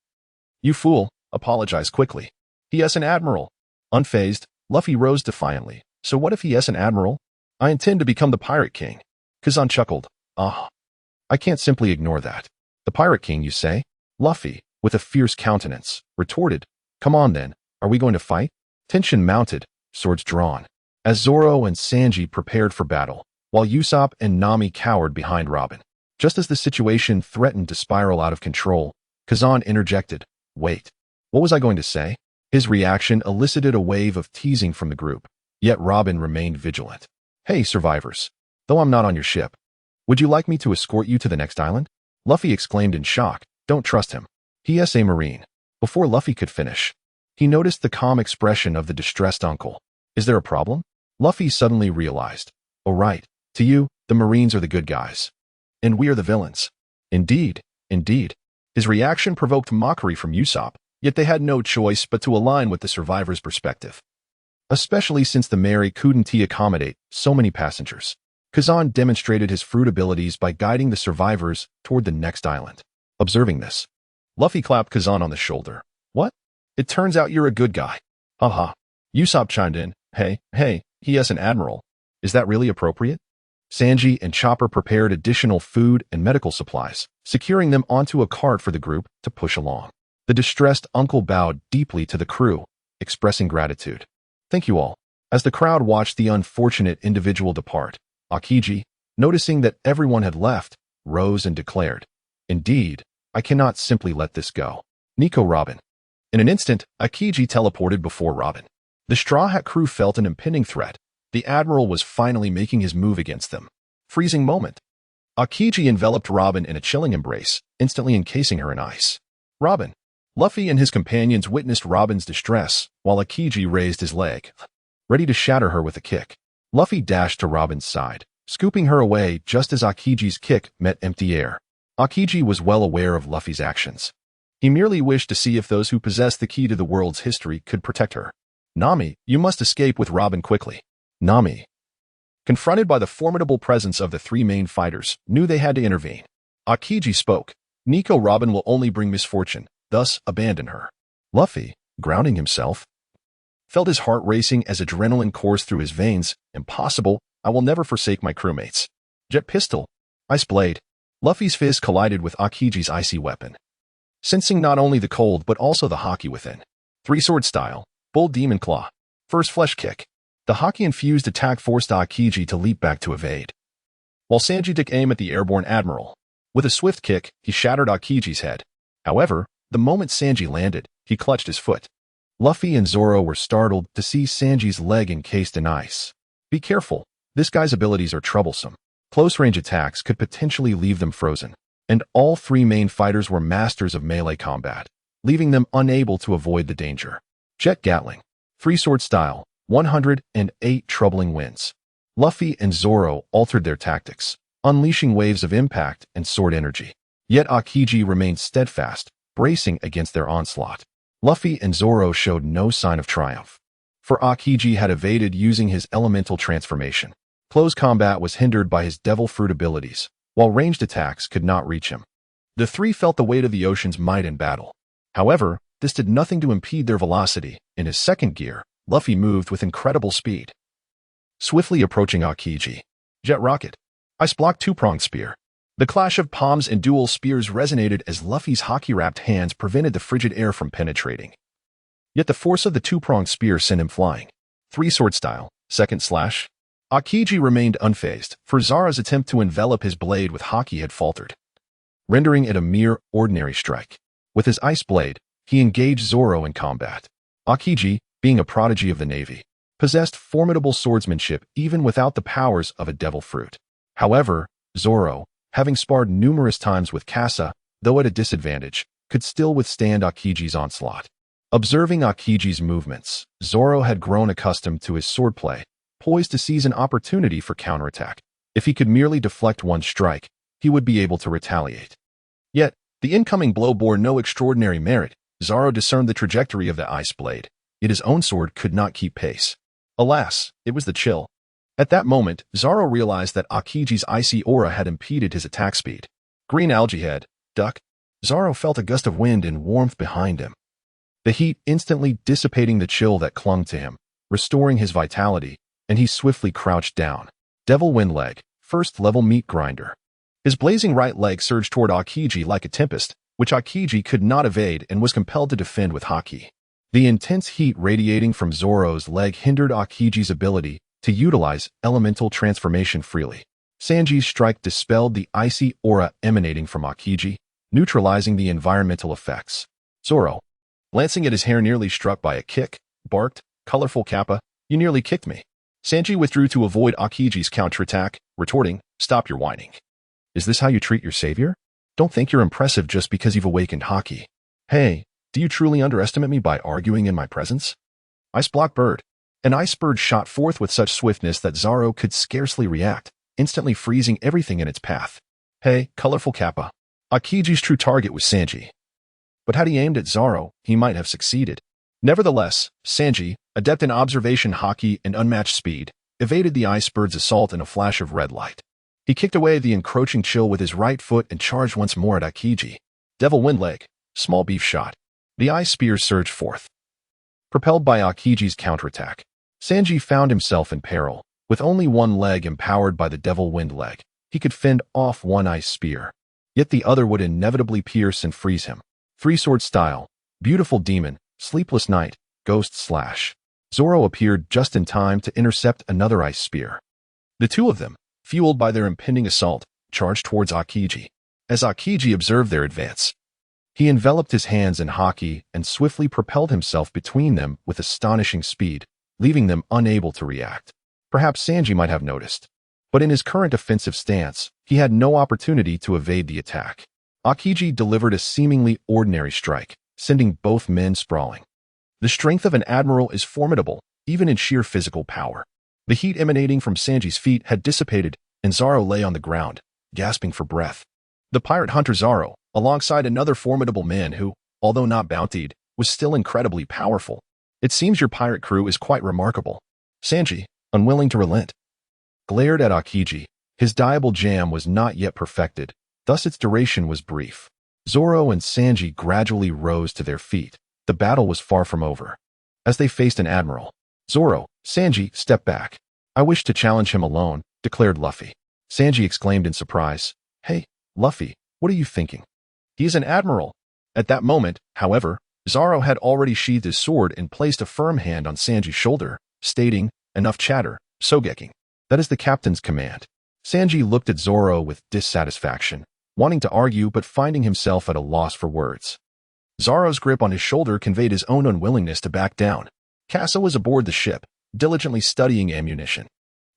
You fool, apologize quickly. He is an admiral. Unfazed, Luffy rose defiantly. So what if he is an admiral? I intend to become the Pirate King. Kazan chuckled. I can't simply ignore that. The Pirate King, you say? Luffy, with a fierce countenance, retorted. Come on then, are we going to fight? Tension mounted, swords drawn, as Zoro and Sanji prepared for battle, while Usopp and Nami cowered behind Robin. Just as the situation threatened to spiral out of control, Kazan interjected, Wait, what was I going to say? His reaction elicited a wave of teasing from the group, yet Robin remained vigilant. Hey, survivors, though I'm not on your ship, would you like me to escort you to the next island? Luffy exclaimed in shock. Don't trust him. He is a Marine. Before Luffy could finish, he noticed the calm expression of the distressed uncle. Is there a problem? Luffy suddenly realized. Oh right, to you, the Marines are the good guys. And we are the villains. Indeed, indeed. His reaction provoked mockery from Usopp, yet they had no choice but to align with the survivors' perspective. Especially since the Mary couldn't accommodate so many passengers. Kazan demonstrated his fruit abilities by guiding the survivors toward the next island. Observing this, Luffy clapped Kazan on the shoulder. What? It turns out you're a good guy. Haha. Usopp chimed in. Hey, he is an admiral. Is that really appropriate? Sanji and Chopper prepared additional food and medical supplies, securing them onto a cart for the group to push along. The distressed uncle bowed deeply to the crew, expressing gratitude. Thank you all. As the crowd watched the unfortunate individual depart, Akiji, noticing that everyone had left, rose and declared, Indeed, I cannot simply let this go. Nico Robin. In an instant, Akiji teleported before Robin. The Straw Hat crew felt an impending threat. The Admiral was finally making his move against them. Freezing moment. Akiji enveloped Robin in a chilling embrace, instantly encasing her in ice. Robin. Luffy and his companions witnessed Robin's distress, while Akiji raised his leg, ready to shatter her with a kick. Luffy dashed to Robin's side, scooping her away just as Akiji's kick met empty air. Akiji was well aware of Luffy's actions. He merely wished to see if those who possessed the key to the world's history could protect her. Nami, you must escape with Robin quickly. Nami, confronted by the formidable presence of the three main fighters, knew they had to intervene. Akiji spoke. Nico Robin will only bring misfortune, thus abandon her. Luffy, grounding himself, felt his heart racing as adrenaline coursed through his veins. Impossible, I will never forsake my crewmates. Jet pistol, ice blade. Luffy's fist collided with Akiji's icy weapon, sensing not only the cold but also the haki within. Three-sword style, bull demon claw, first flesh kick. The haki-infused attack forced Akiji to leap back to evade, while Sanji took aim at the airborne admiral. With a swift kick, he shattered Akiji's head. However, the moment Sanji landed, he clutched his foot. Luffy and Zoro were startled to see Sanji's leg encased in ice. Be careful, this guy's abilities are troublesome. Close-range attacks could potentially leave them frozen, and all three main fighters were masters of melee combat, leaving them unable to avoid the danger. Jet Gatling, three-sword style, 108 troubling winds. Luffy and Zoro altered their tactics, unleashing waves of impact and sword energy. Yet Akiji remained steadfast, bracing against their onslaught. Luffy and Zoro showed no sign of triumph, for Akiji had evaded using his elemental transformation. Close combat was hindered by his devil fruit abilities, while ranged attacks could not reach him. The three felt the weight of the ocean's might in battle. However, this did nothing to impede their velocity. In his second gear, Luffy moved with incredible speed, swiftly approaching Akiji. Jet rocket, ice block two-pronged spear. The clash of palms and dual spears resonated as Luffy's haki-wrapped hands prevented the frigid air from penetrating. Yet the force of the two-pronged spear sent him flying. Three-sword style, second slash. Akiji remained unfazed, for Zara's attempt to envelop his blade with haki had faltered, rendering it a mere ordinary strike. With his ice blade, he engaged Zoro in combat. Akiji, being a prodigy of the Navy, possessed formidable swordsmanship even without the powers of a devil fruit. However, Zoro, having sparred numerous times with Casa, though at a disadvantage, could still withstand Akiji's onslaught. Observing Akiji's movements, Zoro had grown accustomed to his swordplay, poised to seize an opportunity for counterattack. If he could merely deflect one strike, he would be able to retaliate. Yet, the incoming blow bore no extraordinary merit. Zoro discerned the trajectory of the ice blade, yet his own sword could not keep pace. Alas, it was the chill. At that moment, Zoro realized that Akiji's icy aura had impeded his attack speed. Green algae head, duck. Zoro felt a gust of wind and warmth behind him, the heat instantly dissipating the chill that clung to him, restoring his vitality, and he swiftly crouched down. Devil Wind Leg, first level meat grinder. His blazing right leg surged toward Akiji like a tempest, which Akiji could not evade and was compelled to defend with haki. The intense heat radiating from Zoro's leg hindered Akiji's ability to utilize elemental transformation freely. Sanji's strike dispelled the icy aura emanating from Akiji, neutralizing the environmental effects. Zoro, glancing at his hair nearly struck by a kick, barked, "Colorful Kappa, you nearly kicked me." Sanji withdrew to avoid Akiji's counterattack, retorting, "Stop your whining. Is this how you treat your savior? Don't think you're impressive just because you've awakened haki. Hey, do you truly underestimate me by arguing in my presence?" Ice Block Bird. An ice bird shot forth with such swiftness that Zoro could scarcely react, instantly freezing everything in its path. Hey, Colorful Kappa. Akiji's true target was Sanji. But had he aimed at Zoro, he might have succeeded. Nevertheless, Sanji, adept in observation haki and unmatched speed, evaded the ice bird's assault in a flash of red light. He kicked away the encroaching chill with his right foot and charged once more at Akiji. Devil Wind Leg, small beef shot. The ice spear surged forth. Propelled by Akiji's counterattack, Sanji found himself in peril. With only one leg empowered by the Devil Wind Leg, he could fend off one ice spear. Yet the other would inevitably pierce and freeze him. Three-sword style, Beautiful Demon, Sleepless Night, Ghost Slash. Zoro appeared just in time to intercept another ice spear. The two of them, fueled by their impending assault, charged towards Akiji. As Akiji observed their advance, he enveloped his hands in haki and swiftly propelled himself between them with astonishing speed, leaving them unable to react. Perhaps Sanji might have noticed, but in his current offensive stance, he had no opportunity to evade the attack. Akiji delivered a seemingly ordinary strike, sending both men sprawling. The strength of an admiral is formidable, even in sheer physical power. The heat emanating from Sanji's feet had dissipated, and Zoro lay on the ground, gasping for breath. The pirate hunter Zoro, alongside another formidable man who, although not bountied, was still incredibly powerful. It seems your pirate crew is quite remarkable. Sanji, unwilling to relent, glared at Akiji. His diable jam was not yet perfected, thus its duration was brief. Zoro and Sanji gradually rose to their feet. The battle was far from over. As they faced an admiral, Zoro, Sanji, stepped back. "I wish to challenge him alone," declared Luffy. Sanji exclaimed in surprise, "Hey, Luffy, what are you thinking? He is an admiral." At that moment, however, Zoro had already sheathed his sword and placed a firm hand on Sanji's shoulder, stating, "Enough chatter, Sogeking. That is the captain's command." Sanji looked at Zoro with dissatisfaction, wanting to argue but finding himself at a loss for words. Zoro's grip on his shoulder conveyed his own unwillingness to back down. Kasa was aboard the ship, diligently studying ammunition.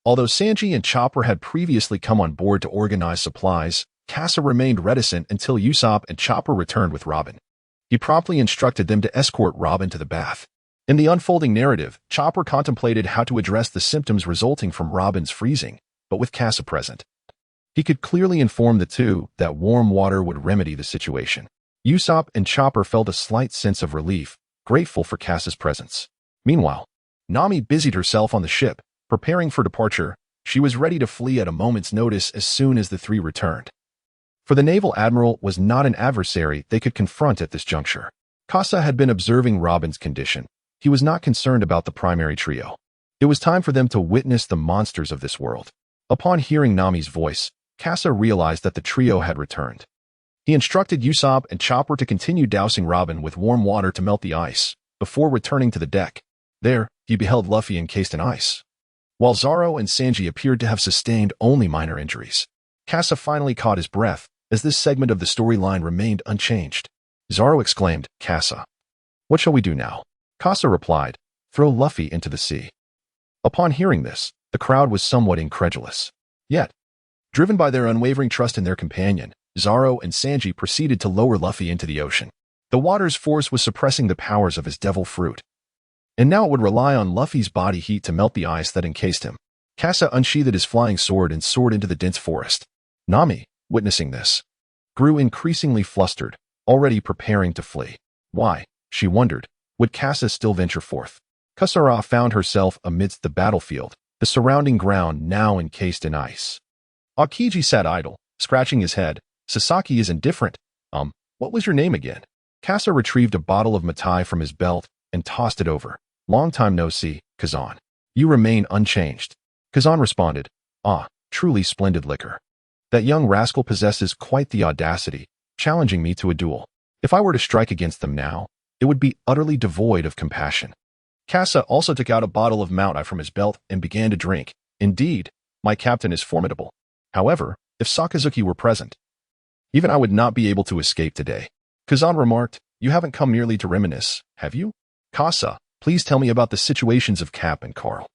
Although Sanji and Chopper had previously come on board to organize supplies, Kasa remained reticent until Usopp and Chopper returned with Robin. He promptly instructed them to escort Robin to the bath. In the unfolding narrative, Chopper contemplated how to address the symptoms resulting from Robin's freezing, but with Kasa present, he could clearly inform the two that warm water would remedy the situation. Usopp and Chopper felt a slight sense of relief, grateful for Kasa's presence. Meanwhile, Nami busied herself on the ship, preparing for departure. She was ready to flee at a moment's notice as soon as the three returned. For the naval admiral was not an adversary they could confront at this juncture. Kasa had been observing Robin's condition. He was not concerned about the primary trio. It was time for them to witness the monsters of this world. Upon hearing Nami's voice, Kasa realized that the trio had returned. He instructed Usopp and Chopper to continue dousing Robin with warm water to melt the ice, before returning to the deck. There, he beheld Luffy encased in ice, while Zoro and Sanji appeared to have sustained only minor injuries. Kasa finally caught his breath, as this segment of the storyline remained unchanged. Zoro exclaimed, "Kasa, what shall we do now?" Kasa replied, "Throw Luffy into the sea." Upon hearing this, the crowd was somewhat incredulous. Yet, driven by their unwavering trust in their companion, Zoro and Sanji proceeded to lower Luffy into the ocean. The water's force was suppressing the powers of his devil fruit, and now it would rely on Luffy's body heat to melt the ice that encased him. Kasa unsheathed his flying sword and soared into the dense forest. Nami, witnessing this, grew increasingly flustered, already preparing to flee. Why, she wondered, would Kasa still venture forth? Kusara found herself amidst the battlefield, the surrounding ground now encased in ice. Aokiji sat idle, scratching his head. Sasaki is indifferent. What was your name again? Kasa retrieved a bottle of matai from his belt and tossed it over. Long time no see, Kazan. You remain unchanged. Kazan responded, truly splendid liquor. That young rascal possesses quite the audacity, challenging me to a duel. If I were to strike against them now, it would be utterly devoid of compassion. Kasa also took out a bottle of Mount I from his belt and began to drink. Indeed, my captain is formidable. However, if Sakazuki were present, even I would not be able to escape today. Kazan remarked, you haven't come merely to reminisce, have you? Kasa, please tell me about the situations of Cap and Carl.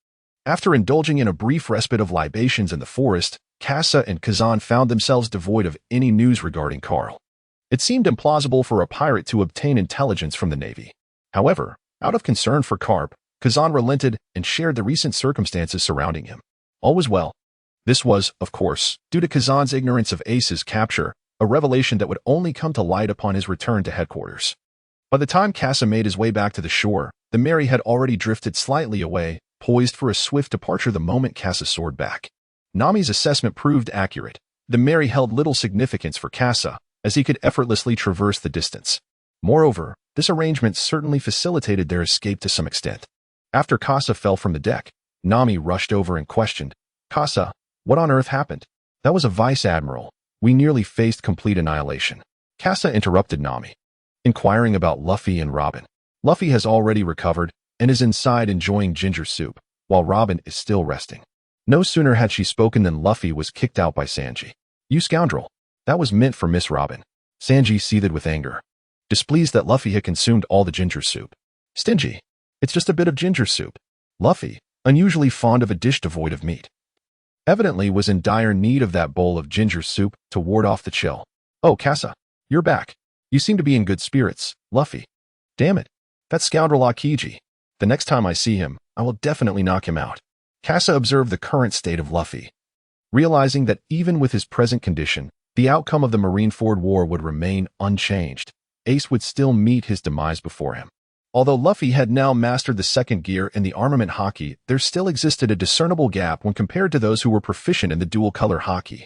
After indulging in a brief respite of libations in the forest, Kasa and Kazan found themselves devoid of any news regarding Carl. It seemed implausible for a pirate to obtain intelligence from the Navy. However, out of concern for Carp, Kazan relented and shared the recent circumstances surrounding him. All was well. This was, of course, due to Kazan's ignorance of Ace's capture, a revelation that would only come to light upon his return to headquarters. By the time Kasa made his way back to the shore, the Mary had already drifted slightly away, poised for a swift departure the moment Kasa soared back. Nami's assessment proved accurate. The Mary held little significance for Kasa, as he could effortlessly traverse the distance. Moreover, this arrangement certainly facilitated their escape to some extent. After Kasa fell from the deck, Nami rushed over and questioned, Kasa, what on earth happened? That was a vice-admiral. We nearly faced complete annihilation. Kasa interrupted Nami, inquiring about Luffy and Robin. Luffy has already recovered and is inside enjoying ginger soup, while Robin is still resting. No sooner had she spoken than Luffy was kicked out by Sanji. You scoundrel! That was meant for Miss Robin. Sanji seethed with anger, displeased that Luffy had consumed all the ginger soup. Stingy! It's just a bit of ginger soup. Luffy, unusually fond of a dish devoid of meat, evidently was in dire need of that bowl of ginger soup to ward off the chill. Oh, Kasa, you're back. You seem to be in good spirits, Luffy. Damn it, that scoundrel Aokiji. The next time I see him, I will definitely knock him out. Kasa observed the current state of Luffy, realizing that even with his present condition, the outcome of the Marineford War would remain unchanged. Ace would still meet his demise before him. Although Luffy had now mastered the second gear in the armament haki, there still existed a discernible gap when compared to those who were proficient in the dual-color haki.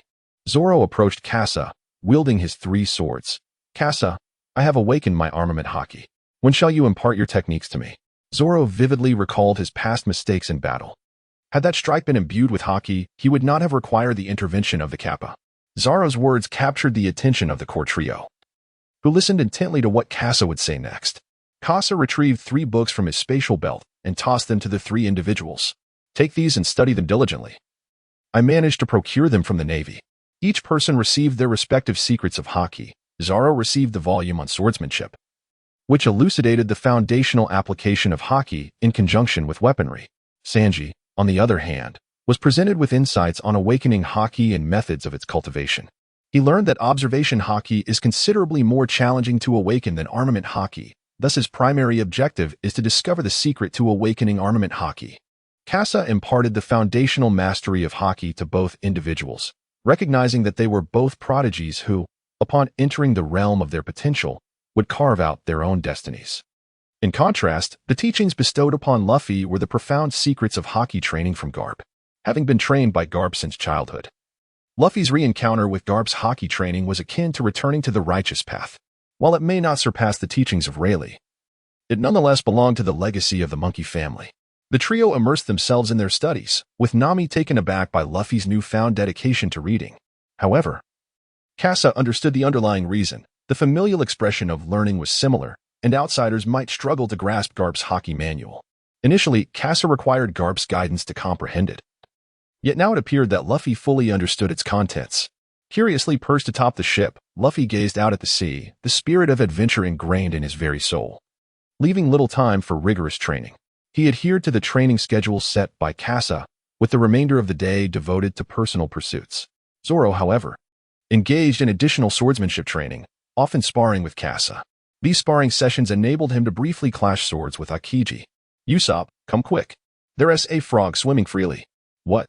Zoro approached Kasa, wielding his 3 swords. Kasa, I have awakened my armament haki. When shall you impart your techniques to me? Zoro vividly recalled his past mistakes in battle. Had that strike been imbued with haki, he would not have required the intervention of the Kappa. Zoro's words captured the attention of the core trio, who listened intently to what Kasa would say next. Kasa retrieved 3 books from his spatial belt and tossed them to the 3 individuals. Take these and study them diligently. I managed to procure them from the Navy. Each person received their respective secrets of haki. Zoro received the volume on swordsmanship, which elucidated the foundational application of haki in conjunction with weaponry. Sanji, on the other hand, was presented with insights on awakening haki and methods of its cultivation. He learned that observation haki is considerably more challenging to awaken than armament haki. Thus, his primary objective is to discover the secret to awakening armament haki. Kasa imparted the foundational mastery of haki to both individuals, recognizing that they were both prodigies who, upon entering the realm of their potential, would carve out their own destinies. In contrast, the teachings bestowed upon Luffy were the profound secrets of haki training from Garp, having been trained by Garp since childhood. Luffy's re-encounter with Garp's haki training was akin to returning to the righteous path. While it may not surpass the teachings of Rayleigh, it nonetheless belonged to the legacy of the monkey family. The trio immersed themselves in their studies, with Nami taken aback by Luffy's newfound dedication to reading. However, Kasa understood the underlying reason. The familial expression of learning was similar, and outsiders might struggle to grasp Garp's haki manual. Initially, Kasa required Garp's guidance to comprehend it. Yet now it appeared that Luffy fully understood its contents. Curiously perched atop the ship, Luffy gazed out at the sea, the spirit of adventure ingrained in his very soul. Leaving little time for rigorous training, he adhered to the training schedule set by Kasa, with the remainder of the day devoted to personal pursuits. Zoro, however, engaged in additional swordsmanship training, often sparring with Kasa. These sparring sessions enabled him to briefly clash swords with Aokiji. Usopp, come quick. There's a frog swimming freely. What?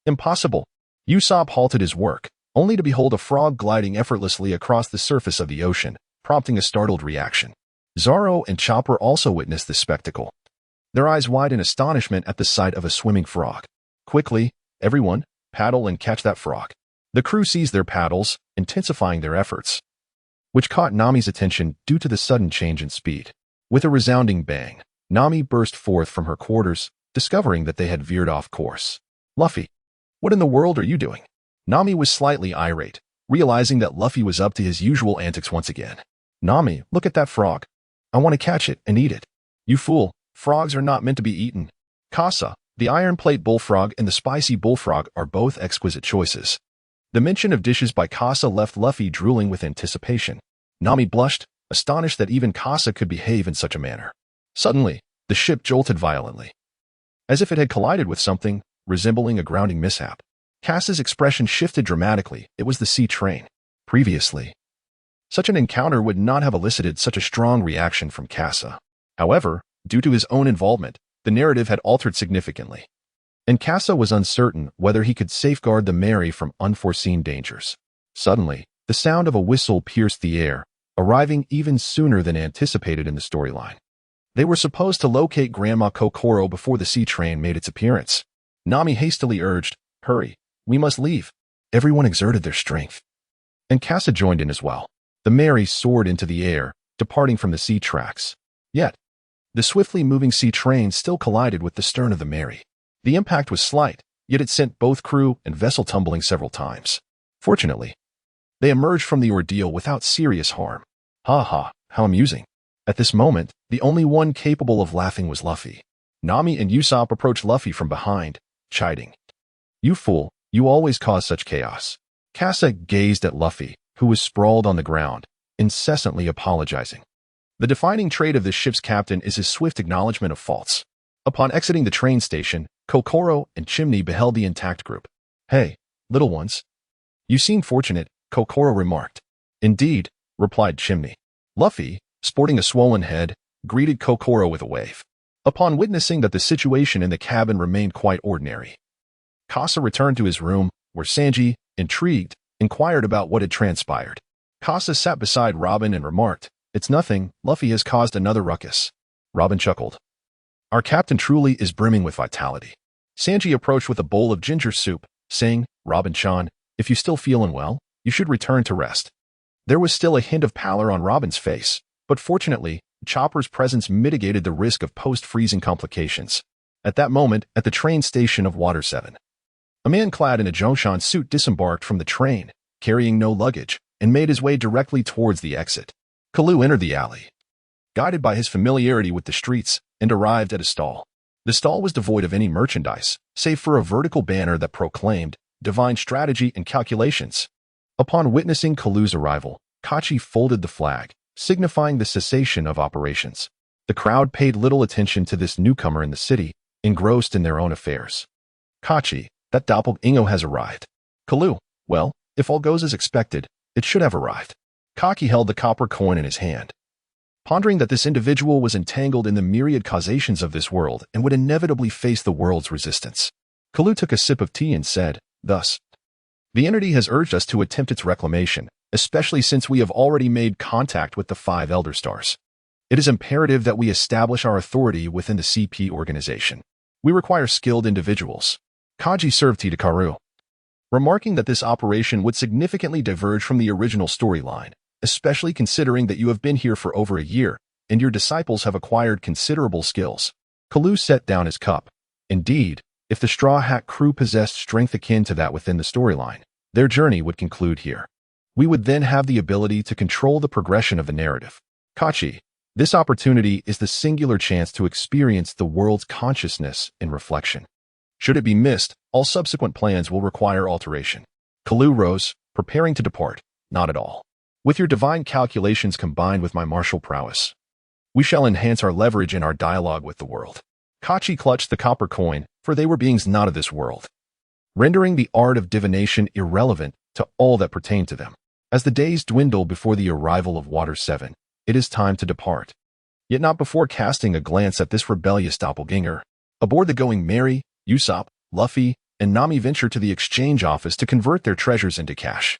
Impossible. Usopp halted his work, only to behold a frog gliding effortlessly across the surface of the ocean, prompting a startled reaction. Zoro and Chopper also witnessed this spectacle, their eyes wide in astonishment at the sight of a swimming frog. Quickly, everyone, paddle and catch that frog. The crew seized their paddles, intensifying their efforts, which caught Nami's attention due to the sudden change in speed. With a resounding bang, Nami burst forth from her quarters, discovering that they had veered off course. Luffy, what in the world are you doing? Nami was slightly irate, realizing that Luffy was up to his usual antics once again. Nami, look at that frog. I want to catch it and eat it. You fool, frogs are not meant to be eaten. Casa, the iron plate bullfrog and the spicy bullfrog are both exquisite choices. The mention of dishes by Casa left Luffy drooling with anticipation. Nami blushed, astonished that even Casa could behave in such a manner. Suddenly, the ship jolted violently, as if it had collided with something, resembling a grounding mishap. Casa's expression shifted dramatically. It was the sea train. Previously, such an encounter would not have elicited such a strong reaction from Casa. However, due to his own involvement, the narrative had altered significantly, and Casa was uncertain whether he could safeguard the Mary from unforeseen dangers. Suddenly, the sound of a whistle pierced the air, arriving even sooner than anticipated in the storyline. They were supposed to locate Grandma Kokoro before the sea train made its appearance. Nami hastily urged, "Hurry, we must leave." Everyone exerted their strength, and Casa joined in as well. The Mary soared into the air, departing from the sea tracks. Yet, the swiftly moving sea train still collided with the stern of the Mary. The impact was slight, yet it sent both crew and vessel tumbling several times. Fortunately, they emerged from the ordeal without serious harm. Ha ha, how amusing. At this moment, the only one capable of laughing was Luffy. Nami and Usopp approached Luffy from behind, chiding. "You fool, you always cause such chaos." Casa gazed at Luffy, who was sprawled on the ground, incessantly apologizing. The defining trait of this ship's captain is his swift acknowledgement of faults. Upon exiting the train station, Kokoro and Chimney beheld the intact group. "Hey, little ones. You seem fortunate," Kokoro remarked. "Indeed," replied Chimney. Luffy, sporting a swollen head, greeted Kokoro with a wave. Upon witnessing that the situation in the cabin remained quite ordinary, Casa returned to his room, where Sanji, intrigued, inquired about what had transpired. Casa sat beside Robin and remarked, "It's nothing, Luffy has caused another ruckus." Robin chuckled. "Our captain truly is brimming with vitality." Sanji approached with a bowl of ginger soup, saying, "Robin-chan, if you still feel unwell, you should return to rest." There was still a hint of pallor on Robin's face, but fortunately, Chopper's presence mitigated the risk of post-freezing complications. At that moment, at the train station of Water 7, a man clad in a Jongshan suit disembarked from the train, carrying no luggage, and made his way directly towards the exit. Kalu entered the alley, guided by his familiarity with the streets, and arrived at a stall. The stall was devoid of any merchandise, save for a vertical banner that proclaimed, "Divine Strategy and Calculations." Upon witnessing Kalu's arrival, Kachi folded the flag, signifying the cessation of operations. The crowd paid little attention to this newcomer in the city, engrossed in their own affairs. "Kachi, that doppelganger has arrived." "Kalu, well, if all goes as expected, it should have arrived." Kachi held the copper coin in his hand, pondering that this individual was entangled in the myriad causations of this world and would inevitably face the world's resistance. Kalu took a sip of tea and said, "Thus, the entity has urged us to attempt its reclamation, especially since we have already made contact with the 5 Elder Stars. It is imperative that we establish our authority within the CP organization. We require skilled individuals." Kaji served tea to Karu, remarking that this operation would significantly diverge from the original storyline, especially considering that you have been here for over a year, and your disciples have acquired considerable skills. Kalu set down his cup. Indeed, if the Straw Hat crew possessed strength akin to that within the storyline, their journey would conclude here. We would then have the ability to control the progression of the narrative. Kachi, this opportunity is the singular chance to experience the world's consciousness in reflection. Should it be missed, all subsequent plans will require alteration. Kalu rose, preparing to depart. "Not at all. With your divine calculations combined with my martial prowess, we shall enhance our leverage in our dialogue with the world." Kachi clutched the copper coin, for they were beings not of this world, rendering the art of divination irrelevant to all that pertained to them. As the days dwindle before the arrival of Water 7, it is time to depart. Yet not before casting a glance at this rebellious doppelganger. Aboard the Going Merry, Usopp, Luffy, and Nami venture to the exchange office to convert their treasures into cash.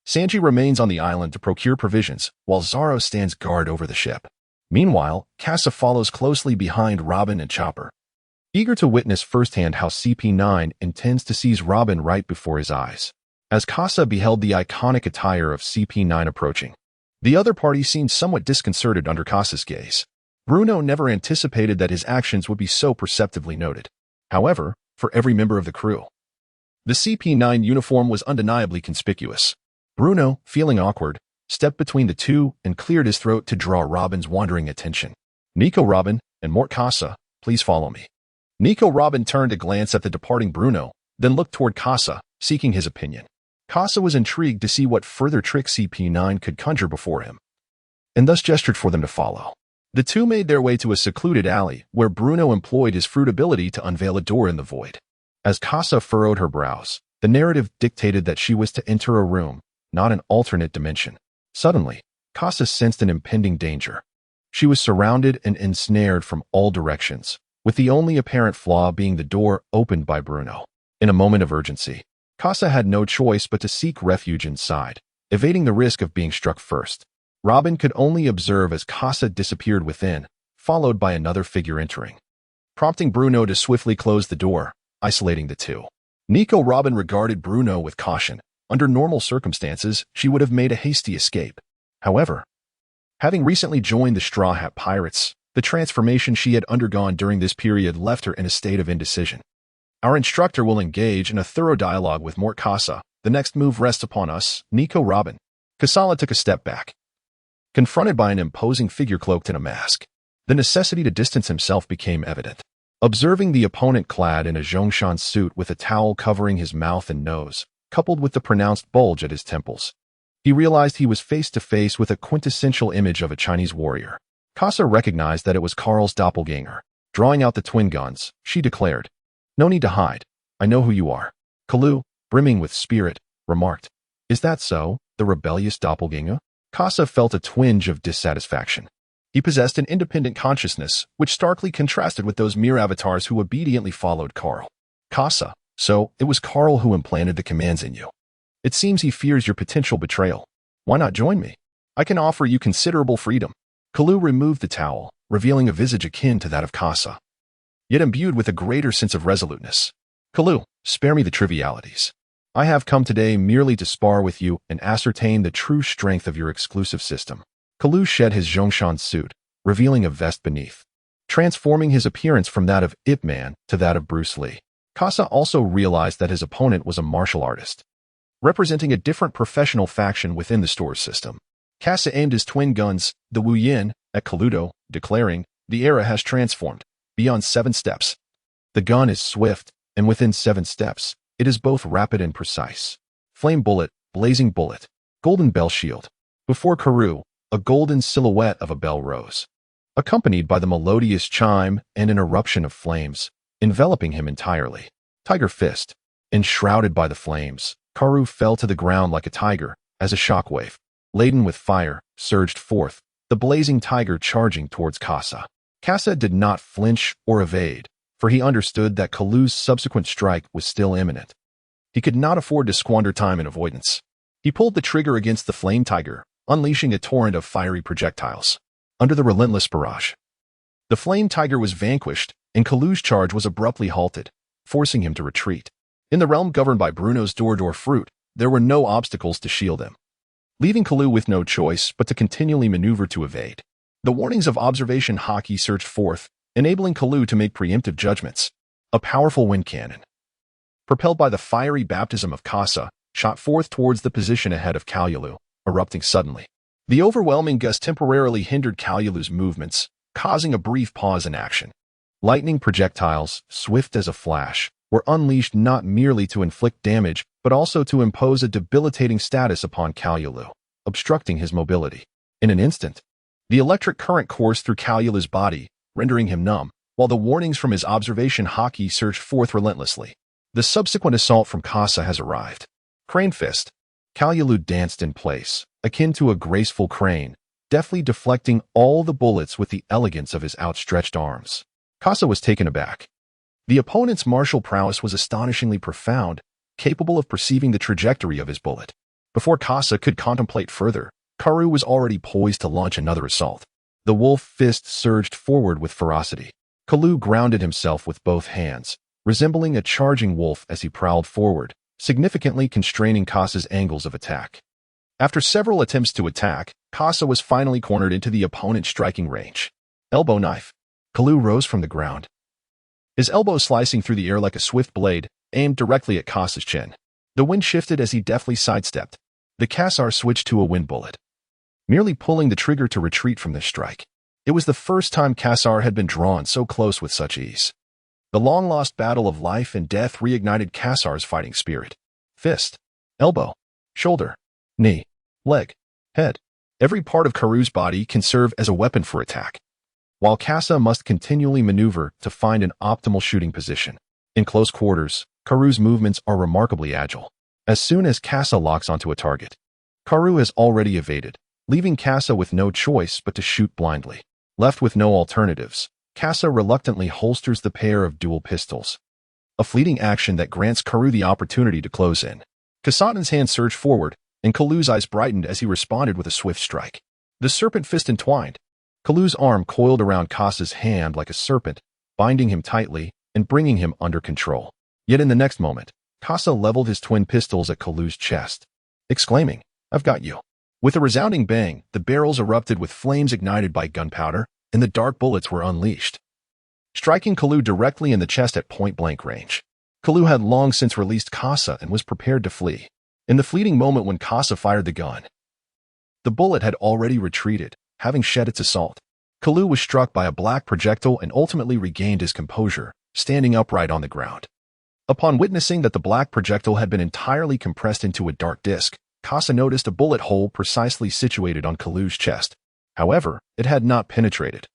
Sanji remains on the island to procure provisions, while Zoro stands guard over the ship. Meanwhile, Casa follows closely behind Robin and Chopper, eager to witness firsthand how CP9 intends to seize Robin right before his eyes. As Casa beheld the iconic attire of CP9 approaching, the other party seemed somewhat disconcerted under Casa's gaze. Bruno never anticipated that his actions would be so perceptively noted. However, for every member of the crew, the CP9 uniform was undeniably conspicuous. Bruno, feeling awkward, stepped between the two and cleared his throat to draw Robin's wandering attention. Nico, Robin, and Mort Casa, please follow me. Nico Robin turned to glance at the departing Bruno, then looked toward Casa, seeking his opinion. Casa was intrigued to see what further tricks CP9 could conjure before him, and thus gestured for them to follow. The two made their way to a secluded alley where Bruno employed his fruit ability to unveil a door in the void. As Casa furrowed her brows, the narrative dictated that she was to enter a room, not an alternate dimension. Suddenly, Casa sensed an impending danger. She was surrounded and ensnared from all directions, with the only apparent flaw being the door opened by Bruno. In a moment of urgency, Casa had no choice but to seek refuge inside, evading the risk of being struck first. Robin could only observe as Casa disappeared within, followed by another figure entering, prompting Bruno to swiftly close the door, isolating the two. Nico Robin regarded Bruno with caution. Under normal circumstances, she would have made a hasty escape. However, having recently joined the Straw Hat Pirates, the transformation she had undergone during this period left her in a state of indecision. Our instructor will engage in a thorough dialogue with Mort Casa. The next move rests upon us, Nico Robin. Kasala took a step back, confronted by an imposing figure cloaked in a mask. The necessity to distance himself became evident. Observing the opponent clad in a Zhongshan suit with a towel covering his mouth and nose, coupled with the pronounced bulge at his temples, he realized he was face to face with a quintessential image of a Chinese warrior. Casa recognized that it was Carl's doppelganger. Drawing out the twin guns, she declared, "No need to hide. I know who you are." Kalu, brimming with spirit, remarked, "Is that so, the rebellious doppelganger?" Casa felt a twinge of dissatisfaction. He possessed an independent consciousness, which starkly contrasted with those mere avatars who obediently followed Carl. Casa, so it was Carl who implanted the commands in you. It seems he fears your potential betrayal. Why not join me? I can offer you considerable freedom. Kalu removed the towel, revealing a visage akin to that of Casa, yet imbued with a greater sense of resoluteness. Kalu, spare me the trivialities. I have come today merely to spar with you and ascertain the true strength of your exclusive system. Kalu shed his Zhongshan suit, revealing a vest beneath, transforming his appearance from that of Ip Man to that of Bruce Lee. Casa also realized that his opponent was a martial artist, representing a different professional faction within the store's system. Casa aimed his twin guns, the Wu Yin, at Kaluto, declaring, "The era has transformed. Beyond 7 steps. The gun is swift, and within 7 steps, it is both rapid and precise. Flame bullet, blazing bullet, golden bell shield." Before Karu, a golden silhouette of a bell rose, accompanied by the melodious chime and an eruption of flames, enveloping him entirely. Tiger fist. Enshrouded by the flames, Karu fell to the ground like a tiger, as a shockwave, laden with fire, surged forth, the blazing tiger charging towards Casa. Casa did not flinch or evade, for he understood that Kalu's subsequent strike was still imminent. He could not afford to squander time in avoidance. He pulled the trigger against the flame tiger, unleashing a torrent of fiery projectiles. Under the relentless barrage, the flame tiger was vanquished, and Kalu's charge was abruptly halted, forcing him to retreat. In the realm governed by Bruno's door fruit, there were no obstacles to shield him, leaving Kalu with no choice but to continually maneuver to evade. The warnings of observation haki surged forth, enabling Kalu to make preemptive judgments. A powerful wind cannon, propelled by the fiery baptism of Casa, shot forth towards the position ahead of Kalulu, erupting suddenly. The overwhelming gust temporarily hindered Kalulu's movements, causing a brief pause in action. Lightning projectiles, swift as a flash, were unleashed not merely to inflict damage, but also to impose a debilitating status upon Kalulu, obstructing his mobility. In an instant, the electric current coursed through Kalulu's body, rendering him numb, while the warnings from his observation haki surged forth relentlessly. The subsequent assault from Casa has arrived. Crane fist. Kalulu danced in place, akin to a graceful crane, deftly deflecting all the bullets with the elegance of his outstretched arms. Casa was taken aback. The opponent's martial prowess was astonishingly profound, capable of perceiving the trajectory of his bullet. Before Casa could contemplate further, Karu was already poised to launch another assault. The wolf fist surged forward with ferocity. Kaido grounded himself with both hands, resembling a charging wolf as he prowled forward, significantly constraining Kasa's angles of attack. After several attempts to attack, Kasa was finally cornered into the opponent's striking range. Elbow knife. Kaido rose from the ground, his elbow slicing through the air like a swift blade, aimed directly at Kasa's chin. The wind shifted as he deftly sidestepped. The Kasar switched to a wind bullet, merely pulling the trigger to retreat from this strike. It was the first time Kasar had been drawn so close with such ease. The long-lost battle of life and death reignited Kasar's fighting spirit. Fist, elbow, shoulder, knee, leg, head. Every part of Karu's body can serve as a weapon for attack, while Kasa must continually maneuver to find an optimal shooting position. In close quarters, Karu's movements are remarkably agile. As soon as Kasa locks onto a target, Karu has already evaded, leaving Kasa with no choice but to shoot blindly. Left with no alternatives, Kasa reluctantly holsters the pair of dual pistols, a fleeting action that grants Karu the opportunity to close in. Kasaton's hand surged forward, and Kaido's eyes brightened as he responded with a swift strike. The serpent fist entwined. Kaido's arm coiled around Kasa's hand like a serpent, binding him tightly and bringing him under control. Yet in the next moment, Kasa leveled his twin pistols at Kaido's chest, exclaiming, "I've got you." With a resounding bang, the barrels erupted with flames ignited by gunpowder, and the dark bullets were unleashed, striking Kaido directly in the chest at point-blank range. Kaido had long since released Kasa and was prepared to flee. In the fleeting moment when Kasa fired the gun, the bullet had already retreated, having shed its assault. Kaido was struck by a black projectile and ultimately regained his composure, standing upright on the ground. Upon witnessing that the black projectile had been entirely compressed into a dark disc, Kasa noticed a bullet hole precisely situated on Kaido's chest. However, it had not penetrated.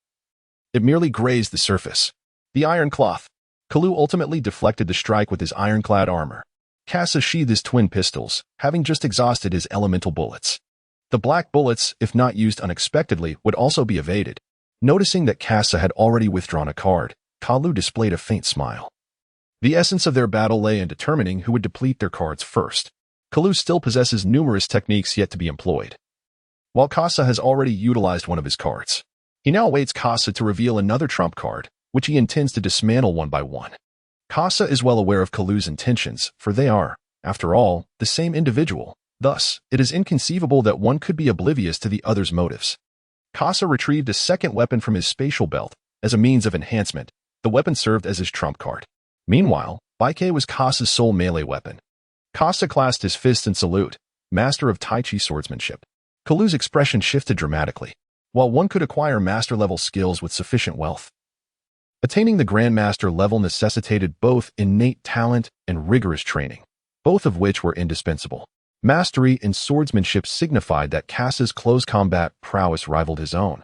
It merely grazed the surface. The iron cloth. Kaido ultimately deflected the strike with his ironclad armor. Kasa sheathed his twin pistols, having just exhausted his elemental bullets. The black bullets, if not used unexpectedly, would also be evaded. Noticing that Kasa had already withdrawn a card, Kaido displayed a faint smile. The essence of their battle lay in determining who would deplete their cards first. Kaido still possesses numerous techniques yet to be employed, while Kasa has already utilized one of his cards. He now awaits Kasa to reveal another trump card, which he intends to dismantle one by one. Kasa is well aware of Kaido's intentions, for they are, after all, the same individual. Thus, it is inconceivable that one could be oblivious to the other's motives. Kasa retrieved a second weapon from his spatial belt. As a means of enhancement, the weapon served as his trump card. Meanwhile, Baike was Kasa's sole melee weapon. Kasa clasped his fist in salute, master of Tai Chi swordsmanship. Kaido's expression shifted dramatically. While one could acquire master-level skills with sufficient wealth, attaining the Grandmaster level necessitated both innate talent and rigorous training, both of which were indispensable. Mastery in swordsmanship signified that Kasa's close combat prowess rivaled his own,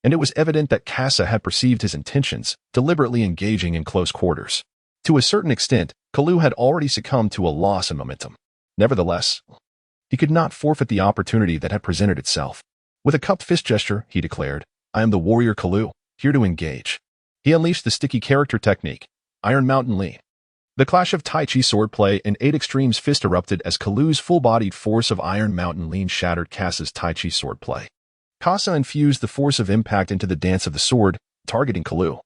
and it was evident that Kasa had perceived his intentions, deliberately engaging in close quarters. To a certain extent, Kaido had already succumbed to a loss in momentum. Nevertheless, he could not forfeit the opportunity that had presented itself. With a cupped fist gesture, he declared, "I am the warrior Kaido, here to engage." He unleashed the sticky character technique, Iron Mountain Lean. The clash of Tai Chi swordplay and 8 Extremes fist erupted as Kaido's full-bodied force of Iron Mountain Lean shattered Kasa's Tai Chi swordplay. Kasa infused the force of impact into the dance of the sword, targeting Kaido,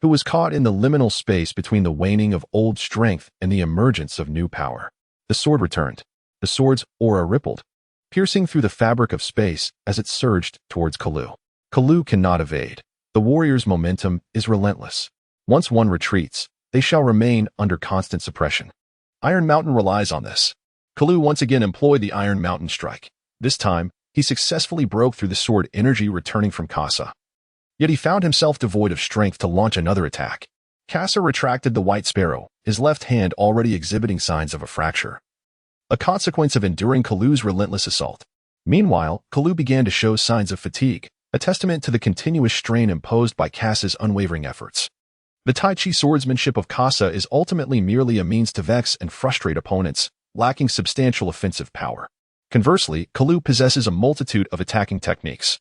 who was caught in the liminal space between the waning of old strength and the emergence of new power. The sword returned. The sword's aura rippled, piercing through the fabric of space as it surged towards Kaido. Kaido cannot evade. The warrior's momentum is relentless. Once one retreats, they shall remain under constant suppression. Iron Mountain relies on this. Kaido once again employed the Iron Mountain strike. This time, he successfully broke through the sword energy returning from Kasa. Yet he found himself devoid of strength to launch another attack. Kasa retracted the White Sparrow, his left hand already exhibiting signs of a fracture, a consequence of enduring Kaido's relentless assault. Meanwhile, Kaido began to show signs of fatigue, a testament to the continuous strain imposed by Kasa's unwavering efforts. The Tai Chi swordsmanship of Kasa is ultimately merely a means to vex and frustrate opponents, lacking substantial offensive power. Conversely, Kaido possesses a multitude of attacking techniques,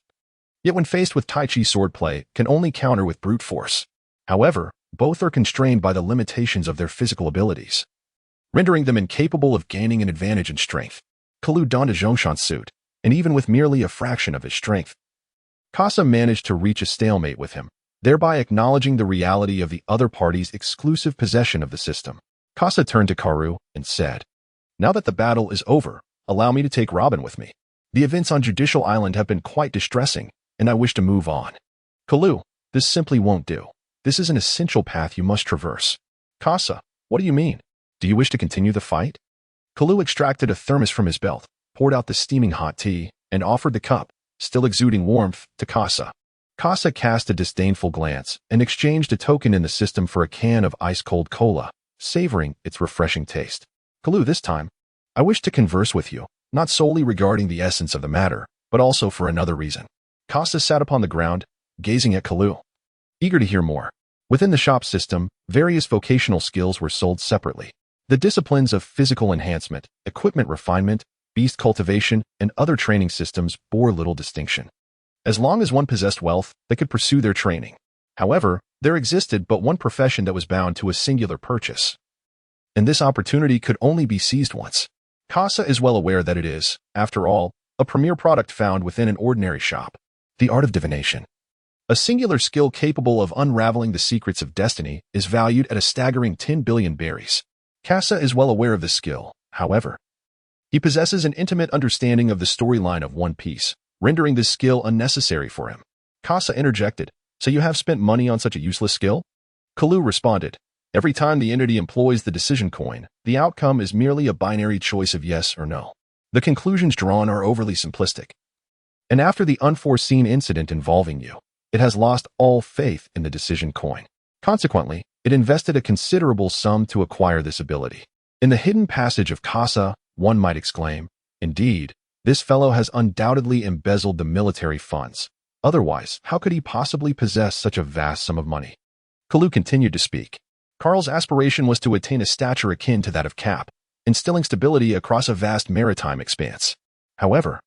yet when faced with Tai Chi swordplay, can only counter with brute force. However, both are constrained by the limitations of their physical abilities, rendering them incapable of gaining an advantage in strength. Kaido donned a Zhongshan suit, and even with merely a fraction of his strength, Casa managed to reach a stalemate with him, thereby acknowledging the reality of the other party's exclusive possession of the system. Casa turned to Karu and said, "Now that the battle is over, allow me to take Robin with me. The events on Judicial Island have been quite distressing, and I wish to move on." "Kalu, this simply won't do. This is an essential path you must traverse." "Casa, what do you mean? Do you wish to continue the fight?" Kalu extracted a thermos from his belt, poured out the steaming hot tea, and offered the cup, still exuding warmth, to Casa. Casa cast a disdainful glance and exchanged a token in the system for a can of ice-cold cola, savoring its refreshing taste. "Kalu, this time, I wish to converse with you, not solely regarding the essence of the matter, but also for another reason." Casa sat upon the ground, gazing at Kalu, eager to hear more. Within the shop system, various vocational skills were sold separately. The disciplines of physical enhancement, equipment refinement, beast cultivation, and other training systems bore little distinction. As long as one possessed wealth, they could pursue their training. However, there existed but one profession that was bound to a singular purchase, and this opportunity could only be seized once. Casa is well aware that it is, after all, a premier product found within an ordinary shop. The art of divination. A singular skill capable of unraveling the secrets of destiny is valued at a staggering 10 billion berries. Casa is well aware of this skill, however. He possesses an intimate understanding of the storyline of One Piece, rendering this skill unnecessary for him. Casa interjected, "So you have spent money on such a useless skill?" Kalu responded, "Every time the entity employs the decision coin, the outcome is merely a binary choice of yes or no. The conclusions drawn are overly simplistic. And after the unforeseen incident involving you, it has lost all faith in the decision coin. Consequently, it invested a considerable sum to acquire this ability." In the hidden passage of Casa, one might exclaim, "Indeed, this fellow has undoubtedly embezzled the military funds. Otherwise, how could he possibly possess such a vast sum of money?" Kalu continued to speak. Carl's aspiration was to attain a stature akin to that of Cap, instilling stability across a vast maritime expanse. However,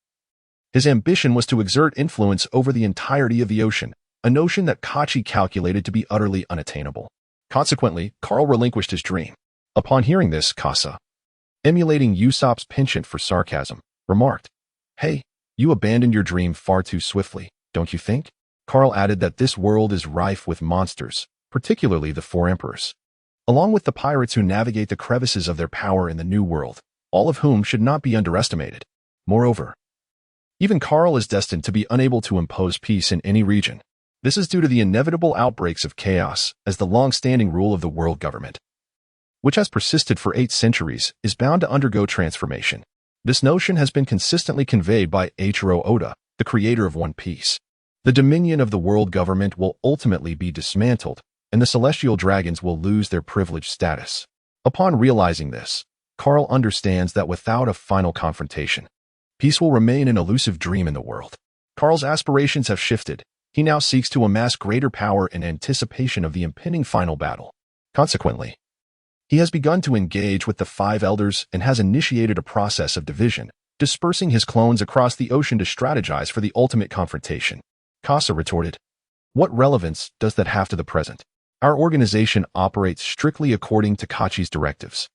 his ambition was to exert influence over the entirety of the ocean, a notion that Kachi calculated to be utterly unattainable. Consequently, Carl relinquished his dream. Upon hearing this, Casa, emulating Usopp's penchant for sarcasm, remarked, "Hey, you abandoned your dream far too swiftly, don't you think?" Carl added that this world is rife with monsters, particularly the Four Emperors, along with the pirates who navigate the crevices of their power in the New World, all of whom should not be underestimated. Moreover, even Carl is destined to be unable to impose peace in any region. This is due to the inevitable outbreaks of chaos, as the long-standing rule of the world government, which has persisted for 8 centuries, is bound to undergo transformation. This notion has been consistently conveyed by Eiichiro Oda, the creator of One Piece. The dominion of the world government will ultimately be dismantled, and the celestial dragons will lose their privileged status. Upon realizing this, Carl understands that without a final confrontation, peace will remain an elusive dream in the world. Carl's aspirations have shifted. He now seeks to amass greater power in anticipation of the impending final battle. Consequently, he has begun to engage with the 5 elders and has initiated a process of division, dispersing his clones across the ocean to strategize for the ultimate confrontation. Casa retorted, "What relevance does that have to the present? Our organization operates strictly according to Kachi's directives,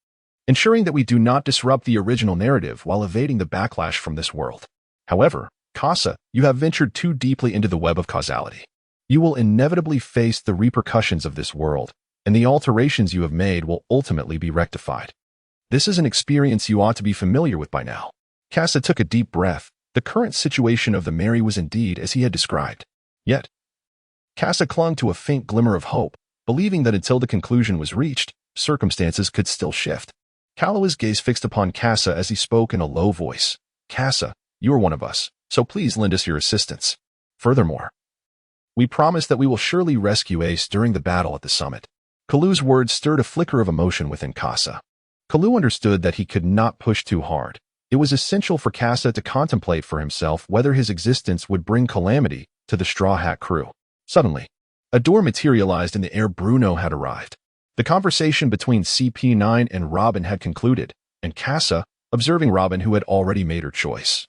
ensuring that we do not disrupt the original narrative while evading the backlash from this world. However, Casa, you have ventured too deeply into the web of causality. You will inevitably face the repercussions of this world, and the alterations you have made will ultimately be rectified. This is an experience you ought to be familiar with by now." Casa took a deep breath. The current situation of the Mary was indeed as he had described. Yet, Casa clung to a faint glimmer of hope, believing that until the conclusion was reached, circumstances could still shift. Kalua's gaze fixed upon Casa as he spoke in a low voice. "Casa, you are one of us, so please lend us your assistance. Furthermore, we promise that we will surely rescue Ace during the battle at the summit." Kalu's words stirred a flicker of emotion within Casa. Kalu understood that he could not push too hard. It was essential for Casa to contemplate for himself whether his existence would bring calamity to the Straw Hat crew. Suddenly, a door materialized in the air. Bruno had arrived. The conversation between CP9 and Robin had concluded, and Casa, observing Robin who had already made her choice,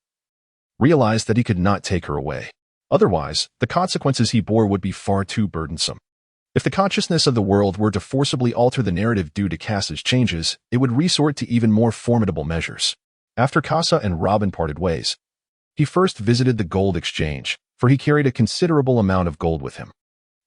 realized that he could not take her away. Otherwise, the consequences he bore would be far too burdensome. If the consciousness of the world were to forcibly alter the narrative due to Casa's changes, it would resort to even more formidable measures. After Casa and Robin parted ways, he first visited the gold exchange, for he carried a considerable amount of gold with him.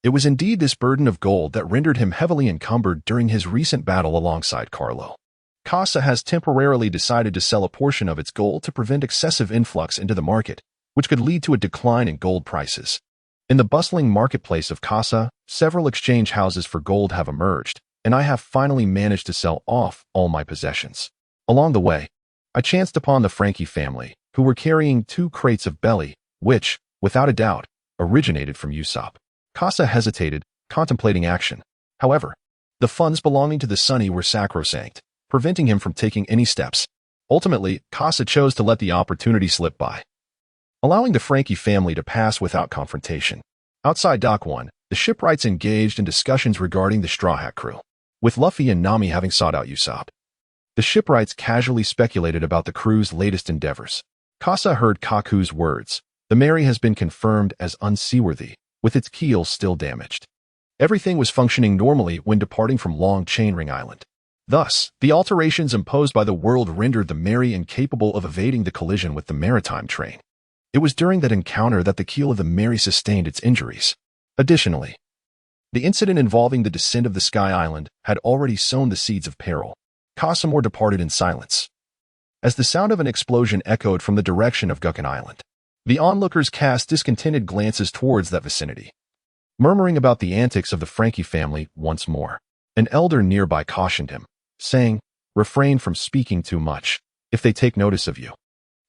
It was indeed this burden of gold that rendered him heavily encumbered during his recent battle alongside Carlo. Casa has temporarily decided to sell a portion of its gold to prevent excessive influx into the market, which could lead to a decline in gold prices. In the bustling marketplace of Casa, several exchange houses for gold have emerged, and I have finally managed to sell off all my possessions. Along the way, I chanced upon the Frankie family, who were carrying 2 crates of belly, which, without a doubt, originated from Usopp. Casa hesitated, contemplating action. However, the funds belonging to the Sunny were sacrosanct, preventing him from taking any steps. Ultimately, Casa chose to let the opportunity slip by, allowing the Frankie family to pass without confrontation. Outside Dock 1, the shipwrights engaged in discussions regarding the Straw Hat crew, with Luffy and Nami having sought out Usopp. The shipwrights casually speculated about the crew's latest endeavors. Casa heard Kaku's words. The Mary has been confirmed as unseaworthy, with its keel still damaged. Everything was functioning normally when departing from Long Chainring Island. Thus, the alterations imposed by the world rendered the Mary incapable of evading the collision with the maritime train. It was during that encounter that the keel of the Mary sustained its injuries. Additionally, the incident involving the descent of the Sky Island had already sown the seeds of peril. Casamore departed in silence, as the sound of an explosion echoed from the direction of Gucken Island. The onlookers cast discontented glances towards that vicinity, murmuring about the antics of the Frankie family once more. An elder nearby cautioned him, saying, "Refrain from speaking too much. If they take notice of you,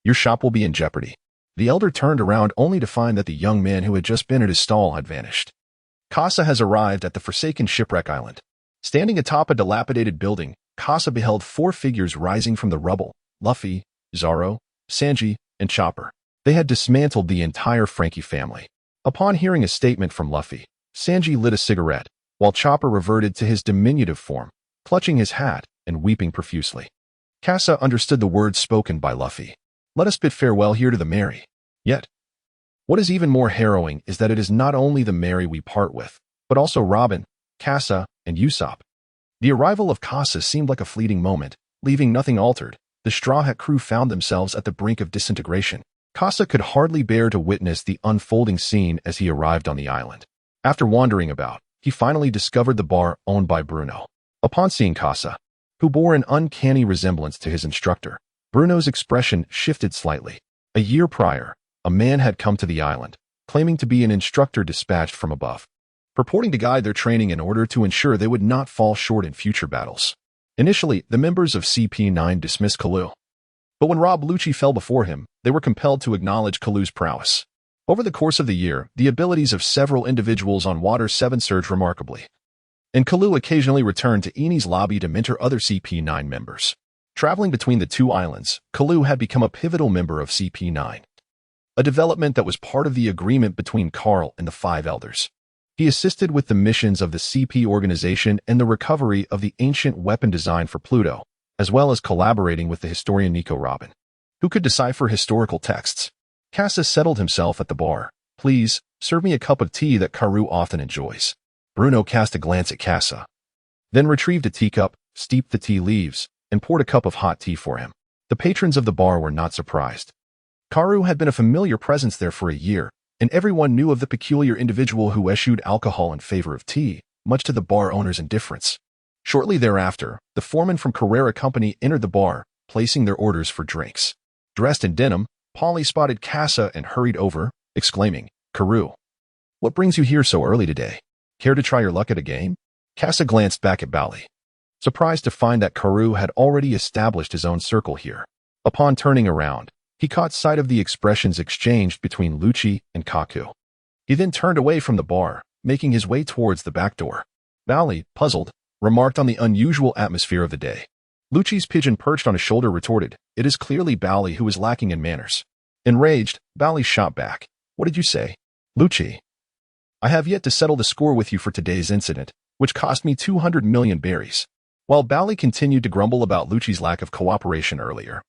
your shop will be in jeopardy." The elder turned around only to find that the young man who had just been at his stall had vanished. Casa has arrived at the forsaken shipwreck island. Standing atop a dilapidated building, Casa beheld 4 figures rising from the rubble: Luffy, Zoro, Sanji, and Chopper. They had dismantled the entire Frankie family. Upon hearing a statement from Luffy, Sanji lit a cigarette, while Chopper reverted to his diminutive form, clutching his hat and weeping profusely. Casa understood the words spoken by Luffy. "Let us bid farewell here to the Mary." Yet, what is even more harrowing is that it is not only the Mary we part with, but also Robin, Casa, and Usopp. The arrival of Casa seemed like a fleeting moment. Leaving nothing altered, the Straw Hat crew found themselves at the brink of disintegration. Casa could hardly bear to witness the unfolding scene as he arrived on the island. After wandering about, he finally discovered the bar owned by Bruno. Upon seeing Casa, who bore an uncanny resemblance to his instructor, Bruno's expression shifted slightly. A year prior, a man had come to the island, claiming to be an instructor dispatched from above, purporting to guide their training in order to ensure they would not fall short in future battles. Initially, the members of CP9 dismissed Kalu, but when Rob Lucci fell before him, they were compelled to acknowledge Kalu's prowess. Over the course of the year, the abilities of several individuals on Water 7 surged remarkably, and Kalu occasionally returned to Eni's lobby to mentor other CP9 members. Traveling between the 2 islands, Kalu had become a pivotal member of CP9, a development that was part of the agreement between Carl and the 5 elders. He assisted with the missions of the CP organization and the recovery of the ancient weapon design for Pluto, as well as collaborating with the historian Nico Robin, who could decipher historical texts. Casa settled himself at the bar. "Please, serve me a cup of tea that Karu often enjoys." Bruno cast a glance at Casa, then retrieved a teacup, steeped the tea leaves, and poured a cup of hot tea for him. The patrons of the bar were not surprised. Karu had been a familiar presence there for a year, and everyone knew of the peculiar individual who eschewed alcohol in favor of tea, much to the bar owner's indifference. Shortly thereafter, the foreman from Carrera Company entered the bar, placing their orders for drinks. Dressed in denim, Polly spotted Casa and hurried over, exclaiming, "Karu, what brings you here so early today? Care to try your luck at a game?" Casa glanced back at Bali, surprised to find that Karu had already established his own circle here. Upon turning around, he caught sight of the expressions exchanged between Lucci and Kaku. He then turned away from the bar, making his way towards the back door. Bali, puzzled, remarked on the unusual atmosphere of the day. Lucci's pigeon perched on his shoulder retorted, "It is clearly Bali who is lacking in manners." Enraged, Bali shot back, "What did you say?" "Lucci, I have yet to settle the score with you for today's incident, which cost me 200 million berries." While Bali continued to grumble about Lucci's lack of cooperation earlier,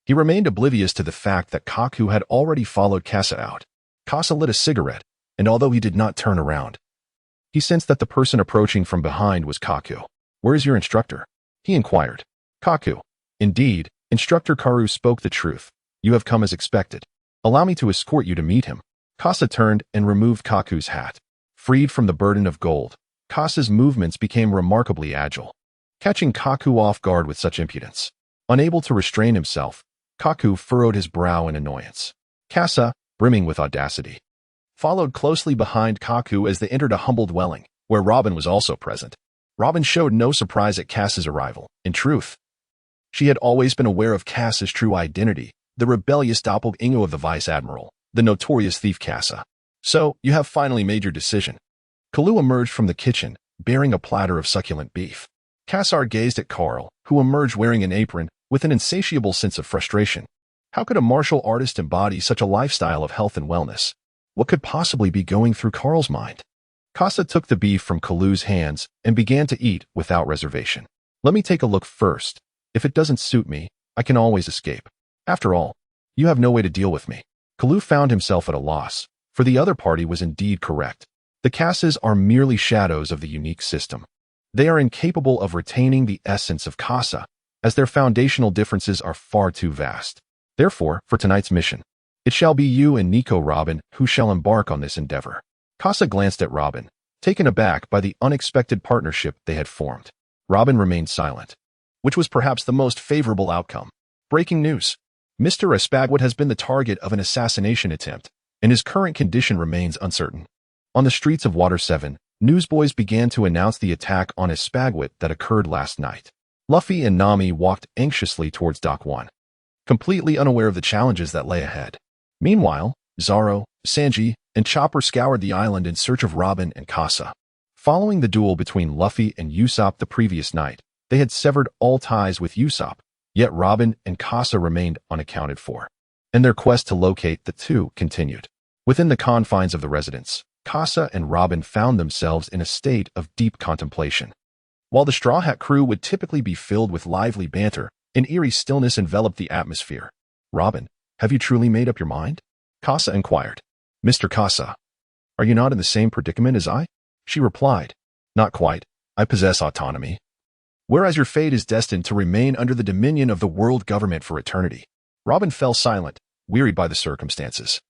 he remained oblivious to the fact that Kaku had already followed Casa out. Casa lit a cigarette, and although he did not turn around, he sensed that the person approaching from behind was Kaku. "Where is your instructor?" he inquired. Kaku, "Indeed, Instructor Karu spoke the truth. You have come as expected. Allow me to escort you to meet him." Casa turned and removed Kaku's hat. Freed from the burden of gold, Kasa's movements became remarkably agile, catching Kaku off guard with such impudence. Unable to restrain himself, Kaku furrowed his brow in annoyance. Casa, brimming with audacity, followed closely behind Kaku as they entered a humble dwelling, where Robin was also present. Robin showed no surprise at Cass's arrival. In truth, she had always been aware of Cass's true identity, the rebellious doppelganger of the Vice Admiral, the notorious thief Cassa. So, you have finally made your decision. Kalu emerged from the kitchen, bearing a platter of succulent beef. Cassar gazed at Carl, who emerged wearing an apron, with an insatiable sense of frustration. How could a martial artist embody such a lifestyle of health and wellness? What could possibly be going through Carl's mind? Casa took the beef from Kalu's hands and began to eat without reservation. Let me take a look first. If it doesn't suit me, I can always escape. After all, you have no way to deal with me. Kalu found himself at a loss, for the other party was indeed correct. The Cassas are merely shadows of the unique system. They are incapable of retaining the essence of Casa, as their foundational differences are far too vast. Therefore, for tonight's mission, it shall be you and Nico Robin who shall embark on this endeavor. Casa glanced at Robin, taken aback by the unexpected partnership they had formed. Robin remained silent, which was perhaps the most favorable outcome. Breaking news. Mr. Espagwood has been the target of an assassination attempt, and his current condition remains uncertain. On the streets of Water 7, newsboys began to announce the attack on Espagwood that occurred last night. Luffy and Nami walked anxiously towards Dock 1, completely unaware of the challenges that lay ahead. Meanwhile, Zoro, Sanji, and Chopper scoured the island in search of Robin and Casa. Following the duel between Luffy and Usopp the previous night, they had severed all ties with Usopp, yet Robin and Casa remained unaccounted for, and their quest to locate the two continued. Within the confines of the residence, Casa and Robin found themselves in a state of deep contemplation. While the Straw Hat crew would typically be filled with lively banter, an eerie stillness enveloped the atmosphere. Robin, have you truly made up your mind? Casa inquired. Mr. Casa, are you not in the same predicament as I? She replied. Not quite. I possess autonomy. Whereas your fate is destined to remain under the dominion of the world government for eternity. Robin fell silent, wearied by the circumstances.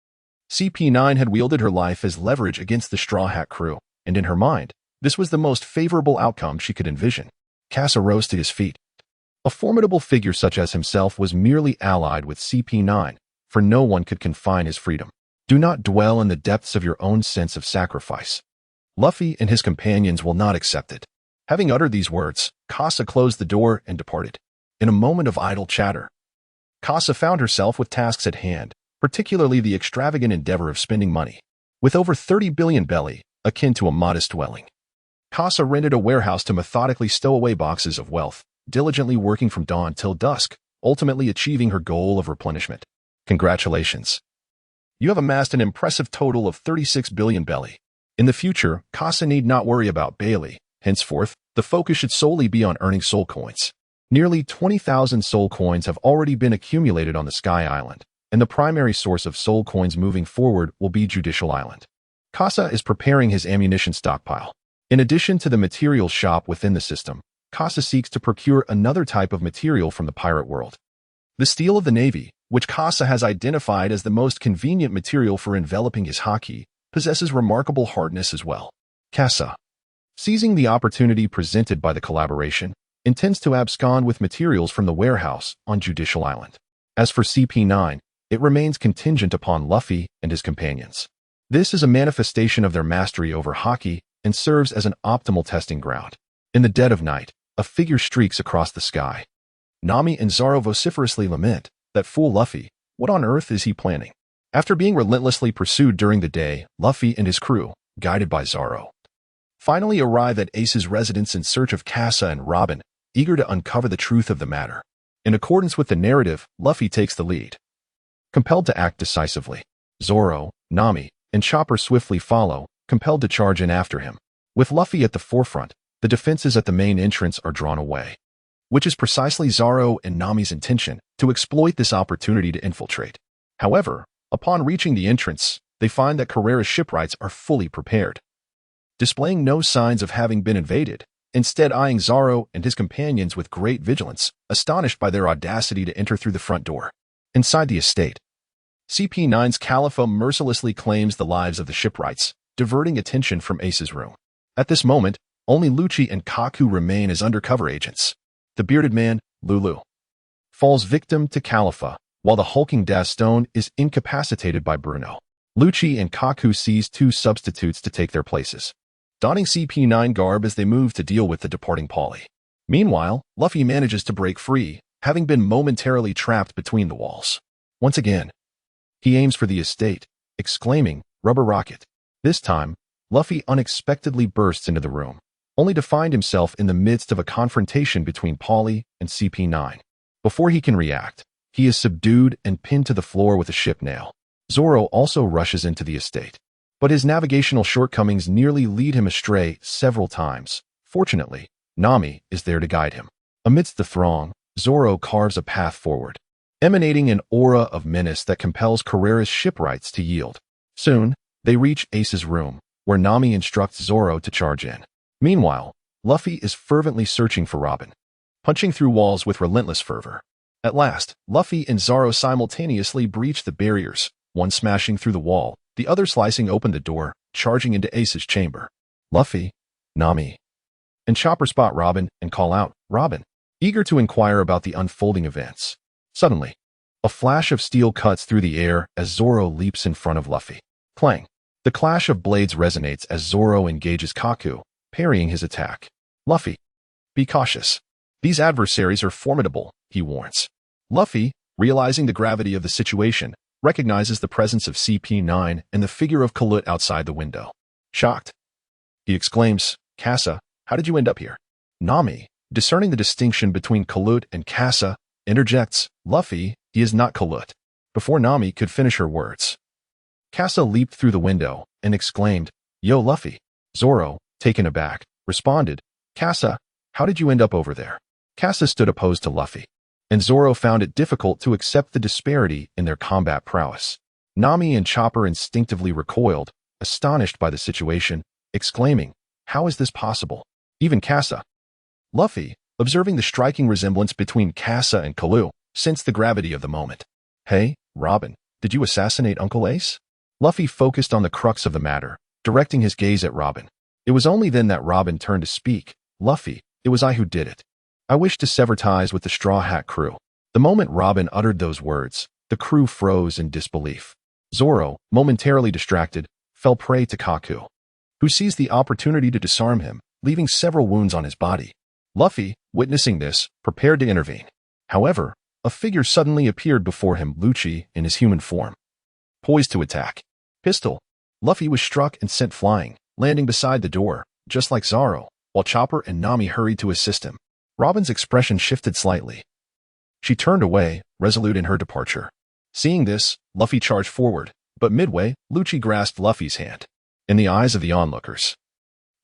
CP9 had wielded her life as leverage against the Straw Hat crew, and in her mind, this was the most favorable outcome she could envision. Casa rose to his feet. A formidable figure such as himself was merely allied with CP9, for no one could confine his freedom. Do not dwell in the depths of your own sense of sacrifice. Luffy and his companions will not accept it. Having uttered these words, Casa closed the door and departed. In a moment of idle chatter, Casa found herself with tasks at hand, particularly the extravagant endeavor of spending money. With over 30 billion belly, akin to a modest dwelling, Casa rented a warehouse to methodically stow away boxes of wealth, diligently working from dawn till dusk, ultimately achieving her goal of replenishment. Congratulations. You have amassed an impressive total of 36 billion belly. In the future, Casa need not worry about Bailey. Henceforth, the focus should solely be on earning soul coins. Nearly 20,000 soul coins have already been accumulated on the Sky Island, and the primary source of soul coins moving forward will be Judicial Island. Casa is preparing his ammunition stockpile. In addition to the material shop within the system, Casa seeks to procure another type of material from the pirate world. The steel of the Navy, which Casa has identified as the most convenient material for enveloping his haki, possesses remarkable hardness as well. Casa, seizing the opportunity presented by the collaboration, intends to abscond with materials from the warehouse on Judicial Island. As for CP9, it remains contingent upon Luffy and his companions. This is a manifestation of their mastery over haki and serves as an optimal testing ground. In the dead of night, a figure streaks across the sky. Nami and Zoro vociferously lament, that fool Luffy, what on earth is he planning? After being relentlessly pursued during the day, Luffy and his crew, guided by Zoro, finally arrive at Ace's residence in search of Casa and Robin, eager to uncover the truth of the matter. In accordance with the narrative, Luffy takes the lead. Compelled to act decisively, Zoro, Nami, and Chopper swiftly follow, compelled to charge in after him. With Luffy at the forefront, the defenses at the main entrance are drawn away, which is precisely Zoro and Nami's intention, to exploit this opportunity to infiltrate. However, upon reaching the entrance, they find that Carrera's shipwrights are fully prepared, displaying no signs of having been invaded, instead eyeing Zoro and his companions with great vigilance, astonished by their audacity to enter through the front door. Inside the estate, CP9's Califa mercilessly claims the lives of the shipwrights, diverting attention from Ace's room. At this moment, only Lucci and Kaku remain as undercover agents. The bearded man, Lulu, falls victim to Califa, while the hulking Daston is incapacitated by Bruno. Lucci and Kaku seize two substitutes to take their places, donning CP9 garb as they move to deal with the departing Polly. Meanwhile, Luffy manages to break free, having been momentarily trapped between the walls. Once again, he aims for the estate, exclaiming, "Rubber rocket." This time, Luffy unexpectedly bursts into the room, only to find himself in the midst of a confrontation between Polly and CP9. Before he can react, he is subdued and pinned to the floor with a ship nail. Zoro also rushes into the estate, but his navigational shortcomings nearly lead him astray several times. Fortunately, Nami is there to guide him. Amidst the throng, Zoro carves a path forward, emanating an aura of menace that compels Carrera's shipwrights to yield. Soon, they reach Ace's room, where Nami instructs Zoro to charge in. Meanwhile, Luffy is fervently searching for Robin, punching through walls with relentless fervor. At last, Luffy and Zoro simultaneously breach the barriers, one smashing through the wall, the other slicing open the door, charging into Ace's chamber. Luffy, Nami, and Chopper spot Robin and call out, "Robin," eager to inquire about the unfolding events. Suddenly, a flash of steel cuts through the air as Zoro leaps in front of Luffy. Clang! The clash of blades resonates as Zoro engages Kaku, parrying his attack. "Luffy, be cautious. These adversaries are formidable," he warns. Luffy, realizing the gravity of the situation, recognizes the presence of CP9 and the figure of Kalut outside the window. Shocked, he exclaims, "Casa, how did you end up here?" Nami, discerning the distinction between Kalut and Casa, interjects, "Luffy, he is not Kalut." Before Nami could finish her words, Casa leaped through the window and exclaimed, "Yo, Luffy." Zoro, taken aback, responded, "Casa, how did you end up over there?" Casa stood opposed to Luffy, and Zoro found it difficult to accept the disparity in their combat prowess. Nami and Chopper instinctively recoiled, astonished by the situation, exclaiming, "How is this possible?" Even Casa. Luffy, observing the striking resemblance between Casa and Kalu, sensed the gravity of the moment. "Hey, Robin, did you assassinate Uncle Ace?" Luffy focused on the crux of the matter, directing his gaze at Robin. It was only then that Robin turned to speak. "Luffy, it was I who did it. I wish to sever ties with the Straw Hat crew." The moment Robin uttered those words, the crew froze in disbelief. Zoro, momentarily distracted, fell prey to Kaku, who seized the opportunity to disarm him, leaving several wounds on his body. Luffy, witnessing this, prepared to intervene. However, a figure suddenly appeared before him, Lucci, in his human form, poised to attack. Pistol. Luffy was struck and sent flying, landing beside the door, just like Zoro, while Chopper and Nami hurried to assist him. Robin's expression shifted slightly. She turned away, resolute in her departure. Seeing this, Luffy charged forward, but midway, Lucci grasped Luffy's hand. In the eyes of the onlookers,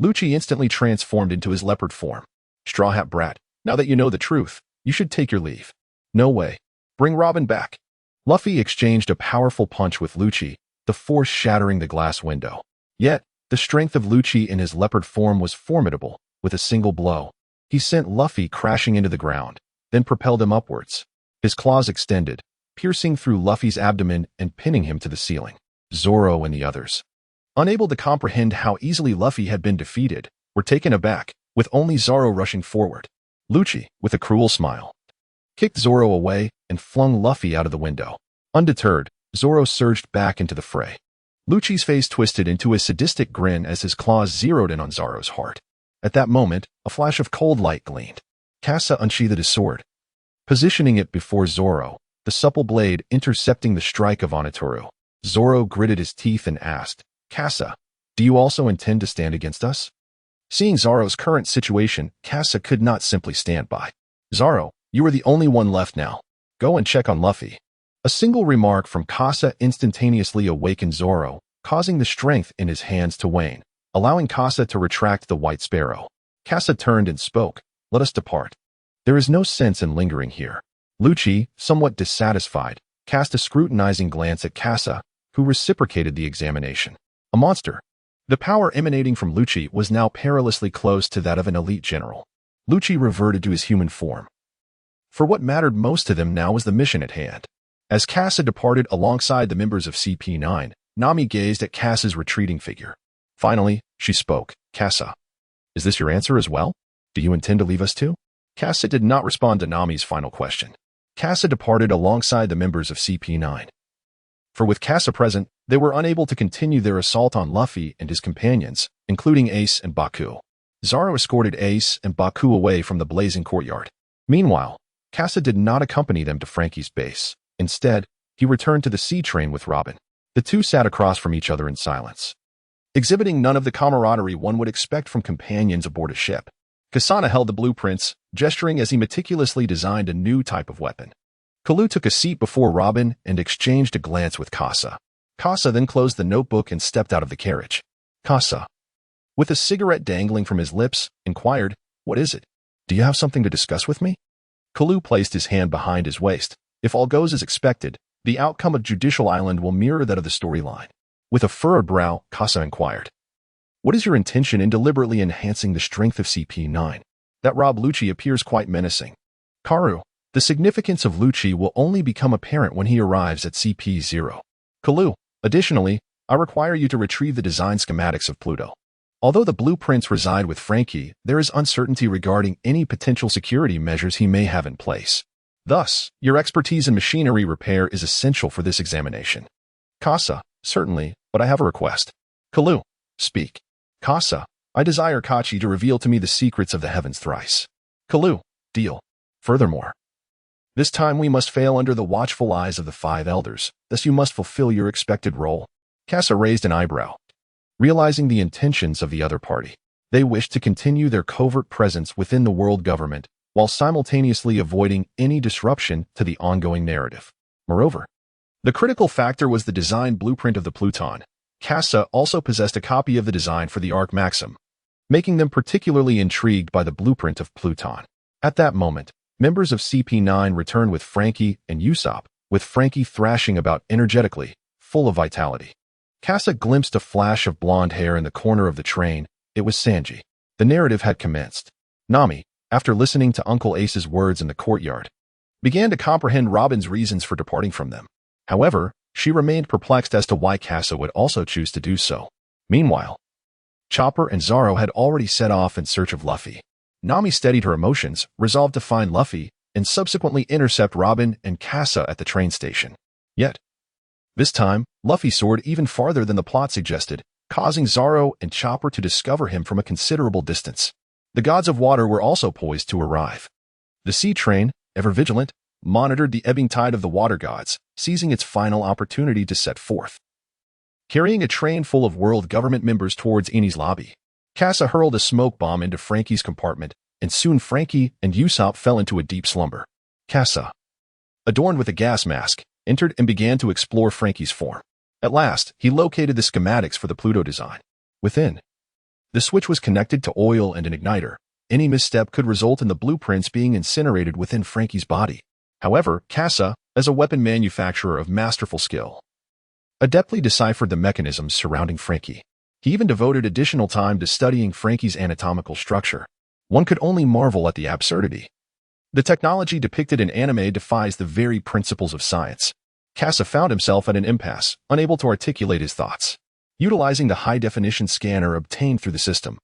Lucci instantly transformed into his leopard form. "Straw Hat brat, now that you know the truth, you should take your leave." "No way. Bring Robin back." Luffy exchanged a powerful punch with Lucci, the force shattering the glass window. Yet, the strength of Lucci in his leopard form was formidable. With a single blow, he sent Luffy crashing into the ground, then propelled him upwards. His claws extended, piercing through Luffy's abdomen and pinning him to the ceiling. Zoro and the others, unable to comprehend how easily Luffy had been defeated, were taken aback, with only Zoro rushing forward. Lucci, with a cruel smile, kicked Zoro away and flung Luffy out of the window. Undeterred, Zoro surged back into the fray. Lucci's face twisted into a sadistic grin as his claws zeroed in on Zoro's heart. At that moment, a flash of cold light gleamed. Casa unsheathed his sword, positioning it before Zoro, the supple blade intercepting the strike of Onitoro. Zoro gritted his teeth and asked, "Casa, do you also intend to stand against us?" Seeing Zoro's current situation, Casa could not simply stand by. "Zoro, you are the only one left now. Go and check on Luffy." A single remark from Casa instantaneously awakened Zoro, causing the strength in his hands to wane, allowing Casa to retract the White Sparrow. Casa turned and spoke, "Let us depart. There is no sense in lingering here." Lucci, somewhat dissatisfied, cast a scrutinizing glance at Casa, who reciprocated the examination. A monster. The power emanating from Lucci was now perilously close to that of an elite general. Lucci reverted to his human form, for what mattered most to them now was the mission at hand. As Casa departed alongside the members of CP9, Nami gazed at Casa's retreating figure. Finally, she spoke. Casa, is this your answer as well? Do you intend to leave us too? Casa did not respond to Nami's final question. Casa departed alongside the members of CP9. For with Casa present, they were unable to continue their assault on Luffy and his companions, including Ace and Baku. Zoro escorted Ace and Baku away from the blazing courtyard. Meanwhile, Casa did not accompany them to Franky's base. Instead, he returned to the sea train with Robin. The two sat across from each other in silence, exhibiting none of the camaraderie one would expect from companions aboard a ship. Kasana held the blueprints, gesturing as he meticulously designed a new type of weapon. Kalu took a seat before Robin and exchanged a glance with Casa. Casa then closed the notebook and stepped out of the carriage. Casa, with a cigarette dangling from his lips, inquired, "What is it? Do you have something to discuss with me?" Kalu placed his hand behind his waist. If all goes as expected, the outcome of Judicial Island will mirror that of the storyline. With a furrowed brow, Casa inquired, "What is your intention in deliberately enhancing the strength of CP9? That Rob Lucci appears quite menacing." Karu, the significance of Lucci will only become apparent when he arrives at CP0. Kalu, additionally, I require you to retrieve the design schematics of Pluto. Although the blueprints reside with Franky, there is uncertainty regarding any potential security measures he may have in place. Thus, your expertise in machinery repair is essential for this examination. Casa, certainly, but I have a request. Kalu, speak. Casa, I desire Kachi to reveal to me the secrets of the heavens thrice. Kalu, deal. Furthermore, this time we must fail under the watchful eyes of the five elders, thus you must fulfill your expected role. Casa raised an eyebrow, realizing the intentions of the other party. They wished to continue their covert presence within the world government, while simultaneously avoiding any disruption to the ongoing narrative. Moreover, the critical factor was the design blueprint of the Pluton. Casa also possessed a copy of the design for the Arc Maxim, making them particularly intrigued by the blueprint of Pluton. At that moment, members of CP9 returned with Franky and Usopp, with Franky thrashing about energetically, full of vitality. Casa glimpsed a flash of blonde hair in the corner of the train. It was Sanji. The narrative had commenced. Nami, after listening to Uncle Ace's words in the courtyard, began to comprehend Robin's reasons for departing from them. However, she remained perplexed as to why Casa would also choose to do so. Meanwhile, Chopper and Zoro had already set off in search of Luffy. Nami steadied her emotions, resolved to find Luffy, and subsequently intercept Robin and Casa at the train station. Yet, this time, Luffy soared even farther than the plot suggested, causing Zoro and Chopper to discover him from a considerable distance. The gods of water were also poised to arrive. The sea train, ever vigilant, monitored the ebbing tide of the water gods, seizing its final opportunity to set forth. Carrying a train full of world government members towards Eni's lobby, Casa hurled a smoke bomb into Franky's compartment, and soon Franky and Usopp fell into a deep slumber. Casa, adorned with a gas mask, entered and began to explore Franky's form. At last, he located the schematics for the Pluto design. Within, the switch was connected to oil and an igniter. Any misstep could result in the blueprints being incinerated within Franky's body. However, Casa, as a weapon manufacturer of masterful skill, adeptly deciphered the mechanisms surrounding Franky. He even devoted additional time to studying Franky's anatomical structure. One could only marvel at the absurdity. The technology depicted in anime defies the very principles of science. Casa found himself at an impasse, unable to articulate his thoughts. Utilizing the high-definition scanner obtained through the system,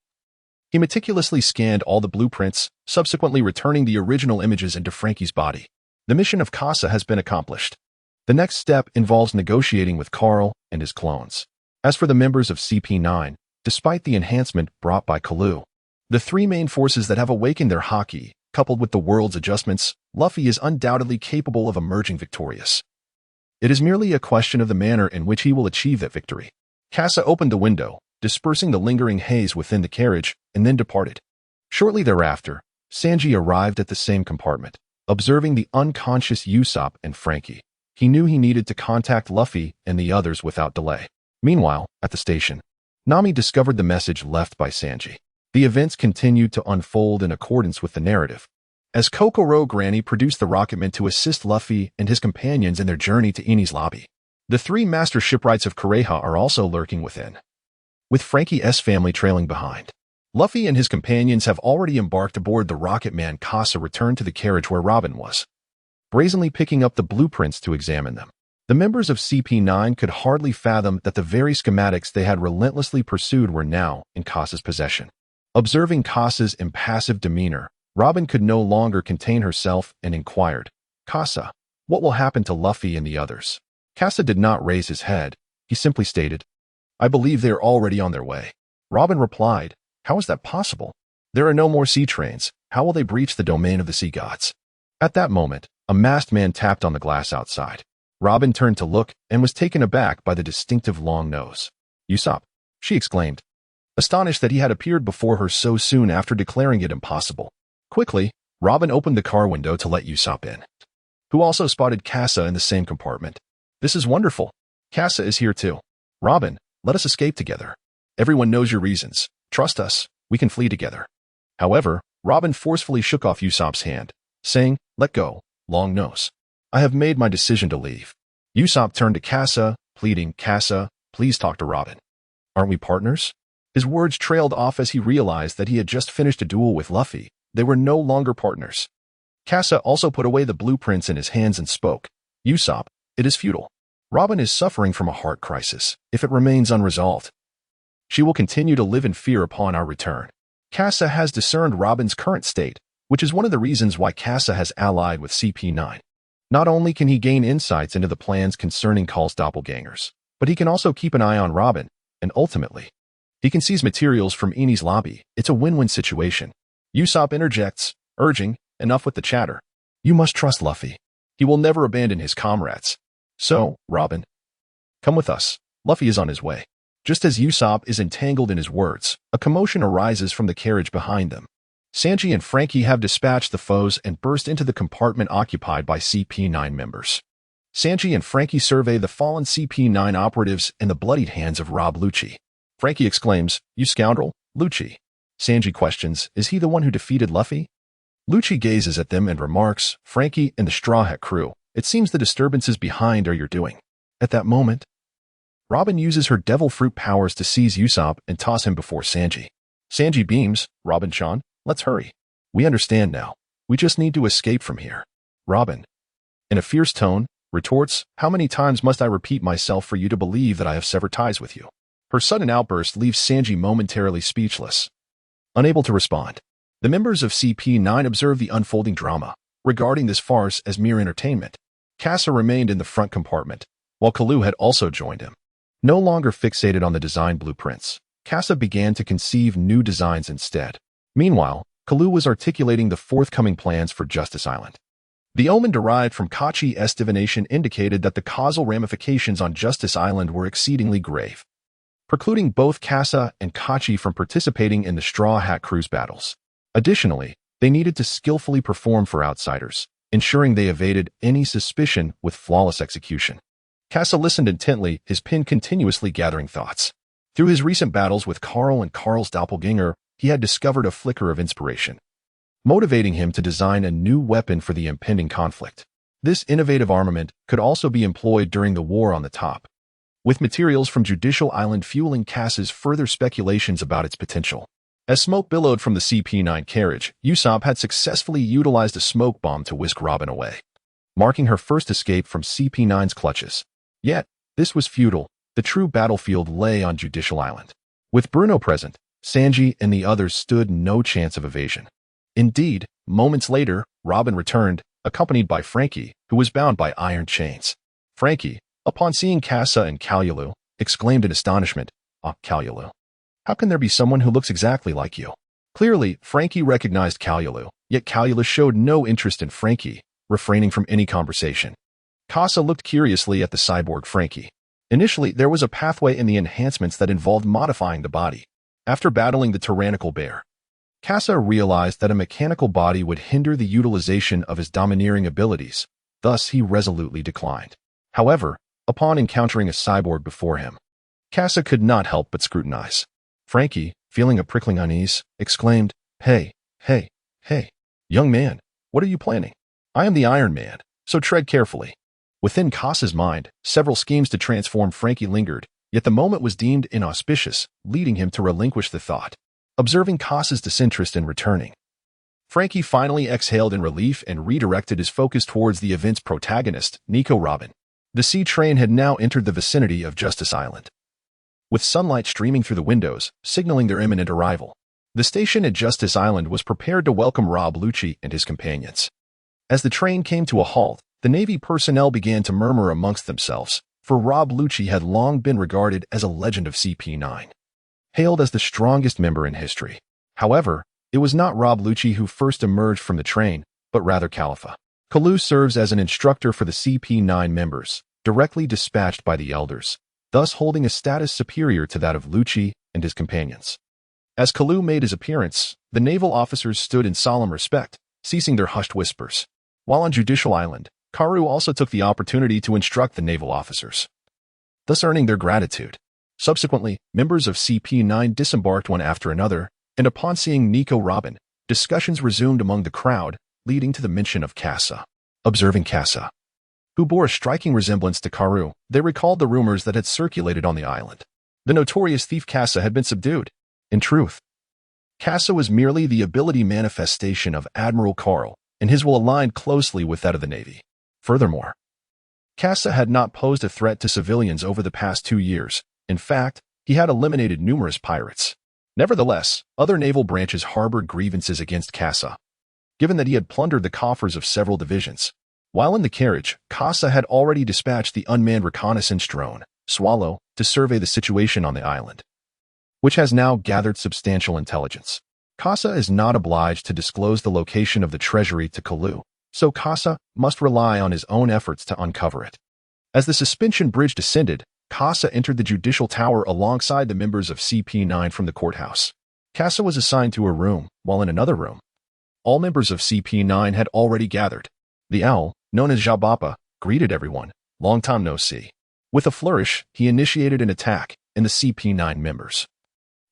he meticulously scanned all the blueprints, subsequently returning the original images into Franky's body. The mission of Casa has been accomplished. The next step involves negotiating with Carl and his clones. As for the members of CP9, despite the enhancement brought by Kalu, the three main forces that have awakened their haki, coupled with the world's adjustments, Luffy is undoubtedly capable of emerging victorious. It is merely a question of the manner in which he will achieve that victory. Casa opened the window, dispersing the lingering haze within the carriage, and then departed. Shortly thereafter, Sanji arrived at the same compartment. Observing the unconscious Usopp and Franky, he knew he needed to contact Luffy and the others without delay. Meanwhile, at the station, Nami discovered the message left by Sanji. The events continued to unfold in accordance with the narrative. As Kokoro Granny produced the rocketman to assist Luffy and his companions in their journey to Eni's lobby, the three master shipwrights of Kureha are also lurking within, with Franky's family trailing behind. Luffy and his companions have already embarked aboard the rocketman. Casa returned to the carriage where Robin was. brazenly picking up the blueprints to examine them. The members of CP9 could hardly fathom that the very schematics they had relentlessly pursued were now in Casa's possession. Observing Casa's impassive demeanor, Robin could no longer contain herself and inquired, "Casa, what will happen to Luffy and the others?" Casa did not raise his head. He simply stated, "I believe they are already on their way." Robin replied, "How is that possible? There are no more sea trains. How will they breach the domain of the sea gods?" At that moment, a masked man tapped on the glass outside. Robin turned to look and was taken aback by the distinctive long nose. "Usopp," she exclaimed, astonished that he had appeared before her so soon after declaring it impossible. Quickly, Robin opened the car window to let Usopp in, who also spotted Casa in the same compartment. "This is wonderful. Casa is here too. Robin, let us escape together. Everyone knows your reasons. Trust us, we can flee together." However, Robin forcefully shook off Usopp's hand, saying, "Let go, Long Nose. I have made my decision to leave." Usopp turned to Casa, pleading, "Casa, please talk to Robin. Aren't we partners?" His words trailed off as he realized that he had just finished a duel with Luffy. They were no longer partners. Casa also put away the blueprints in his hands and spoke, "Usopp, it is futile. Robin is suffering from a heart crisis. If it remains unresolved, she will continue to live in fear upon our return." Casa has discerned Robin's current state, which is one of the reasons why Casa has allied with CP9. Not only can he gain insights into the plans concerning Call's doppelgangers, but he can also keep an eye on Robin, and ultimately, he can seize materials from Eni's lobby. It's a win-win situation. Usopp interjects, urging, "Enough with the chatter. You must trust Luffy. He will never abandon his comrades. So, Robin, come with us. Luffy is on his way." Just as Usopp is entangled in his words, a commotion arises from the carriage behind them. Sanji and Frankie have dispatched the foes and burst into the compartment occupied by CP9 members. Sanji and Frankie survey the fallen CP9 operatives and the bloodied hands of Rob Lucci. Frankie exclaims, "You scoundrel, Lucci." Sanji questions, "Is he the one who defeated Luffy?" Lucci gazes at them and remarks, "Frankie and the Straw Hat crew, it seems the disturbances behind are your doing." At that moment, Robin uses her devil fruit powers to seize Usopp and toss him before Sanji. Sanji beams, "Robin-chan, let's hurry. We understand now. We just need to escape from here." Robin, in a fierce tone, retorts, "How many times must I repeat myself for you to believe that I have severed ties with you?" Her sudden outburst leaves Sanji momentarily speechless, unable to respond. The members of CP9 observe the unfolding drama, regarding this farce as mere entertainment. Casa remained in the front compartment, while Kalu had also joined him. No longer fixated on the design blueprints, Casa began to conceive new designs instead. Meanwhile, Kalu was articulating the forthcoming plans for Justice Island. The omen derived from Kachi's divination indicated that the causal ramifications on Justice Island were exceedingly grave, precluding both Casa and Kachi from participating in the Straw Hat Crew's battles. Additionally, they needed to skillfully perform for outsiders, ensuring they evaded any suspicion with flawless execution. Casa listened intently, his pen continuously gathering thoughts. Through his recent battles with Carl and Carl's doppelganger, he had discovered a flicker of inspiration, motivating him to design a new weapon for the impending conflict. This innovative armament could also be employed during the war on the top, with materials from Judicial Island fueling Casa's further speculations about its potential. As smoke billowed from the CP9 carriage, Usopp had successfully utilized a smoke bomb to whisk Robin away, marking her first escape from CP9's clutches. Yet, this was futile. The true battlefield lay on Judicial Island. With Bruno present, Sanji and the others stood no chance of evasion. Indeed, moments later, Robin returned, accompanied by Frankie, who was bound by iron chains. Frankie, upon seeing Casa and Kalulu, exclaimed in astonishment, "Ah, Kalulu. How can there be someone who looks exactly like you?" Clearly, Frankie recognized Kalulu, yet Kalulu showed no interest in Frankie, refraining from any conversation. Casa looked curiously at the cyborg Frankie. Initially, there was a pathway in the enhancements that involved modifying the body. After battling the tyrannical bear, Casa realized that a mechanical body would hinder the utilization of his domineering abilities, thus he resolutely declined. However, upon encountering a cyborg before him, Casa could not help but scrutinize. Frankie, feeling a prickling unease, exclaimed, Hey, young man, what are you planning? I am the Iron Man, so tread carefully." Within Casa's mind, several schemes to transform Frankie lingered, yet the moment was deemed inauspicious, leading him to relinquish the thought. Observing Casa's disinterest in returning, Frankie finally exhaled in relief and redirected his focus towards the event's protagonist, Nico Robin. The sea train had now entered the vicinity of Justice Island, with sunlight streaming through the windows, signaling their imminent arrival. The station at Justice Island was prepared to welcome Rob Lucci and his companions. As the train came to a halt, the Navy personnel began to murmur amongst themselves, for Rob Lucci had long been regarded as a legend of CP9, hailed as the strongest member in history. However, it was not Rob Lucci who first emerged from the train, but rather Khalifa. Kalu serves as an instructor for the CP9 members, directly dispatched by the elders, thus holding a status superior to that of Lucci and his companions. As Kalu made his appearance, the naval officers stood in solemn respect, ceasing their hushed whispers. While on Judicial Island, Karu also took the opportunity to instruct the naval officers, thus earning their gratitude. Subsequently, members of CP9 disembarked one after another, and upon seeing Nico Robin, discussions resumed among the crowd, leading to the mention of Casa. Observing Casa, who bore a striking resemblance to Karu, they recalled the rumors that had circulated on the island. The notorious thief Casa had been subdued. In truth, Casa was merely the ability manifestation of Admiral Carl, and his will aligned closely with that of the Navy. Furthermore, Casa had not posed a threat to civilians over the past 2 years. In fact, he had eliminated numerous pirates. Nevertheless, other naval branches harbored grievances against Casa, given that he had plundered the coffers of several divisions. While in the carriage, Casa had already dispatched the unmanned reconnaissance drone, Swallow, to survey the situation on the island, which has now gathered substantial intelligence. Casa is not obliged to disclose the location of the treasury to Kalu, so Casa must rely on his own efforts to uncover it. As the suspension bridge descended, Casa entered the judicial tower alongside the members of CP9 from the courthouse. Casa was assigned to a room, while in another room, all members of CP9 had already gathered. The owl, known as Jabapa, greeted everyone. Long time no see. With a flourish, he initiated an attack, and the CP9 members,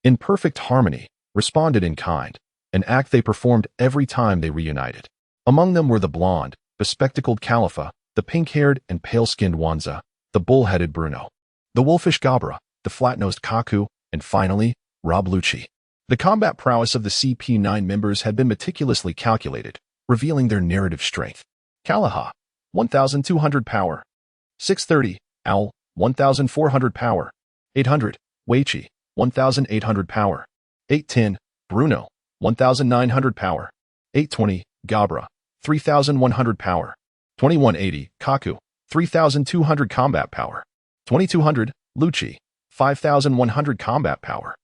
in perfect harmony, responded in kind, an act they performed every time they reunited. Among them were the blonde, bespectacled Khalifa, the pink-haired and pale-skinned Wanza, the bull-headed Bruno, the wolfish Gabra, the flat-nosed Kaku, and finally, Rob Lucci. The combat prowess of the CP9 members had been meticulously calculated, revealing their narrative strength. Kalaha, 1,200 power. 630, Owl, 1,400 power. 800, Weichi, 1,800 power. 810, Bruno, 1,900 power. 820, Gabra, 3,100 power. 2180, Kaku, 3,200 combat power. 2,200, Lucci, 5,100 combat power.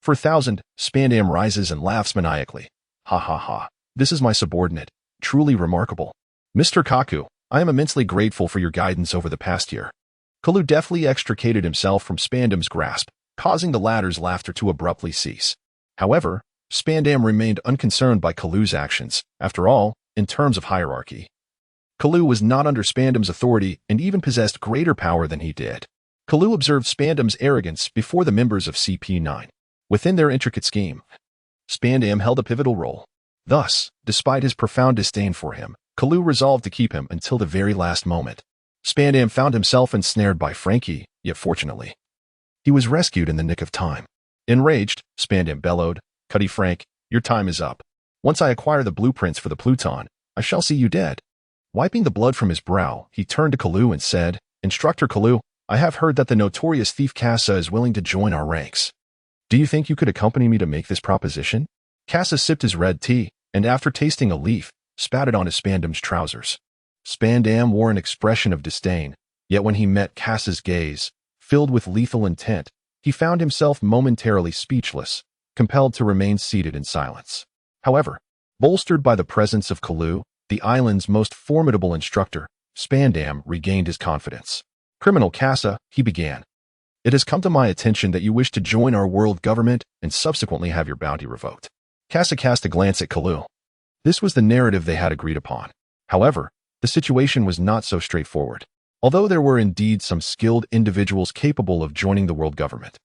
4,000, Spandam rises and laughs maniacally. Ha ha ha, this is my subordinate. Truly remarkable. Mr. Kaku, I am immensely grateful for your guidance over the past year. Kalu deftly extricated himself from Spandam's grasp, causing the latter's laughter to abruptly cease. However, Spandam remained unconcerned by Kalu's actions. After all, in terms of hierarchy, Kalu was not under Spandam's authority and even possessed greater power than he did. Kalu observed Spandam's arrogance before the members of CP9. Within their intricate scheme, Spandam held a pivotal role. Thus, despite his profound disdain for him, Kalu resolved to keep him until the very last moment. Spandam found himself ensnared by Frankie, yet fortunately, he was rescued in the nick of time. Enraged, Spandam bellowed, "Cuddy Frank, your time is up. Once I acquire the blueprints for the Pluton, I shall see you dead." Wiping the blood from his brow, he turned to Kalu and said, "Instructor Kalu, I have heard that the notorious thief Casa is willing to join our ranks. Do you think you could accompany me to make this proposition?" Casa sipped his red tea, and after tasting a leaf, spat it on his Spandam's trousers. Spandam wore an expression of disdain, yet when he met Casa's gaze, filled with lethal intent, he found himself momentarily speechless, compelled to remain seated in silence. However, bolstered by the presence of Kalu, the island's most formidable instructor, Spandam regained his confidence. "Criminal Casa," he began, "it has come to my attention that you wish to join our world government and subsequently have your bounty revoked." Casa cast a glance at Kalu. This was the narrative they had agreed upon. However, the situation was not so straightforward. Although there were indeed some skilled individuals capable of joining the world government,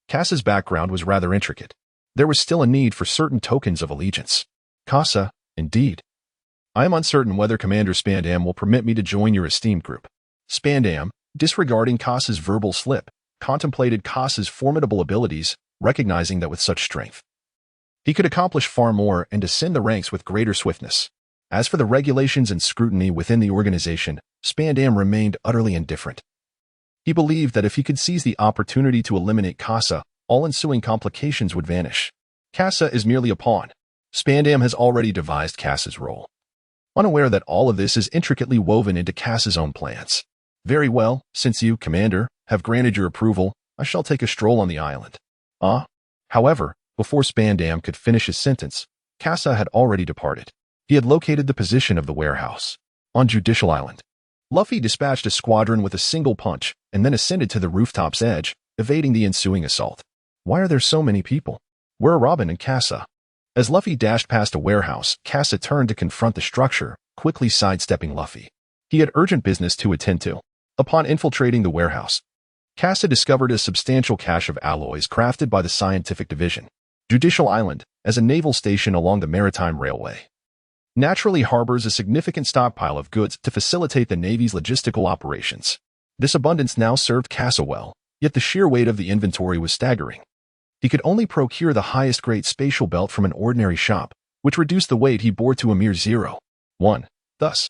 Casa's background was rather intricate. There was still a need for certain tokens of allegiance. "Casa, indeed. I am uncertain whether Commander Spandam will permit me to join your esteemed group." Spandam, disregarding Casa's verbal slip, contemplated Casa's formidable abilities, recognizing that with such strength, He could accomplish far more and ascend the ranks with greater swiftness. As for the regulations and scrutiny within the organization, Spandam remained utterly indifferent. He believed that if he could seize the opportunity to eliminate Casa, all ensuing complications would vanish. Casa is merely a pawn. Spandam has already devised Casa's role, unaware that all of this is intricately woven into Casa's own plans. Very well, since you, Commander, have granted your approval, I shall take a stroll on the island. However, before Spandam could finish his sentence, Casa had already departed. He had located the position of the warehouse on Judicial Island. Luffy dispatched a squadron with a single punch and then ascended to the rooftop's edge, evading the ensuing assault. Why are there so many people? Where are Robin and Casa? As Luffy dashed past a warehouse, Casa turned to confront the structure, quickly sidestepping Luffy. He had urgent business to attend to. Upon infiltrating the warehouse, Casa discovered a substantial cache of alloys crafted by the Scientific Division. Judicial Island, as a naval station along the Maritime Railway, naturally harbors a significant stockpile of goods to facilitate the Navy's logistical operations. This abundance now served Casa well, yet the sheer weight of the inventory was staggering. He could only procure the highest grade spatial belt from an ordinary shop, which reduced the weight he bore to a mere 0.1. Thus,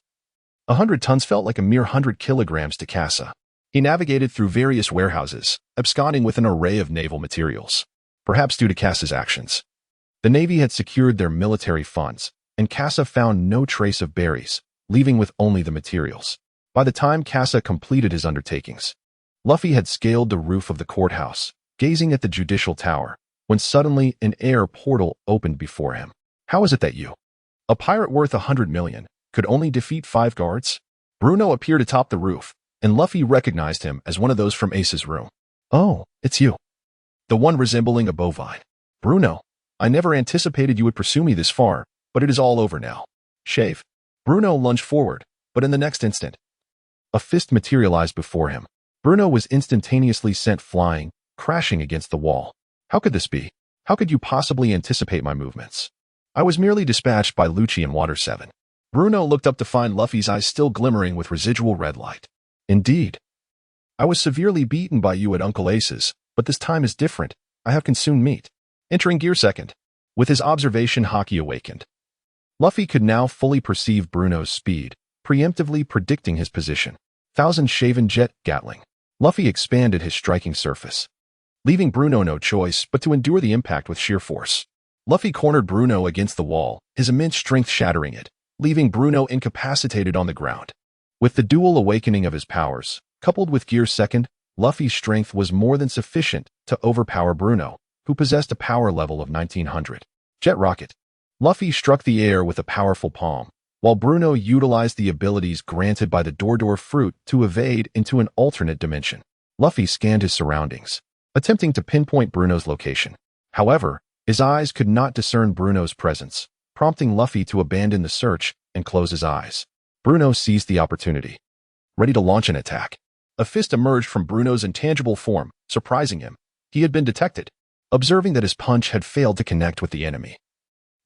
100 tons felt like a mere 100 kilograms to Casa. He navigated through various warehouses, absconding with an array of naval materials. Perhaps due to Casa's actions, the Navy had secured their military funds, and Casa found no trace of berries, leaving with only the materials. By the time Casa completed his undertakings, Luffy had scaled the roof of the courthouse, gazing at the judicial tower, when suddenly an air portal opened before him. How is it that you, a pirate worth 100 million, could only defeat 5 guards? Bruno appeared atop the roof, and Luffy recognized him as one of those from Ace's room. Oh, it's you. The one resembling a bovine. Bruno, I never anticipated you would pursue me this far, but it is all over now. Shave. Bruno lunged forward, but in the next instant, a fist materialized before him. Bruno was instantaneously sent flying, crashing against the wall. How could this be? How could you possibly anticipate my movements? I was merely dispatched by Lucci in Water 7. Bruno looked up to find Luffy's eyes still glimmering with residual red light. Indeed. I was severely beaten by you at Uncle Ace's, but this time is different. I have consumed meat. Entering gear second. With his observation haki awakened, Luffy could now fully perceive Bruno's speed, preemptively predicting his position. 1,000 jet Gatling. Luffy expanded his striking surface, leaving Bruno no choice but to endure the impact with sheer force. Luffy cornered Bruno against the wall, his immense strength shattering it, leaving Bruno incapacitated on the ground. With the dual awakening of his powers, coupled with gear second, Luffy's strength was more than sufficient to overpower Bruno, who possessed a power level of 1900. Jet rocket. Luffy struck the air with a powerful palm, while Bruno utilized the abilities granted by the Dordor fruit to evade into an alternate dimension. Luffy scanned his surroundings, attempting to pinpoint Bruno's location. However, his eyes could not discern Bruno's presence, prompting Luffy to abandon the search and close his eyes. Bruno seized the opportunity, ready to launch an attack. A fist emerged from Bruno's intangible form, surprising him. He had been detected. Observing that his punch had failed to connect with the enemy,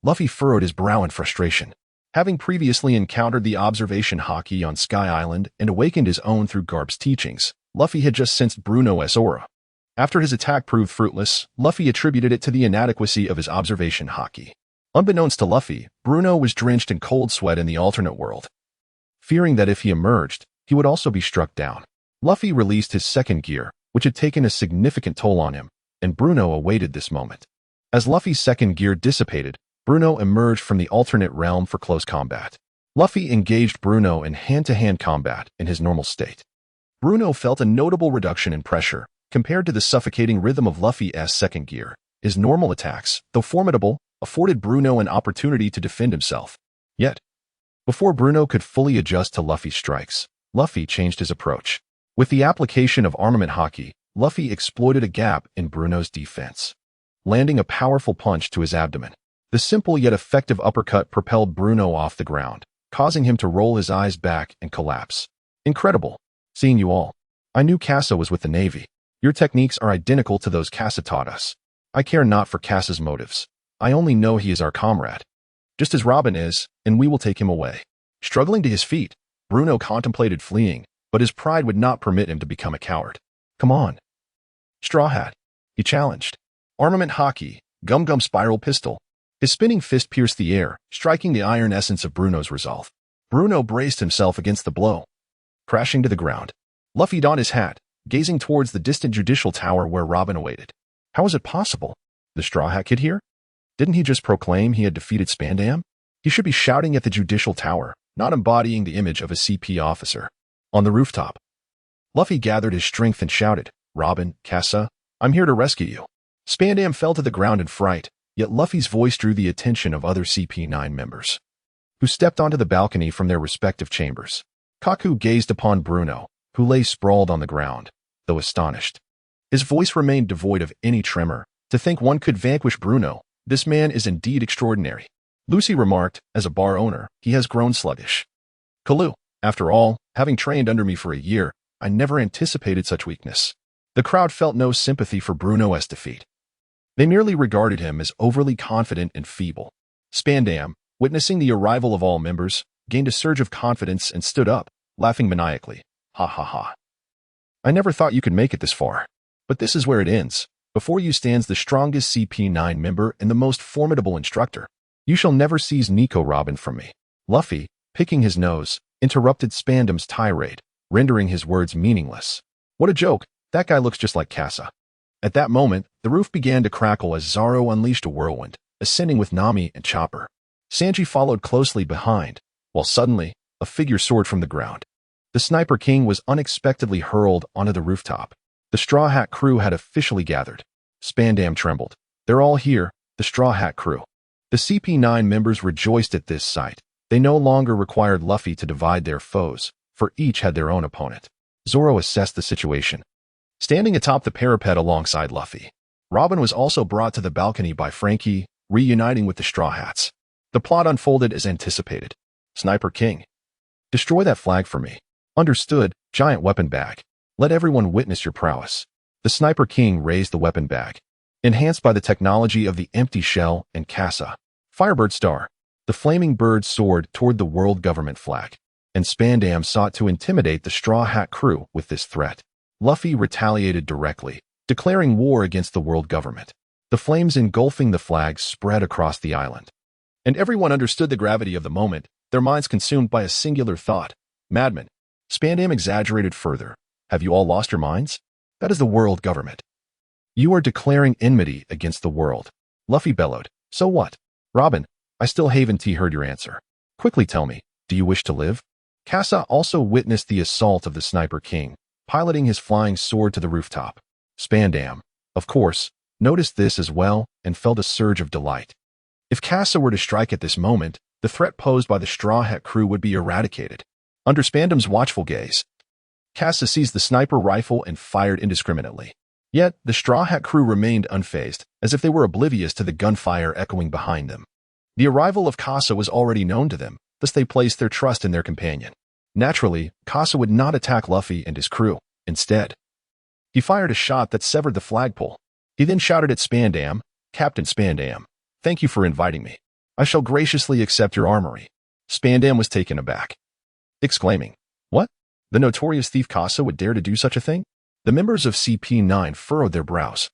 Luffy furrowed his brow in frustration. Having previously encountered the observation haki on Sky Island and awakened his own through Garp's teachings, Luffy had just sensed Bruno's aura. After his attack proved fruitless, Luffy attributed it to the inadequacy of his observation haki. Unbeknownst to Luffy, Bruno was drenched in cold sweat in the alternate world, fearing that if he emerged, he would also be struck down. Luffy released his second gear, which had taken a significant toll on him, and Bruno awaited this moment. As Luffy's second gear dissipated, Bruno emerged from the alternate realm for close combat. Luffy engaged Bruno in hand-to-hand combat in his normal state. Bruno felt a notable reduction in pressure compared to the suffocating rhythm of Luffy's second gear. His normal attacks, though formidable, afforded Bruno an opportunity to defend himself. Yet, before Bruno could fully adjust to Luffy's strikes, Luffy changed his approach. With the application of armament haki, Luffy exploited a gap in Bruno's defense, landing a powerful punch to his abdomen. The simple yet effective uppercut propelled Bruno off the ground, causing him to roll his eyes back and collapse. Incredible. Seeing you all. I knew Casa was with the Navy. Your techniques are identical to those Casa taught us. I care not for Casa's motives. I only know he is our comrade, just as Robin is, and we will take him away. Struggling to his feet, Bruno contemplated fleeing, but his pride would not permit him to become a coward. Come on. Straw Hat. He challenged. Armament haki, Gum Gum spiral pistol. His spinning fist pierced the air, striking the iron essence of Bruno's resolve. Bruno braced himself against the blow, crashing to the ground. Luffy donned his hat, gazing towards the distant judicial tower where Robin awaited. How was it possible? The Straw Hat Kid here? Didn't he just proclaim he had defeated Spandam? He should be shouting at the judicial tower, not embodying the image of a CP officer. On the rooftop, Luffy gathered his strength and shouted, "Robin, Casa, I'm here to rescue you." Spandam fell to the ground in fright, yet Luffy's voice drew the attention of other CP9 members, who stepped onto the balcony from their respective chambers. Kaku gazed upon Bruno, who lay sprawled on the ground, though astonished. His voice remained devoid of any tremor. To think one could vanquish Bruno, this man is indeed extraordinary. Lucy remarked, as a bar owner, he has grown sluggish. Kalu, after all, having trained under me for a year, I never anticipated such weakness. The crowd felt no sympathy for Bruno's defeat. They merely regarded him as overly confident and feeble. Spandam, witnessing the arrival of all members, gained a surge of confidence and stood up, laughing maniacally. Ha ha ha. I never thought you could make it this far. But this is where it ends. Before you stands the strongest CP9 member and the most formidable instructor. You shall never seize Nico Robin from me. Luffy, picking his nose, interrupted Spandam's tirade, rendering his words meaningless. What a joke, that guy looks just like Casa. At that moment, the roof began to crackle as Zoro unleashed a whirlwind, ascending with Nami and Chopper. Sanji followed closely behind, while suddenly, a figure soared from the ground. The Sniper King was unexpectedly hurled onto the rooftop. The Straw Hat crew had officially gathered. Spandam trembled. They're all here, the Straw Hat crew. The CP9 members rejoiced at this sight. They no longer required Luffy to divide their foes, for each had their own opponent. Zoro assessed the situation. Standing atop the parapet alongside Luffy, Robin was also brought to the balcony by Frankie, reuniting with the Straw Hats. The plot unfolded as anticipated. Sniper King. Destroy that flag for me. Understood, giant weapon bag. Let everyone witness your prowess. The Sniper King raised the weapon bag, enhanced by the technology of the empty shell and Casa. Firebird Star. The flaming bird soared toward the world government flag, and Spandam sought to intimidate the Straw Hat crew with this threat. Luffy retaliated directly, declaring war against the world government. The flames engulfing the flag spread across the island, and everyone understood the gravity of the moment, their minds consumed by a singular thought. Madman. Spandam exaggerated further. Have you all lost your minds? That is the world government. You are declaring enmity against the world. Luffy bellowed. So what? Robin, I still haven't heard your answer. Quickly tell me, do you wish to live? Casa also witnessed the assault of the Sniper King, piloting his flying sword to the rooftop. Spandam, of course, noticed this as well and felt a surge of delight. If Casa were to strike at this moment, the threat posed by the Straw Hat crew would be eradicated. Under Spandam's watchful gaze, Casa seized the sniper rifle and fired indiscriminately. Yet, the Straw Hat crew remained unfazed, as if they were oblivious to the gunfire echoing behind them. The arrival of Casa was already known to them, thus they placed their trust in their companion. Naturally, Casa would not attack Luffy and his crew. Instead, he fired a shot that severed the flagpole. He then shouted at Spandam, Captain Spandam, thank you for inviting me. I shall graciously accept your armory. Spandam was taken aback, exclaiming, What? The notorious thief Casa would dare to do such a thing? The members of CP9 furrowed their brows,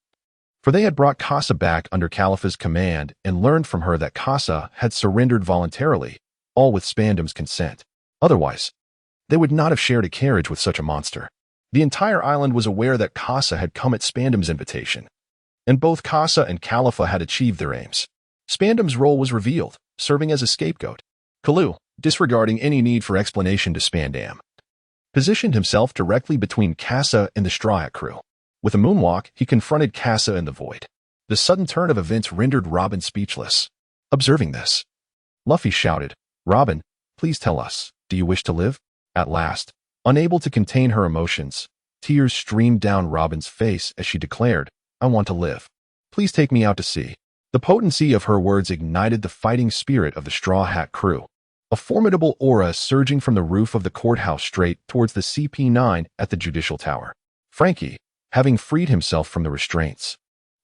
for they had brought Casa back under Califa's command and learned from her that Casa had surrendered voluntarily, all with Spandam's consent. Otherwise, they would not have shared a carriage with such a monster. The entire island was aware that Casa had come at Spandam's invitation, and both Casa and Califa had achieved their aims. Spandam's role was revealed, serving as a scapegoat. Kalu, disregarding any need for explanation to Spandam, positioned himself directly between Casa and the Straw Hat crew. With a moonwalk, he confronted Casa in the void. The sudden turn of events rendered Robin speechless. Observing this, Luffy shouted, Robin, please tell us, do you wish to live? At last, unable to contain her emotions, tears streamed down Robin's face as she declared, I want to live. Please take me out to sea. The potency of her words ignited the fighting spirit of the Straw Hat crew. A formidable aura surging from the roof of the courthouse straight towards the CP9 at the judicial tower. Frankie, having freed himself from the restraints,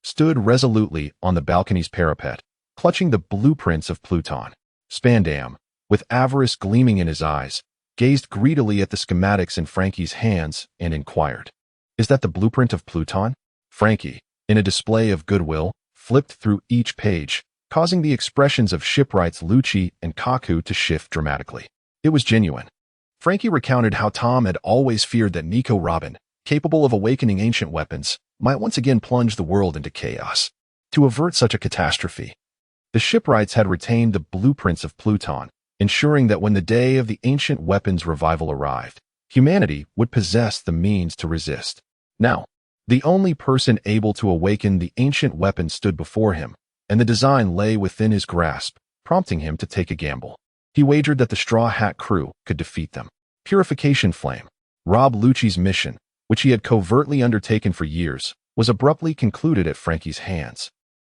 stood resolutely on the balcony's parapet, clutching the blueprints of Pluton. Spandam, with avarice gleaming in his eyes, gazed greedily at the schematics in Frankie's hands and inquired, Is that the blueprint of Pluton? Frankie, in a display of goodwill, flipped through each page, causing the expressions of shipwrights Lucci and Kaku to shift dramatically. It was genuine. Frankie recounted how Tom had always feared that Nico Robin, capable of awakening ancient weapons, might once again plunge the world into chaos. To avert such a catastrophe, the shipwrights had retained the blueprints of Pluton, ensuring that when the day of the ancient weapons revival arrived, humanity would possess the means to resist. Now, the only person able to awaken the ancient weapon stood before him, and the design lay within his grasp, prompting him to take a gamble. He wagered that the Straw Hat crew could defeat them. Purification Flame, Rob Lucci's mission, which he had covertly undertaken for years, was abruptly concluded at Frankie's hands,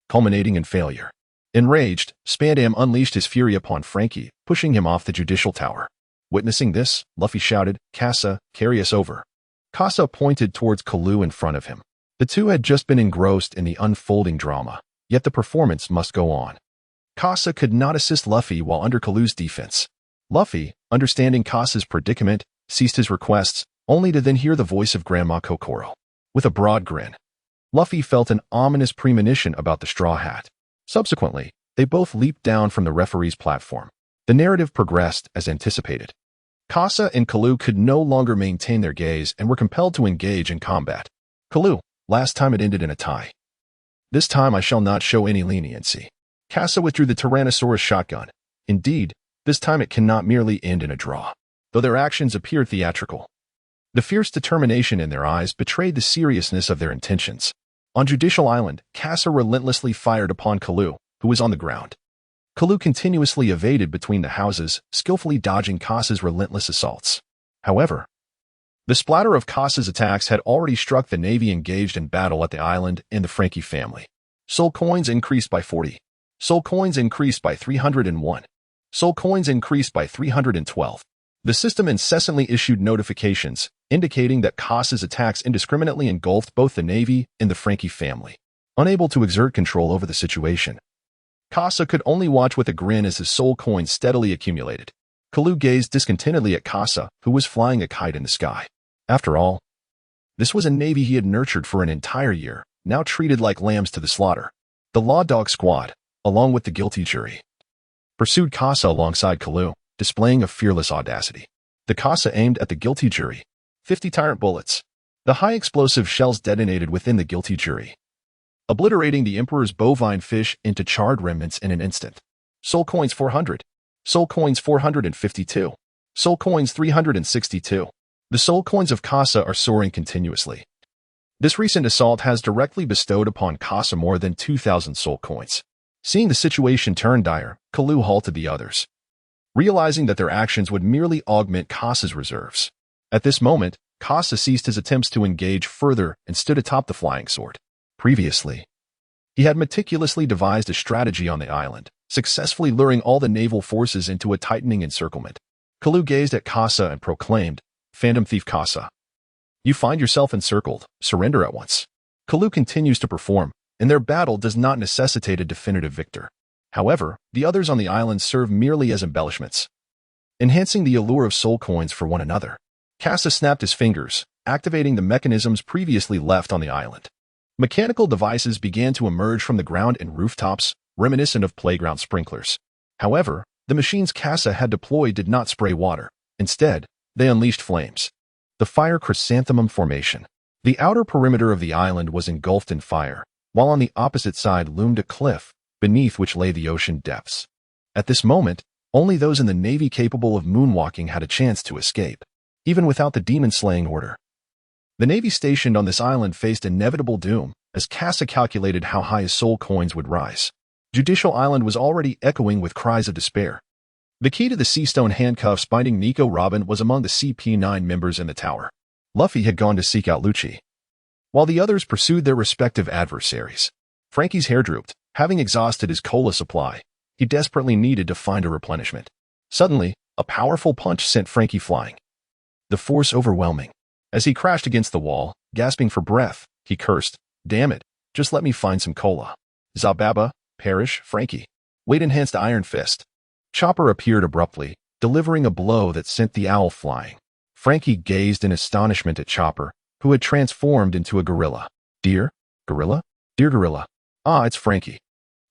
culminating in failure. Enraged, Spandam unleashed his fury upon Frankie, pushing him off the judicial tower. Witnessing this, Luffy shouted, "Casa, carry us over." Casa pointed towards Kalu in front of him. The two had just been engrossed in the unfolding drama, yet the performance must go on. Casa could not assist Luffy while under Kalu's defense. Luffy, understanding Casa's predicament, ceased his requests, only to then hear the voice of Grandma Kokoro. With a broad grin, Luffy felt an ominous premonition about the Straw Hat. Subsequently, they both leaped down from the referee's platform. The narrative progressed as anticipated. Casa and Kalu could no longer maintain their gaze and were compelled to engage in combat. Kalu, last time it ended in a tie. This time I shall not show any leniency. Casa withdrew the Tyrannosaurus shotgun. Indeed, this time it cannot merely end in a draw, though their actions appeared theatrical. The fierce determination in their eyes betrayed the seriousness of their intentions. On Judicial Island, Casa relentlessly fired upon Kalu, who was on the ground. Kalu continuously evaded between the houses, skillfully dodging Casa's relentless assaults. However, the splatter of Casa's attacks had already struck the navy engaged in battle at the island and the Frankie family. Soul coins increased by 40. Soul coins increased by 301. Soul coins increased by 312. The system incessantly issued notifications, indicating that Casa's attacks indiscriminately engulfed both the navy and the Frankie family. Unable to exert control over the situation, Casa could only watch with a grin as his soul coins steadily accumulated. Kalu gazed discontentedly at Casa, who was flying a kite in the sky. After all, this was a navy he had nurtured for an entire year, now treated like lambs to the slaughter. The Law Dog Squad, along with the guilty jury, pursued Casa alongside Kalu, displaying a fearless audacity. The Casa aimed at the guilty jury. 50 tyrant bullets. The high explosive shells detonated within the guilty jury, obliterating the Emperor's bovine fish into charred remnants in an instant. Soul coins 400. Soul coins 452. Soul coins 362. The soul coins of Casa are soaring continuously. This recent assault has directly bestowed upon Casa more than 2,000 soul coins. Seeing the situation turn dire, Kalu halted the others, realizing that their actions would merely augment Casa's reserves. At this moment, Casa ceased his attempts to engage further and stood atop the flying sword. Previously, he had meticulously devised a strategy on the island, successfully luring all the naval forces into a tightening encirclement. Kalu gazed at Casa and proclaimed, "Phantom Thief Casa, you find yourself encircled. Surrender at once." Kalu continues to perform, and their battle does not necessitate a definitive victor. However, the others on the island serve merely as embellishments, enhancing the allure of soul coins for one another. Casa snapped his fingers, activating the mechanisms previously left on the island. Mechanical devices began to emerge from the ground and rooftops, reminiscent of playground sprinklers. However, the machines Casa had deployed did not spray water. Instead, they unleashed flames. The Fire Chrysanthemum Formation. The outer perimeter of the island was engulfed in fire, while on the opposite side loomed a cliff, beneath which lay the ocean depths. At this moment, only those in the navy capable of moonwalking had a chance to escape, even without the demon-slaying order. The navy stationed on this island faced inevitable doom, as Casa calculated how high his soul coins would rise. Judicial Island was already echoing with cries of despair. The key to the Seastone handcuffs binding Nico Robin was among the CP9 members in the tower. Luffy had gone to seek out Lucci, while the others pursued their respective adversaries. Frankie's hair drooped. Having exhausted his cola supply, he desperately needed to find a replenishment. Suddenly, a powerful punch sent Frankie flying, the force overwhelming. As he crashed against the wall, gasping for breath, he cursed, "Damn it, just let me find some cola." Zababa, perish, Frankie. Weight-enhanced Iron Fist. Chopper appeared abruptly, delivering a blow that sent the owl flying. Frankie gazed in astonishment at Chopper, who had transformed into a gorilla. "Dear? Gorilla? Dear gorilla. Ah, it's Frankie.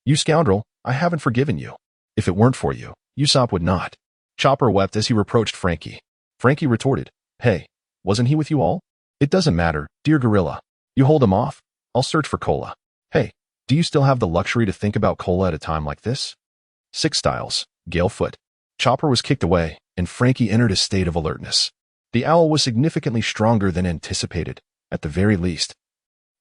You scoundrel, I haven't forgiven you. If it weren't for you, Usopp would not. Chopper wept as he reproached Frankie. Frankie retorted, hey, wasn't he with you all? It doesn't matter, dear gorilla. You hold him off, I'll search for Cola. Hey, do you still have the luxury to think about Cola at a time like this? 6 Styles, Galefoot. Chopper was kicked away, and Frankie entered a state of alertness. The owl was significantly stronger than anticipated, at the very least.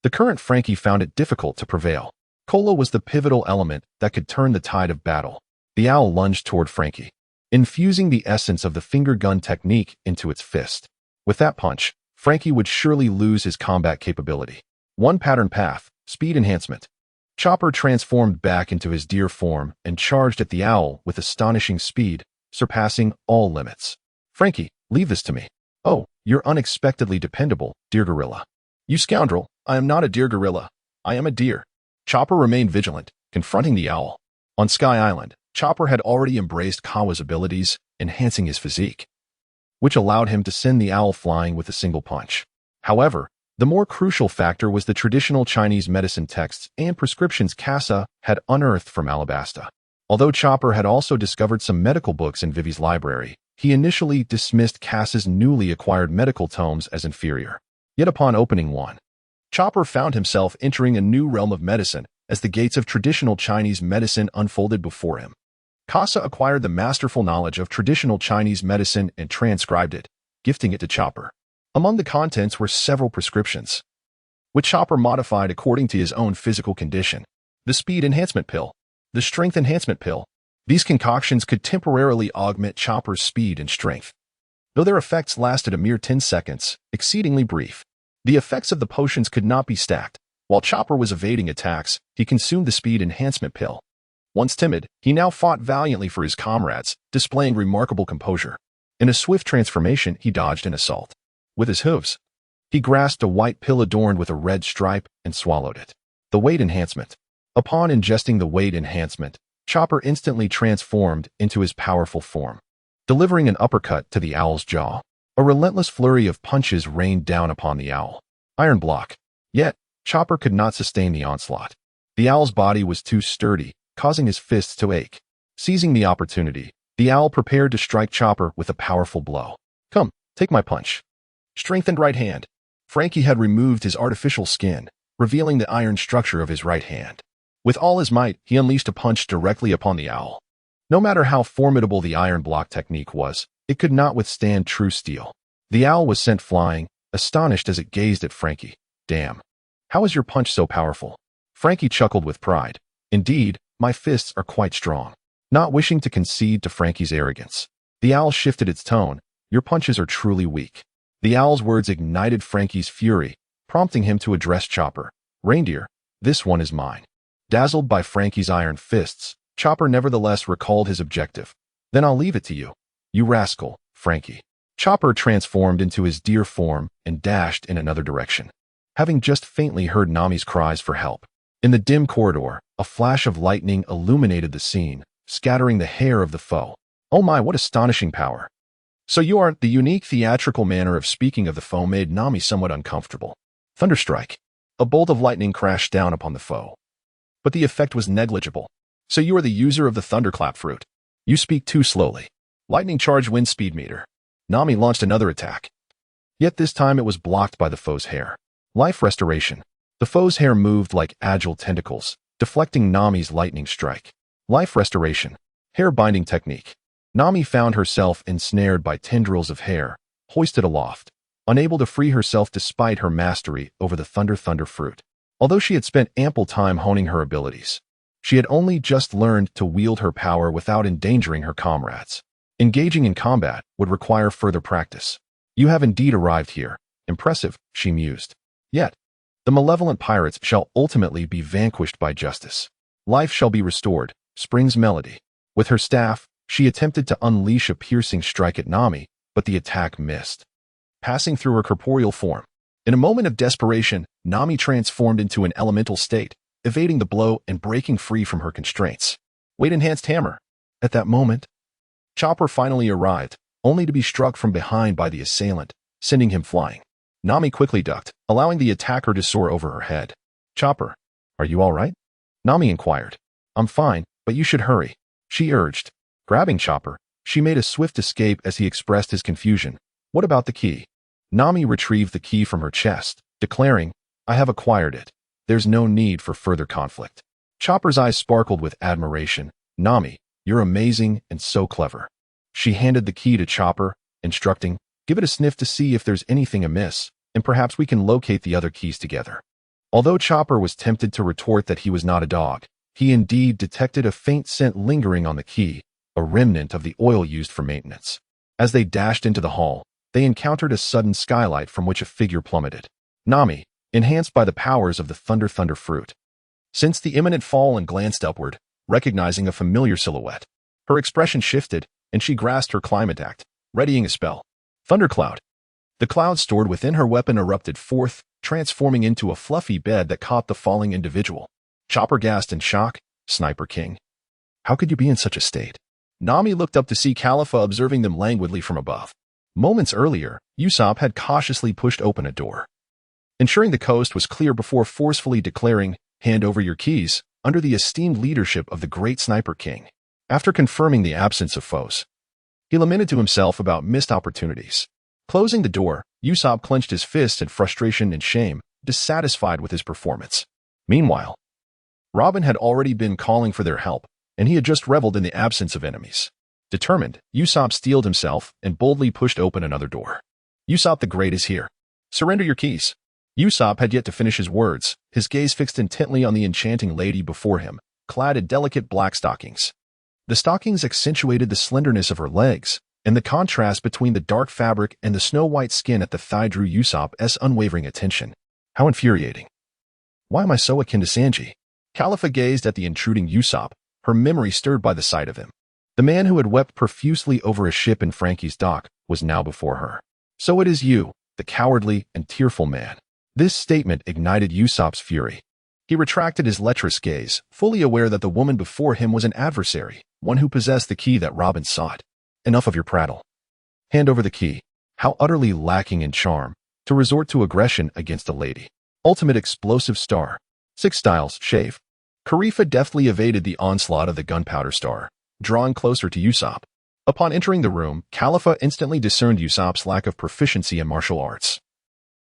The current Frankie found it difficult to prevail. Cola was the pivotal element that could turn the tide of battle. The owl lunged toward Frankie, infusing the essence of the finger gun technique into its fist. With that punch, Frankie would surely lose his combat capability. One pattern path, speed enhancement. Chopper transformed back into his deer form and charged at the owl with astonishing speed, surpassing all limits. Frankie, leave this to me. Oh, you're unexpectedly dependable, dear gorilla. You scoundrel, I am not a deer gorilla. I am a deer. Chopper remained vigilant, confronting the owl. On Sky Island, Chopper had already embraced Kawa's abilities, enhancing his physique, which allowed him to send the owl flying with a single punch. However, the more crucial factor was the traditional Chinese medicine texts and prescriptions Casa had unearthed from Alabasta. Although Chopper had also discovered some medical books in Vivi's library, he initially dismissed Casa's newly acquired medical tomes as inferior. Yet upon opening one, Chopper found himself entering a new realm of medicine as the gates of traditional Chinese medicine unfolded before him. Casa acquired the masterful knowledge of traditional Chinese medicine and transcribed it, gifting it to Chopper. Among the contents were several prescriptions, which Chopper modified according to his own physical condition. The speed enhancement pill, the strength enhancement pill. These concoctions could temporarily augment Chopper's speed and strength, though their effects lasted a mere 10 seconds, exceedingly brief. The effects of the potions could not be stacked. While Chopper was evading attacks, he consumed the speed enhancement pill. Once timid, he now fought valiantly for his comrades, displaying remarkable composure. In a swift transformation, he dodged an assault. With his hooves, he grasped a white pill adorned with a red stripe and swallowed it. The weight enhancement. Upon ingesting the weight enhancement, Chopper instantly transformed into his powerful form, delivering an uppercut to the owl's jaw. A relentless flurry of punches rained down upon the owl. Iron block. Yet, Chopper could not sustain the onslaught. The owl's body was too sturdy, causing his fists to ache. Seizing the opportunity, the owl prepared to strike Chopper with a powerful blow. Come, take my punch. Strengthened right hand. Frankie had removed his artificial skin, revealing the iron structure of his right hand. With all his might, he unleashed a punch directly upon the owl. No matter how formidable the iron block technique was, it could not withstand true steel. The owl was sent flying, astonished as it gazed at Frankie. Damn. How is your punch so powerful? Frankie chuckled with pride. Indeed, my fists are quite strong. Not wishing to concede to Frankie's arrogance, the owl shifted its tone. Your punches are truly weak. The owl's words ignited Frankie's fury, prompting him to address Chopper. Reindeer, this one is mine. Dazzled by Frankie's iron fists, Chopper nevertheless recalled his objective. Then I'll leave it to you. You rascal, Frankie. Chopper transformed into his deer form and dashed in another direction, having just faintly heard Nami's cries for help. In the dim corridor, a flash of lightning illuminated the scene, scattering the hair of the foe. Oh my, what astonishing power. So you aren't. The unique theatrical manner of speaking of the foe made Nami somewhat uncomfortable. Thunderstrike. A bolt of lightning crashed down upon the foe, but the effect was negligible. So you are the user of the thunderclap fruit. You speak too slowly. Lightning charge wind speed meter. Nami launched another attack. Yet this time it was blocked by the foe's hair. Life restoration. The foe's hair moved like agile tentacles, deflecting Nami's lightning strike. Life restoration. Hair binding technique. Nami found herself ensnared by tendrils of hair, hoisted aloft, unable to free herself despite her mastery over the thunder fruit. Although she had spent ample time honing her abilities, she had only just learned to wield her power without endangering her comrades. Engaging in combat would require further practice. You have indeed arrived here. Impressive, she mused. Yet, the malevolent pirates shall ultimately be vanquished by justice. Life shall be restored. Spring's melody. With her staff, she attempted to unleash a piercing strike at Nami, but the attack missed, passing through her corporeal form. In a moment of desperation, Nami transformed into an elemental state, evading the blow and breaking free from her constraints. Weight-enhanced hammer. At that moment, Chopper finally arrived, only to be struck from behind by the assailant, sending him flying. Nami quickly ducked, allowing the attacker to soar over her head. Chopper, are you all right? Nami inquired. I'm fine, But you should hurry, she urged. Grabbing Chopper, she made a swift escape as he expressed his confusion. What about the key? Nami retrieved the key from her chest, declaring, I have acquired it. There's no need for further conflict. Chopper's eyes sparkled with admiration. Nami, you're amazing and so clever. She handed the key to Chopper, instructing, give it a sniff to see if there's anything amiss, and perhaps we can locate the other keys together. Although Chopper was tempted to retort that he was not a dog, he indeed detected a faint scent lingering on the key, a remnant of the oil used for maintenance. As they dashed into the hall, they encountered a sudden skylight from which a figure plummeted. Nami, enhanced by the powers of the Thunder Fruit, sensed the imminent fall and glanced upward, recognizing a familiar silhouette. Her expression shifted, and she grasped her climate act, readying a spell. Thundercloud. The cloud stored within her weapon erupted forth, transforming into a fluffy bed that caught the falling individual. Chopper gasped in shock. Sniper King. How could you be in such a state? Nami looked up to see Califa observing them languidly from above. Moments earlier, Usopp had cautiously pushed open a door, ensuring the coast was clear before forcefully declaring, hand over your keys, under the esteemed leadership of the great Sniper King. After confirming the absence of foes, he lamented to himself about missed opportunities. Closing the door, Usopp clenched his fists in frustration and shame, dissatisfied with his performance. Meanwhile, Robin had already been calling for their help, and he had just reveled in the absence of enemies. Determined, Usopp steeled himself and boldly pushed open another door. Usopp the Great is here. Surrender your keys. Usopp had yet to finish his words, his gaze fixed intently on the enchanting lady before him, clad in delicate black stockings. The stockings accentuated the slenderness of her legs, and the contrast between the dark fabric and the snow-white skin at the thigh drew Usopp's unwavering attention. How infuriating. Why am I so akin to Sanji? Califa gazed at the intruding Usopp, her memory stirred by the sight of him. The man who had wept profusely over a ship in Frankie's dock was now before her. So it is you, the cowardly and tearful man. This statement ignited Usopp's fury. He retracted his lecherous gaze, fully aware that the woman before him was an adversary, one who possessed the key that Robin sought. Enough of your prattle. Hand over the key. How utterly lacking in charm, to resort to aggression against a lady. Ultimate explosive star. 6 styles, shave. Karifa deftly evaded the onslaught of the gunpowder star, drawing closer to Usopp. Upon entering the room, Califa instantly discerned Usopp's lack of proficiency in martial arts,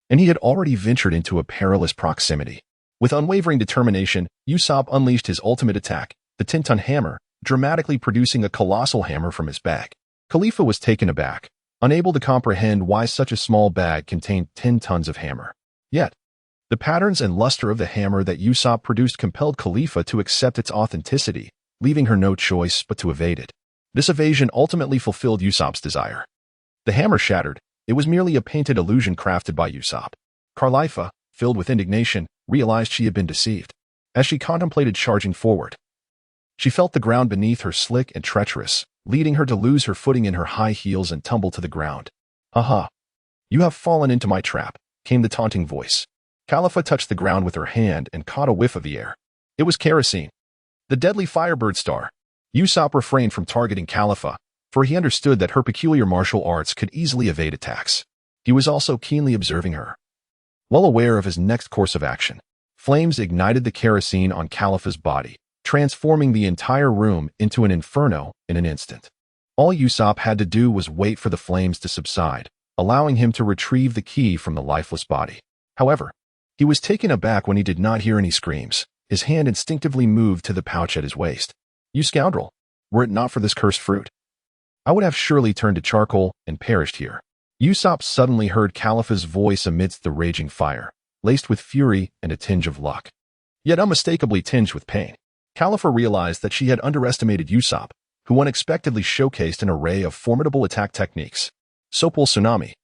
and he had already ventured into a perilous proximity. With unwavering determination, Usopp unleashed his ultimate attack, the 10-ton hammer, dramatically producing a colossal hammer from his bag. Khalifa was taken aback, unable to comprehend why such a small bag contained 10 tons of hammer. Yet, the patterns and luster of the hammer that Usopp produced compelled Khalifa to accept its authenticity, leaving her no choice but to evade it. This evasion ultimately fulfilled Usopp's desire. The hammer shattered. It was merely a painted illusion crafted by Usopp. Carlifa, filled with indignation, realized she had been deceived. As she contemplated charging forward, she felt the ground beneath her slick and treacherous, leading her to lose her footing in her high heels and tumble to the ground. "Aha! You have fallen into my trap," came the taunting voice. Califa touched the ground with her hand and caught a whiff of the air. It was kerosene, the deadly Firebird star. Usopp refrained from targeting Califa, for he understood that her peculiar martial arts could easily evade attacks. He was also keenly observing her. Well aware of his next course of action, flames ignited the kerosene on Califa's body, transforming the entire room into an inferno in an instant. All Usopp had to do was wait for the flames to subside, allowing him to retrieve the key from the lifeless body. However, he was taken aback when he did not hear any screams. His hand instinctively moved to the pouch at his waist. "You scoundrel! Were it not for this cursed fruit, I would have surely turned to charcoal and perished here." Usopp suddenly heard Califa's voice amidst the raging fire, laced with fury and a tinge of luck, yet unmistakably tinged with pain. Califa realized that she had underestimated Usopp, who unexpectedly showcased an array of formidable attack techniques. Sopal Tsunami.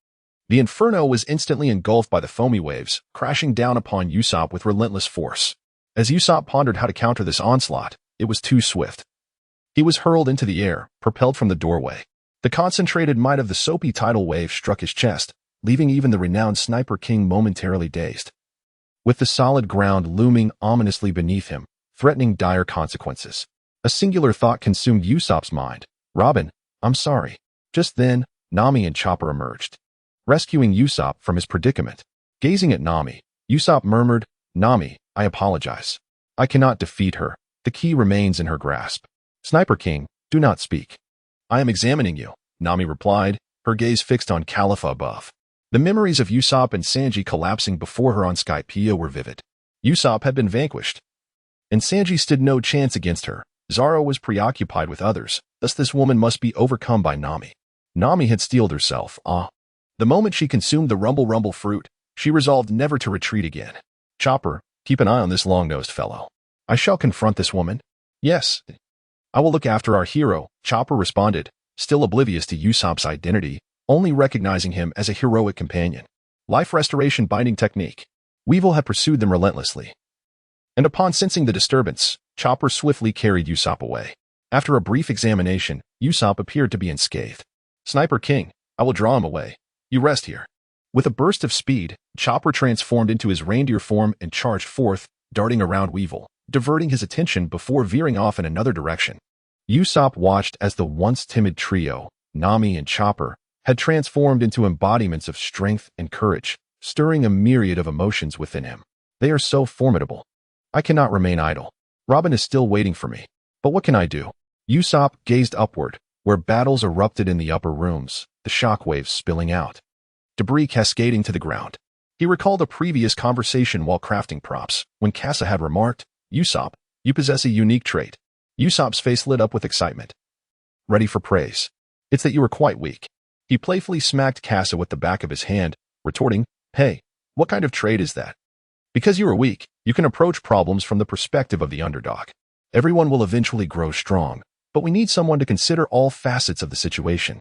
The inferno was instantly engulfed by the foamy waves, crashing down upon Usopp with relentless force. As Usopp pondered how to counter this onslaught, it was too swift. He was hurled into the air, propelled from the doorway. The concentrated might of the soapy tidal wave struck his chest, leaving even the renowned Sniper King momentarily dazed. With the solid ground looming ominously beneath him, threatening dire consequences, a singular thought consumed Usopp's mind. "Robin, I'm sorry." Just then, Nami and Chopper emerged, rescuing Usopp from his predicament. Gazing at Nami, Usopp murmured, "Nami, I apologize. I cannot defeat her, The key remains in her grasp. Sniper King, do not speak. I am examining you, Nami replied, her gaze fixed on Calipha above. The memories of Usopp and Sanji collapsing before her on Skypiea were vivid. Usopp had been vanquished, and Sanji stood no chance against her. Zoro was preoccupied with others, thus this woman must be overcome by Nami. Nami had steeled herself. The moment she consumed the rumble fruit, she resolved never to retreat again. Chopper, keep an eye on this long-nosed fellow. I shall confront this woman. Yes, I will look after our hero, Chopper responded, still oblivious to Usopp's identity, only recognizing him as a heroic companion. Life restoration binding technique. Weevil had pursued them relentlessly, and upon sensing the disturbance, Chopper swiftly carried Usopp away. After a brief examination, Usopp appeared to be unscathed. Sniper King, I will draw him away. You rest here. With a burst of speed, Chopper transformed into his reindeer form and charged forth, darting around Weevil, diverting his attention before veering off in another direction. Usopp watched as the once timid trio, Nami and Chopper, had transformed into embodiments of strength and courage, stirring a myriad of emotions within him. They are so formidable. I cannot remain idle. Robin is still waiting for me. But what can I do? Usopp gazed upward, where battles erupted in the upper rooms, the shockwaves spilling out, debris cascading to the ground. He recalled a previous conversation while crafting props, when Casa had remarked, Usopp, you possess a unique trait. Usopp's face lit up with excitement. Ready for praise. It's that you are quite weak. He playfully smacked Casa with the back of his hand, retorting, Hey, what kind of trait is that? Because you are weak, you can approach problems from the perspective of the underdog. Everyone will eventually grow strong, but we need someone to consider all facets of the situation.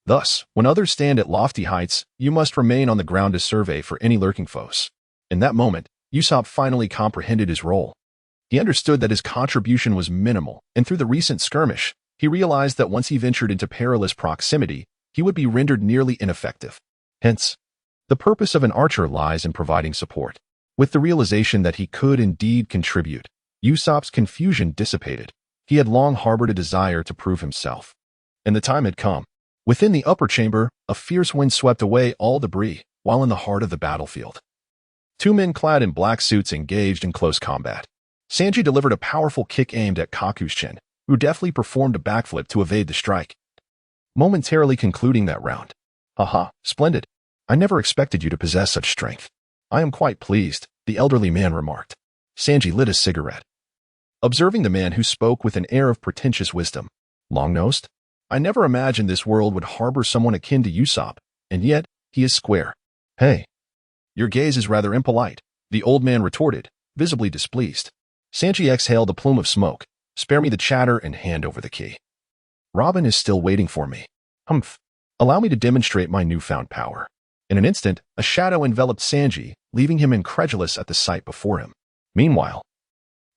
Thus, when others stand at lofty heights, you must remain on the ground to survey for any lurking foes. In that moment, Usopp finally comprehended his role. He understood that his contribution was minimal, and through the recent skirmish, he realized that once he ventured into perilous proximity, he would be rendered nearly ineffective. Hence, the purpose of an archer lies in providing support. With the realization that he could indeed contribute, Usopp's confusion dissipated. He had long harbored a desire to prove himself, and the time had come. Within the upper chamber, a fierce wind swept away all debris, while in the heart of the battlefield, two men clad in black suits engaged in close combat. Sanji delivered a powerful kick aimed at Kaku's chin, who deftly performed a backflip to evade the strike, momentarily concluding that round. Haha, splendid. I never expected you to possess such strength. I am quite pleased, the elderly man remarked. Sanji lit a cigarette, observing the man who spoke with an air of pretentious wisdom. Long-nosed? I never imagined this world would harbor someone akin to Usopp, and yet he is square. Hey, your gaze is rather impolite, the old man retorted, visibly displeased. Sanji exhaled a plume of smoke. Spare me the chatter and hand over the key. Robin is still waiting for me. Humph. Allow me to demonstrate my newfound power. In an instant, a shadow enveloped Sanji, leaving him incredulous at the sight before him. Meanwhile,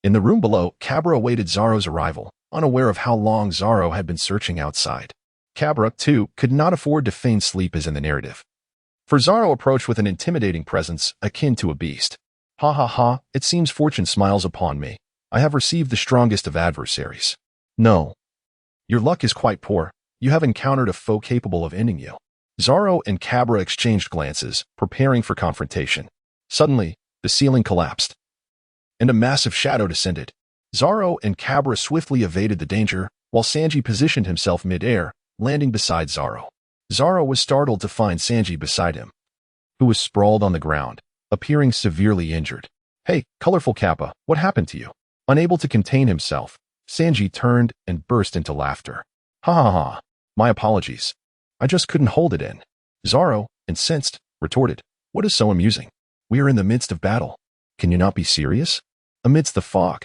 in the room below, Cabra awaited Zoro's arrival, unaware of how long Zoro had been searching outside. Cabra, too, could not afford to feign sleep as in the narrative, for Zoro approached with an intimidating presence akin to a beast. Ha ha ha, it seems fortune smiles upon me. I have received the strongest of adversaries. No. Your luck is quite poor. You have encountered a foe capable of ending you. Zoro and Cabra exchanged glances, preparing for confrontation. Suddenly, the ceiling collapsed, and a massive shadow descended. Zoro and Cabra swiftly evaded the danger, while Sanji positioned himself mid-air, landing beside Zoro. Zoro was startled to find Sanji beside him, who was sprawled on the ground, appearing severely injured. Hey, colorful Kappa, what happened to you? Unable to contain himself, Sanji turned and burst into laughter. Ha ha ha, my apologies. I just couldn't hold it in. Zoro, incensed, retorted, what is so amusing? We are in the midst of battle. Can you not be serious? Amidst the fog,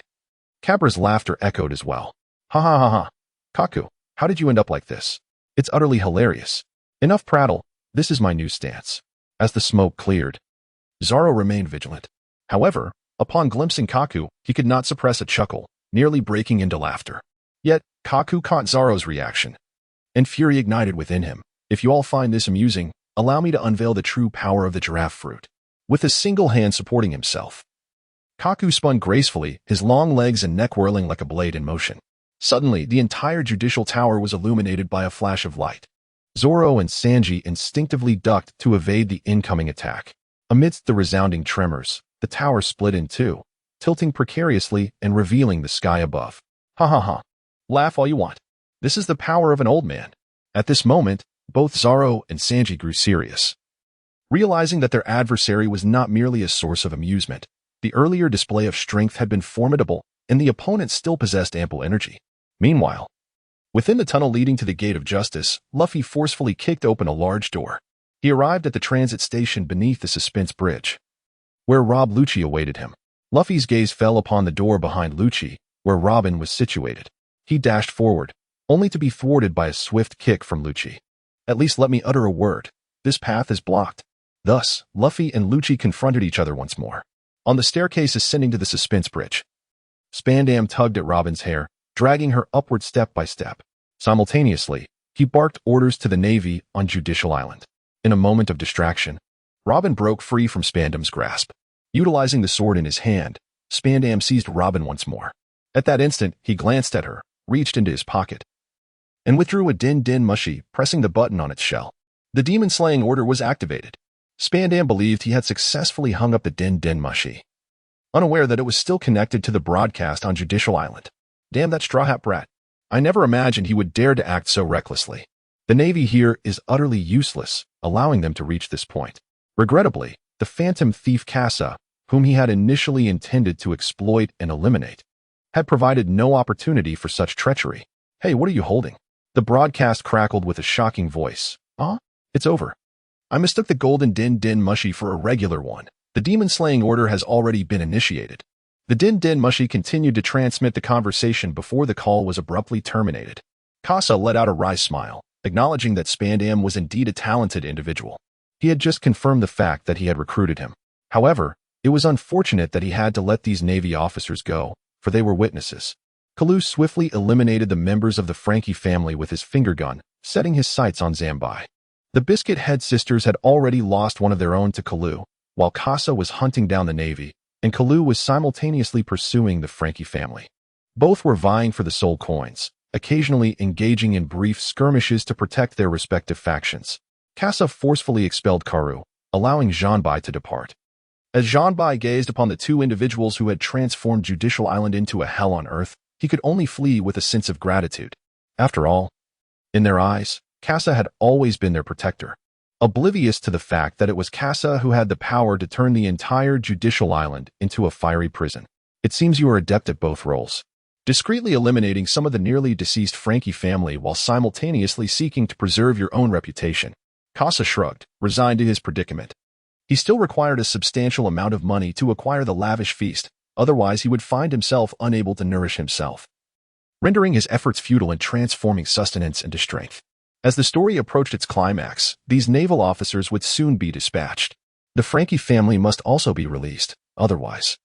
Cabra's laughter echoed as well. Ha ha ha ha. Kaku, how did you end up like this? It's utterly hilarious. Enough prattle, this is my new stance. As the smoke cleared, Zoro remained vigilant. However, upon glimpsing Kaku, he could not suppress a chuckle, nearly breaking into laughter. Yet, Kaku caught Zoro's reaction, and fury ignited within him. If you all find this amusing, allow me to unveil the true power of the giraffe fruit. With a single hand supporting himself, Kaku spun gracefully, his long legs and neck whirling like a blade in motion. Suddenly, the entire judicial tower was illuminated by a flash of light. Zoro and Sanji instinctively ducked to evade the incoming attack. Amidst the resounding tremors, the tower split in two, tilting precariously and revealing the sky above. Ha ha ha. Laugh all you want. This is the power of an old man. At this moment, both Zoro and Sanji grew serious. Realizing that their adversary was not merely a source of amusement, the earlier display of strength had been formidable, and the opponent still possessed ample energy. Meanwhile, within the tunnel leading to the Gate of Justice, Luffy forcefully kicked open a large door. He arrived at the transit station beneath the Suspense Bridge, where Rob Lucci awaited him. Luffy's gaze fell upon the door behind Lucci, where Robin was situated. He dashed forward, only to be thwarted by a swift kick from Lucci. At least let me utter a word. This path is blocked. Thus, Luffy and Lucci confronted each other once more. On the staircase ascending to the Suspense Bridge, Spandam tugged at Robin's hair, dragging her upward step by step. Simultaneously, he barked orders to the Navy on Judicial Island. In a moment of distraction, Robin broke free from Spandam's grasp. Utilizing the sword in his hand, Spandam seized Robin once more. At that instant, he glanced at her, reached into his pocket, and withdrew a din-din mushi, pressing the button on its shell. The demon-slaying order was activated. Spandam believed he had successfully hung up the din-din mushi, unaware that it was still connected to the broadcast on Judicial Island. Damn that straw hat brat. I never imagined he would dare to act so recklessly. The Navy here is utterly useless, allowing them to reach this point. Regrettably, the phantom thief Casa, whom he had initially intended to exploit and eliminate, had provided no opportunity for such treachery. Hey, what are you holding? The broadcast crackled with a shocking voice. It's over. I mistook the golden din-din mushi for a regular one. The demon-slaying order has already been initiated. The din-din mushi continued to transmit the conversation before the call was abruptly terminated. Casa let out a wry smile, acknowledging that Spandam was indeed a talented individual. He had just confirmed the fact that he had recruited him. However, it was unfortunate that he had to let these Navy officers go, for they were witnesses. Kalu swiftly eliminated the members of the Frankie family with his finger gun, setting his sights on Zambai. The Biscuit Head sisters had already lost one of their own to Kalu, while Casa was hunting down the Navy, and Kalu was simultaneously pursuing the Frankie family. Both were vying for the soul coins, occasionally engaging in brief skirmishes to protect their respective factions. Casa forcefully expelled Karu, allowing Janbai to depart. As Janbai gazed upon the two individuals who had transformed Judicial Island into a hell on earth, he could only flee with a sense of gratitude. After all, in their eyes, Casa had always been their protector, oblivious to the fact that it was Casa who had the power to turn the entire Judicial Island into a fiery prison. It seems you are adept at both roles, discreetly eliminating some of the nearly deceased Frankie family while simultaneously seeking to preserve your own reputation. Casa shrugged, resigned to his predicament. He still required a substantial amount of money to acquire the lavish feast, otherwise he would find himself unable to nourish himself, rendering his efforts futile in transforming sustenance into strength. As the story approached its climax, these naval officers would soon be dispatched. The Frankie family must also be released, otherwise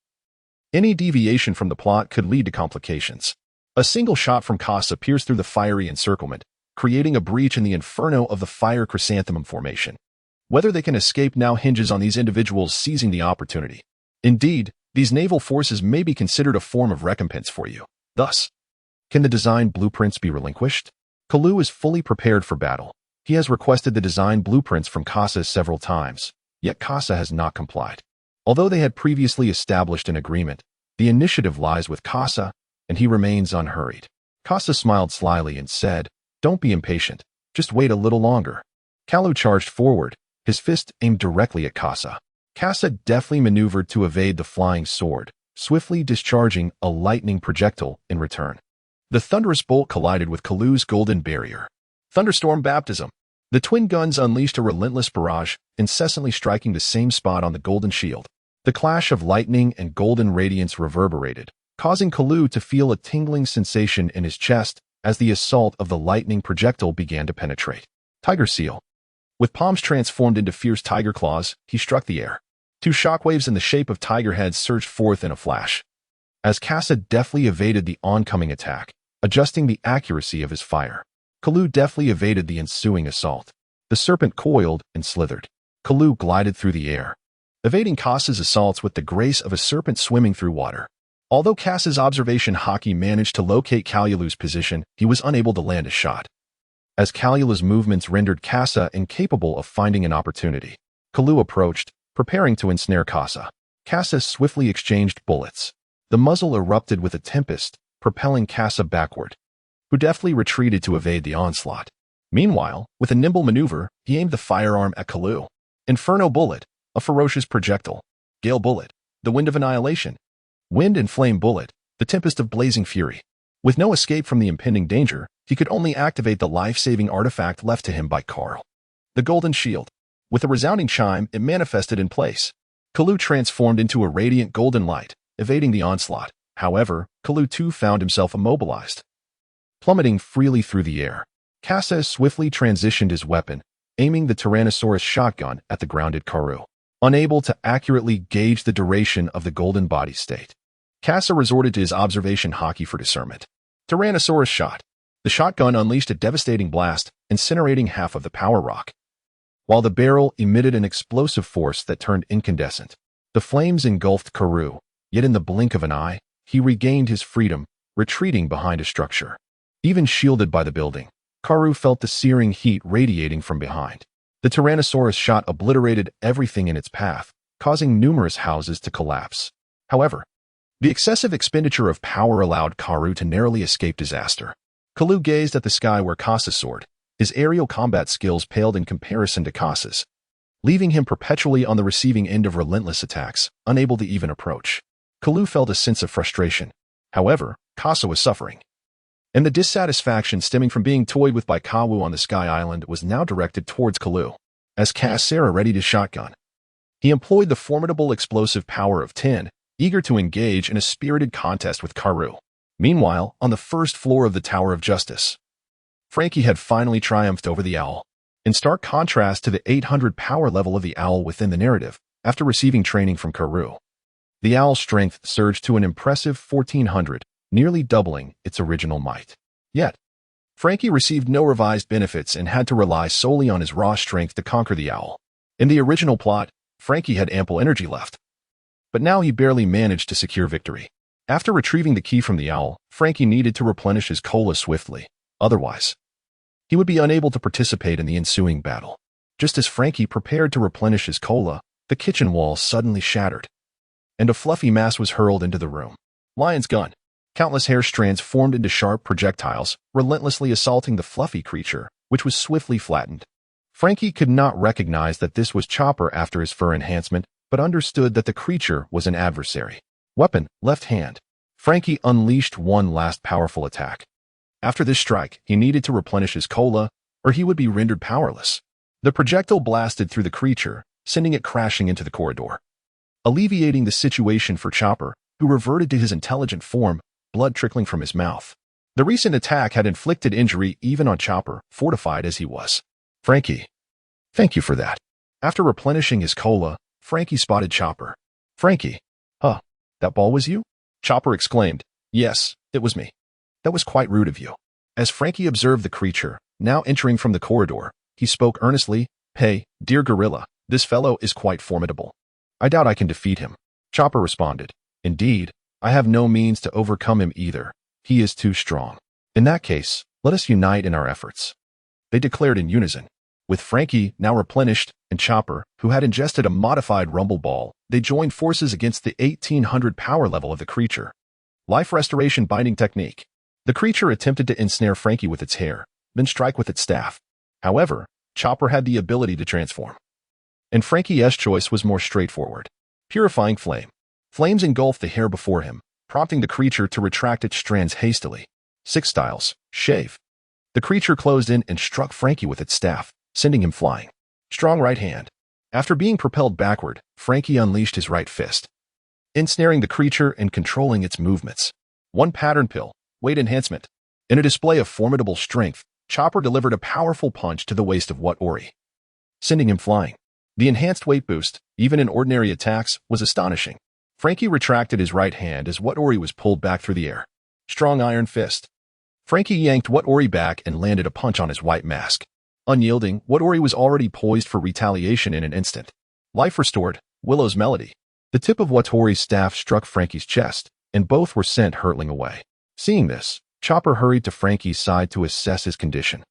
any deviation from the plot could lead to complications. A single shot from Casa pierced through the fiery encirclement, creating a breach in the inferno of the Fire Chrysanthemum formation. Whether they can escape now hinges on these individuals seizing the opportunity. Indeed, these naval forces may be considered a form of recompense for you. Thus, can the design blueprints be relinquished? Kalu is fully prepared for battle. He has requested the design blueprints from Casa several times, yet Casa has not complied. Although they had previously established an agreement, the initiative lies with Casa, and he remains unhurried. Casa smiled slyly and said, "Don't be impatient. Just wait a little longer." Kalu charged forward, his fist aimed directly at Casa. Casa deftly maneuvered to evade the flying sword, swiftly discharging a lightning projectile in return. The thunderous bolt collided with Kalu's golden barrier. Thunderstorm Baptism. The twin guns unleashed a relentless barrage, incessantly striking the same spot on the golden shield. The clash of lightning and golden radiance reverberated, causing Kalu to feel a tingling sensation in his chest as the assault of the lightning projectile began to penetrate. Tiger Seal. With palms transformed into fierce tiger claws, he struck the air. Two shockwaves in the shape of tiger heads surged forth in a flash. As Casa deftly evaded the oncoming attack, adjusting the accuracy of his fire, Kalu deftly evaded the ensuing assault. The serpent coiled and slithered. Kalu glided through the air, evading Casa's assaults with the grace of a serpent swimming through water. Although Casa's observation hockey managed to locate Kalulu's position, he was unable to land a shot, as Kalulu's movements rendered Casa incapable of finding an opportunity. Kalu approached, preparing to ensnare Casa. Casa swiftly exchanged bullets. The muzzle erupted with a tempest, propelling Casa backward, who deftly retreated to evade the onslaught. Meanwhile, with a nimble maneuver, he aimed the firearm at Kalu. Inferno Bullet, a ferocious projectile. Gale Bullet, the Wind of Annihilation. Wind and Flame Bullet, the Tempest of Blazing Fury. With no escape from the impending danger, he could only activate the life-saving artifact left to him by Carl. The Golden Shield. With a resounding chime, it manifested in place. Kalu transformed into a radiant golden light, evading the onslaught. However, Kalu too found himself immobilized, plummeting freely through the air. Casa swiftly transitioned his weapon, aiming the Tyrannosaurus shotgun at the grounded Karu. Unable to accurately gauge the duration of the golden body state, Casa resorted to his observation hockey for discernment. Tyrannosaurus shot. The shotgun unleashed a devastating blast, incinerating half of the power rock, while the barrel emitted an explosive force that turned incandescent. The flames engulfed Karu, yet in the blink of an eye, he regained his freedom, retreating behind a structure. Even shielded by the building, Karu felt the searing heat radiating from behind. The Tyrannosaurus shot obliterated everything in its path, causing numerous houses to collapse. However, the excessive expenditure of power allowed Karu to narrowly escape disaster. Kalu gazed at the sky where Casa soared. His aerial combat skills paled in comparison to Casa's, leaving him perpetually on the receiving end of relentless attacks, unable to even approach. Kalu felt a sense of frustration. However, Casa was suffering, and the dissatisfaction stemming from being toyed with by Kawu on the Sky Island was now directed towards Kalu. As Kasera readied his shotgun, he employed the formidable explosive power of 10, eager to engage in a spirited contest with Karu. Meanwhile, on the first floor of the Tower of Justice, Franky had finally triumphed over the owl. In stark contrast to the 800 power level of the owl within the narrative, after receiving training from Karu, the owl's strength surged to an impressive 1400, nearly doubling its original might. Yet, Franky received no revised benefits and had to rely solely on his raw strength to conquer the owl. In the original plot, Franky had ample energy left, but now he barely managed to secure victory. After retrieving the key from the owl, Franky needed to replenish his cola swiftly. Otherwise, he would be unable to participate in the ensuing battle. Just as Franky prepared to replenish his cola, the kitchen wall suddenly shattered, and a fluffy mass was hurled into the room. Lion's gun. Countless hair strands formed into sharp projectiles, relentlessly assaulting the fluffy creature, which was swiftly flattened. Franky could not recognize that this was Chopper after his fur enhancement, but understood that the creature was an adversary. Weapon, left hand. Franky unleashed one last powerful attack. After this strike, he needed to replenish his cola, or he would be rendered powerless. The projectile blasted through the creature, sending it crashing into the corridor, alleviating the situation for Chopper, who reverted to his intelligent form, blood trickling from his mouth. The recent attack had inflicted injury even on Chopper, fortified as he was. Franky. Thank you for that. After replenishing his cola, Franky spotted Chopper. Franky. Huh, that ball was you? Chopper exclaimed. Yes, it was me. That was quite rude of you. As Franky observed the creature, now entering from the corridor, he spoke earnestly. Hey, dear gorilla, this fellow is quite formidable. I doubt I can defeat him. Chopper responded. Indeed, I have no means to overcome him either. He is too strong. In that case, let us unite in our efforts. They declared in unison. With Franky now replenished and Chopper, who had ingested a modified rumble ball, they joined forces against the 1800 power level of the creature. Life Restoration Binding Technique. The creature attempted to ensnare Franky with its hair, then strike with its staff. However, Chopper had the ability to transform, and Franky's choice was more straightforward. Purifying Flame. Flames engulfed the hair before him, prompting the creature to retract its strands hastily. 6 styles. Shave. The creature closed in and struck Franky with its staff, sending him flying. Strong right hand. After being propelled backward, Franky unleashed his right fist, ensnaring the creature and controlling its movements. 1 pattern pill. Weight enhancement. In a display of formidable strength, Chopper delivered a powerful punch to the waist of What Ori, sending him flying. The enhanced weight boost, even in ordinary attacks, was astonishing. Franky retracted his right hand as What Ori was pulled back through the air. Strong iron fist. Franky yanked What Ori back and landed a punch on his white mask. Unyielding, What Ori was already poised for retaliation in an instant. Life restored. Willow's Melody. The tip of What Ori's staff struck Franky's chest, and both were sent hurtling away. Seeing this, Chopper hurried to Franky's side to assess his condition.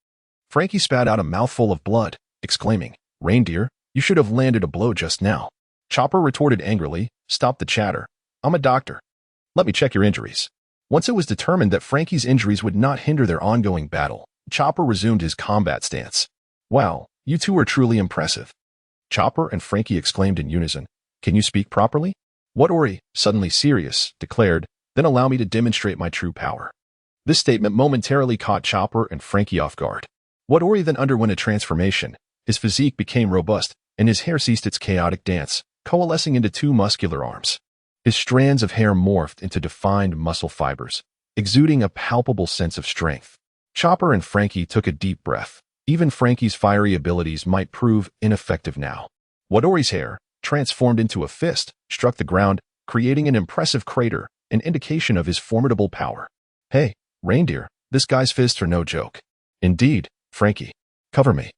Franky spat out a mouthful of blood, exclaiming, Reindeer, you should have landed a blow just now. Chopper retorted angrily, Stop the chatter. I'm a doctor. Let me check your injuries. Once it was determined that Franky's injuries would not hinder their ongoing battle, Chopper resumed his combat stance. Wow, you two are truly impressive. Chopper and Franky exclaimed in unison. Can you speak properly? Watori, suddenly serious, declared, then allow me to demonstrate my true power. This statement momentarily caught Chopper and Franky off guard. Watori then underwent a transformation. His physique became robust, and his hair ceased its chaotic dance, coalescing into two muscular arms. His strands of hair morphed into defined muscle fibers, exuding a palpable sense of strength. Chopper and Franky took a deep breath. Even Franky's fiery abilities might prove ineffective now. Watori's hair, transformed into a fist, struck the ground, creating an impressive crater, an indication of his formidable power. Hey, reindeer, this guy's fists are no joke. Indeed, Franky. Cover me.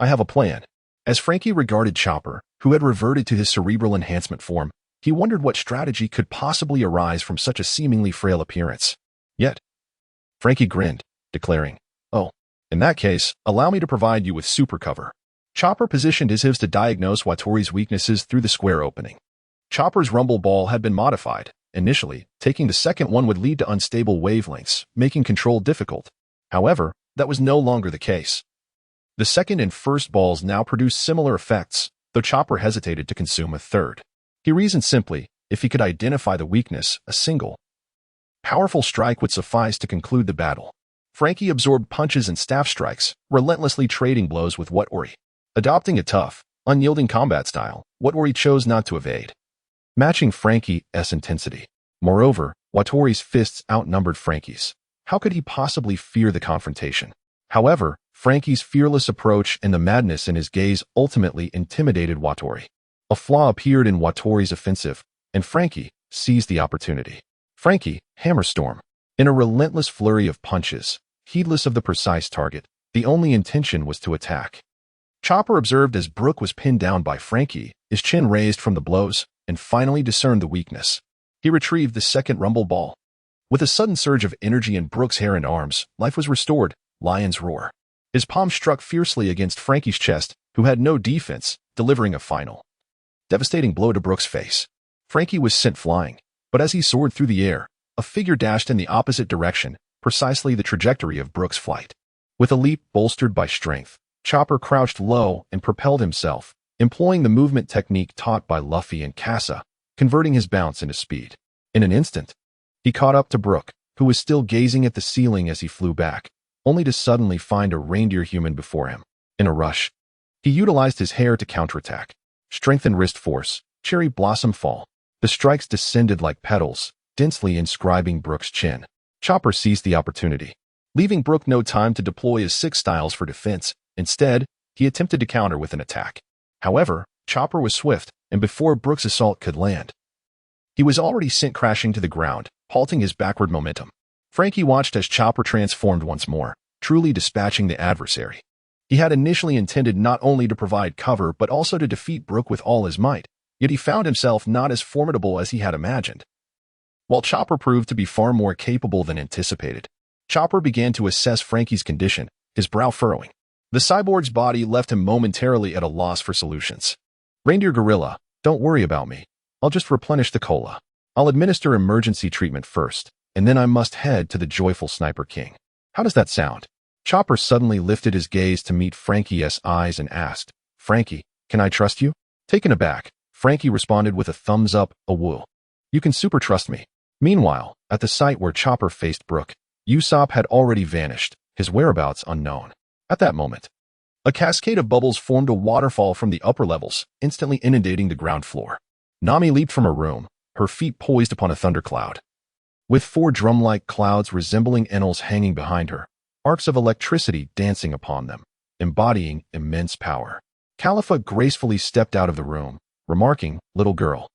I have a plan. As Franky regarded Chopper, who had reverted to his cerebral enhancement form, he wondered what strategy could possibly arise from such a seemingly frail appearance. Yet, Franky grinned, declaring, "Oh, in that case, allow me to provide you with super cover." Chopper positioned his hifs to diagnose Watori's weaknesses through the square opening. Chopper's rumble ball had been modified. Initially, taking the second one would lead to unstable wavelengths, making control difficult. However, that was no longer the case. The second and first balls now produced similar effects, though Chopper hesitated to consume a third. He reasoned simply, if he could identify the weakness, a single powerful strike would suffice to conclude the battle. Franky absorbed punches and staff strikes, relentlessly trading blows with Watori. Adopting a tough, unyielding combat style, Watori chose not to evade, matching Franky's intensity. Moreover, Watori's fists outnumbered Franky's. How could he possibly fear the confrontation? However, Franky's fearless approach and the madness in his gaze ultimately intimidated Watori. A flaw appeared in Watori's offensive, and Franky seized the opportunity. Franky, Hammerstorm. In a relentless flurry of punches, heedless of the precise target, the only intention was to attack. Chopper observed as Brook was pinned down by Franky, his chin raised from the blows, and finally discerned the weakness. He retrieved the second rumble ball. With a sudden surge of energy in Brook's hair and arms, life was restored. Lion's roar. His palm struck fiercely against Franky's chest, who had no defense, delivering a final devastating blow to Brook's face. Franky was sent flying, but as he soared through the air, a figure dashed in the opposite direction, precisely the trajectory of Brook's flight. With a leap bolstered by strength, Chopper crouched low and propelled himself, employing the movement technique taught by Luffy and Casa, converting his bounce into speed. In an instant, he caught up to Brook, who was still gazing at the ceiling as he flew back, only to suddenly find a reindeer human before him. In a rush, he utilized his hair to counterattack. Strengthened wrist force, cherry blossom fall. The strikes descended like petals, densely inscribing Brook's chin. Chopper seized the opportunity, leaving Brook no time to deploy his six styles for defense. Instead, he attempted to counter with an attack. However, Chopper was swift, and before Brook's assault could land, he was already sent crashing to the ground, halting his backward momentum. Franky watched as Chopper transformed once more, truly dispatching the adversary. He had initially intended not only to provide cover but also to defeat Brook with all his might, yet he found himself not as formidable as he had imagined. While Chopper proved to be far more capable than anticipated, Chopper began to assess Franky's condition, his brow furrowing. The cyborg's body left him momentarily at a loss for solutions. Reindeer Gorilla, don't worry about me. I'll just replenish the cola. I'll administer emergency treatment first, and then I must head to the joyful Sniper King. How does that sound? Chopper suddenly lifted his gaze to meet Franky's eyes and asked, Franky, can I trust you? Taken aback, Franky responded with a thumbs up, a woo. You can super trust me. Meanwhile, at the site where Chopper faced Brook, Usopp had already vanished, his whereabouts unknown. At that moment, a cascade of bubbles formed a waterfall from the upper levels, instantly inundating the ground floor. Nami leaped from her room, her feet poised upon a thundercloud. With four drum-like clouds resembling Enels hanging behind her, arcs of electricity dancing upon them, embodying immense power. Khalifa gracefully stepped out of the room, remarking, Little girl,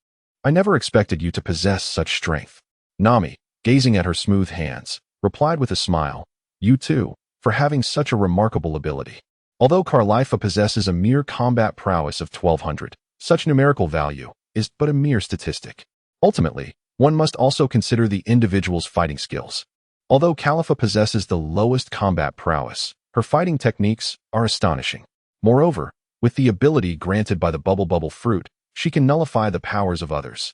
I never expected you to possess such strength. Nami, gazing at her smooth hands, replied with a smile, You too, for having such a remarkable ability. Although Khalifa possesses a mere combat prowess of 1200, such numerical value is but a mere statistic. Ultimately, one must also consider the individual's fighting skills. Although Khalifa possesses the lowest combat prowess, her fighting techniques are astonishing. Moreover, with the ability granted by the Bubble Bubble fruit, she can nullify the powers of others.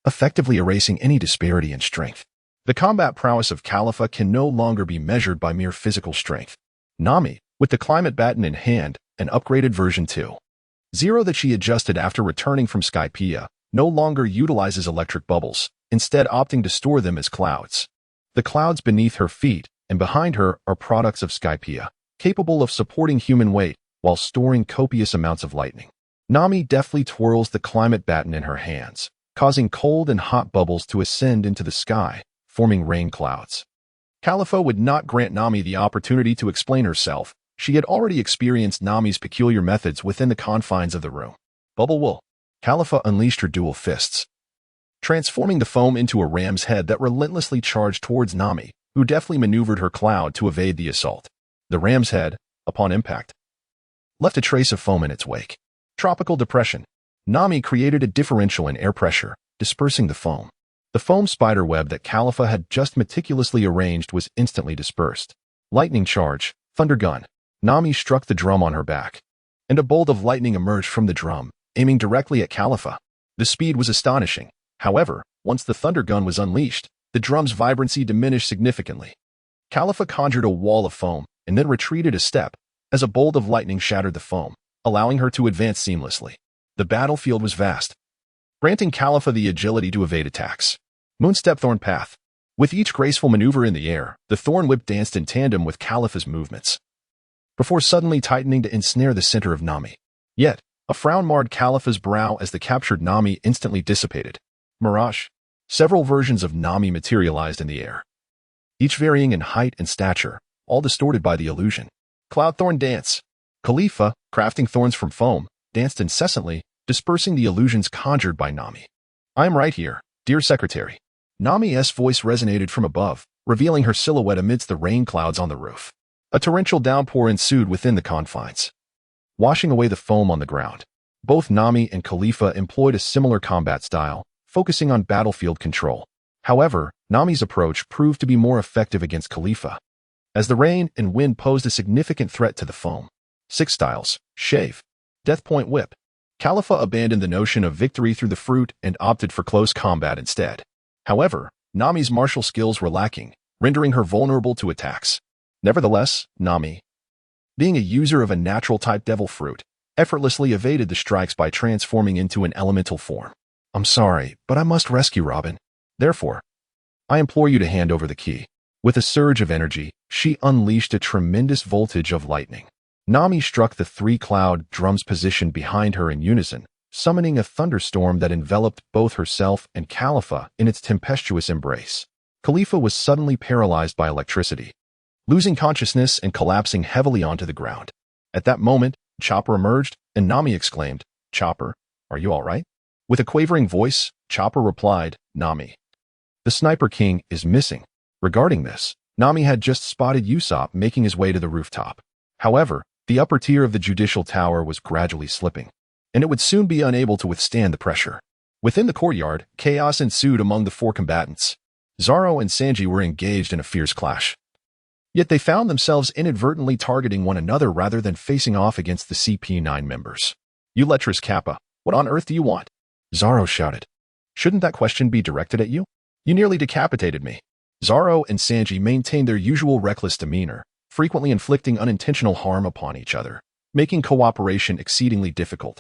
effectively erasing any disparity in strength. The combat prowess of Califa can no longer be measured by mere physical strength. Nami, with the climate baton in hand, an upgraded version 2.0 that she adjusted after returning from Skypiea, no longer utilizes electric bubbles, instead opting to store them as clouds. The clouds beneath her feet and behind her are products of Skypiea, capable of supporting human weight while storing copious amounts of lightning. Nami deftly twirls the climate baton in her hands, causing cold and hot bubbles to ascend into the sky, forming rain clouds. Califa would not grant Nami the opportunity to explain herself. She had already experienced Nami's peculiar methods within the confines of the room. Bubble wool. Califa unleashed her dual fists, transforming the foam into a ram's head that relentlessly charged towards Nami, who deftly maneuvered her cloud to evade the assault. The ram's head, upon impact, left a trace of foam in its wake. Tropical depression. Nami created a differential in air pressure, dispersing the foam. The foam spiderweb that Califa had just meticulously arranged was instantly dispersed. Lightning charge, thunder gun. Nami struck the drum on her back, and a bolt of lightning emerged from the drum, aiming directly at Califa. The speed was astonishing. However, once the thunder gun was unleashed, the drum's vibrancy diminished significantly. Califa conjured a wall of foam and then retreated a step as a bolt of lightning shattered the foam, allowing her to advance seamlessly. The battlefield was vast, granting Califa the agility to evade attacks. Moonstep Thorn Path. With each graceful maneuver in the air, the Thorn Whip danced in tandem with Califa's movements, before suddenly tightening to ensnare the center of Nami. Yet, a frown marred Califa's brow as the captured Nami instantly dissipated. Mirage. Several versions of Nami materialized in the air, each varying in height and stature, all distorted by the illusion. Cloud Thorn Dance. Khalifa, crafting thorns from foam, danced incessantly, dispersing the illusions conjured by Nami. "I am right here, dear secretary." Nami's voice resonated from above, revealing her silhouette amidst the rain clouds on the roof. A torrential downpour ensued within the confines, washing away the foam on the ground. Both Nami and Khalifa employed a similar combat style, focusing on battlefield control. However, Nami's approach proved to be more effective against Khalifa, as the rain and wind posed a significant threat to the foam. 6 styles. Shave. Death Point Whip. Khalifa abandoned the notion of victory through the fruit and opted for close combat instead. However, Nami's martial skills were lacking, rendering her vulnerable to attacks. Nevertheless, Nami, being a user of a natural-type devil fruit, effortlessly evaded the strikes by transforming into an elemental form. "I'm sorry, but I must rescue Robin. Therefore, I implore you to hand over the key." With a surge of energy, she unleashed a tremendous voltage of lightning. Nami struck the 3 cloud drums positioned behind her in unison, summoning a thunderstorm that enveloped both herself and Califa in its tempestuous embrace. Khalifa was suddenly paralyzed by electricity, losing consciousness and collapsing heavily onto the ground. At that moment, Chopper emerged, and Nami exclaimed, "Chopper, are you all right?" With a quavering voice, Chopper replied, "Nami, the Sniper King is missing." Regarding this, Nami had just spotted Usopp making his way to the rooftop. However, the upper tier of the judicial tower was gradually slipping, and it would soon be unable to withstand the pressure. Within the courtyard, chaos ensued among the 4 combatants. Zoro and Sanji were engaged in a fierce clash, yet they found themselves inadvertently targeting one another rather than facing off against the CP9 members. "You lecherous Kappa, what on earth do you want?" Zoro shouted. "Shouldn't that question be directed at you? You nearly decapitated me." Zoro and Sanji maintained their usual reckless demeanor, frequently inflicting unintentional harm upon each other, making cooperation exceedingly difficult.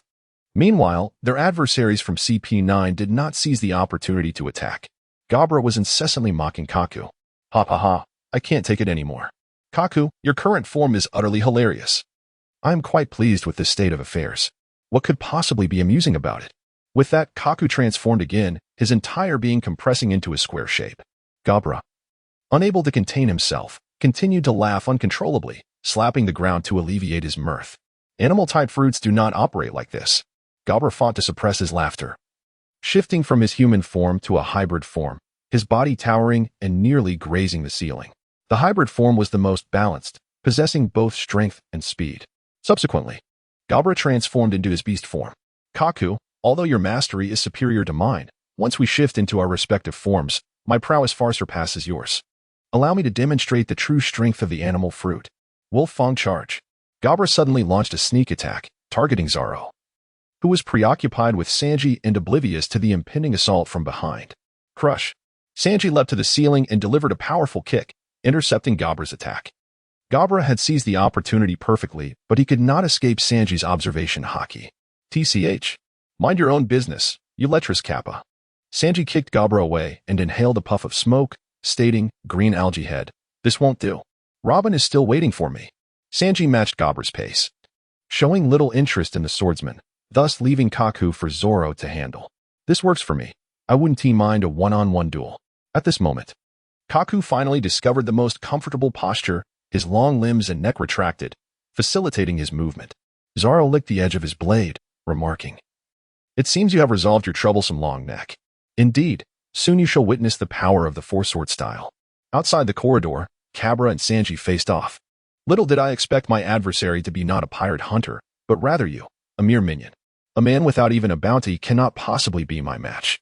Meanwhile, their adversaries from CP9 did not seize the opportunity to attack. Gabra was incessantly mocking Kaku. "Ha ha ha, I can't take it anymore. Kaku, your current form is utterly hilarious. I am quite pleased with this state of affairs. What could possibly be amusing about it?" With that, Kaku transformed again, his entire being compressing into a square shape. Gabra, unable to contain himself, continued to laugh uncontrollably, slapping the ground to alleviate his mirth. Animal-type fruits do not operate like this. Gabra fought to suppress his laughter, shifting from his human form to a hybrid form, his body towering and nearly grazing the ceiling. The hybrid form was the most balanced, possessing both strength and speed. Subsequently, Gabra transformed into his beast form. "Kaku, although your mastery is superior to mine, once we shift into our respective forms, my prowess far surpasses yours. Allow me to demonstrate the true strength of the animal fruit." Wolf Fang Charge. Gabra suddenly launched a sneak attack, targeting Zoro. who was preoccupied with Sanji and oblivious to the impending assault from behind. Crush. Sanji leapt to the ceiling and delivered a powerful kick, intercepting Gabra's attack. Gabra had seized the opportunity perfectly, but he could not escape Sanji's observation haki. TCH. Mind your own business, you lecherous kappa. Sanji kicked Gabra away and inhaled a puff of smoke, stating, "Green algae head. This won't do. Robin is still waiting for me." Sanji matched Gabra's pace, showing little interest in the swordsman, thus leaving Kaku for Zoro to handle. "This works for me. I wouldn't mind a one-on-one duel." At this moment, Kaku finally discovered the most comfortable posture, his long limbs and neck retracted, facilitating his movement. Zoro licked the edge of his blade, remarking, "It seems you have resolved your troublesome long neck. Indeed, soon you shall witness the power of the four-sword style." Outside the corridor, Cabra and Sanji faced off. Little did I expect my adversary to be not a pirate hunter, but rather you, a mere minion. A man without even a bounty cannot possibly be my match.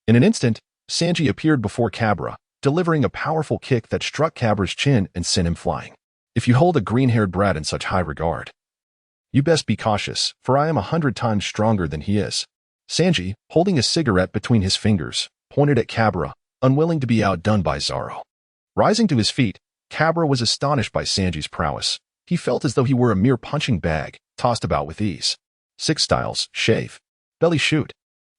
In an instant, Sanji appeared before Cabra, delivering a powerful kick that struck Cabra's chin and sent him flying. "If you hold a green-haired brat in such high regard, you best be cautious, for I am 100 times stronger than he is." Sanji, holding a cigarette between his fingers, pointed at Cabra, unwilling to be outdone by Zoro. Rising to his feet, Cabra was astonished by Sanji's prowess. He felt as though he were a mere punching bag, tossed about with ease. 6 styles, shave, belly shoot.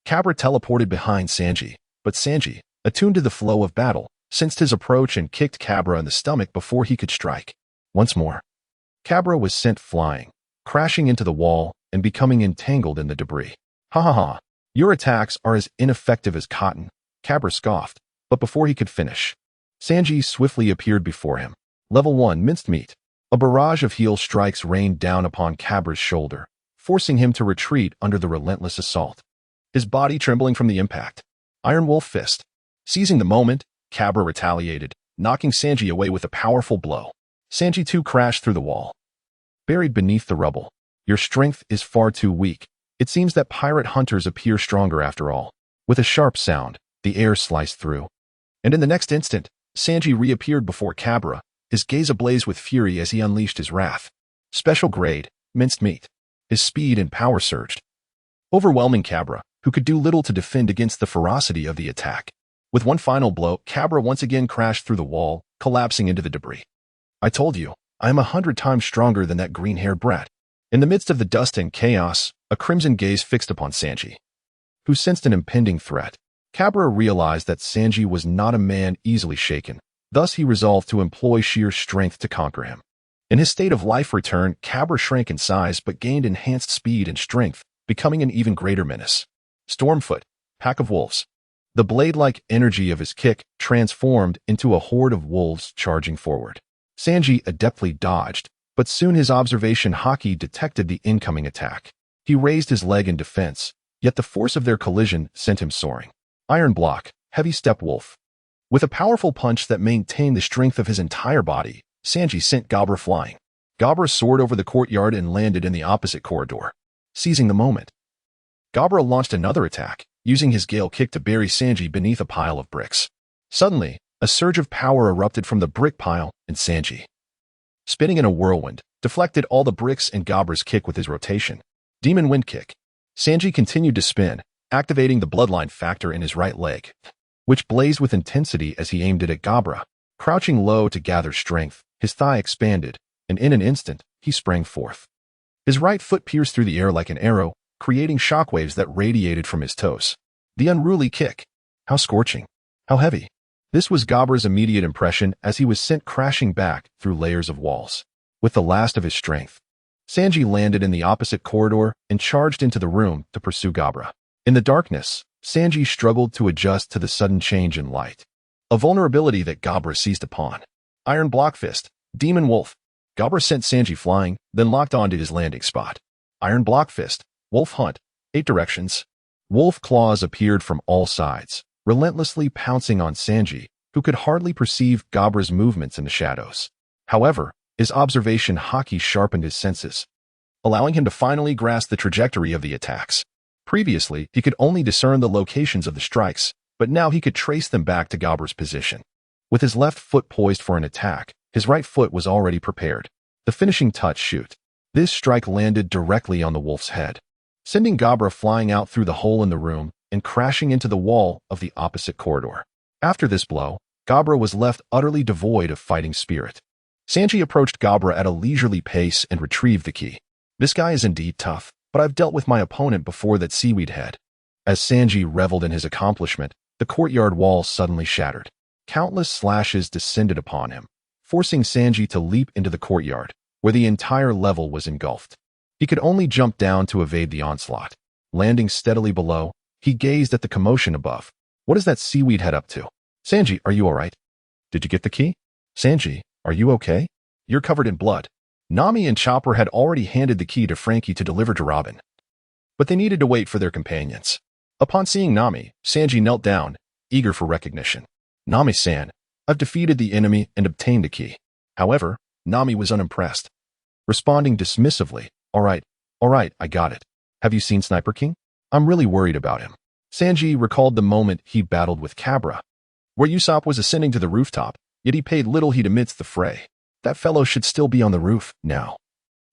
Cabra teleported behind Sanji, but Sanji, attuned to the flow of battle, sensed his approach and kicked Cabra in the stomach before he could strike. Once more, Cabra was sent flying, crashing into the wall and becoming entangled in the debris. "Ha ha ha, your attacks are as ineffective as cotton," Cabra scoffed, but before he could finish, Sanji swiftly appeared before him. Level 1 minced meat. A barrage of heel strikes rained down upon Cabra's shoulder, forcing him to retreat under the relentless assault, his body trembling from the impact. Iron Wolf Fist. Seizing the moment, Cabra retaliated, knocking Sanji away with a powerful blow. Sanji too crashed through the wall, buried beneath the rubble. "Your strength is far too weak. It seems that pirate hunters appear stronger after all." With a sharp sound, the air sliced through, and in the next instant, Sanji reappeared before Cabra, his gaze ablaze with fury as he unleashed his wrath. Special grade, minced meat. His speed and power surged, overwhelming Cabra, who could do little to defend against the ferocity of the attack. With one final blow, Cabra once again crashed through the wall, collapsing into the debris. "I told you, I am 100 times stronger than that green-haired brat." In the midst of the dust and chaos, a crimson gaze fixed upon Sanji, who sensed an impending threat. Cabra realized that Sanji was not a man easily shaken, thus he resolved to employ sheer strength to conquer him. In his state of life return, Cabra shrank in size but gained enhanced speed and strength, becoming an even greater menace. Stormfoot, pack of wolves. The blade-like energy of his kick transformed into a horde of wolves charging forward. Sanji adeptly dodged, but soon his observation haki detected the incoming attack. He raised his leg in defense, yet the force of their collision sent him soaring. Iron Block, Heavy Step Wolf. With a powerful punch that maintained the strength of his entire body, Sanji sent Gabra flying. Gabra soared over the courtyard and landed in the opposite corridor. Seizing the moment, Gabra launched another attack, using his gale kick to bury Sanji beneath a pile of bricks. Suddenly, a surge of power erupted from the brick pile, and Sanji, spinning in a whirlwind, deflected all the bricks and Gabra's kick with his rotation. Demon Wind Kick. Sanji continued to spin, activating the bloodline factor in his right leg, which blazed with intensity as he aimed it at Gabra. Crouching low to gather strength, his thigh expanded, and in an instant, he sprang forth. His right foot pierced through the air like an arrow, creating shockwaves that radiated from his toes. The unruly kick. How scorching. How heavy. This was Gabra's immediate impression as he was sent crashing back through layers of walls. With the last of his strength, Sanji landed in the opposite corridor and charged into the room to pursue Gabra. In the darkness, Sanji struggled to adjust to the sudden change in light, a vulnerability that Gabra seized upon. Iron Block Fist, Demon Wolf. Gabra sent Sanji flying, then locked onto his landing spot. Iron Block Fist, Wolf Hunt, 8 directions. Wolf claws appeared from all sides, relentlessly pouncing on Sanji, who could hardly perceive Gabra's movements in the shadows. However, his observation haki sharpened his senses, allowing him to finally grasp the trajectory of the attacks. Previously, he could only discern the locations of the strikes, but now he could trace them back to Gabra's position. With his left foot poised for an attack, his right foot was already prepared. The finishing touch shoot. This strike landed directly on the wolf's head. sending Gabra flying out through the hole in the room and crashing into the wall of the opposite corridor. After this blow, Gabra was left utterly devoid of fighting spirit. Sanji approached Gabra at a leisurely pace and retrieved the key. This guy is indeed tough, but I've dealt with my opponent before, that seaweed head. As Sanji reveled in his accomplishment, the courtyard wall suddenly shattered. Countless slashes descended upon him, forcing Sanji to leap into the courtyard, where the entire level was engulfed. He could only jump down to evade the onslaught. Landing steadily below, he gazed at the commotion above. What is that seaweed head up to? Sanji, are you all right? Did you get the key? Sanji, are you okay? You're covered in blood. Nami and Chopper had already handed the key to Frankie to deliver to Robin, but they needed to wait for their companions. Upon seeing Nami, Sanji knelt down, eager for recognition. Nami-san, I've defeated the enemy and obtained the key. However, Nami was unimpressed, responding dismissively, all right, I got it. Have you seen Sniper King? I'm really worried about him. Sanji recalled the moment he battled with Cabra, where Usopp was ascending to the rooftop, yet he paid little heed amidst the fray. That fellow should still be on the roof now.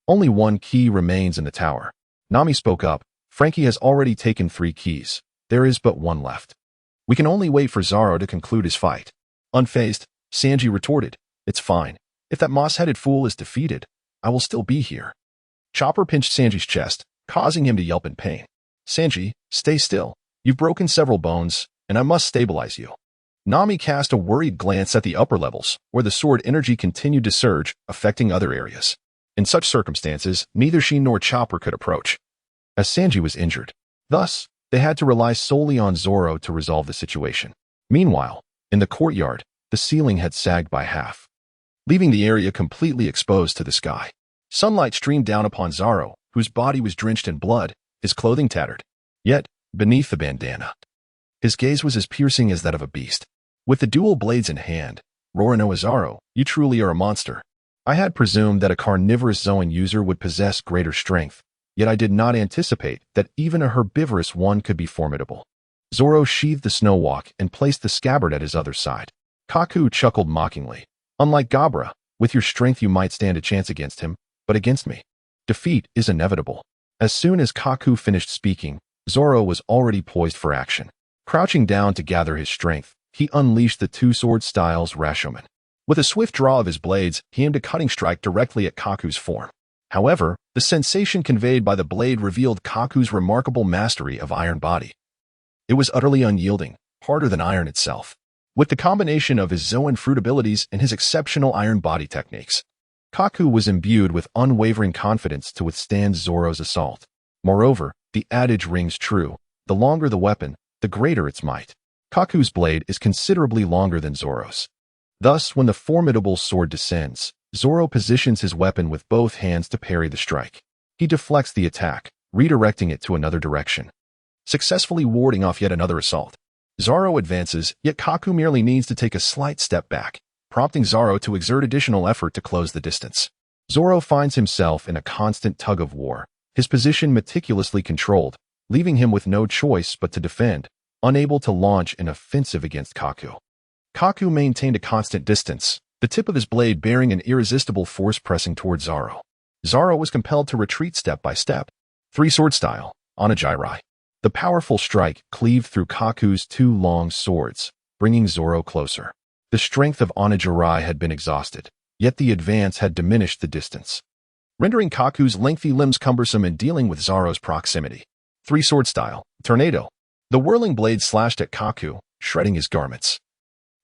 Only one key remains in the tower. Nami spoke up. Frankie has already taken 3 keys. There is but one left. We can only wait for Zoro to conclude his fight. Unfazed, Sanji retorted, it's fine. If that moss-headed fool is defeated, I will still be here. Chopper pinched Sanji's chest, causing him to yelp in pain. Sanji, stay still. You've broken several bones, and I must stabilize you. Nami cast a worried glance at the upper levels, where the sword energy continued to surge, affecting other areas. In such circumstances, neither she nor Chopper could approach, as Sanji was injured. Thus, they had to rely solely on Zoro to resolve the situation. Meanwhile, in the courtyard, the ceiling had sagged by half, leaving the area completely exposed to the sky. Sunlight streamed down upon Zoro, whose body was drenched in blood, his clothing tattered. Yet, beneath the bandana, his gaze was as piercing as that of a beast. With the dual blades in hand, Roronoa Zoro, you truly are a monster. I had presumed that a carnivorous Zoan user would possess greater strength, yet I did not anticipate that even a herbivorous one could be formidable. Zoro sheathed the snow walk and placed the scabbard at his other side. Kaku chuckled mockingly. Unlike Gabra, with your strength you might stand a chance against him, but against me, defeat is inevitable. As soon as Kaku finished speaking, Zoro was already poised for action. Crouching down to gather his strength, he unleashed the two-sword style's Rashomon. With a swift draw of his blades, he aimed a cutting strike directly at Kaku's form. However, the sensation conveyed by the blade revealed Kaku's remarkable mastery of iron body. It was utterly unyielding, harder than iron itself. With the combination of his Zoan fruit abilities and his exceptional iron body techniques, Kaku was imbued with unwavering confidence to withstand Zoro's assault. Moreover, the adage rings true: the longer the weapon, the greater its might. Kaku's blade is considerably longer than Zoro's. Thus, when the formidable sword descends, Zoro positions his weapon with both hands to parry the strike. He deflects the attack, redirecting it to another direction, successfully warding off yet another assault. Zoro advances, yet Kaku merely needs to take a slight step back, prompting Zoro to exert additional effort to close the distance. Zoro finds himself in a constant tug-of-war, his position meticulously controlled, leaving him with no choice but to defend, unable to launch an offensive against Kaku. Kaku maintained a constant distance, the tip of his blade bearing an irresistible force pressing toward Zoro. Zoro was compelled to retreat step by step. Three-sword style, Onajirai. The powerful strike cleaved through Kaku's 2 long swords, bringing Zoro closer. The strength of Onajirai had been exhausted, yet the advance had diminished the distance, rendering Kaku's lengthy limbs cumbersome in dealing with Zoro's proximity. Three-sword style, Tornado. The whirling blade slashed at Kaku, shredding his garments,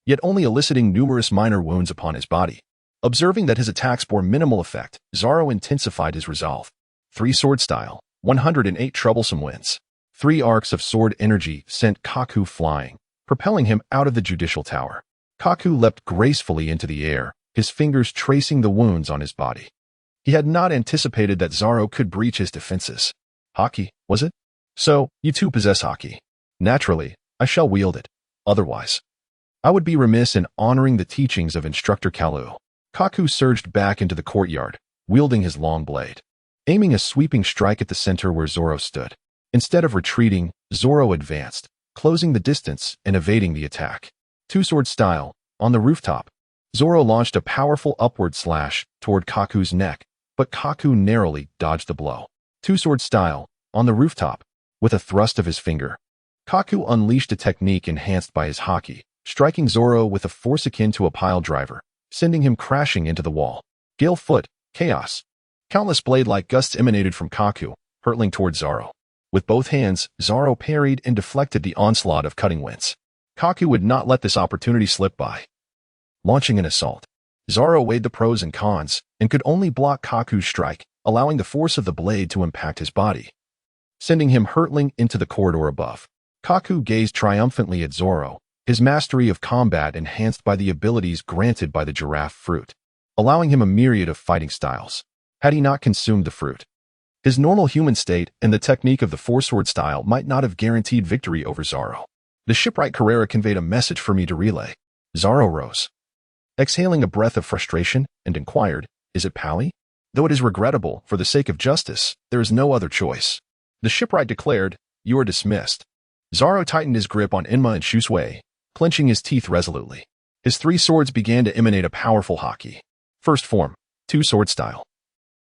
yet only eliciting numerous minor wounds upon his body. Observing that his attacks bore minimal effect, Zoro intensified his resolve. Three-sword style, 108 troublesome winds. 3 arcs of sword energy sent Kaku flying, propelling him out of the judicial tower. Kaku leapt gracefully into the air, his fingers tracing the wounds on his body. He had not anticipated that Zoro could breach his defenses. Haki, was it? So, you too possess Haki. Naturally, I shall wield it. Otherwise, I would be remiss in honoring the teachings of Instructor Kalu. Kaku surged back into the courtyard, wielding his long blade, aiming a sweeping strike at the center where Zoro stood. Instead of retreating, Zoro advanced, closing the distance and evading the attack. Two-sword style, on the rooftop, Zoro launched a powerful upward slash toward Kaku's neck, but Kaku narrowly dodged the blow. Two-sword style, On the rooftop, with a thrust of his finger, Kaku unleashed a technique enhanced by his haki, striking Zoro with a force akin to a pile driver, sending him crashing into the wall. Gale foot, chaos. Countless blade-like gusts emanated from Kaku, hurtling towards Zoro. With both hands, Zoro parried and deflected the onslaught of cutting winds. Kaku would not let this opportunity slip by. Launching an assault, Zoro weighed the pros and cons and could only block Kaku's strike, allowing the force of the blade to impact his body, sending him hurtling into the corridor above. Kaku gazed triumphantly at Zoro, his mastery of combat enhanced by the abilities granted by the giraffe fruit, allowing him a myriad of fighting styles. Had he not consumed the fruit, his normal human state and the technique of the four-sword style might not have guaranteed victory over Zoro. The shipwright Carrera conveyed a message for me to relay. Zoro rose, exhaling a breath of frustration, and inquired, "Is it Pally?" "Though it is regrettable, for the sake of justice, there is no other choice." The shipwright declared, "You are dismissed." Zoro tightened his grip on Enma and Shusui, clenching his teeth resolutely. His three swords began to emanate a powerful haki. First form, two-sword style.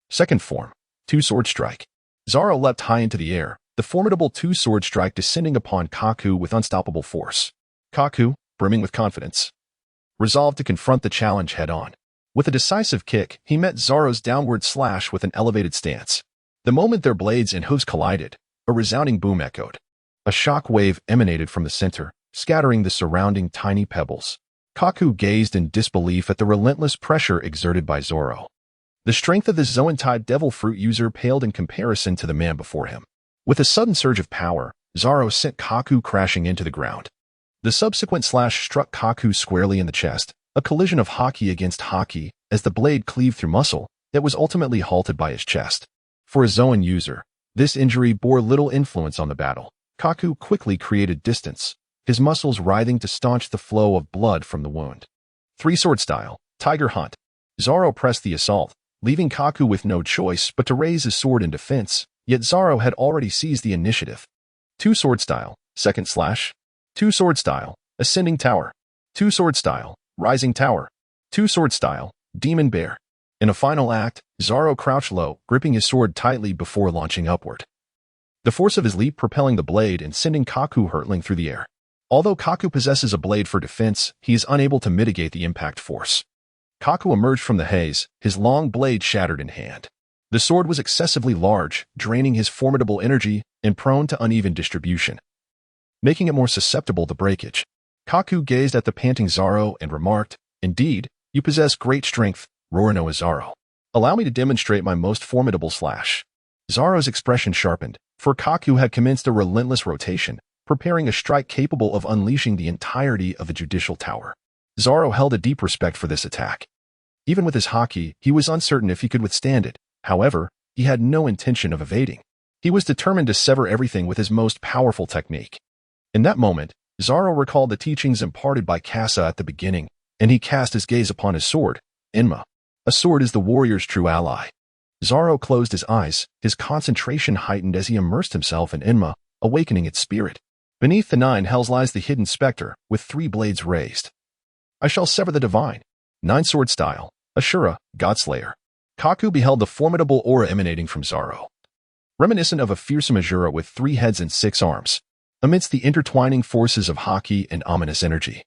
Second form, two-sword strike. Zoro leapt high into the air, the formidable two-sword strike descending upon Kaku with unstoppable force. Kaku, brimming with confidence, resolved to confront the challenge head-on. With a decisive kick, he met Zoro's downward slash with an elevated stance. The moment their blades and hooves collided, a resounding boom echoed. A shock wave emanated from the center, scattering the surrounding tiny pebbles. Kaku gazed in disbelief at the relentless pressure exerted by Zoro. The strength of this Zoan-type devil fruit user paled in comparison to the man before him. With a sudden surge of power, Zoro sent Kaku crashing into the ground. The subsequent slash struck Kaku squarely in the chest, a collision of haki against haki, as the blade cleaved through muscle that was ultimately halted by his chest. For a Zoan user, this injury bore little influence on the battle. Kaku quickly created distance, his muscles writhing to staunch the flow of blood from the wound. Three-sword style, Tiger Hunt. Zoro pressed the assault, leaving Kaku with no choice but to raise his sword in defense, yet Zoro had already seized the initiative. Two-sword style, second slash. Two-sword style, Ascending Tower. Two-sword style, Rising Tower. Two-sword style, Demon Bear. In a final act, Zoro crouched low, gripping his sword tightly before launching upward, the force of his leap propelling the blade and sending Kaku hurtling through the air. Although Kaku possesses a blade for defense, he is unable to mitigate the impact force. Kaku emerged from the haze, his long blade shattered in hand. The sword was excessively large, draining his formidable energy and prone to uneven distribution, making it more susceptible to breakage. Kaku gazed at the panting Zoro and remarked, "Indeed, you possess great strength, Roronoa Zoro. Allow me to demonstrate my most formidable slash." Zoro's expression sharpened, for Kaku had commenced a relentless rotation, preparing a strike capable of unleashing the entirety of the judicial tower. Zoro held a deep respect for this attack. Even with his haki, he was uncertain if he could withstand it. However, he had no intention of evading. He was determined to sever everything with his most powerful technique. In that moment, Zoro recalled the teachings imparted by Kasa at the beginning, and he cast his gaze upon his sword, Enma. A sword is the warrior's true ally. Zoro closed his eyes, his concentration heightened as he immersed himself in Enma, awakening its spirit. Beneath the 9 hells lies the hidden specter, with 3 blades raised. I shall sever the divine. 9-sword style, Ashura, Godslayer. Kaku beheld the formidable aura emanating from Zoro, reminiscent of a fearsome Ashura with 3 heads and 6 arms. Amidst the intertwining forces of haki and ominous energy,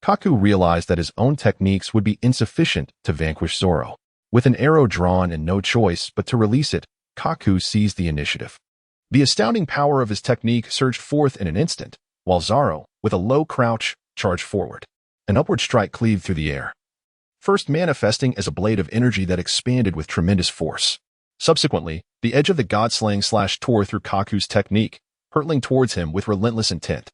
Kaku realized that his own techniques would be insufficient to vanquish Zoro. With an arrow drawn and no choice but to release it, Kaku seized the initiative. The astounding power of his technique surged forth in an instant, while Zoro, with a low crouch, charged forward. An upward strike cleaved through the air, first manifesting as a blade of energy that expanded with tremendous force. Subsequently, the edge of the god-slaying slash tore through Kaku's technique, hurtling towards him with relentless intent.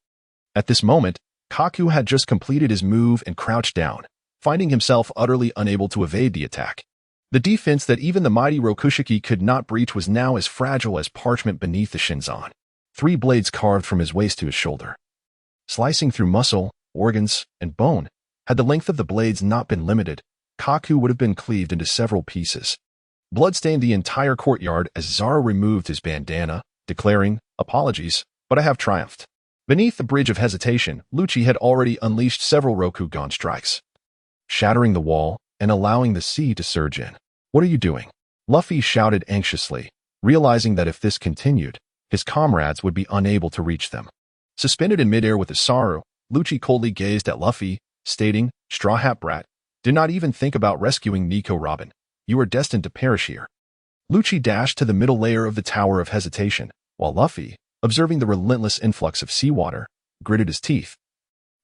At this moment, Kaku had just completed his move and crouched down, finding himself utterly unable to evade the attack. The defense that even the mighty Rokushiki could not breach was now as fragile as parchment beneath the shinzan. 3 blades carved from his waist to his shoulder, slicing through muscle, organs, and bone. Had the length of the blades not been limited, Kaku would have been cleaved into several pieces. Blood stained the entire courtyard as Zoro removed his bandana, declaring, "Apologies, but I have triumphed." Beneath the bridge of hesitation, Lucci had already unleashed several Rokugan strikes, shattering the wall and allowing the sea to surge in. "What are you doing?" Luffy shouted anxiously, realizing that if this continued, his comrades would be unable to reach them. Suspended in midair with his sorrow, Lucci coldly gazed at Luffy, stating, "Straw Hat Brat, did not even think about rescuing Nico Robin. You are destined to perish here." Lucci dashed to the middle layer of the Tower of Hesitation, while Luffy, observing the relentless influx of seawater, gritted his teeth,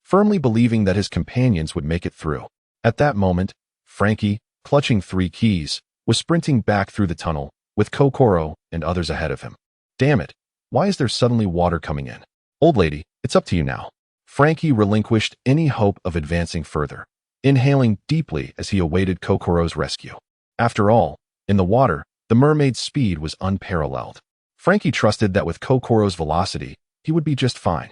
firmly believing that his companions would make it through. At that moment, Frankie, clutching 3 keys, was sprinting back through the tunnel, with Kokoro and others ahead of him. "Damn it, why is there suddenly water coming in? Old lady, it's up to you now." Frankie relinquished any hope of advancing further, inhaling deeply as he awaited Kokoro's rescue. After all, in the water, the mermaid's speed was unparalleled. Frankie trusted that with Kokoro's velocity, he would be just fine.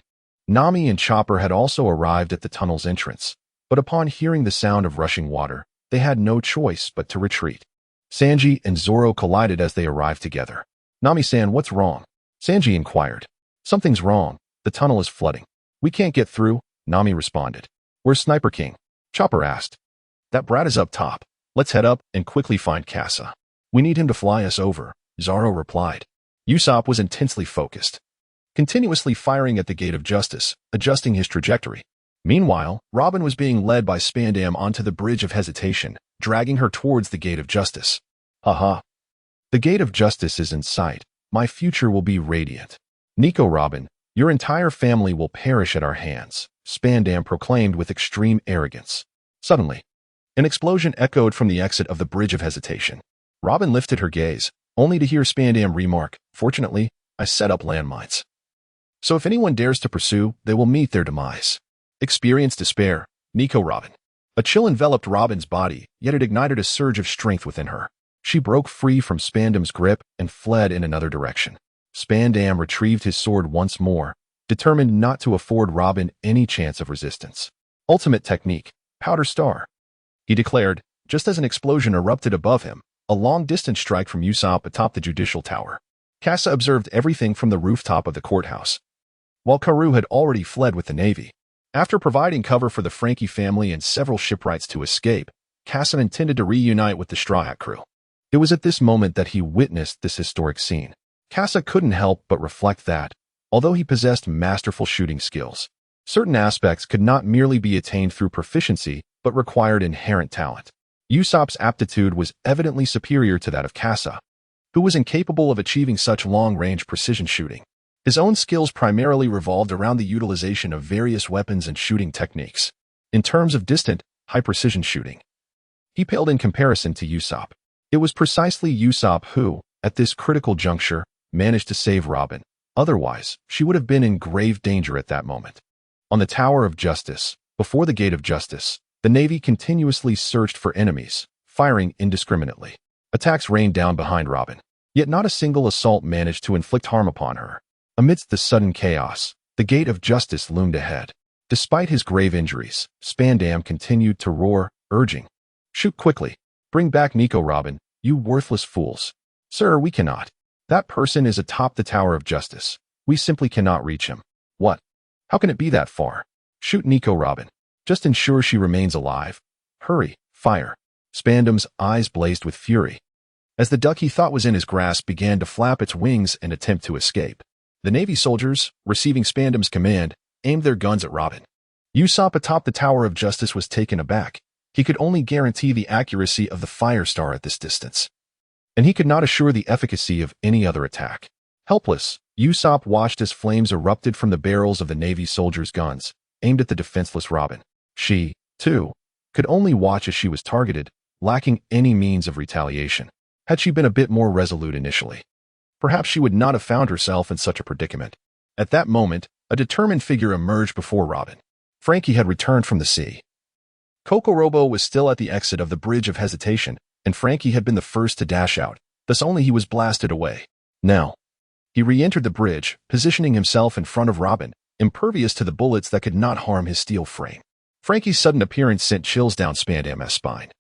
Nami and Chopper had also arrived at the tunnel's entrance, but upon hearing the sound of rushing water, they had no choice but to retreat. Sanji and Zoro collided as they arrived together. "Nami-san, what's wrong?" Sanji inquired. "Something's wrong. The tunnel is flooding. We can't get through," Nami responded. "Where's Sniper King?" Chopper asked. "That brat is up top. Let's head up and quickly find Casa. We need him to fly us over," Zoro replied. Usopp was intensely focused, continuously firing at the Gate of Justice, adjusting his trajectory. Meanwhile, Robin was being led by Spandam onto the Bridge of Hesitation, dragging her towards the Gate of Justice. "Haha. The Gate of Justice is in sight. My future will be radiant. Nico Robin, your entire family will perish at our hands," Spandam proclaimed with extreme arrogance. Suddenly, an explosion echoed from the exit of the Bridge of Hesitation. Robin lifted her gaze, only to hear Spandam remark, "Fortunately, I set up landmines. So if anyone dares to pursue, they will meet their demise." Experience despair, Nico Robin. A chill enveloped Robin's body, yet it ignited a surge of strength within her. She broke free from Spandam's grip and fled in another direction. Spandam retrieved his sword once more, determined not to afford Robin any chance of resistance. "Ultimate technique, Powder Star," he declared, just as an explosion erupted above him, a long-distance strike from Usopp atop the Judicial Tower. Casa observed everything from the rooftop of the courthouse, while Karoo had already fled with the Navy. After providing cover for the Frankie family and several shipwrights to escape, Casa intended to reunite with the Straw Hat crew. It was at this moment that he witnessed this historic scene. Casa couldn't help but reflect that, although he possessed masterful shooting skills, certain aspects could not merely be attained through proficiency but required inherent talent. Usopp's aptitude was evidently superior to that of Casa, who was incapable of achieving such long-range precision shooting. His own skills primarily revolved around the utilization of various weapons and shooting techniques. In terms of distant, high-precision shooting, he paled in comparison to Usopp. It was precisely Usopp who, at this critical juncture, managed to save Robin. Otherwise, she would have been in grave danger at that moment. On the Tower of Justice, before the Gate of Justice, the Navy continuously searched for enemies, firing indiscriminately. Attacks rained down behind Robin, yet not a single assault managed to inflict harm upon her. Amidst the sudden chaos, the Gate of Justice loomed ahead. Despite his grave injuries, Spandam continued to roar, urging, "Shoot quickly! Bring back Nico Robin, you worthless fools!" "Sir, we cannot. That person is atop the Tower of Justice. We simply cannot reach him." "What? How can it be that far?" "Shoot Nico Robin. Just ensure she remains alive. Hurry, fire." Spandam's eyes blazed with fury, as the duck he thought was in his grasp began to flap its wings and attempt to escape. The Navy soldiers, receiving Spandam's command, aimed their guns at Robin. Usopp atop the Tower of Justice was taken aback. He could only guarantee the accuracy of the fire star at this distance, and he could not assure the efficacy of any other attack. Helpless, Usopp watched as flames erupted from the barrels of the Navy soldiers' guns, aimed at the defenseless Robin. She, too, could only watch as she was targeted, lacking any means of retaliation. Had she been a bit more resolute initially, perhaps she would not have found herself in such a predicament. At that moment, a determined figure emerged before Robin. Frankie had returned from the sea. Kokorobo was still at the exit of the Bridge of Hesitation, and Frankie had been the first to dash out, thus only he was blasted away. Now, he re-entered the bridge, positioning himself in front of Robin, impervious to the bullets that could not harm his steel frame. Frankie's sudden appearance sent chills down Spandam's spine,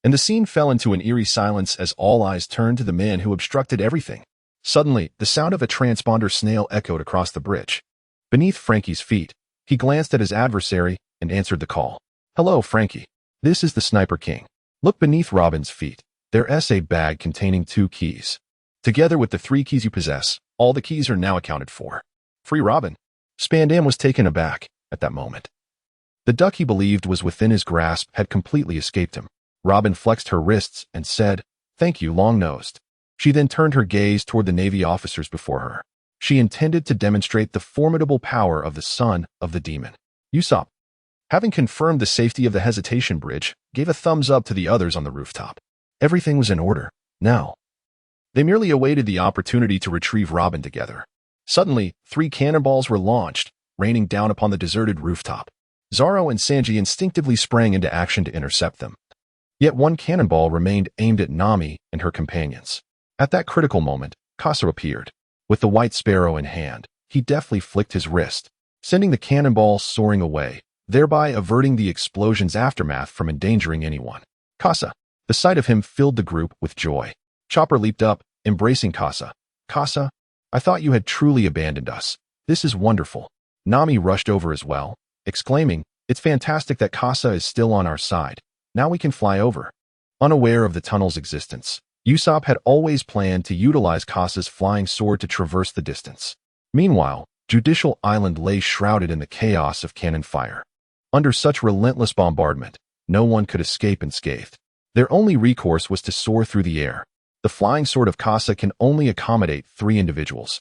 and the scene fell into an eerie silence as all eyes turned to the man who obstructed everything. Suddenly, the sound of a transponder snail echoed across the bridge. Beneath Frankie's feet, he glanced at his adversary and answered the call. "Hello, Frankie. This is the Sniper King." Look beneath Robin's feet. There is a bag containing 2 keys. Together with the 3 keys you possess, all the keys are now accounted for. Free Robin. Spandam was taken aback at that moment. The duck he believed was within his grasp had completely escaped him. Robin flexed her wrists and said, "Thank you, long-nosed." She then turned her gaze toward the Navy officers before her. She intended to demonstrate the formidable power of the son of the demon. Usopp, having confirmed the safety of the hesitation bridge, gave a thumbs up to the others on the rooftop. Everything was in order. Now, they merely awaited the opportunity to retrieve Robin together. Suddenly, 3 cannonballs were launched, raining down upon the deserted rooftop. Zoro and Sanji instinctively sprang into action to intercept them. Yet 1 cannonball remained aimed at Nami and her companions. At that critical moment, Kasa appeared. With the white sparrow in hand, he deftly flicked his wrist, sending the cannonball soaring away, thereby averting the explosion's aftermath from endangering anyone. Kasa. The sight of him filled the group with joy. Chopper leaped up, embracing Kasa. "Kasa, I thought you had truly abandoned us. This is wonderful." Nami rushed over as well, exclaiming, "It's fantastic that Kasa is still on our side. Now we can fly over." Unaware of the tunnel's existence, Usopp had always planned to utilize Kasa's flying sword to traverse the distance. Meanwhile, Judicial Island lay shrouded in the chaos of cannon fire. Under such relentless bombardment, no one could escape unscathed. Their only recourse was to soar through the air. The flying sword of Kasa can only accommodate 3 individuals,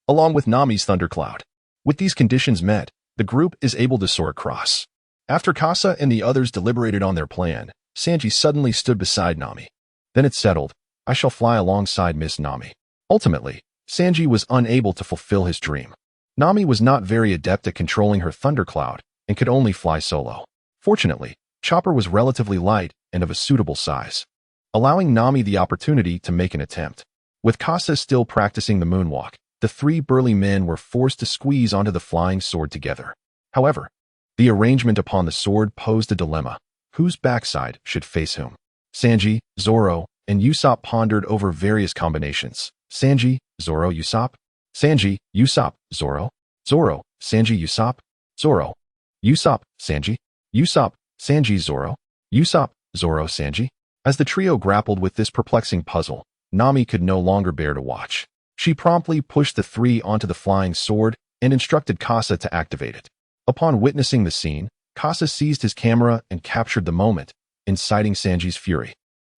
along with Nami's thundercloud. With these conditions met, the group is able to soar across. After Kasa and the others deliberated on their plan, Sanji suddenly stood beside Nami. Then it settled. "I shall fly alongside Miss Nami." Ultimately, Sanji was unable to fulfill his dream. Nami was not very adept at controlling her thundercloud and could only fly solo. Fortunately, Chopper was relatively light and of a suitable size, allowing Nami the opportunity to make an attempt. With Kasa still practicing the moonwalk, the 3 burly men were forced to squeeze onto the flying sword together. However, the arrangement upon the sword posed a dilemma. Whose backside should face whom? Sanji, Zoro, and Usopp pondered over various combinations. Sanji, Zoro, Usopp. Sanji, Usopp, Zoro. Zoro, Sanji, Usopp. Zoro. Usopp, Sanji. Usopp, Sanji, Zoro. Usopp, Zoro, Sanji. As the trio grappled with this perplexing puzzle, Nami could no longer bear to watch. She promptly pushed the 3 onto the flying sword and instructed Kasa to activate it. Upon witnessing the scene, Kasa seized his camera and captured the moment, inciting Sanji's fury.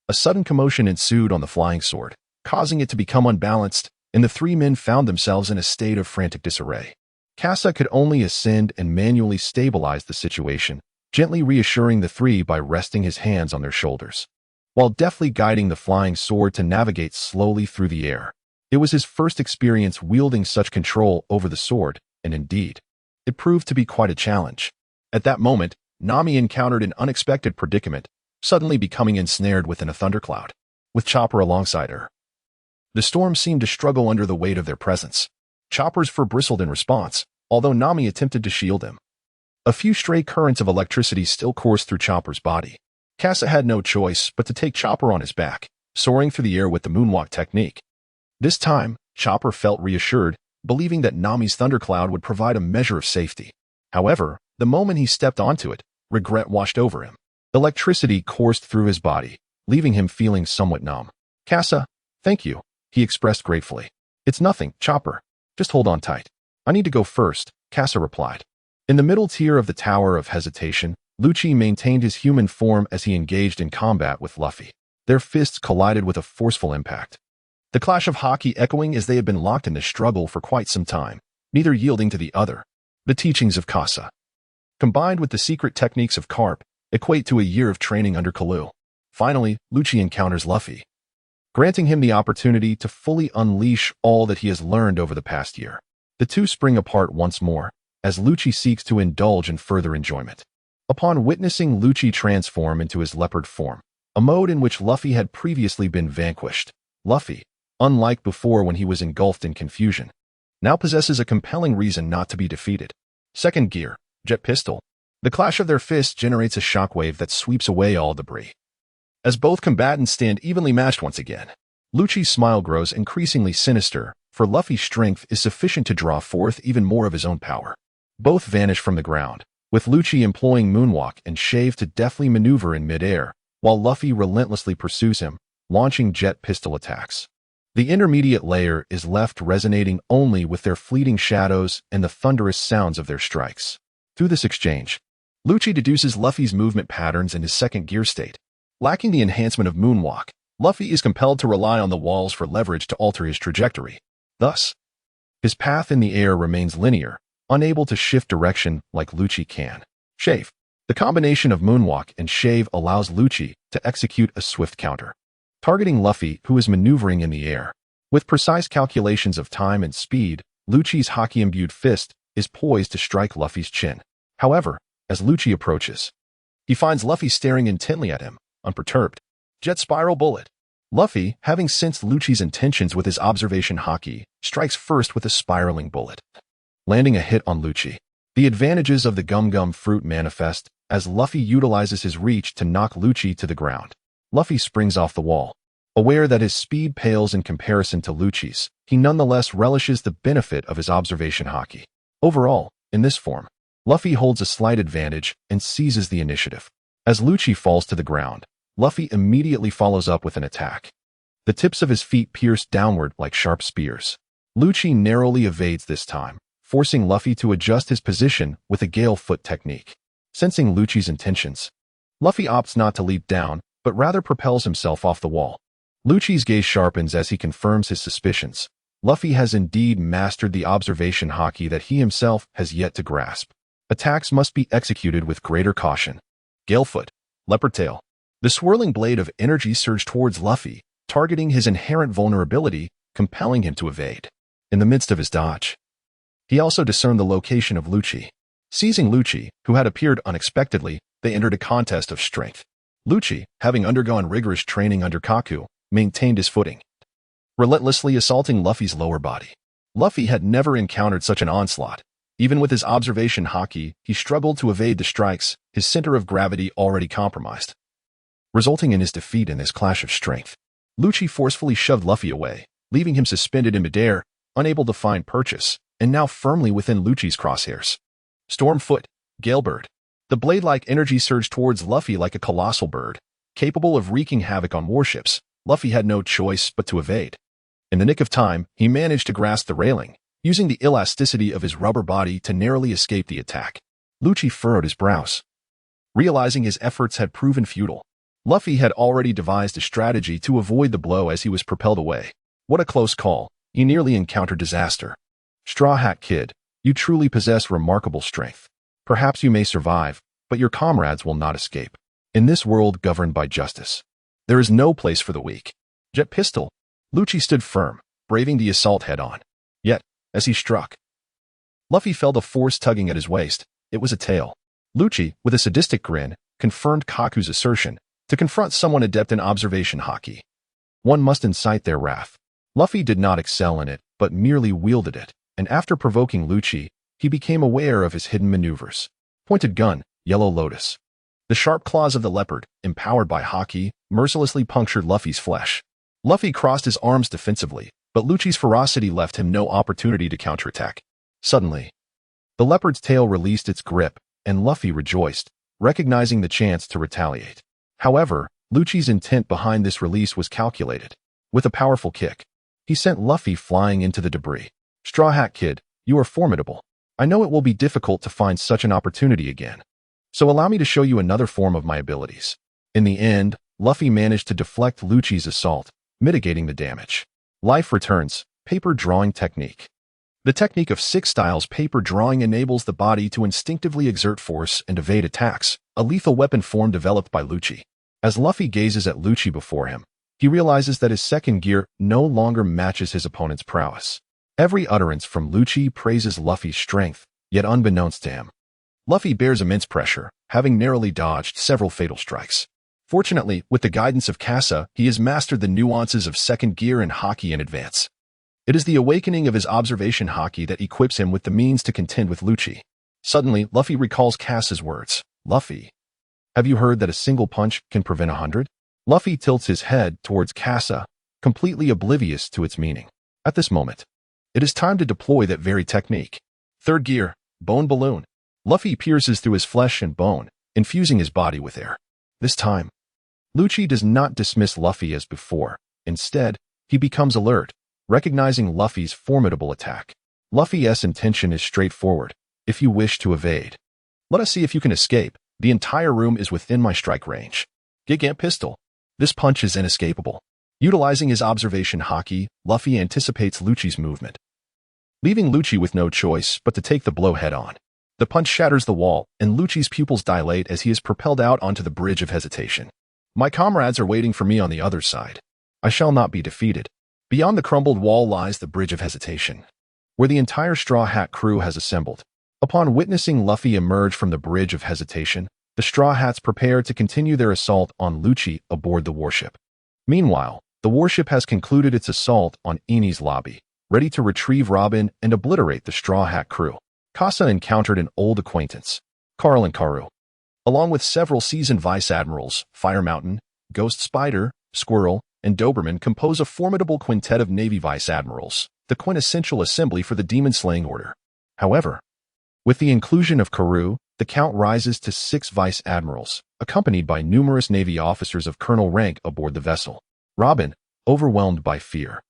A sudden commotion ensued on the flying sword, causing it to become unbalanced, and the 3 men found themselves in a state of frantic disarray. Kasa could only ascend and manually stabilize the situation, gently reassuring the 3 by resting his hands on their shoulders, while deftly guiding the flying sword to navigate slowly through the air. It was his first experience wielding such control over the sword, and indeed, it proved to be quite a challenge. At that moment, Nami encountered an unexpected predicament, suddenly becoming ensnared within a thundercloud, with Chopper alongside her. The storm seemed to struggle under the weight of their presence. Chopper's fur bristled in response, although Nami attempted to shield him. A few stray currents of electricity still coursed through Chopper's body. Kasa had no choice but to take Chopper on his back, soaring through the air with the moonwalk technique. This time, Chopper felt reassured, believing that Nami's thundercloud would provide a measure of safety. However, the moment he stepped onto it, regret washed over him. Electricity coursed through his body, leaving him feeling somewhat numb. "Kasa, thank you," he expressed gratefully. "It's nothing, Chopper. Just hold on tight." "I need to go first," Kasa replied. In the middle tier of the Tower of Hesitation, Lucci maintained his human form as he engaged in combat with Luffy. Their fists collided with a forceful impact, the clash of hockey echoing as they had been locked in the struggle for quite some time, neither yielding to the other. The teachings of Kasa, combined with the secret techniques of Carp, equate to a year of training under Kalu. Finally, Lucci encounters Luffy, granting him the opportunity to fully unleash all that he has learned over the past year. The two spring apart once more, as Lucci seeks to indulge in further enjoyment. Upon witnessing Lucci transform into his leopard form, a mode in which Luffy had previously been vanquished, Luffy, unlike before when he was engulfed in confusion, now possesses a compelling reason not to be defeated. Second gear, Jet Pistol. The clash of their fists generates a shockwave that sweeps away all debris. As both combatants stand evenly matched once again, Lucci's smile grows increasingly sinister, for Luffy's strength is sufficient to draw forth even more of his own power. Both vanish from the ground, with Lucci employing Moonwalk and Shave to deftly maneuver in midair, while Luffy relentlessly pursues him, launching jet pistol attacks. The intermediate layer is left resonating only with their fleeting shadows and the thunderous sounds of their strikes. Through this exchange, Lucci deduces Luffy's movement patterns and his second gear state. Lacking the enhancement of moonwalk, Luffy is compelled to rely on the walls for leverage to alter his trajectory. Thus, his path in the air remains linear, unable to shift direction like Lucci can. Shave. The combination of moonwalk and shave allows Lucci to execute a swift counter, targeting Luffy, who is maneuvering in the air. With precise calculations of time and speed, Lucci's haki-imbued fist is poised to strike Luffy's chin. However, as Lucci approaches, he finds Luffy staring intently at him, unperturbed. Jet Spiral Bullet. Luffy, having sensed Lucci's intentions with his observation haki, strikes first with a spiraling bullet, landing a hit on Lucci. The advantages of the gum fruit manifest as Luffy utilizes his reach to knock Lucci to the ground. Luffy springs off the wall. Aware that his speed pales in comparison to Lucci's, he nonetheless relishes the benefit of his observation haki. Overall, in this form, Luffy holds a slight advantage and seizes the initiative. As Lucci falls to the ground, Luffy immediately follows up with an attack. The tips of his feet pierce downward like sharp spears. Lucci narrowly evades this time, forcing Luffy to adjust his position with a gale foot technique. Sensing Lucci's intentions, Luffy opts not to leap down, but rather propels himself off the wall. Lucci's gaze sharpens as he confirms his suspicions. Luffy has indeed mastered the observation haki that he himself has yet to grasp. Attacks must be executed with greater caution. Galefoot, Leopard Tail. The swirling blade of energy surged towards Luffy, targeting his inherent vulnerability, compelling him to evade. In the midst of his dodge, he also discerned the location of Lucci. Seizing Lucci, who had appeared unexpectedly, they entered a contest of strength. Lucci, having undergone rigorous training under Kaku, maintained his footing, relentlessly assaulting Luffy's lower body. Luffy had never encountered such an onslaught. Even with his observation haki, he struggled to evade the strikes, his center of gravity already compromised, resulting in his defeat in this clash of strength. Lucci forcefully shoved Luffy away, leaving him suspended in midair, unable to find purchase, and now firmly within Lucci's crosshairs. Stormfoot, Galebird. The blade-like energy surged towards Luffy like a colossal bird, capable of wreaking havoc on warships. Luffy had no choice but to evade. In the nick of time, he managed to grasp the railing, using the elasticity of his rubber body to narrowly escape the attack. Lucci furrowed his brows, realizing his efforts had proven futile. Luffy had already devised a strategy to avoid the blow as he was propelled away. What a close call. He nearly encountered disaster. Straw Hat Kid, you truly possess remarkable strength. Perhaps you may survive, but your comrades will not escape. In this world governed by justice, there is no place for the weak. Jet Pistol. Lucci stood firm, braving the assault head-on. Yet, as he struck, Luffy felt a force tugging at his waist. It was a tail. Lucci, with a sadistic grin, confirmed Kaku's assertion. To confront someone adept in observation haki, one must incite their wrath. Luffy did not excel in it, but merely wielded it, and after provoking Lucci, he became aware of his hidden maneuvers. Pointed gun, Yellow Lotus. The sharp claws of the leopard, empowered by haki, mercilessly punctured Luffy's flesh. Luffy crossed his arms defensively, but Lucci's ferocity left him no opportunity to counterattack. Suddenly, the leopard's tail released its grip, and Luffy rejoiced, recognizing the chance to retaliate. However, Lucci's intent behind this release was calculated. With a powerful kick, he sent Luffy flying into the debris. Straw Hat Kid, you are formidable. I know it will be difficult to find such an opportunity again, so allow me to show you another form of my abilities. In the end, Luffy managed to deflect Lucci's assault, mitigating the damage. Life Returns, Paper Drawing Technique. The technique of 6 styles paper drawing enables the body to instinctively exert force and evade attacks, a lethal weapon form developed by Lucci. As Luffy gazes at Lucci before him, he realizes that his second gear no longer matches his opponent's prowess. Every utterance from Lucci praises Luffy's strength, yet unbeknownst to him, Luffy bears immense pressure, having narrowly dodged several fatal strikes. Fortunately, with the guidance of Kasa, he has mastered the nuances of second gear and haki in advance. It is the awakening of his observation haki that equips him with the means to contend with Lucci. Suddenly, Luffy recalls Kasa's words. Luffy, have you heard that a single punch can prevent 100? Luffy tilts his head towards Kasa, completely oblivious to its meaning. At this moment, it is time to deploy that very technique. Third gear, Bone Balloon. Luffy pierces through his flesh and bone, infusing his body with air. This time, Lucci does not dismiss Luffy as before. Instead, He becomes alert, recognizing Luffy's formidable attack. Luffy's intention is straightforward. If you wish to evade, let us see if you can escape. The entire room is within my strike range. Gigant pistol. This punch is inescapable. Utilizing his observation haki, Luffy anticipates Lucci's movement, leaving Lucci with no choice but to take the blow head-on. The punch shatters the wall, and Lucci's pupils dilate as he is propelled out onto the bridge of hesitation. My comrades are waiting for me on the other side. I shall not be defeated. Beyond the crumbled wall lies the bridge of hesitation, where the entire Straw Hat crew has assembled. Upon witnessing Luffy emerge from the bridge of hesitation, the Straw Hats prepare to continue their assault on Lucci aboard the warship. Meanwhile, the warship has concluded its assault on Eni's lobby, ready to retrieve Robin and obliterate the Straw Hat crew. Casa encountered an old acquaintance, Carl and Karu. Along with several seasoned vice admirals, Fire Mountain, Ghost Spider, Squirrel, and Doberman compose a formidable quintet of Navy vice admirals, the quintessential assembly for the demon-slaying order. However, with the inclusion of Karu, the count rises to 6 vice admirals, accompanied by numerous Navy officers of colonel rank aboard the vessel. Robin, overwhelmed by fear,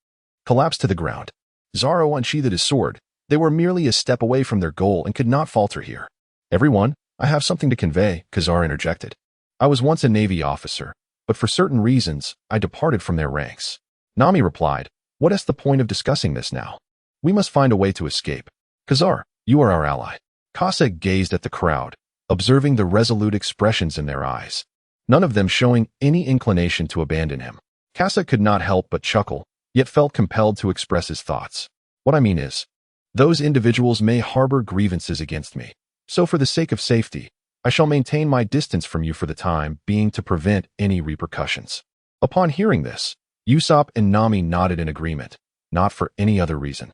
collapsed to the ground. Zoro unsheathed his sword. They were merely a step away from their goal and could not falter here. Everyone, I have something to convey, Kazar interjected. I was once a Navy officer, but for certain reasons, I departed from their ranks. Nami replied, what is the point of discussing this now? We must find a way to escape. Kazar, you are our ally. Casa gazed at the crowd, observing the resolute expressions in their eyes, none of them showing any inclination to abandon him. Casa could not help but chuckle, yet felt compelled to express his thoughts. What I mean is, those individuals may harbor grievances against me, so for the sake of safety, I shall maintain my distance from you for the time being to prevent any repercussions. Upon hearing this, Usopp and Nami nodded in agreement, not for any other reason,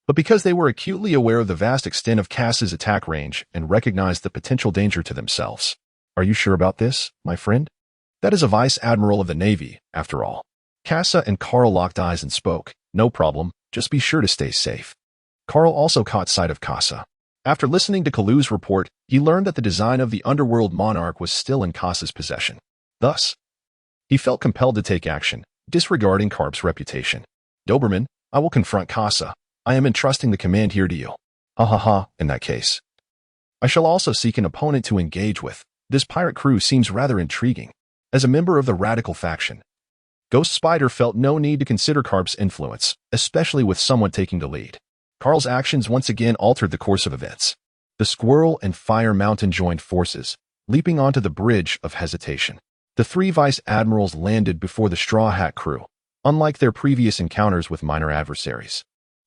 but because they were acutely aware of the vast extent of Cass's attack range and recognized the potential danger to themselves. Are you sure about this, my friend? That is a vice admiral of the Navy, after all. Casa and Carl locked eyes and spoke. No problem, just be sure to stay safe. Carl also caught sight of Casa. After listening to Kalu's report, he learned that the design of the underworld monarch was still in Casa's possession. Thus, he felt compelled to take action, disregarding Carp's reputation. Doberman, I will confront Casa. I am entrusting the command here to you. Ha ha ha, in that case. I shall also seek an opponent to engage with. This pirate crew seems rather intriguing. As a member of the radical faction, Ghost Spider felt no need to consider Carp's influence, especially with someone taking the lead. Carl's actions once again altered the course of events. The Squirrel and Fire Mountain joined forces, leaping onto the bridge of hesitation. The 3 vice admirals landed before the Straw Hat crew. Unlike their previous encounters with minor adversaries,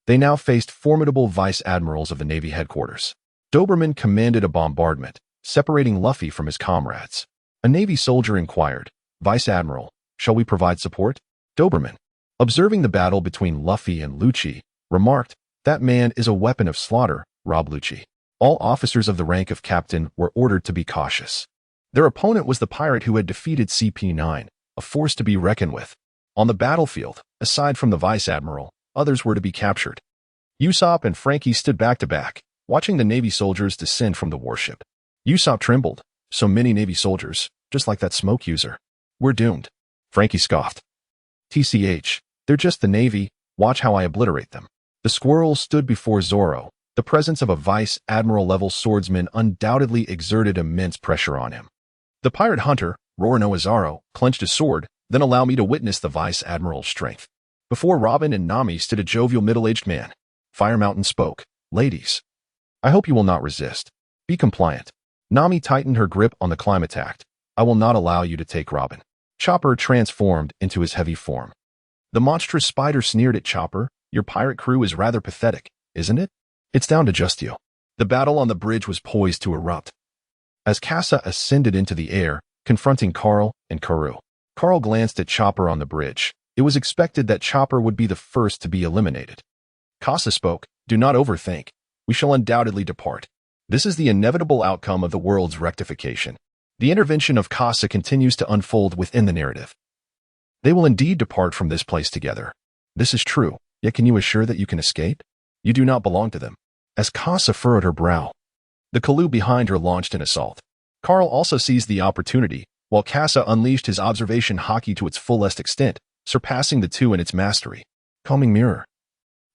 they now faced formidable vice admirals of the Navy headquarters. Doberman commanded a bombardment, separating Luffy from his comrades. A Navy soldier inquired, Vice Admiral, shall we provide support? Doberman, observing the battle between Luffy and Lucci, remarked, that man is a weapon of slaughter, Rob Lucci. All officers of the rank of captain were ordered to be cautious. Their opponent was the pirate who had defeated CP9, a force to be reckoned with. On the battlefield, aside from the Vice Admiral, others were to be captured. Usopp and Frankie stood back to back, watching the Navy soldiers descend from the warship. Usopp trembled. So many Navy soldiers, just like that smoke user. We're doomed. Frankie scoffed. TCH, they're just the Navy, watch how I obliterate them. The Squirrel stood before Zoro. The presence of a Vice Admiral-level swordsman undoubtedly exerted immense pressure on him. The pirate hunter, Roronoa Zoro, clenched his sword, then allow me to witness the Vice Admiral's strength. Before Robin and Nami stood a jovial middle-aged man. Fire Mountain spoke. Ladies, I hope you will not resist. Be compliant. Nami tightened her grip on the climate act. I will not allow you to take Robin. Chopper transformed into his heavy form. The monstrous spider sneered at Chopper. Your pirate crew is rather pathetic, isn't it? It's down to just you. The battle on the bridge was poised to erupt. As Casa ascended into the air, confronting Carl and Karu. Carl glanced at Chopper on the bridge. It was expected that Chopper would be the first to be eliminated. Casa spoke, do not overthink. We shall undoubtedly depart. This is the inevitable outcome of the world's rectification. The intervention of Casa continues to unfold within the narrative. They will indeed depart from this place together. This is true, yet can you assure that you can escape? You do not belong to them. As Casa furrowed her brow, the Kalu behind her launched an assault. Carl also seized the opportunity, while Casa unleashed his observation haki to its fullest extent, surpassing the two in its mastery. Calming Mirror.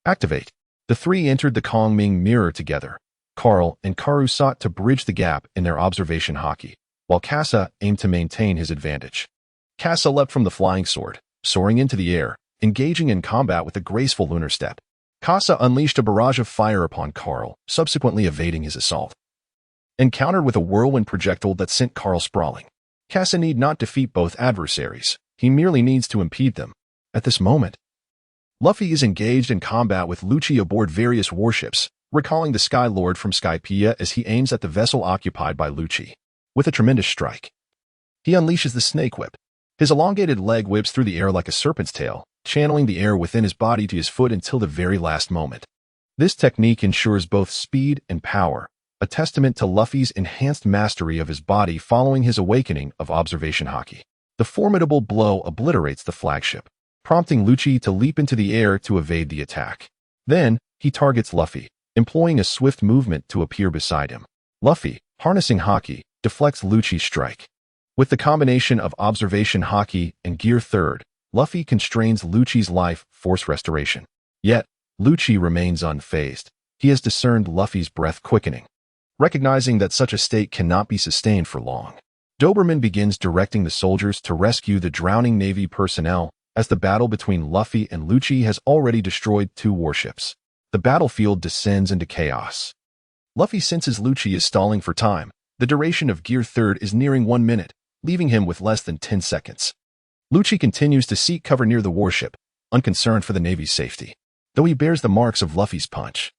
Activate. The three entered the Calming Mirror together. Carl and Karu sought to bridge the gap in their observation haki, while Kasa aimed to maintain his advantage. Kasa leapt from the flying sword, soaring into the air, engaging in combat with a graceful lunar step. Kasa unleashed a barrage of fire upon Carl, subsequently evading his assault. Encountered with a whirlwind projectile that sent Carl sprawling. Kasa need not defeat both adversaries, he merely needs to impede them. At this moment, Luffy is engaged in combat with Lucci aboard various warships, recalling the Sky Lord from Skypiea as he aims at the vessel occupied by Lucci. With a tremendous strike, he unleashes the Snake Whip. His elongated leg whips through the air like a serpent's tail, channeling the air within his body to his foot until the very last moment. This technique ensures both speed and power, a testament to Luffy's enhanced mastery of his body following his awakening of observation haki. The formidable blow obliterates the flagship, prompting Lucci to leap into the air to evade the attack. Then, he targets Luffy, employing a swift movement to appear beside him. Luffy, harnessing haki, deflects Lucci's strike. With the combination of observation haki and gear third, Luffy constrains Lucci's life force restoration. Yet, Lucci remains unfazed. He has discerned Luffy's breath quickening. Recognizing that such a state cannot be sustained for long, Doberman begins directing the soldiers to rescue the drowning Navy personnel as the battle between Luffy and Lucci has already destroyed 2 warships. The battlefield descends into chaos. Luffy senses Lucci is stalling for time. The duration of Gear Third is nearing 1 minute, leaving him with less than 10 seconds. Lucci continues to seek cover near the warship, unconcerned for the Navy's safety. Though he bears the marks of Luffy's punch,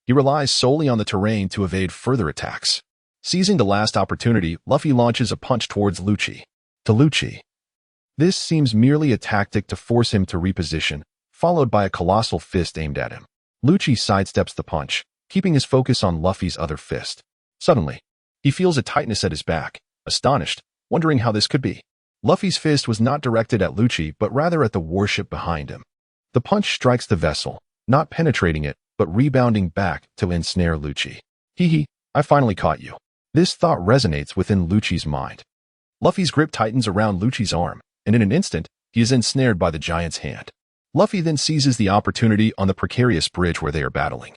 he relies solely on the terrain to evade further attacks. Seizing the last opportunity, Luffy launches a punch towards Lucci. To Lucci, this seems merely a tactic to force him to reposition, followed by a colossal fist aimed at him. Lucci sidesteps the punch, keeping his focus on Luffy's other fist. Suddenly, he feels a tightness at his back, astonished, wondering how this could be. Luffy's fist was not directed at Lucci, but rather at the warship behind him. The punch strikes the vessel, not penetrating it, but rebounding back to ensnare Lucci. Hee, I finally caught you. This thought resonates within Lucci's mind. Luffy's grip tightens around Lucci's arm, and in an instant, he is ensnared by the giant's hand. Luffy then seizes the opportunity on the precarious bridge where they are battling.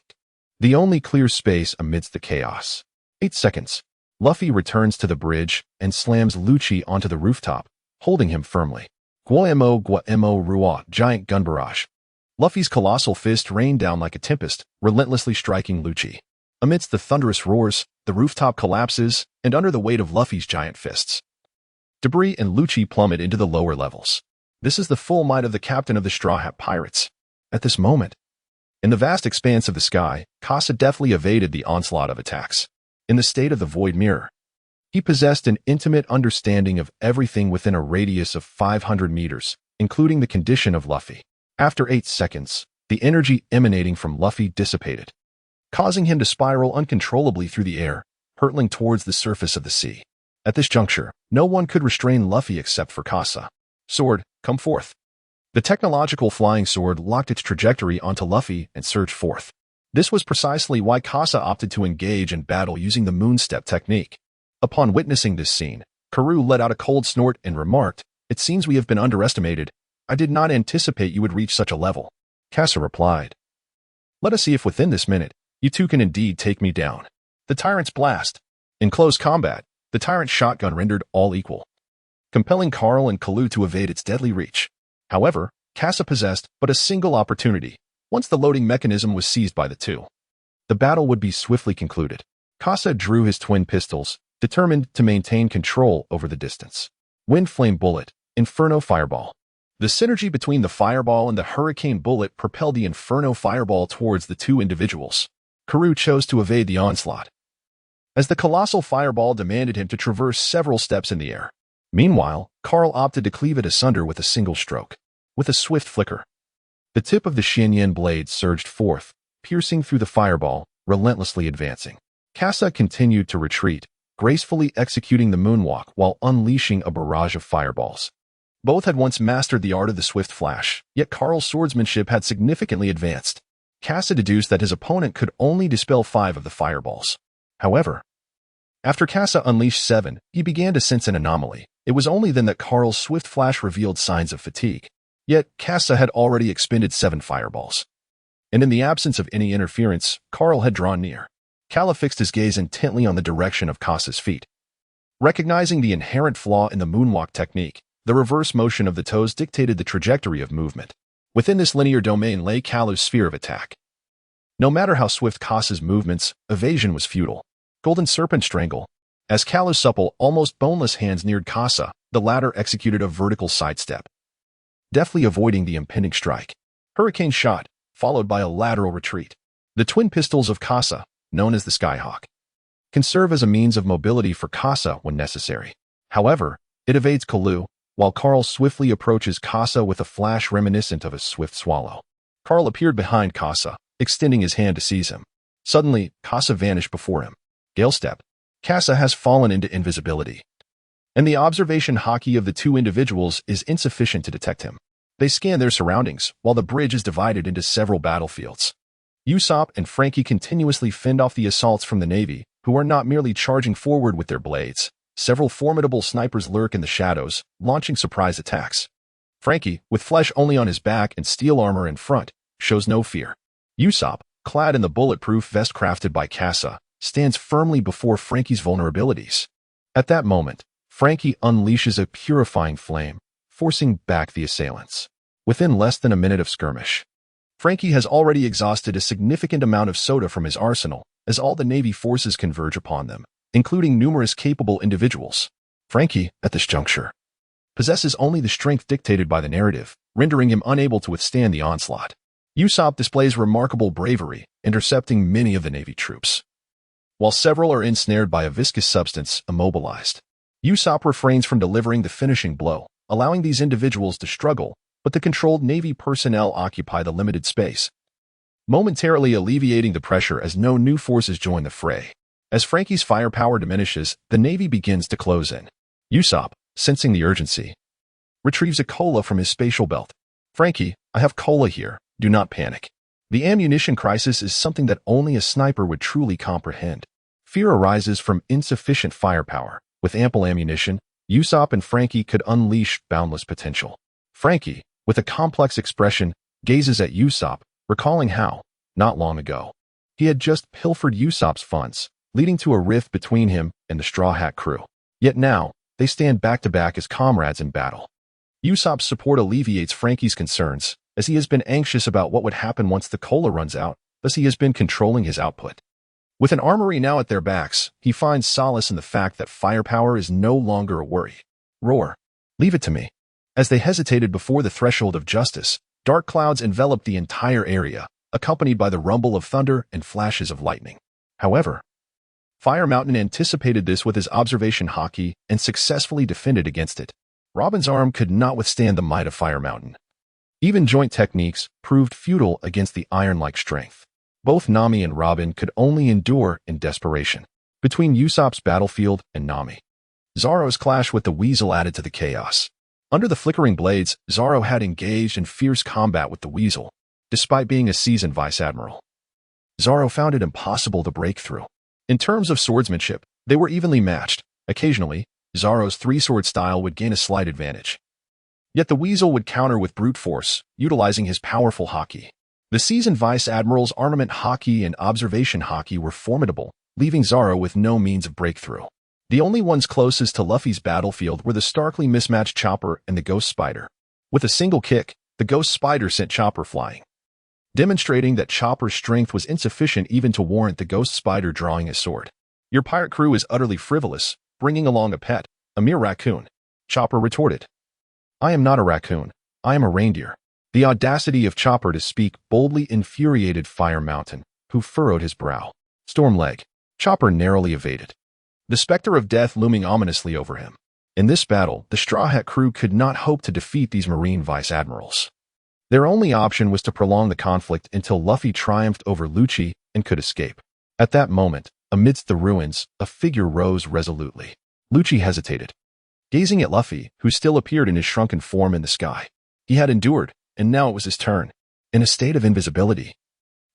The only clear space amidst the chaos. 8 seconds. Luffy returns to the bridge and slams Lucci onto the rooftop, holding him firmly. Guamo Rua, giant gun barrage. Luffy's colossal fist rained down like a tempest, relentlessly striking Lucci. Amidst the thunderous roars, the rooftop collapses, and under the weight of Luffy's giant fists, debris and Lucci plummet into the lower levels. This is the full might of the captain of the Straw Hat Pirates. At this moment, in the vast expanse of the sky, Kasa deftly evaded the onslaught of attacks. In the state of the Void Mirror, he possessed an intimate understanding of everything within a radius of 500 meters, including the condition of Luffy. After 8 seconds, the energy emanating from Luffy dissipated, causing him to spiral uncontrollably through the air, hurtling towards the surface of the sea. At this juncture, no one could restrain Luffy except for Kasa. Sword, come forth. The technological flying sword locked its trajectory onto Luffy and surged forth. This was precisely why Kasa opted to engage in battle using the moonstep technique. Upon witnessing this scene, Karu let out a cold snort and remarked, "It seems we have been underestimated. I did not anticipate you would reach such a level." Kasa replied, "Let us see if within this minute, you two can indeed take me down." The Tyrant's Blast. In close combat, the Tyrant's shotgun rendered all equal, compelling Carl and Kalu to evade its deadly reach. However, Kasa possessed but a single opportunity. Once the loading mechanism was seized by the two, the battle would be swiftly concluded. Kasa drew his twin pistols, determined to maintain control over the distance. Wind Flame Bullet, Inferno Fireball. The synergy between the Fireball and the Hurricane Bullet propelled the Inferno Fireball towards the two individuals. Karu chose to evade the onslaught, as the colossal Fireball demanded him to traverse several steps in the air. Meanwhile, Carl opted to cleave it asunder with a single stroke. With a swift flicker, the tip of the Shinyan blade surged forth, piercing through the Fireball, relentlessly advancing. Kasa continued to retreat, gracefully executing the moonwalk while unleashing a barrage of fireballs. Both had once mastered the art of the swift flash, yet Carl's swordsmanship had significantly advanced. Kasa deduced that his opponent could only dispel 5 of the fireballs. However, after Kasa unleashed 7, he began to sense an anomaly. It was only then that Carl's swift flash revealed signs of fatigue. Yet Casa had already expended 7 fireballs. And in the absence of any interference, Carl had drawn near. Kala fixed his gaze intently on the direction of Casa's feet. Recognizing the inherent flaw in the moonwalk technique, the reverse motion of the toes dictated the trajectory of movement. Within this linear domain lay Kala's sphere of attack. No matter how swift Casa's movements, evasion was futile. Golden Serpent Strangle. As Kala's supple, almost boneless hands neared Casa, the latter executed a vertical sidestep, deftly avoiding the impending strike. Hurricane Shot, followed by a lateral retreat. The twin pistols of Casa, known as the Skyhawk, can serve as a means of mobility for Casa when necessary. However, it evades Kalu, while Carl swiftly approaches Casa with a flash reminiscent of a swift swallow. Carl appeared behind Casa, extending his hand to seize him. Suddenly, Casa vanished before him. Gale Step. Casa has fallen into invisibility, and the observation haki of the two individuals is insufficient to detect him. They scan their surroundings, while the bridge is divided into several battlefields. Usopp and Frankie continuously fend off the assaults from the Navy, who are not merely charging forward with their blades. Several formidable snipers lurk in the shadows, launching surprise attacks. Frankie, with flesh only on his back and steel armor in front, shows no fear. Usopp, clad in the bulletproof vest crafted by Casa, stands firmly before Frankie's vulnerabilities. At that moment, Frankie unleashes a purifying flame, forcing back the assailants. Within less than a minute of skirmish, Frankie has already exhausted a significant amount of soda from his arsenal, as all the Navy forces converge upon them, including numerous capable individuals. Frankie, at this juncture, possesses only the strength dictated by the narrative, rendering him unable to withstand the onslaught. Usopp displays remarkable bravery, intercepting many of the Navy troops, while several are ensnared by a viscous substance, immobilized. Usopp refrains from delivering the finishing blow, allowing these individuals to struggle, but the controlled Navy personnel occupy the limited space, momentarily alleviating the pressure as no new forces join the fray. As Frankie's firepower diminishes, the Navy begins to close in. Usopp, sensing the urgency, retrieves a cola from his spatial belt. Frankie, I have cola here, do not panic. The ammunition crisis is something that only a sniper would truly comprehend. Fear arises from insufficient firepower. With ample ammunition, Usopp and Frankie could unleash boundless potential. Frankie, with a complex expression, gazes at Usopp, recalling how, not long ago, he had just pilfered Usopp's funds, leading to a rift between him and the Straw Hat crew. Yet now, they stand back to back as comrades in battle. Usopp's support alleviates Frankie's concerns, as he has been anxious about what would happen once the cola runs out, thus he has been controlling his output. With an armory now at their backs, he finds solace in the fact that firepower is no longer a worry. Roar. Leave it to me. As they hesitated before the threshold of justice, dark clouds enveloped the entire area, accompanied by the rumble of thunder and flashes of lightning. However, Fire Mountain anticipated this with his observation haki and successfully defended against it. Robin's arm could not withstand the might of Fire Mountain. Even joint techniques proved futile against the iron-like strength. Both Nami and Robin could only endure in desperation. Between Usopp's battlefield and Nami, Zoro's clash with the Weasel added to the chaos. Under the flickering blades, Zoro had engaged in fierce combat with the Weasel. Despite being a seasoned vice admiral, Zoro found it impossible to break through. In terms of swordsmanship, they were evenly matched. Occasionally, Zoro's three-sword style would gain a slight advantage. Yet the Weasel would counter with brute force, utilizing his powerful haki. The seasoned vice admiral's armament haki and observation haki were formidable, leaving Zoro with no means of breakthrough. The only ones closest to Luffy's battlefield were the starkly mismatched Chopper and the Ghost Spider. With a single kick, the Ghost Spider sent Chopper flying, demonstrating that Chopper's strength was insufficient even to warrant the Ghost Spider drawing his sword. Your pirate crew is utterly frivolous, bringing along a pet, a mere raccoon. Chopper retorted. I am not a raccoon, I am a reindeer. The audacity of Chopper to speak boldly infuriated Fire Mountain, who furrowed his brow. Storm Leg. Chopper narrowly evaded, the specter of death looming ominously over him. In this battle, the Straw Hat crew could not hope to defeat these marine vice admirals. Their only option was to prolong the conflict until Luffy triumphed over Lucci and could escape. At that moment, amidst the ruins, a figure rose resolutely. Lucci hesitated, gazing at Luffy, who still appeared in his shrunken form in the sky. He had endured, and now it was his turn. In a state of invisibility,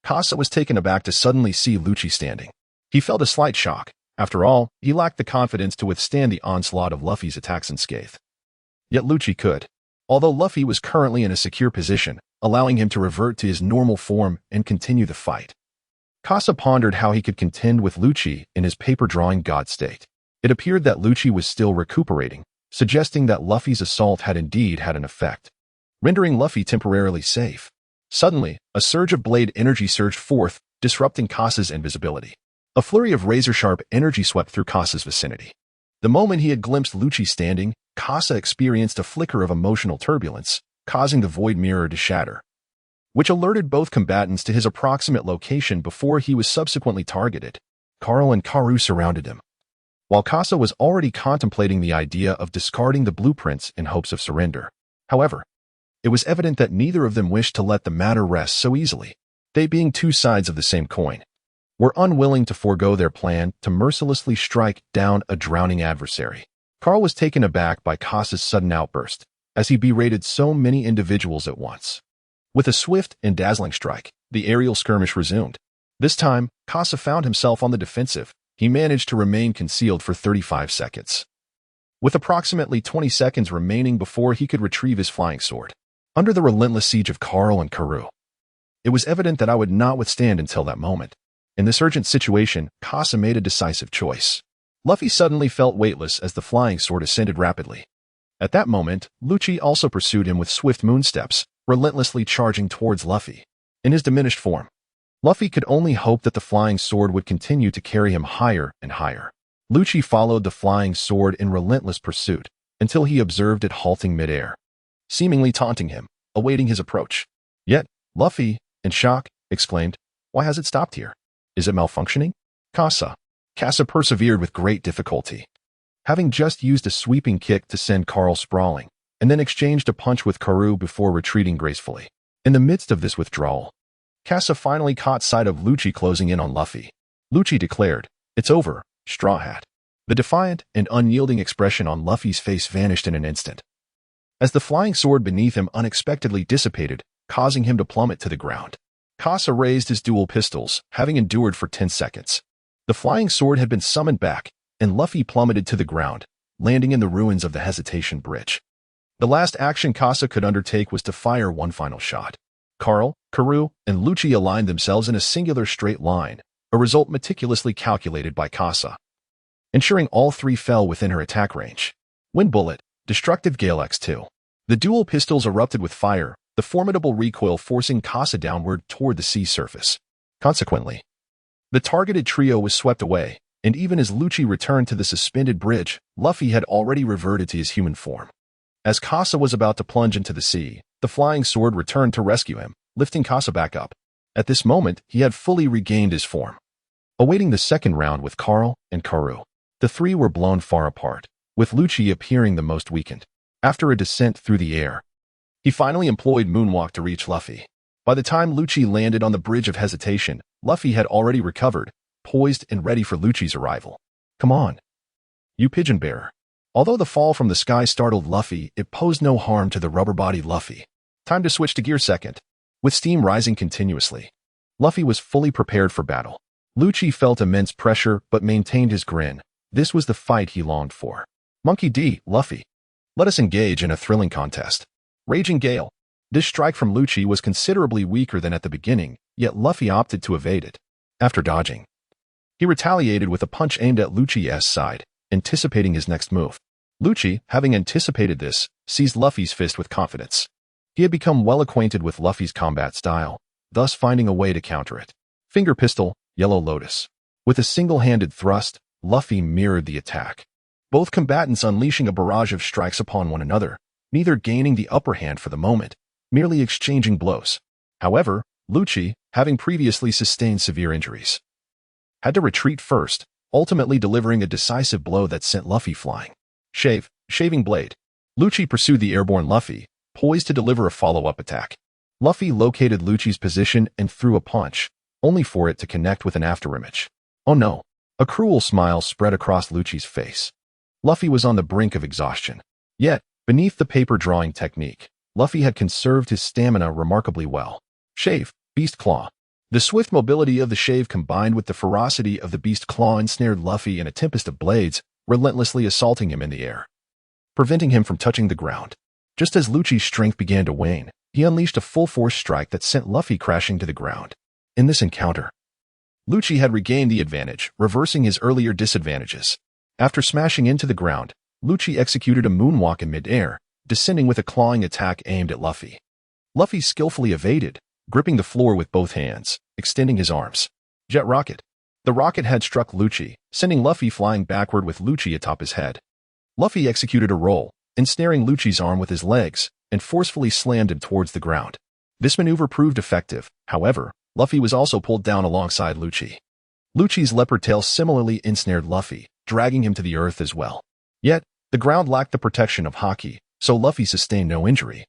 Casa was taken aback to suddenly see Lucci standing. He felt a slight shock. After all, he lacked the confidence to withstand the onslaught of Luffy's attacks unscathed. Yet Lucci could. although Luffy was currently in a secure position, allowing him to revert to his normal form and continue the fight. Kasa pondered how he could contend with Lucci in his paper-drawing god state. It appeared that Lucci was still recuperating, suggesting that Luffy's assault had indeed had an effect, rendering Luffy temporarily safe. Suddenly, a surge of blade energy surged forth, disrupting Kasa's invisibility. A flurry of razor-sharp energy swept through Kasa's vicinity. The moment he had glimpsed Lucci standing, Kasa experienced a flicker of emotional turbulence, causing the void mirror to shatter, which alerted both combatants to his approximate location before he was subsequently targeted. Carl and Karu surrounded him, while Kasa was already contemplating the idea of discarding the blueprints in hopes of surrender. However, it was evident that neither of them wished to let the matter rest so easily. They, being two sides of the same coin, were unwilling to forego their plan to mercilessly strike down a drowning adversary. Carl was taken aback by Kasa's sudden outburst, as he berated so many individuals at once. With a swift and dazzling strike, the aerial skirmish resumed. This time, Kasa found himself on the defensive. He managed to remain concealed for 35 seconds, with approximately 20 seconds remaining before he could retrieve his flying sword. Under the relentless siege of Carl and Karu, it was evident that I would not withstand until that moment. In this urgent situation, Kasa made a decisive choice. Luffy suddenly felt weightless as the flying sword ascended rapidly. At that moment, Lucci also pursued him with swift moonsteps, relentlessly charging towards Luffy. In his diminished form, Luffy could only hope that the flying sword would continue to carry him higher and higher. Lucci followed the flying sword in relentless pursuit until he observed it halting midair, seemingly taunting him, awaiting his approach. Yet, Luffy, in shock, exclaimed, "Why has it stopped here? Is it malfunctioning?" Kasa persevered with great difficulty, having just used a sweeping kick to send Carl sprawling, and then exchanged a punch with Karu before retreating gracefully. In the midst of this withdrawal, Kasa finally caught sight of Lucci closing in on Luffy. Lucci declared, "It's over, Straw Hat." The defiant and unyielding expression on Luffy's face vanished in an instant, as the flying sword beneath him unexpectedly dissipated, causing him to plummet to the ground. Kasa raised his dual pistols, having endured for 10 seconds. The flying sword had been summoned back, and Luffy plummeted to the ground, landing in the ruins of the Hesitation Bridge. The last action Kasa could undertake was to fire one final shot. Carl, Karu, and Lucci aligned themselves in a singular straight line, a result meticulously calculated by Kasa, ensuring all three fell within her attack range. Wind Bullet, Destructive Gale X2. The dual pistols erupted with fire, the formidable recoil forcing Kasa downward toward the sea surface. Consequently, the targeted trio was swept away, and even as Lucci returned to the suspended bridge, Luffy had already reverted to his human form. As Kasa was about to plunge into the sea, the flying sword returned to rescue him, lifting Kasa back up. At this moment, he had fully regained his form. Awaiting the second round with Carl and Karu, the three were blown far apart, with Lucci appearing the most weakened. After a descent through the air, he finally employed Moonwalk to reach Luffy. By the time Lucci landed on the Bridge of Hesitation, Luffy had already recovered, poised and ready for Lucci's arrival. "Come on, you pigeon bearer." Although the fall from the sky startled Luffy, it posed no harm to the rubber-bodied Luffy. Time to switch to gear second. With steam rising continuously, Luffy was fully prepared for battle. Lucci felt immense pressure but maintained his grin. This was the fight he longed for. "Monkey D, Luffy. Let us engage in a thrilling contest." Raging Gale. This strike from Lucci was considerably weaker than at the beginning, yet Luffy opted to evade it. After dodging, he retaliated with a punch aimed at Lucci's side, anticipating his next move. Lucci, having anticipated this, seized Luffy's fist with confidence. He had become well acquainted with Luffy's combat style, thus finding a way to counter it. Finger Pistol, Yellow Lotus. With a single-handed thrust, Luffy mirrored the attack, both combatants unleashing a barrage of strikes upon one another, neither gaining the upper hand for the moment, merely exchanging blows. However, Lucci, having previously sustained severe injuries, had to retreat first, ultimately delivering a decisive blow that sent Luffy flying. Shaving Blade. Lucci pursued the airborne Luffy, poised to deliver a follow-up attack. Luffy located Lucci's position and threw a punch, only for it to connect with an afterimage. Oh no! A cruel smile spread across Lucci's face. Luffy was on the brink of exhaustion. Yet, beneath the paper drawing technique, Luffy had conserved his stamina remarkably well. Beast Claw. The swift mobility of the shave combined with the ferocity of the beast claw ensnared Luffy in a tempest of blades, relentlessly assaulting him in the air, preventing him from touching the ground. Just as Lucci's strength began to wane, he unleashed a full-force strike that sent Luffy crashing to the ground. In this encounter, Lucci had regained the advantage, reversing his earlier disadvantages. After smashing into the ground, Lucci executed a moonwalk in mid-air, descending with a clawing attack aimed at Luffy. Luffy skillfully evaded, gripping the floor with both hands, extending his arms. Jet rocket. The rocket had struck Lucci, sending Luffy flying backward with Lucci atop his head. Luffy executed a roll, ensnaring Lucci's arm with his legs, and forcefully slammed him towards the ground. This maneuver proved effective. However, Luffy was also pulled down alongside Lucci. Lucci's leopard tail similarly ensnared Luffy, dragging him to the earth as well. Yet, the ground lacked the protection of Haki, so Luffy sustained no injury,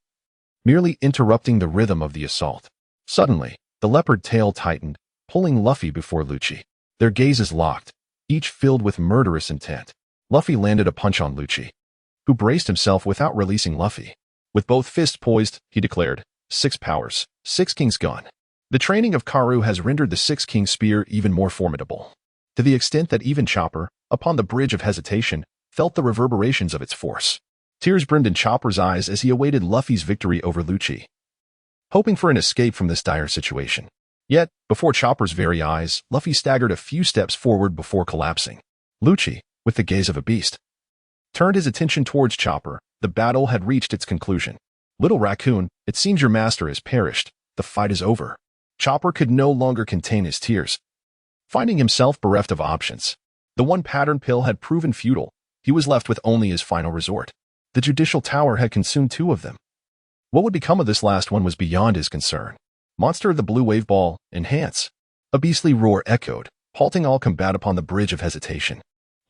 merely interrupting the rhythm of the assault. Suddenly, the leopard tail tightened, pulling Luffy before Lucci. Their gazes locked, each filled with murderous intent. Luffy landed a punch on Lucci, who braced himself without releasing Luffy. With both fists poised, he declared, "Six powers, Six Kings gone." The training of Karu has rendered the Six King Spear even more formidable, to the extent that even Chopper, upon the Bridge of Hesitation, felt the reverberations of its force. Tears brimmed in Chopper's eyes as he awaited Luffy's victory over Lucci, hoping for an escape from this dire situation. Yet, before Chopper's very eyes, Luffy staggered a few steps forward before collapsing. Lucci, with the gaze of a beast, turned his attention towards Chopper. The battle had reached its conclusion. "Little Raccoon, it seems your master has perished. The fight is over." Chopper could no longer contain his tears, finding himself bereft of options. The one pattern pill had proven futile. He was left with only his final resort. The Judicial Tower had consumed two of them. What would become of this last one was beyond his concern. "Monster of the Blue Wave Ball, enhance!" A beastly roar echoed, halting all combat upon the Bridge of Hesitation.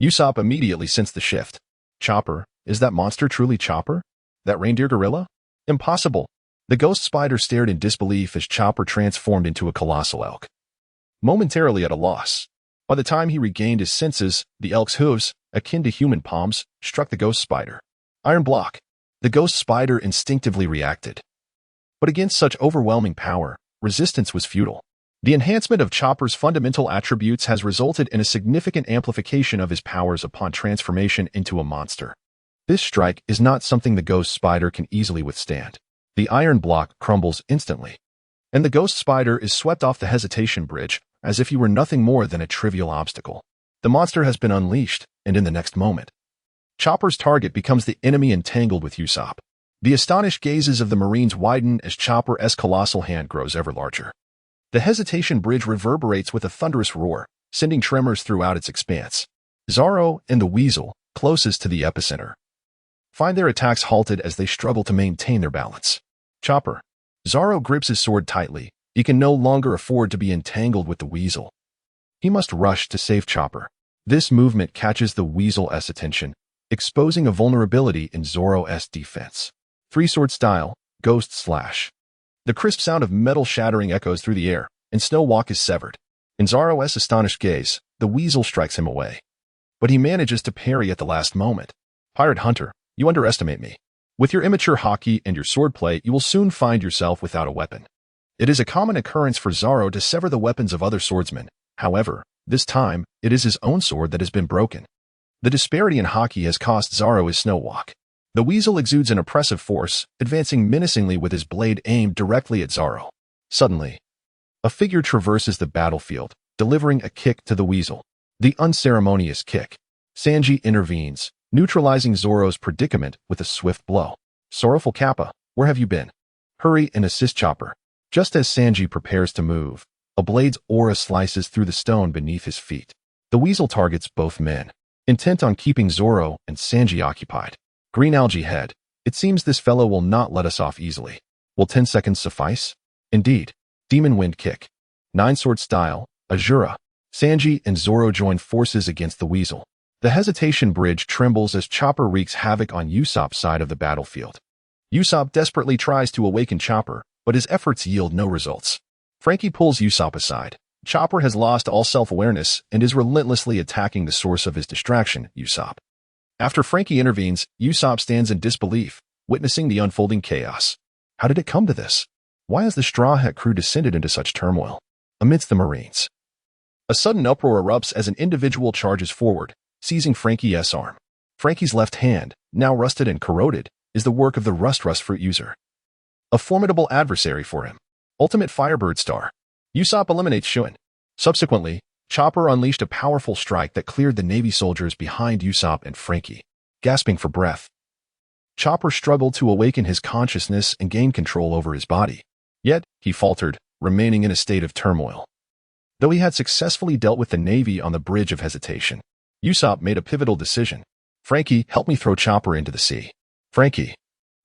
Usopp immediately sensed the shift. "Chopper, is that monster truly Chopper? That reindeer gorilla? Impossible!" The ghost spider stared in disbelief as Chopper transformed into a colossal elk. Momentarily at a loss, by the time he regained his senses, the elk's hooves, akin to human palms, struck the ghost spider. Iron block. The ghost spider instinctively reacted. But against such overwhelming power, resistance was futile. The enhancement of Chopper's fundamental attributes has resulted in a significant amplification of his powers upon transformation into a monster. This strike is not something the ghost spider can easily withstand. The iron block crumbles instantly, and the ghost spider is swept off the Hesitation Bridge as if he were nothing more than a trivial obstacle. The monster has been unleashed, and in the next moment, Chopper's target becomes the enemy entangled with Usopp. The astonished gazes of the Marines widen as Chopper's colossal hand grows ever larger. The Hesitation Bridge reverberates with a thunderous roar, sending tremors throughout its expanse. Zoro and the Weasel, closest to the epicenter, find their attacks halted as they struggle to maintain their balance. Chopper. Zoro grips his sword tightly. He can no longer afford to be entangled with the Weasel. He must rush to save Chopper. This movement catches the Weasel's attention, exposing a vulnerability in Zoro's defense. Three-sword style, Ghost Slash. The crisp sound of metal shattering echoes through the air, and Snow Walk is severed. In Zoro's astonished gaze, the Weasel strikes him away. But he manages to parry at the last moment. "Pirate Hunter, you underestimate me. With your immature Haki and your swordplay, you will soon find yourself without a weapon." It is a common occurrence for Zoro to sever the weapons of other swordsmen. However, this time, it is his own sword that has been broken. The disparity in Haki has cost Zoro his Snow Walk. The Weasel exudes an oppressive force, advancing menacingly with his blade aimed directly at Zoro. Suddenly, a figure traverses the battlefield, delivering a kick to the Weasel. The unceremonious kick. Sanji intervenes, neutralizing Zoro's predicament with a swift blow. "Sorrowful Kappa, where have you been? Hurry and assist Chopper." Just as Sanji prepares to move, a blade's aura slices through the stone beneath his feet. The Weasel targets both men, intent on keeping Zoro and Sanji occupied. Green Algae Head. It seems this fellow will not let us off easily. Will 10 seconds suffice? Indeed. Demon Wind Kick. Nine-sword style, Azura. Sanji and Zoro join forces against the Weasel. The Hesitation Bridge trembles as Chopper wreaks havoc on Usopp's side of the battlefield. Usopp desperately tries to awaken Chopper, but his efforts yield no results. Frankie pulls Usopp aside. Chopper has lost all self-awareness and is relentlessly attacking the source of his distraction, Usopp. After Frankie intervenes, Usopp stands in disbelief, witnessing the unfolding chaos. How did it come to this? Why has the Straw Hat crew descended into such turmoil? Amidst the Marines, a sudden uproar erupts as an individual charges forward, seizing Frankie's arm. Frankie's left hand, now rusted and corroded, is the work of the Rust Fruit user. A formidable adversary for him. Ultimate Firebird Star. Usopp eliminates Shuin. Subsequently, Chopper unleashed a powerful strike that cleared the Navy soldiers behind Usopp and Frankie. Gasping for breath, Chopper struggled to awaken his consciousness and gain control over his body. Yet, he faltered, remaining in a state of turmoil. Though he had successfully dealt with the Navy on the bridge of hesitation, Usopp made a pivotal decision. Frankie, help me throw Chopper into the sea. Frankie,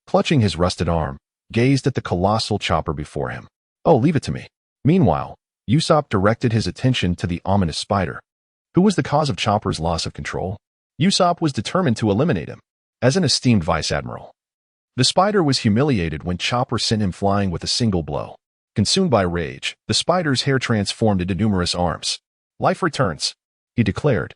clutching his rusted arm, gazed at the colossal Chopper before him. Oh, leave it to me. Meanwhile, Usopp directed his attention to the ominous spider. Who was the cause of Chopper's loss of control? Usopp was determined to eliminate him. As an esteemed vice admiral, the spider was humiliated when Chopper sent him flying with a single blow. Consumed by rage, the spider's hair transformed into numerous arms. Life returns, he declared,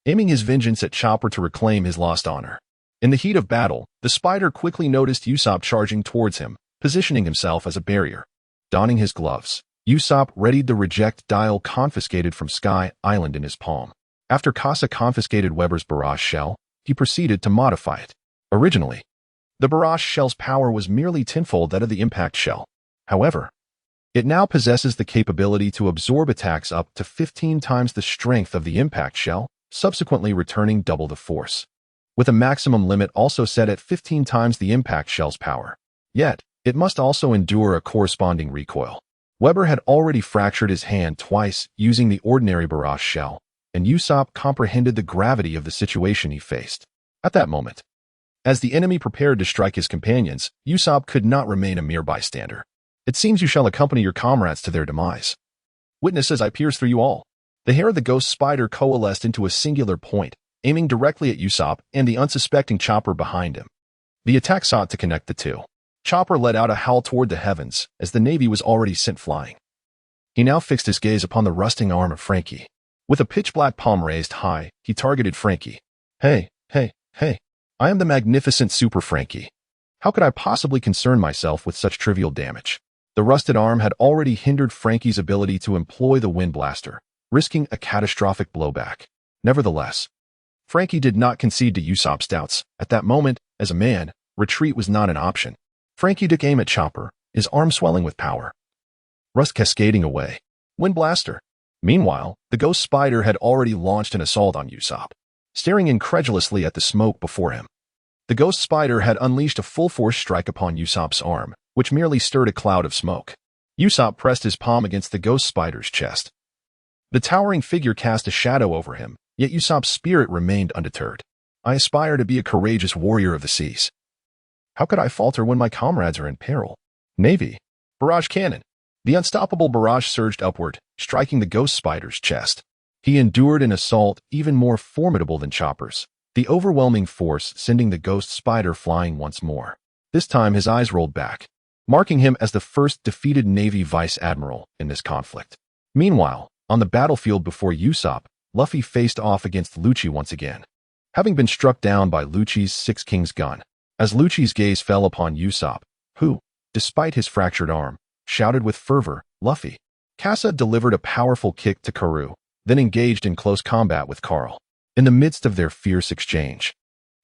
aiming his vengeance at Chopper to reclaim his lost honor. In the heat of battle, the spider quickly noticed Usopp charging towards him, positioning himself as a barrier. Donning his gloves, Usopp readied the reject dial confiscated from Sky Island in his palm. After Casa confiscated Weber's barrage shell, he proceeded to modify it. Originally, the barrage shell's power was merely tenfold that of the impact shell. However, it now possesses the capability to absorb attacks up to 15 times the strength of the impact shell, subsequently returning double the force, with a maximum limit also set at 15 times the impact shell's power. Yet, it must also endure a corresponding recoil. Weber had already fractured his hand twice using the ordinary barrage shell, and Usopp comprehended the gravity of the situation he faced. At that moment, as the enemy prepared to strike his companions, Usopp could not remain a mere bystander. It seems you shall accompany your comrades to their demise. Witness as I pierce through you all. The hair of the ghost spider coalesced into a singular point, aiming directly at Usopp and the unsuspecting Chopper behind him. The attack sought to connect the two. Chopper let out a howl toward the heavens, as the Navy was already sent flying. He now fixed his gaze upon the rusting arm of Frankie. With a pitch-black palm raised high, he targeted Frankie. Hey, I am the magnificent Super Frankie. How could I possibly concern myself with such trivial damage? The rusted arm had already hindered Frankie's ability to employ the wind blaster, risking a catastrophic blowback. Nevertheless, Frankie did not concede to Usopp's doubts. At that moment, as a man, retreat was not an option. Frankie took aim at Chopper, his arm swelling with power. Rust cascading away. Wind blaster. Meanwhile, the ghost spider had already launched an assault on Usopp, staring incredulously at the smoke before him. The ghost spider had unleashed a full-force strike upon Usopp's arm, which merely stirred a cloud of smoke. Usopp pressed his palm against the ghost spider's chest. The towering figure cast a shadow over him, yet Usopp's spirit remained undeterred. I aspire to be a courageous warrior of the seas. How could I falter when my comrades are in peril? Navy. Barrage cannon. The unstoppable barrage surged upward, striking the ghost spider's chest. He endured an assault even more formidable than Chopper's, the overwhelming force sending the ghost spider flying once more. This time his eyes rolled back, marking him as the first defeated Navy vice admiral in this conflict. Meanwhile, on the battlefield before Usopp, Luffy faced off against Lucci once again, having been struck down by Lucci's Six Kings gun. As Lucci's gaze fell upon Usopp, who, despite his fractured arm, shouted with fervor, Luffy. Casa delivered a powerful kick to Karoo, then engaged in close combat with Carl. In the midst of their fierce exchange,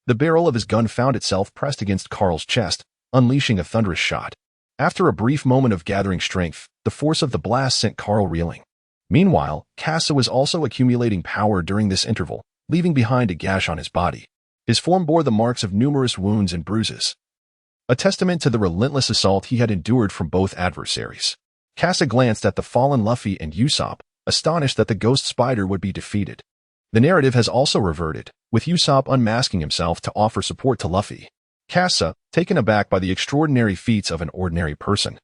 the barrel of his gun found itself pressed against Carl's chest, unleashing a thunderous shot. After a brief moment of gathering strength, the force of the blast sent Carl reeling. Meanwhile, Casa was also accumulating power during this interval, leaving behind a gash on his body. His form bore the marks of numerous wounds and bruises, a testament to the relentless assault he had endured from both adversaries. Casa glanced at the fallen Luffy and Usopp, astonished that the ghost spider would be defeated. The narrative has also reverted, with Usopp unmasking himself to offer support to Luffy. Casa, taken aback by the extraordinary feats of an ordinary person,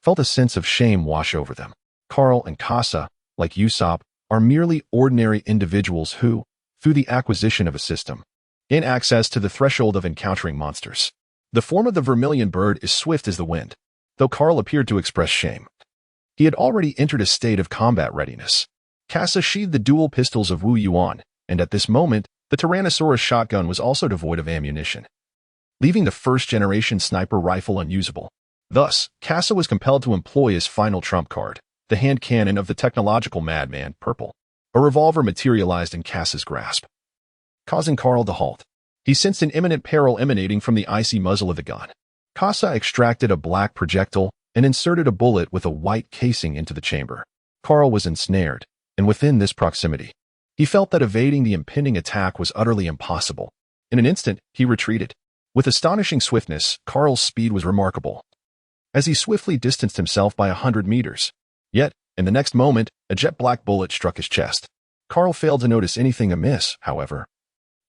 felt a sense of shame wash over them. Carl and Casa, like Usopp, are merely ordinary individuals who, through the acquisition of a system, gain access to the threshold of encountering monsters. The form of the vermilion bird is swift as the wind, though Carl appeared to express shame. He had already entered a state of combat readiness. Casa sheathed the dual pistols of Wu Yuan, and at this moment, the Tyrannosaurus shotgun was also devoid of ammunition, leaving the first-generation sniper rifle unusable. Thus, Casa was compelled to employ his final trump card, the hand cannon of the technological madman, Purple. A revolver materialized in Casa's grasp, causing Carl to halt. He sensed an imminent peril emanating from the icy muzzle of the gun. Kasa extracted a black projectile and inserted a bullet with a white casing into the chamber. Carl was ensnared, and within this proximity, he felt that evading the impending attack was utterly impossible. In an instant, he retreated. With astonishing swiftness, Carl's speed was remarkable, as he swiftly distanced himself by 100 meters. Yet, in the next moment, a jet-black bullet struck his chest. Carl failed to notice anything amiss, however.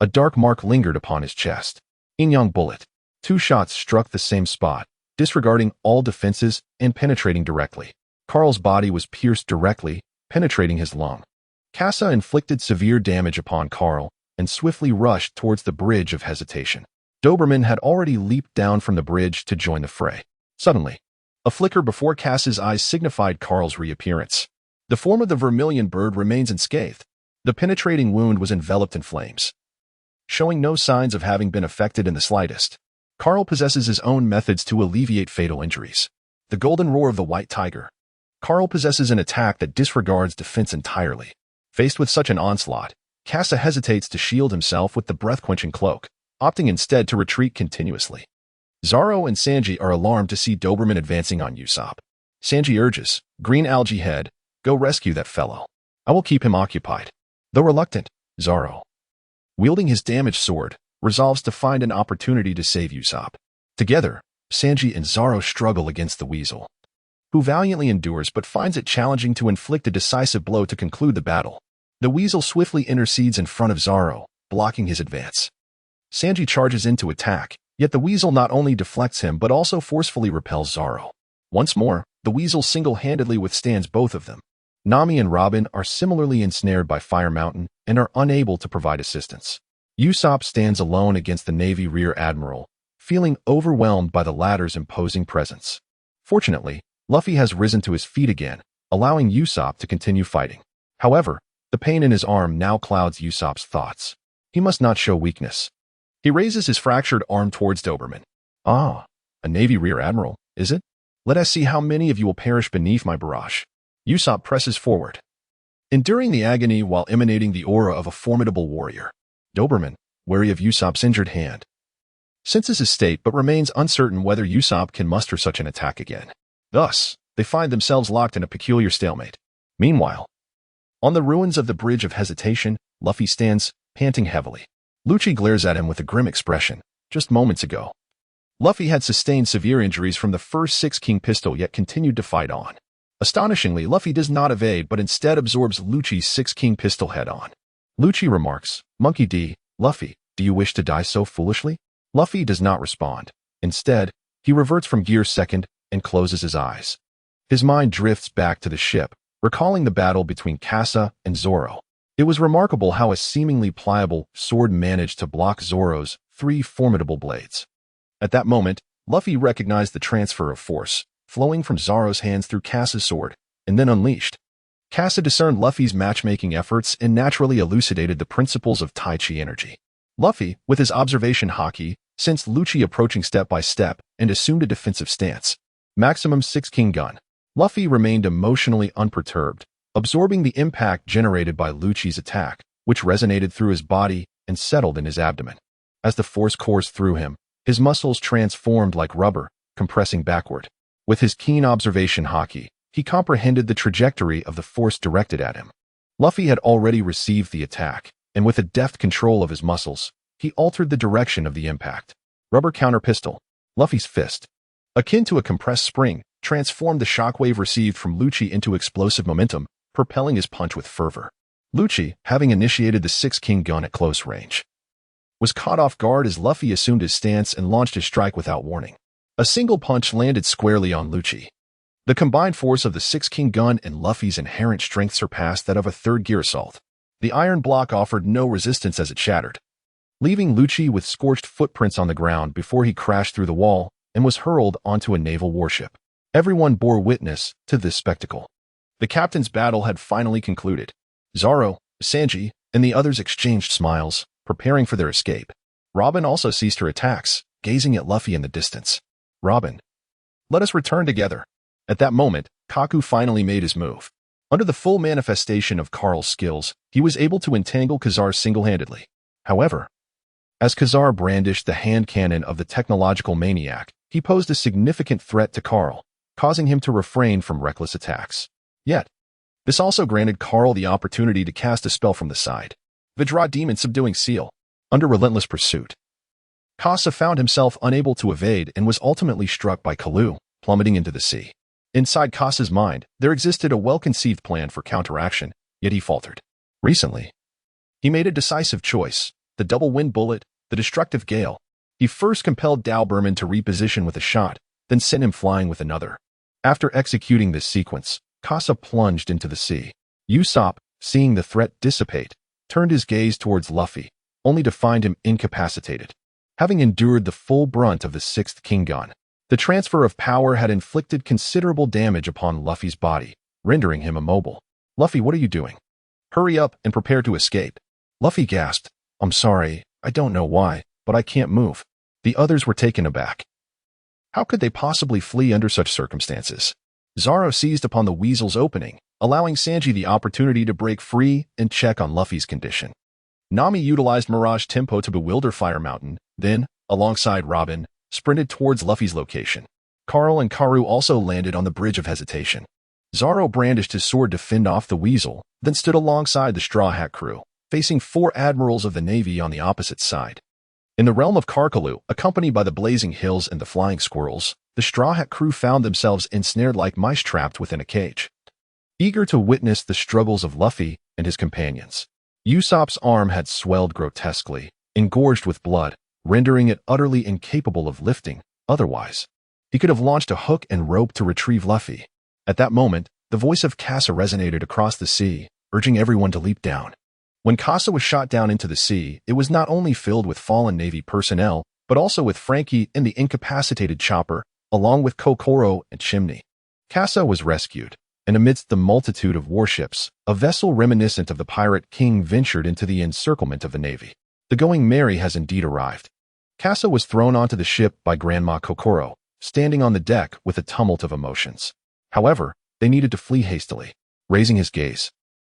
A dark mark lingered upon his chest. Yin-yang bullet. 2 shots struck the same spot, disregarding all defenses and penetrating directly. Carl's body was pierced directly, penetrating his lung. Kasa inflicted severe damage upon Carl and swiftly rushed towards the bridge of hesitation. Doberman had already leaped down from the bridge to join the fray. Suddenly, a flicker before Kasa's eyes signified Carl's reappearance. The form of the vermilion bird remains unscathed. The penetrating wound was enveloped in flames, showing no signs of having been affected in the slightest. Carl possesses his own methods to alleviate fatal injuries. The golden roar of the white tiger. Carl possesses an attack that disregards defense entirely. Faced with such an onslaught, Kasa hesitates to shield himself with the breath-quenching cloak, opting instead to retreat continuously. Zoro and Sanji are alarmed to see Doberman advancing on Usopp. Sanji urges, "Green algae head, go rescue that fellow. I will keep him occupied." Though reluctant, Zoro, wielding his damaged sword, resolves to find an opportunity to save Usopp. Together, Sanji and Zoro struggle against the weasel, who valiantly endures but finds it challenging to inflict a decisive blow to conclude the battle. The weasel swiftly intercedes in front of Zoro, blocking his advance. Sanji charges in to attack, yet the weasel not only deflects him but also forcefully repels Zoro. Once more, the weasel single-handedly withstands both of them. Nami and Robin are similarly ensnared by Fire Mountain and are unable to provide assistance. Usopp stands alone against the Navy Rear Admiral, feeling overwhelmed by the latter's imposing presence. Fortunately, Luffy has risen to his feet again, allowing Usopp to continue fighting. However, the pain in his arm now clouds Usopp's thoughts. He must not show weakness. He raises his fractured arm towards Doberman. "Ah, a Navy Rear Admiral, is it? Let us see how many of you will perish beneath my barrage." Usopp presses forward, enduring the agony while emanating the aura of a formidable warrior. Doberman, wary of Usopp's injured hand, senses his state but remains uncertain whether Usopp can muster such an attack again. Thus, they find themselves locked in a peculiar stalemate. Meanwhile, on the ruins of the Bridge of Hesitation, Luffy stands, panting heavily. Lucci glares at him with a grim expression. Just moments ago, Luffy had sustained severe injuries from the first 6 King pistol yet continued to fight on. Astonishingly, Luffy does not evade but instead absorbs Lucci's 6 King pistol head-on. Lucci remarks, "Monkey D, Luffy, do you wish to die so foolishly?" Luffy does not respond. Instead, he reverts from gear second and closes his eyes. His mind drifts back to the ship, recalling the battle between Kasa and Zoro. It was remarkable how a seemingly pliable sword managed to block Zoro's 3 formidable blades. At that moment, Luffy recognized the transfer of force, flowing from Zoro's hands through Kasa's sword, and then unleashed. Kasa discerned Luffy's matchmaking efforts and naturally elucidated the principles of Tai Chi energy. Luffy, with his observation haki, sensed Lucci approaching step by step and assumed a defensive stance. Maximum 6 King gun. Luffy remained emotionally unperturbed, absorbing the impact generated by Lucci's attack, which resonated through his body and settled in his abdomen. As the force coursed through him, his muscles transformed like rubber, compressing backward. With his keen observation haki, he comprehended the trajectory of the force directed at him. Luffy had already received the attack, and with a deft control of his muscles, he altered the direction of the impact. Rubber counter pistol. Luffy's fist, akin to a compressed spring, transformed the shockwave received from Lucci into explosive momentum, propelling his punch with fervor. Lucci, having initiated the 6 King gun at close range, was caught off guard as Luffy assumed his stance and launched his strike without warning. A single punch landed squarely on Lucci. The combined force of the 6 King gun and Luffy's inherent strength surpassed that of a third gear assault. The iron block offered no resistance as it shattered, leaving Lucci with scorched footprints on the ground before he crashed through the wall and was hurled onto a naval warship. Everyone bore witness to this spectacle. The captain's battle had finally concluded. Zoro, Sanji, and the others exchanged smiles, preparing for their escape. Robin also ceased her attacks, gazing at Luffy in the distance. "Robin, let us return together." At that moment, Kaku finally made his move. Under the full manifestation of Carl's skills, he was able to entangle Kazar single-handedly. However, As Khazar brandished the hand cannon of the technological maniac, he posed a significant threat to Carl, causing him to refrain from reckless attacks. Yet, this also granted Carl the opportunity to cast a spell from the side. Vidra Demon Subduing Seal. Under relentless pursuit, Casa found himself unable to evade and was ultimately struck by Kalu, plummeting into the sea. Inside Casa's mind, there existed a well-conceived plan for counteraction, yet he faltered. Recently, he made a decisive choice: the double wind bullet, the destructive gale. He first compelled Doberman to reposition with a shot, then sent him flying with another. After executing this sequence, Casa plunged into the sea. Usopp, seeing the threat dissipate, turned his gaze towards Luffy, only to find him incapacitated. Having endured the full brunt of the sixth Kingon, the transfer of power had inflicted considerable damage upon Luffy's body, rendering him immobile. "Luffy, what are you doing? Hurry up and prepare to escape." Luffy gasped. "I'm sorry, I don't know why, but I can't move." The others were taken aback. How could they possibly flee under such circumstances? Zoro seized upon the weasel's opening, allowing Sanji the opportunity to break free and check on Luffy's condition. Nami utilized Mirage Tempo to bewilder Fire Mountain, then, alongside Robin, sprinted towards Luffy's location. Carl and Karu also landed on the Bridge of Hesitation. Zoro brandished his sword to fend off the weasel, then stood alongside the Straw Hat crew, facing 4 admirals of the Navy on the opposite side. In the realm of Karkalu, accompanied by the Blazing Hills and the Flying Squirrels, the Straw Hat crew found themselves ensnared like mice trapped within a cage. Eager to witness the struggles of Luffy and his companions, Usopp's arm had swelled grotesquely, engorged with blood, rendering it utterly incapable of lifting. Otherwise, he could have launched a hook and rope to retrieve Luffy. At that moment, the voice of Casa resonated across the sea, urging everyone to leap down. When Casa was shot down into the sea, it was not only filled with fallen Navy personnel, but also with Frankie and the incapacitated Chopper, along with Kokoro and Chimney. Casa was rescued, and amidst the multitude of warships, a vessel reminiscent of the Pirate King ventured into the encirclement of the Navy. The Going Merry has indeed arrived. Casa was thrown onto the ship by Grandma Kokoro, standing on the deck with a tumult of emotions. However, they needed to flee hastily. Raising his gaze,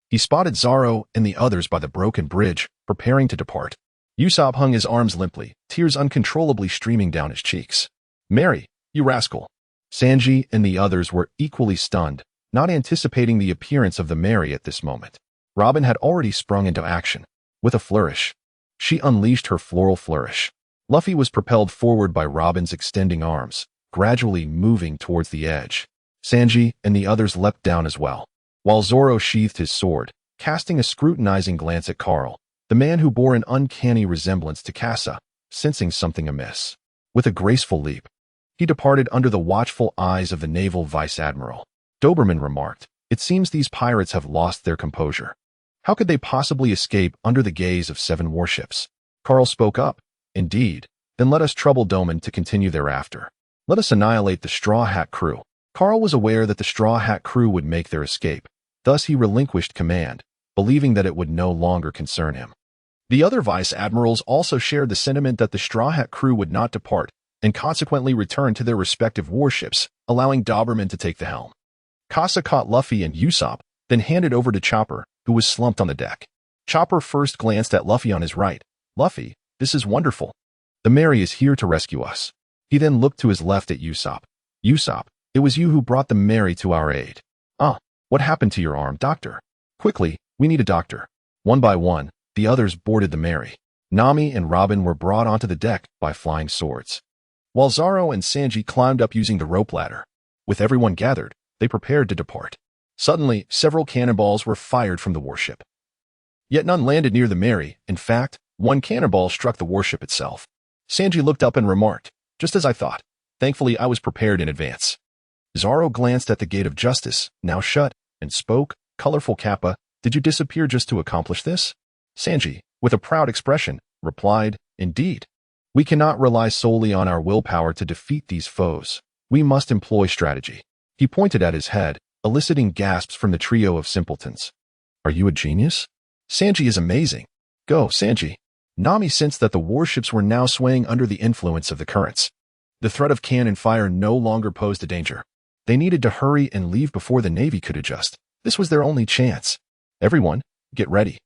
he spotted Zoro and the others by the broken bridge, preparing to depart. Usopp hung his arms limply, tears uncontrollably streaming down his cheeks. "Mary, you rascal!" Sanji and the others were equally stunned, not anticipating the appearance of the Mary at this moment. Robin had already sprung into action. With a flourish, she unleashed her floral flourish. Luffy was propelled forward by Robin's extending arms, gradually moving towards the edge. Sanji and the others leapt down as well, while Zoro sheathed his sword, casting a scrutinizing glance at Carl, the man who bore an uncanny resemblance to Casa, sensing something amiss. With a graceful leap, he departed under the watchful eyes of the naval vice-admiral. Doberman remarked, "It seems these pirates have lost their composure. How could they possibly escape under the gaze of 7 warships?" Carl spoke up, "Indeed, then let us trouble Doman to continue thereafter. Let us annihilate the Straw Hat crew." Carl was aware that the Straw Hat crew would make their escape, thus he relinquished command, believing that it would no longer concern him. The other vice-admirals also shared the sentiment that the Straw Hat crew would not depart, and consequently return to their respective warships, allowing Doberman to take the helm. Casa caught Luffy and Usopp, then handed over to Chopper, who was slumped on the deck. Chopper first glanced at Luffy on his right. "Luffy, this is wonderful. The Mary is here to rescue us." He then looked to his left at Usopp. "Usopp, it was you who brought the Mary to our aid." What happened to your arm, doctor?" "Quickly, we need a doctor." One by one, the others boarded the Mary. Nami and Robin were brought onto the deck by flying swords, while Zoro and Sanji climbed up using the rope ladder. With everyone gathered, they prepared to depart. Suddenly, several cannonballs were fired from the warship. Yet none landed near the Mary. In fact, one cannonball struck the warship itself. Sanji looked up and remarked, "Just as I thought. Thankfully, I was prepared in advance." Zoro glanced at the gate of justice, now shut, and spoke, "Colorful Kappa, did you disappear just to accomplish this?" Sanji, with a proud expression, replied, "Indeed. We cannot rely solely on our willpower to defeat these foes. We must employ strategy." He pointed at his head, eliciting gasps from the trio of simpletons. "Are you a genius?" "Sanji is amazing. Go, Sanji." Nami sensed that the warships were now swaying under the influence of the currents. The threat of cannon fire no longer posed a danger. They needed to hurry and leave before the Navy could adjust. This was their only chance. "Everyone, get ready.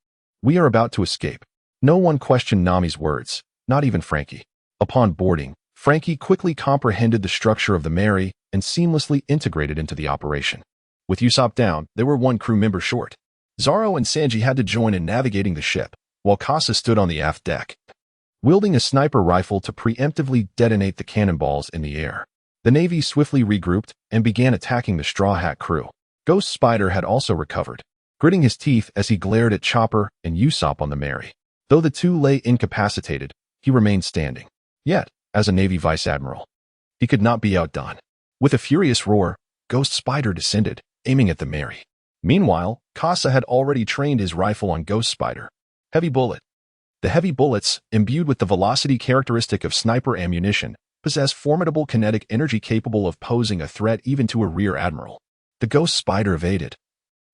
We are about to escape." No one questioned Nami's words. not even Frankie. Upon boarding, Frankie quickly comprehended the structure of the Mary and seamlessly integrated into the operation. With Usopp down, they were one crew member short. Zoro and Sanji had to join in navigating the ship, while Casa stood on the aft deck, wielding a sniper rifle to preemptively detonate the cannonballs in the air. The Navy swiftly regrouped and began attacking the Straw Hat crew. Ghost Spider had also recovered, gritting his teeth as he glared at Chopper and Usopp on the Mary. Though the two lay incapacitated, he remained standing. Yet, as a Navy Vice Admiral, he could not be outdone. With a furious roar, Ghost Spider descended, aiming at the Mary. Meanwhile, Casa had already trained his rifle on Ghost Spider. Heavy bullet. The heavy bullets, imbued with the velocity characteristic of sniper ammunition, possess formidable kinetic energy capable of posing a threat even to a rear admiral. The Ghost Spider evaded.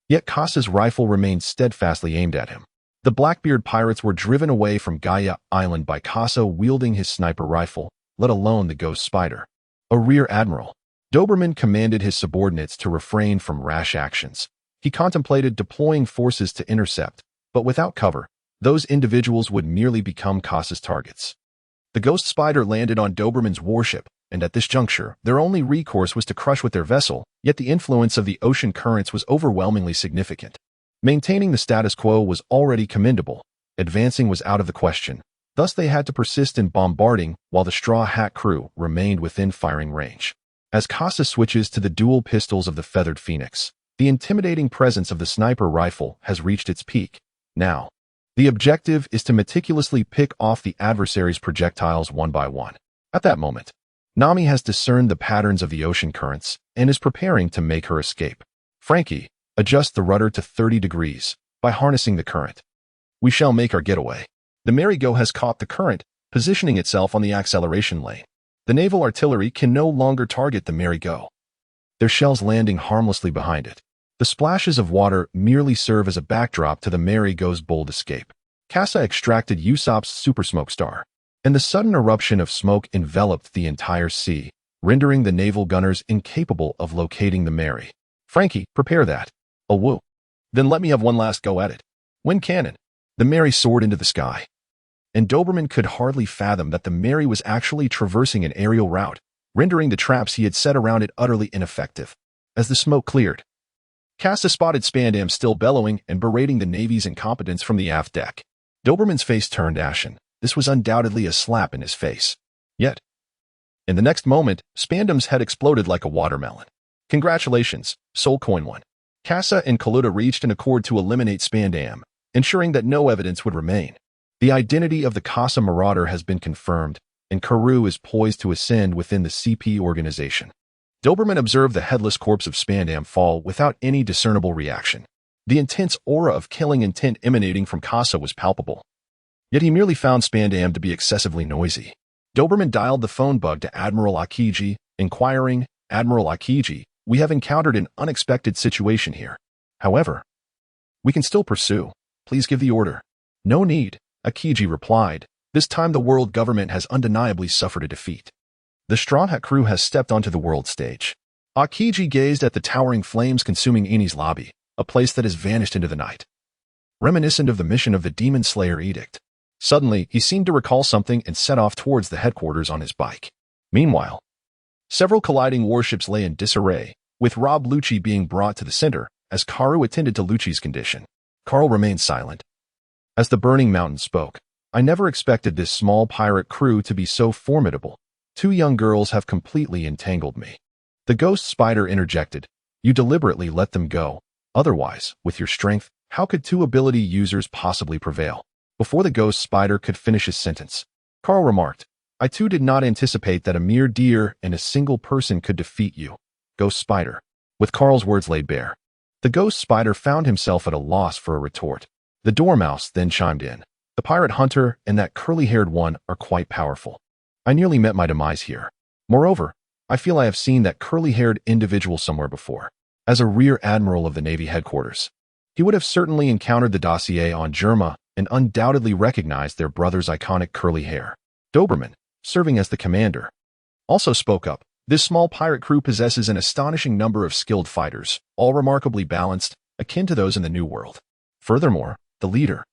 Yet Casa's rifle remained steadfastly aimed at him. The Blackbeard pirates were driven away from Gaia Island by Casa wielding his sniper rifle, let alone the Ghost Spider. A rear admiral. Doberman commanded his subordinates to refrain from rash actions. He contemplated deploying forces to intercept, but without cover, those individuals would merely become Casa's targets. The Ghost Spider landed on Doberman's warship, and at this juncture, their only recourse was to crush with their vessel, yet the influence of the ocean currents was overwhelmingly significant. Maintaining the status quo was already commendable. Advancing was out of the question. Thus they had to persist in bombarding while the Straw Hat crew remained within firing range. As Casa switches to the dual pistols of the Feathered Phoenix, the intimidating presence of the sniper rifle has reached its peak. Now, the objective is to meticulously pick off the adversary's projectiles one by one. At that moment, Nami has discerned the patterns of the ocean currents and is preparing to make her escape. Frankie, adjust the rudder to 30 degrees by harnessing the current. We shall make our getaway. The merry-go has caught the current, positioning itself on the acceleration lane. The naval artillery can no longer target the merry-go, their shells landing harmlessly behind it. The splashes of water merely serve as a backdrop to the merry-go's bold escape. Casa extracted Usopp's super smoke star, and the sudden eruption of smoke enveloped the entire sea, rendering the naval gunners incapable of locating the Mary. Frankie, prepare that. Oh, woo. Then let me have one last go at it. Wind cannon. The Mary soared into the sky, and Doberman could hardly fathom that the Mary was actually traversing an aerial route, rendering the traps he had set around it utterly ineffective. As the smoke cleared, Casa spotted Spandam still bellowing and berating the Navy's incompetence from the aft deck. Doberman's face turned ashen. This was undoubtedly a slap in his face. Yet, in the next moment, Spandam's head exploded like a watermelon. Congratulations, Soul Coin One. Casa and Kaluta reached an accord to eliminate Spandam, ensuring that no evidence would remain. The identity of the Casa Marauder has been confirmed, and Karoo is poised to ascend within the CP organization. Doberman observed the headless corpse of Spandam fall without any discernible reaction. The intense aura of killing intent emanating from Casa was palpable. Yet he merely found Spandam to be excessively noisy. Doberman dialed the phone bug to Admiral Akiji, inquiring, "Admiral Akiji, we have encountered an unexpected situation here. However, we can still pursue. Please give the order." "No need," Akiji replied. "This time the world government has undeniably suffered a defeat. The Straw Hat crew has stepped onto the world stage." Akiji gazed at the towering flames consuming Eni's lobby, a place that has vanished into the night, reminiscent of the mission of the Demon Slayer Edict. Suddenly, he seemed to recall something and set off towards the headquarters on his bike. Meanwhile, several colliding warships lay in disarray, with Rob Lucci being brought to the center as Karu attended to Lucci's condition. Carl remained silent. As the burning mountain spoke, "I never expected this small pirate crew to be so formidable. 2 young girls have completely entangled me." The Ghost Spider interjected, "You deliberately let them go. Otherwise, with your strength, how could 2 ability users possibly prevail?" Before the Ghost Spider could finish his sentence, Carl remarked, "I too did not anticipate that a mere deer and a single person could defeat you, Ghost Spider." With Carl's words laid bare, the Ghost Spider found himself at a loss for a retort. The Dormouse then chimed in, "The Pirate Hunter and that curly-haired one are quite powerful. I nearly met my demise here. Moreover, I feel I have seen that curly-haired individual somewhere before." As a rear admiral of the Navy headquarters, he would have certainly encountered the dossier on Germa and undoubtedly recognized their brother's iconic curly hair. Doberman, serving as the commander, also spoke up. "This small pirate crew possesses an astonishing number of skilled fighters, all remarkably balanced, akin to those in the New World. Furthermore, the leader,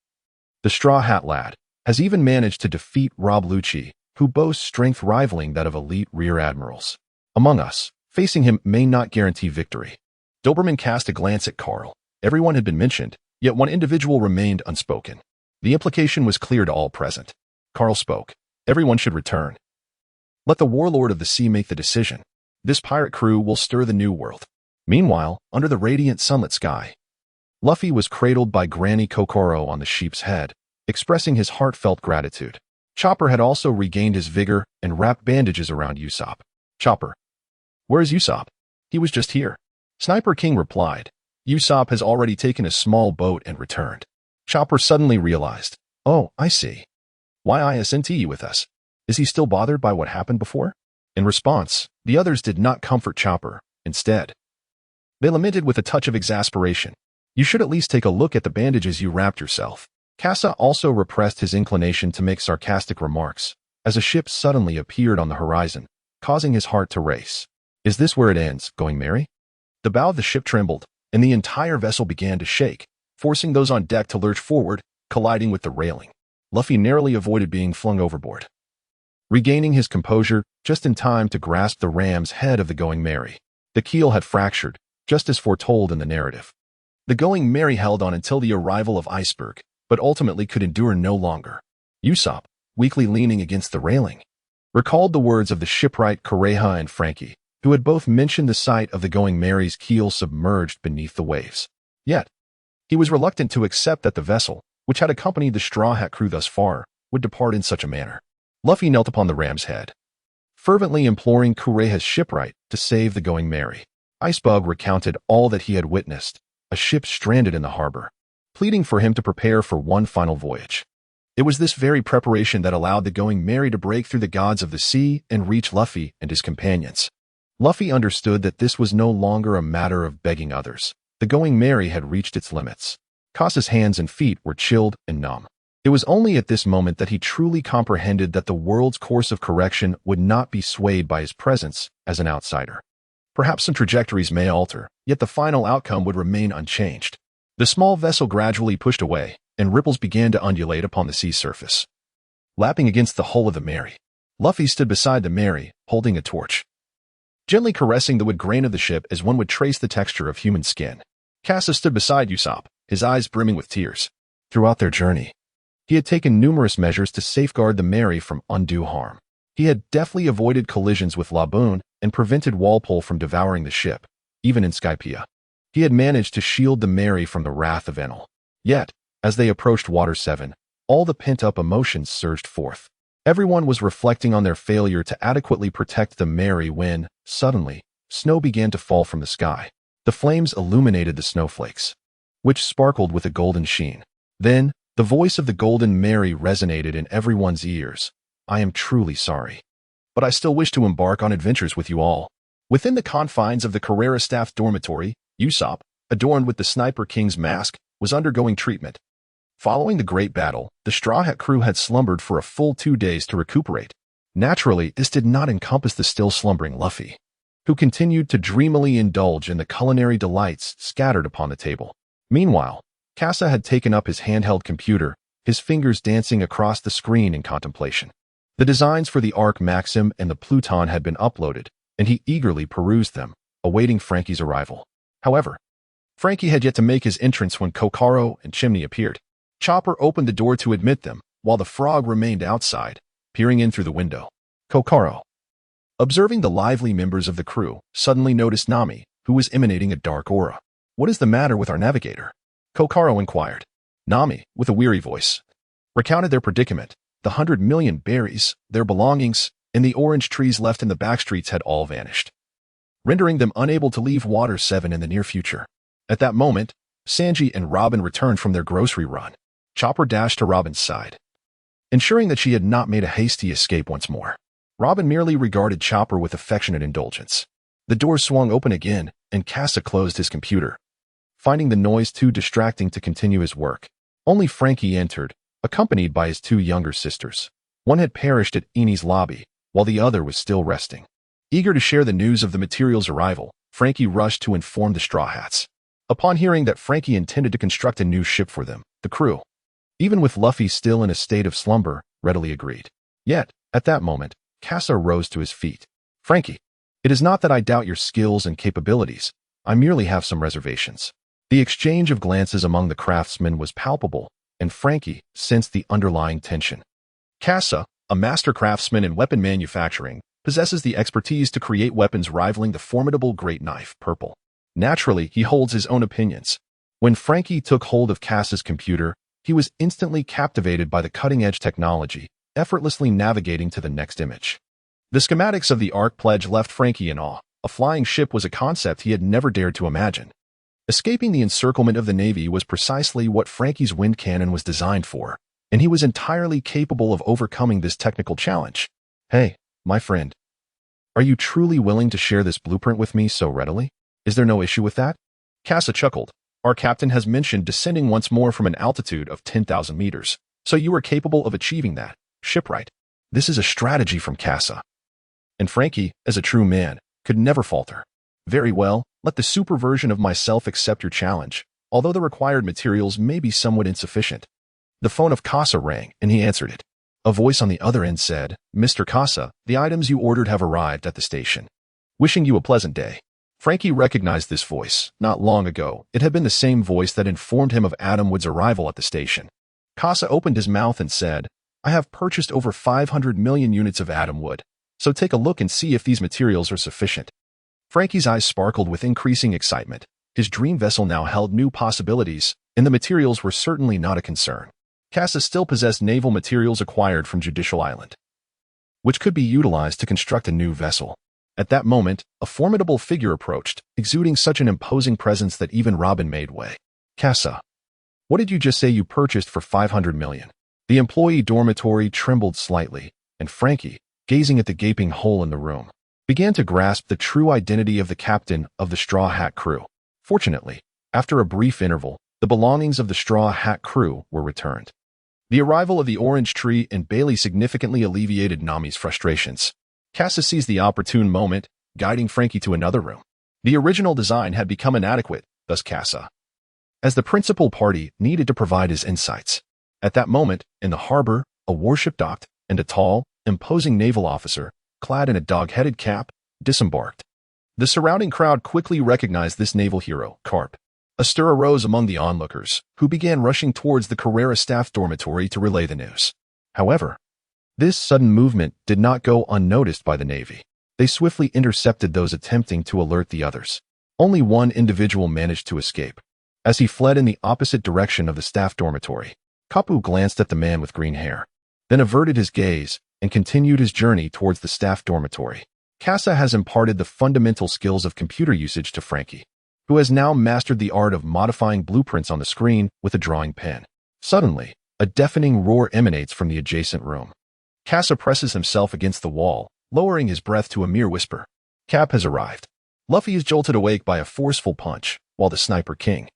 the Straw Hat lad, has even managed to defeat Rob Lucci, who boasts strength rivaling that of elite rear admirals. Among us, facing him may not guarantee victory. Doberman cast a glance at Carl. Everyone had been mentioned, yet one individual remained unspoken. The implication was clear to all present. Carl spoke. Everyone should return. Let the warlord of the sea make the decision. This pirate crew will stir the new world. Meanwhile, under the radiant sunlit sky, Luffy was cradled by Granny Kokoro on the sheep's head, expressing his heartfelt gratitude. Chopper had also regained his vigor and wrapped bandages around Usopp. Chopper. Where is Usopp? He was just here. Sniper King replied. Usopp has already taken a small boat and returned. Chopper suddenly realized. Oh, I see. Why isn't he with us? Is he still bothered by what happened before? In response, the others did not comfort Chopper. Instead, they lamented with a touch of exasperation. You should at least take a look at the bandages you wrapped yourself. Casa also repressed his inclination to make sarcastic remarks, as a ship suddenly appeared on the horizon, causing his heart to race. Is this where it ends, Going Merry? The bow of the ship trembled, and the entire vessel began to shake, forcing those on deck to lurch forward, colliding with the railing. Luffy narrowly avoided being flung overboard, regaining his composure just in time to grasp the ram's head of the Going Merry. The keel had fractured, just as foretold in the narrative. The Going Merry held on until the arrival of Iceberg, but ultimately could endure no longer. Usopp, weakly leaning against the railing, recalled the words of the shipwright Kureha and Frankie, who had both mentioned the sight of the Going Merry's keel submerged beneath the waves. Yet, he was reluctant to accept that the vessel, which had accompanied the Straw Hat crew thus far, would depart in such a manner. Luffy knelt upon the ram's head, fervently imploring Kureha's shipwright to save the Going Merry. Icebug recounted all that he had witnessed, a ship stranded in the harbor, pleading for him to prepare for one final voyage. It was this very preparation that allowed the Going Merry to break through the gods of the sea and reach Luffy and his companions. Luffy understood that this was no longer a matter of begging others. The Going Merry had reached its limits. Casa's hands and feet were chilled and numb. It was only at this moment that he truly comprehended that the world's course of correction would not be swayed by his presence as an outsider. Perhaps some trajectories may alter, yet the final outcome would remain unchanged. The small vessel gradually pushed away, and ripples began to undulate upon the sea surface, lapping against the hull of the Merry. Luffy stood beside the Merry, holding a torch, gently caressing the wood grain of the ship as one would trace the texture of human skin. Casa stood beside Usopp, his eyes brimming with tears. Throughout their journey, he had taken numerous measures to safeguard the Merry from undue harm. He had deftly avoided collisions with Laboon and prevented Walpole from devouring the ship, even in Skypiea. He had managed to shield the Merry from the wrath of Enel. Yet, as they approached Water 7, all the pent-up emotions surged forth. Everyone was reflecting on their failure to adequately protect the Merry when, suddenly, snow began to fall from the sky. The flames illuminated the snowflakes, which sparkled with a golden sheen. Then, the voice of the Golden Merry resonated in everyone's ears. I am truly sorry, but I still wish to embark on adventures with you all. Within the confines of the Carrera Staff dormitory, Usopp, adorned with the Sniper King's mask, was undergoing treatment. Following the great battle, the Straw Hat crew had slumbered for a full 2 days to recuperate. Naturally, this did not encompass the still slumbering Luffy, who continued to dreamily indulge in the culinary delights scattered upon the table. Meanwhile, Casa had taken up his handheld computer, his fingers dancing across the screen in contemplation. The designs for the Arc Maxim and the Pluton had been uploaded, and he eagerly perused them, awaiting Frankie's arrival. However, Frankie had yet to make his entrance when Kokoro and Chimney appeared. Chopper opened the door to admit them, while the frog remained outside, peering in through the window. Kokoro, observing the lively members of the crew, suddenly noticed Nami, who was emanating a dark aura. What is the matter with our navigator? Kokoro inquired. Nami, with a weary voice, recounted their predicament. The 100 million berries, their belongings, and the orange trees left in the backstreets had all vanished, rendering them unable to leave Water 7 in the near future. At that moment, Sanji and Robin returned from their grocery run. Chopper dashed to Robin's side, ensuring that she had not made a hasty escape once more. Robin merely regarded Chopper with affectionate indulgence. The door swung open again, and Casa closed his computer, finding the noise too distracting to continue his work. Only Frankie entered, accompanied by his 2 younger sisters. One had perished at Eni's lobby, while the other was still resting. Eager to share the news of the material's arrival, Frankie rushed to inform the Straw Hats. Upon hearing that Frankie intended to construct a new ship for them, the crew even with Luffy still in a state of slumber, readily agreed. Yet, at that moment, Casa rose to his feet. Frankie, it is not that I doubt your skills and capabilities. I merely have some reservations. The exchange of glances among the craftsmen was palpable, and Frankie sensed the underlying tension. Casa, a master craftsman in weapon manufacturing, possesses the expertise to create weapons rivaling the formidable great knife, Purple. Naturally, he holds his own opinions. When Frankie took hold of Casa's computer, he was instantly captivated by the cutting-edge technology, effortlessly navigating to the next image. The schematics of the Ark Pledge left Frankie in awe. A flying ship was a concept he had never dared to imagine. Escaping the encirclement of the Navy was precisely what Frankie's wind cannon was designed for, and he was entirely capable of overcoming this technical challenge. Hey, my friend. Are you truly willing to share this blueprint with me so readily? Is there no issue with that? Casa chuckled. Our captain has mentioned descending once more from an altitude of 10,000 meters, so you are capable of achieving that, shipwright. This is a strategy from Casa. And Frankie, as a true man, could never falter. Very well, let the super version of myself accept your challenge, although the required materials may be somewhat insufficient. The phone of Casa rang, and he answered it. A voice on the other end said, Mr. Casa, the items you ordered have arrived at the station. Wishing you a pleasant day. Frankie recognized this voice. Not long ago, it had been the same voice that informed him of Adam Wood's arrival at the station. Casa opened his mouth and said, I have purchased over 500 million units of Adam Wood, so take a look and see if these materials are sufficient. Frankie's eyes sparkled with increasing excitement. His dream vessel now held new possibilities, and the materials were certainly not a concern. Casa still possessed naval materials acquired from Judicial Island, which could be utilized to construct a new vessel. At that moment, a formidable figure approached, exuding such an imposing presence that even Robin made way. Casa, what did you just say you purchased for 500 million? The employee dormitory trembled slightly, and Frankie, gazing at the gaping hole in the room, began to grasp the true identity of the captain of the Straw Hat crew. Fortunately, after a brief interval, the belongings of the Straw Hat crew were returned. The arrival of the orange tree and Bailey significantly alleviated Nami's frustrations. Casa seized the opportune moment, guiding Frankie to another room. The original design had become inadequate, thus Casa, as the principal party, needed to provide his insights. At that moment, in the harbor, a warship docked, and a tall, imposing naval officer, clad in a dog-headed cap, disembarked. The surrounding crowd quickly recognized this naval hero, Carp. A stir arose among the onlookers, who began rushing towards the Carrera staff dormitory to relay the news. However, this sudden movement did not go unnoticed by the Navy. They swiftly intercepted those attempting to alert the others. Only one individual managed to escape. As he fled in the opposite direction of the staff dormitory, Kapu glanced at the man with green hair, then averted his gaze and continued his journey towards the staff dormitory. Casa has imparted the fundamental skills of computer usage to Frankie, who has now mastered the art of modifying blueprints on the screen with a drawing pen. Suddenly, a deafening roar emanates from the adjacent room. Casa presses himself against the wall, lowering his breath to a mere whisper. Cap has arrived. Luffy is jolted awake by a forceful punch, while the Sniper King,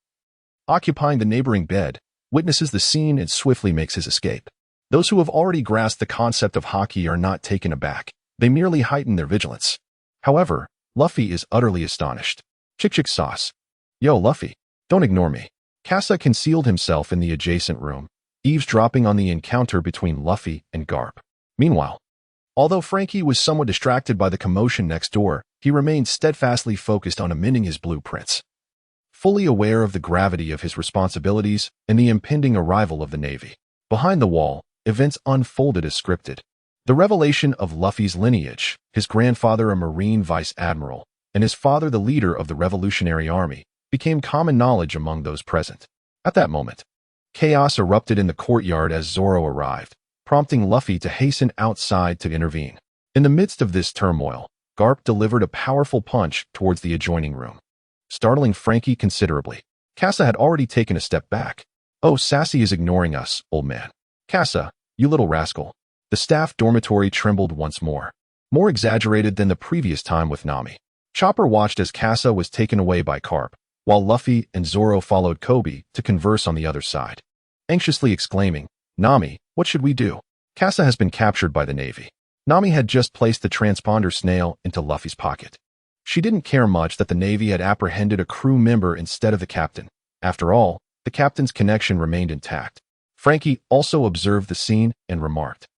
occupying the neighboring bed, witnesses the scene and swiftly makes his escape. Those who have already grasped the concept of haki are not taken aback. They merely heighten their vigilance. However, Luffy is utterly astonished. Chick sauce. Yo, Luffy, don't ignore me. Casa concealed himself in the adjacent room, eavesdropping on the encounter between Luffy and Garp. Meanwhile, although Frankie was somewhat distracted by the commotion next door, he remained steadfastly focused on amending his blueprints. Fully aware of the gravity of his responsibilities and the impending arrival of the Navy, behind the wall, events unfolded as scripted. The revelation of Luffy's lineage, his grandfather a Marine Vice Admiral, and his father the leader of the Revolutionary Army, became common knowledge among those present. At that moment, chaos erupted in the courtyard as Zoro arrived, prompting Luffy to hasten outside to intervene. In the midst of this turmoil, Garp delivered a powerful punch towards the adjoining room, startling Frankie considerably. Casa had already taken a step back. Oh, Sassy is ignoring us, old man. Casa, you little rascal. The staff dormitory trembled once more exaggerated than the previous time with Nami. Chopper watched as Casa was taken away by Carp, while Luffy and Zoro followed Kobe to converse on the other side, anxiously exclaiming, Nami, what should we do? Casa has been captured by the Navy. Nami had just placed the transponder snail into Luffy's pocket. She didn't care much that the Navy had apprehended a crew member instead of the captain. After all, the captain's connection remained intact. Frankie also observed the scene and remarked,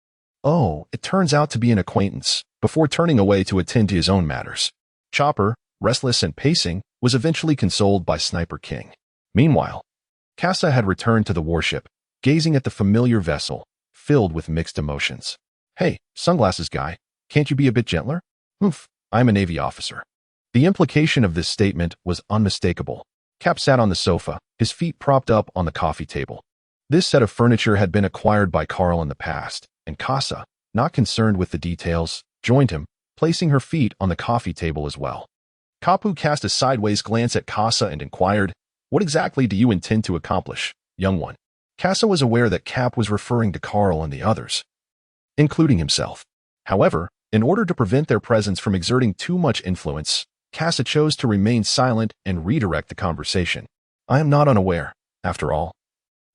"Oh, it turns out to be an acquaintance," before turning away to attend to his own matters. Chopper, restless and pacing, was eventually consoled by Sniper King. Meanwhile, Casa had returned to the warship, gazing at the familiar vessel, filled with mixed emotions. "Hey, sunglasses guy, can't you be a bit gentler?" "Oof, I'm a Navy officer." The implication of this statement was unmistakable. Cap sat on the sofa, his feet propped up on the coffee table. This set of furniture had been acquired by Carl in the past, and Casa, not concerned with the details, joined him, placing her feet on the coffee table as well. Kapu cast a sideways glance at Casa and inquired, "What exactly do you intend to accomplish, young one?" Casa was aware that Cap was referring to Carl and the others, including himself. However, in order to prevent their presence from exerting too much influence, Casa chose to remain silent and redirect the conversation. "I am not unaware, after all.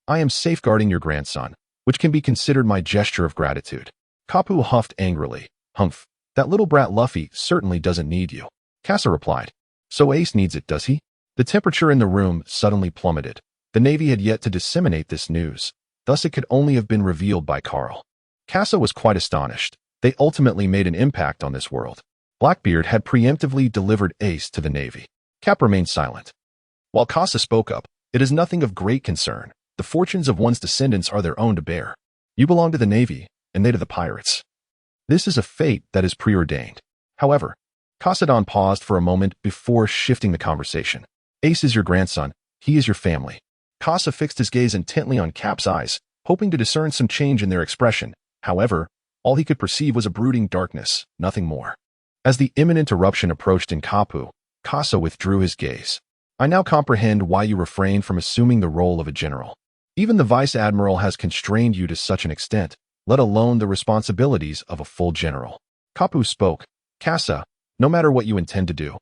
I am safeguarding your grandson, which can be considered my gesture of gratitude." Kapu huffed angrily. "Humph, that little brat Luffy certainly doesn't need you." Casa replied, "So Ace needs it, does he?" The temperature in the room suddenly plummeted. The Navy had yet to disseminate this news, thus it could only have been revealed by Carl. Casa was quite astonished. They ultimately made an impact on this world. Blackbeard had preemptively delivered Ace to the Navy. Cap remained silent. While Casa spoke up, "It is nothing of great concern. The fortunes of one's descendants are their own to bear. You belong to the Navy, and they to the pirates. This is a fate that is preordained." However, Casadon paused for a moment before shifting the conversation. "Ace is your grandson. He is your family." Casa fixed his gaze intently on Cap's eyes, hoping to discern some change in their expression. However, all he could perceive was a brooding darkness, nothing more. As the imminent eruption approached in Kapu, Casa withdrew his gaze. "I now comprehend why you refrained from assuming the role of a general. Even the vice admiral has constrained you to such an extent, let alone the responsibilities of a full general." Kapu spoke. "Casa, no matter what you intend to do,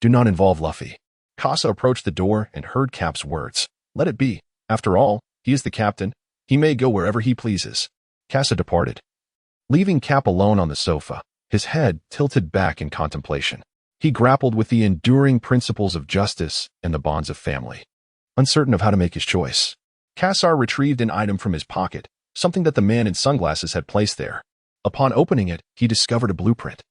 do not involve Luffy." Casa approached the door and heard Cap's words. "Let it be. After all, he is the captain. He may go wherever he pleases." Casa departed, leaving Cap alone on the sofa, his head tilted back in contemplation. He grappled with the enduring principles of justice and the bonds of family, uncertain of how to make his choice. Cassar retrieved an item from his pocket, something that the man in sunglasses had placed there. Upon opening it, he discovered a blueprint.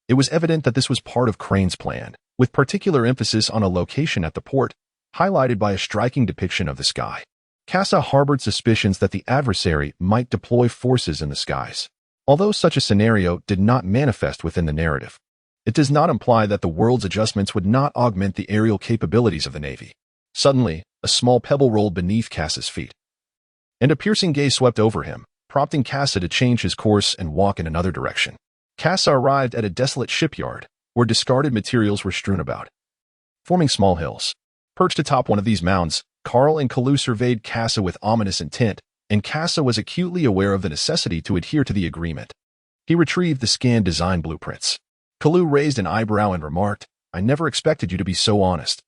It was evident that this was part of Crane's plan, with particular emphasis on a location at the port, highlighted by a striking depiction of the sky. Casa harbored suspicions that the adversary might deploy forces in the skies. Although such a scenario did not manifest within the narrative, it does not imply that the world's adjustments would not augment the aerial capabilities of the Navy. Suddenly, a small pebble rolled beneath Casa's feet, and a piercing gaze swept over him, prompting Casa to change his course and walk in another direction. Casa arrived at a desolate shipyard, where discarded materials were strewn about, forming small hills. Perched atop one of these mounds, Carl and Kalu surveyed Casa with ominous intent, and Casa was acutely aware of the necessity to adhere to the agreement. He retrieved the scanned design blueprints. Kalu raised an eyebrow and remarked, "I never expected you to be so honest.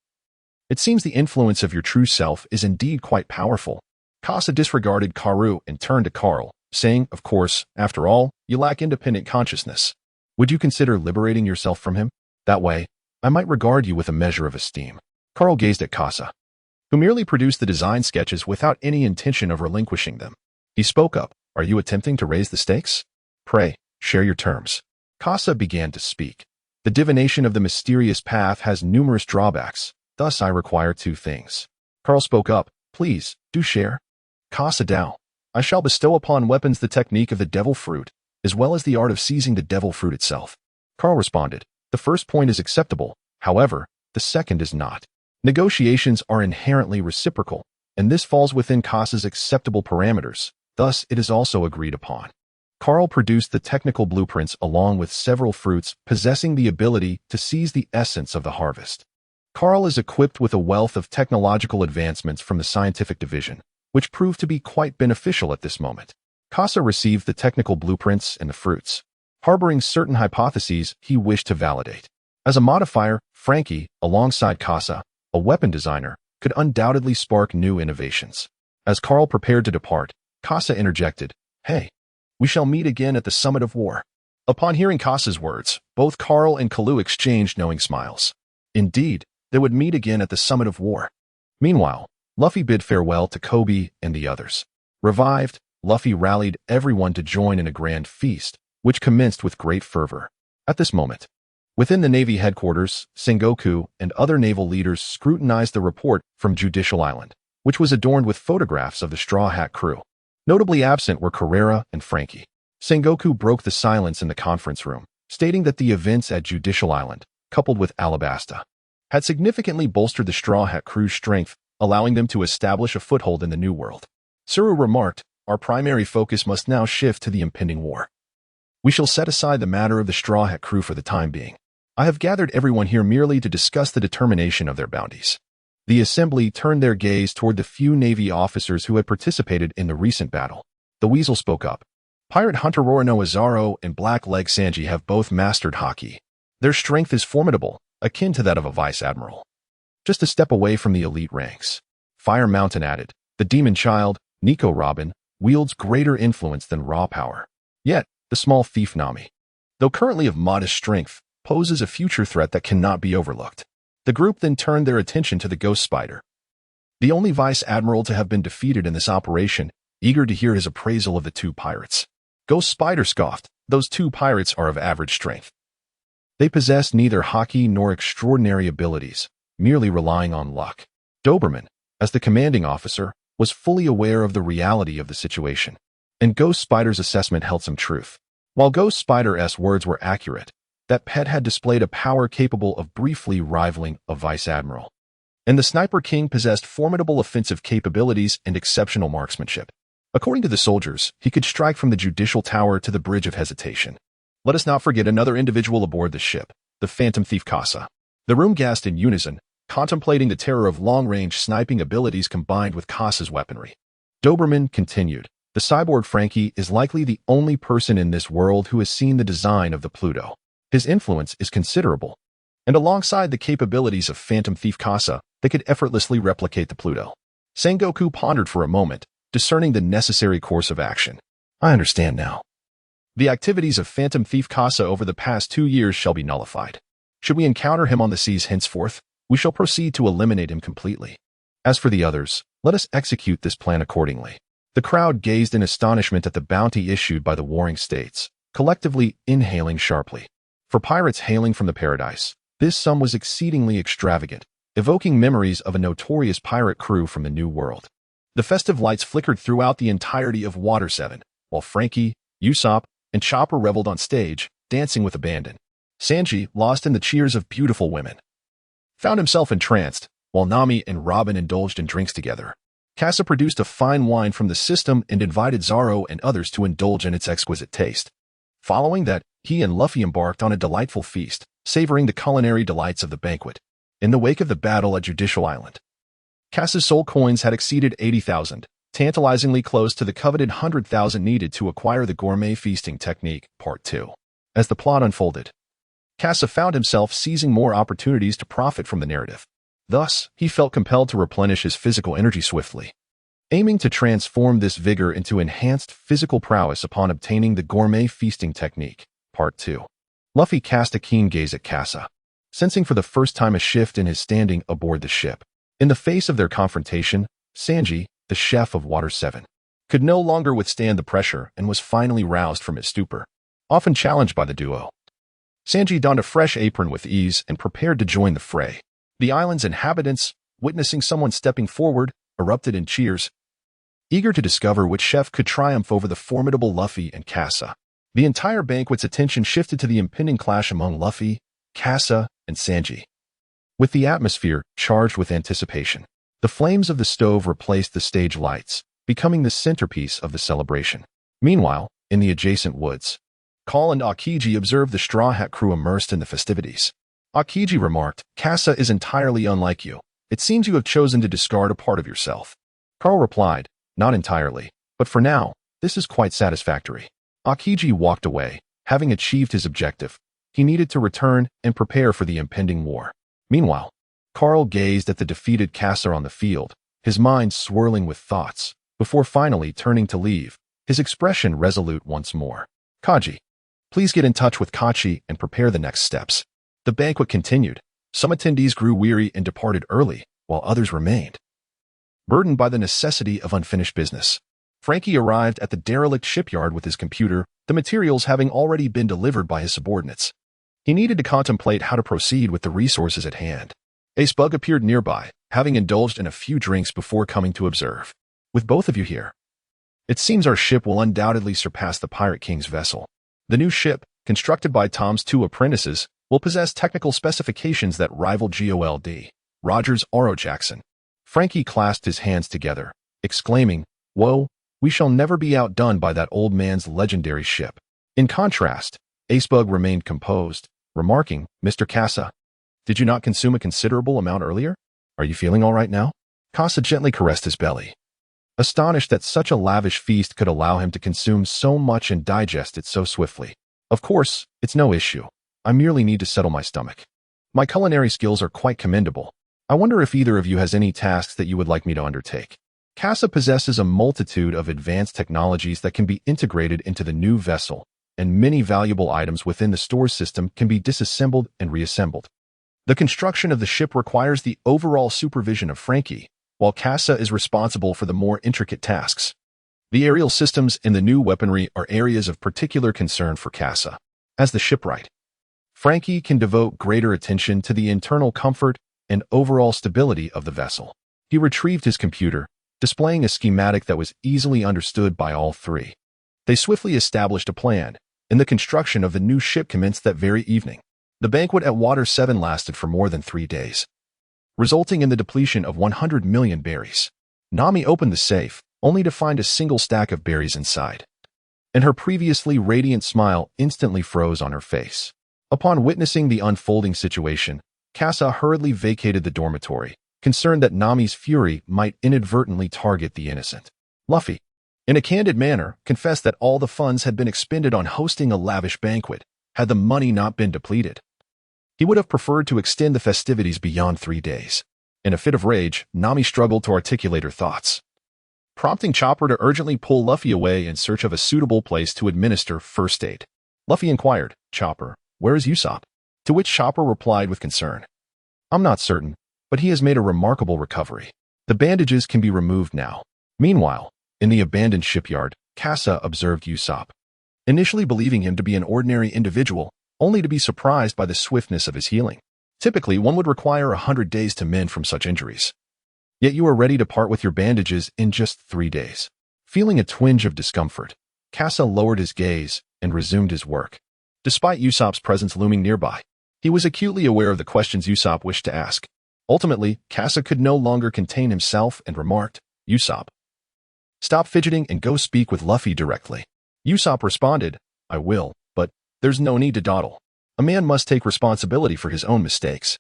It seems the influence of your true self is indeed quite powerful." Casa disregarded Karu and turned to Carl, saying, "Of course, after all, you lack independent consciousness. Would you consider liberating yourself from him? That way, I might regard you with a measure of esteem." Carl gazed at Casa, who merely produced the design sketches without any intention of relinquishing them. He spoke up, "Are you attempting to raise the stakes? Pray, share your terms." Casa began to speak. "The divination of the mysterious path has numerous drawbacks, thus I require two things." Carl spoke up, "Please, do share." Casa Dao, "I shall bestow upon weapons the technique of the devil fruit, as well as the art of seizing the devil fruit itself." Carl responded, "The first point is acceptable, however, the second is not. Negotiations are inherently reciprocal, and this falls within Casa's acceptable parameters, thus it is also agreed upon." Carl produced the technical blueprints along with several fruits possessing the ability to seize the essence of the harvest. Carl is equipped with a wealth of technological advancements from the scientific division, which proved to be quite beneficial at this moment. Casa received the technical blueprints and the fruits, harboring certain hypotheses he wished to validate. As a modifier, Frankie, alongside Casa, a weapon designer, could undoubtedly spark new innovations. As Carl prepared to depart, Casa interjected, "Hey, we shall meet again at the summit of war." Upon hearing Casa's words, both Carl and Kalu exchanged knowing smiles. Indeed, they would meet again at the summit of war. Meanwhile, Luffy bid farewell to Kobe and the others. Revived, Luffy rallied everyone to join in a grand feast, which commenced with great fervor. At this moment, within the Navy headquarters, Sengoku and other naval leaders scrutinized the report from Judicial Island, which was adorned with photographs of the Straw Hat crew. Notably absent were Carrera and Frankie. Sengoku broke the silence in the conference room, stating that the events at Judicial Island, coupled with Alabasta, had significantly bolstered the Straw Hat crew's strength, allowing them to establish a foothold in the New World. Zoro remarked, "Our primary focus must now shift to the impending war. We shall set aside the matter of the Straw Hat crew for the time being. I have gathered everyone here merely to discuss the determination of their bounties." The assembly turned their gaze toward the few Navy officers who had participated in the recent battle. The Weasel spoke up. Pirate Hunter Roronoa Zoro and Black Leg Sanji have both mastered haki. Their strength is formidable, akin to that of a vice admiral. Just a step away from the elite ranks. Fire Mountain added, "The Demon Child, Nico Robin, wields greater influence than raw power. Yet, the small thief Nami, though currently of modest strength, poses a future threat that cannot be overlooked." The group then turned their attention to the Ghost Spider, the only vice admiral to have been defeated in this operation, eager to hear his appraisal of the two pirates. Ghost Spider scoffed, "Those two pirates are of average strength. They possess neither haki nor extraordinary abilities, merely relying on luck." Doberman, as the commanding officer, was fully aware of the reality of the situation, and Ghost Spider's assessment held some truth. While Ghost Spider's words were accurate, that pet had displayed a power capable of briefly rivaling a vice admiral. And the Sniper King possessed formidable offensive capabilities and exceptional marksmanship. According to the soldiers, he could strike from the Judicial Tower to the Bridge of Hesitation. Let us not forget another individual aboard the ship, the Phantom Thief Casa. The room gasped in unison, contemplating the terror of long-range sniping abilities combined with Casa's weaponry. Doberman continued, "The cyborg Frankie is likely the only person in this world who has seen the design of the Pluto. His influence is considerable, and alongside the capabilities of Phantom Thief Casa, they could effortlessly replicate the Pluto." Sengoku pondered for a moment, discerning the necessary course of action. "I understand now. The activities of Phantom Thief Casa over the past 2 years shall be nullified. Should we encounter him on the seas henceforth, we shall proceed to eliminate him completely. As for the others, let us execute this plan accordingly." The crowd gazed in astonishment at the bounty issued by the warring states, collectively inhaling sharply. For pirates hailing from the paradise, this sum was exceedingly extravagant, evoking memories of a notorious pirate crew from the New World. The festive lights flickered throughout the entirety of Water 7, while Frankie, Usopp, and Chopper reveled on stage, dancing with abandon. Sanji, lost in the cheers of beautiful women, found himself entranced, while Nami and Robin indulged in drinks together. Casa produced a fine wine from the system and invited Zoro and others to indulge in its exquisite taste. Following that, he and Luffy embarked on a delightful feast, savoring the culinary delights of the banquet. In the wake of the battle at Judicial Island, Casa's soul coins had exceeded 80,000, tantalizingly close to the coveted 100,000 needed to acquire the gourmet feasting technique, Part 2. As the plot unfolded, Casa found himself seizing more opportunities to profit from the narrative. Thus, he felt compelled to replenish his physical energy swiftly, aiming to transform this vigor into enhanced physical prowess upon obtaining the gourmet feasting technique, Part 2. Luffy cast a keen gaze at Casa, sensing for the first time a shift in his standing aboard the ship. In the face of their confrontation, Sanji, the chef of Water 7, could no longer withstand the pressure and was finally roused from his stupor. Often challenged by the duo, Sanji donned a fresh apron with ease and prepared to join the fray. The island's inhabitants, witnessing someone stepping forward, erupted in cheers, eager to discover which chef could triumph over the formidable Luffy and Casa. The entire banquet's attention shifted to the impending clash among Luffy, Casa, and Sanji. With the atmosphere charged with anticipation, the flames of the stove replaced the stage lights, becoming the centerpiece of the celebration. Meanwhile, in the adjacent woods, Call and Aokiji observed the Straw Hat crew immersed in the festivities. Aokiji remarked, "Casa is entirely unlike you. It seems you have chosen to discard a part of yourself." Carl replied, "Not entirely, but for now, this is quite satisfactory." Aokiji walked away, having achieved his objective. He needed to return and prepare for the impending war. Meanwhile, Carl gazed at the defeated Casa on the field, his mind swirling with thoughts, before finally turning to leave, his expression resolute once more. "Kaji, please get in touch with Kachi and prepare the next steps." The banquet continued. Some attendees grew weary and departed early, while others remained, burdened by the necessity of unfinished business. Frankie arrived at the derelict shipyard with his computer, the materials having already been delivered by his subordinates. He needed to contemplate how to proceed with the resources at hand. Ace Bug appeared nearby, having indulged in a few drinks before coming to observe. With both of you here, it seems our ship will undoubtedly surpass the Pirate King's vessel. The new ship, constructed by Tom's two apprentices, will possess technical specifications that rival GOLD. Rogers Oro Jackson. Frankie clasped his hands together, exclaiming, "Whoa, we shall never be outdone by that old man's legendary ship." In contrast, Acebug remained composed, remarking, "Mr. Casa, did you not consume a considerable amount earlier? Are you feeling all right now?" Casa gently caressed his belly, astonished that such a lavish feast could allow him to consume so much and digest it so swiftly. "Of course, it's no issue. I merely need to settle my stomach. My culinary skills are quite commendable. I wonder if either of you has any tasks that you would like me to undertake." Casa possesses a multitude of advanced technologies that can be integrated into the new vessel, and many valuable items within the store system can be disassembled and reassembled. The construction of the ship requires the overall supervision of Frankie, while Casa is responsible for the more intricate tasks. The aerial systems and the new weaponry are areas of particular concern for Casa. As the shipwright, Frankie can devote greater attention to the internal comfort and overall stability of the vessel. He retrieved his computer, displaying a schematic that was easily understood by all three. They swiftly established a plan, and the construction of the new ship commenced that very evening. The banquet at Water 7 lasted for more than 3 days, resulting in the depletion of 100 million berries. Nami opened the safe, only to find a single stack of berries inside, and her previously radiant smile instantly froze on her face. Upon witnessing the unfolding situation, Casa hurriedly vacated the dormitory, concerned that Nami's fury might inadvertently target the innocent. Luffy, in a candid manner, confessed that all the funds had been expended on hosting a lavish banquet, had the money not been depleted. He would have preferred to extend the festivities beyond 3 days. In a fit of rage, Nami struggled to articulate her thoughts, prompting Chopper to urgently pull Luffy away in search of a suitable place to administer first aid. Luffy inquired, "Chopper, where is Usopp?" To which Chopper replied with concern, "I'm not certain, but he has made a remarkable recovery. The bandages can be removed now." Meanwhile, in the abandoned shipyard, Casa observed Usopp, initially believing him to be an ordinary individual, only to be surprised by the swiftness of his healing. Typically, one would require 100 days to mend from such injuries. Yet you are ready to part with your bandages in just 3 days. Feeling a twinge of discomfort, Casa lowered his gaze and resumed his work. Despite Usopp's presence looming nearby, he was acutely aware of the questions Usopp wished to ask. Ultimately, Casa could no longer contain himself and remarked, "Usopp, stop fidgeting and go speak with Luffy directly." Usopp responded, "I will, but there's no need to dawdle. A man must take responsibility for his own mistakes.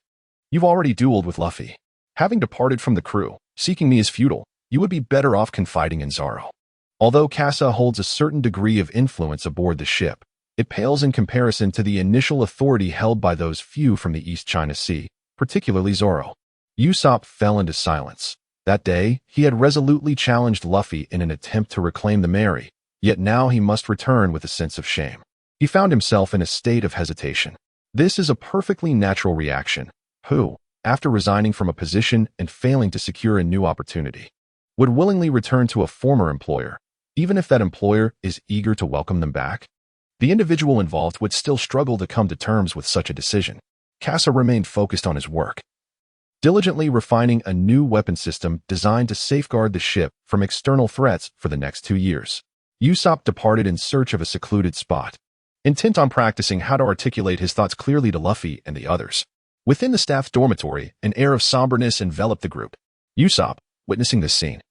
You've already dueled with Luffy. Having departed from the crew, seeking me is futile. You would be better off confiding in Zoro." Although Casa holds a certain degree of influence aboard the ship, it pales in comparison to the initial authority held by those few from the East China Sea, particularly Zoro. Usopp fell into silence. That day, he had resolutely challenged Luffy in an attempt to reclaim the Mary, yet now he must return with a sense of shame. He found himself in a state of hesitation. This is a perfectly natural reaction. Who, after resigning from a position and failing to secure a new opportunity, would willingly return to a former employer, even if that employer is eager to welcome them back? The individual involved would still struggle to come to terms with such a decision. Casa remained focused on his work, diligently refining a new weapon system designed to safeguard the ship from external threats for the next 2 years. Usopp departed in search of a secluded spot, intent on practicing how to articulate his thoughts clearly to Luffy and the others. Within the staff's dormitory, an air of somberness enveloped the group. Usopp, witnessing this scene,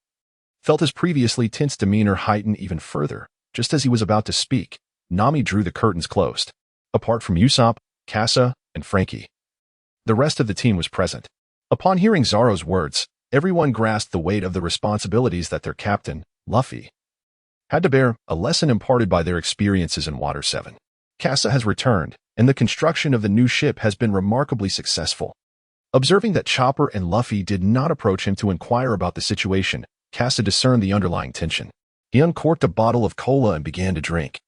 felt his previously tense demeanor heighten even further. Just as he was about to speak, Nami drew the curtains closed. Apart from Usopp, Casa, and Frankie, the rest of the team was present. Upon hearing Zoro's words, everyone grasped the weight of the responsibilities that their captain, Luffy, had to bear, a lesson imparted by their experiences in Water 7. Casa has returned, and the construction of the new ship has been remarkably successful. Observing that Chopper and Luffy did not approach him to inquire about the situation, Casa discerned the underlying tension. He uncorked a bottle of cola and began to drink,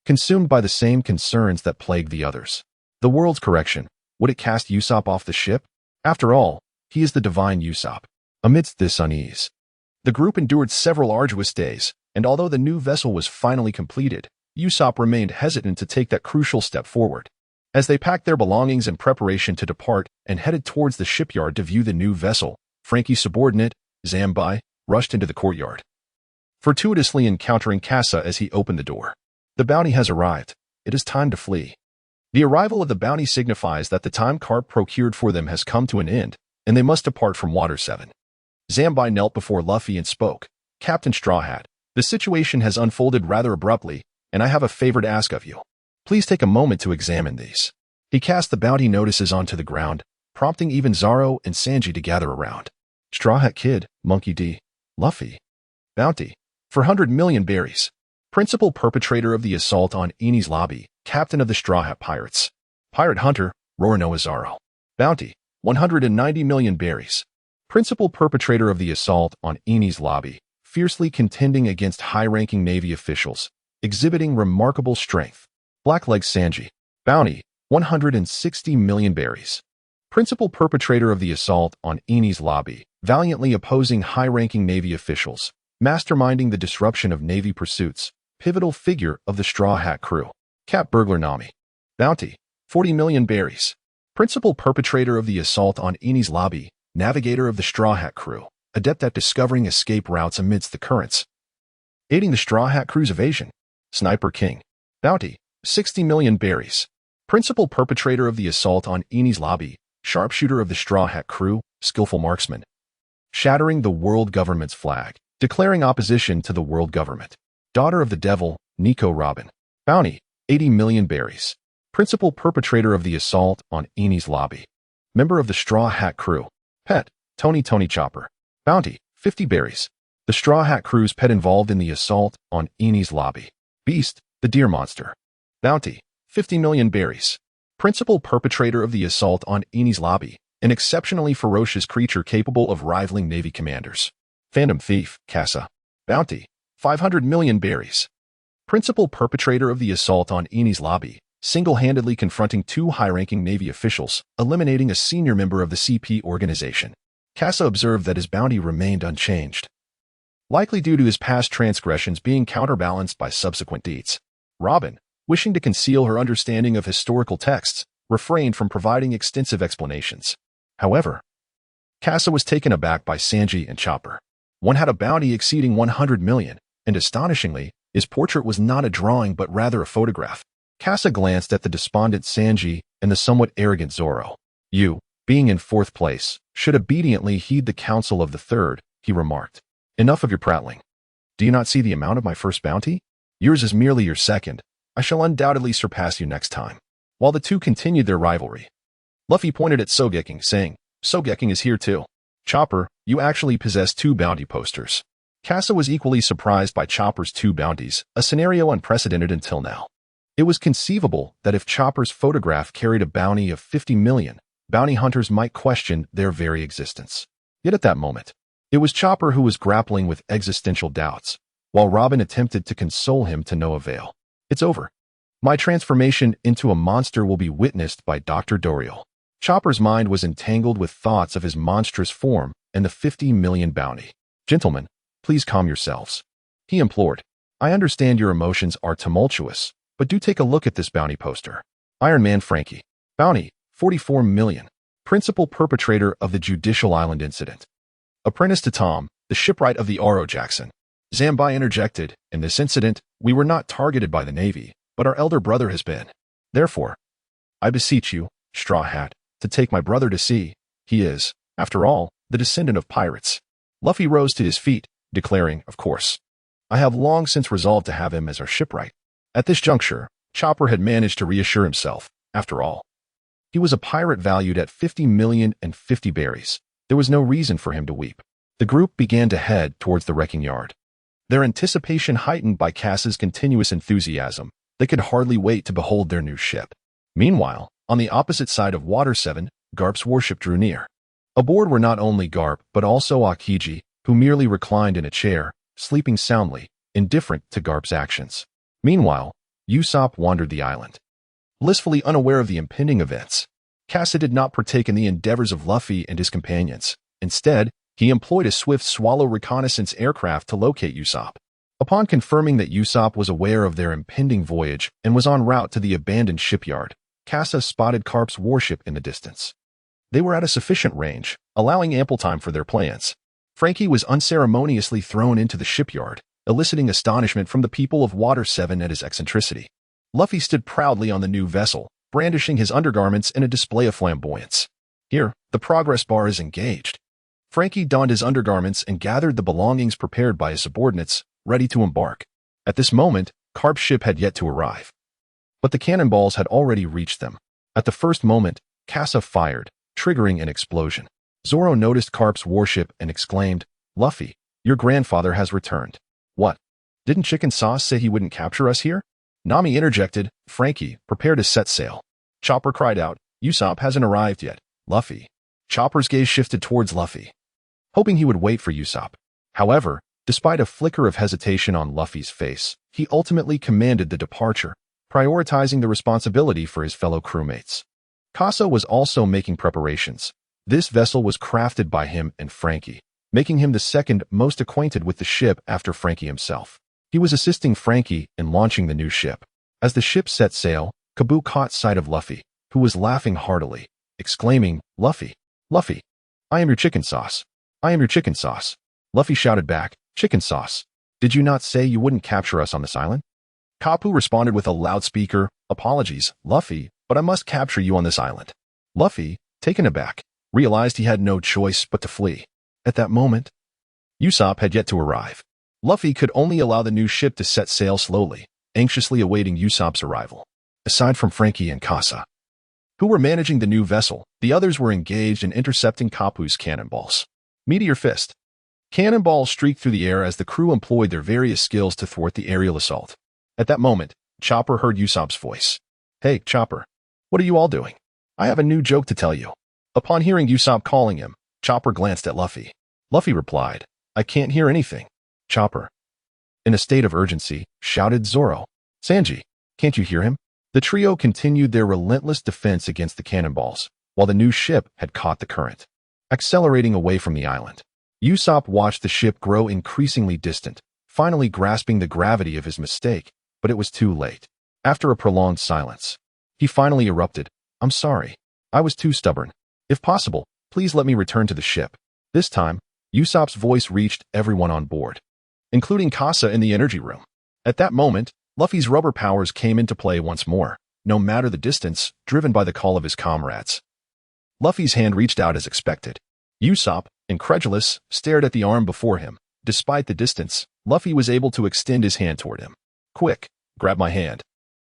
consumed by the same concerns that plagued the others. The world's correction, would it cast Usopp off the ship? After all, he is the divine Usopp. Amidst this unease, The group endured several arduous days, and although the new vessel was finally completed, Usopp remained hesitant to take that crucial step forward. As they packed their belongings in preparation to depart and headed towards the shipyard to view the new vessel, Frankie's subordinate, Zambai, rushed into the courtyard, fortuitously encountering Kasa as he opened the door. The bounty has arrived. It is time to flee. The arrival of the bounty signifies that the time Carp procured for them has come to an end, and they must depart from Water 7. Zambai knelt before Luffy and spoke. Captain Straw Hat, the situation has unfolded rather abruptly, and I have a favor to ask of you. Please take a moment to examine these. He cast the bounty notices onto the ground, prompting even Zoro and Sanji to gather around. Straw Hat Kid, Monkey D, Luffy. Bounty. For 100 million berries. Principal perpetrator of the assault on Enies Lobby, captain of the Straw Hat Pirates. Pirate Hunter, Roronoa Zoro. Bounty. 190 million berries. Principal perpetrator of the assault on Enies Lobby, fiercely contending against high-ranking Navy officials, exhibiting remarkable strength. Blackleg Sanji. Bounty. 160 million berries. Principal perpetrator of the assault on Enies Lobby, valiantly opposing high-ranking Navy officials, masterminding the disruption of Navy pursuits, pivotal figure of the Straw Hat crew. Cap Burglar Nami. Bounty. 40 million berries. Principal perpetrator of the assault on Enies Lobby, navigator of the Straw Hat crew, adept at discovering escape routes amidst the currents, aiding the Straw Hat crew's evasion. Sniper King. Bounty. 60 million berries. Principal perpetrator of the assault on Enies Lobby, sharpshooter of the Straw Hat crew, skillful marksman, shattering the world government's flag, declaring opposition to the world government. Daughter of the Devil, Nico Robin. Bounty. 80 million berries. Principal perpetrator of the assault on Enies Lobby, member of the Straw Hat crew. Pet. Tony Chopper. Bounty. 50 berries. The Straw Hat crew's pet involved in the assault on Enies Lobby. Beast. The Deer Monster. Bounty. 50 million berries. Principal perpetrator of the assault on Enies Lobby, an exceptionally ferocious creature capable of rivaling Navy commanders. Phantom Thief, Kasa. Bounty. 500 million berries. Principal perpetrator of the assault on Enies Lobby, single-handedly confronting two high-ranking Navy officials, eliminating a senior member of the CP organization. Kasa observed that his bounty remained unchanged, likely due to his past transgressions being counterbalanced by subsequent deeds. Robin, wishing to conceal her understanding of historical texts, refrained from providing extensive explanations. However, Kasa was taken aback by Sanji and Chopper. One had a bounty exceeding 100 million, and astonishingly, his portrait was not a drawing but rather a photograph. Kasa glanced at the despondent Sanji and the somewhat arrogant Zoro. You, being in 4th place, should obediently heed the counsel of the 3rd, he remarked. Enough of your prattling. Do you not see the amount of my first bounty? Yours is merely your 2nd. I shall undoubtedly surpass you next time. While the two continued their rivalry, Luffy pointed at Sogeking, saying, Sogeking is here too. Chopper, you actually possess 2 bounty posters. Kasa was equally surprised by Chopper's 2 bounties, a scenario unprecedented until now. It was conceivable that if Chopper's photograph carried a bounty of 50 million, bounty hunters might question their very existence. Yet at that moment, it was Chopper who was grappling with existential doubts, while Robin attempted to console him to no avail. It's over. My transformation into a monster will be witnessed by Dr. Doriel. Chopper's mind was entangled with thoughts of his monstrous form and the 50 million bounty. Gentlemen, please calm yourselves, he implored. I understand your emotions are tumultuous, but do take a look at this bounty poster. Iron Man Frankie. Bounty, 44 million. Principal perpetrator of the Judicial Island incident. Apprentice to Tom, the shipwright of the Aro Jackson. Zambai interjected, in this incident, we were not targeted by the Navy, but our elder brother has been. Therefore, I beseech you, Straw Hat, to take my brother to sea. He is, after all, the descendant of pirates. Luffy rose to his feet, declaring, of course. I have long since resolved to have him as our shipwright. At this juncture, Chopper had managed to reassure himself. After all, he was a pirate valued at 50 million and 50 berries. There was no reason for him to weep. The group began to head towards the wrecking yard. Their anticipation heightened by Cass's continuous enthusiasm. They could hardly wait to behold their new ship. Meanwhile, on the opposite side of Water 7, Garp's warship drew near. Aboard were not only Garp, but also Aokiji, who merely reclined in a chair, sleeping soundly, indifferent to Garp's actions. Meanwhile, Usopp wandered the island, blissfully unaware of the impending events. Kasa did not partake in the endeavors of Luffy and his companions. Instead, He employed a swift Swallow reconnaissance aircraft to locate Usopp. Upon confirming that Usopp was aware of their impending voyage and was en route to the abandoned shipyard, Kasa spotted Carp's warship in the distance. They were at a sufficient range, allowing ample time for their plans. Frankie was unceremoniously thrown into the shipyard, eliciting astonishment from the people of Water 7 at his eccentricity. Luffy stood proudly on the new vessel, brandishing his undergarments in a display of flamboyance. Here, the progress bar is engaged. Frankie donned his undergarments and gathered the belongings prepared by his subordinates, ready to embark. At this moment, Carp's ship had yet to arrive. But the cannonballs had already reached them. At the first moment, Kasa fired, triggering an explosion. Zoro noticed Carp's warship and exclaimed, "Luffy, your grandfather has returned." "What? Didn't Chicken Sauce say he wouldn't capture us here?" Nami interjected. "Frankie, prepare to set sail." Chopper cried out, "Usopp hasn't arrived yet, Luffy." Chopper's gaze shifted towards Luffy, hoping he would wait for Usopp. However, despite a flicker of hesitation on Luffy's face, he ultimately commanded the departure, prioritizing the responsibility for his fellow crewmates. Kasa was also making preparations. This vessel was crafted by him and Frankie, making him the second most acquainted with the ship after Frankie himself. He was assisting Frankie in launching the new ship. As the ship set sail, Kabu caught sight of Luffy, who was laughing heartily, exclaiming, "Luffy, Luffy, I am your chicken sauce. I am your chicken sauce." Luffy shouted back, "Chicken sauce, did you not say you wouldn't capture us on this island?" Kapu responded with a loudspeaker, "Apologies, Luffy, but I must capture you on this island." Luffy, taken aback, realized he had no choice but to flee. At that moment, Usopp had yet to arrive. Luffy could only allow the new ship to set sail slowly, anxiously awaiting Usopp's arrival. Aside from Frankie and Kasa, who were managing the new vessel, the others were engaged in intercepting Kapu's cannonballs. Meteor Fist. Cannonballs streaked through the air as the crew employed their various skills to thwart the aerial assault. At that moment, Chopper heard Usopp's voice. "Hey, Chopper, what are you all doing? I have a new joke to tell you." Upon hearing Usopp calling him, Chopper glanced at Luffy. Luffy replied, "I can't hear anything." Chopper, in a state of urgency, shouted, "Zoro, Sanji, can't you hear him?" The trio continued their relentless defense against the cannonballs, while the new ship had caught the current, accelerating away from the island. Usopp watched the ship grow increasingly distant, finally grasping the gravity of his mistake, but it was too late. After a prolonged silence, he finally erupted, "I'm sorry. I was too stubborn. If possible, please let me return to the ship." This time, Usopp's voice reached everyone on board, including Kasa in the energy room. At that moment, Luffy's rubber powers came into play once more, no matter the distance, driven by the call of his comrades. Luffy's hand reached out as expected. Usopp, incredulous, stared at the arm before him. Despite the distance, Luffy was able to extend his hand toward him. "Quick, grab my hand."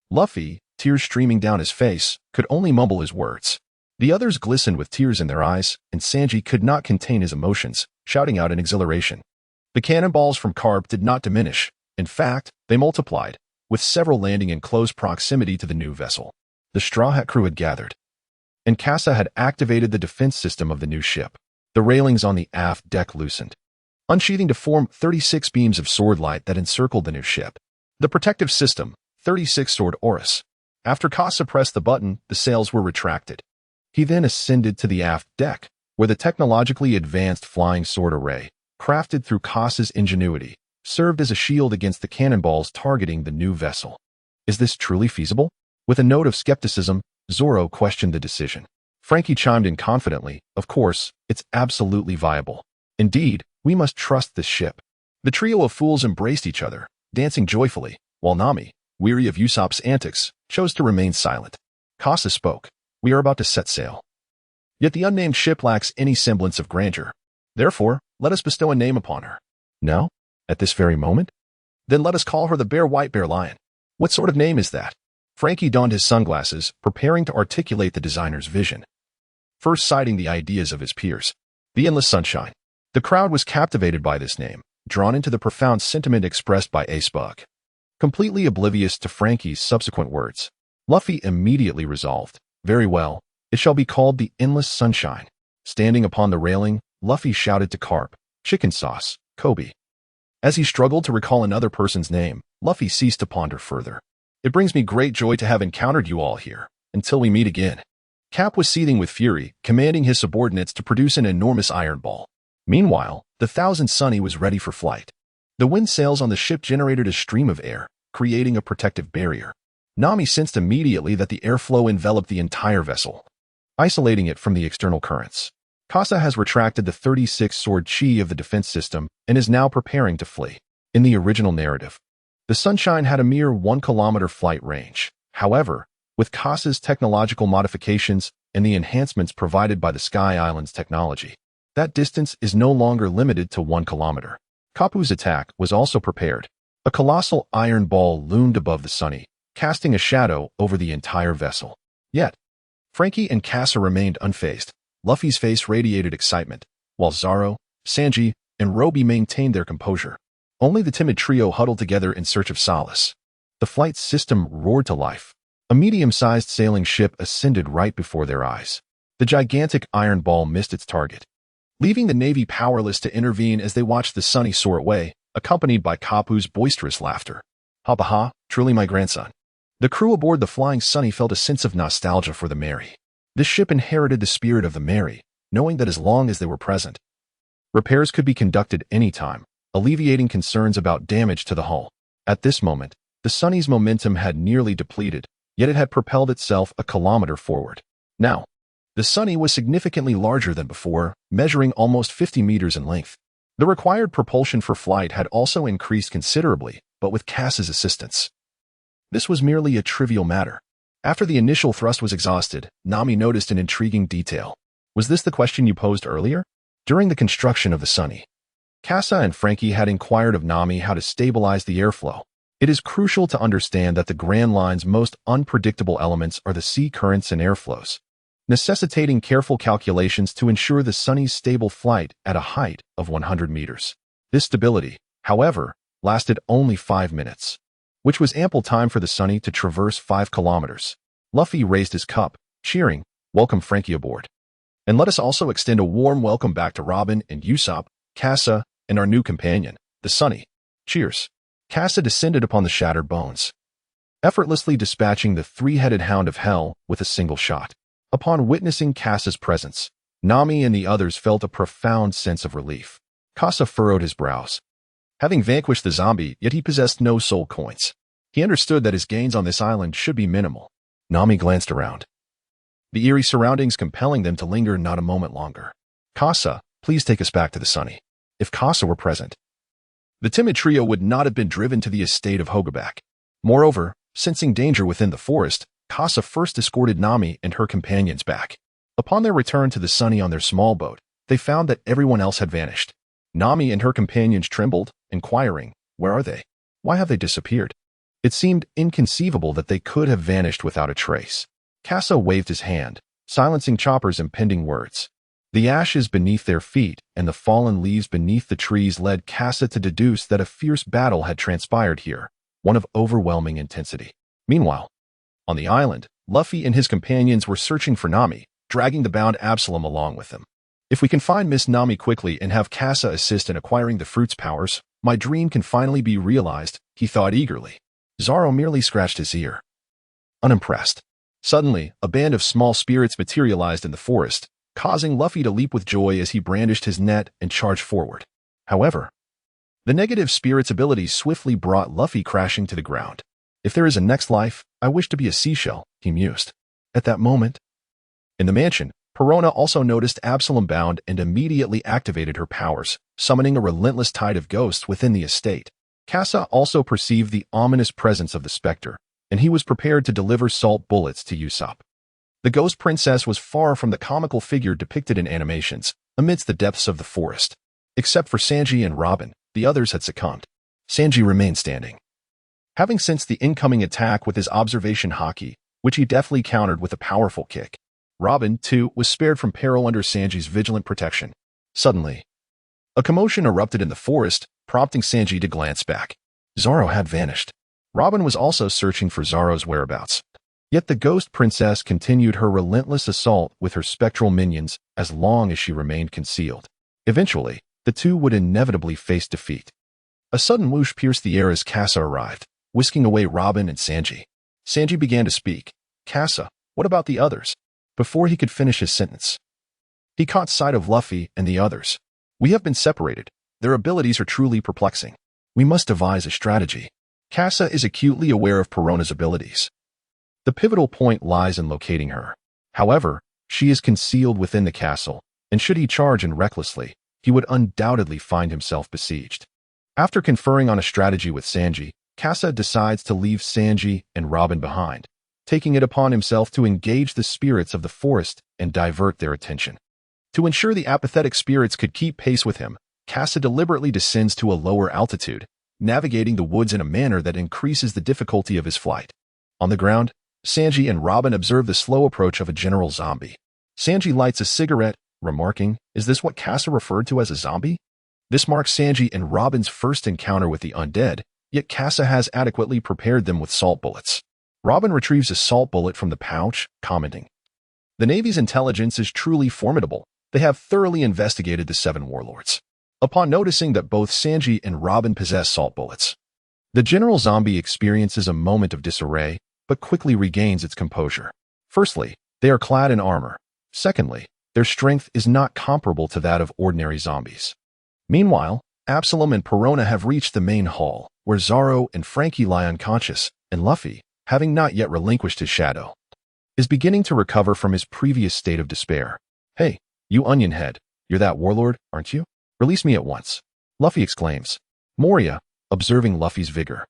Luffy, tears streaming down his face, could only mumble his words. The others glistened with tears in their eyes, and Sanji could not contain his emotions, shouting out in exhilaration. The cannonballs from Carp did not diminish. In fact, they multiplied, with several landing in close proximity to the new vessel. The Straw Hat crew had gathered, and Kasa had activated the defense system of the new ship. The railings on the aft deck loosened, unsheathing to form 36 beams of sword light that encircled the new ship. The protective system, 36 sword Oris. After Kasa pressed the button, the sails were retracted. He then ascended to the aft deck, where the technologically advanced flying sword array, crafted through Kasa's ingenuity, served as a shield against the cannonballs targeting the new vessel. Is this truly feasible? With a note of skepticism, Zoro questioned the decision. Frankie chimed in confidently, "Of course, it's absolutely viable. Indeed, we must trust this ship." The trio of fools embraced each other, dancing joyfully, while Nami, weary of Usopp's antics, chose to remain silent. Kasa spoke, "We are about to set sail. Yet the unnamed ship lacks any semblance of grandeur. Therefore, let us bestow a name upon her." "Now? At this very moment?" "Then let us call her the White Bear Lion." "What sort of name is that?" Frankie donned his sunglasses, preparing to articulate the designer's vision, first citing the ideas of his peers. "The Endless Sunshine." The crowd was captivated by this name, drawn into the profound sentiment expressed by Ace Bug. Completely oblivious to Frankie's subsequent words, Luffy immediately resolved, "Very well, it shall be called the Endless Sunshine." Standing upon the railing, Luffy shouted to Carp, "Chicken Sauce, Kobe." As he struggled to recall another person's name, Luffy ceased to ponder further. "It brings me great joy to have encountered you all here. Until we meet again." Cap was seething with fury, commanding his subordinates to produce an enormous iron ball. Meanwhile, the Thousand Sunny was ready for flight. The wind sails on the ship generated a stream of air, creating a protective barrier. Nami sensed immediately that the airflow enveloped the entire vessel, isolating it from the external currents. Kasa has retracted the 36-sword chi of the defense system and is now preparing to flee. In the original narrative, the Sunshine had a mere 1-kilometer flight range. However, with Kasa's technological modifications and the enhancements provided by the Sky Island's technology, that distance is no longer limited to 1 kilometer. Kapu's attack was also prepared. A colossal iron ball loomed above the Sunny, casting a shadow over the entire vessel. Yet, Frankie and Kasa remained unfazed. Luffy's face radiated excitement, while Zoro, Sanji, and Roby maintained their composure. Only the timid trio huddled together in search of solace. The flight system roared to life. A medium-sized sailing ship ascended right before their eyes. The gigantic iron ball missed its target, leaving the Navy powerless to intervene as they watched the Sunny soar away, accompanied by Kapu's boisterous laughter. Ha ha ha, truly my grandson. The crew aboard the Flying Sunny felt a sense of nostalgia for the Merry. This ship inherited the spirit of the Merry, knowing that as long as they were present, repairs could be conducted anytime, alleviating concerns about damage to the hull. At this moment, the Sunny's momentum had nearly depleted, yet it had propelled itself a kilometer forward. Now, the Sunny was significantly larger than before, measuring almost 50 meters in length. The required propulsion for flight had also increased considerably, but with Kasa's assistance, this was merely a trivial matter. After the initial thrust was exhausted, Nami noticed an intriguing detail. Was this the question you posed earlier? During the construction of the Sunny, Kasa and Frankie had inquired of Nami how to stabilize the airflow. It is crucial to understand that the Grand Line's most unpredictable elements are the sea currents and airflows, necessitating careful calculations to ensure the Sunny's stable flight at a height of 100 meters. This stability, however, lasted only 5 minutes, which was ample time for the Sunny to traverse 5 kilometers. Luffy raised his cup, cheering, "Welcome Frankie aboard. And let us also extend a warm welcome back to Robin and Usopp, Kasa, and our new companion, the Sunny. Cheers." Kasa descended upon the shattered bones, effortlessly dispatching the 3-headed hound of hell with a single shot. Upon witnessing Kasa's presence, Nami and the others felt a profound sense of relief. Kasa furrowed his brows. Having vanquished the zombie, yet he possessed no soul coins. He understood that his gains on this island should be minimal. Nami glanced around, the eerie surroundings compelling them to linger not a moment longer. "Kasa, please take us back to the Sunny." If Kasa were present, the timid trio would not have been driven to the estate of Hogaback. Moreover, sensing danger within the forest, Kasa first escorted Nami and her companions back. Upon their return to the Sunny on their small boat, they found that everyone else had vanished. Nami and her companions trembled, inquiring, "Where are they? Why have they disappeared?" It seemed inconceivable that they could have vanished without a trace. Kasa waved his hand, silencing Chopper's impending words. The ashes beneath their feet and the fallen leaves beneath the trees led Kasa to deduce that a fierce battle had transpired here, one of overwhelming intensity. Meanwhile, on the island, Luffy and his companions were searching for Nami, dragging the bound Absalom along with them. "If we can find Miss Nami quickly and have Kasa assist in acquiring the fruit's powers, my dream can finally be realized," he thought eagerly. Zoro merely scratched his ear, unimpressed. Suddenly, a band of small spirits materialized in the forest, causing Luffy to leap with joy as he brandished his net and charged forward. However, the negative spirit's abilities swiftly brought Luffy crashing to the ground. "If there is a next life, I wish to be a seashell," he mused. At that moment, in the mansion, Perona also noticed Absalom bound and immediately activated her powers, summoning a relentless tide of ghosts within the estate. Kasa also perceived the ominous presence of the specter, and he was prepared to deliver salt bullets to Usopp. The Ghost Princess was far from the comical figure depicted in animations, amidst the depths of the forest. Except for Sanji and Robin, the others had succumbed. Sanji remained standing, having sensed the incoming attack with his observation haki, which he deftly countered with a powerful kick. Robin, too, was spared from peril under Sanji's vigilant protection. Suddenly, a commotion erupted in the forest, prompting Sanji to glance back. Zoro had vanished. Robin was also searching for Zoro's whereabouts. Yet the Ghost Princess continued her relentless assault with her spectral minions as long as she remained concealed. Eventually, the two would inevitably face defeat. A sudden whoosh pierced the air as Kasa arrived, whisking away Robin and Sanji. Sanji began to speak. "Kasa, what about the others?" Before he could finish his sentence, he caught sight of Luffy and the others. We have been separated. Their abilities are truly perplexing. We must devise a strategy. Casa is acutely aware of Perona's abilities. The pivotal point lies in locating her. However, she is concealed within the castle, and should he charge in recklessly, he would undoubtedly find himself besieged. After conferring on a strategy with Sanji, Casa decides to leave Sanji and Robin behind, taking it upon himself to engage the spirits of the forest and divert their attention. To ensure the apathetic spirits could keep pace with him, Casa deliberately descends to a lower altitude, navigating the woods in a manner that increases the difficulty of his flight. On the ground, Sanji and Robin observe the slow approach of a general zombie. Sanji lights a cigarette, remarking, "Is this what Casa referred to as a zombie?" This marks Sanji and Robin's first encounter with the undead, yet Casa has adequately prepared them with salt bullets. Robin retrieves a salt bullet from the pouch, commenting, "The Navy's intelligence is truly formidable. They have thoroughly investigated the 7 warlords." Upon noticing that both Sanji and Robin possess salt bullets, the general zombie experiences a moment of disarray, but quickly regains its composure. Firstly, they are clad in armor. Secondly, their strength is not comparable to that of ordinary zombies. Meanwhile, Absalom and Perona have reached the main hall, where Zoro and Frankie lie unconscious, and Luffy, having not yet relinquished his shadow, is beginning to recover from his previous state of despair. "Hey, you onion head, you're that warlord, aren't you? Release me at once," Luffy exclaims. Moria, observing Luffy's vigor,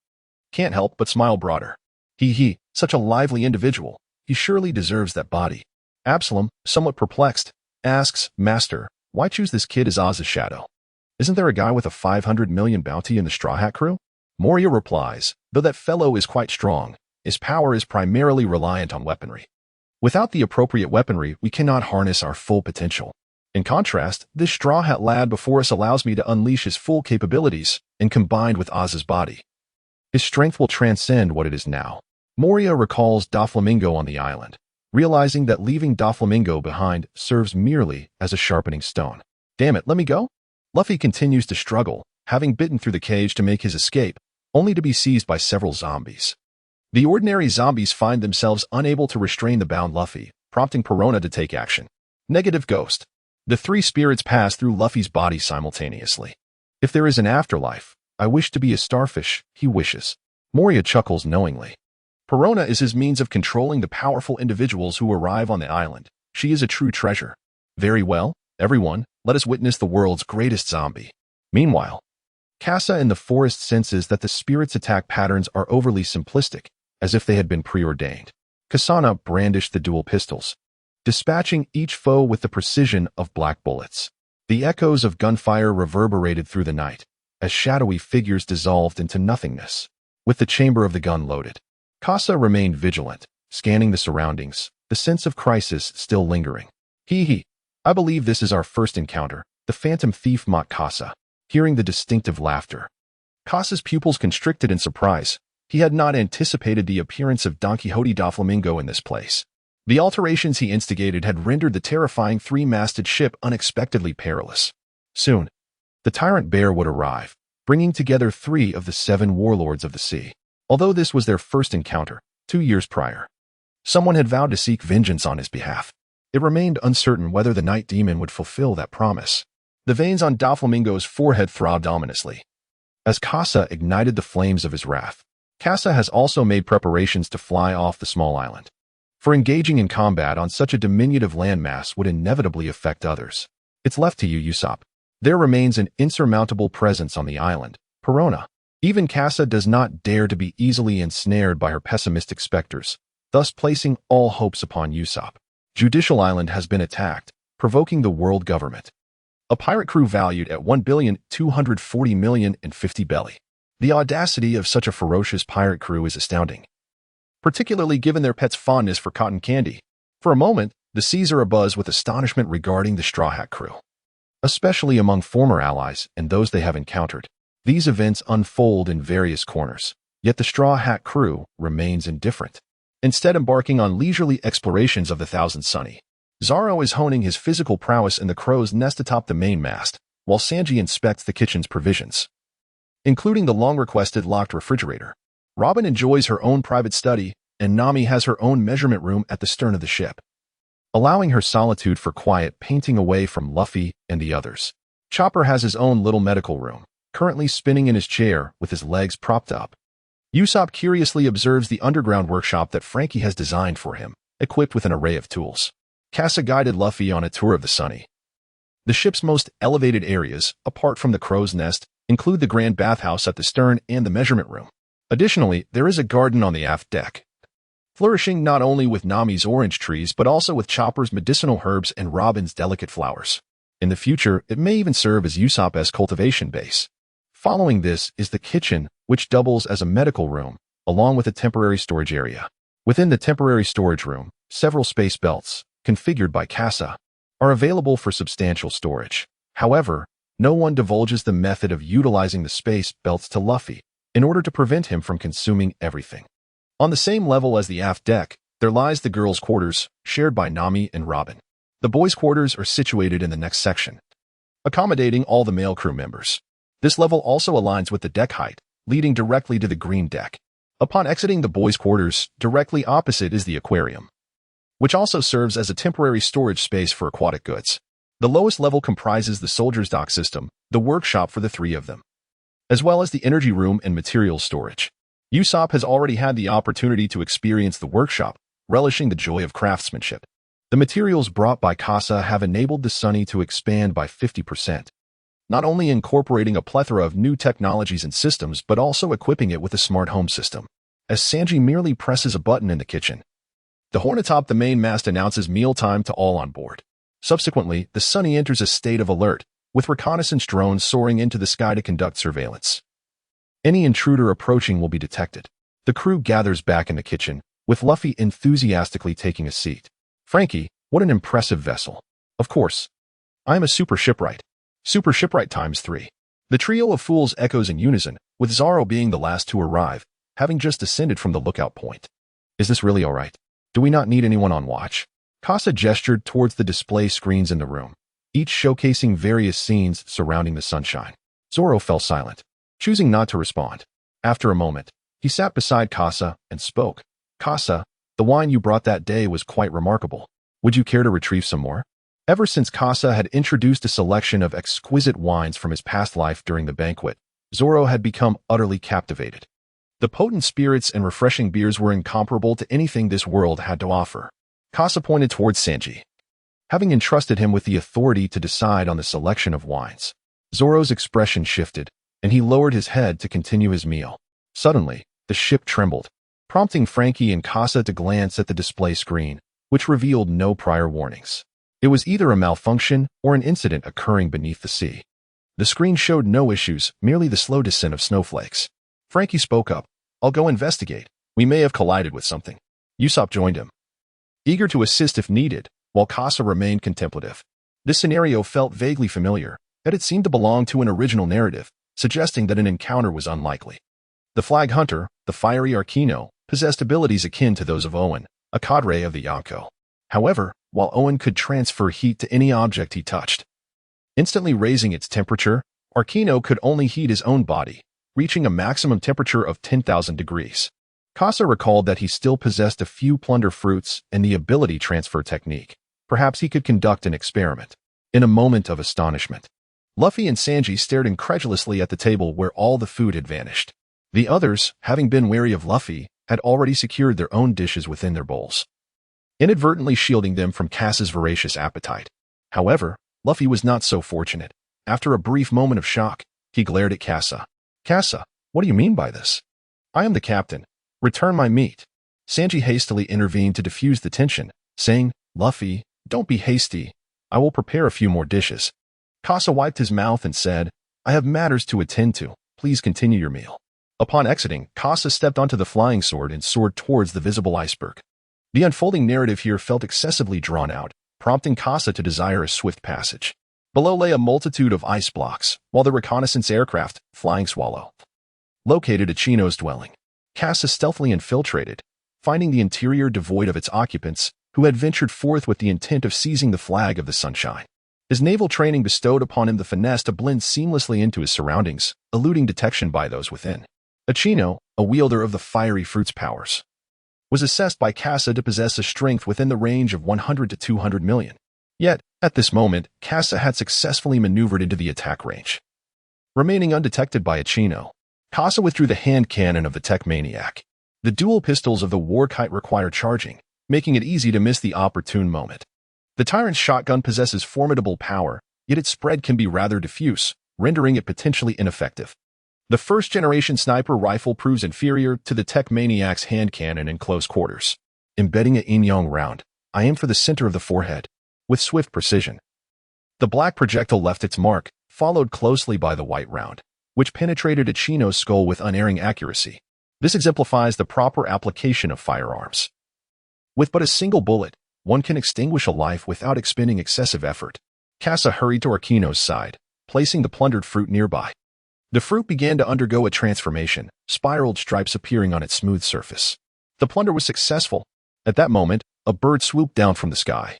can't help but smile broader. He, such a lively individual. He surely deserves that body. Absalom, somewhat perplexed, asks, "Master, why choose this kid as Oz's shadow? Isn't there a guy with a 500 million bounty in the Straw Hat crew?" Moria replies, "Though that fellow is quite strong, his power is primarily reliant on weaponry. Without the appropriate weaponry, we cannot harness our full potential. In contrast, this Straw Hat lad before us allows me to unleash his full capabilities, and combined with Oz's body, his strength will transcend what it is now." Moria recalls Doflamingo on the island, realizing that leaving Doflamingo behind serves merely as a sharpening stone. "Damn it, let me go?" Luffy continues to struggle, having bitten through the cage to make his escape, only to be seized by several zombies. The ordinary zombies find themselves unable to restrain the bound Luffy, prompting Perona to take action. Negative Ghost. The 3 spirits pass through Luffy's body simultaneously. "If there is an afterlife, I wish to be a starfish," he wishes. Moria chuckles knowingly. Perona is his means of controlling the powerful individuals who arrive on the island. She is a true treasure. Very well, everyone, let us witness the world's greatest zombie. Meanwhile, Casa in the forest senses that the spirits' attack patterns are overly simplistic, as if they had been preordained. Kasana brandished the dual pistols, dispatching each foe with the precision of black bullets. The echoes of gunfire reverberated through the night, as shadowy figures dissolved into nothingness. With the chamber of the gun loaded, Casa remained vigilant, scanning the surroundings, the sense of crisis still lingering. I believe this is our first encounter," the phantom thief mocked Casa, hearing the distinctive laughter. Casa's pupils constricted in surprise. He had not anticipated the appearance of Don Quixote Doflamingo in this place. The alterations he instigated had rendered the terrifying 3-masted ship unexpectedly perilous. Soon, the tyrant bear would arrive, bringing together 3 of the 7 warlords of the sea. Although this was their first encounter, 2 years prior, someone had vowed to seek vengeance on his behalf. It remained uncertain whether the Night Demon would fulfill that promise. The veins on Doflamingo's forehead throbbed ominously, as Casa ignited the flames of his wrath. Casa has also made preparations to fly off the small island, for engaging in combat on such a diminutive landmass would inevitably affect others. It's left to you, Usopp. There remains an insurmountable presence on the island, Perona. Even Casa does not dare to be easily ensnared by her pessimistic specters, thus placing all hopes upon Usopp. Judicial Island has been attacked, provoking the world government. A pirate crew valued at 1,240,050 belly. The audacity of such a ferocious pirate crew is astounding, particularly given their pet's fondness for cotton candy. For a moment, the seas are abuzz with astonishment regarding the Straw Hat crew, especially among former allies and those they have encountered. These events unfold in various corners, yet the Straw Hat crew remains indifferent, instead embarking on leisurely explorations of the Thousand Sunny. Zoro is honing his physical prowess in the crow's nest atop the mainmast, while Sanji inspects the kitchen's provisions, including the long-requested locked refrigerator. Robin enjoys her own private study, and Nami has her own measurement room at the stern of the ship, allowing her solitude for quiet painting away from Luffy and the others. Chopper has his own little medical room, currently spinning in his chair with his legs propped up. Usopp curiously observes the underground workshop that Frankie has designed for him, equipped with an array of tools. Kasa guided Luffy on a tour of the Sunny. The ship's most elevated areas, apart from the crow's nest, include the grand bathhouse at the stern and the measurement room. Additionally, there is a garden on the aft deck, flourishing not only with Nami's orange trees but also with Chopper's medicinal herbs and Robin's delicate flowers. In the future, it may even serve as Usopp's cultivation base. Following this is the kitchen, which doubles as a medical room, along with a temporary storage area. Within the temporary storage room, several space belts, configured by Kasa, are available for substantial storage. However, no one divulges the method of utilizing the space belts to Luffy, in order to prevent him from consuming everything. On the same level as the aft deck, there lies the girls' quarters, shared by Nami and Robin. The boys' quarters are situated in the next section, accommodating all the male crew members. This level also aligns with the deck height, leading directly to the green deck. Upon exiting the boys' quarters, directly opposite is the aquarium, which also serves as a temporary storage space for aquatic goods. The lowest level comprises the soldiers' dock system, the workshop for the three of them, as well as the energy room and materials storage. Usopp has already had the opportunity to experience the workshop, relishing the joy of craftsmanship. The materials brought by Kasa have enabled the Sunny to expand by 50%. Not only incorporating a plethora of new technologies and systems, but also equipping it with a smart home system. As Sanji merely presses a button in the kitchen, the horn atop the main mast announces mealtime to all on board. Subsequently, the Sunny enters a state of alert, with reconnaissance drones soaring into the sky to conduct surveillance. Any intruder approaching will be detected. The crew gathers back in the kitchen, with Luffy enthusiastically taking a seat. Frankie, what an impressive vessel. Of course, I am a super shipwright. Super shipwright times 3. The trio of fools echoes in unison, with Zoro being the last to arrive, having just descended from the lookout point. Is this really all right? Do we not need anyone on watch? Kasa gestured towards the display screens in the room, each showcasing various scenes surrounding the sunshine. Zoro fell silent, choosing not to respond. After a moment, he sat beside Kasa and spoke. Kasa, the wine you brought that day was quite remarkable. Would you care to retrieve some more? Ever since Kasa had introduced a selection of exquisite wines from his past life during the banquet, Zoro had become utterly captivated. The potent spirits and refreshing beers were incomparable to anything this world had to offer. Kasa pointed towards Sanji, having entrusted him with the authority to decide on the selection of wines. Zoro's expression shifted, and he lowered his head to continue his meal. Suddenly, the ship trembled, prompting Frankie and Kasa to glance at the display screen, which revealed no prior warnings. It was either a malfunction or an incident occurring beneath the sea. The screen showed no issues, merely the slow descent of snowflakes. Frankie spoke up. I'll go investigate. We may have collided with something. Usopp joined him, eager to assist if needed, while Kasa remained contemplative. This scenario felt vaguely familiar, yet it seemed to belong to an original narrative, suggesting that an encounter was unlikely. The Flag Hunter, the fiery Arkino, possessed abilities akin to those of Owen, a cadre of the Yonko. However, while Owen could transfer heat to any object he touched, instantly raising its temperature, Arkino could only heat his own body, reaching a maximum temperature of 10,000 degrees. Kasa recalled that he still possessed a few plunder fruits and the ability transfer technique. Perhaps he could conduct an experiment. In a moment of astonishment, Luffy and Sanji stared incredulously at the table where all the food had vanished. The others, having been wary of Luffy, had already secured their own dishes within their bowls, inadvertently shielding them from Kasa's voracious appetite. However, Luffy was not so fortunate. After a brief moment of shock, he glared at Kasa. Kasa, what do you mean by this? I am the captain. Return my meat. Sanji hastily intervened to diffuse the tension, saying, Luffy, don't be hasty. I will prepare a few more dishes. Kasa wiped his mouth and said, I have matters to attend to. Please continue your meal. Upon exiting, Kasa stepped onto the flying sword and soared towards the visible iceberg. The unfolding narrative here felt excessively drawn out, prompting Kasa to desire a swift passage. Below lay a multitude of ice blocks, while the reconnaissance aircraft, Flying Swallow, located at Chino's dwelling. Kasa stealthily infiltrated, finding the interior devoid of its occupants, who had ventured forth with the intent of seizing the flag of the sunshine. His naval training bestowed upon him the finesse to blend seamlessly into his surroundings, eluding detection by those within. Chino, a wielder of the fiery fruit's powers, was assessed by Kasa to possess a strength within the range of 100 to 200 million. Yet, At this moment, Casa had successfully maneuvered into the attack range. Remaining undetected by Ichino, Casa withdrew the hand cannon of the tech maniac. The dual pistols of the war kite require charging, making it easy to miss the opportune moment. The Tyrant's shotgun possesses formidable power, yet its spread can be rather diffuse, rendering it potentially ineffective. The first-generation sniper rifle proves inferior to the tech maniac's hand cannon in close quarters. Embedding an Yin-Yang round, I aim for the center of the forehead, with swift precision. The black projectile left its mark, followed closely by the white round, which penetrated Ichino's skull with unerring accuracy. This exemplifies the proper application of firearms. With but a single bullet, one can extinguish a life without expending excessive effort. Casa hurried to Ichino's side, placing the plundered fruit nearby. The fruit began to undergo a transformation, spiraled stripes appearing on its smooth surface. The plunder was successful. At that moment, a bird swooped down from the sky,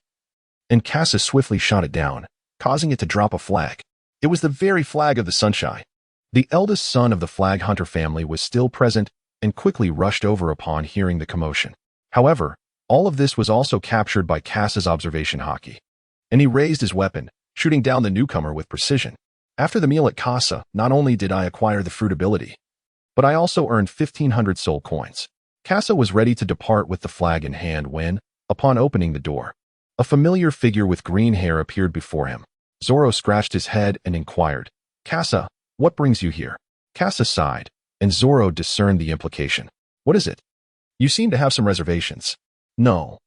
and Casa swiftly shot it down, causing it to drop a flag. It was the very flag of the Sunshine. The eldest son of the flag hunter family was still present and quickly rushed over upon hearing the commotion. However, all of this was also captured by Casa's observation haki, and he raised his weapon, shooting down the newcomer with precision. After the meal at Casa, not only did I acquire the fruit ability, but I also earned 1,500 soul coins. Casa was ready to depart with the flag in hand when, upon opening the door, a familiar figure with green hair appeared before him. Zoro scratched his head and inquired, "Casa, what brings you here?" Casa sighed, and Zoro discerned the implication. "What is it? You seem to have some reservations." No.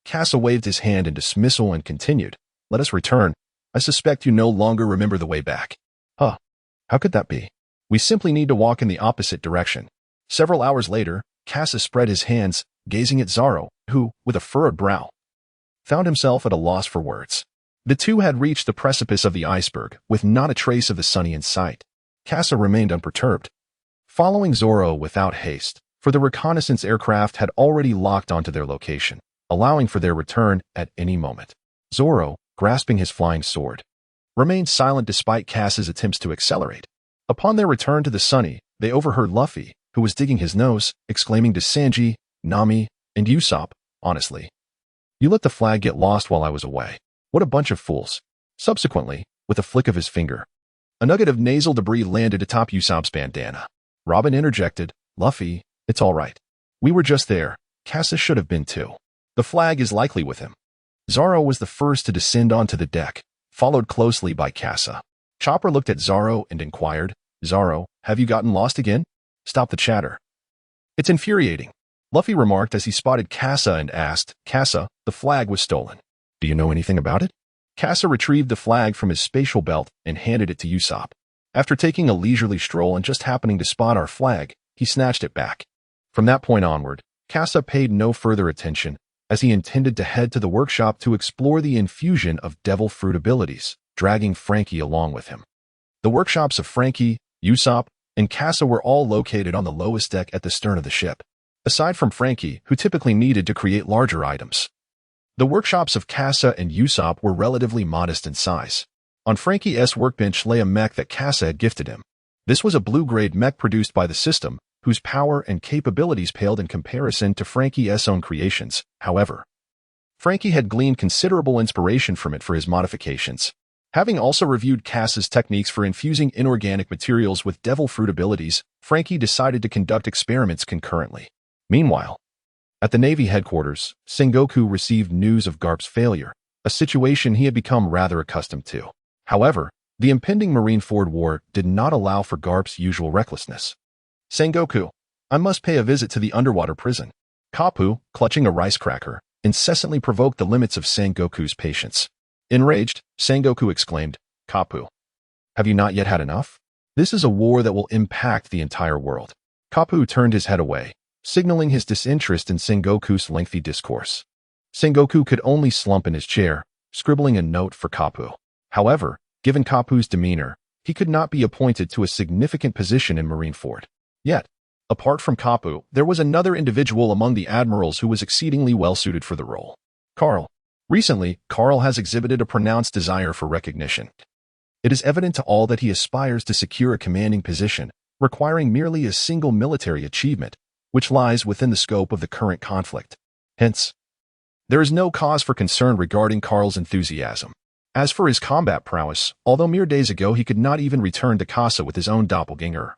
Casa waved his hand in dismissal and continued, "Let us return. I suspect you no longer remember the way back." "Huh. How could that be? We simply need to walk in the opposite direction." Several hours later, Casa spread his hands, gazing at Zoro, who, with a furrowed brow, found himself at a loss for words. The two had reached the precipice of the iceberg, with not a trace of the Sunny in sight. Casa remained unperturbed, following Zoro without haste, for the reconnaissance aircraft had already locked onto their location, allowing for their return at any moment. Zoro, grasping his flying sword, remained silent despite Casa's attempts to accelerate. Upon their return to the Sunny, they overheard Luffy, who was digging his nose, exclaiming to Sanji, Nami, and Usopp, "Honestly, you let the flag get lost while I was away. What a bunch of fools." Subsequently, with a flick of his finger, a nugget of nasal debris landed atop Usopp's bandana. Robin interjected, "Luffy, it's all right. We were just there. Casa should have been too. The flag is likely with him." Zoro was the first to descend onto the deck, followed closely by Casa. Chopper looked at Zoro and inquired, "Zoro, have you gotten lost again?" "Stop the chatter. It's infuriating," Luffy remarked as he spotted Casa and asked, "Casa, the flag was stolen. Do you know anything about it?" Casa retrieved the flag from his spatial belt and handed it to Usopp. After taking a leisurely stroll and just happening to spot our flag, he snatched it back. From that point onward, Casa paid no further attention, as he intended to head to the workshop to explore the infusion of devil fruit abilities, dragging Frankie along with him. The workshops of Frankie, Usopp, and Casa were all located on the lowest deck at the stern of the ship. Aside from Frankie, who typically needed to create larger items, the workshops of Casa and Usopp were relatively modest in size. On Frankie's workbench lay a mech that Casa had gifted him. This was a blue-grade mech produced by the system, whose power and capabilities paled in comparison to Frankie's own creations. However, Frankie had gleaned considerable inspiration from it for his modifications. Having also reviewed Casa's techniques for infusing inorganic materials with devil fruit abilities, Frankie decided to conduct experiments concurrently. Meanwhile, at the Navy headquarters, Sengoku received news of Garp's failure, a situation he had become rather accustomed to. However, the impending Marineford War did not allow for Garp's usual recklessness. "Sengoku, I must pay a visit to the underwater prison." Kapu, clutching a rice cracker, incessantly provoked the limits of Sengoku's patience. Enraged, Sengoku exclaimed, "Kapu, have you not yet had enough? This is a war that will impact the entire world." Kapu turned his head away, signaling his disinterest in Sengoku's lengthy discourse. Sengoku could only slump in his chair, scribbling a note for Kapu. However, given Kapu's demeanor, he could not be appointed to a significant position in Marineford. Yet, apart from Kapu, there was another individual among the admirals who was exceedingly well-suited for the role. Carl. Recently, Carl has exhibited a pronounced desire for recognition. It is evident to all that he aspires to secure a commanding position, requiring merely a single military achievement, which lies within the scope of the current conflict. Hence, There is no cause for concern regarding Carl's enthusiasm. As for his combat prowess, although mere days ago he could not even return to Casa with his own doppelganger,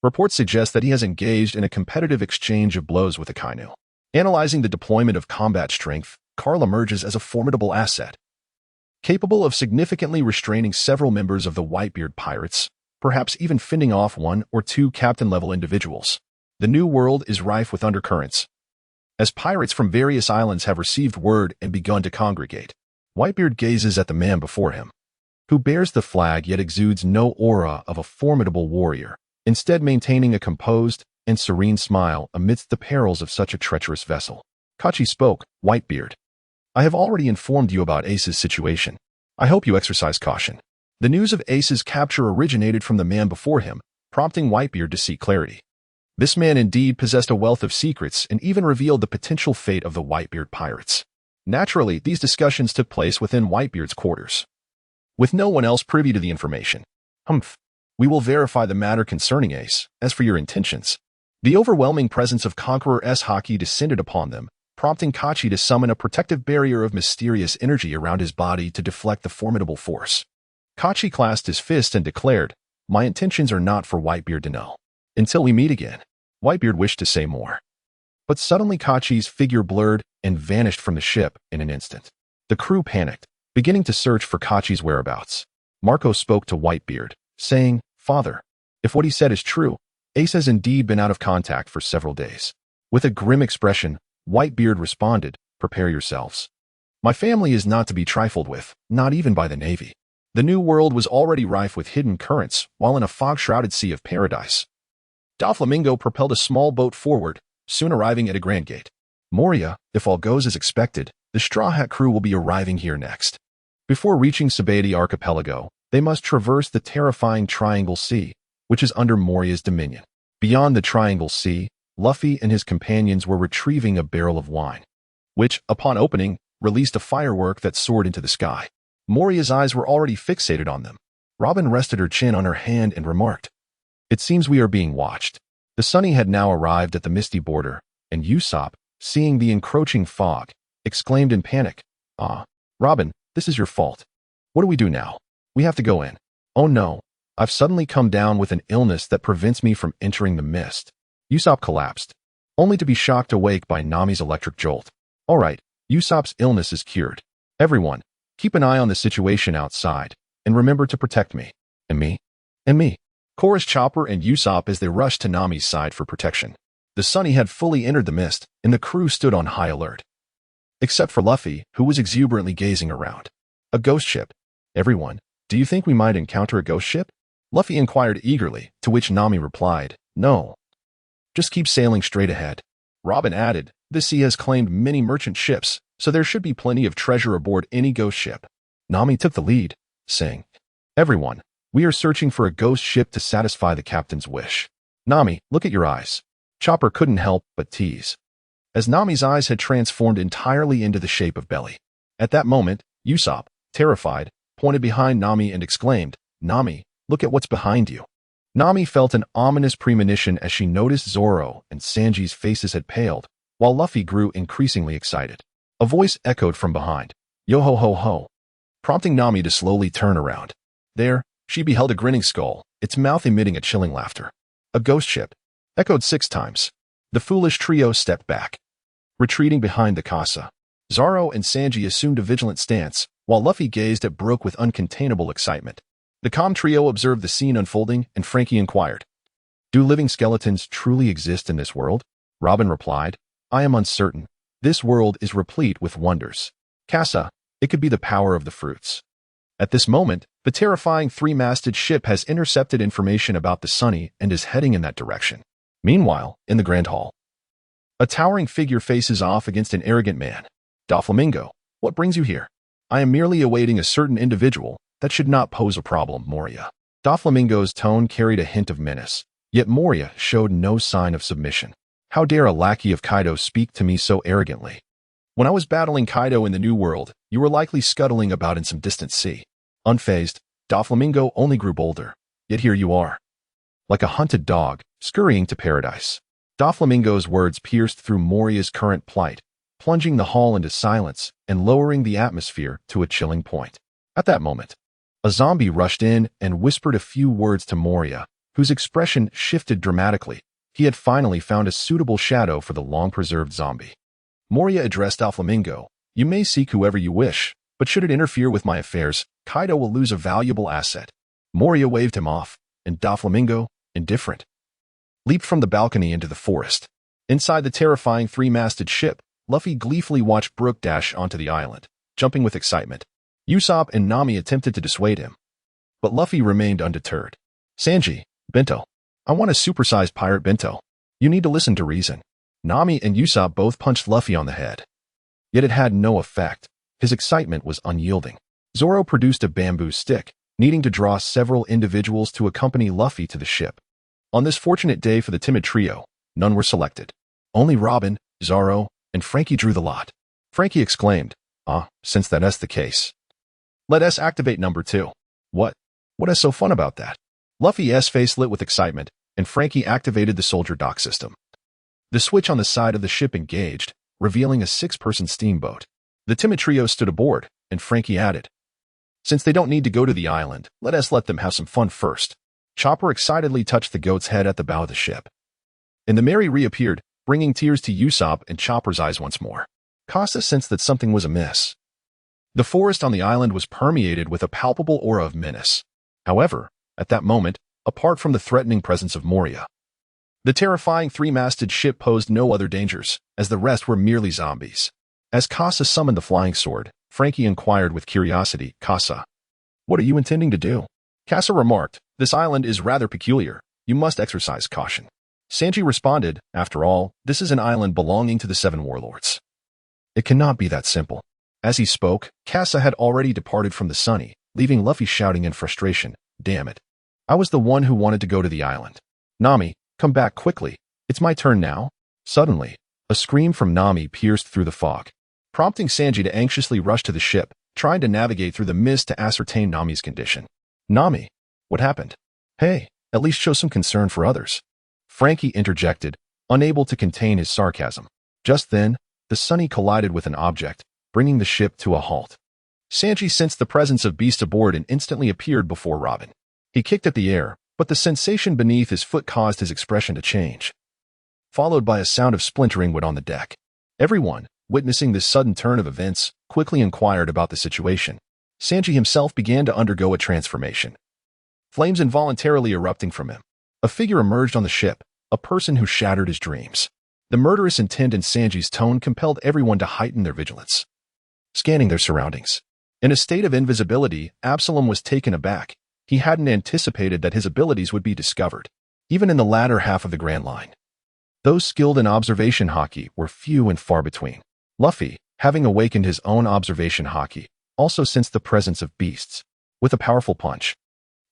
reports suggest that he has engaged in a competitive exchange of blows with Akainu. Analyzing the deployment of combat strength, Carl emerges as a formidable asset, capable of significantly restraining several members of the Whitebeard pirates, perhaps even fending off one or two captain-level individuals. The New World is rife with undercurrents, as pirates from various islands have received word and begun to congregate. Whitebeard gazes at the man before him, who bears the flag yet exudes no aura of a formidable warrior, instead maintaining a composed and serene smile amidst the perils of such a treacherous vessel. Kachi spoke, "Whitebeard, I have already informed you about Ace's situation. I hope you exercise caution." The news of Ace's capture originated from the man before him, prompting Whitebeard to seek clarity. This man indeed possessed a wealth of secrets and even revealed the potential fate of the Whitebeard pirates. Naturally, these discussions took place within Whitebeard's quarters, with no one else privy to the information. "Humph. We will verify the matter concerning Ace. As for your intentions." The overwhelming presence of Conqueror S. Haki descended upon them, prompting Kachi to summon a protective barrier of mysterious energy around his body to deflect the formidable force. Kachi clasped his fist and declared, "My intentions are not for Whitebeard to know. Until we meet again." Whitebeard wished to say more, but suddenly Kachi's figure blurred and vanished from the ship in an instant. The crew panicked, beginning to search for Kachi's whereabouts. Marco spoke to Whitebeard, saying, "Father, if what he said is true, Ace has indeed been out of contact for several days." With a grim expression, Whitebeard responded, "Prepare yourselves. My family is not to be trifled with, not even by the Navy." The New World was already rife with hidden currents, while in a fog-shrouded sea of paradise, Doflamingo propelled a small boat forward, soon arriving at a grand gate. "Moria, if all goes as expected, the Straw Hat crew will be arriving here next." Before reaching Sabaody Archipelago, they must traverse the terrifying Triangle Sea, which is under Moria's dominion. Beyond the Triangle Sea, Luffy and his companions were retrieving a barrel of wine, which, upon opening, released a firework that soared into the sky. Moria's eyes were already fixated on them. Robin rested her chin on her hand and remarked, "It seems we are being watched." The Sunny had now arrived at the misty border, and Usopp, seeing the encroaching fog, exclaimed in panic, "Ah, Robin, this is your fault. What do we do now? We have to go in." "Oh no, I've suddenly come down with an illness that prevents me from entering the mist." Usopp collapsed, only to be shocked awake by Nami's electric jolt. "All right, Usopp's illness is cured. Everyone, keep an eye on the situation outside, and remember to protect me. And me. And me." Chorus Chopper and Usopp as they rushed to Nami's side for protection. The Sunny had fully entered the mist, and the crew stood on high alert. Except for Luffy, who was exuberantly gazing around. "A ghost ship. Everyone, do you think we might encounter a ghost ship?" Luffy inquired eagerly, to which Nami replied, "No. Just keep sailing straight ahead." Robin added, "The sea has claimed many merchant ships, so there should be plenty of treasure aboard any ghost ship." Nami took the lead, saying, "Everyone, we are searching for a ghost ship to satisfy the captain's wish." "Nami, look at your eyes." Chopper couldn't help but tease, as Nami's eyes had transformed entirely into the shape of belly. At that moment, Usopp, terrified, pointed behind Nami and exclaimed, "Nami, look at what's behind you." Nami felt an ominous premonition as she noticed Zoro and Sanji's faces had paled, while Luffy grew increasingly excited. A voice echoed from behind, "Yo ho ho ho," prompting Nami to slowly turn around. There, she beheld a grinning skull, its mouth emitting a chilling laughter. "A ghost ship," echoed 6 times. The foolish trio stepped back, retreating behind the casa. Zoro and Sanji assumed a vigilant stance, while Luffy gazed at Brook with uncontainable excitement. The calm trio observed the scene unfolding, and Frankie inquired, "Do living skeletons truly exist in this world?" Robin replied, "I am uncertain. This world is replete with wonders. Casa, it could be the power of the fruits." At this moment, the terrifying 3-masted ship has intercepted information about the Sunny and is heading in that direction. Meanwhile, in the Grand Hall, a towering figure faces off against an arrogant man. "Doflamingo, what brings you here?" "I am merely awaiting a certain individual. That should not pose a problem, Moria." Doflamingo's tone carried a hint of menace, yet Moria showed no sign of submission. "How dare a lackey of Kaido speak to me so arrogantly? When I was battling Kaido in the New World, you were likely scuttling about in some distant sea." Unfazed, Doflamingo only grew bolder. "Yet here you are, like a hunted dog, scurrying to paradise." Doflamingo's words pierced through Moria's current plight, plunging the hall into silence and lowering the atmosphere to a chilling point. At that moment, a zombie rushed in and whispered a few words to Moria, whose expression shifted dramatically. He had finally found a suitable shadow for the long-preserved zombie. Moria addressed Doflamingo. You may seek whoever you wish, but should it interfere with my affairs, Kaido will lose a valuable asset. Moria waved him off, and Doflamingo, indifferent, leaped from the balcony into the forest. Inside the terrifying three-masted ship, Luffy gleefully watched Brook dash onto the island, jumping with excitement. Usopp and Nami attempted to dissuade him, but Luffy remained undeterred. Sanji, Bento. I want a supersized pirate bento. You need to listen to reason. Nami and Usopp both punched Luffy on the head. Yet it had no effect. His excitement was unyielding. Zoro produced a bamboo stick, needing to draw several individuals to accompany Luffy to the ship. On this fortunate day for the timid trio, none were selected. Only Robin, Zoro, and Frankie drew the lot. Frankie exclaimed, since that's the case, let us activate number 2. What is so fun about that? Luffy's face lit with excitement, and Frankie activated the soldier dock system. The switch on the side of the ship engaged, revealing a 6-person steamboat. The timid trio stood aboard, and Frankie added, since they don't need to go to the island, let them have some fun first. Chopper excitedly touched the goat's head at the bow of the ship. And the Mary reappeared, bringing tears to Usopp and Chopper's eyes once more. Casa sensed that something was amiss. The forest on the island was permeated with a palpable aura of menace. However, at that moment, apart from the threatening presence of Moria, the terrifying three-masted ship posed no other dangers, as the rest were merely zombies. As Casa summoned the flying sword, Frankie inquired with curiosity, Casa, what are you intending to do? Casa remarked, this island is rather peculiar. You must exercise caution. Sanji responded, after all, this is an island belonging to the 7 warlords. It cannot be that simple. As he spoke, Casa had already departed from the Sunny, leaving Luffy shouting in frustration, damn it. I was the one who wanted to go to the island. Nami, come back quickly. It's my turn now. Suddenly, a scream from Nami pierced through the fog, prompting Sanji to anxiously rush to the ship, trying to navigate through the mist to ascertain Nami's condition. Nami, what happened? Hey, at least show some concern for others. Frankie interjected, unable to contain his sarcasm. Just then, the Sunny collided with an object, bringing the ship to a halt. Sanji sensed the presence of Beast aboard and instantly appeared before Robin. He kicked at the air, but the sensation beneath his foot caused his expression to change, followed by a sound of splintering wood on the deck. Everyone, witnessing this sudden turn of events, quickly inquired about the situation. Sanji himself began to undergo a transformation, flames involuntarily erupting from him. A figure emerged on the ship, a person who shattered his dreams. The murderous intent in Sanji's tone compelled everyone to heighten their vigilance, scanning their surroundings. In a state of invisibility, Absalom was taken aback. He hadn't anticipated that his abilities would be discovered, even in the latter half of the Grand Line. Those skilled in observation haki were few and far between. Luffy, having awakened his own observation haki, also sensed the presence of beasts. With a powerful punch,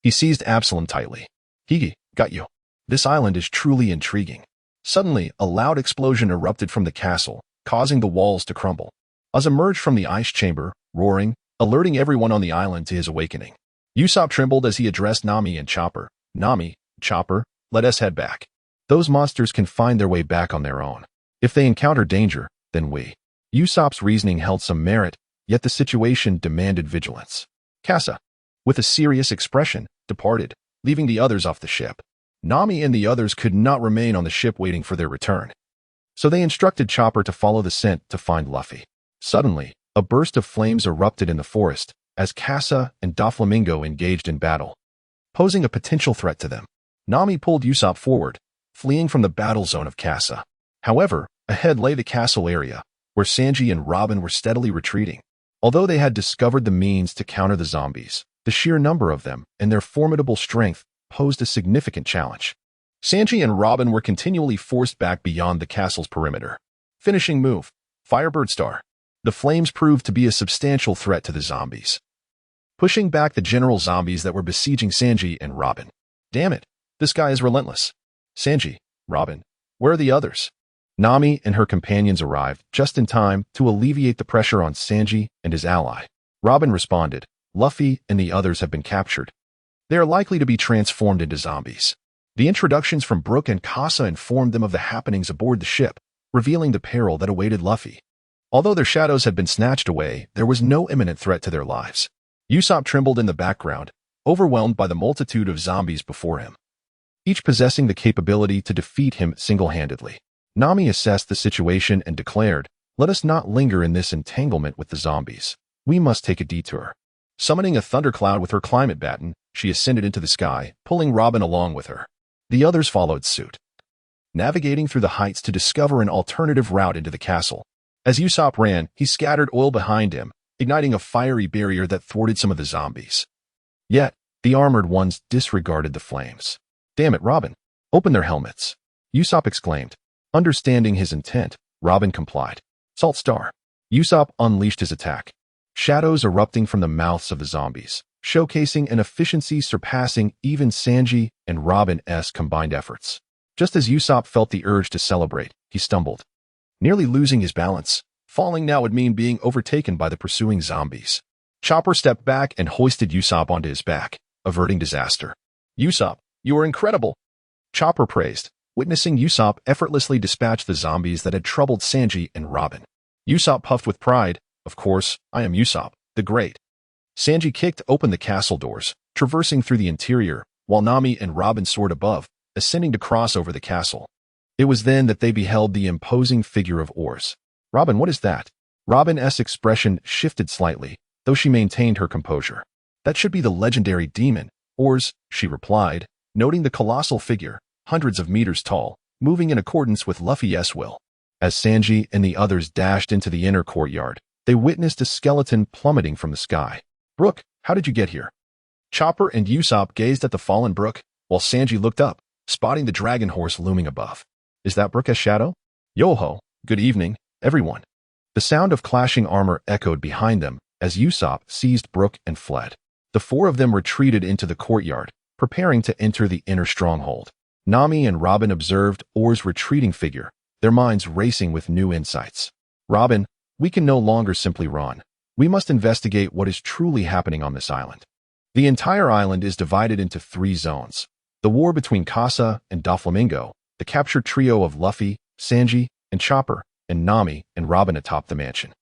he seized Absalom tightly. He got you. This island is truly intriguing. Suddenly, a loud explosion erupted from the castle, causing the walls to crumble. Oz emerged from the ice chamber, roaring, alerting everyone on the island to his awakening. Usopp trembled as he addressed Nami and Chopper. Nami, Chopper, let us head back. Those monsters can find their way back on their own. If they encounter danger, then we. Usopp's reasoning held some merit, yet the situation demanded vigilance. Casa, with a serious expression, departed, leaving the others off the ship. Nami and the others could not remain on the ship waiting for their return, so they instructed Chopper to follow the scent to find Luffy. Suddenly, a burst of flames erupted in the forest as Casa and Doflamingo engaged in battle, posing a potential threat to them. Nami pulled Usopp forward, fleeing from the battle zone of Casa. However, ahead lay the castle area, where Sanji and Robin were steadily retreating. Although they had discovered the means to counter the zombies, the sheer number of them and their formidable strength posed a significant challenge. Sanji and Robin were continually forced back beyond the castle's perimeter. Finishing move, Firebird Star. The flames proved to be a substantial threat to the zombies, pushing back the general zombies that were besieging Sanji and Robin. Damn it, this guy is relentless. Sanji, Robin, where are the others? Nami and her companions arrived just in time to alleviate the pressure on Sanji and his ally. Robin responded, Luffy and the others have been captured. They are likely to be transformed into zombies. The introductions from Brook and Casa informed them of the happenings aboard the ship, revealing the peril that awaited Luffy. Although their shadows had been snatched away, there was no imminent threat to their lives. Usopp trembled in the background, overwhelmed by the multitude of zombies before him, each possessing the capability to defeat him single-handedly. Nami assessed the situation and declared, "Let us not linger in this entanglement with the zombies. We must take a detour." Summoning a thundercloud with her climate baton, she ascended into the sky, pulling Robin along with her. The others followed suit, navigating through the heights to discover an alternative route into the castle. As Usopp ran, he scattered oil behind him, igniting a fiery barrier that thwarted some of the zombies. Yet, the armored ones disregarded the flames. "Damn it, Robin! Open their helmets!" Usopp exclaimed. Understanding his intent, Robin complied. Salt Star. Usopp unleashed his attack, shadows erupting from the mouths of the zombies, showcasing an efficiency surpassing even Sanji and Robin's combined efforts. Just as Usopp felt the urge to celebrate, he stumbled, nearly losing his balance. Falling now would mean being overtaken by the pursuing zombies. Chopper stepped back and hoisted Usopp onto his back, averting disaster. "Usopp, you are incredible!" Chopper praised, witnessing Usopp effortlessly dispatch the zombies that had troubled Sanji and Robin. Usopp puffed with pride. "Of course, I am Usopp, the Great." Sanji kicked open the castle doors, traversing through the interior, while Nami and Robin soared above, ascending to cross over the castle. It was then that they beheld the imposing figure of Oars. "Robin, what is that?" Robin's expression shifted slightly, though she maintained her composure. "That should be the legendary demon, Oars," she replied, noting the colossal figure, hundreds of meters tall, moving in accordance with Luffy's will. As Sanji and the others dashed into the inner courtyard, they witnessed a skeleton plummeting from the sky. "Brook, how did you get here?" Chopper and Usopp gazed at the fallen Brook, while Sanji looked up, spotting the dragon horse looming above. "Is that Brook's shadow?" "Yo-ho, good evening, everyone." The sound of clashing armor echoed behind them as Usopp seized Brook and fled. The four of them retreated into the courtyard, preparing to enter the inner stronghold. Nami and Robin observed Oar's retreating figure, their minds racing with new insights. "Robin, we can no longer simply run. We must investigate what is truly happening on this island." The entire island is divided into 3 zones. The war between Casa and Doflamingo, the captured trio of Luffy, Sanji, and Chopper, and Nami and Robin atop the mansion.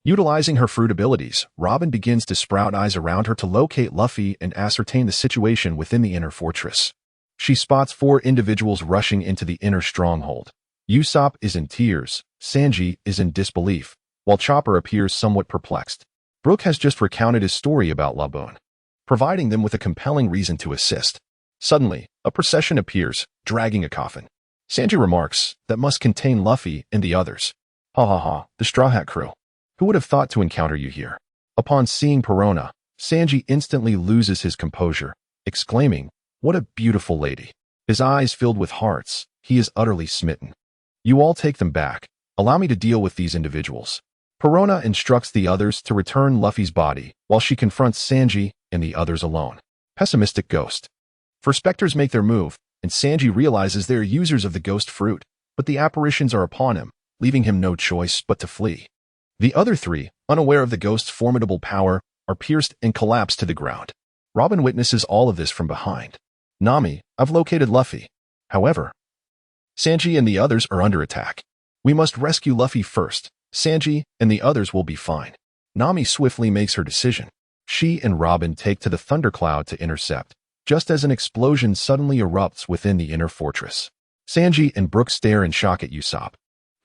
Utilizing her fruit abilities, Robin begins to sprout eyes around her to locate Luffy and ascertain the situation within the inner fortress. She spots 4 individuals rushing into the inner stronghold. Usopp is in tears, Sanji is in disbelief, while Chopper appears somewhat perplexed. Brook has just recounted his story about Laboon, providing them with a compelling reason to assist. Suddenly, a procession appears, dragging a coffin. Sanji remarks, "That must contain Luffy and the others." "Ha ha ha, the Straw Hat Crew. Who would have thought to encounter you here?" Upon seeing Perona, Sanji instantly loses his composure, exclaiming, "What a beautiful lady." His eyes filled with hearts, he is utterly smitten. "You all take them back. Allow me to deal with these individuals." Perona instructs the others to return Luffy's body, while she confronts Sanji and the others alone. Pessimistic ghost. For specters make their move, and Sanji realizes they are users of the ghost fruit, but the apparitions are upon him, leaving him no choice but to flee. The other 3, unaware of the ghost's formidable power, are pierced and collapse to the ground. Robin witnesses all of this from behind. "Nami, I've located Luffy. However, Sanji and the others are under attack. We must rescue Luffy first. Sanji and the others will be fine." Nami swiftly makes her decision. She and Robin take to the thundercloud to intercept, just as an explosion suddenly erupts within the inner fortress. Sanji and Brook stare in shock at Usopp,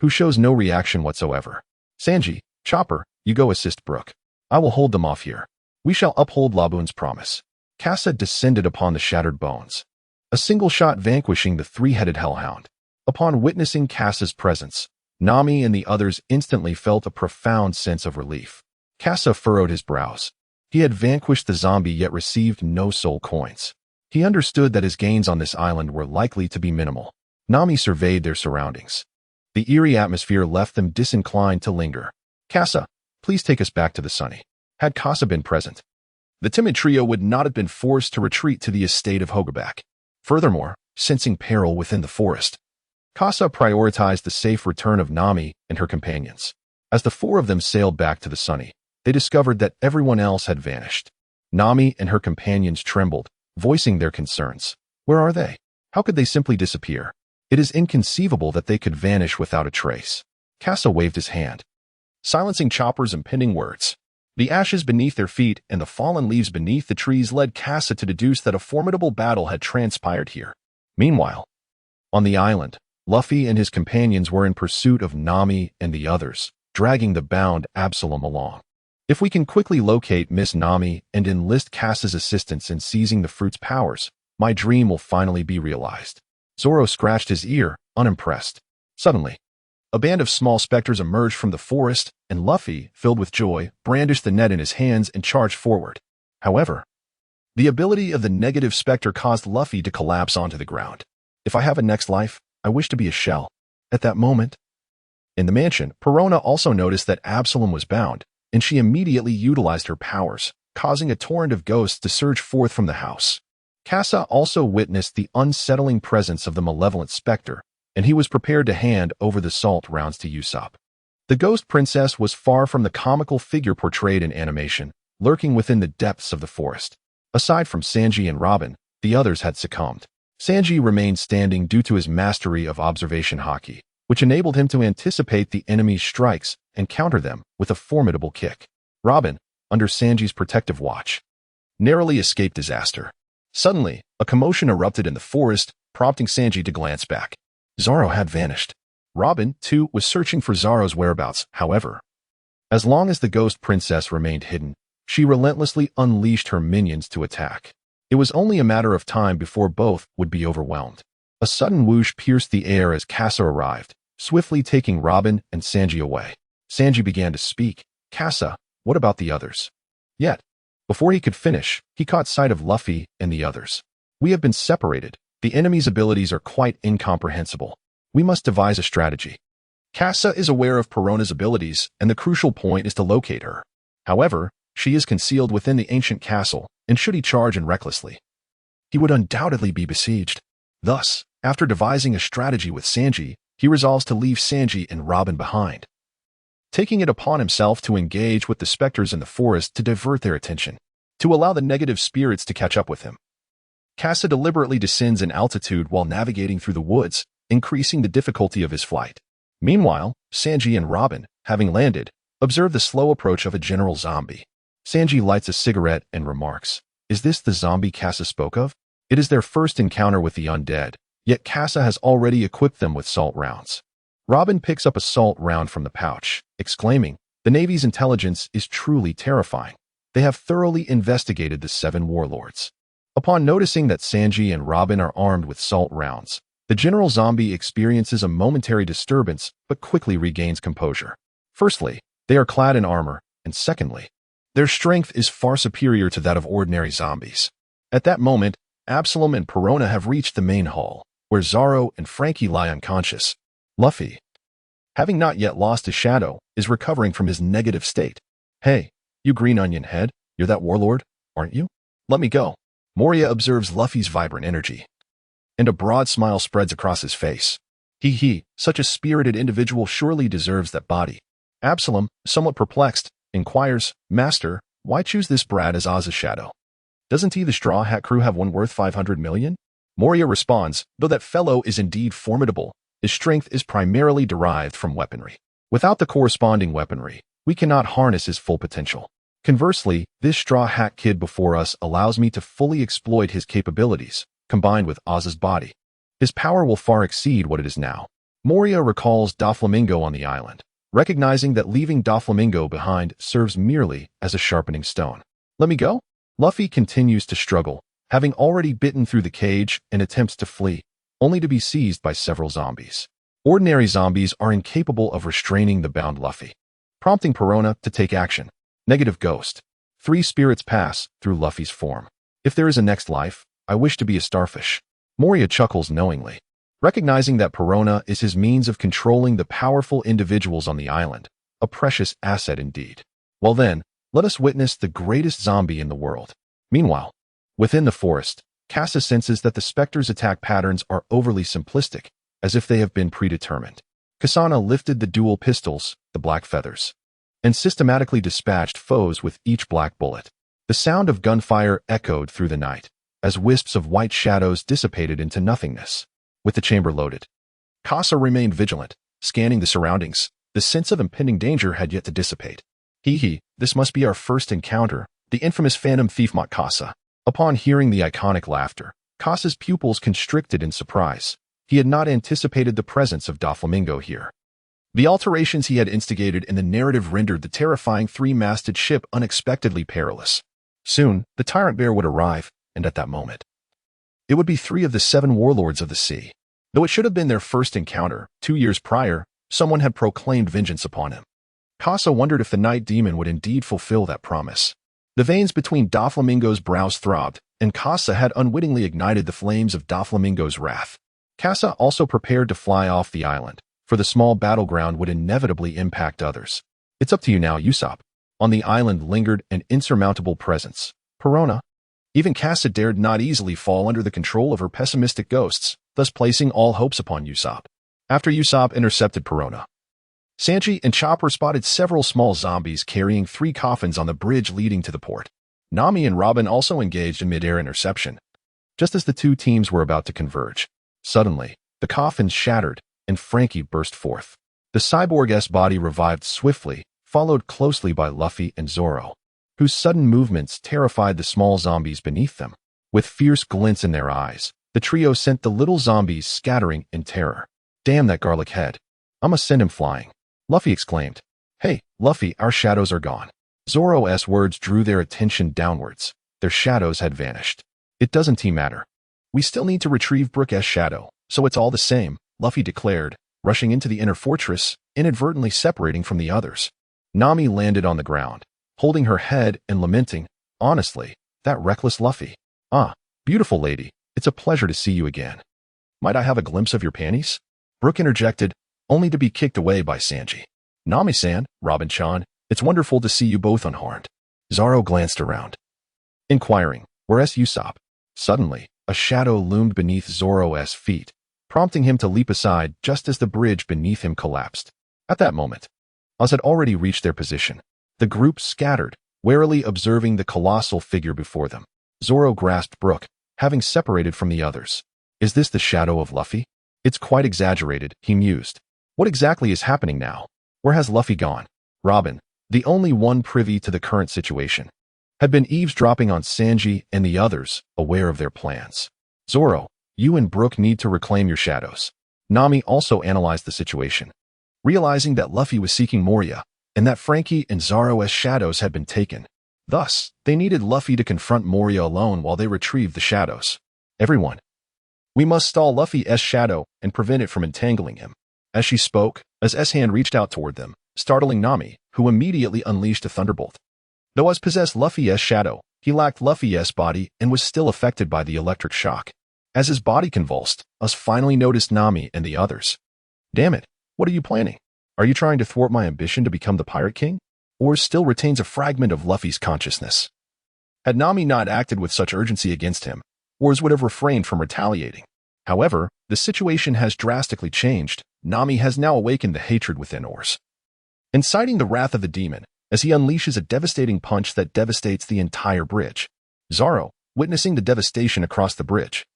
who shows no reaction whatsoever. "Sanji, Chopper, you go assist Brook. I will hold them off here. We shall uphold Laboon's promise." Casa descended upon the shattered bones, a single shot vanquishing the 3-headed hellhound. Upon witnessing Casa's presence, Nami and the others instantly felt a profound sense of relief. Casa furrowed his brows. He had vanquished the zombie yet received no soul coins. He understood that his gains on this island were likely to be minimal. Nami surveyed their surroundings. The eerie atmosphere left them disinclined to linger. "Casa, please take us back to the Sunny." Had Casa been present, the timid trio would not have been forced to retreat to the estate of Hogaback. Furthermore, sensing peril within the forest, Casa prioritized the safe return of Nami and her companions. As the 4 of them sailed back to the Sunny, they discovered that everyone else had vanished. Nami and her companions trembled, voicing their concerns. Where are they? How could they simply disappear? It is inconceivable that they could vanish without a trace. Casa waved his hand. silencing choppers and pinning words. The ashes beneath their feet and the fallen leaves beneath the trees led Casa to deduce that a formidable battle had transpired here. Meanwhile, on the island, Luffy and his companions were in pursuit of Nami and the others, dragging the bound Absalom along. If we can quickly locate Miss Nami and enlist Casa's assistance in seizing the fruit's powers, my dream will finally be realized. Zoro scratched his ear, unimpressed. Suddenly, a band of small specters emerged from the forest, and Luffy, filled with joy, brandished the net in his hands and charged forward. However, the ability of the negative specter caused Luffy to collapse onto the ground. If I have a next life, I wish to be a shell. At that moment, in the mansion, Perona also noticed that Absalom was bound, and she immediately utilized her powers, causing a torrent of ghosts to surge forth from the house. Casa also witnessed the unsettling presence of the malevolent specter, and he was prepared to hand over the salt rounds to Usopp. The ghost princess was far from the comical figure portrayed in animation, lurking within the depths of the forest. Aside from Sanji and Robin, the others had succumbed. Sanji remained standing due to his mastery of observation haki, which enabled him to anticipate the enemy's strikes and counter them with a formidable kick. Robin, under Sanji's protective watch, narrowly escaped disaster. Suddenly, a commotion erupted in the forest, prompting Sanji to glance back. Zoro had vanished. Robin, too, was searching for Zoro's whereabouts. However, as long as the ghost princess remained hidden, she relentlessly unleashed her minions to attack. It was only a matter of time before both would be overwhelmed. A sudden whoosh pierced the air as Casa arrived, swiftly taking Robin and Sanji away. Sanji began to speak. Casa, what about the others? Yet, before he could finish, he caught sight of Luffy and the others. We have been separated. The enemy's abilities are quite incomprehensible. We must devise a strategy. Casa is aware of Perona's abilities, and the crucial point is to locate her. However, she is concealed within the ancient castle, and should he charge in recklessly, he would undoubtedly be besieged. Thus, after devising a strategy with Sanji, he resolves to leave Sanji and Robin behind, taking it upon himself to engage with the specters in the forest to divert their attention, to allow the negative spirits to catch up with him. Casa deliberately descends in altitude while navigating through the woods, increasing the difficulty of his flight. Meanwhile, Sanji and Robin, having landed, observe the slow approach of a general zombie. Sanji lights a cigarette and remarks, "Is this the zombie Casa spoke of?" It is their first encounter with the undead, yet Casa has already equipped them with salt rounds. Robin picks up a salt round from the pouch, exclaiming, "The Navy's intelligence is truly terrifying. They have thoroughly investigated the 7 warlords." Upon noticing that Sanji and Robin are armed with salt rounds, the general zombie experiences a momentary disturbance but quickly regains composure. Firstly, they are clad in armor, and secondly, their strength is far superior to that of ordinary zombies. At that moment, Absalom and Perona have reached the main hall, where Zoro and Frankie lie unconscious. Luffy, having not yet lost his shadow, is recovering from his negative state. "Hey, you green onion head, you're that warlord, aren't you? Let me go." Moria observes Luffy's vibrant energy, and a broad smile spreads across his face. He, such a spirited individual surely deserves that body. Absalom, somewhat perplexed, inquires, "Master, why choose this brat as Oz's shadow? Doesn't he the Straw Hat crew have one worth 500 million? Moria responds, "Though that fellow is indeed formidable, his strength is primarily derived from weaponry. Without the corresponding weaponry, we cannot harness his full potential. Conversely, this Straw Hat kid before us allows me to fully exploit his capabilities, combined with Oz's body. His power will far exceed what it is now." Moria recalls Doflamingo on the island, recognizing that leaving Doflamingo behind serves merely as a sharpening stone. "Let me go?" Luffy continues to struggle, having already bitten through the cage and attempts to flee, only to be seized by several zombies. Ordinary zombies are incapable of restraining the bound Luffy, prompting Perona to take action. Negative ghost. 3 spirits pass through Luffy's form. "If there is a next life, I wish to be a starfish." Moria chuckles knowingly, recognizing that Perona is his means of controlling the powerful individuals on the island, a precious asset indeed. Well then, let us witness the greatest zombie in the world. Meanwhile, within the forest, Casa senses that the specters' attack patterns are overly simplistic, as if they have been predetermined. Kasana lifted the dual pistols, the black feathers, and systematically dispatched foes with each black bullet. The sound of gunfire echoed through the night, as wisps of white shadows dissipated into nothingness. With the chamber loaded, Casa remained vigilant, scanning the surroundings. The sense of impending danger had yet to dissipate. This must be our first encounter, the infamous phantom thief mocked Casa. Upon hearing the iconic laughter, Casa's pupils constricted in surprise. He had not anticipated the presence of Doflamingo here. The alterations he had instigated in the narrative rendered the terrifying three-masted ship unexpectedly perilous. Soon, the tyrant bear would arrive, and at that moment, it would be 3 of the 7 warlords of the sea. Though it should have been their first encounter, 2 years prior, someone had proclaimed vengeance upon him. Casa wondered if the night demon would indeed fulfill that promise. The veins between Doflamingo's brows throbbed, and Casa had unwittingly ignited the flames of Doflamingo's wrath. Casa also prepared to fly off the island, for the small battleground would inevitably impact others. It's up to you now, Usopp. On the island lingered an insurmountable presence, Perona. Even Casa dared not easily fall under the control of her pessimistic ghosts, thus placing all hopes upon Usopp. After Usopp intercepted Perona, Sanji and Chopper spotted several small zombies carrying 3 coffins on the bridge leading to the port. Nami and Robin also engaged in mid-air interception. Just as the 2 teams were about to converge, suddenly, the coffins shattered, and Frankie burst forth. The cyborg-esque body revived swiftly, followed closely by Luffy and Zoro, whose sudden movements terrified the small zombies beneath them. With fierce glints in their eyes, the trio sent the little zombies scattering in terror. Damn that garlic head. I'ma send him flying. Luffy exclaimed. Hey, Luffy, our shadows are gone. Zoro's words drew their attention downwards. Their shadows had vanished. It doesn't matter. We still need to retrieve Brook's shadow, so it's all the same, Luffy declared, rushing into the inner fortress, inadvertently separating from the others. Nami landed on the ground, holding her head and lamenting, honestly, that reckless Luffy. Ah, beautiful lady, it's a pleasure to see you again. Might I have a glimpse of your panties? Brook interjected, only to be kicked away by Sanji. Nami-san, Robin-chan, it's wonderful to see you both unharmed. Zoro glanced around, inquiring, where's Usopp? Suddenly, a shadow loomed beneath Zoro's feet, prompting him to leap aside just as the bridge beneath him collapsed. At that moment, Oz had already reached their position. The group scattered, warily observing the colossal figure before them. Zoro grasped Brook, having separated from the others. Is this the shadow of Luffy? It's quite exaggerated, he mused. What exactly is happening now? Where has Luffy gone? Robin, the only one privy to the current situation, had been eavesdropping on Sanji and the others, aware of their plans. Zoro, you and Brook need to reclaim your shadows. Nami also analyzed the situation, realizing that Luffy was seeking Moria, and that Frankie and Zoro's shadows had been taken. Thus, they needed Luffy to confront Moria alone while they retrieved the shadows. Everyone, we must stall Luffy's shadow and prevent it from entangling him. As she spoke, Az's hand reached out toward them, startling Nami, who immediately unleashed a thunderbolt. Though Az possessed Luffy's shadow, he lacked Luffy's body and was still affected by the electric shock. As his body convulsed, Az finally noticed Nami and the others. Damn it, what are you planning? Are you trying to thwart my ambition to become the Pirate King? Or still retains a fragment of Luffy's consciousness? Had Nami not acted with such urgency against him, Oars would have refrained from retaliating. However, the situation has drastically changed. Nami has now awakened the hatred within Oars, inciting the wrath of the demon as he unleashes a devastating punch that devastates the entire bridge. Zoro, witnessing the devastation across the bridge,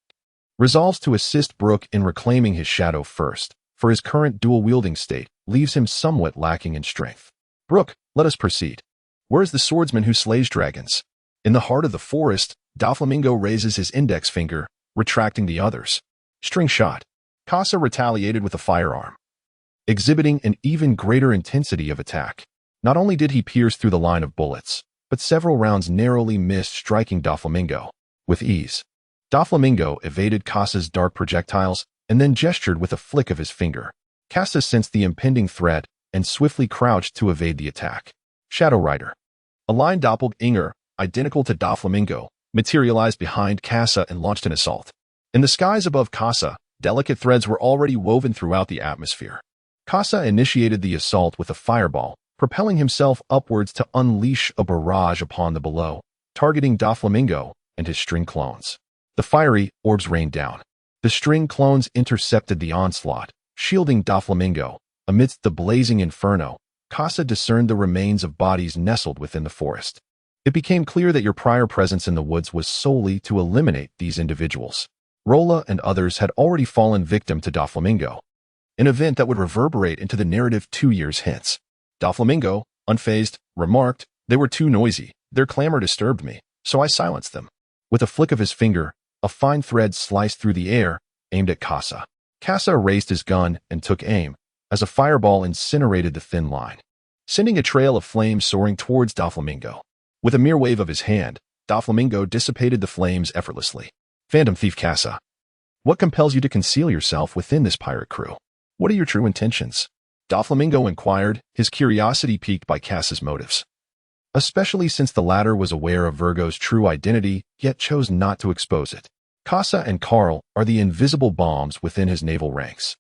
resolves to assist Brook in reclaiming his shadow first, for his current dual-wielding state leaves him somewhat lacking in strength. Brook, let us proceed. Where is the swordsman who slays dragons? In the heart of the forest, Doflamingo raises his index finger, retracting the others. String shot. Casa retaliated with a firearm, exhibiting an even greater intensity of attack. Not only did he pierce through the line of bullets, but several rounds narrowly missed, striking Doflamingo with ease. Doflamingo evaded Casa's dark projectiles and then gestured with a flick of his finger. Casa sensed the impending threat and swiftly crouched to evade the attack. Shadow Rider, a line doppelganger identical to Doflamingo, materialized behind Casa and launched an assault. In the skies above Casa, delicate threads were already woven throughout the atmosphere. Casa initiated the assault with a fireball, propelling himself upwards to unleash a barrage upon the below, targeting Doflamingo and his string clones. The fiery orbs rained down. The string clones intercepted the onslaught, shielding Doflamingo. Amidst the blazing inferno, Casa discerned the remains of bodies nestled within the forest. It became clear that your prior presence in the woods was solely to eliminate these individuals. Rolla and others had already fallen victim to Doflamingo. an event that would reverberate into the narrative 2 years hence. Doflamingo, unfazed, remarked, "They were too noisy. Their clamor disturbed me, so I silenced them." With a flick of his finger, a fine thread sliced through the air, aimed at Casa. Casa raised his gun and took aim, as a fireball incinerated the thin line, sending a trail of flames soaring towards Doflamingo. With a mere wave of his hand, Doflamingo dissipated the flames effortlessly. Phantom Thief Casa. What compels you to conceal yourself within this pirate crew? What are your true intentions? Doflamingo inquired, his curiosity piqued by Casa's motives. Especially since the latter was aware of Virgo's true identity, yet chose not to expose it. Casa and Carl are the invisible bombs within his naval ranks,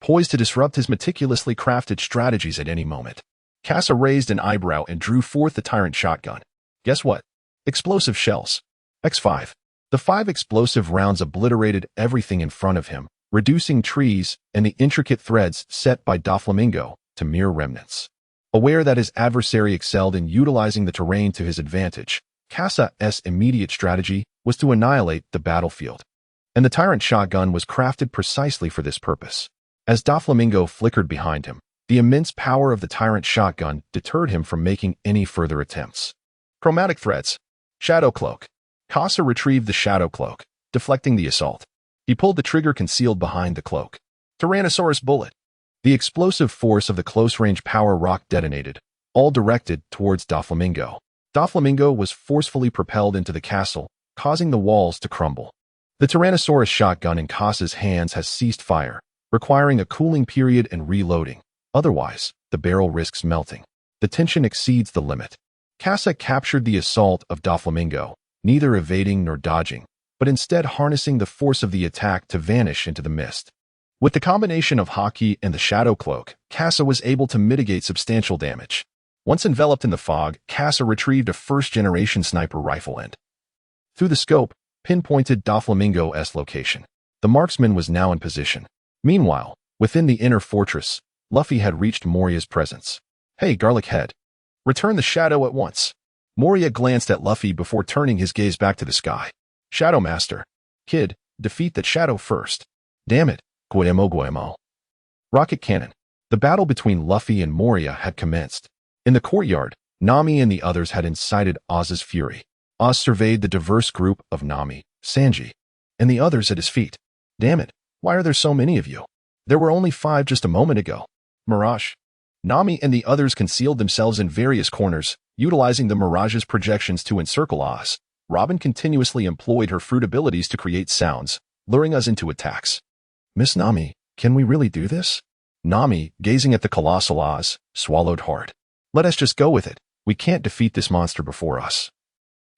poised to disrupt his meticulously crafted strategies at any moment. Casa raised an eyebrow and drew forth the tyrant shotgun. Guess what? Explosive shells. X5. The 5 explosive rounds obliterated everything in front of him, reducing trees and the intricate threads set by Doflamingo to mere remnants. Aware that his adversary excelled in utilizing the terrain to his advantage, Casa's immediate strategy was to annihilate the battlefield, and the tyrant shotgun was crafted precisely for this purpose. As Doflamingo flickered behind him, the immense power of the tyrant shotgun deterred him from making any further attempts. Chromatic threads. Shadow cloak. Casa retrieved the shadow cloak, deflecting the assault. He pulled the trigger concealed behind the cloak. Tyrannosaurus bullet. The explosive force of the close-range power rock detonated, all directed towards Doflamingo. Doflamingo was forcefully propelled into the castle, causing the walls to crumble. The Tyrannosaurus shotgun in Casa's hands has ceased fire, requiring a cooling period and reloading. Otherwise, the barrel risks melting. The tension exceeds the limit. Casa captured the assault of Doflamingo, neither evading nor dodging, but instead harnessing the force of the attack to vanish into the mist. With the combination of Haki and the shadow cloak, Casa was able to mitigate substantial damage. Once enveloped in the fog, Casa retrieved a first-generation sniper rifle and, through the scope, pinpointed Doflamingo's location. The marksman was now in position. Meanwhile, within the inner fortress, Luffy had reached Moria's presence. "Hey, Garlic Head. Return the shadow at once." Moria glanced at Luffy before turning his gaze back to the sky. "Shadow Master. Kid, defeat that shadow first." "Damn it. Guemo. Rocket cannon. The battle between Luffy and Moria had commenced. In the courtyard, Nami and the others had incited Oz's fury. Oz surveyed the diverse group of Nami, Sanji, and the others at his feet. "Damn it, why are there so many of you? There were only 5 just a moment ago." Mirage. Nami and the others concealed themselves in various corners, utilizing the Mirage's projections to encircle Oz. Robin continuously employed her fruit abilities to create sounds, luring us into attacks. "Miss Nami, can we really do this?" Nami, gazing at the colossal Oz, swallowed hard. "Let us just go with it. We can't defeat this monster before us,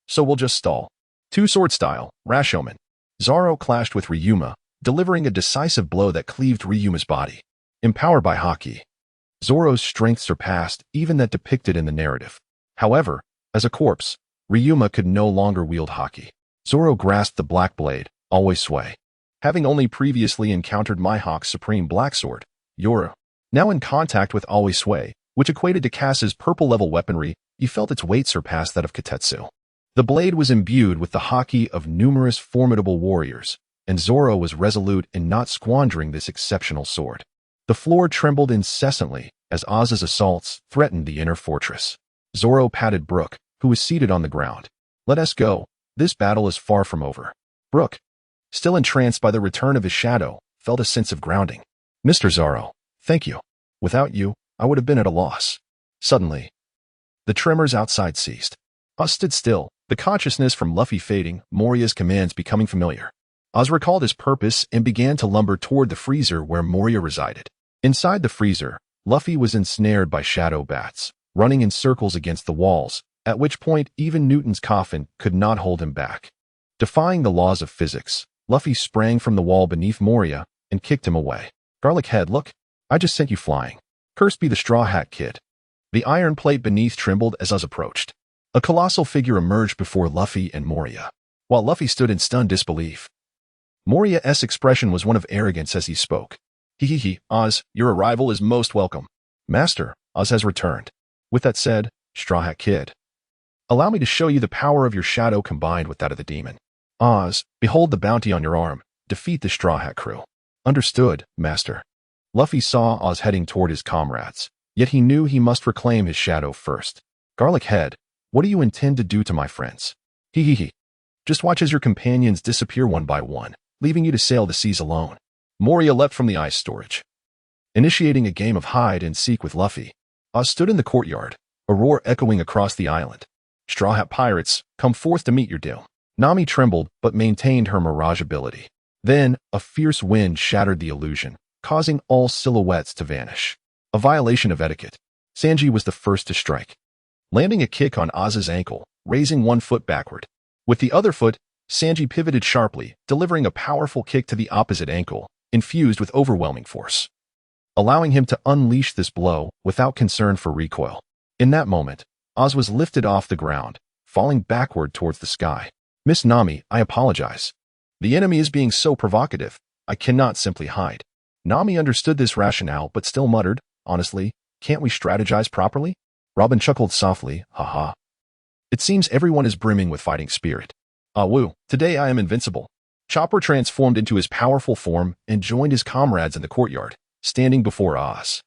so we'll just stall." Two-sword style, Rashomon. Zoro clashed with Ryuma, delivering a decisive blow that cleaved Ryuma's body. Empowered by Haki, Zoro's strength surpassed even that depicted in the narrative. However, as a corpse, Ryuma could no longer wield Haki. Zoro grasped the black blade, always sway. Having only previously encountered Mihawk's supreme black sword, Yoro, now in contact with always sway, which equated to Casa's purple-level weaponry, he felt its weight surpass that of Katetsu. The blade was imbued with the Haki of numerous formidable warriors, and Zoro was resolute in not squandering this exceptional sword. The floor trembled incessantly as Oz's assaults threatened the inner fortress. Zoro patted Brook, who was seated on the ground. "Let us go. This battle is far from over." Brook, still entranced by the return of his shadow, felt a sense of grounding. "Mr. Zoro, thank you. Without you, I would have been at a loss." Suddenly, the tremors outside ceased. Oz stood still, the consciousness from Luffy fading, Moria's commands becoming familiar. Oz recalled his purpose and began to lumber toward the freezer where Moria resided. Inside the freezer, Luffy was ensnared by shadow bats, running in circles against the walls, at which point even Newton's coffin could not hold him back. Defying the laws of physics, Luffy sprang from the wall beneath Moria and kicked him away. "Garlic Head, look, I just sent you flying. Cursed be the Straw Hat Kid." The iron plate beneath trembled as Oz approached. A colossal figure emerged before Luffy and Moria, while Luffy stood in stunned disbelief. Moria's expression was one of arrogance as he spoke. "Hee, Oz, your arrival is most welcome. Master, Oz has returned." With that said, Straw Hat Kid, "Allow me to show you the power of your shadow combined with that of the demon. Oz, behold the bounty on your arm. Defeat the Straw Hat crew." "Understood, Master." Luffy saw Oz heading toward his comrades, yet he knew he must reclaim his shadow first. Garlic Head, what do you intend to do to my friends? Hee. Just watch as your companions disappear one by one, leaving you to sail the seas alone. Moria leapt from the ice storage, initiating a game of hide-and-seek with Luffy. Oz stood in the courtyard, a roar echoing across the island. Straw Hat Pirates, come forth to meet your doom. Nami trembled but maintained her mirage ability. Then, a fierce wind shattered the illusion, causing all silhouettes to vanish. A violation of etiquette. Sanji was the first to strike, landing a kick on Oz's ankle, raising one foot backward. With the other foot, Sanji pivoted sharply, delivering a powerful kick to the opposite ankle, infused with overwhelming force, allowing him to unleash this blow without concern for recoil. In that moment, Oz was lifted off the ground, falling backward towards the sky. Miss Nami, I apologize. The enemy is being so provocative, I cannot simply hide. Nami understood this rationale but still muttered, honestly, can't we strategize properly? Robin chuckled softly, haha. It seems everyone is brimming with fighting spirit. Ah woo, today I am invincible. Chopper transformed into his powerful form and joined his comrades in the courtyard, standing before Oz.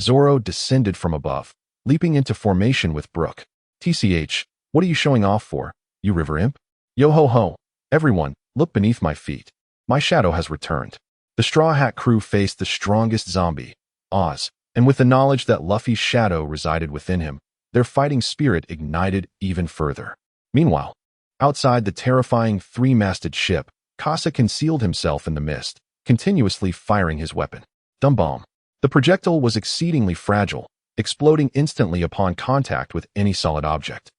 Zoro descended from above, leaping into formation with Brook. TCH, what are you showing off for, you river imp? Yo ho ho, everyone, look beneath my feet. My shadow has returned. The Straw Hat crew faced the strongest zombie, Oz, and with the knowledge that Luffy's shadow resided within him, their fighting spirit ignited even further. Meanwhile, outside the terrifying three-masted ship, Casa concealed himself in the mist, continuously firing his weapon. Dumb bomb. The projectile was exceedingly fragile, exploding instantly upon contact with any solid object.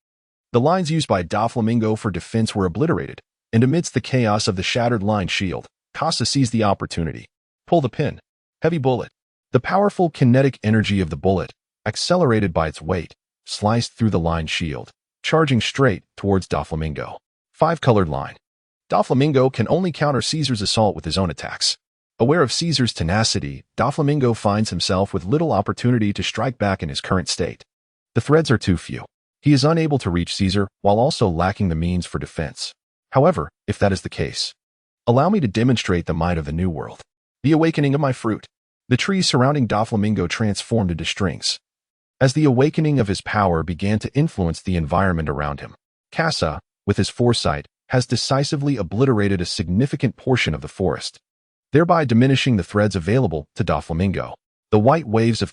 The lines used by Doflamingo for defense were obliterated, and amidst the chaos of the shattered line shield, Casa seized the opportunity. Pull the pin. Heavy bullet. The powerful kinetic energy of the bullet, accelerated by its weight, sliced through the line shield, charging straight towards Doflamingo. 5-colored line. Doflamingo can only counter Caesar's assault with his own attacks. Aware of Caesar's tenacity, Doflamingo finds himself with little opportunity to strike back in his current state. The threads are too few. He is unable to reach Caesar while also lacking the means for defense. However, if that is the case, allow me to demonstrate the might of the New World. The awakening of my fruit. The trees surrounding Doflamingo transformed into strings, as the awakening of his power began to influence the environment around him. Casa, with his foresight, has decisively obliterated a significant portion of the forest, thereby diminishing the threads available to Doflamingo. The white waves of